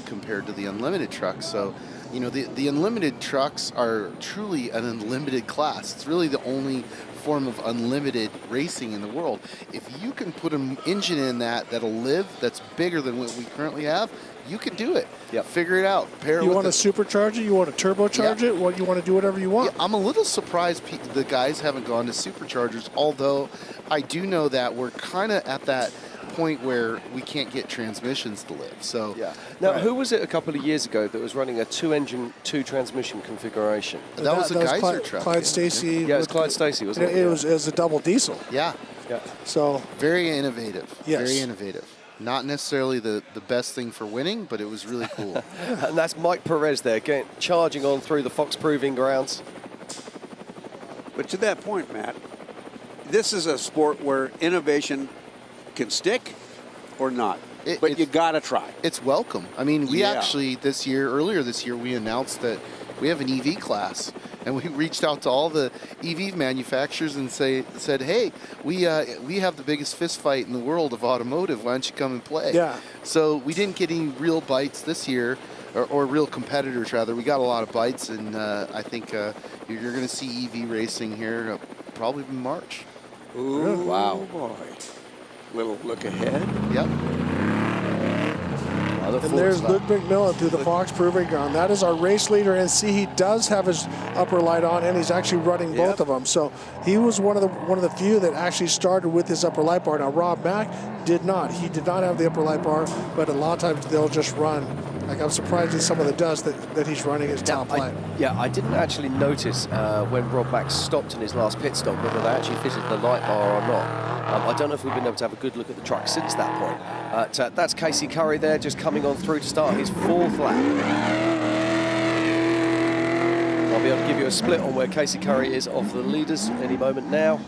compared to the unlimited trucks. So, the unlimited trucks are truly an unlimited class. It's really the only form of unlimited racing in the world. If you can put an engine in that'll live, that's bigger than what we currently have, you can do it. Figure it out. Pair You it want with to supercharge it? You want to turbocharge it? What you want to do whatever you want? Yeah, I'm a little surprised the guys haven't gone to superchargers, although I do know that we're kind of at that point where we can't get transmissions to live. So Now, who was it a couple of years ago that was running a 2-engine, 2-transmission configuration? That was a Geyser truck. Clyde Stacy. Yeah, it was Clyde Stacy, wasn't it? It was a double diesel. Yeah. So very innovative. Yes. Very innovative. Not necessarily the best thing for winning, but it was really cool. And that's Mike Perez there, charging on through the Fox Proving Grounds. But to that point, Matt, this is a sport where innovation can stick or not. But you got to try. It's welcome. I mean, we actually earlier this year, we announced that we have an EV class. And we reached out to all the EV manufacturers and said, hey, we have the biggest fist fight in the world of automotive. Why don't you come and play? Yeah. So we didn't get any real bites this year, or real competitors, rather. We got a lot of bites, and I think you're going to see EV racing here probably in March. Ooh, wow. Boy. Little look ahead. Yep. And there's Luke McMillan through the Fox Proving Ground. That is our race leader, and see, he does have his upper light on, and he's actually running both of them. So he was one of the few that actually started with his upper light bar. Now Rob Mack did not. He did not have the upper light bar, but a lot of times they'll just run. Like, I'm surprised at some of the dust that he's running his top light. I didn't actually notice when Rob Mack stopped in his last pit stop whether they actually fitted the light bar or not. I don't know if we've been able to have a good look at the truck since that point. That's Casey Curry there, just coming on through to start his 4th lap. I'll be able to give you a split on where Casey Curry is off the leaders any moment now.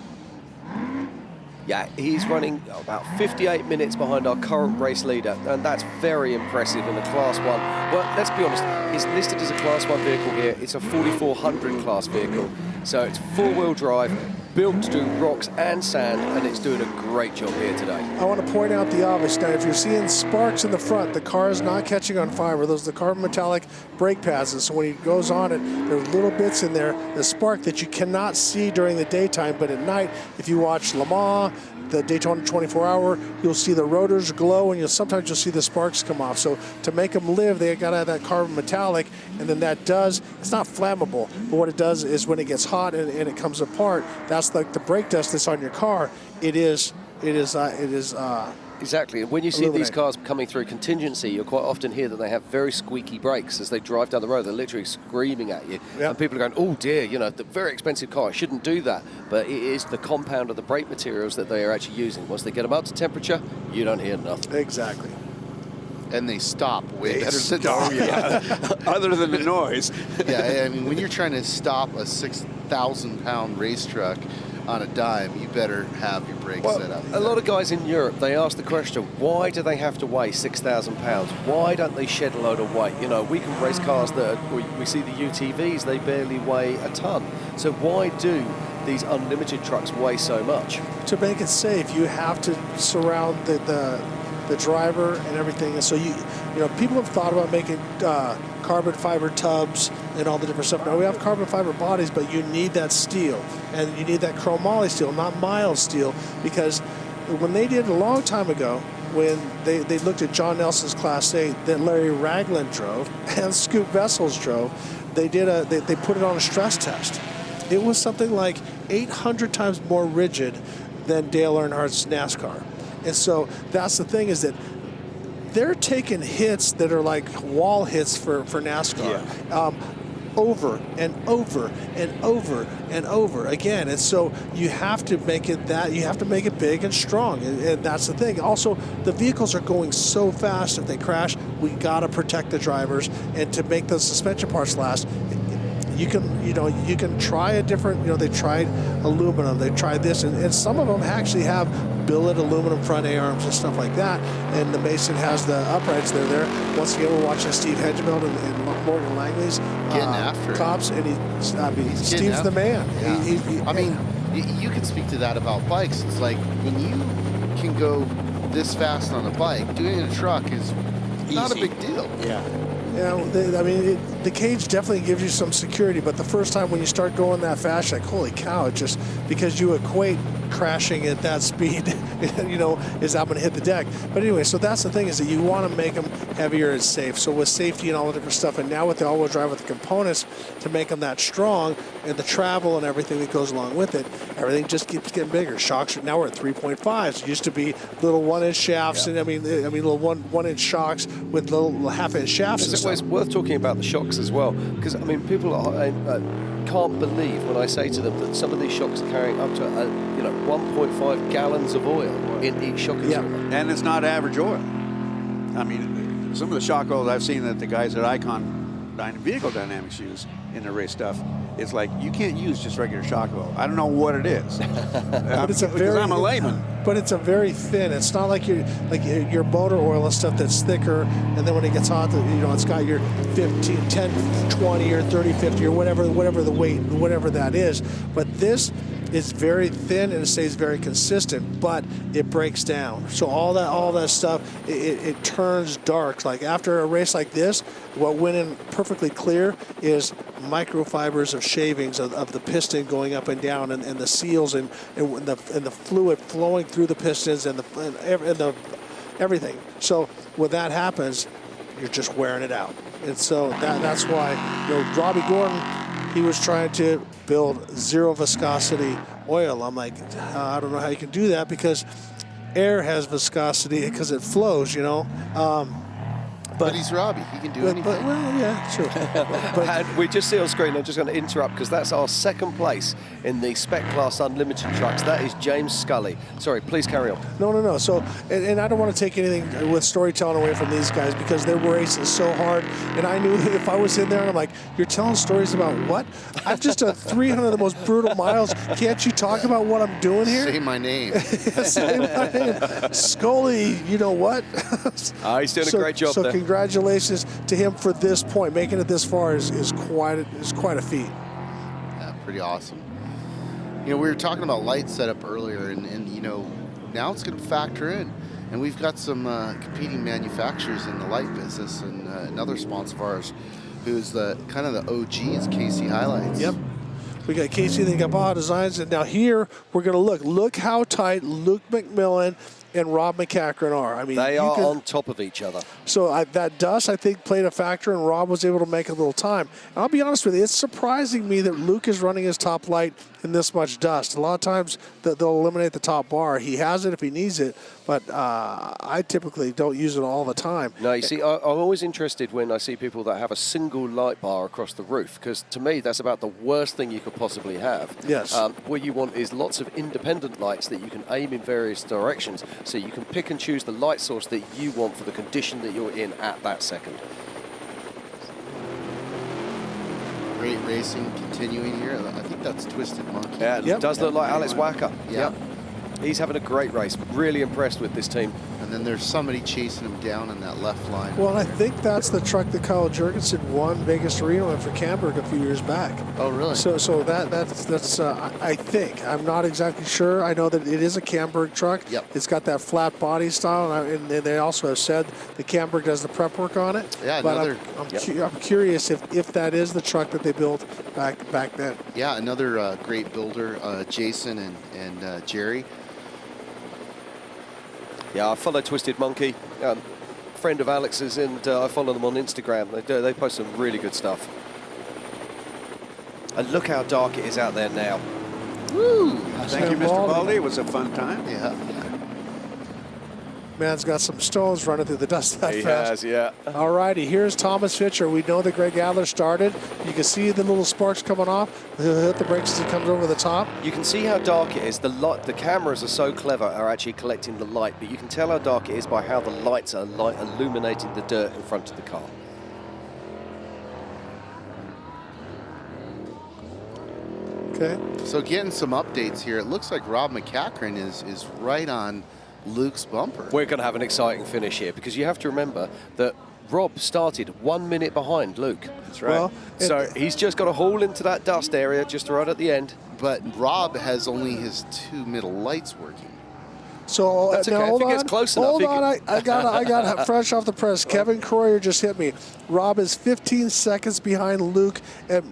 Yeah, he's running about 58 minutes behind our current race leader, and that's very impressive in a Class 1. Well, let's be honest, it's listed as a Class 1 vehicle here. It's a 4400 class vehicle, so it's 4-wheel drive, built to do rocks and sand, and it's doing a great job here today. I want to point out the obvious. Now, if you're seeing sparks in the front, the car is not catching on fire. Those are the carbon metallic brake pads, and so when he goes on it, there's little bits in there, the spark that you cannot see during the daytime, but at night, if you watch Le Mans, the Daytona 24-hour, you'll see the rotors glow, and sometimes you'll see the sparks come off. So to make them live, they got to have that carbon metallic, and then it's not flammable, but what it does is when it gets hot and it comes apart, that's like the brake dust that's on your car. It is Exactly. When you see these cars coming through contingency, you'll quite often hear that they have very squeaky brakes as they drive down the road. They're literally screaming at you. Yep. And people are going, oh dear, the very expensive car, I shouldn't do that. But it is the compound of the brake materials that they are actually using. Once they get them up to temperature, you don't hear nothing. Exactly. And they stop way better than other than the noise. Yeah, I mean, when you're trying to stop a 6,000-pound race truck on a dime, you better have your brakes set up. A lot of guys in Europe, they ask the question, why do they have to weigh 6,000 pounds? Why don't they shed a load of weight? We can race cars we see the UTVs, they barely weigh a ton. So why do these unlimited trucks weigh so much? To make it safe, you have to surround the driver and everything. And so people have thought about making carbon fiber tubs and all the different stuff. Now we have carbon fiber bodies, but you need that steel, and you need that chromoly steel, not mild steel, because when they did a long time ago, when they looked at John Nelson's Class 8 that Larry Ragland drove and Scoop Vessels drove, they put it on a stress test. It was something like 800 times more rigid than Dale Earnhardt's NASCAR. And so that's the thing, is that they're taking hits that are like wall hits for NASCAR. Over and over and over and over again. And so you have to make it big and strong. And that's the thing. Also, the vehicles are going so fast, if they crash, we got to protect the drivers. And to make those suspension parts last, you can try a different, they tried aluminum, they tried this, and some of them actually have billet aluminum front A-arms and stuff like that. And the Mason has the uprights that are there. Once again, we're watching Steve Hedgeveld and Morgan Langley's getting after tops, and he's Steve's the man. Yeah. I mean, you can speak to that about bikes. It's like when you can go this fast on a bike, doing it in a truck is not a big deal. Yeah. The cage definitely gives you some security, but the first time when you start going that fast, you're like, holy cow, it just, because you equate crashing at that speed, is I'm going to hit the deck. But anyway, so that's the thing, is that you want to make them heavier and safe. So with safety and all the different stuff, and now with the all-wheel drive with the components to make them that strong, and the travel and everything that goes along with it, everything just keeps getting bigger. Shocks, now we're at 3.5s. It used to be little 1-inch shafts, and I mean little one-inch shocks with little half-inch shafts. It's worth talking about the shocks as well, because I mean, people can't believe when I say to them that some of these shocks are carrying up to 1.5 gallons of oil in each shock. Yeah, and it's not average oil. I mean, some of the shock oils I've seen that the guys at Icon Vehicle Dynamics use in their race stuff, it's like you can't use just regular shock oil. I don't know what it is. Because I'm a layman. But it's a very thin. It's not like your motor oil and stuff that's thicker, and then when it gets hot, it's got your 15, 10, 20, or 30, 50, or whatever the weight, whatever that is. But this is very thin and it stays very consistent, but it breaks down. So all that stuff, it turns dark. Like after a race like this, what went in perfectly clear is microfibers of shavings of the piston going up and down, and the seals and the fluid flowing through the pistons and the everything. So when that happens, you're just wearing it out. And so that's why Robbie Gordon, he was trying to build zero viscosity oil. I'm like, I don't know how you can do that, because air has viscosity because it flows, But he's Robbie. He can do anything. Well, yeah, sure. And we just see on screen, I'm just going to interrupt because that's our second place in the Spec Class Unlimited trucks. That is James Scully. Sorry, please carry on. No. So, and I don't want to take anything with storytelling away from these guys, because they're racing so hard. And I knew if I was in there and I'm like, you're telling stories about what? I've just done 300 of the most brutal miles. Can't you talk about what I'm doing here? Say my name. Say my name. Scully, you know what? He's doing a great job there. Congratulations to him for this point. Making it this far is quite a feat. Yeah, pretty awesome. We were talking about light setup earlier, and now it's going to factor in. And we've got some competing manufacturers in the light business, and another sponsor of ours who's kind of the OG is KC Highlights. Yep. We got Casey, then got Baja Designs, and now here we're going to look how tight Luke McMillan and Rob McCachran are. I mean, they are on top of each other. So that dust, I think, played a factor, and Rob was able to make a little time. And I'll be honest with you, it's surprising me that Luke is running his top light in this much dust. A lot of times they'll eliminate the top bar. He has it if he needs it, but I typically don't use it all the time. No, you see, I'm always interested when I see people that have a single light bar across the roof, because to me that's about the worst thing you could possibly have. Yes. What you want is lots of independent lights that you can aim in various directions, so you can pick and choose the light source that you want for the condition that you're in at that second. Great racing continuing here. I think that's Twisted Monkey. Yeah, it does look like Alex Wacker. Yep. He's having a great race. Really impressed with this team. And then there's somebody chasing him down in that left line. Well, and I think that's the truck that Kyle Jurgensen won Vegas Reno in for Camberg a few years back. Oh, really? So that's I think. I'm not exactly sure. I know that it is a Camberg truck. Yep. It's got that flat body style, and they also have said the Camberg does the prep work on it. Yeah, but I'm curious if that is the truck that they built back then. Yeah, another great builder, Jason and Jerry. Yeah, I follow Twisted Monkey, friend of Alex's, and I follow them on Instagram. They post some really good stuff. And look how dark it is out there now. Woo! Thank you, Mr. Baldy. It was a fun time. Yeah. Man's got some stones running through the dust that He fast. has, yeah. All righty, here's Thomas Fisher. We know that Greg Adler started. You can see the little sparks coming off. He'll hit the brakes as he comes over the top. You can see how dark it is. The cameras are so clever, are actually collecting the light, but you can tell how dark it is by how the lights are illuminating the dirt in front of the car. Okay. So getting some updates here. It looks like Rob McCachran is right on Luke's bumper. We're going to have an exciting finish here because you have to remember that Rob started 1 minute behind Luke. That's right. Well, So he's just got to haul into that dust area just right at the end. But Rob has only his 2 middle lights working. So That's now okay. hold If he on. gets close enough, Hold he on. I got fresh off the press. Kevin Croyer just hit me. Rob is 15 seconds behind Luke at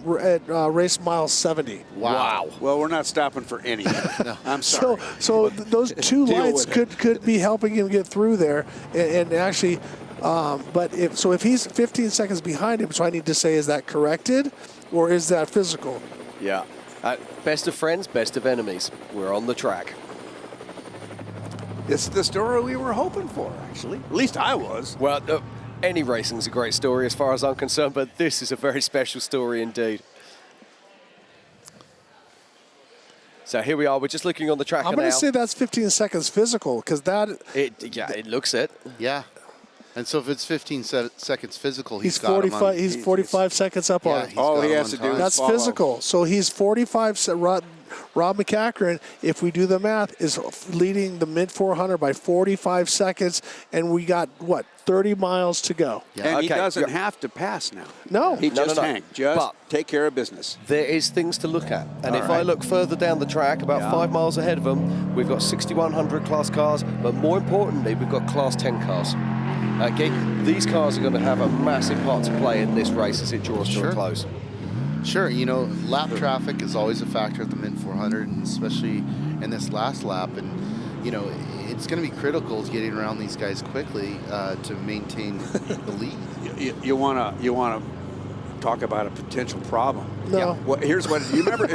race mile 70. Wow. Well, we're not stopping for anything. No. I'm sorry. So those two Deal lights with it. could be helping him get through there, and actually, but if he's 15 seconds behind him, so I need to say, is that corrected, or is that physical? Yeah. Best of friends, best of enemies. We're on the track. It's the story we were hoping for, actually. At least I was. Well, any racing's a great story as far as I'm concerned, but this is a very special story indeed. So here we are. We're just looking on the track now. I'm going to say that's 15 seconds physical because that. It looks it. Yeah. And so if it's 15 seconds physical, He's got him 45. on, He's 45 seconds up on it. All he has to do is That's follow. physical. So he's 45. Rob McCachran, if we do the math, is leading the mid 400 by 45 seconds, and we got 30 miles to go. And he doesn't have to pass now. No, He just hang. Just But take care of business. there is things to look at. And All if right. I look further down the track, about 5 miles ahead of them, we've got 6100 class cars, but more importantly, we've got class 10 cars. Okay, these cars are going to have a massive part to play in this race as it draws to a close. Sure, lap traffic is always a factor at the mid 400, and especially in this last lap. And, it's going to be critical getting around these guys quickly to maintain the lead. You want to talk about a potential problem. No. Yeah. Well, here's what you remember.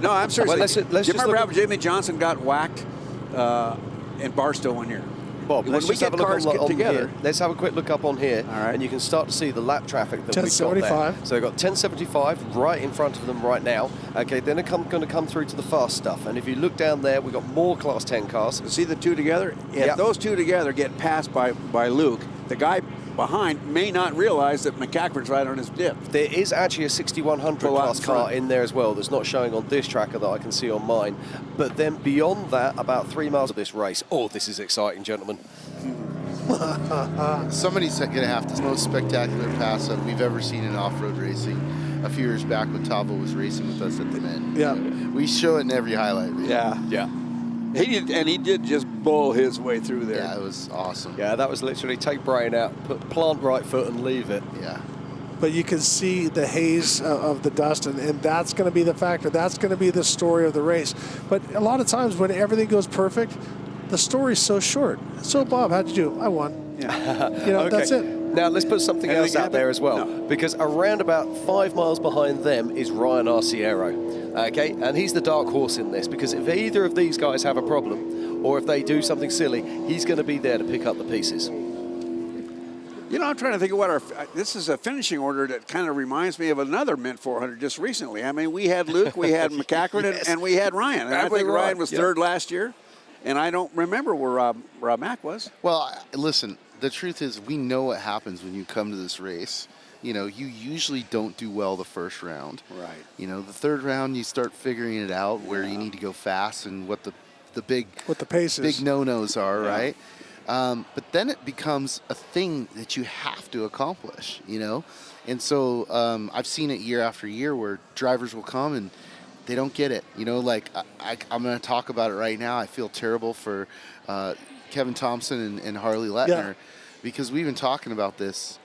No, I'm serious. Well, let's Do just you remember look how at- Jimmy Johnson got whacked in Barstow one year? Bob, When let's we just have get a look cars on get here. together. Let's have a quick look up on here, All right. and you can start to see the lap traffic that we've got there. 1075. So they've got 1075 right in front of them right now. Okay, then they're going to come through to the fast stuff. And if you look down there, we've got more Class 10 cars. See the two together? If those two together get passed by Luke, the guy behind may not realize that McCachran's right on his dip. There is actually a 6100 Pull out class in car front. in there as well that's not showing on this tracker that I can see on mine. But then beyond that, about 3 miles of this race. Oh, this is exciting, gentlemen. Somebody's going to have the most spectacular pass up we've ever seen in off-road racing. A few years back when Tavo was racing with us at the Mint. Yeah. We show it in every highlight reel. Yeah. He did just bull his way through there. Yeah, it was awesome. Yeah, that was literally take brain out, plant right foot and leave it. Yeah. But you can see the haze of the dust, and that's going to be the factor. That's going to be the story of the race. But a lot of times when everything goes perfect, the story's so short. So, Bob, how'd you do? I won. Yeah. Okay. That's it. Now, let's put something else out there as well, because around about 5 miles behind them is Ryan Arciero. Okay, and he's the dark horse in this, because if either of these guys have a problem, or if they do something silly, he's going to be there to pick up the pieces. I'm trying to think of what this is a finishing order that kind of reminds me of another Mint 400 just recently. I mean, we had Luke, we had McCachran, and we had Ryan. And I think Ryan was third last year, and I don't remember where Rob Mack was. Well, listen, the truth is we know what happens when you come to this race. You usually don't do well the first round. Right. The third round, you start figuring it out where you need to go fast and what the big paces, big no-nos are, right? But then it becomes a thing that you have to accomplish, And so I've seen it year after year where drivers will come and they don't get it. I'm going to talk about it right now. I feel terrible for Kevin Thompson and Harley Lettner because we've been talking about this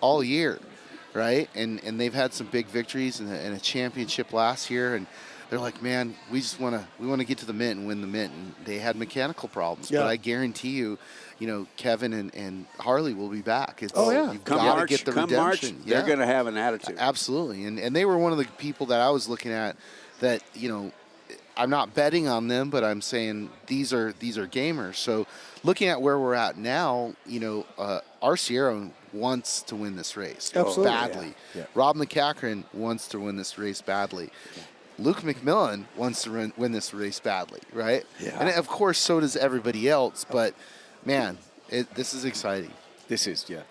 all year, right? And they've had some big victories and a championship last year, and they're like, man, we want to get to the Mint and win the Mint. And they had mechanical problems, but I guarantee you, Kevin and Harley will be back. You've got to get the redemption. March, they're going to have an attitude. Absolutely, and they were one of the people that I was looking at that I'm not betting on them, but I'm saying these are gamers. So looking at where we're at now, Arciero wants to win this race badly. Yeah. Rob McCachran wants to win this race badly. Luke McMillan wants to win this race badly, right? Yeah. And of course, so does everybody else. But man, this is exciting. This is, yeah.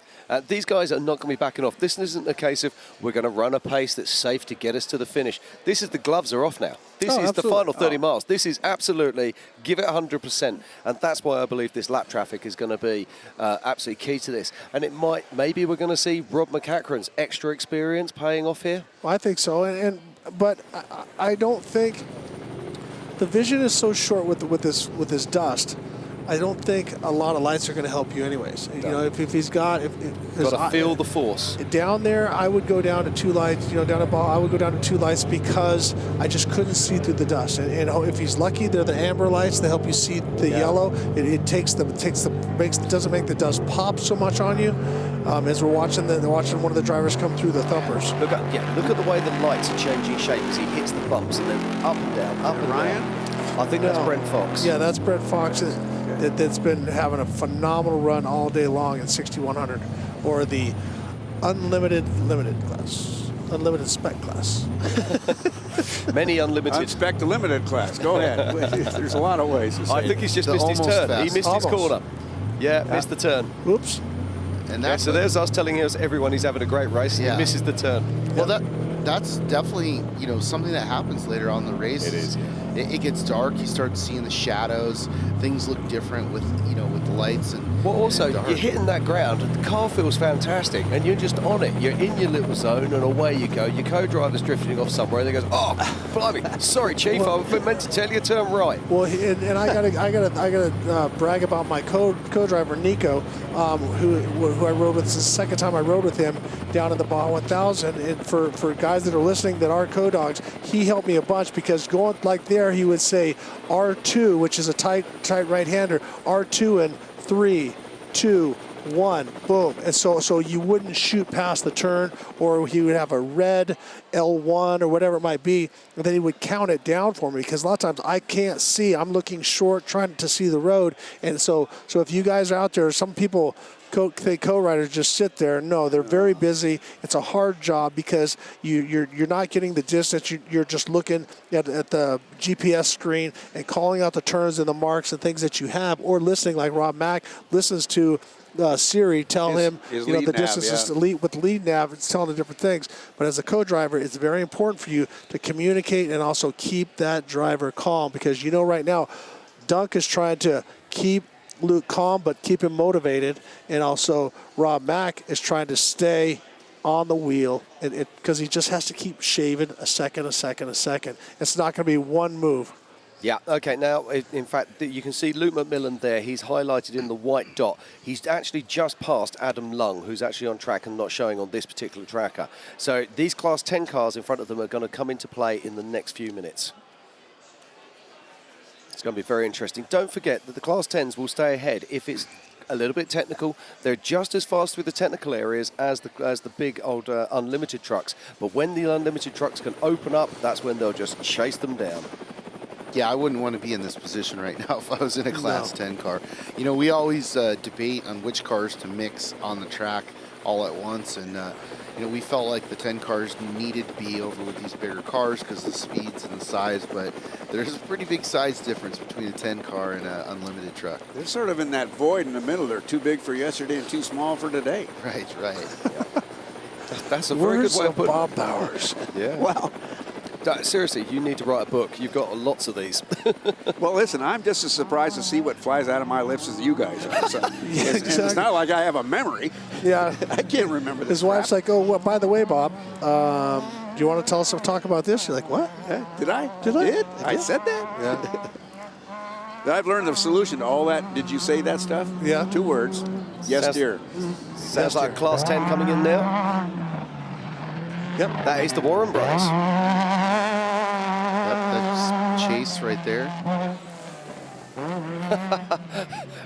These guys are not going to be backing off. This isn't a case of we're going to run a pace that's safe to get us to the finish. This is the gloves are off now. This is the final 30 miles. This is absolutely give it 100%. And that's why I believe this lap traffic is going to be absolutely key to this. And it maybe we're going to see Rob McCachran's extra experience paying off here. Well, I think so. But I don't think the vision is so short with this dust. I don't think a lot of lights are going to help you anyways. You know, if he's got to feel the force. Down there, I would go down to 2 lights. You know, down at ball, I would go down to 2 lights because I just couldn't see through the dust. And if he's lucky, they're the amber lights that help you see the yellow. It doesn't make the dust pop so much on you. As we're watching one of the drivers come through the thumpers. Look at the way the lights are changing shape as he hits the bumps and then up and down, up and Ryan? down. I think that's Brent Fox. Yeah, that's Brent Fox. That's been having a phenomenal run all day long in 6100, or the unlimited spec class. Many unlimited. Unspec to limited class. Go ahead. There's a lot of ways to say I think he's just missed his turn. He missed his corner. Yeah, missed the turn. Oops. And that's so there's us telling everyone he's having a great race. Yeah. He misses the turn. Well, that's definitely something that happens later on in the race. It is. It gets dark. You start seeing the shadows. Things look different with the lights and. Well, also you're hitting that ground. The car feels fantastic, and you're just on it. You're in your little zone, and away you go. Your co-driver's drifting off somewhere, and he goes, "Oh, blimey, sorry, Chief, I meant to tell you to turn right." Well, and I gotta brag about my co-driver Nico, who I rode with. This is the second time I rode with him down in the Baja 1000. And for guys that are listening that are co-dogs, he helped me a bunch because going like there, he would say R2, which is a tight right-hander, R2 and 3, 2, 1, boom. And so you wouldn't shoot past the turn, or he would have a red L1 or whatever it might be, and then he would count it down for me because a lot of times I can't see. I'm looking short, trying to see the road. And so if you guys are out there, some people co-riders just sit there. No, they're very busy. It's a hard job because you're not getting the distance. You're just looking at the GPS screen and calling out the turns and the marks and things that you have, or listening like Rob Mack listens to Siri tell him the distances with lead nav. It's telling him different things. But as a co-driver, it's very important for you to communicate and also keep that driver calm, because right now Dunk is trying to keep Luke calm but keep him motivated, and also Rob Mack is trying to stay on the wheel because he just has to keep shaving a second. It's not going to be one move. Yeah, okay, now, in fact, you can see Luke McMillan there. He's highlighted in the white dot. He's actually just passed Adam Lung, who's actually on track and not showing on this particular tracker. So these Class 10 cars in front of them are going to come into play in the next few minutes. It's going to be very interesting. Don't forget that the Class 10s will stay ahead if it's a little bit technical. They're just as fast through the technical areas as the big old unlimited trucks. But when the unlimited trucks can open up, that's when they'll just chase them down. Yeah, I wouldn't want to be in this position right now if I was in a Class 10 car. We always debate on which cars to mix on the track all at once, and we felt like the 10 cars needed to be over with these bigger cars because of the speeds and the size, but there's a pretty big size difference between a 10 car and an unlimited truck. They're sort of in that void in the middle. They're too big for yesterday and too small for today. Right. Yeah. That's a very good way of putting Bob Bowers. Yeah. Well, seriously, you need to write a book. You've got lots of these. Well, listen, I'm just as surprised to see what flies out of my lips as you guys are. So it's not like I have a memory. Yeah. I can't remember this. His wife's like, oh, well, by the way, Bob, do you want to tell us talk about this? You're like, what? Did I? I said that? Yeah. I've learned the solution to all that. Did you say that stuff? Yeah. 2 words. Yes, dear. Sounds like Class 10 coming in now. Yep. That is the Warren brothers. Yep, that's Chase right there.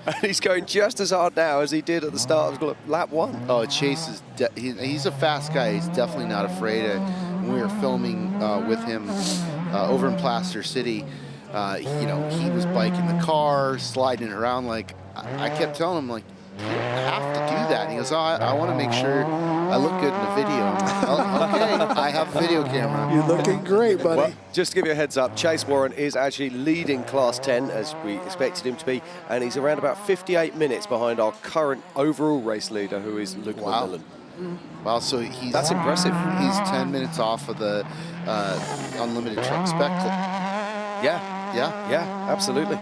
And he's going just as hard now as he did at the start of lap 1. Oh, Chase is he's a fast guy. He's definitely not afraid. When we were filming with him over in Plaster City, he was biking the car, sliding it around. Like I kept telling him, like, you don't have to do that. And he goes, oh, I want to make sure I look good in the video. I'm like, okay, I have a video camera. You're looking great, buddy. Well, just to give you a heads up, Chase Warren is actually leading Class 10, as we expected him to be, and he's around about 58 minutes behind our current overall race leader, who is Luke McMillan. Wow, so that's impressive. He's 10 minutes off of the unlimited truck spec. Yeah, absolutely.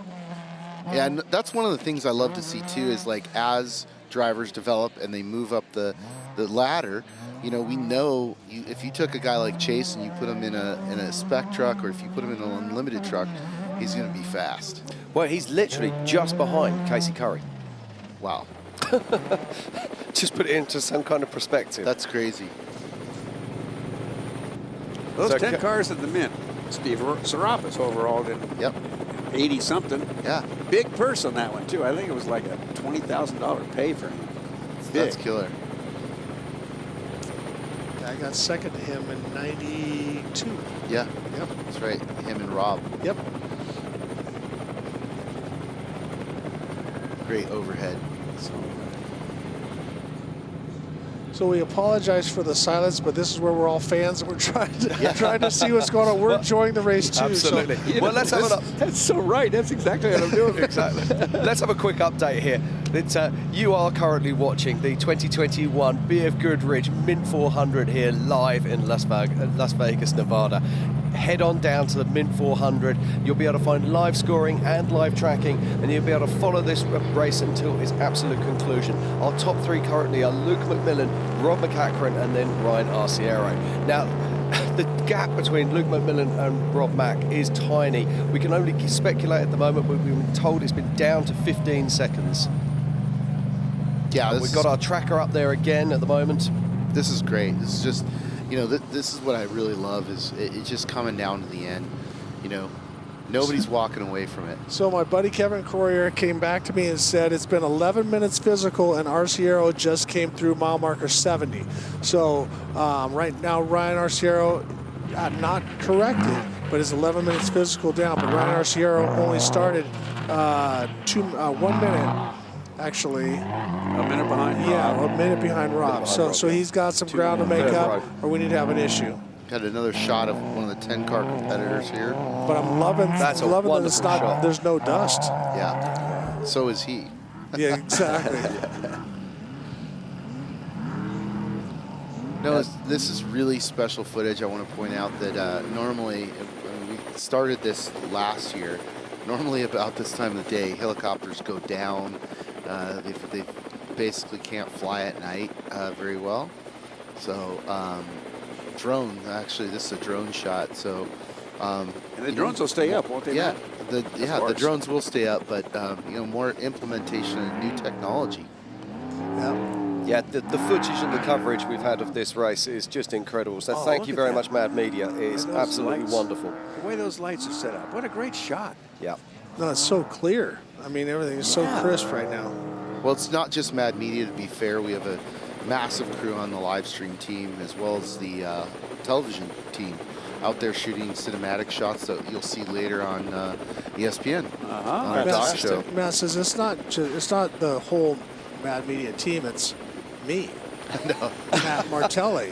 Yeah, and that's one of the things I love to see too, is like as drivers develop and they move up the ladder, you know, we know if you took a guy like Chase and you put him in a spec truck, or if you put him in an unlimited truck, he's going to be fast. Well, he's literally just behind Casey Curry. Wow. Just put it into some kind of perspective. That's crazy. Those So 10 cars at the Mint, Steve Serapis overall did 80-something. Yeah. Big purse on that one, too. I think it was like a $20,000 pay for him. That's killer. I got second to him in 92. Yeah. Yep. That's right. Him and Rob. Yep. Great overhead. So we apologize for the silence, but this is where we're all fans and we're trying to see what's going on. We're enjoying the race too. Absolutely. So. Well, let's have an That's so right. That's exactly what I'm doing. Exactly. Let's have a quick update here. You are currently watching the 2021 BFGoodrich Mint 400 here live in Las Vegas, Nevada. Head on down to the Mint 400. You'll be able to find live scoring and live tracking, and you'll be able to follow this race until its absolute conclusion. Our top three currently are Luke McMillan, Rob McEachran, and then Ryan Arciero. Now, the gap between Luke McMillan and Rob Mack is tiny. We can only speculate at the moment, but we've been told it's been down to 15 seconds. Yeah, we've got our tracker up there again at the moment. This is great. This is just, you know, this is what I really love, is it's just coming down to the end. You know, nobody's walking away from it. So my buddy Kevin Corrier came back to me and said it's been 11 minutes physical, and Arciero just came through mile marker 70. So right now Ryan Arciero, not corrected, but is 11 minutes physical down. But Ryan Arciero only started 1 minute. Actually, a minute behind. Yeah, a minute behind Rob. So he's got some ground to make up, or we need to have an issue. Got another shot of one of the 10-car competitors here. But I'm loving that it's not. Shot. There's no dust. Yeah. So is he. Yeah, exactly. No, this is really special footage. I want to point out that normally, when we started this last year, normally about this time of the day, helicopters go down. They basically can't fly at night very well. So drone, actually, this is a drone shot. So and the drones will stay up, won't they? Yeah, Matt? the drones will stay up, but you know, more implementation and new technology. Yeah, the footage and the coverage we've had of this race is just incredible. So thank you very much, Mad Media. It is absolutely wonderful. The way those lights are set up, what a great shot. Yeah. No, it's so clear. I mean, everything is so crisp right now. Well, it's not just Mad Media, to be fair. We have a massive crew on the live stream team, as well as the television team out there shooting cinematic shots that you'll see later on ESPN. On our talk show. Matt says it's not the whole Mad Media team. It's me. No. Matt Martelli.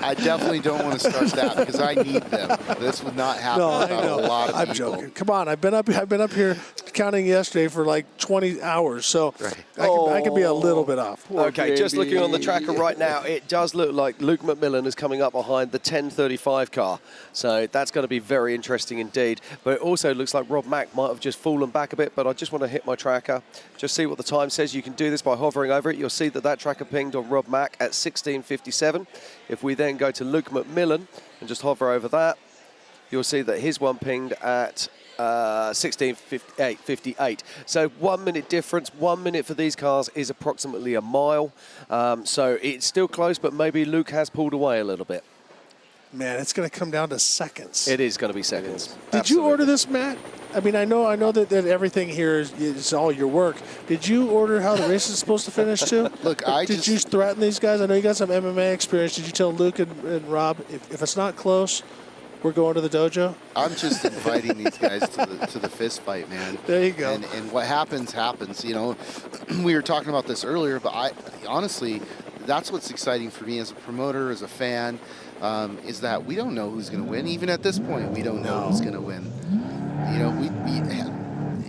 I definitely don't want to start that, because I need them. This would not happen without a lot of I'm people. joking. Come on, I've been up here counting yesterday for like 20 hours, so I can be a little bit off. Okay, just looking on the tracker right now, it does look like Luke McMillan is coming up behind the 1035 car. So that's going to be very interesting indeed. But it also looks like Rob Mack might have just fallen back a bit, but I just want to hit my tracker, just see what the time says. You can do this by hovering over it. You'll see that tracker pinged on Rob Mack at 16:57. If we then go to Luke McMillan and just hover over that, you'll see that his one pinged at 16:58. So 1 minute difference. 1 minute for these cars is approximately a mile. So it's still close, but maybe Luke has pulled away a little bit. Man, it's going to come down to seconds. It is going to be seconds. Did you order this, Matt? I mean, I know that everything here is all your work. Did you order how the race is supposed to finish too? Look, did you threaten these guys? I know you got some MMA experience. Did you tell Luke and Rob, if it's not close, we're going to the dojo? I'm just inviting these guys to the fist fight, man. There you go. And what happens. You know, we were talking about this earlier, but honestly, that's what's exciting for me as a promoter, as a fan, is that we don't know who's going to win. Even at this point, we don't know who's going to win. You know,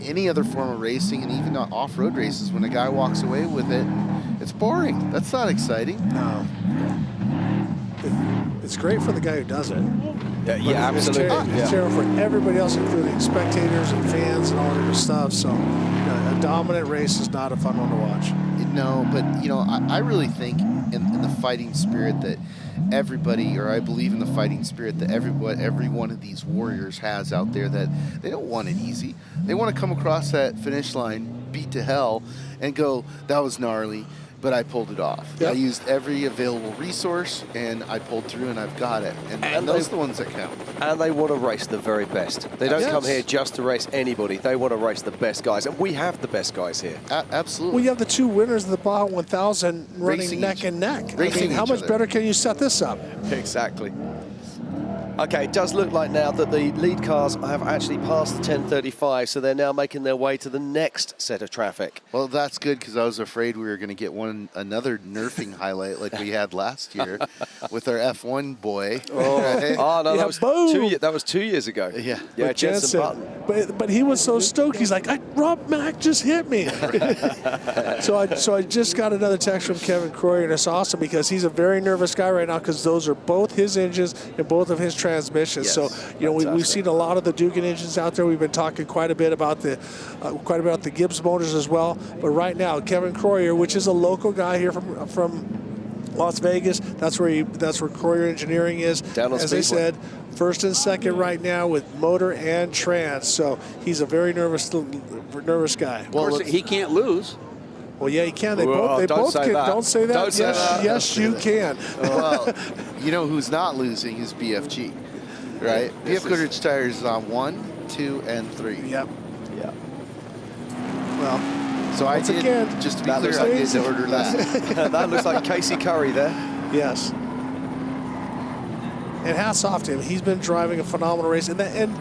any other form of racing, and even not off-road races, when a guy walks away with it, it's boring. That's not exciting. No. It's great for the guy who does it. Yeah, absolutely. It's terrible for everybody else, including spectators and fans and all that good stuff. So, a dominant race is not a fun one to watch. No, but, you know, I really think in the fighting spirit that everybody, or I believe in the fighting spirit that every one of these warriors has out there, that they don't want it easy. They want to come across that finish line, beat to hell, and go, that was gnarly, but I pulled it off. Yep. I used every available resource, and I pulled through, and I've got it. And those are the ones that count. And they want to race the very best. They don't come here just to race anybody. They want to race the best guys, and we have the best guys here. Absolutely. Well, you have the 2 winners of the Baja 1000 running neck and neck. I mean, how much better can you set this up? Exactly. Okay, it does look like now that the lead cars have actually passed the 1035, so they're now making their way to the next set of traffic. Well, that's good, because I was afraid we were going to get another nerfing highlight like we had last year with our F1 boy. Right? Oh no, that was 2 years ago. Yeah, yeah, Jensen Button. But he was so stoked. He's like, Rob Mack just hit me. So I just got another text from Kevin Croyer, and it's awesome because he's a very nervous guy right now, because those are both his engines and both of his transmissions. Yes, so we've seen a lot of the Dugan engines out there. We've been talking quite a bit about the Gibbs motors as well. But right now, Kevin Croyer, which is a local guy here from Las Vegas, that's where Croyer Engineering is. Down on As I Speedway. said, first and second right now with motor and trans. So he's a very nervous guy. Of course, he can't lose. Well, yeah, he can. They Well, both say can. that. Don't say that. Don't say that. Yes, you can. Well, you know who's not losing is BFG, right? BFGoodrich tires is on 1, 2, and 3. Yep. Yeah. Well, so once again, just to be clear, I did order that. That looks like Casey Curry there. Yes. And hats off to him. He's been driving a phenomenal race, and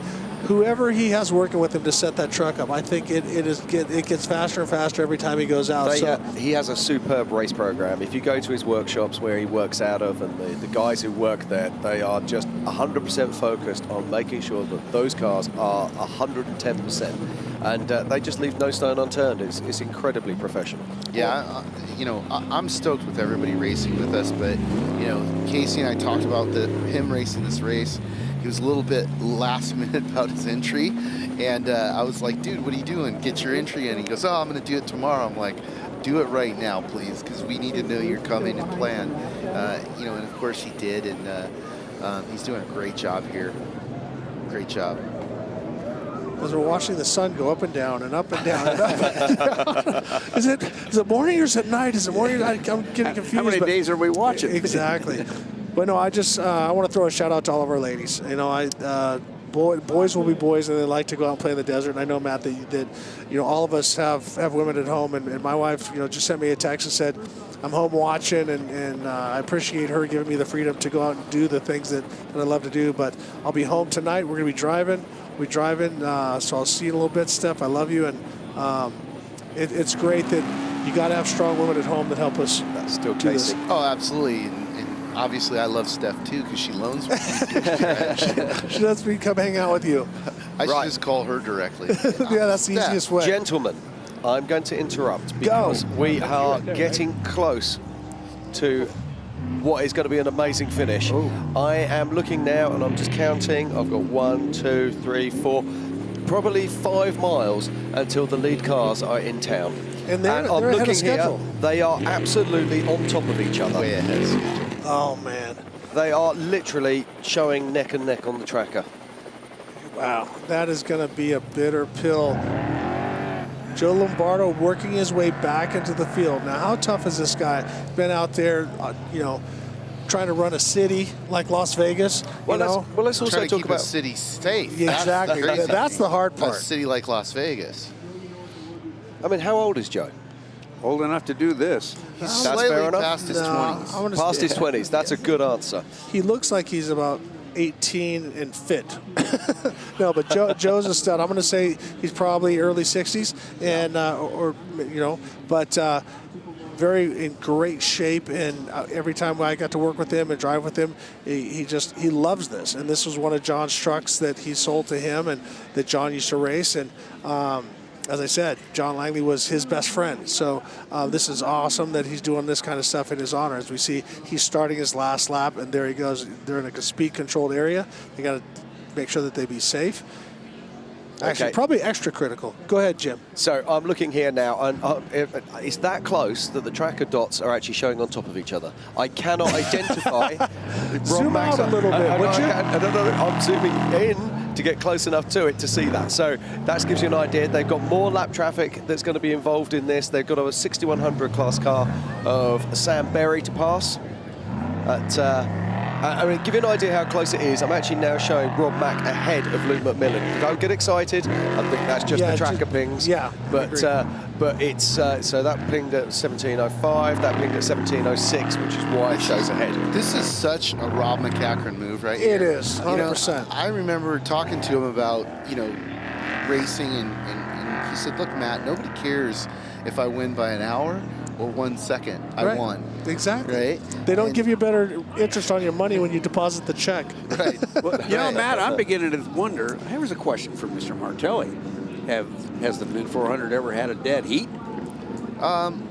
whoever he has working with him to set that truck up, I think it gets faster and faster every time he goes out. He has a superb race program. If you go to his workshops where he works out of, and the guys who work there, they are just 100% focused on making sure that those cars are 110%. And they just leave no stone unturned. It's incredibly professional. Yeah, I'm stoked with everybody racing with us, but, Casey and I talked about him racing this race. He was a little bit last minute about his entry, and I was like, dude, what are you doing? Get your entry in. He goes, I'm going to do it tomorrow. I'm like, do it right now, please, because we need to know you're coming and plan. And of course he did, and he's doing a great job here. Great job. As we're watching the sun go up and down and up and down and up and down. Is it morning or is it night? Is it morning or night? I'm getting confused. How many days are we watching? Exactly. But no, I want to throw a shout out to all of our ladies. Boys will be boys, and they like to go out and play in the desert. And I know, Matt, that all of us have women at home, and my wife, just sent me a text and said, I'm home watching, and I appreciate her giving me the freedom to go out and do the things that I love to do. But I'll be home tonight. We're going to be driving. So I'll see you in a little bit, Steph. I love you, and it's great that you got to have strong women at home that help us. That's still do Casey. this. Oh, absolutely. And obviously I love Steph too, because she loans me. She lets me come hang out with you. I should just call her directly. Yeah, that's the easiest way. Gentlemen, I'm going to interrupt because we are getting close to what is going to be an amazing finish. I am looking now, and I'm just counting. I've got 1, 2, 3, 4, probably 5 miles until the lead cars are in town. And they're I'm ahead looking of schedule. here, they are absolutely on top of each other. Way ahead of schedule. Oh, man. They are literally showing neck and neck on the tracker. Wow, that is going to be a bitter pill. Joe Lombardo working his way back into the field. Now, how tough is this guy? Been out there, trying to run a city like Las Vegas. Let's also try to talk keep about a city safe. Exactly. That's the hard part. A city like Las Vegas. I mean, how old is Joe? Old enough to do this. He's That's slightly fair enough. past his 20s. Past his 20s. That's a good answer. He looks like he's about 18 and fit. No, but Joe's a stud. I'm going to say he's probably early 60s, and but very in great shape. And every time I got to work with him and drive with him, he loves this. And this was one of John's trucks that he sold to him, and that John used to race. And as I said, John Langley was his best friend. So this is awesome that he's doing this kind of stuff in his honor. As we see, he's starting his last lap, and there he goes. They're in a speed-controlled area. They got to make sure that they be safe. Actually, probably extra critical. Go ahead, Jim. So I'm looking here now, and it's that close that the tracker dots are actually showing on top of each other. I cannot identify. Zoom out a little bit, would you? I'm zooming in to get close enough to it to see that. So that gives you an idea. They've got more lap traffic that's going to be involved in this. They've got a 6100 class car of Sam Berry to pass. I mean, give you an idea how close it is. I'm actually now showing Rob Mack ahead of Luke McMillan. Don't get excited. I think that's just the tracker pings. Yeah, but it's so that pinged at 17:05. That pinged at 17:06, which is why it shows ahead. This is such a Rob McCachran move, right here. It is, 100%. I remember talking to him about racing, and he said, "Look, Matt, nobody cares if I win by an hour or 1 second. I won." Exactly. Right? They don't give you better interest on your money when you deposit the check. Right. Well, Matt, I'm beginning to wonder. Here's a question for Mr. Martelli. Has the Mid 400 ever had a dead heat?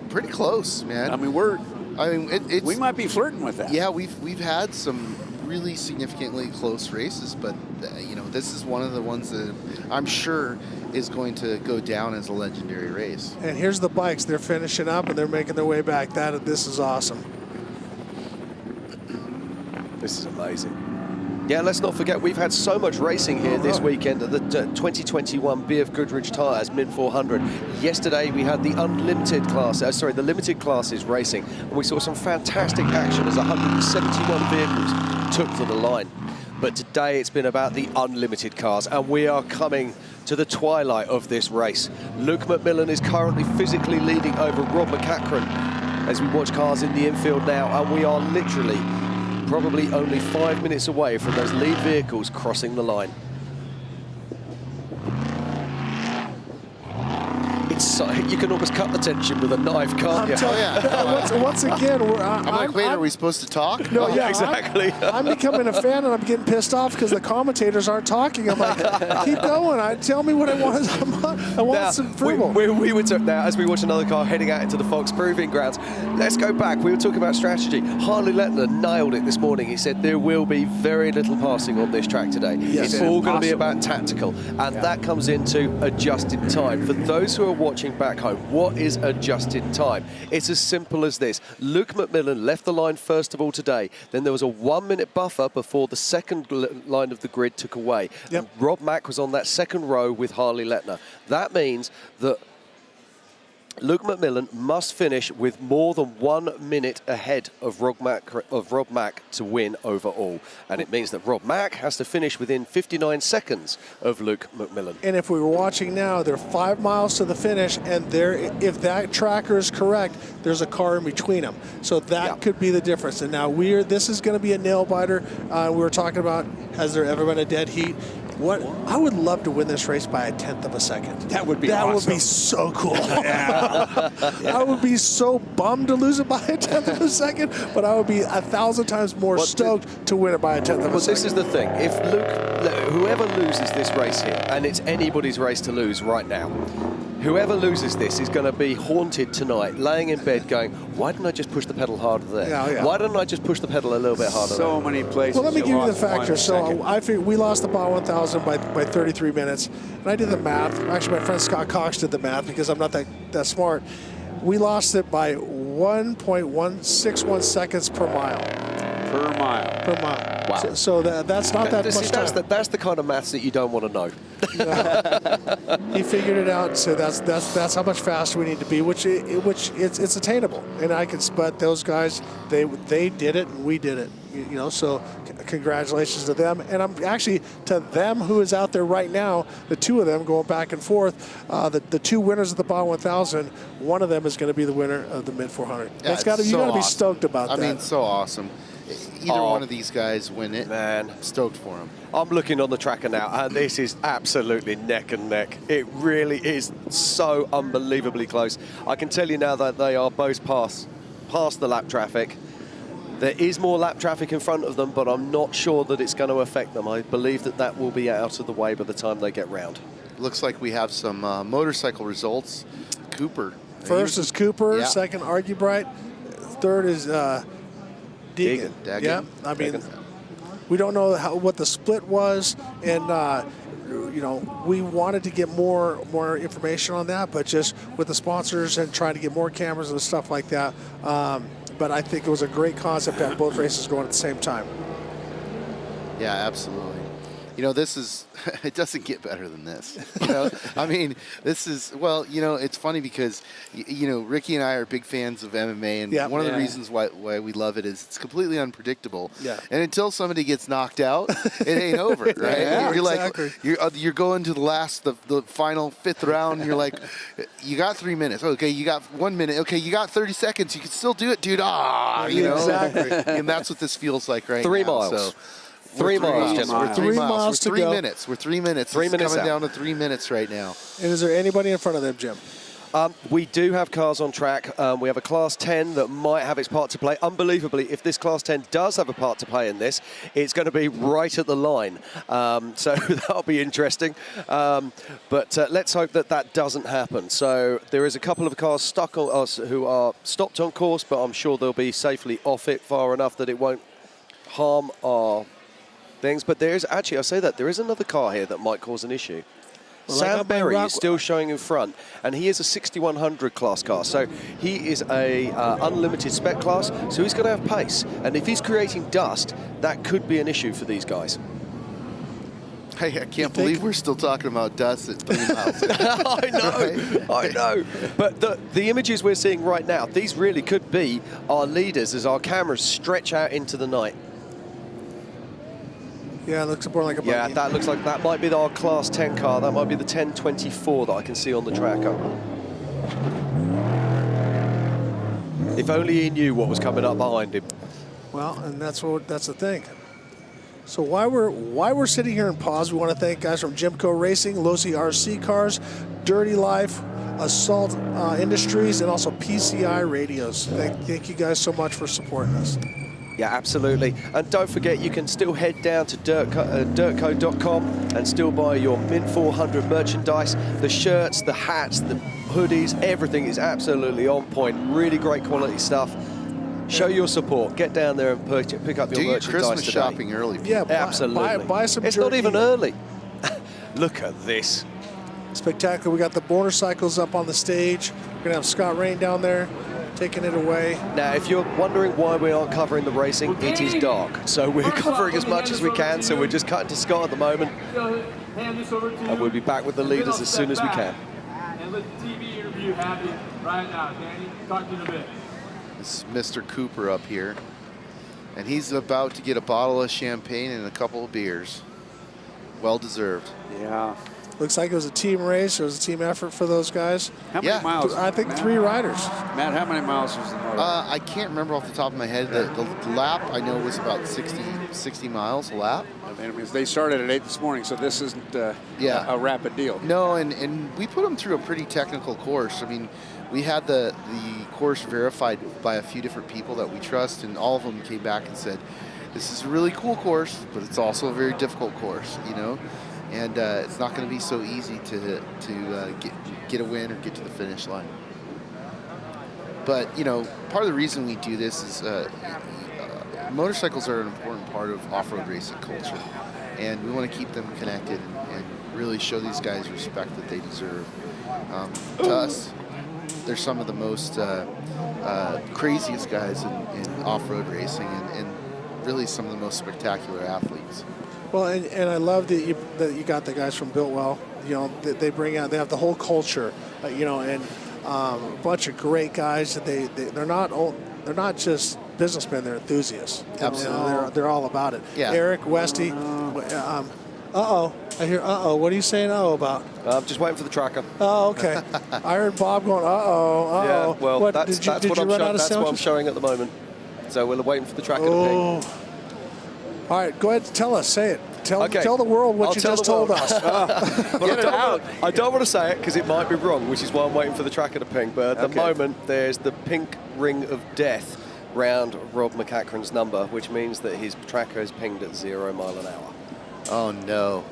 Pretty close, man. I mean, we might be flirting with that. Yeah, we've had some really significantly close races, but this is one of the ones that I'm sure is going to go down as a legendary race. And here's the bikes. They're finishing up and they're making their way back. This is awesome. This is amazing. Yeah, let's not forget, we've had so much racing here this weekend at the 2021 BFGoodrich Tires Mid 400. Yesterday we had the unlimited class, the limited classes racing, and we saw some fantastic action as 171 vehicles took to the line. But today it's been about the unlimited cars, and we are coming to the twilight of this race. Luke McMillan is currently physically leading over Rob McCachran as we watch cars in the infield now, and we are literally probably only 5 minutes away from those lead vehicles crossing the line. You can almost cut the tension with a knife, can't you? Once again, are we supposed to talk? No, yeah, exactly. I'm becoming a fan, and I'm getting pissed off because the commentators aren't talking. I'm like, keep going. Tell me what I want. I want some approval. We were now, as we watch another car heading out into the Fox Proving Grounds, let's go back. We were talking about strategy. Harley Lettner nailed it this morning. He said there will be very little passing on this track today. Yes. It's all going to be about tactical, and that comes into adjusted time. For those who are watching back home, what is adjusted time? It's as simple as this. Luke McMillan left the line first of all today. Then there was a 1 minute buffer before the second line of the grid took away. Yep. And Rob Mack was on that second row with Harley Lettner. That means that Luke McMillan must finish with more than 1 minute ahead of Rob Mack to win overall. And it means that Rob Mack has to finish within 59 seconds of Luke McMillan. And if we were watching now, they're 5 miles to the finish, and if that tracker is correct, there's a car in between them. So that could be the difference. And now this is going to be a nail biter. We were talking about, has there ever been a dead heat? I would love to win this race by 1/10 of a second. That would be awesome. That would be so cool. I would be so bummed to lose it by 1/10 of a second, but I would be 1,000 times more stoked to win it by 1/10 of a second. Well, this is the thing. If whoever loses this race here, and it's anybody's race to lose right now, whoever loses this is going to be haunted tonight, laying in bed going, why didn't I just push the pedal harder there? Yeah. Why didn't I just push the pedal a little bit harder there? So many places. Well, let me give you the factors. So I figured we lost the Baja 1000 by 33 minutes. And I did the math. Actually, my friend Scott Cox did the math because I'm not that smart. We lost it by 1.161 seconds per mile. Per mile. Wow. So that's not that much time. That's the kind of maths that you don't want to know. He figured it out and said that's how much faster we need to be, which it's attainable. And but those guys, they did it and we did it. So congratulations to them. And I'm actually to them who is out there right now, the two of them going back and forth, the two winners of the Baja 1000, one of them is going to be the winner of the Mid 400. Yeah, you got to be stoked about that. I mean, so awesome. either one of these guys win it. Man, stoked for them. I'm looking on the tracker now, and this is absolutely neck and neck. It really is so unbelievably close. I can tell you now that they are both past the lap traffic. There is more lap traffic in front of them, but I'm not sure that it's going to affect them. I believe that will be out of the way by the time they get round. Looks like we have some motorcycle results. Cooper. First is Cooper, Yeah. second Argybright, third is Deegan. Dagan. Yeah, I mean, we don't know what the split was, and you know, we wanted to get more information on that, but just with the sponsors and trying to get more cameras and stuff like that. But I think it was a great concept to have both races going at the same time. Yeah, absolutely. You know, this is, it doesn't get better than this. You know, I mean, this is, well, you know, it's funny because, you know, Ricky and I are big fans of MMA, and one of the reasons why we love it is it's completely unpredictable. Yeah. And until somebody gets knocked out, it ain't over, right? Yeah, you're exactly. like, you're going to the final fifth round, and you're like, you got 3 minutes. Okay, you got 1 minute. Okay, you got 30 seconds. You can still do it, dude. You know? Exactly. And that's what this feels like right 3 now. miles. So, 3 miles, gentlemen. We're 3 miles to We're 3 go. minutes. We're 3 minutes. 3 It's minutes coming out. down to 3 minutes right now. And is there anybody in front of them, Jim? We do have cars on track. We have a Class 10 that might have its part to play. Unbelievably, if this Class 10 does have a part to play in this, it's going to be right at the line. So that'll be interesting. But let's hope that doesn't happen. So there is a couple of cars stuck on us who are stopped on course, but I'm sure they'll be safely off it far enough that it won't harm our things. But there is actually, I say that, there is another car here that might cause an issue. Well, Sam Berry is still showing in front, and he is a 6100 class car. So he is a unlimited spec class, so he's going to have pace. And if he's creating dust, that could be an issue for these guys. Hey, I can't believe we're still talking about dust at 3 miles. I know. But the images we're seeing right now, these really could be our leaders as our cameras stretch out into the night. Yeah, it looks more like a buggy. Yeah, that looks like that might be our Class 10 car. That might be the 1024 that I can see on the tracker. If only he knew what was coming up behind him. Well, and that's the thing. So why we're sitting here in pause, we want to thank guys from Jimco Racing, Losi RC Cars, Dirty Life, Assault Industries, and also PCI Radios. Thank you guys so much for supporting us. Yeah, absolutely. And don't forget, you can still head down to dirtco.com and still buy your Mint 400 merchandise. The shirts, the hats, the hoodies, everything is absolutely on point. Really great quality stuff. Show your support. Get down there and pick up your merchandise Christmas today. shopping early. Yeah, absolutely. Buy some It's jerky. not even early. Look at this. Spectacular. We got the motorcycles up on the stage. We're going to have Scott Rain down there taking it away. Now, if you're wondering why we aren't covering the racing, it is dark. So we're covering as much as we can, so we're just cutting to Scott at the moment. And we'll be back with the leaders as soon as we can. And let the TV interview happen right now, Danny. Talk to you in a bit. This is Mr. Cooper up here, and he's about to get a bottle of champagne and a couple of beers. Well deserved. Yeah. Looks like it was a team race. It was a team effort for those guys. How many miles? I think 3 riders. Matt, how many miles was the motor? I can't remember off the top of my head. The lap I know was about 60 miles a lap. I mean, they started at 8 this morning, so this isn't a rapid deal. No, and we put them through a pretty technical course. I mean, we had the course verified by a few different people that we trust, and all of them came back and said, this is a really cool course, but it's also a very difficult course, you know? And it's not going to be so easy to get a win or get to the finish line. But, you know, part of the reason we do this is motorcycles are an important part of off-road racing culture. And we want to keep them connected and really show these guys respect that they deserve. To us, they're some of the most craziest guys in off-road racing and really some of the most spectacular athletes. Well, and I love that you got the guys from Builtwell. You know, they bring out, they have the whole culture, you know, and a bunch of great guys. They're not just businessmen; they're enthusiasts. Absolutely, they're all about it. Yeah. Eric, Westy. I hear What are you saying about? I'm just waiting for the tracker. Oh, okay. I heard Bob going, Yeah, well, What, that's did you what run out of that's what I'm sandwiches? showing at the moment. So we're waiting for the tracker to ping. All right, go ahead. Tell us. Say it. Tell the world what I'll you tell just the told world. us. But I don't want to say it because it might be wrong, which is why I'm waiting for the tracker to ping. But at the moment, there's the pink ring of death round Rob McEachran's number, which means that his tracker is pinged at 0 mile an hour. Oh, no.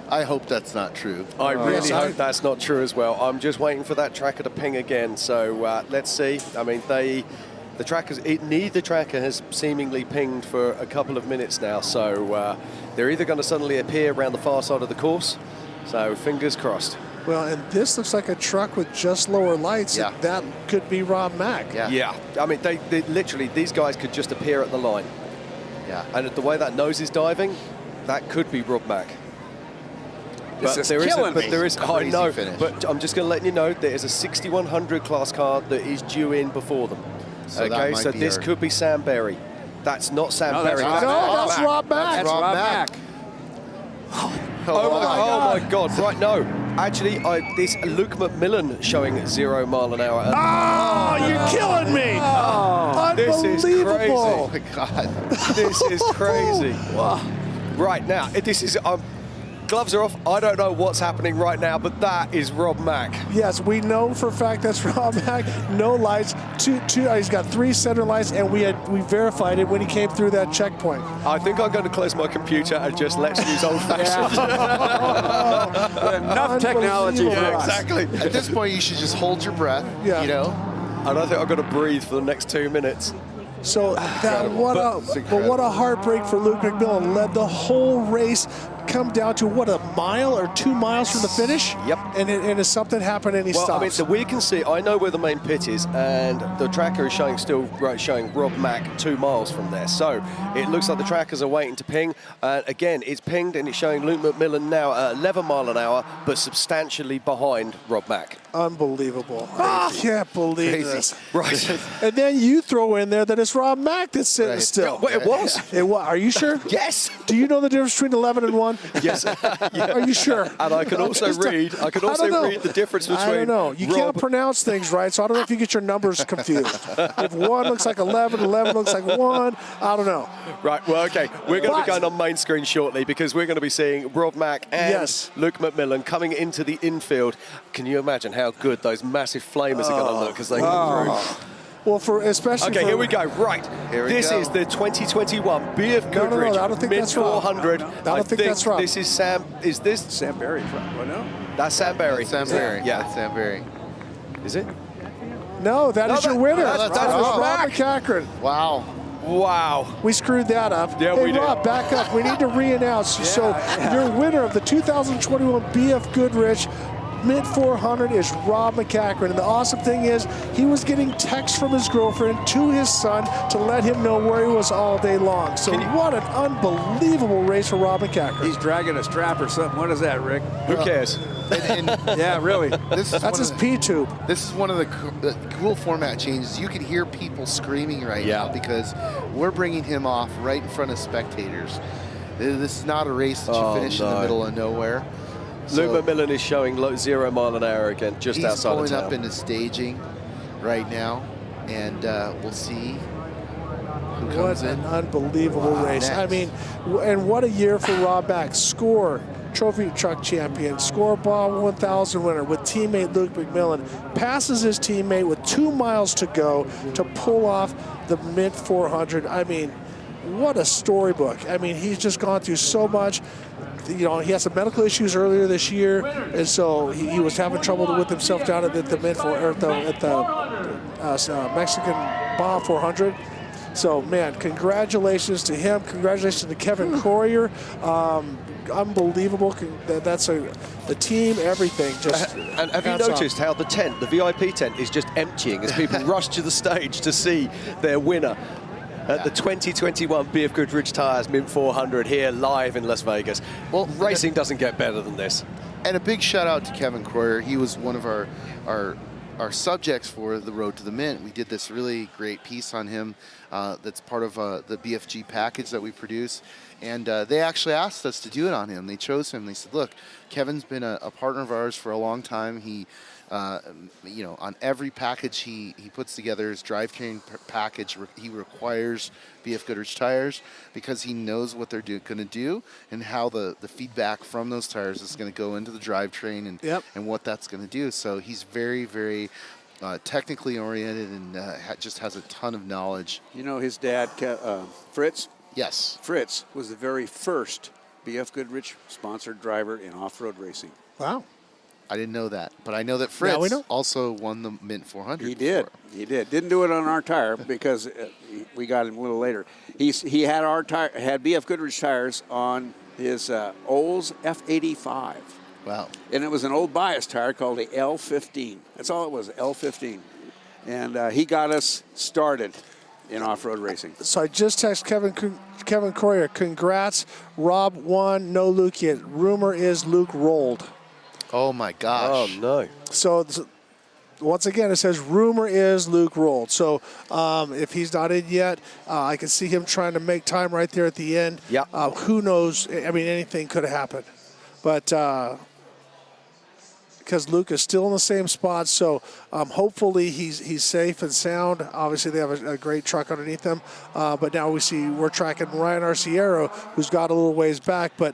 I hope that's not true. I really hope that's not true as well. I'm just waiting for that tracker to ping again. So let's see. I mean, neither tracker has seemingly pinged for a couple of minutes now. So they're either going to suddenly appear around the far side of the course. So fingers crossed. Well, and this looks like a truck with just lower lights. Yeah. That could be Rob Mack. Yeah. I mean, they literally, these guys could just appear at the line. Yeah. And the way that nose is diving, that could be Rob Mack. This is killing me. I know, finish. but I'm just going to let you know there is a 6100 class car that is due in before them. So that okay, might so be this our- could be Sam Berry. That's not Sam Berry. That's Rob Mack. That's Rob Mack. Oh my God! Right, no. Actually, this Luke McMillan showing 0 mile an hour. Oh, you're killing me! This is crazy. Oh, my God. This is crazy. Right now, this is gloves are off. I don't know what's happening right now, but that is Rob Mack. Yes, we know for a fact that's Rob Mack. No lights. He's got 3 center lights, and we verified it when he came through that checkpoint. I think I'm going to close my computer and just let's use old-fashioned. Enough technology. Yeah, exactly. At this point, you should just hold your breath. Yeah. You know. I don't think I've got to breathe for the next 2 minutes. So what a heartbreak for Luke McMillan. Led the whole race, come down to a mile or 2 miles from the finish. Yep. And if something happened and he Well, stops. I mean, we can see. I know where the main pit is, and the tracker is showing Rob Mack 2 miles from there. So it looks like the trackers are waiting to ping. Again, it's pinged and it's showing Luke McMillan now at 11 mile an hour, but substantially behind Rob Mack. Unbelievable. I can't believe this. Right. And then you throw in there that it's Rob Mack that's sitting still. Well, it was. Are you sure? Yes. Do you know the difference between 11 and 1? Yes. Are you sure? And I can also read. I can also read the difference between. I don't know. You can't pronounce things right, so I don't know if you get your numbers confused. If 1 looks like 11, 11 looks like 1, I don't know. Right. Well, okay. We're going to be going on main screen shortly because we're going to be seeing Rob Mack and Luke McMillan coming into the infield. Can you imagine how good those massive flamers are going to look as they come through? Well, especially. Okay, here we go. Right. This is the 2021 BFGoodrich No, I don't think mid that's right. 400. I don't think that's right. This is Sam. Is this Sam Berry? Well, no. That's Sam Berry. Sam Berry. Yeah. That's Sam Berry. Is it? No, that is your winner. That's Rob Mack. McEachran. Wow. Wow. We screwed that up. Yeah, hey, we did. Rob, back up. We need to re-announce. So your winner of the 2021 BFGoodrich Mid 400 is Rob McEachran. And the awesome thing is he was getting texts from his girlfriend to his son to let him know where he was all day long. So what an unbelievable race for Rob McEachran. He's dragging a strap or something. What is that, Rick? Who cares? Yeah, really. That's his P-tube. This is one of the cool format changes. You can hear people screaming right now because we're bringing him off right in front of spectators. This is not a race that you finish in the middle of nowhere. Luke McMillan is showing 0 mile an hour again, just outside of town. He's pulling up into staging right now, and we'll see who comes in. What an unbelievable race. Next. I mean, and what a year for Rob Mack. Score trophy truck champion, score Bob 1000 winner with teammate Luke McMillan, passes his teammate with 2 miles to go to pull off the mid 400. I mean, what a storybook. I mean, he's just gone through so much. You know, he had some medical issues earlier this year, and so he was having trouble with himself down at the Mexican Baja 400. So, man, congratulations to him. Congratulations to Kevin Croyer. Unbelievable. That's the team, everything. Just and have you noticed how the tent, the VIP tent, is just emptying as people rush to the stage to see their winner at the 2021 BFGoodrich Tires Mid 400 here live in Las Vegas. Well, racing doesn't get better than this. And a big shout out to Kevin Croyer. He was one of our subjects for the Road to the Mint. We did this really great piece on him that's part of the BFG package that we produce. And they actually asked us to do it on him. They chose him. They said, look, Kevin's been a partner of ours for a long time. He You know, on every package he puts together, his drivetrain package, he requires BFGoodrich tires because he knows what they're going to do and how the feedback from those tires is going to go into the drivetrain and what that's going to do. So he's very, very technically oriented and just has a ton of knowledge. You know, his dad, Fritz? Yes. Fritz was the very first BFGoodrich sponsored driver in off-road racing. Wow. I didn't know that, but I know that Fritz also won the Mint 400. He did. He did. Didn't do it on our tire because we got him a little later. He had our tire, had BFGoodrich tires on his Olds F85. Wow. And it was an old bias tire called the L15. That's all it was, L15. And he got us started in off-road racing. So I just texted Kevin Croyer, congrats, Rob won, no Luke yet. Rumor is Luke rolled. Oh my gosh. Oh no. So once again, it says rumor is Luke rolled. So if he's not in yet, I can see him trying to make time right there at the end. Yeah. Who knows? I mean, anything could have happened. But because Luke is still in the same spot, so hopefully he's safe and sound. Obviously, they have a great truck underneath them. But now we're tracking Ryan Arciero, who's got a little ways back. But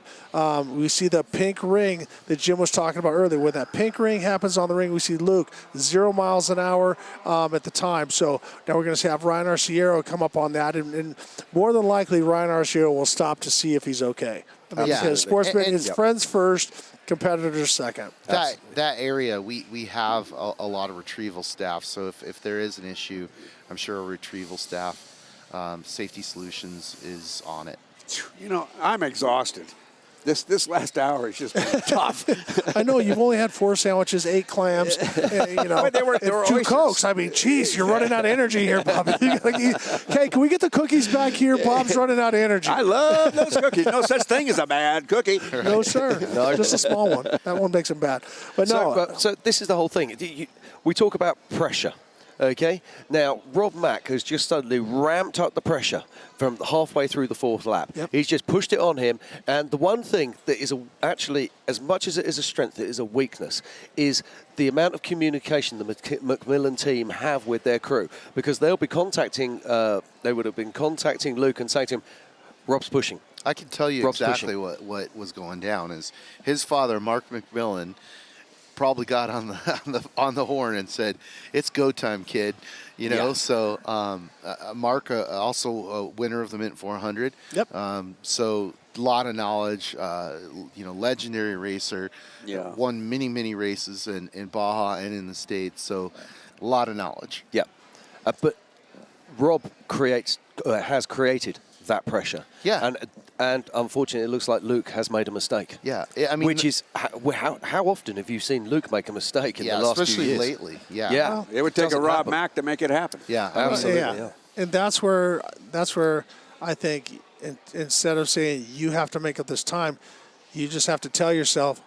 we see the pink ring that Jim was talking about earlier. When that pink ring happens on the ring, we see Luke 0 miles an hour at the time. So now we're going to have Ryan Arciero come up on that. And more than likely, Ryan Arciero will stop to see if he's okay. I mean, because sportsman is friends first, competitors second. That area, we have a lot of retrieval staff. So if there is an issue, I'm sure our retrieval staff, Safety Solutions, is on it. You know, I'm exhausted. This last hour has just been tough. I know you've only had 4 sandwiches, 8 clams, you know, they were 2 oysters. Cokes. I mean, geez, you're running out of energy here, Bob. Okay, can we get the cookies back here? Bob's running out of energy. I love those cookies. No such thing as a bad cookie. No, sir. Just a small one. That one makes them bad. But no. So this is the whole thing. We talk about pressure. Okay, now Rob Mack has just suddenly ramped up the pressure from halfway through the 4th lap. Yep. He's just pushed it on him, and the one thing that is actually, as much as it is a strength, it is a weakness, is the amount of communication the Macmillan team have with their crew, because they'll be contacting, they would have been contacting Luke and saying to him, Rob's pushing. I can tell you Rob's exactly what was going down. Is his father, Mark Macmillan, probably got on the horn and said, "It's go time, kid." You know, so Mark, also a winner of the Mint 400. Yep. So a lot of knowledge. You know, legendary racer. Yeah. Won many races in Baja and in the States. So a lot of knowledge. Yeah. But Rob has created that pressure. Yeah. And unfortunately, it looks like Luke has made a mistake. Yeah. I mean, which is how often have you seen Luke make a mistake in the last few especially years? lately. Yeah. Yeah. It would take a Rob Mack to make it happen. Yeah. Absolutely. Yeah. And that's where I think instead of saying you have to make up this time, you just have to tell yourself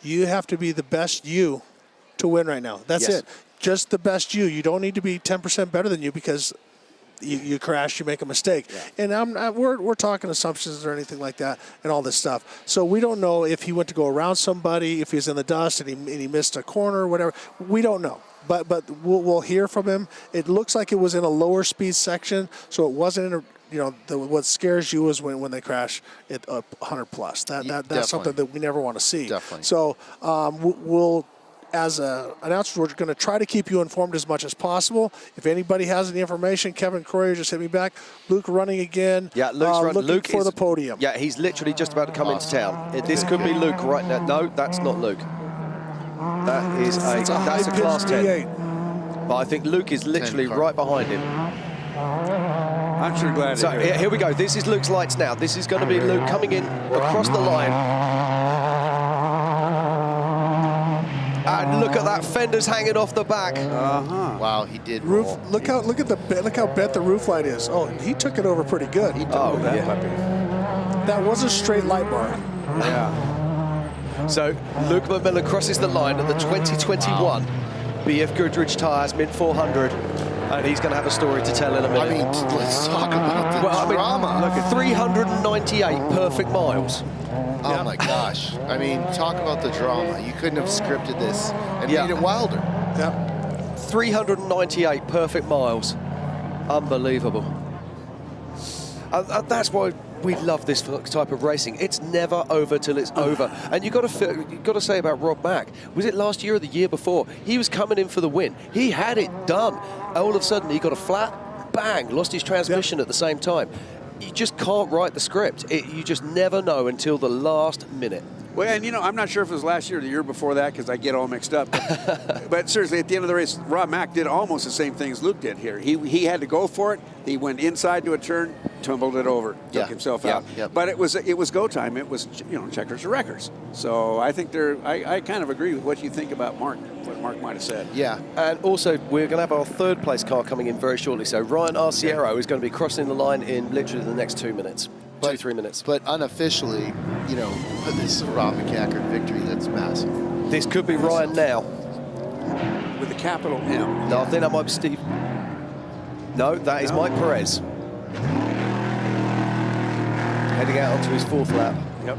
you have to be the best you to win right now. That's it. Just the best you. You don't need to be 10% better than you because you crash, you make a mistake. Yeah. And we're talking assumptions or anything like that and all this stuff. So we don't know if he went to go around somebody, if he's in the dust and he missed a corner or whatever. We don't know. But we'll hear from him. It looks like it was in a lower speed section, so it wasn't in a, you know, what scares you is when they crash at 100 plus. That's something that we never want to see. Definitely. So we'll, as announcers, we're going to try to keep you informed as much as possible. If anybody has any information, Kevin Croyer just hit me back. Luke running again. Yeah, Luke's running. Looking Luke for the podium. Yeah, he's literally just about to come into town. This could be Luke right now. No, that's not Luke. That's a class 10. But I think Luke is literally right behind him. I'm sure glad to hear it. Here we go. This is Luke's lights now. This is going to be Luke coming in across the line. And look at that, fenders hanging off the back. Wow, he did. Roof. Look how bent the roof light is. Oh, he took it over pretty good. That was a straight light bar. Yeah. So Luke Macmillan crosses the line at the 2021 BFGoodrich Tires Mint 400. And he's going to have a story to tell in a minute. I mean, let's talk about the drama. Look at 398 perfect miles. Oh my gosh. I mean, talk about the drama. You couldn't have scripted this and made it wilder. Yep. 398 perfect miles. Unbelievable. That's why we love this type of racing. It's never over till it's over. And you've got to say about Rob Mack, was it last year or the year before? He was coming in for the win. He had it done. All of a sudden, he got a flat, bang, lost his transmission at the same time. You just can't write the script. You just never know until the last minute. Well, and you know, I'm not sure if it was last year or the year before that because I get all mixed up. But seriously, at the end of the race, Rob Mack did almost the same thing as Luke did here. He had to go for it. He went inside to a turn, tumbled it over, took himself out. But it was go time. It was, you know, checkers or wreckers. So I think I kind of agree with what you think about Mark, what Mark might have said. Yeah, and also we're going to have our third place car coming in very shortly. So Ryan Arciero is going to be crossing the line in literally the next 2 minutes. 2-3 minutes. But unofficially, you know, this is a Rob McCackert victory that's massive. This could be Ryan now. With a capital M. No, I think that might be Steve. No, that is Mike Perez. Heading out onto his fourth lap. Yep.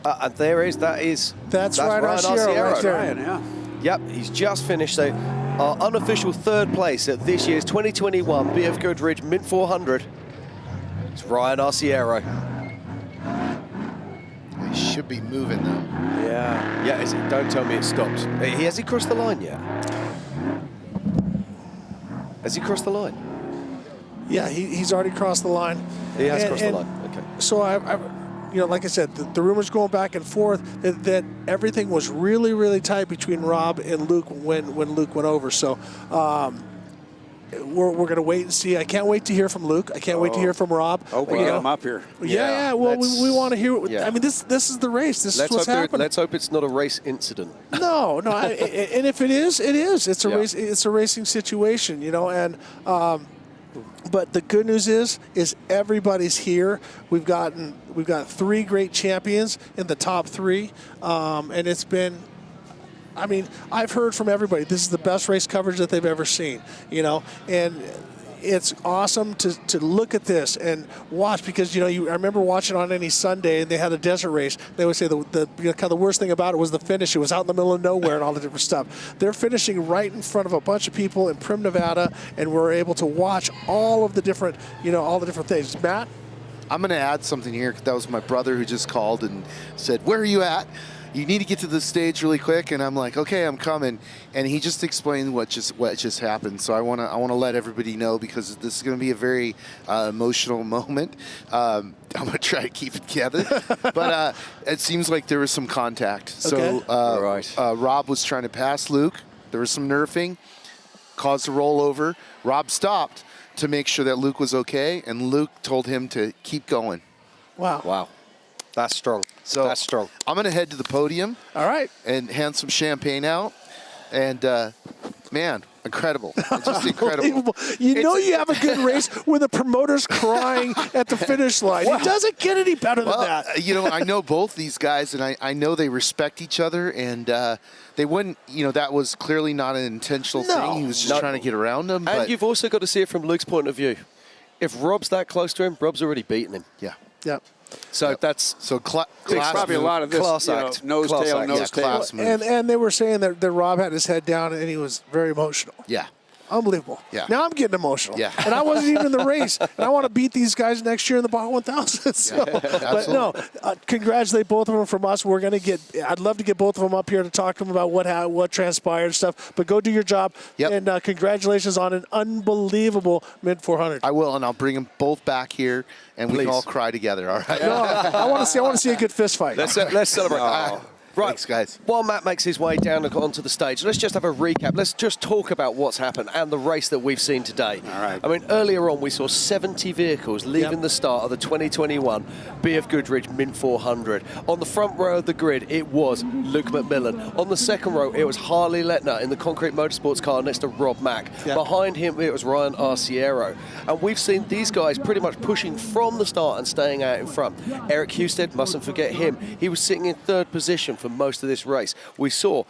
And there is, that's Ryan Arciero right there. Ryan, yeah. Yep, he's just finished. So our unofficial third place at this year's 2021 BFGoodrich Mint 400 is Ryan Arciero. He should be moving though. Yeah, yeah. Don't tell me it stopped. Has he crossed the line yet? Has he crossed the line? Yeah, he's already crossed the line. He has crossed the line. Okay. So you know, like I said, the rumors going back and forth that everything was really, really tight between Rob and Luke when Luke went over. So we're going to wait and see. I can't wait to hear from Luke. I can't wait to hear from Rob. Oh, we get him up here. Yeah. Well, we want to hear. I mean, this is the race. This is what's happening. Let's hope it's not a race incident. No. And if it is, it is. It's a race. It's a racing situation, you know. And but the good news is everybody's here. We've got 3 great champions in the top 3, and it's been. I mean, I've heard from everybody. This is the best race coverage that they've ever seen. You know, and it's awesome to look at this and watch because I remember watching on any Sunday and they had a desert race. They would say the kind of the worst thing about it was the finish. It was out in the middle of nowhere and all the different stuff. They're finishing right in front of a bunch of people in Prim, Nevada, and we're able to watch all of the different things. Matt? I'm going to add something here. That was my brother who just called and said, "Where are you at? You need to get to the stage really quick." And I'm like, "Okay, I'm coming." And he just explained what just happened. So I want to let everybody know because this is going to be a very emotional moment. I'm going to try to keep it together. But it seems like there was some contact. So Rob was trying to pass Luke. There was some nerfing, caused a rollover. Rob stopped to make sure that Luke was okay, and Luke told him to keep going. Wow. That's strong. So that's strong. I'm going to head to the podium. All right. And hand some champagne out. And, man, incredible. It's just incredible. You have a good race when the promoter's crying at the finish line. It doesn't get any better than that. I know both these guys, and I know they respect each other. And they wouldn't, that was clearly not an intentional thing. He was just trying to get around them. And you've also got to see it from Luke's point of view. If Rob's that close to him, Rob's already beaten him. Yeah. Yep. So that's class. Probably a lot of this class act. Nose tail. And they were saying that Rob had his head down and he was very emotional. Yeah. Unbelievable. Yeah. Now I'm getting emotional. Yeah. And I wasn't even in the race. And I want to beat these guys next year in the Bot 1000. So, but no, congratulate both of them from us. I'd love to get both of them up here to talk to them about what transpired and stuff. But go do your job. Yep. And congratulations on an unbelievable Mint 400. I will, and I'll bring them both back here, and we can all cry together. All right. No, I want to see a good fist fight. Let's celebrate. Right, thanks, guys. While Matt makes his way down onto the stage, let's just have a recap. Let's just talk about what's happened and the race that we've seen today. All right. I mean, earlier on we saw 70 vehicles leaving the start of the 2021 BFGoodrich Mint 400. On the front row of the grid, it was Luke McMillan. On the second row, it was Harley Letner in the Concrete Motorsports car next to Rob Mack. Yep. Behind him, it was Ryan Arciero. And we've seen these guys pretty much pushing from the start and staying out in front. Eric Husted, mustn't forget him. He was sitting in third position for most of this race. We saw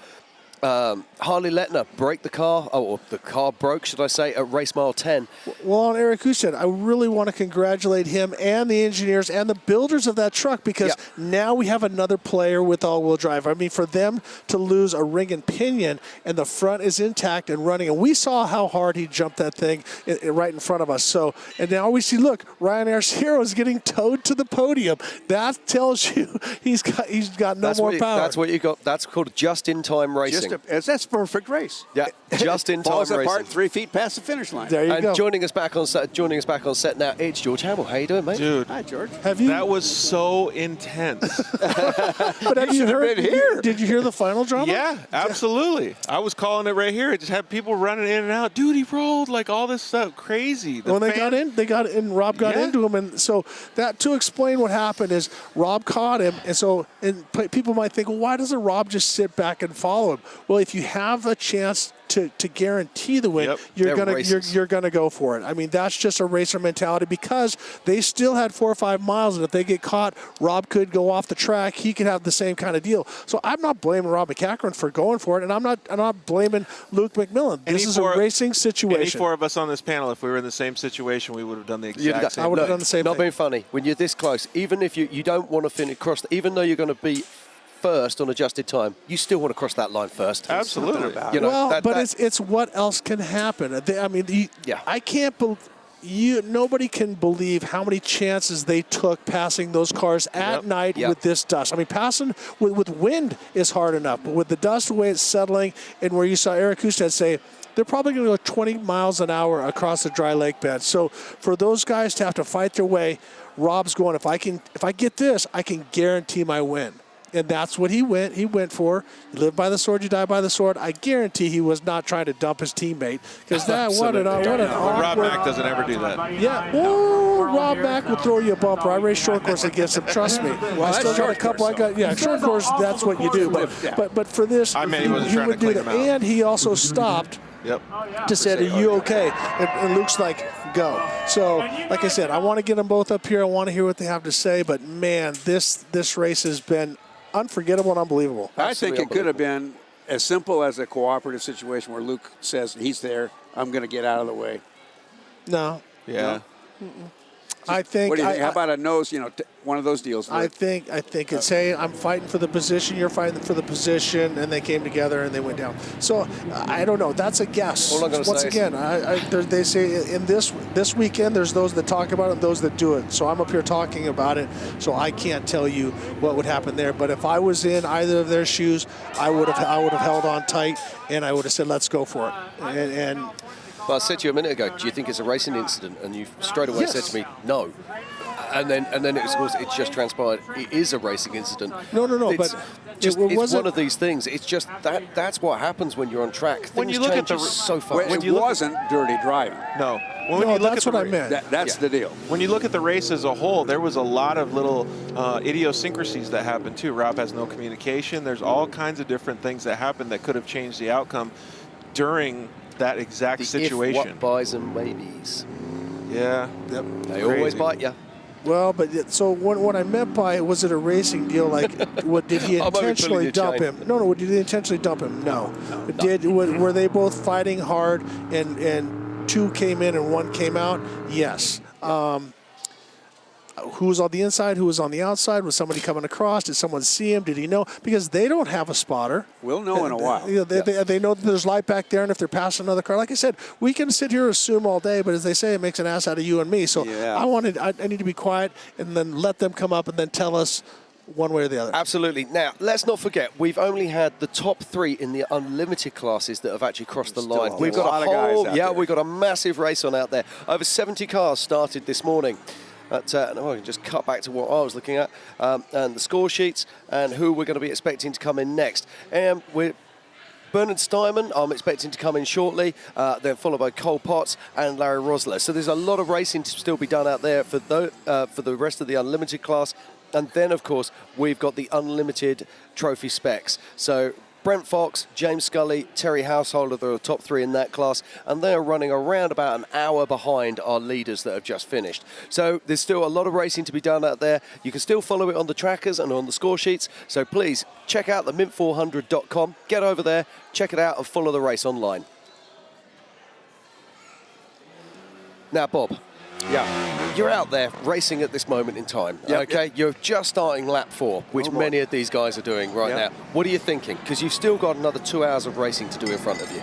Harley Letner break the car, or the car broke, should I say, at race mile 10. Well, on Eric Husted, I really want to congratulate him and the engineers and the builders of that truck, because now we have another player with all-wheel drive. I mean, for them to lose a ring and pinion and the front is intact and running, and we saw how hard he jumped that thing right in front of us. So, and now we see, look, Ryan Arciero is getting towed to the podium. That tells you he's got no more power. That's what you got. That's called just-in-time racing. That's perfect race. Yeah, just-in-time Falls racing. apart 3 feet past the finish line. There you go. Joining us back on set now, it's George Hamill. How you doing, mate? Dude, hi George. Have you? That was so intense. But have you heard? been here. Did you hear the final drama? Yeah, absolutely. I was calling it right here. It just had people running in and out. Dude, he rolled, like all this stuff, crazy. When they got in, Rob got into him, and so that, to explain what happened, is Rob caught him, and people might think, well, why doesn't Rob just sit back and follow him? Well, if you have a chance to guarantee the win, you're gonna go for it. I mean, that's just a racer mentality, because they still had 4 or 5 miles, and if they get caught, Rob could go off the track. He could have the same kind of deal. So I'm not blaming Rob McCachran for going for it, and I'm not blaming Luke McMillan. This is a racing situation. Any 4 of us on this panel, if we were in the same situation, we would have done the exact same. I would have done the same Not thing. being funny, when you're this close, even if you don't want to finish across, even though you're going to be first on adjusted time, you still want to cross that line first. Absolutely. You know, well, but it's what else can happen. I mean, I can't believe. Nobody can believe how many chances they took passing those cars at night with this dust. I mean, passing with wind is hard enough, but with the dust, the way it's settling, and where you saw Eric Husted say, they're probably going to go 20 miles an hour across the dry lake bed. So for those guys to have to fight their way, Rob's going, if I get this, I can guarantee my win. And that's what he went for. You live by the sword, you die by the sword. I guarantee he was not trying to dump his teammate, because what an awkward. Rob Mack doesn't ever do that. Yeah, Rob Mack will throw you a bumper. I race short course against him. Trust me. I still got a couple. Short course. That's what you do. But for this, I mean, he wasn't he trying would to do clean that. him out. And he also stopped. To say, are you okay? And Luke's like, go. So, like I said, I want to get them both up here. I want to hear what they have to say. But man, this race has been unforgettable and unbelievable. I think it could have been as simple as a cooperative situation where Luke says, he's there, I'm going to get out of the way. No. Yeah. No? I think. What do you think? How about a nose, one of those deals? I think it's, hey, I'm fighting for the position, you're fighting for the position, and they came together and they went down. So I don't know. That's a guess. Once again, they say in this weekend, there's those that talk about it and those that do it. So I'm up here talking about it, so I can't tell you what would happen there. But if I was in either of their shoes, I would have held on tight, and I would have said, let's go for it. And well, I said to you a minute ago, do you think it's a racing incident? And you straight away said to me, no. And then it just transpired. It is a racing incident. No. It's one of these things. It's just that's what happens when you're on track. When Things you look at change so fast. Well, it wasn't dirty driving. No. That's what I meant. That's the deal. When you look at the race as a whole, there was a lot of little idiosyncrasies that happened too. Rob has no communication. There's all kinds of different things that happened that could have changed the outcome during that exact situation. If, what, buys, and maybes. Yeah. Yep. They always bite you. Well, but so what I meant by, was it a racing deal? Like, what did he intentionally dump him? No. Did he intentionally dump him? No. Were they both fighting hard, and 2 came in and 1 came out? Yes. Who was on the inside? Who was on the outside? Was somebody coming across? Did someone see him? Did he know? Because they don't have a spotter. We'll know in a while. They know that there's light back there, and if they're passing another car, like I said, we can sit here and assume all day, but as they say, it makes an ass out of you and me. So I need to be quiet and then let them come up and then tell us one way or the other. Absolutely. Now, let's not forget, we've only had the top 3 in the unlimited classes that have actually crossed the line. We've got we've got a massive race on out there. Over 70 cars started this morning. I can just cut back to what I was looking at, and the score sheets and who we're going to be expecting to come in next. Bernard Steinman, I'm expecting to come in shortly, then followed by Cole Potts and Larry Rosler. So there's a lot of racing to still be done out there for the rest of the unlimited class. And then, of course, we've got the unlimited trophy specs. So Brent Fox, James Scully, Terry Householder, they're the top 3 in that class, and they are running around about an hour behind our leaders that have just finished. So there's still a lot of racing to be done out there. You can still follow it on the trackers and on the score sheets, so please check out the mint400.com, get over there, check it out and follow the race online. Now, Bob. Yeah. You're out there racing at this moment in time, okay? Yep. You're just starting lap 4, which many of these guys are doing right now. What are you thinking? Because you've still got another 2 hours of racing to do in front of you.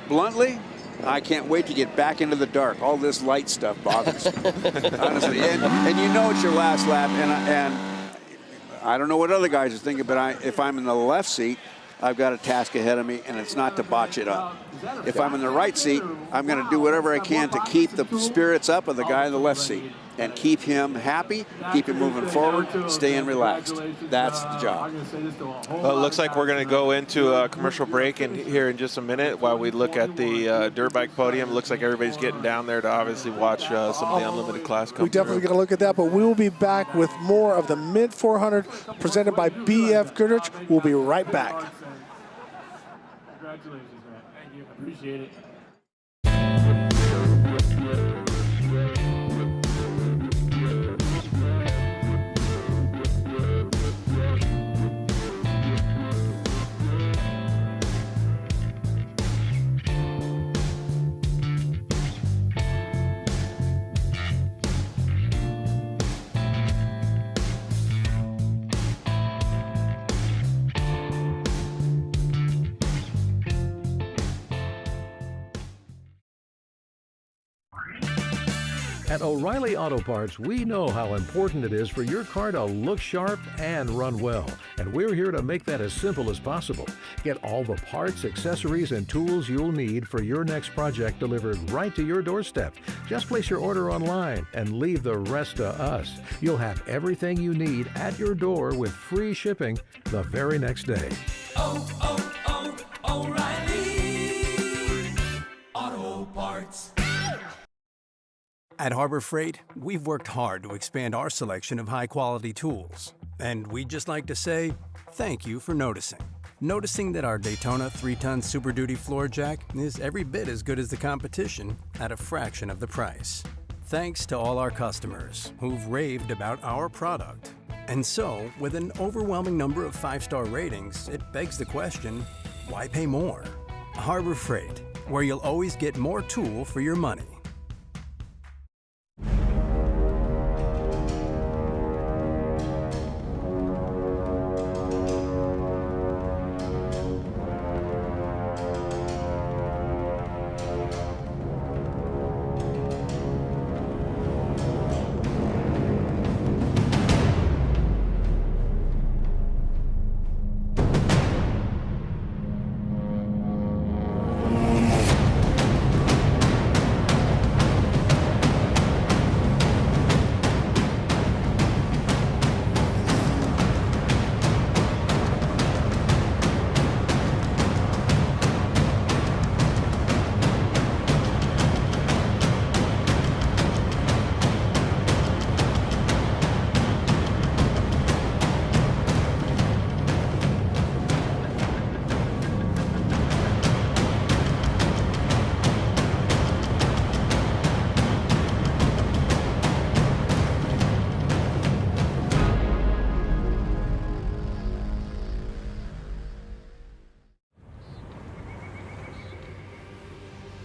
Bluntly, I can't wait to get back into the dark. All this light stuff bothers me, honestly. And you know it's your last lap, and I don't know what other guys are thinking, but if I'm in the left seat, I've got a task ahead of me, and it's not to botch it up. If I'm in the right seat, I'm going to do whatever I can to keep the spirits up of the guy in the left seat and keep him happy, keep him moving forward, staying relaxed. That's the job. Well, it looks like we're going to go into a commercial break here in just a minute while we look at the dirt bike podium. It looks like everybody's getting down there to obviously watch some of the unlimited class come We definitely going to look at that, but we will be back with more of the Mint 400 presented by BFGoodrich. We'll be right back. Congratulations, man. Thank you. Appreciate it. At O'Reilly Auto Parts, we know how important it is for your car to look sharp and run well. And we're here to make that as simple as possible. Get all the parts, accessories, and tools you'll need for your next project delivered right to your doorstep. Just place your order online and leave the rest to us. You'll have everything you need at your door with free shipping the very next day. O'Reilly Auto Parts. At Harbor Freight, we've worked hard to expand our selection of high-quality tools. And we'd just like to say thank you for noticing. Noticing that our Daytona 3-ton Super Duty floor jack is every bit as good as the competition at a fraction of the price. Thanks to all our customers who've raved about our product. And so, with an overwhelming number of 5-star ratings, it begs the question, why pay more? Harbor Freight, where you'll always get more tool for your money.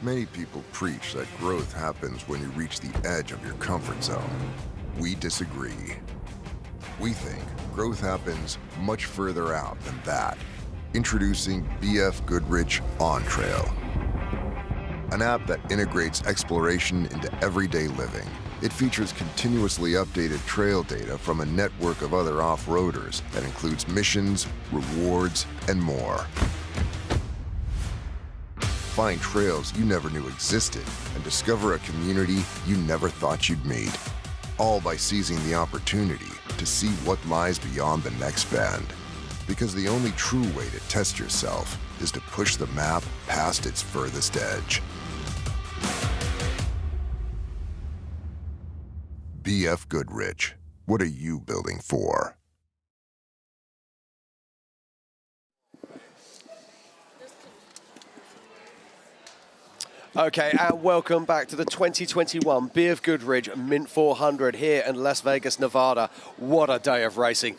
Many people preach that growth happens when you reach the edge of your comfort zone. We disagree. We think growth happens much further out than that. Introducing BFGoodrich On Trail, an app that integrates exploration into everyday living. It features continuously updated trail data from a network of other off-roaders that includes missions, rewards, and more. Find trails you never knew existed and discover a community you never thought you'd meet. All by seizing the opportunity to see what lies beyond the next bend. Because the only true way to test yourself is to push the map past its furthest edge. BFGoodrich, what are you building for? Okay, and welcome back to the 2021 BFGoodrich Mint 400 here in Las Vegas, Nevada. What a day of racing.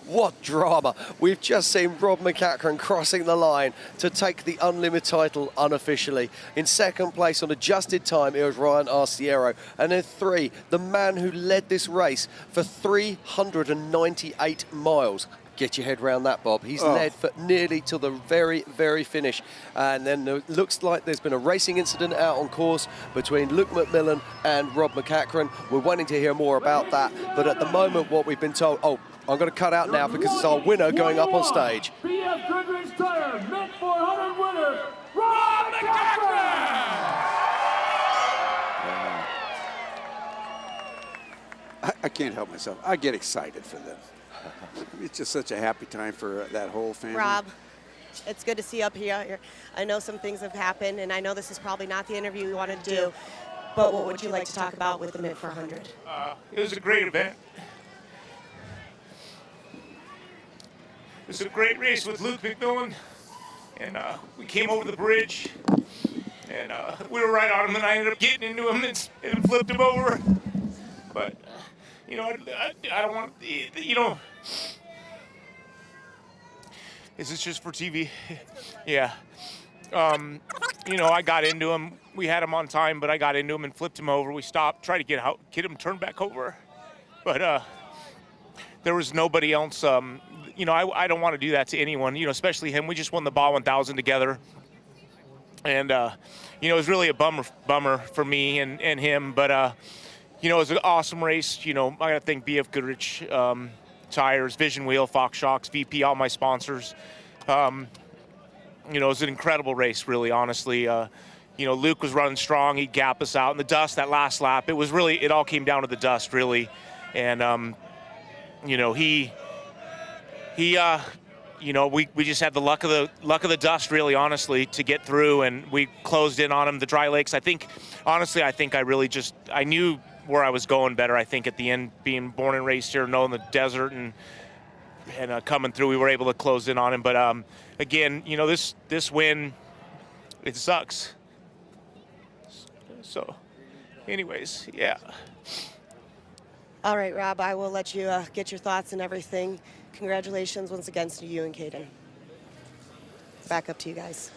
What drama. We've just seen Rob McCachran crossing the line to take the Unlimited title unofficially. In second place on adjusted time, it was Ryan Arciero. And in 3, the man who led this race for 398 miles. Get your head around that, Bob. He's led for nearly till the very, very finish. And then it looks like there's been a racing incident out on course between Luke McMillan and Rob McCachran. We're wanting to hear more about that. But at the moment, what we've been told... Oh, I'm going to cut out now because it's our winner going up on stage. BFGoodrich Tire Mint 400 winner, Rob McCachran! I can't help myself. I get excited for them. It's just such a happy time for that whole family. Rob, it's good to see you up here. I know some things have happened, and I know this is probably not the interview we want to do, but what would you like to talk about with the Mint 400? It was a great event. It was a great race with Luke McMillan, and we came over the bridge, and we were right on him, and I ended up getting into him and flipped him over. But, you know, I don't want, you know, is this just for TV? Yeah. You know, I got into him. We had him on time, but I got into him and flipped him over. We stopped, tried to get him turned back over. But there was nobody else. You know, I don't want to do that to anyone, you know, especially him. We just won the Ball 1000 together. And, you know, it was really a bummer for me and him. But, you know, it was an awesome race. You know, I got to thank BFGoodrich Tires, Vision Wheel, Fox Shocks, VP, all my sponsors. You know, it was an incredible race, really, honestly. You know, Luke was running strong. He'd gap us out in the dust that last lap. It was really, it all came down to the dust, really. And, you know, you know, we just had the luck of the dust, really, honestly, to get through, and we closed in on him. The dry lakes, I think, honestly, I knew where I was going better. I think at the end, being born and raised here, knowing the desert and coming through, we were able to close in on him. But again, you know, this win, it sucks. So, anyways, yeah. All right, Rob, I will let you get your thoughts and everything. Congratulations once again to you and Caden. Back up to you guys.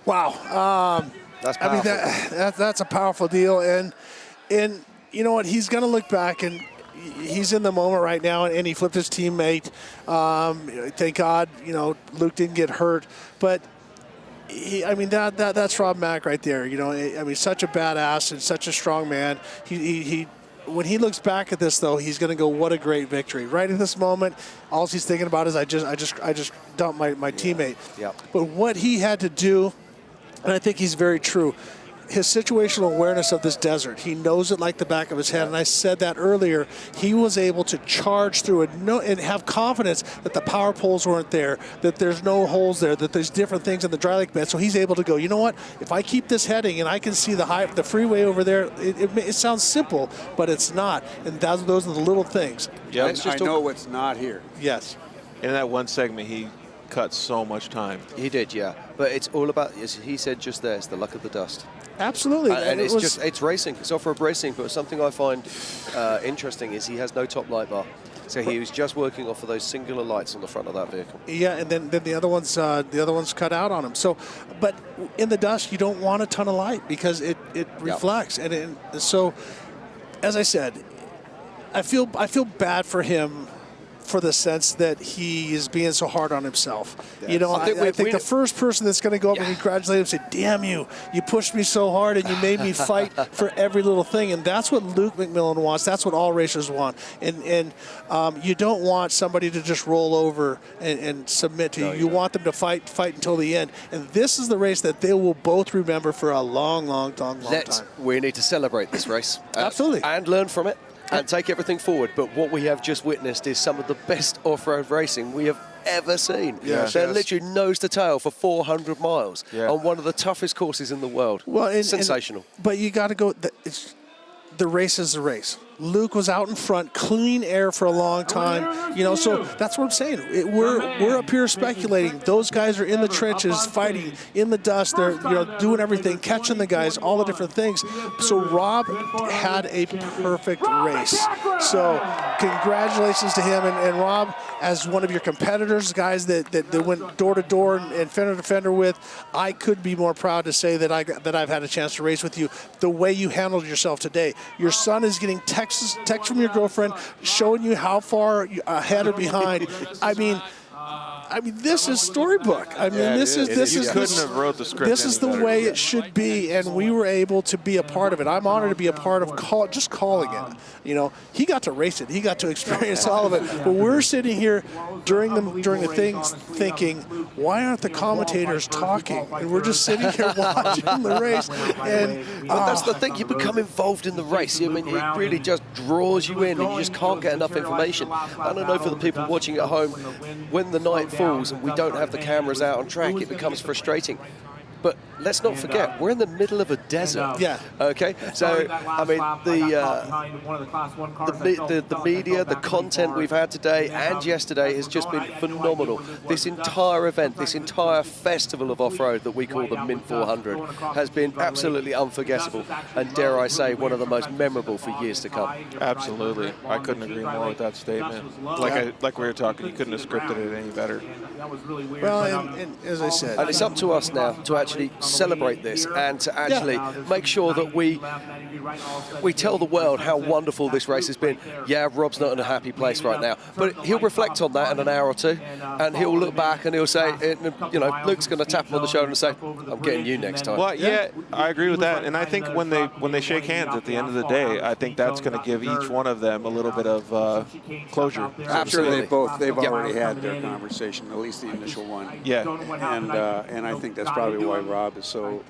Wow. That's powerful. I mean, that's a powerful deal. And you know what? He's going to look back, and he's in the moment right now, and he flipped his teammate. Thank God, you know, Luke didn't get hurt. But, I mean, that's Rob Mack right there. You know, I mean, such a badass and such a strong man. He when he looks back at this, though, he's going to go, what a great victory. Right in this moment, all he's thinking about is I just dumped my teammate. Yep. But what he had to do, and I think he's very true, his situational awareness of this desert, he knows it like the back of his head. And I said that earlier. He was able to charge through it and have confidence that the power poles weren't there, that there's no holes there, that there's different things in the dry lake bed. So he's able to go, you know what? If I keep this heading and I can see the freeway over there, it sounds simple, but it's not. And those are the little things. Yeah, I know what's not here. Yes. In that one segment, he cut so much time. He did, yeah. But it's all about, as he said just there, it's the luck of the dust. Absolutely. And it's racing. It's off-road racing. But something I find interesting is he has no top light bar. So he was just working off of those singular lights on the front of that vehicle. Yeah, and then the other ones cut out on him. So, but in the dust, you don't want a ton of light because it reflects. Yep. And so, as I said, I feel bad for him for the sense that he is being so hard on himself. Yes. You know, I think the first person that's going to go up and congratulate him and say, damn you pushed me so hard and you made me fight for every little thing. And that's what Luke McMillan wants. That's what all racers want. And you don't want somebody to just roll over and submit to you. You want them to fight until the end. And this is the race that they will both remember for a long time. We need to celebrate this race. Absolutely. And learn from it. And take everything forward. But what we have just witnessed is some of the best off-road racing we have ever seen. Yes, They're literally nose to tail for 400 miles on one of the toughest courses in the world. Well, sensational. But you got to go. The race is the race. Luke was out in front, clean air for a long time. You know, so that's what I'm saying. We're up here speculating. Those guys are in the trenches, fighting in the dust. They're doing everything, catching the guys, all the different things. So Rob had a perfect race. So congratulations to him and Rob, as one of your competitors, guys that went door to door and fender to fender with. I could be more proud to say that I've had a chance to race with you. The way you handled yourself today. Your son is getting texts from your girlfriend showing you how far ahead or behind. I mean, this is storybook. I mean, this is the way it should be, and we were able to be a part of it. I'm honored to be a part of just calling it. You know, he got to race it. He got to experience all of it. But we're sitting here during the things thinking, why aren't the commentators talking? And we're just sitting here watching the race. And but that's the thing. You become involved in the race. I mean, it really just draws you in, and you just can't get enough information. I don't know for the people watching at home, when the night falls and we don't have the cameras out on track, it becomes frustrating. But let's not forget, we're in the middle of a desert. Yeah. Okay. So I mean, the media, the content we've had today and yesterday has just been phenomenal. This entire event, this entire festival of off-road that we call the Mint 400, has been absolutely unforgettable, and dare I say, one of the most memorable for years to come. Absolutely. I couldn't agree more with that statement. Like we were talking, you couldn't have scripted it any better. Well, and as I said, and it's up to us now to actually celebrate this and to actually make sure that we tell the world how wonderful this race has been. Yeah, Rob's not in a happy place right now, but he'll reflect on that in an hour or two, and he'll look back and he'll say, Luke's going to tap him on the shoulder and say, I'm getting you next time. Well, yeah, I agree with that, and I think when they shake hands at the end of the day, I think that's going to give each one of them a little bit of closure. I'm sure they've already had their conversation, at least the initial one. Yeah. And I think that's probably why Rob is so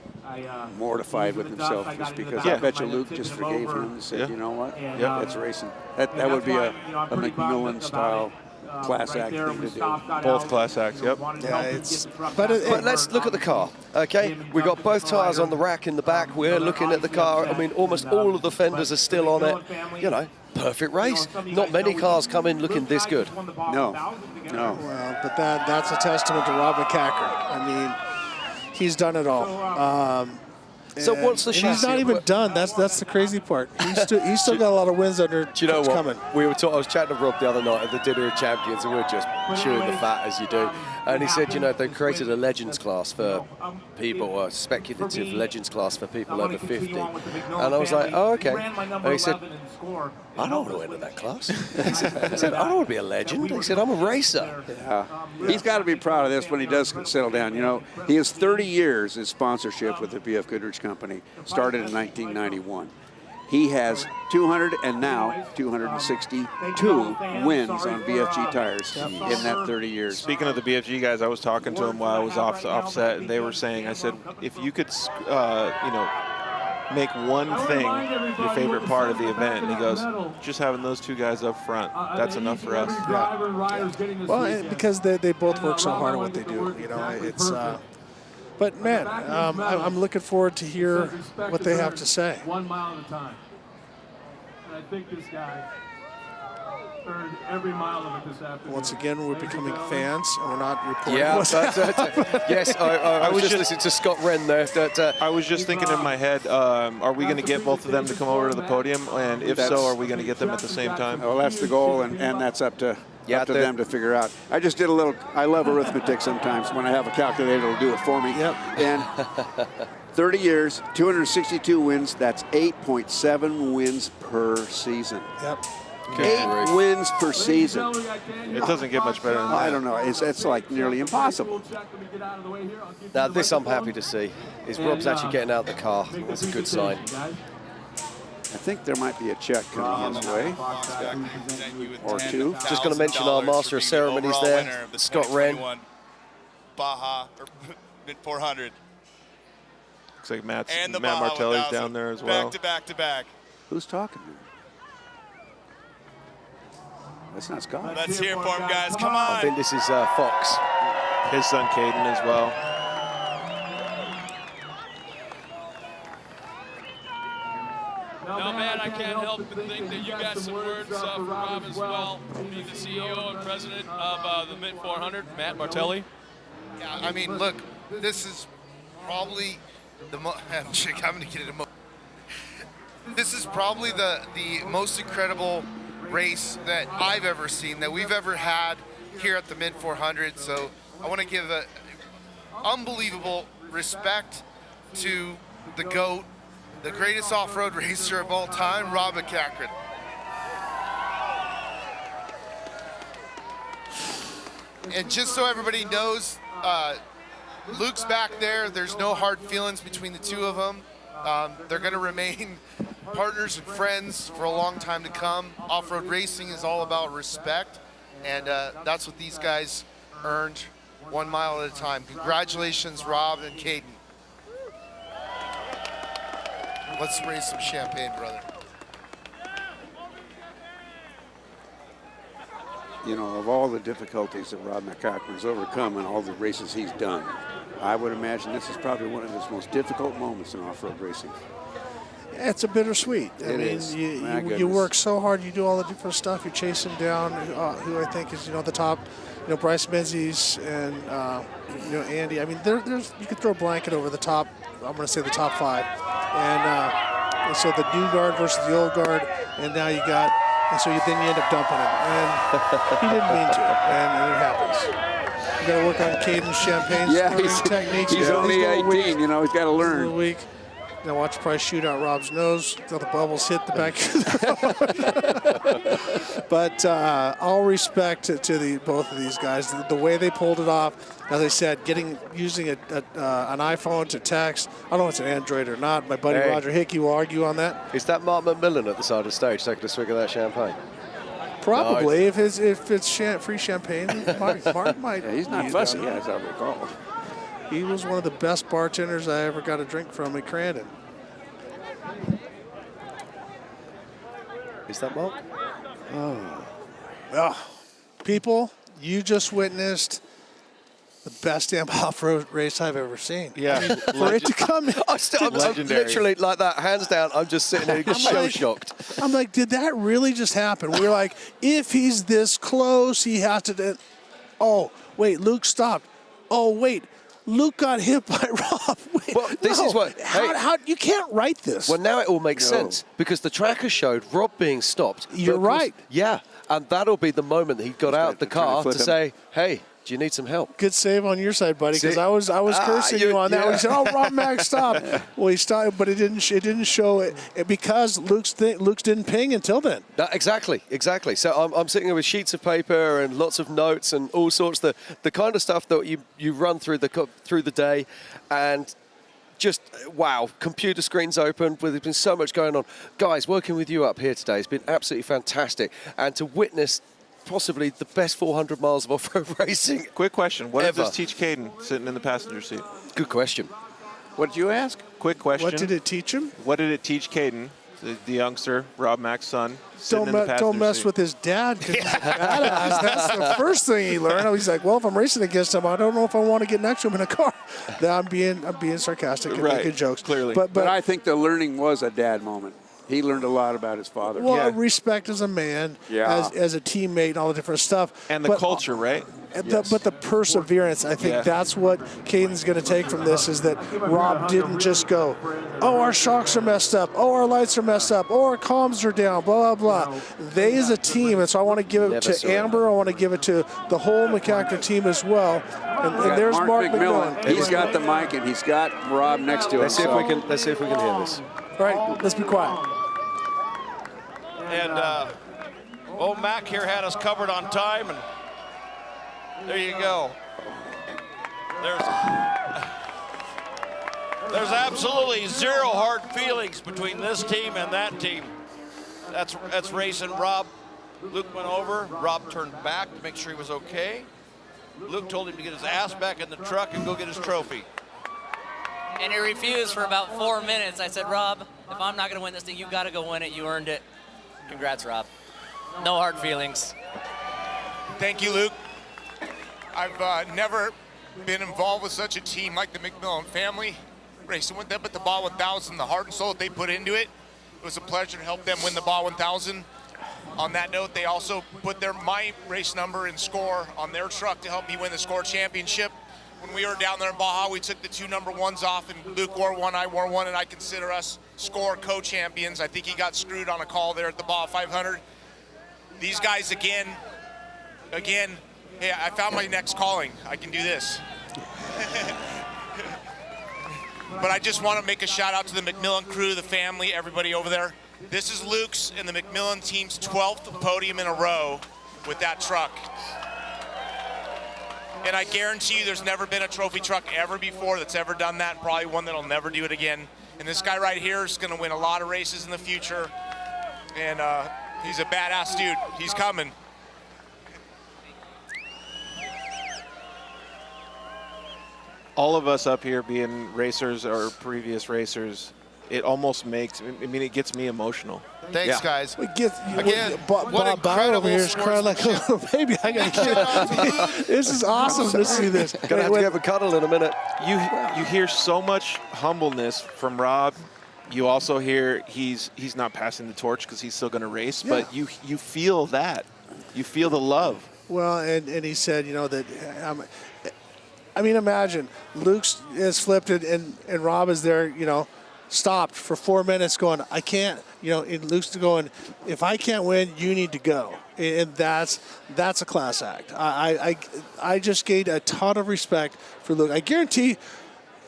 mortified with himself, just because I bet you Luke just forgave him and said, you know what, that's racing. That would be a McMillan-style class act thing to do. Both class acts, yep. Yeah, but let's look at the car, okay? We've got both tyres on the rack in the back. We're looking at the car. I mean, almost all of the fenders are still on it. You know, perfect race. Not many cars come in looking this good. No. Well, but that's a testament to Rob McCacker. I mean, he's done it all. So what's the chassis? He's not even done. That's the crazy part. He's still got a lot of wins under. Do you know what? Coming. I was chatting to Rob the other night at the Dinner of Champions, and we were just chewing the fat as you do. And he said, they created a Legends class for people, a speculative Legends class for people over 50. And I was like, oh, okay. And he said, I don't want to enter that class. He said, I don't want to be a legend. He said, I'm a racer. Yeah. He's got to be proud of this when he does settle down. He has 30 years in sponsorship with the BFGoodrich company, started in 1991. He has 262 wins on BFG tires in that 30 years. Speaking of the BFG guys, I was talking to them while I was offset, and they were saying, I said, if you could, make one thing your favorite part of the event, and he goes, just having those two guys up front, that's enough for us. Yeah. Well, because they both work so hard at what they do. It's. But man, I'm looking forward to hear what they have to say. 1 mile at a time. And I think this guy earned every mile of it this afternoon. Once again, we're becoming fans, and we're not reporting. Yeah, yes, I was just listening to Scott Wren there. I was just thinking in my head, are we going to get both of them to come over to the podium? And if so, are we going to get them at the same time? Well, that's the goal, and that's up to them to figure out. I just did I love arithmetic sometimes. When I have a calculator, it'll do it for me. Yep. And 30 years, 262 wins, that's 8.7 wins per season. Yep. 8 wins per season. It doesn't get much better than that. I don't know. It's like nearly impossible. Now, this I'm happy to see, is Rob's actually getting out of the car. That's a good sign. I think there might be a check coming his way, or two. Just going to mention our Master of Ceremonies there, Scott Wren. Baja, or Mint 400. Looks like Matt Martelli's down there as well. Back to back. Who's talking? That's not Scott. Let's hear for him, guys. Come on. I think this is Fox. His son Caden as well. No, man, I can't help but think that you got some words for Rob as well. Being the CEO and president of the Mid 400, Matt Martelli. Yeah, I mean, look, this is probably the I'm going to get it. This is probably the most incredible race that I've ever seen, that we've ever had here at the Mid 400. So I want to give a unbelievable respect to the GOAT, the greatest off-road racer of all time, Rob McEachran. And just so everybody knows, Luke's back there. There's no hard feelings between the two of them. They're going to remain partners and friends for a long time to come. Off-road racing is all about respect, and that's what these guys earned 1 mile at a time. Congratulations, Rob and Caden. Let's raise some champagne, brother. You know, of all the difficulties that Rob McEachran's overcome and all the races he's done, I would imagine this is probably one of his most difficult moments in off-road racing. Yeah, it's a bittersweet. I mean, you work so hard, you do all the different stuff. You're chasing down who I think is, the top, Bryce Menzies and, Andy. I mean, there's you could throw a blanket over the top, I'm going to say the top 5. And so the new guard versus the old guard, and now you got, and so then you end up dumping him. And he didn't mean to, and it happens. You got to work on Caden's champagne techniques. He's only 18, he's got to learn. Week. Now watch Price shoot out Rob's nose until the bubbles hit the back. But all respect to both of these guys. The way they pulled it off, as I said, using an iPhone to text. I don't know if it's an Android or not. My buddy Roger Hickey will argue on that. Is that Mark McMillan at the side of the stage taking a swig of that champagne? Probably. No, if it's free champagne, Mark might. Yeah, he's not fussy, as I recall. He was one of the best bartenders I ever got a drink from at Crandon. Is that Mark? Oh. People, you just witnessed the best damn off-road race I've ever seen. Yeah. I mean, for it to come in. I'm literally like that, hands down, I'm just sitting there shocked. I'm like, did that really just happen? We're like, if he's this close, he has to. Oh, wait, Luke stopped. Oh, wait. Luke got hit by Rob. Wait, well, this is what. How you can't write this. Well, now it all makes sense because the tracker showed Rob being stopped. You're right. Yeah, and that'll be the moment that he got out of the car to say, "Hey, do you need some help?" Good save on your side, buddy, because I was cursing you on that. When he said, "Oh, Rob Mack stopped." Well, he stopped, but it didn't show it because Luke's didn't ping until then. Exactly. So I'm sitting there with sheets of paper and lots of notes and all sorts the kind of stuff that you run through the day, and just wow, computer screens open. There's been so much going on, guys. Working with you up here today has been absolutely fantastic, and to witness possibly the best 400 miles of off-road racing. Quick question. What ever. does this teach Caden sitting in the passenger seat? Good question. What did you ask? Quick question. What did it teach him? What did it teach Caden, the youngster, Rob Mack's son, sitting in the passenger Don't mess seat? with his dad, because he's a badass. That's the first thing he learned. He's like, well, if I'm racing against him, I don't know if I want to get next to him in a car. I'm being sarcastic and making jokes. Clearly. But I think the learning was a dad moment. He learned a lot about his father. Well, respect as a man, as a teammate, and all the different stuff. And the culture, right? But the perseverance, I think that's what Caden's going to take from this, is that Rob didn't just go, oh, our shocks are messed up, oh, our lights are messed up, oh, our comms are down, blah, blah, blah. They as a team, and so I want to give it to Amber, I want to give it to the whole McEachran team as well. And there's Mark McMillan. He's got the mic, and he's got Rob next to him. Let's see if we can hear this. All right, let's be quiet. And old Mac here had us covered on time, and there you go. There's absolutely zero hard feelings between this team and that team. That's racing. Luke went over. Rob turned back to make sure he was okay. Luke told him to get his ass back in the truck and go get his trophy. And he refused for about 4 minutes. I said, Rob, if I'm not going to win this thing, you got to go win it. You earned it. Congrats, Rob. No hard feelings. Thank you, Luke. I've never been involved with such a team like the McMillan family, racing with them at the Ball 1000, the heart and soul that they put into it. It was a pleasure to help them win the Baja 1000. On that note, they also put my race number and score on their truck to help me win the score championship. When we were down there in Baja, we took the 2 number 1s off, and Luke wore 1, I wore 1, and I consider us score co-champions. I think he got screwed on a call there at the Baja 500. These guys, again, hey, I found my next calling. I can do this. But I just want to make a shout out to the McMillan crew, the family, everybody over there. This is Luke's and the McMillan team's 12th podium in a row with that truck. And I guarantee you there's never been a trophy truck ever before that's ever done that, probably one that'll never do it again. And this guy right here is going to win a lot of races in the future. And he's a badass dude. He's coming. All of us up here being racers or previous racers, it almost makes, I mean, it gets me emotional. Thanks, guys. Again, Bob Bauer over here is crying like a little baby. I got to get This is awesome to see this. Gonna have to have a cuddle in a minute. You hear so much humbleness from Rob. You also hear he's not passing the torch because he's still going to race, but you feel that. You feel the love. Well, and he said, you know, that I mean, imagine Luke's is flipped and Rob is there, you know, stopped for 4 minutes going, I can't, you know, and Luke's going, if I can't win, you need to go. And that's a class act. I just gained a ton of respect for Luke. I guarantee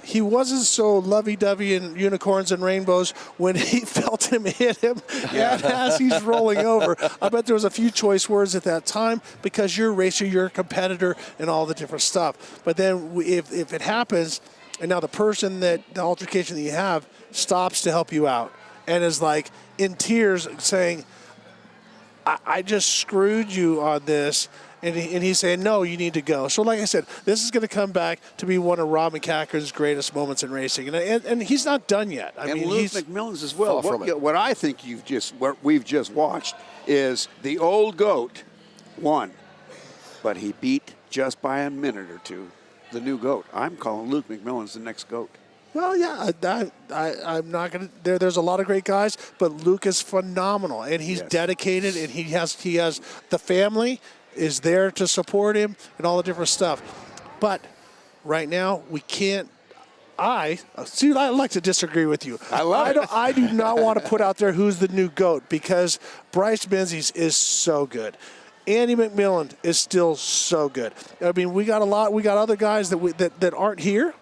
he wasn't so lovey-dovey and unicorns and rainbows when he felt him hit him and as he's rolling over. I bet there was a few choice words at that time because you're a racer, you're a competitor, and all the different stuff. But then if it happens, and now the altercation that you have stops to help you out and is like in tears saying, I just screwed you on this. And he's saying, no, you need to go. So like I said, this is going to come back to be one of Rob McCacker's greatest moments in racing. And he's not done yet. I mean, Luke McMillan's as well. What I think what we've just watched is the old GOAT won, but he beat just by a minute or two the new GOAT. I'm calling Luke McMillan's the next GOAT. Well, yeah, I'm not going to. There's a lot of great guys, but Luke is phenomenal, and he's dedicated, and he has the family is there to support him and all the different stuff. But right now, we can't. I like to disagree with you. I do not want to put out there who's the new GOAT because Bryce Menzies is so good. Andy McMillan is still so good. I mean, we got other guys that aren't here,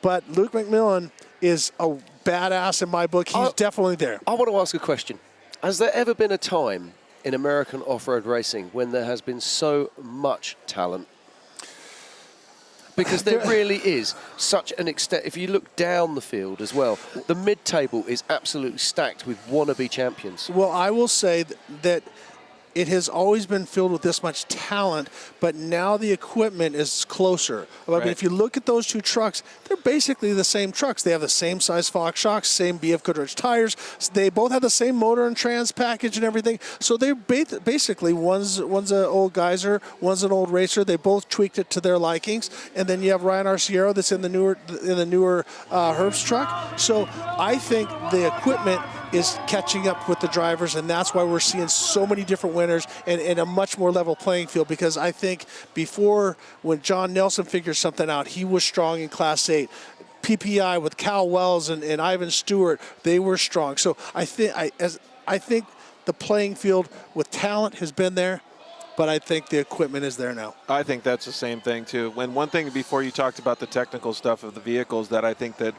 but Luke McMillan is a badass in my book. He's definitely there. I want to ask a question. Has there ever been a time in American off-road racing when there has been so much talent? Because there really is such an extent. If you look down the field as well, the mid-table is absolutely stacked with wannabe champions. Well, I will say that it has always been filled with this much talent, but now the equipment is closer. I mean, if you look at those two trucks, they're basically the same trucks. They have the same size Fox shocks, same BFGoodrich tires. They both have the same motor and trans package and everything. So they're basically one's an old geyser, one's an old racer. They both tweaked it to their likings. And then you have Ryan Arciero that's in the newer Herbst truck. So I think the equipment is catching up with the drivers, and that's why we're seeing so many different winners and a much more level playing field, because I think before, when John Nelson figured something out, he was strong in Class 8. PPI with Cal Wells and Ivan Stewart, they were strong. So I think the playing field with talent has been there, but I think the equipment is there now. I think that's the same thing too. When one thing before you talked about the technical stuff of the vehicles that I think that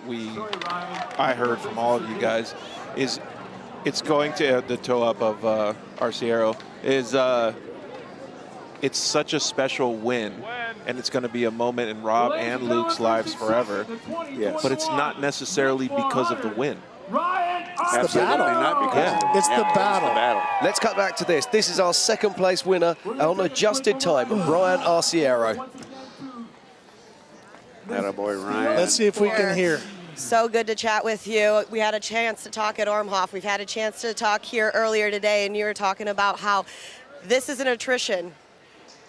I heard from all of you guys is it's going to the toe up of Arciero is it's such a special win, and it's going to be a moment in Rob and Luke's lives forever. Yes. But it's not necessarily because of the win. It's the battle. It's the battle. Let's cut back to this. This is our second place winner on adjusted time, Ryan Arciero. Attaboy, Ryan. Let's see if we can hear. So good to chat with you. We had a chance to talk at Ormhoff. We've had a chance to talk here earlier today, and you were talking about how this is an attrition.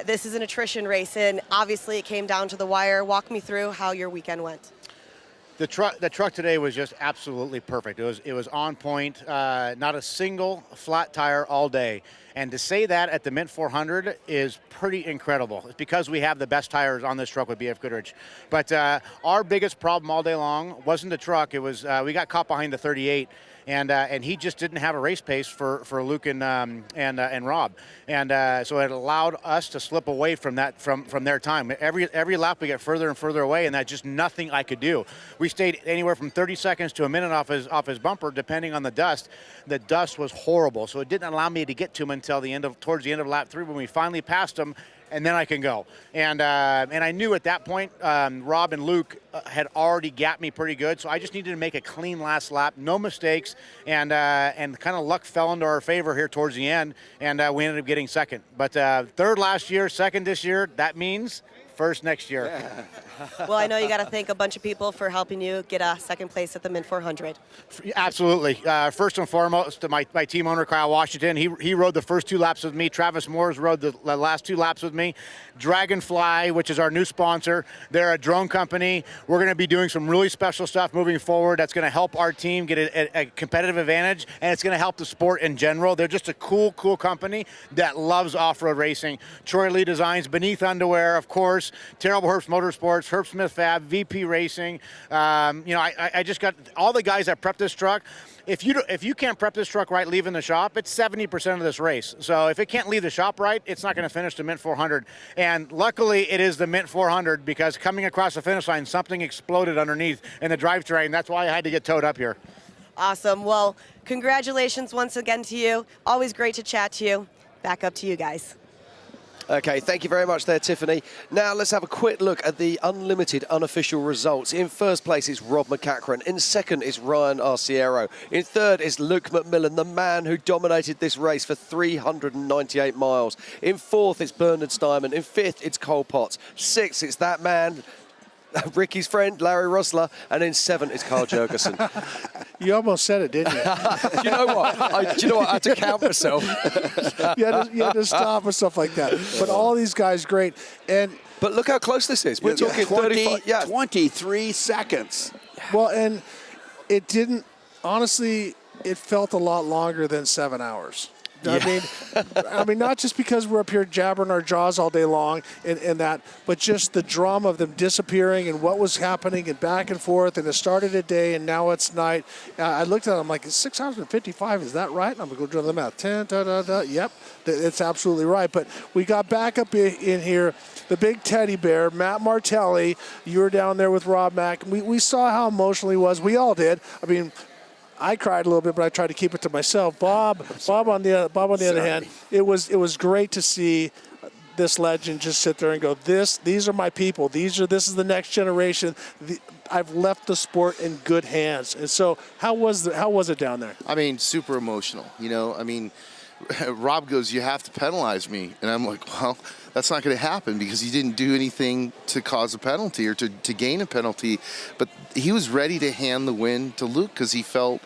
This is an attrition race, and obviously it came down to the wire. Walk me through how your weekend went. The truck today was just absolutely perfect. It was on point. Not a single flat tire all day. And to say that at the Mint 400 is pretty incredible. It's because we have the best tires on this truck with BFGoodrich. But our biggest problem all day long wasn't the truck. It was we got caught behind the 38. And he just didn't have a race pace for Luke and Rob, and so it allowed us to slip away from that from their time. Every lap we get further and further away, and that's just nothing I could do. We stayed anywhere from 30 seconds to a minute off his bumper, depending on the dust. The dust was horrible, so it didn't allow me to get to him until towards the end of lap 3 when we finally passed him. And then I can go. And I knew at that point, Rob and Luke had already gapped me pretty good, so I just needed to make a clean last lap, no mistakes, and kind of luck fell into our favor here towards the end, and we ended up getting second. But third last year, second this year, that means first next year. Yeah. Well, I know you got to thank a bunch of people for helping you get a second place at the Mint 400. Absolutely. First and foremost, my team owner, Kyle Washington, he rode the first 2 laps with me. Travis Moores rode the last 2 laps with me. Dragonfly, which is our new sponsor, they're a drone company. We're going to be doing some really special stuff moving forward that's going to help our team get a competitive advantage, and it's going to help the sport in general. They're just a cool company that loves off-road racing. Troy Lee Designs, Beneath Underwear, of course, Terrible Herbst Motorsports, Herb Smith Fab, VP Racing. I just got all the guys that prep this truck. If you can't prep this truck right leaving the shop, it's 70% of this race. So if it can't leave the shop right, it's not going to finish the Mint 400. And luckily, it is the Mint 400 because coming across the finish line, something exploded underneath in the drivetrain. That's why I had to get towed up here. Awesome. Well, congratulations once again to you. Always great to chat to you. Back up to you guys. Okay, thank you very much there, Tiffany. Now let's have a quick look at the unlimited unofficial results. In first place is Rob McCachran. In second is Ryan Arciero. In third is Luke McMillan, the man who dominated this race for 398 miles. In fourth, it's Bernard Steinman. In fifth, it's Cole Potts. Sixth, it's that man, Ricky's friend, Larry Rossler. And in seventh, it's Carl Jurgensen. You almost said it, didn't you? Do you know what? I had to count myself. you had to stop and stuff like that. But all these guys, great. But look how close this is. We're talking 23 seconds. Well, and it didn't, honestly, it felt a lot longer than 7 hours. Yeah. I mean, not just because we're up here jabbering our jaws all day long and that, but just the drama of them disappearing and what was happening and back and forth. And it started at day and now it's night. I looked at it, I'm like, it's 6 hours and 55. Is that right? And I'm going to go do the math. 10, Yep, it's absolutely right. But we got back up in here. The big teddy bear, Matt Martelli. You were down there with Rob Mack. We saw how emotional he was. We all did. I mean, I cried a little bit, but I tried to keep it to myself. Bob on the other hand, it was great to see this legend just sit there and go, these are my people. This is the next generation. I've left the sport in good hands. And so how was it down there? I mean, super emotional. Rob goes, you have to penalize me. And I'm like, well, that's not going to happen because he didn't do anything to cause a penalty or to gain a penalty. But he was ready to hand the win to Luke because he felt,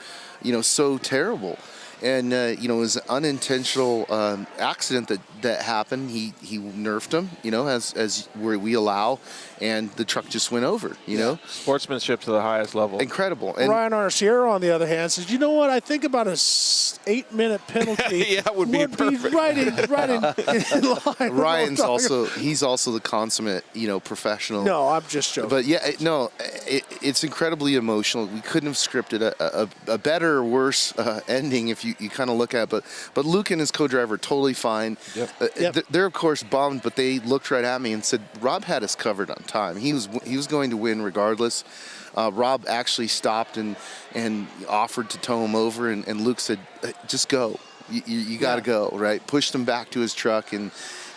so terrible. And, it was an unintentional accident that happened. He nerfed him, as we allow, and the truck just went over, Sportsmanship to the highest level. Incredible. And Ryan Arciero, on the other hand, says, you know what? I think about a 8-minute penalty would be perfect. right in line. Ryan's he's also the consummate, professional. No, I'm just joking. But yeah, it's incredibly emotional. We couldn't have scripted a better or worse ending if you kind of look at it. But Luke and his co-driver totally fine. Yep. They're of course bummed, but they looked right at me and said, Rob had us covered on time. He was going to win regardless. Rob actually stopped and offered to tow him over, and Luke said, just go. You got to go, right? Pushed him back to his truck, and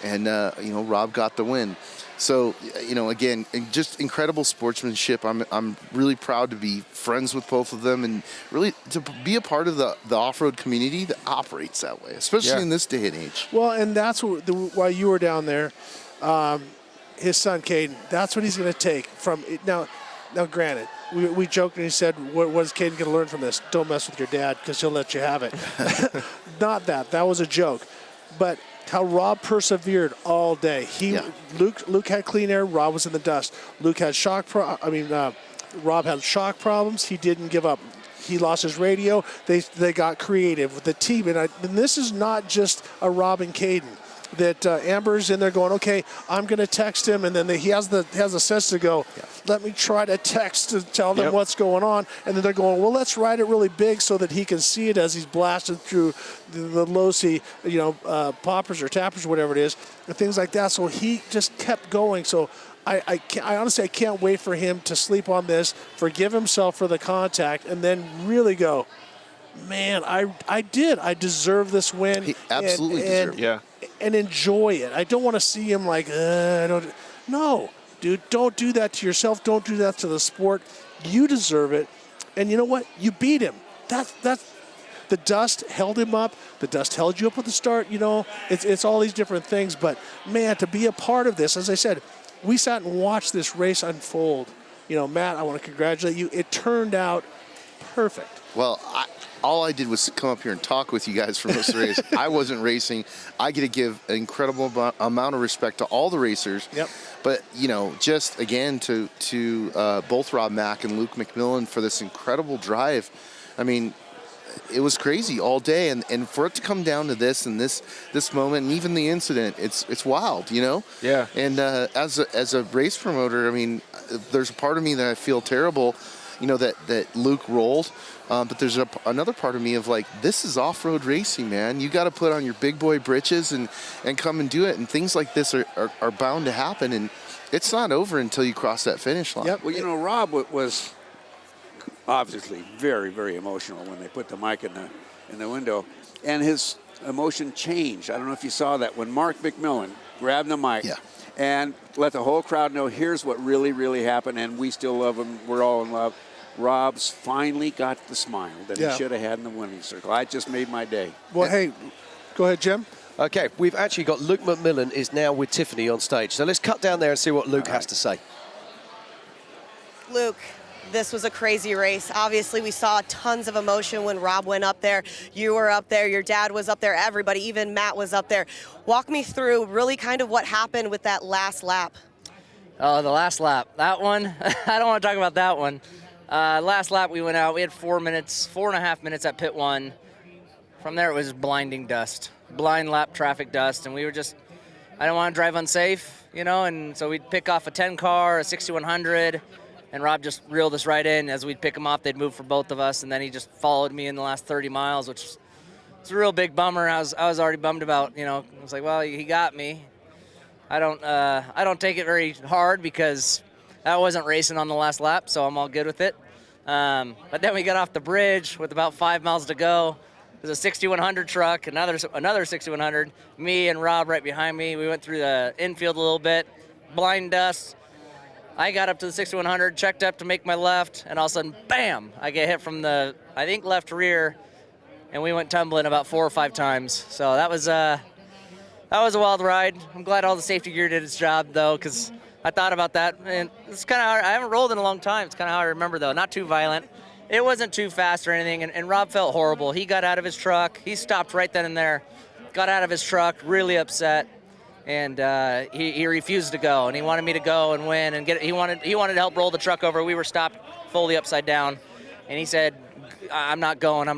Rob got the win. So, again, just incredible sportsmanship. I'm really proud to be friends with both of them and really to be a part of the off-road community that operates that way, especially in this day and age. Well, and that's why you were down there. His son, Caden, that's what he's going to take from it. Now, granted, we joked and he said, what is Caden going to learn from this? Don't mess with your dad because he'll let you have it. Not that. That was a joke. But how Rob persevered all day. Luke had clean air. Rob was in the dust. Luke had Rob had shock problems. He didn't give up. He lost his radio. They got creative with the team. And this is not just a Rob and Caden. That Amber's in there going, okay, I'm going to text him, and then he has the sense to go, let me try to text to tell them what's going on, and then they're going, well, let's write it really big so that he can see it as he's blasting through the low-C, poppers or tappers, whatever it is, and things like that. So he just kept going. So I honestly can't wait for him to sleep on this, forgive himself for the contact, and then really go, man, I deserve this win. He absolutely deserved it. And enjoy it. I don't want to see him like, no, dude, don't do that to yourself. Don't do that to the sport. You deserve it. And you know what? You beat him. That's the dust held him up. The dust held you up at the start. It's all these different things. But man, to be a part of this, as I said, we sat and watched this race unfold. Matt, I want to congratulate you. It turned out perfect. Well, all I did was come up here and talk with you guys for most of the race. I wasn't racing. I get to give an incredible amount of respect to all the racers. Yep. But, just again to both Rob Mack and Luke McMillan for this incredible drive. I mean, it was crazy all day. And for it to come down to this and this moment and even the incident, it's wild, Yeah. And as a race promoter, I mean, there's a part of me that I feel terrible, that Luke rolled. But there's another part of me of like, this is off-road racing, man. You got to put on your big boy britches and come and do it. And things like this are bound to happen. And it's not over until you cross that finish line. Yep. Well, Rob was obviously very, very emotional when they put the mic in the window. And his emotion changed. I don't know if you saw that when Mark McMillan grabbed the mic and let the whole crowd know, here's what really, really happened. And we still love him. We're all in love. Rob's finally got the smile that he should have had in the winning circle. I just made my day. Well, hey, go ahead, Jim. Okay, we've actually got Luke McMillan is now with Tiffany on stage. So let's cut down there and see what Luke has to say. Luke, this was a crazy race. Obviously, we saw tons of emotion when Rob went up there. You were up there. Your dad was up there. Everybody, even Matt was up there. Walk me through really kind of what happened with that last lap. Oh, the last lap. That one, I don't want to talk about that one. Last lap we went out, we had 4.5 minutes at pit 1. From there it was blinding dust, blind lap traffic dust, and we were just, I didn't want to drive unsafe, and so we'd pick off a 10 car, a 6100, and Rob just reeled us right in. As we'd pick him off, they'd move for both of us, and then he just followed me in the last 30 miles, which was a real big bummer. I was already bummed about, I was like, well, he got me. I don't take it very hard because I wasn't racing on the last lap, so I'm all good with it. But then we got off the bridge with about 5 miles to go. There's a 6100 truck, another 6100, me and Rob right behind me. We went through the infield a little bit, blind dust. I got up to the 6100, checked up to make my left, and all of a sudden, bam, I get hit from the, I think, left rear, and we went tumbling about 4 or 5 times. So that was a wild ride. I'm glad all the safety gear did its job, though, because I thought about that, and it's kind of hard. I haven't rolled in a long time. It's kind of hard to remember, though. Not too violent. It wasn't too fast or anything, and Rob felt horrible. He got out of his truck. He stopped right then and there, got out of his truck, really upset, and he refused to go, and he wanted me to go and win and get it. He wanted to help roll the truck over. We were stopped fully upside down, and he said, I'm not going.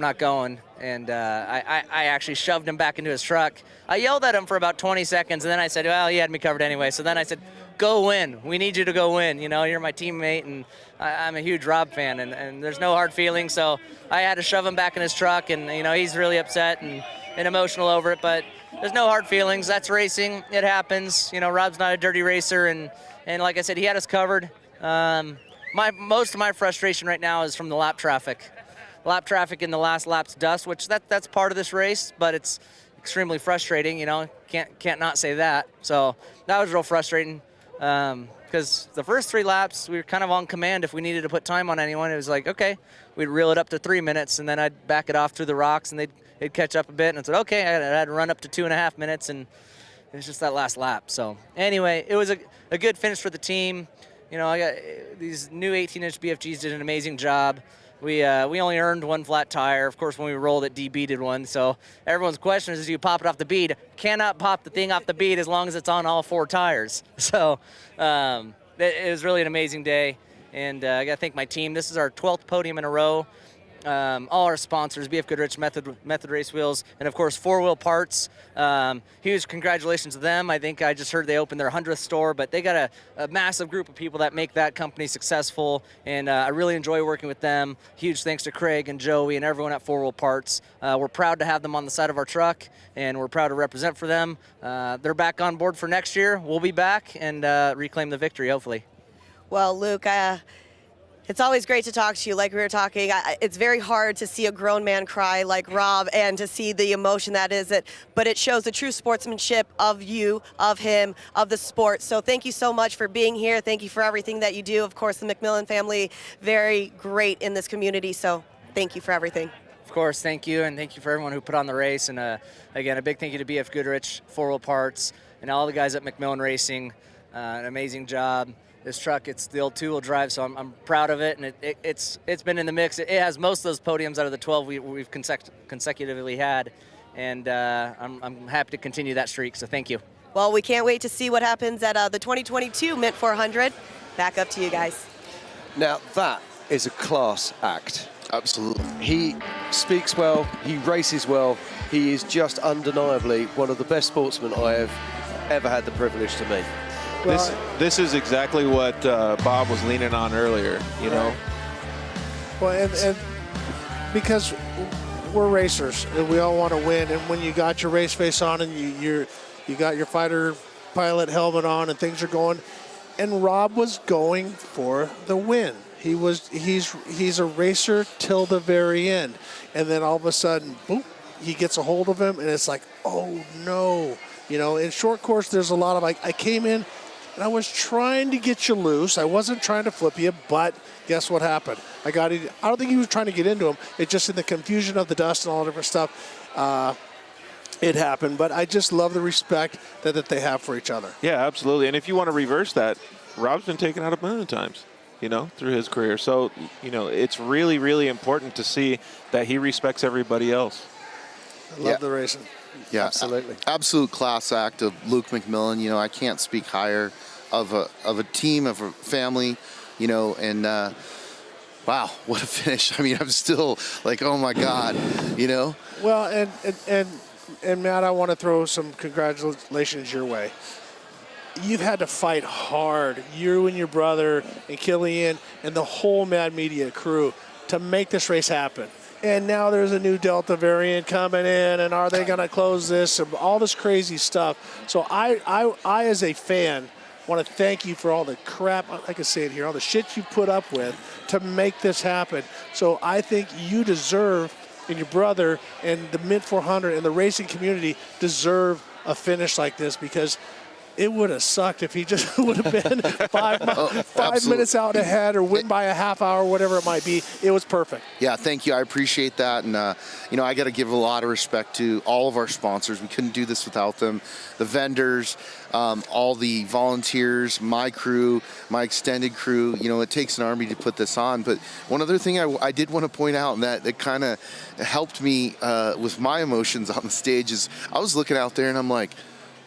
And I actually shoved him back into his truck. I yelled at him for about 20 seconds, and then I said, well, he had me covered anyway. So then I said, go win. We need you to go win. You're my teammate, and I'm a huge Rob fan, and there's no hard feelings. So I had to shove him back in his truck, and, he's really upset and emotional over it. But there's no hard feelings. That's racing. It happens. Rob's not a dirty racer, and like I said, he had us covered. Most of my frustration right now is from the lap traffic. Lap traffic in the last lap's dust, which that's part of this race, but it's extremely frustrating. Can't not say that. So that was real frustrating because the first 3 laps we were kind of on command. If we needed to put time on anyone, it was like, okay, we'd reel it up to 3 minutes, and then I'd back it off through the rocks, and they'd catch up a bit, and I said, okay, I had to run up to 2.5 minutes, and it was just that last lap. So anyway, it was a good finish for the team. I got these new 18-inch BFGs did an amazing job. We only earned 1 flat tire. Of course, when we rolled it, DB did one. So everyone's question is, do you pop it off the bead? Cannot pop the thing off the bead as long as it's on all 4 tires. So it was really an amazing day. And I got to thank my team. This is our 12th podium in a row. All our sponsors, BFGoodrich, Method Race Wheels, and of course 4-Wheel Parts. Huge congratulations to them. I think I just heard they opened their 100th store, but they got a massive group of people that make that company successful, and I really enjoy working with them. Huge thanks to Craig and Joey and everyone at 4-Wheel Parts. We're proud to have them on the side of our truck, and we're proud to represent for them. They're back on board for next year. We'll be back and reclaim the victory, hopefully. Well, Luke, it's always great to talk to you. Like we were talking, it's very hard to see a grown man cry like Rob and to see the emotion that is it. But it shows the true sportsmanship of you, of him, of the sport. So thank you so much for being here. Thank you for everything that you do. Of course, the McMillan family, very great in this community. So thank you for everything. Of course, thank you, and thank you for everyone who put on the race. And again, a big thank you to BFGoodrich, 4-Wheel Parts, and all the guys at McMillan Racing. An amazing job. This truck, it's the old 2-wheel drive, so I'm proud of it, and it's been in the mix. It has most of those podiums out of the 12 we've consecutively had, and I'm happy to continue that streak, so thank you. Well, we can't wait to see what happens at the 2022 Mint 400. Back up to you guys. Now, that is a class act. Absolutely. He speaks well, he races well, he is just undeniably one of the best sportsmen I have ever had the privilege to meet. This is exactly what Bob was leaning on earlier, you know. Well, and because we're racers and we all want to win, and when you got your race face on and you got your fighter pilot helmet on and things are going, and Rob was going for the win. He's a racer till the very end, and then all of a sudden, boom, he gets a hold of him, and it's like, oh no, you know. In short course, there's a lot of I came in. And I was trying to get you loose. I wasn't trying to flip you, but guess what happened? I don't think he was trying to get into him. It just in the confusion of the dust and all the different stuff, it happened. But I just love the respect that they have for each other. Yeah, absolutely. And if you want to reverse that, Rob's been taken out a million times, you know, through his career. So, you know, it's really, really important to see that he respects everybody else. I love the racing. Yeah, absolutely. Absolute class act of Luke McMillan. You know, I can't speak higher of a team, of a family, you know, and wow, what a finish. I mean, I'm still like, oh my God, you know? Well, and Matt, I want to throw some congratulations your way. You've had to fight hard, you and your brother and Killian and the whole Mad Media crew to make this race happen. And now there's a new Delta variant coming in, and are they going to close this, and all this crazy stuff. So I as a fan, want to thank you for all the crap, I can say it here, all the shit you put up with to make this happen. So I think you deserve, and your brother and the Mint 400 and the racing community deserve a finish like this, because it would have sucked if he just would have been five minutes out ahead or win by a half hour, whatever it might be. It was perfect. Yeah, thank you. I appreciate that. And, you know, I got to give a lot of respect to all of our sponsors. We couldn't do this without them. The vendors, all the volunteers, my crew, my extended crew. You know, it takes an army to put this on. But one other thing I did want to point out, and that kind of helped me with my emotions on the stage, is I was looking out there and I'm like,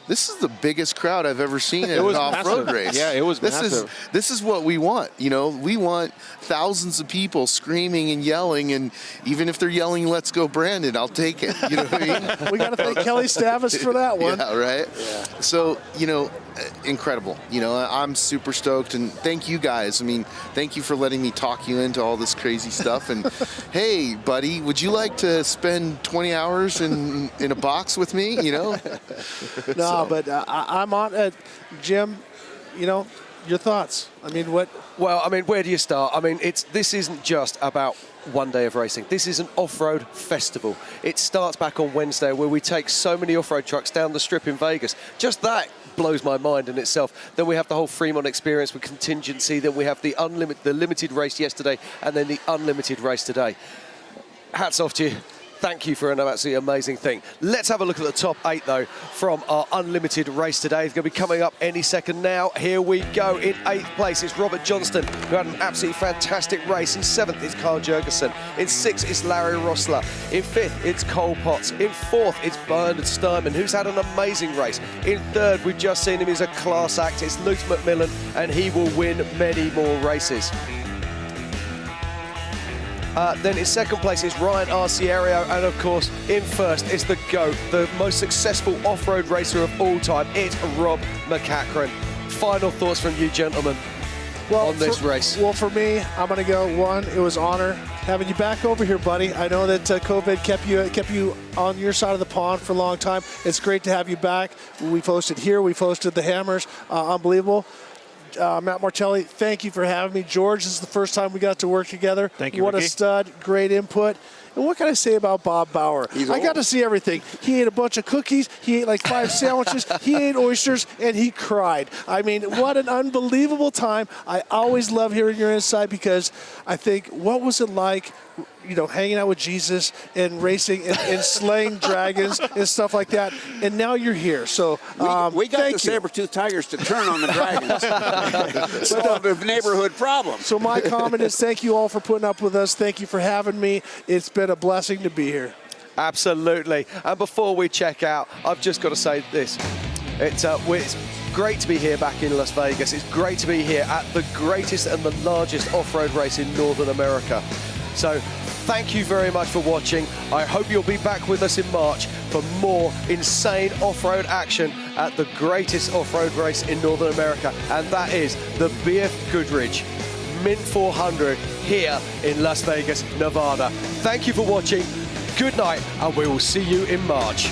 this is the biggest crowd I've ever seen at an off-road race. Yeah, it was massive. This is what we want. You know, we want thousands of people screaming and yelling, and even if they're yelling, "Let's go, Brandon," I'll take it. You know what I mean? We got to thank Kelly Stavis for that one. Yeah, right? Yeah. So, you know, incredible. You know, I'm super stoked, and thank you guys. I mean, thank you for letting me talk you into all this crazy stuff. And hey, buddy, would you like to spend 20 hours in a box with me? You know? No, but I'm on Jim, you know, your thoughts. I mean, what? Well, I mean, where do you start? I mean, this isn't just about one day of racing. This is an off-road festival. It starts back on Wednesday, where we take so many off-road trucks down the strip in Vegas. Just that blows my mind in itself. Then we have the whole Fremont experience with contingency. Then we have the limited race yesterday, and then the unlimited race today. Hats off to you. thank you for an absolutely amazing thing. Let's have a look at the top 8, though, from our unlimited race today. It's going to be coming up any second now. Here we go. In 8th place, it's Robert Johnston, who had an absolutely fantastic race. In 7th, it's Carl Jurgensen. In 6th, it's Larry Rossler. In 5th, it's Cole Potts. In 4th, it's Bernard Steinman, who's had an amazing race. In 3rd, we've just seen him. He's a class act. It's Luke McMillan, and he will win many more races. Then in 2nd place is Ryan Arciero, and of course in 1st is the GOAT, the most successful off-road racer of all time. It's Rob McCachran. Final thoughts from you gentlemen on this race? Well, for me, I'm going to go 1. It was honor having you back over here, buddy. I know that COVID kept you on your side of the pond for a long time. It's great to have you back. We've hosted here. We've hosted the Hammers. Unbelievable. Matt Martelli, thank you for having me. George, this is the first time we got to work together. Thank you, What Ricky. a stud, great input. And what can I say about Bob Bauer? I got to see everything. He ate a bunch of cookies, he ate like 5 sandwiches, he ate oysters, and he cried. I mean, what an unbelievable time. I always love hearing your insight because I think, what was it like, you know, hanging out with Jesus and racing and slaying dragons and stuff like that. And now you're here. So we got the saber-toothed tigers to turn on the dragons. Solve the neighborhood problem. So my comment is thank you all for putting up with us. Thank you for having me. It's been a blessing to be here. Absolutely. And before we check out, I've just got to say this. It's great to be here back in Las Vegas. It's great to be here at the greatest and the largest off-road race in Northern America. So thank you very much for watching. I hope you'll be back with us in March for more insane off-road action at the greatest off-road race in Northern America, and that is the BFGoodrich Mint 400 here in Las Vegas, Nevada. Thank you for watching. Good night, and we will see you in March.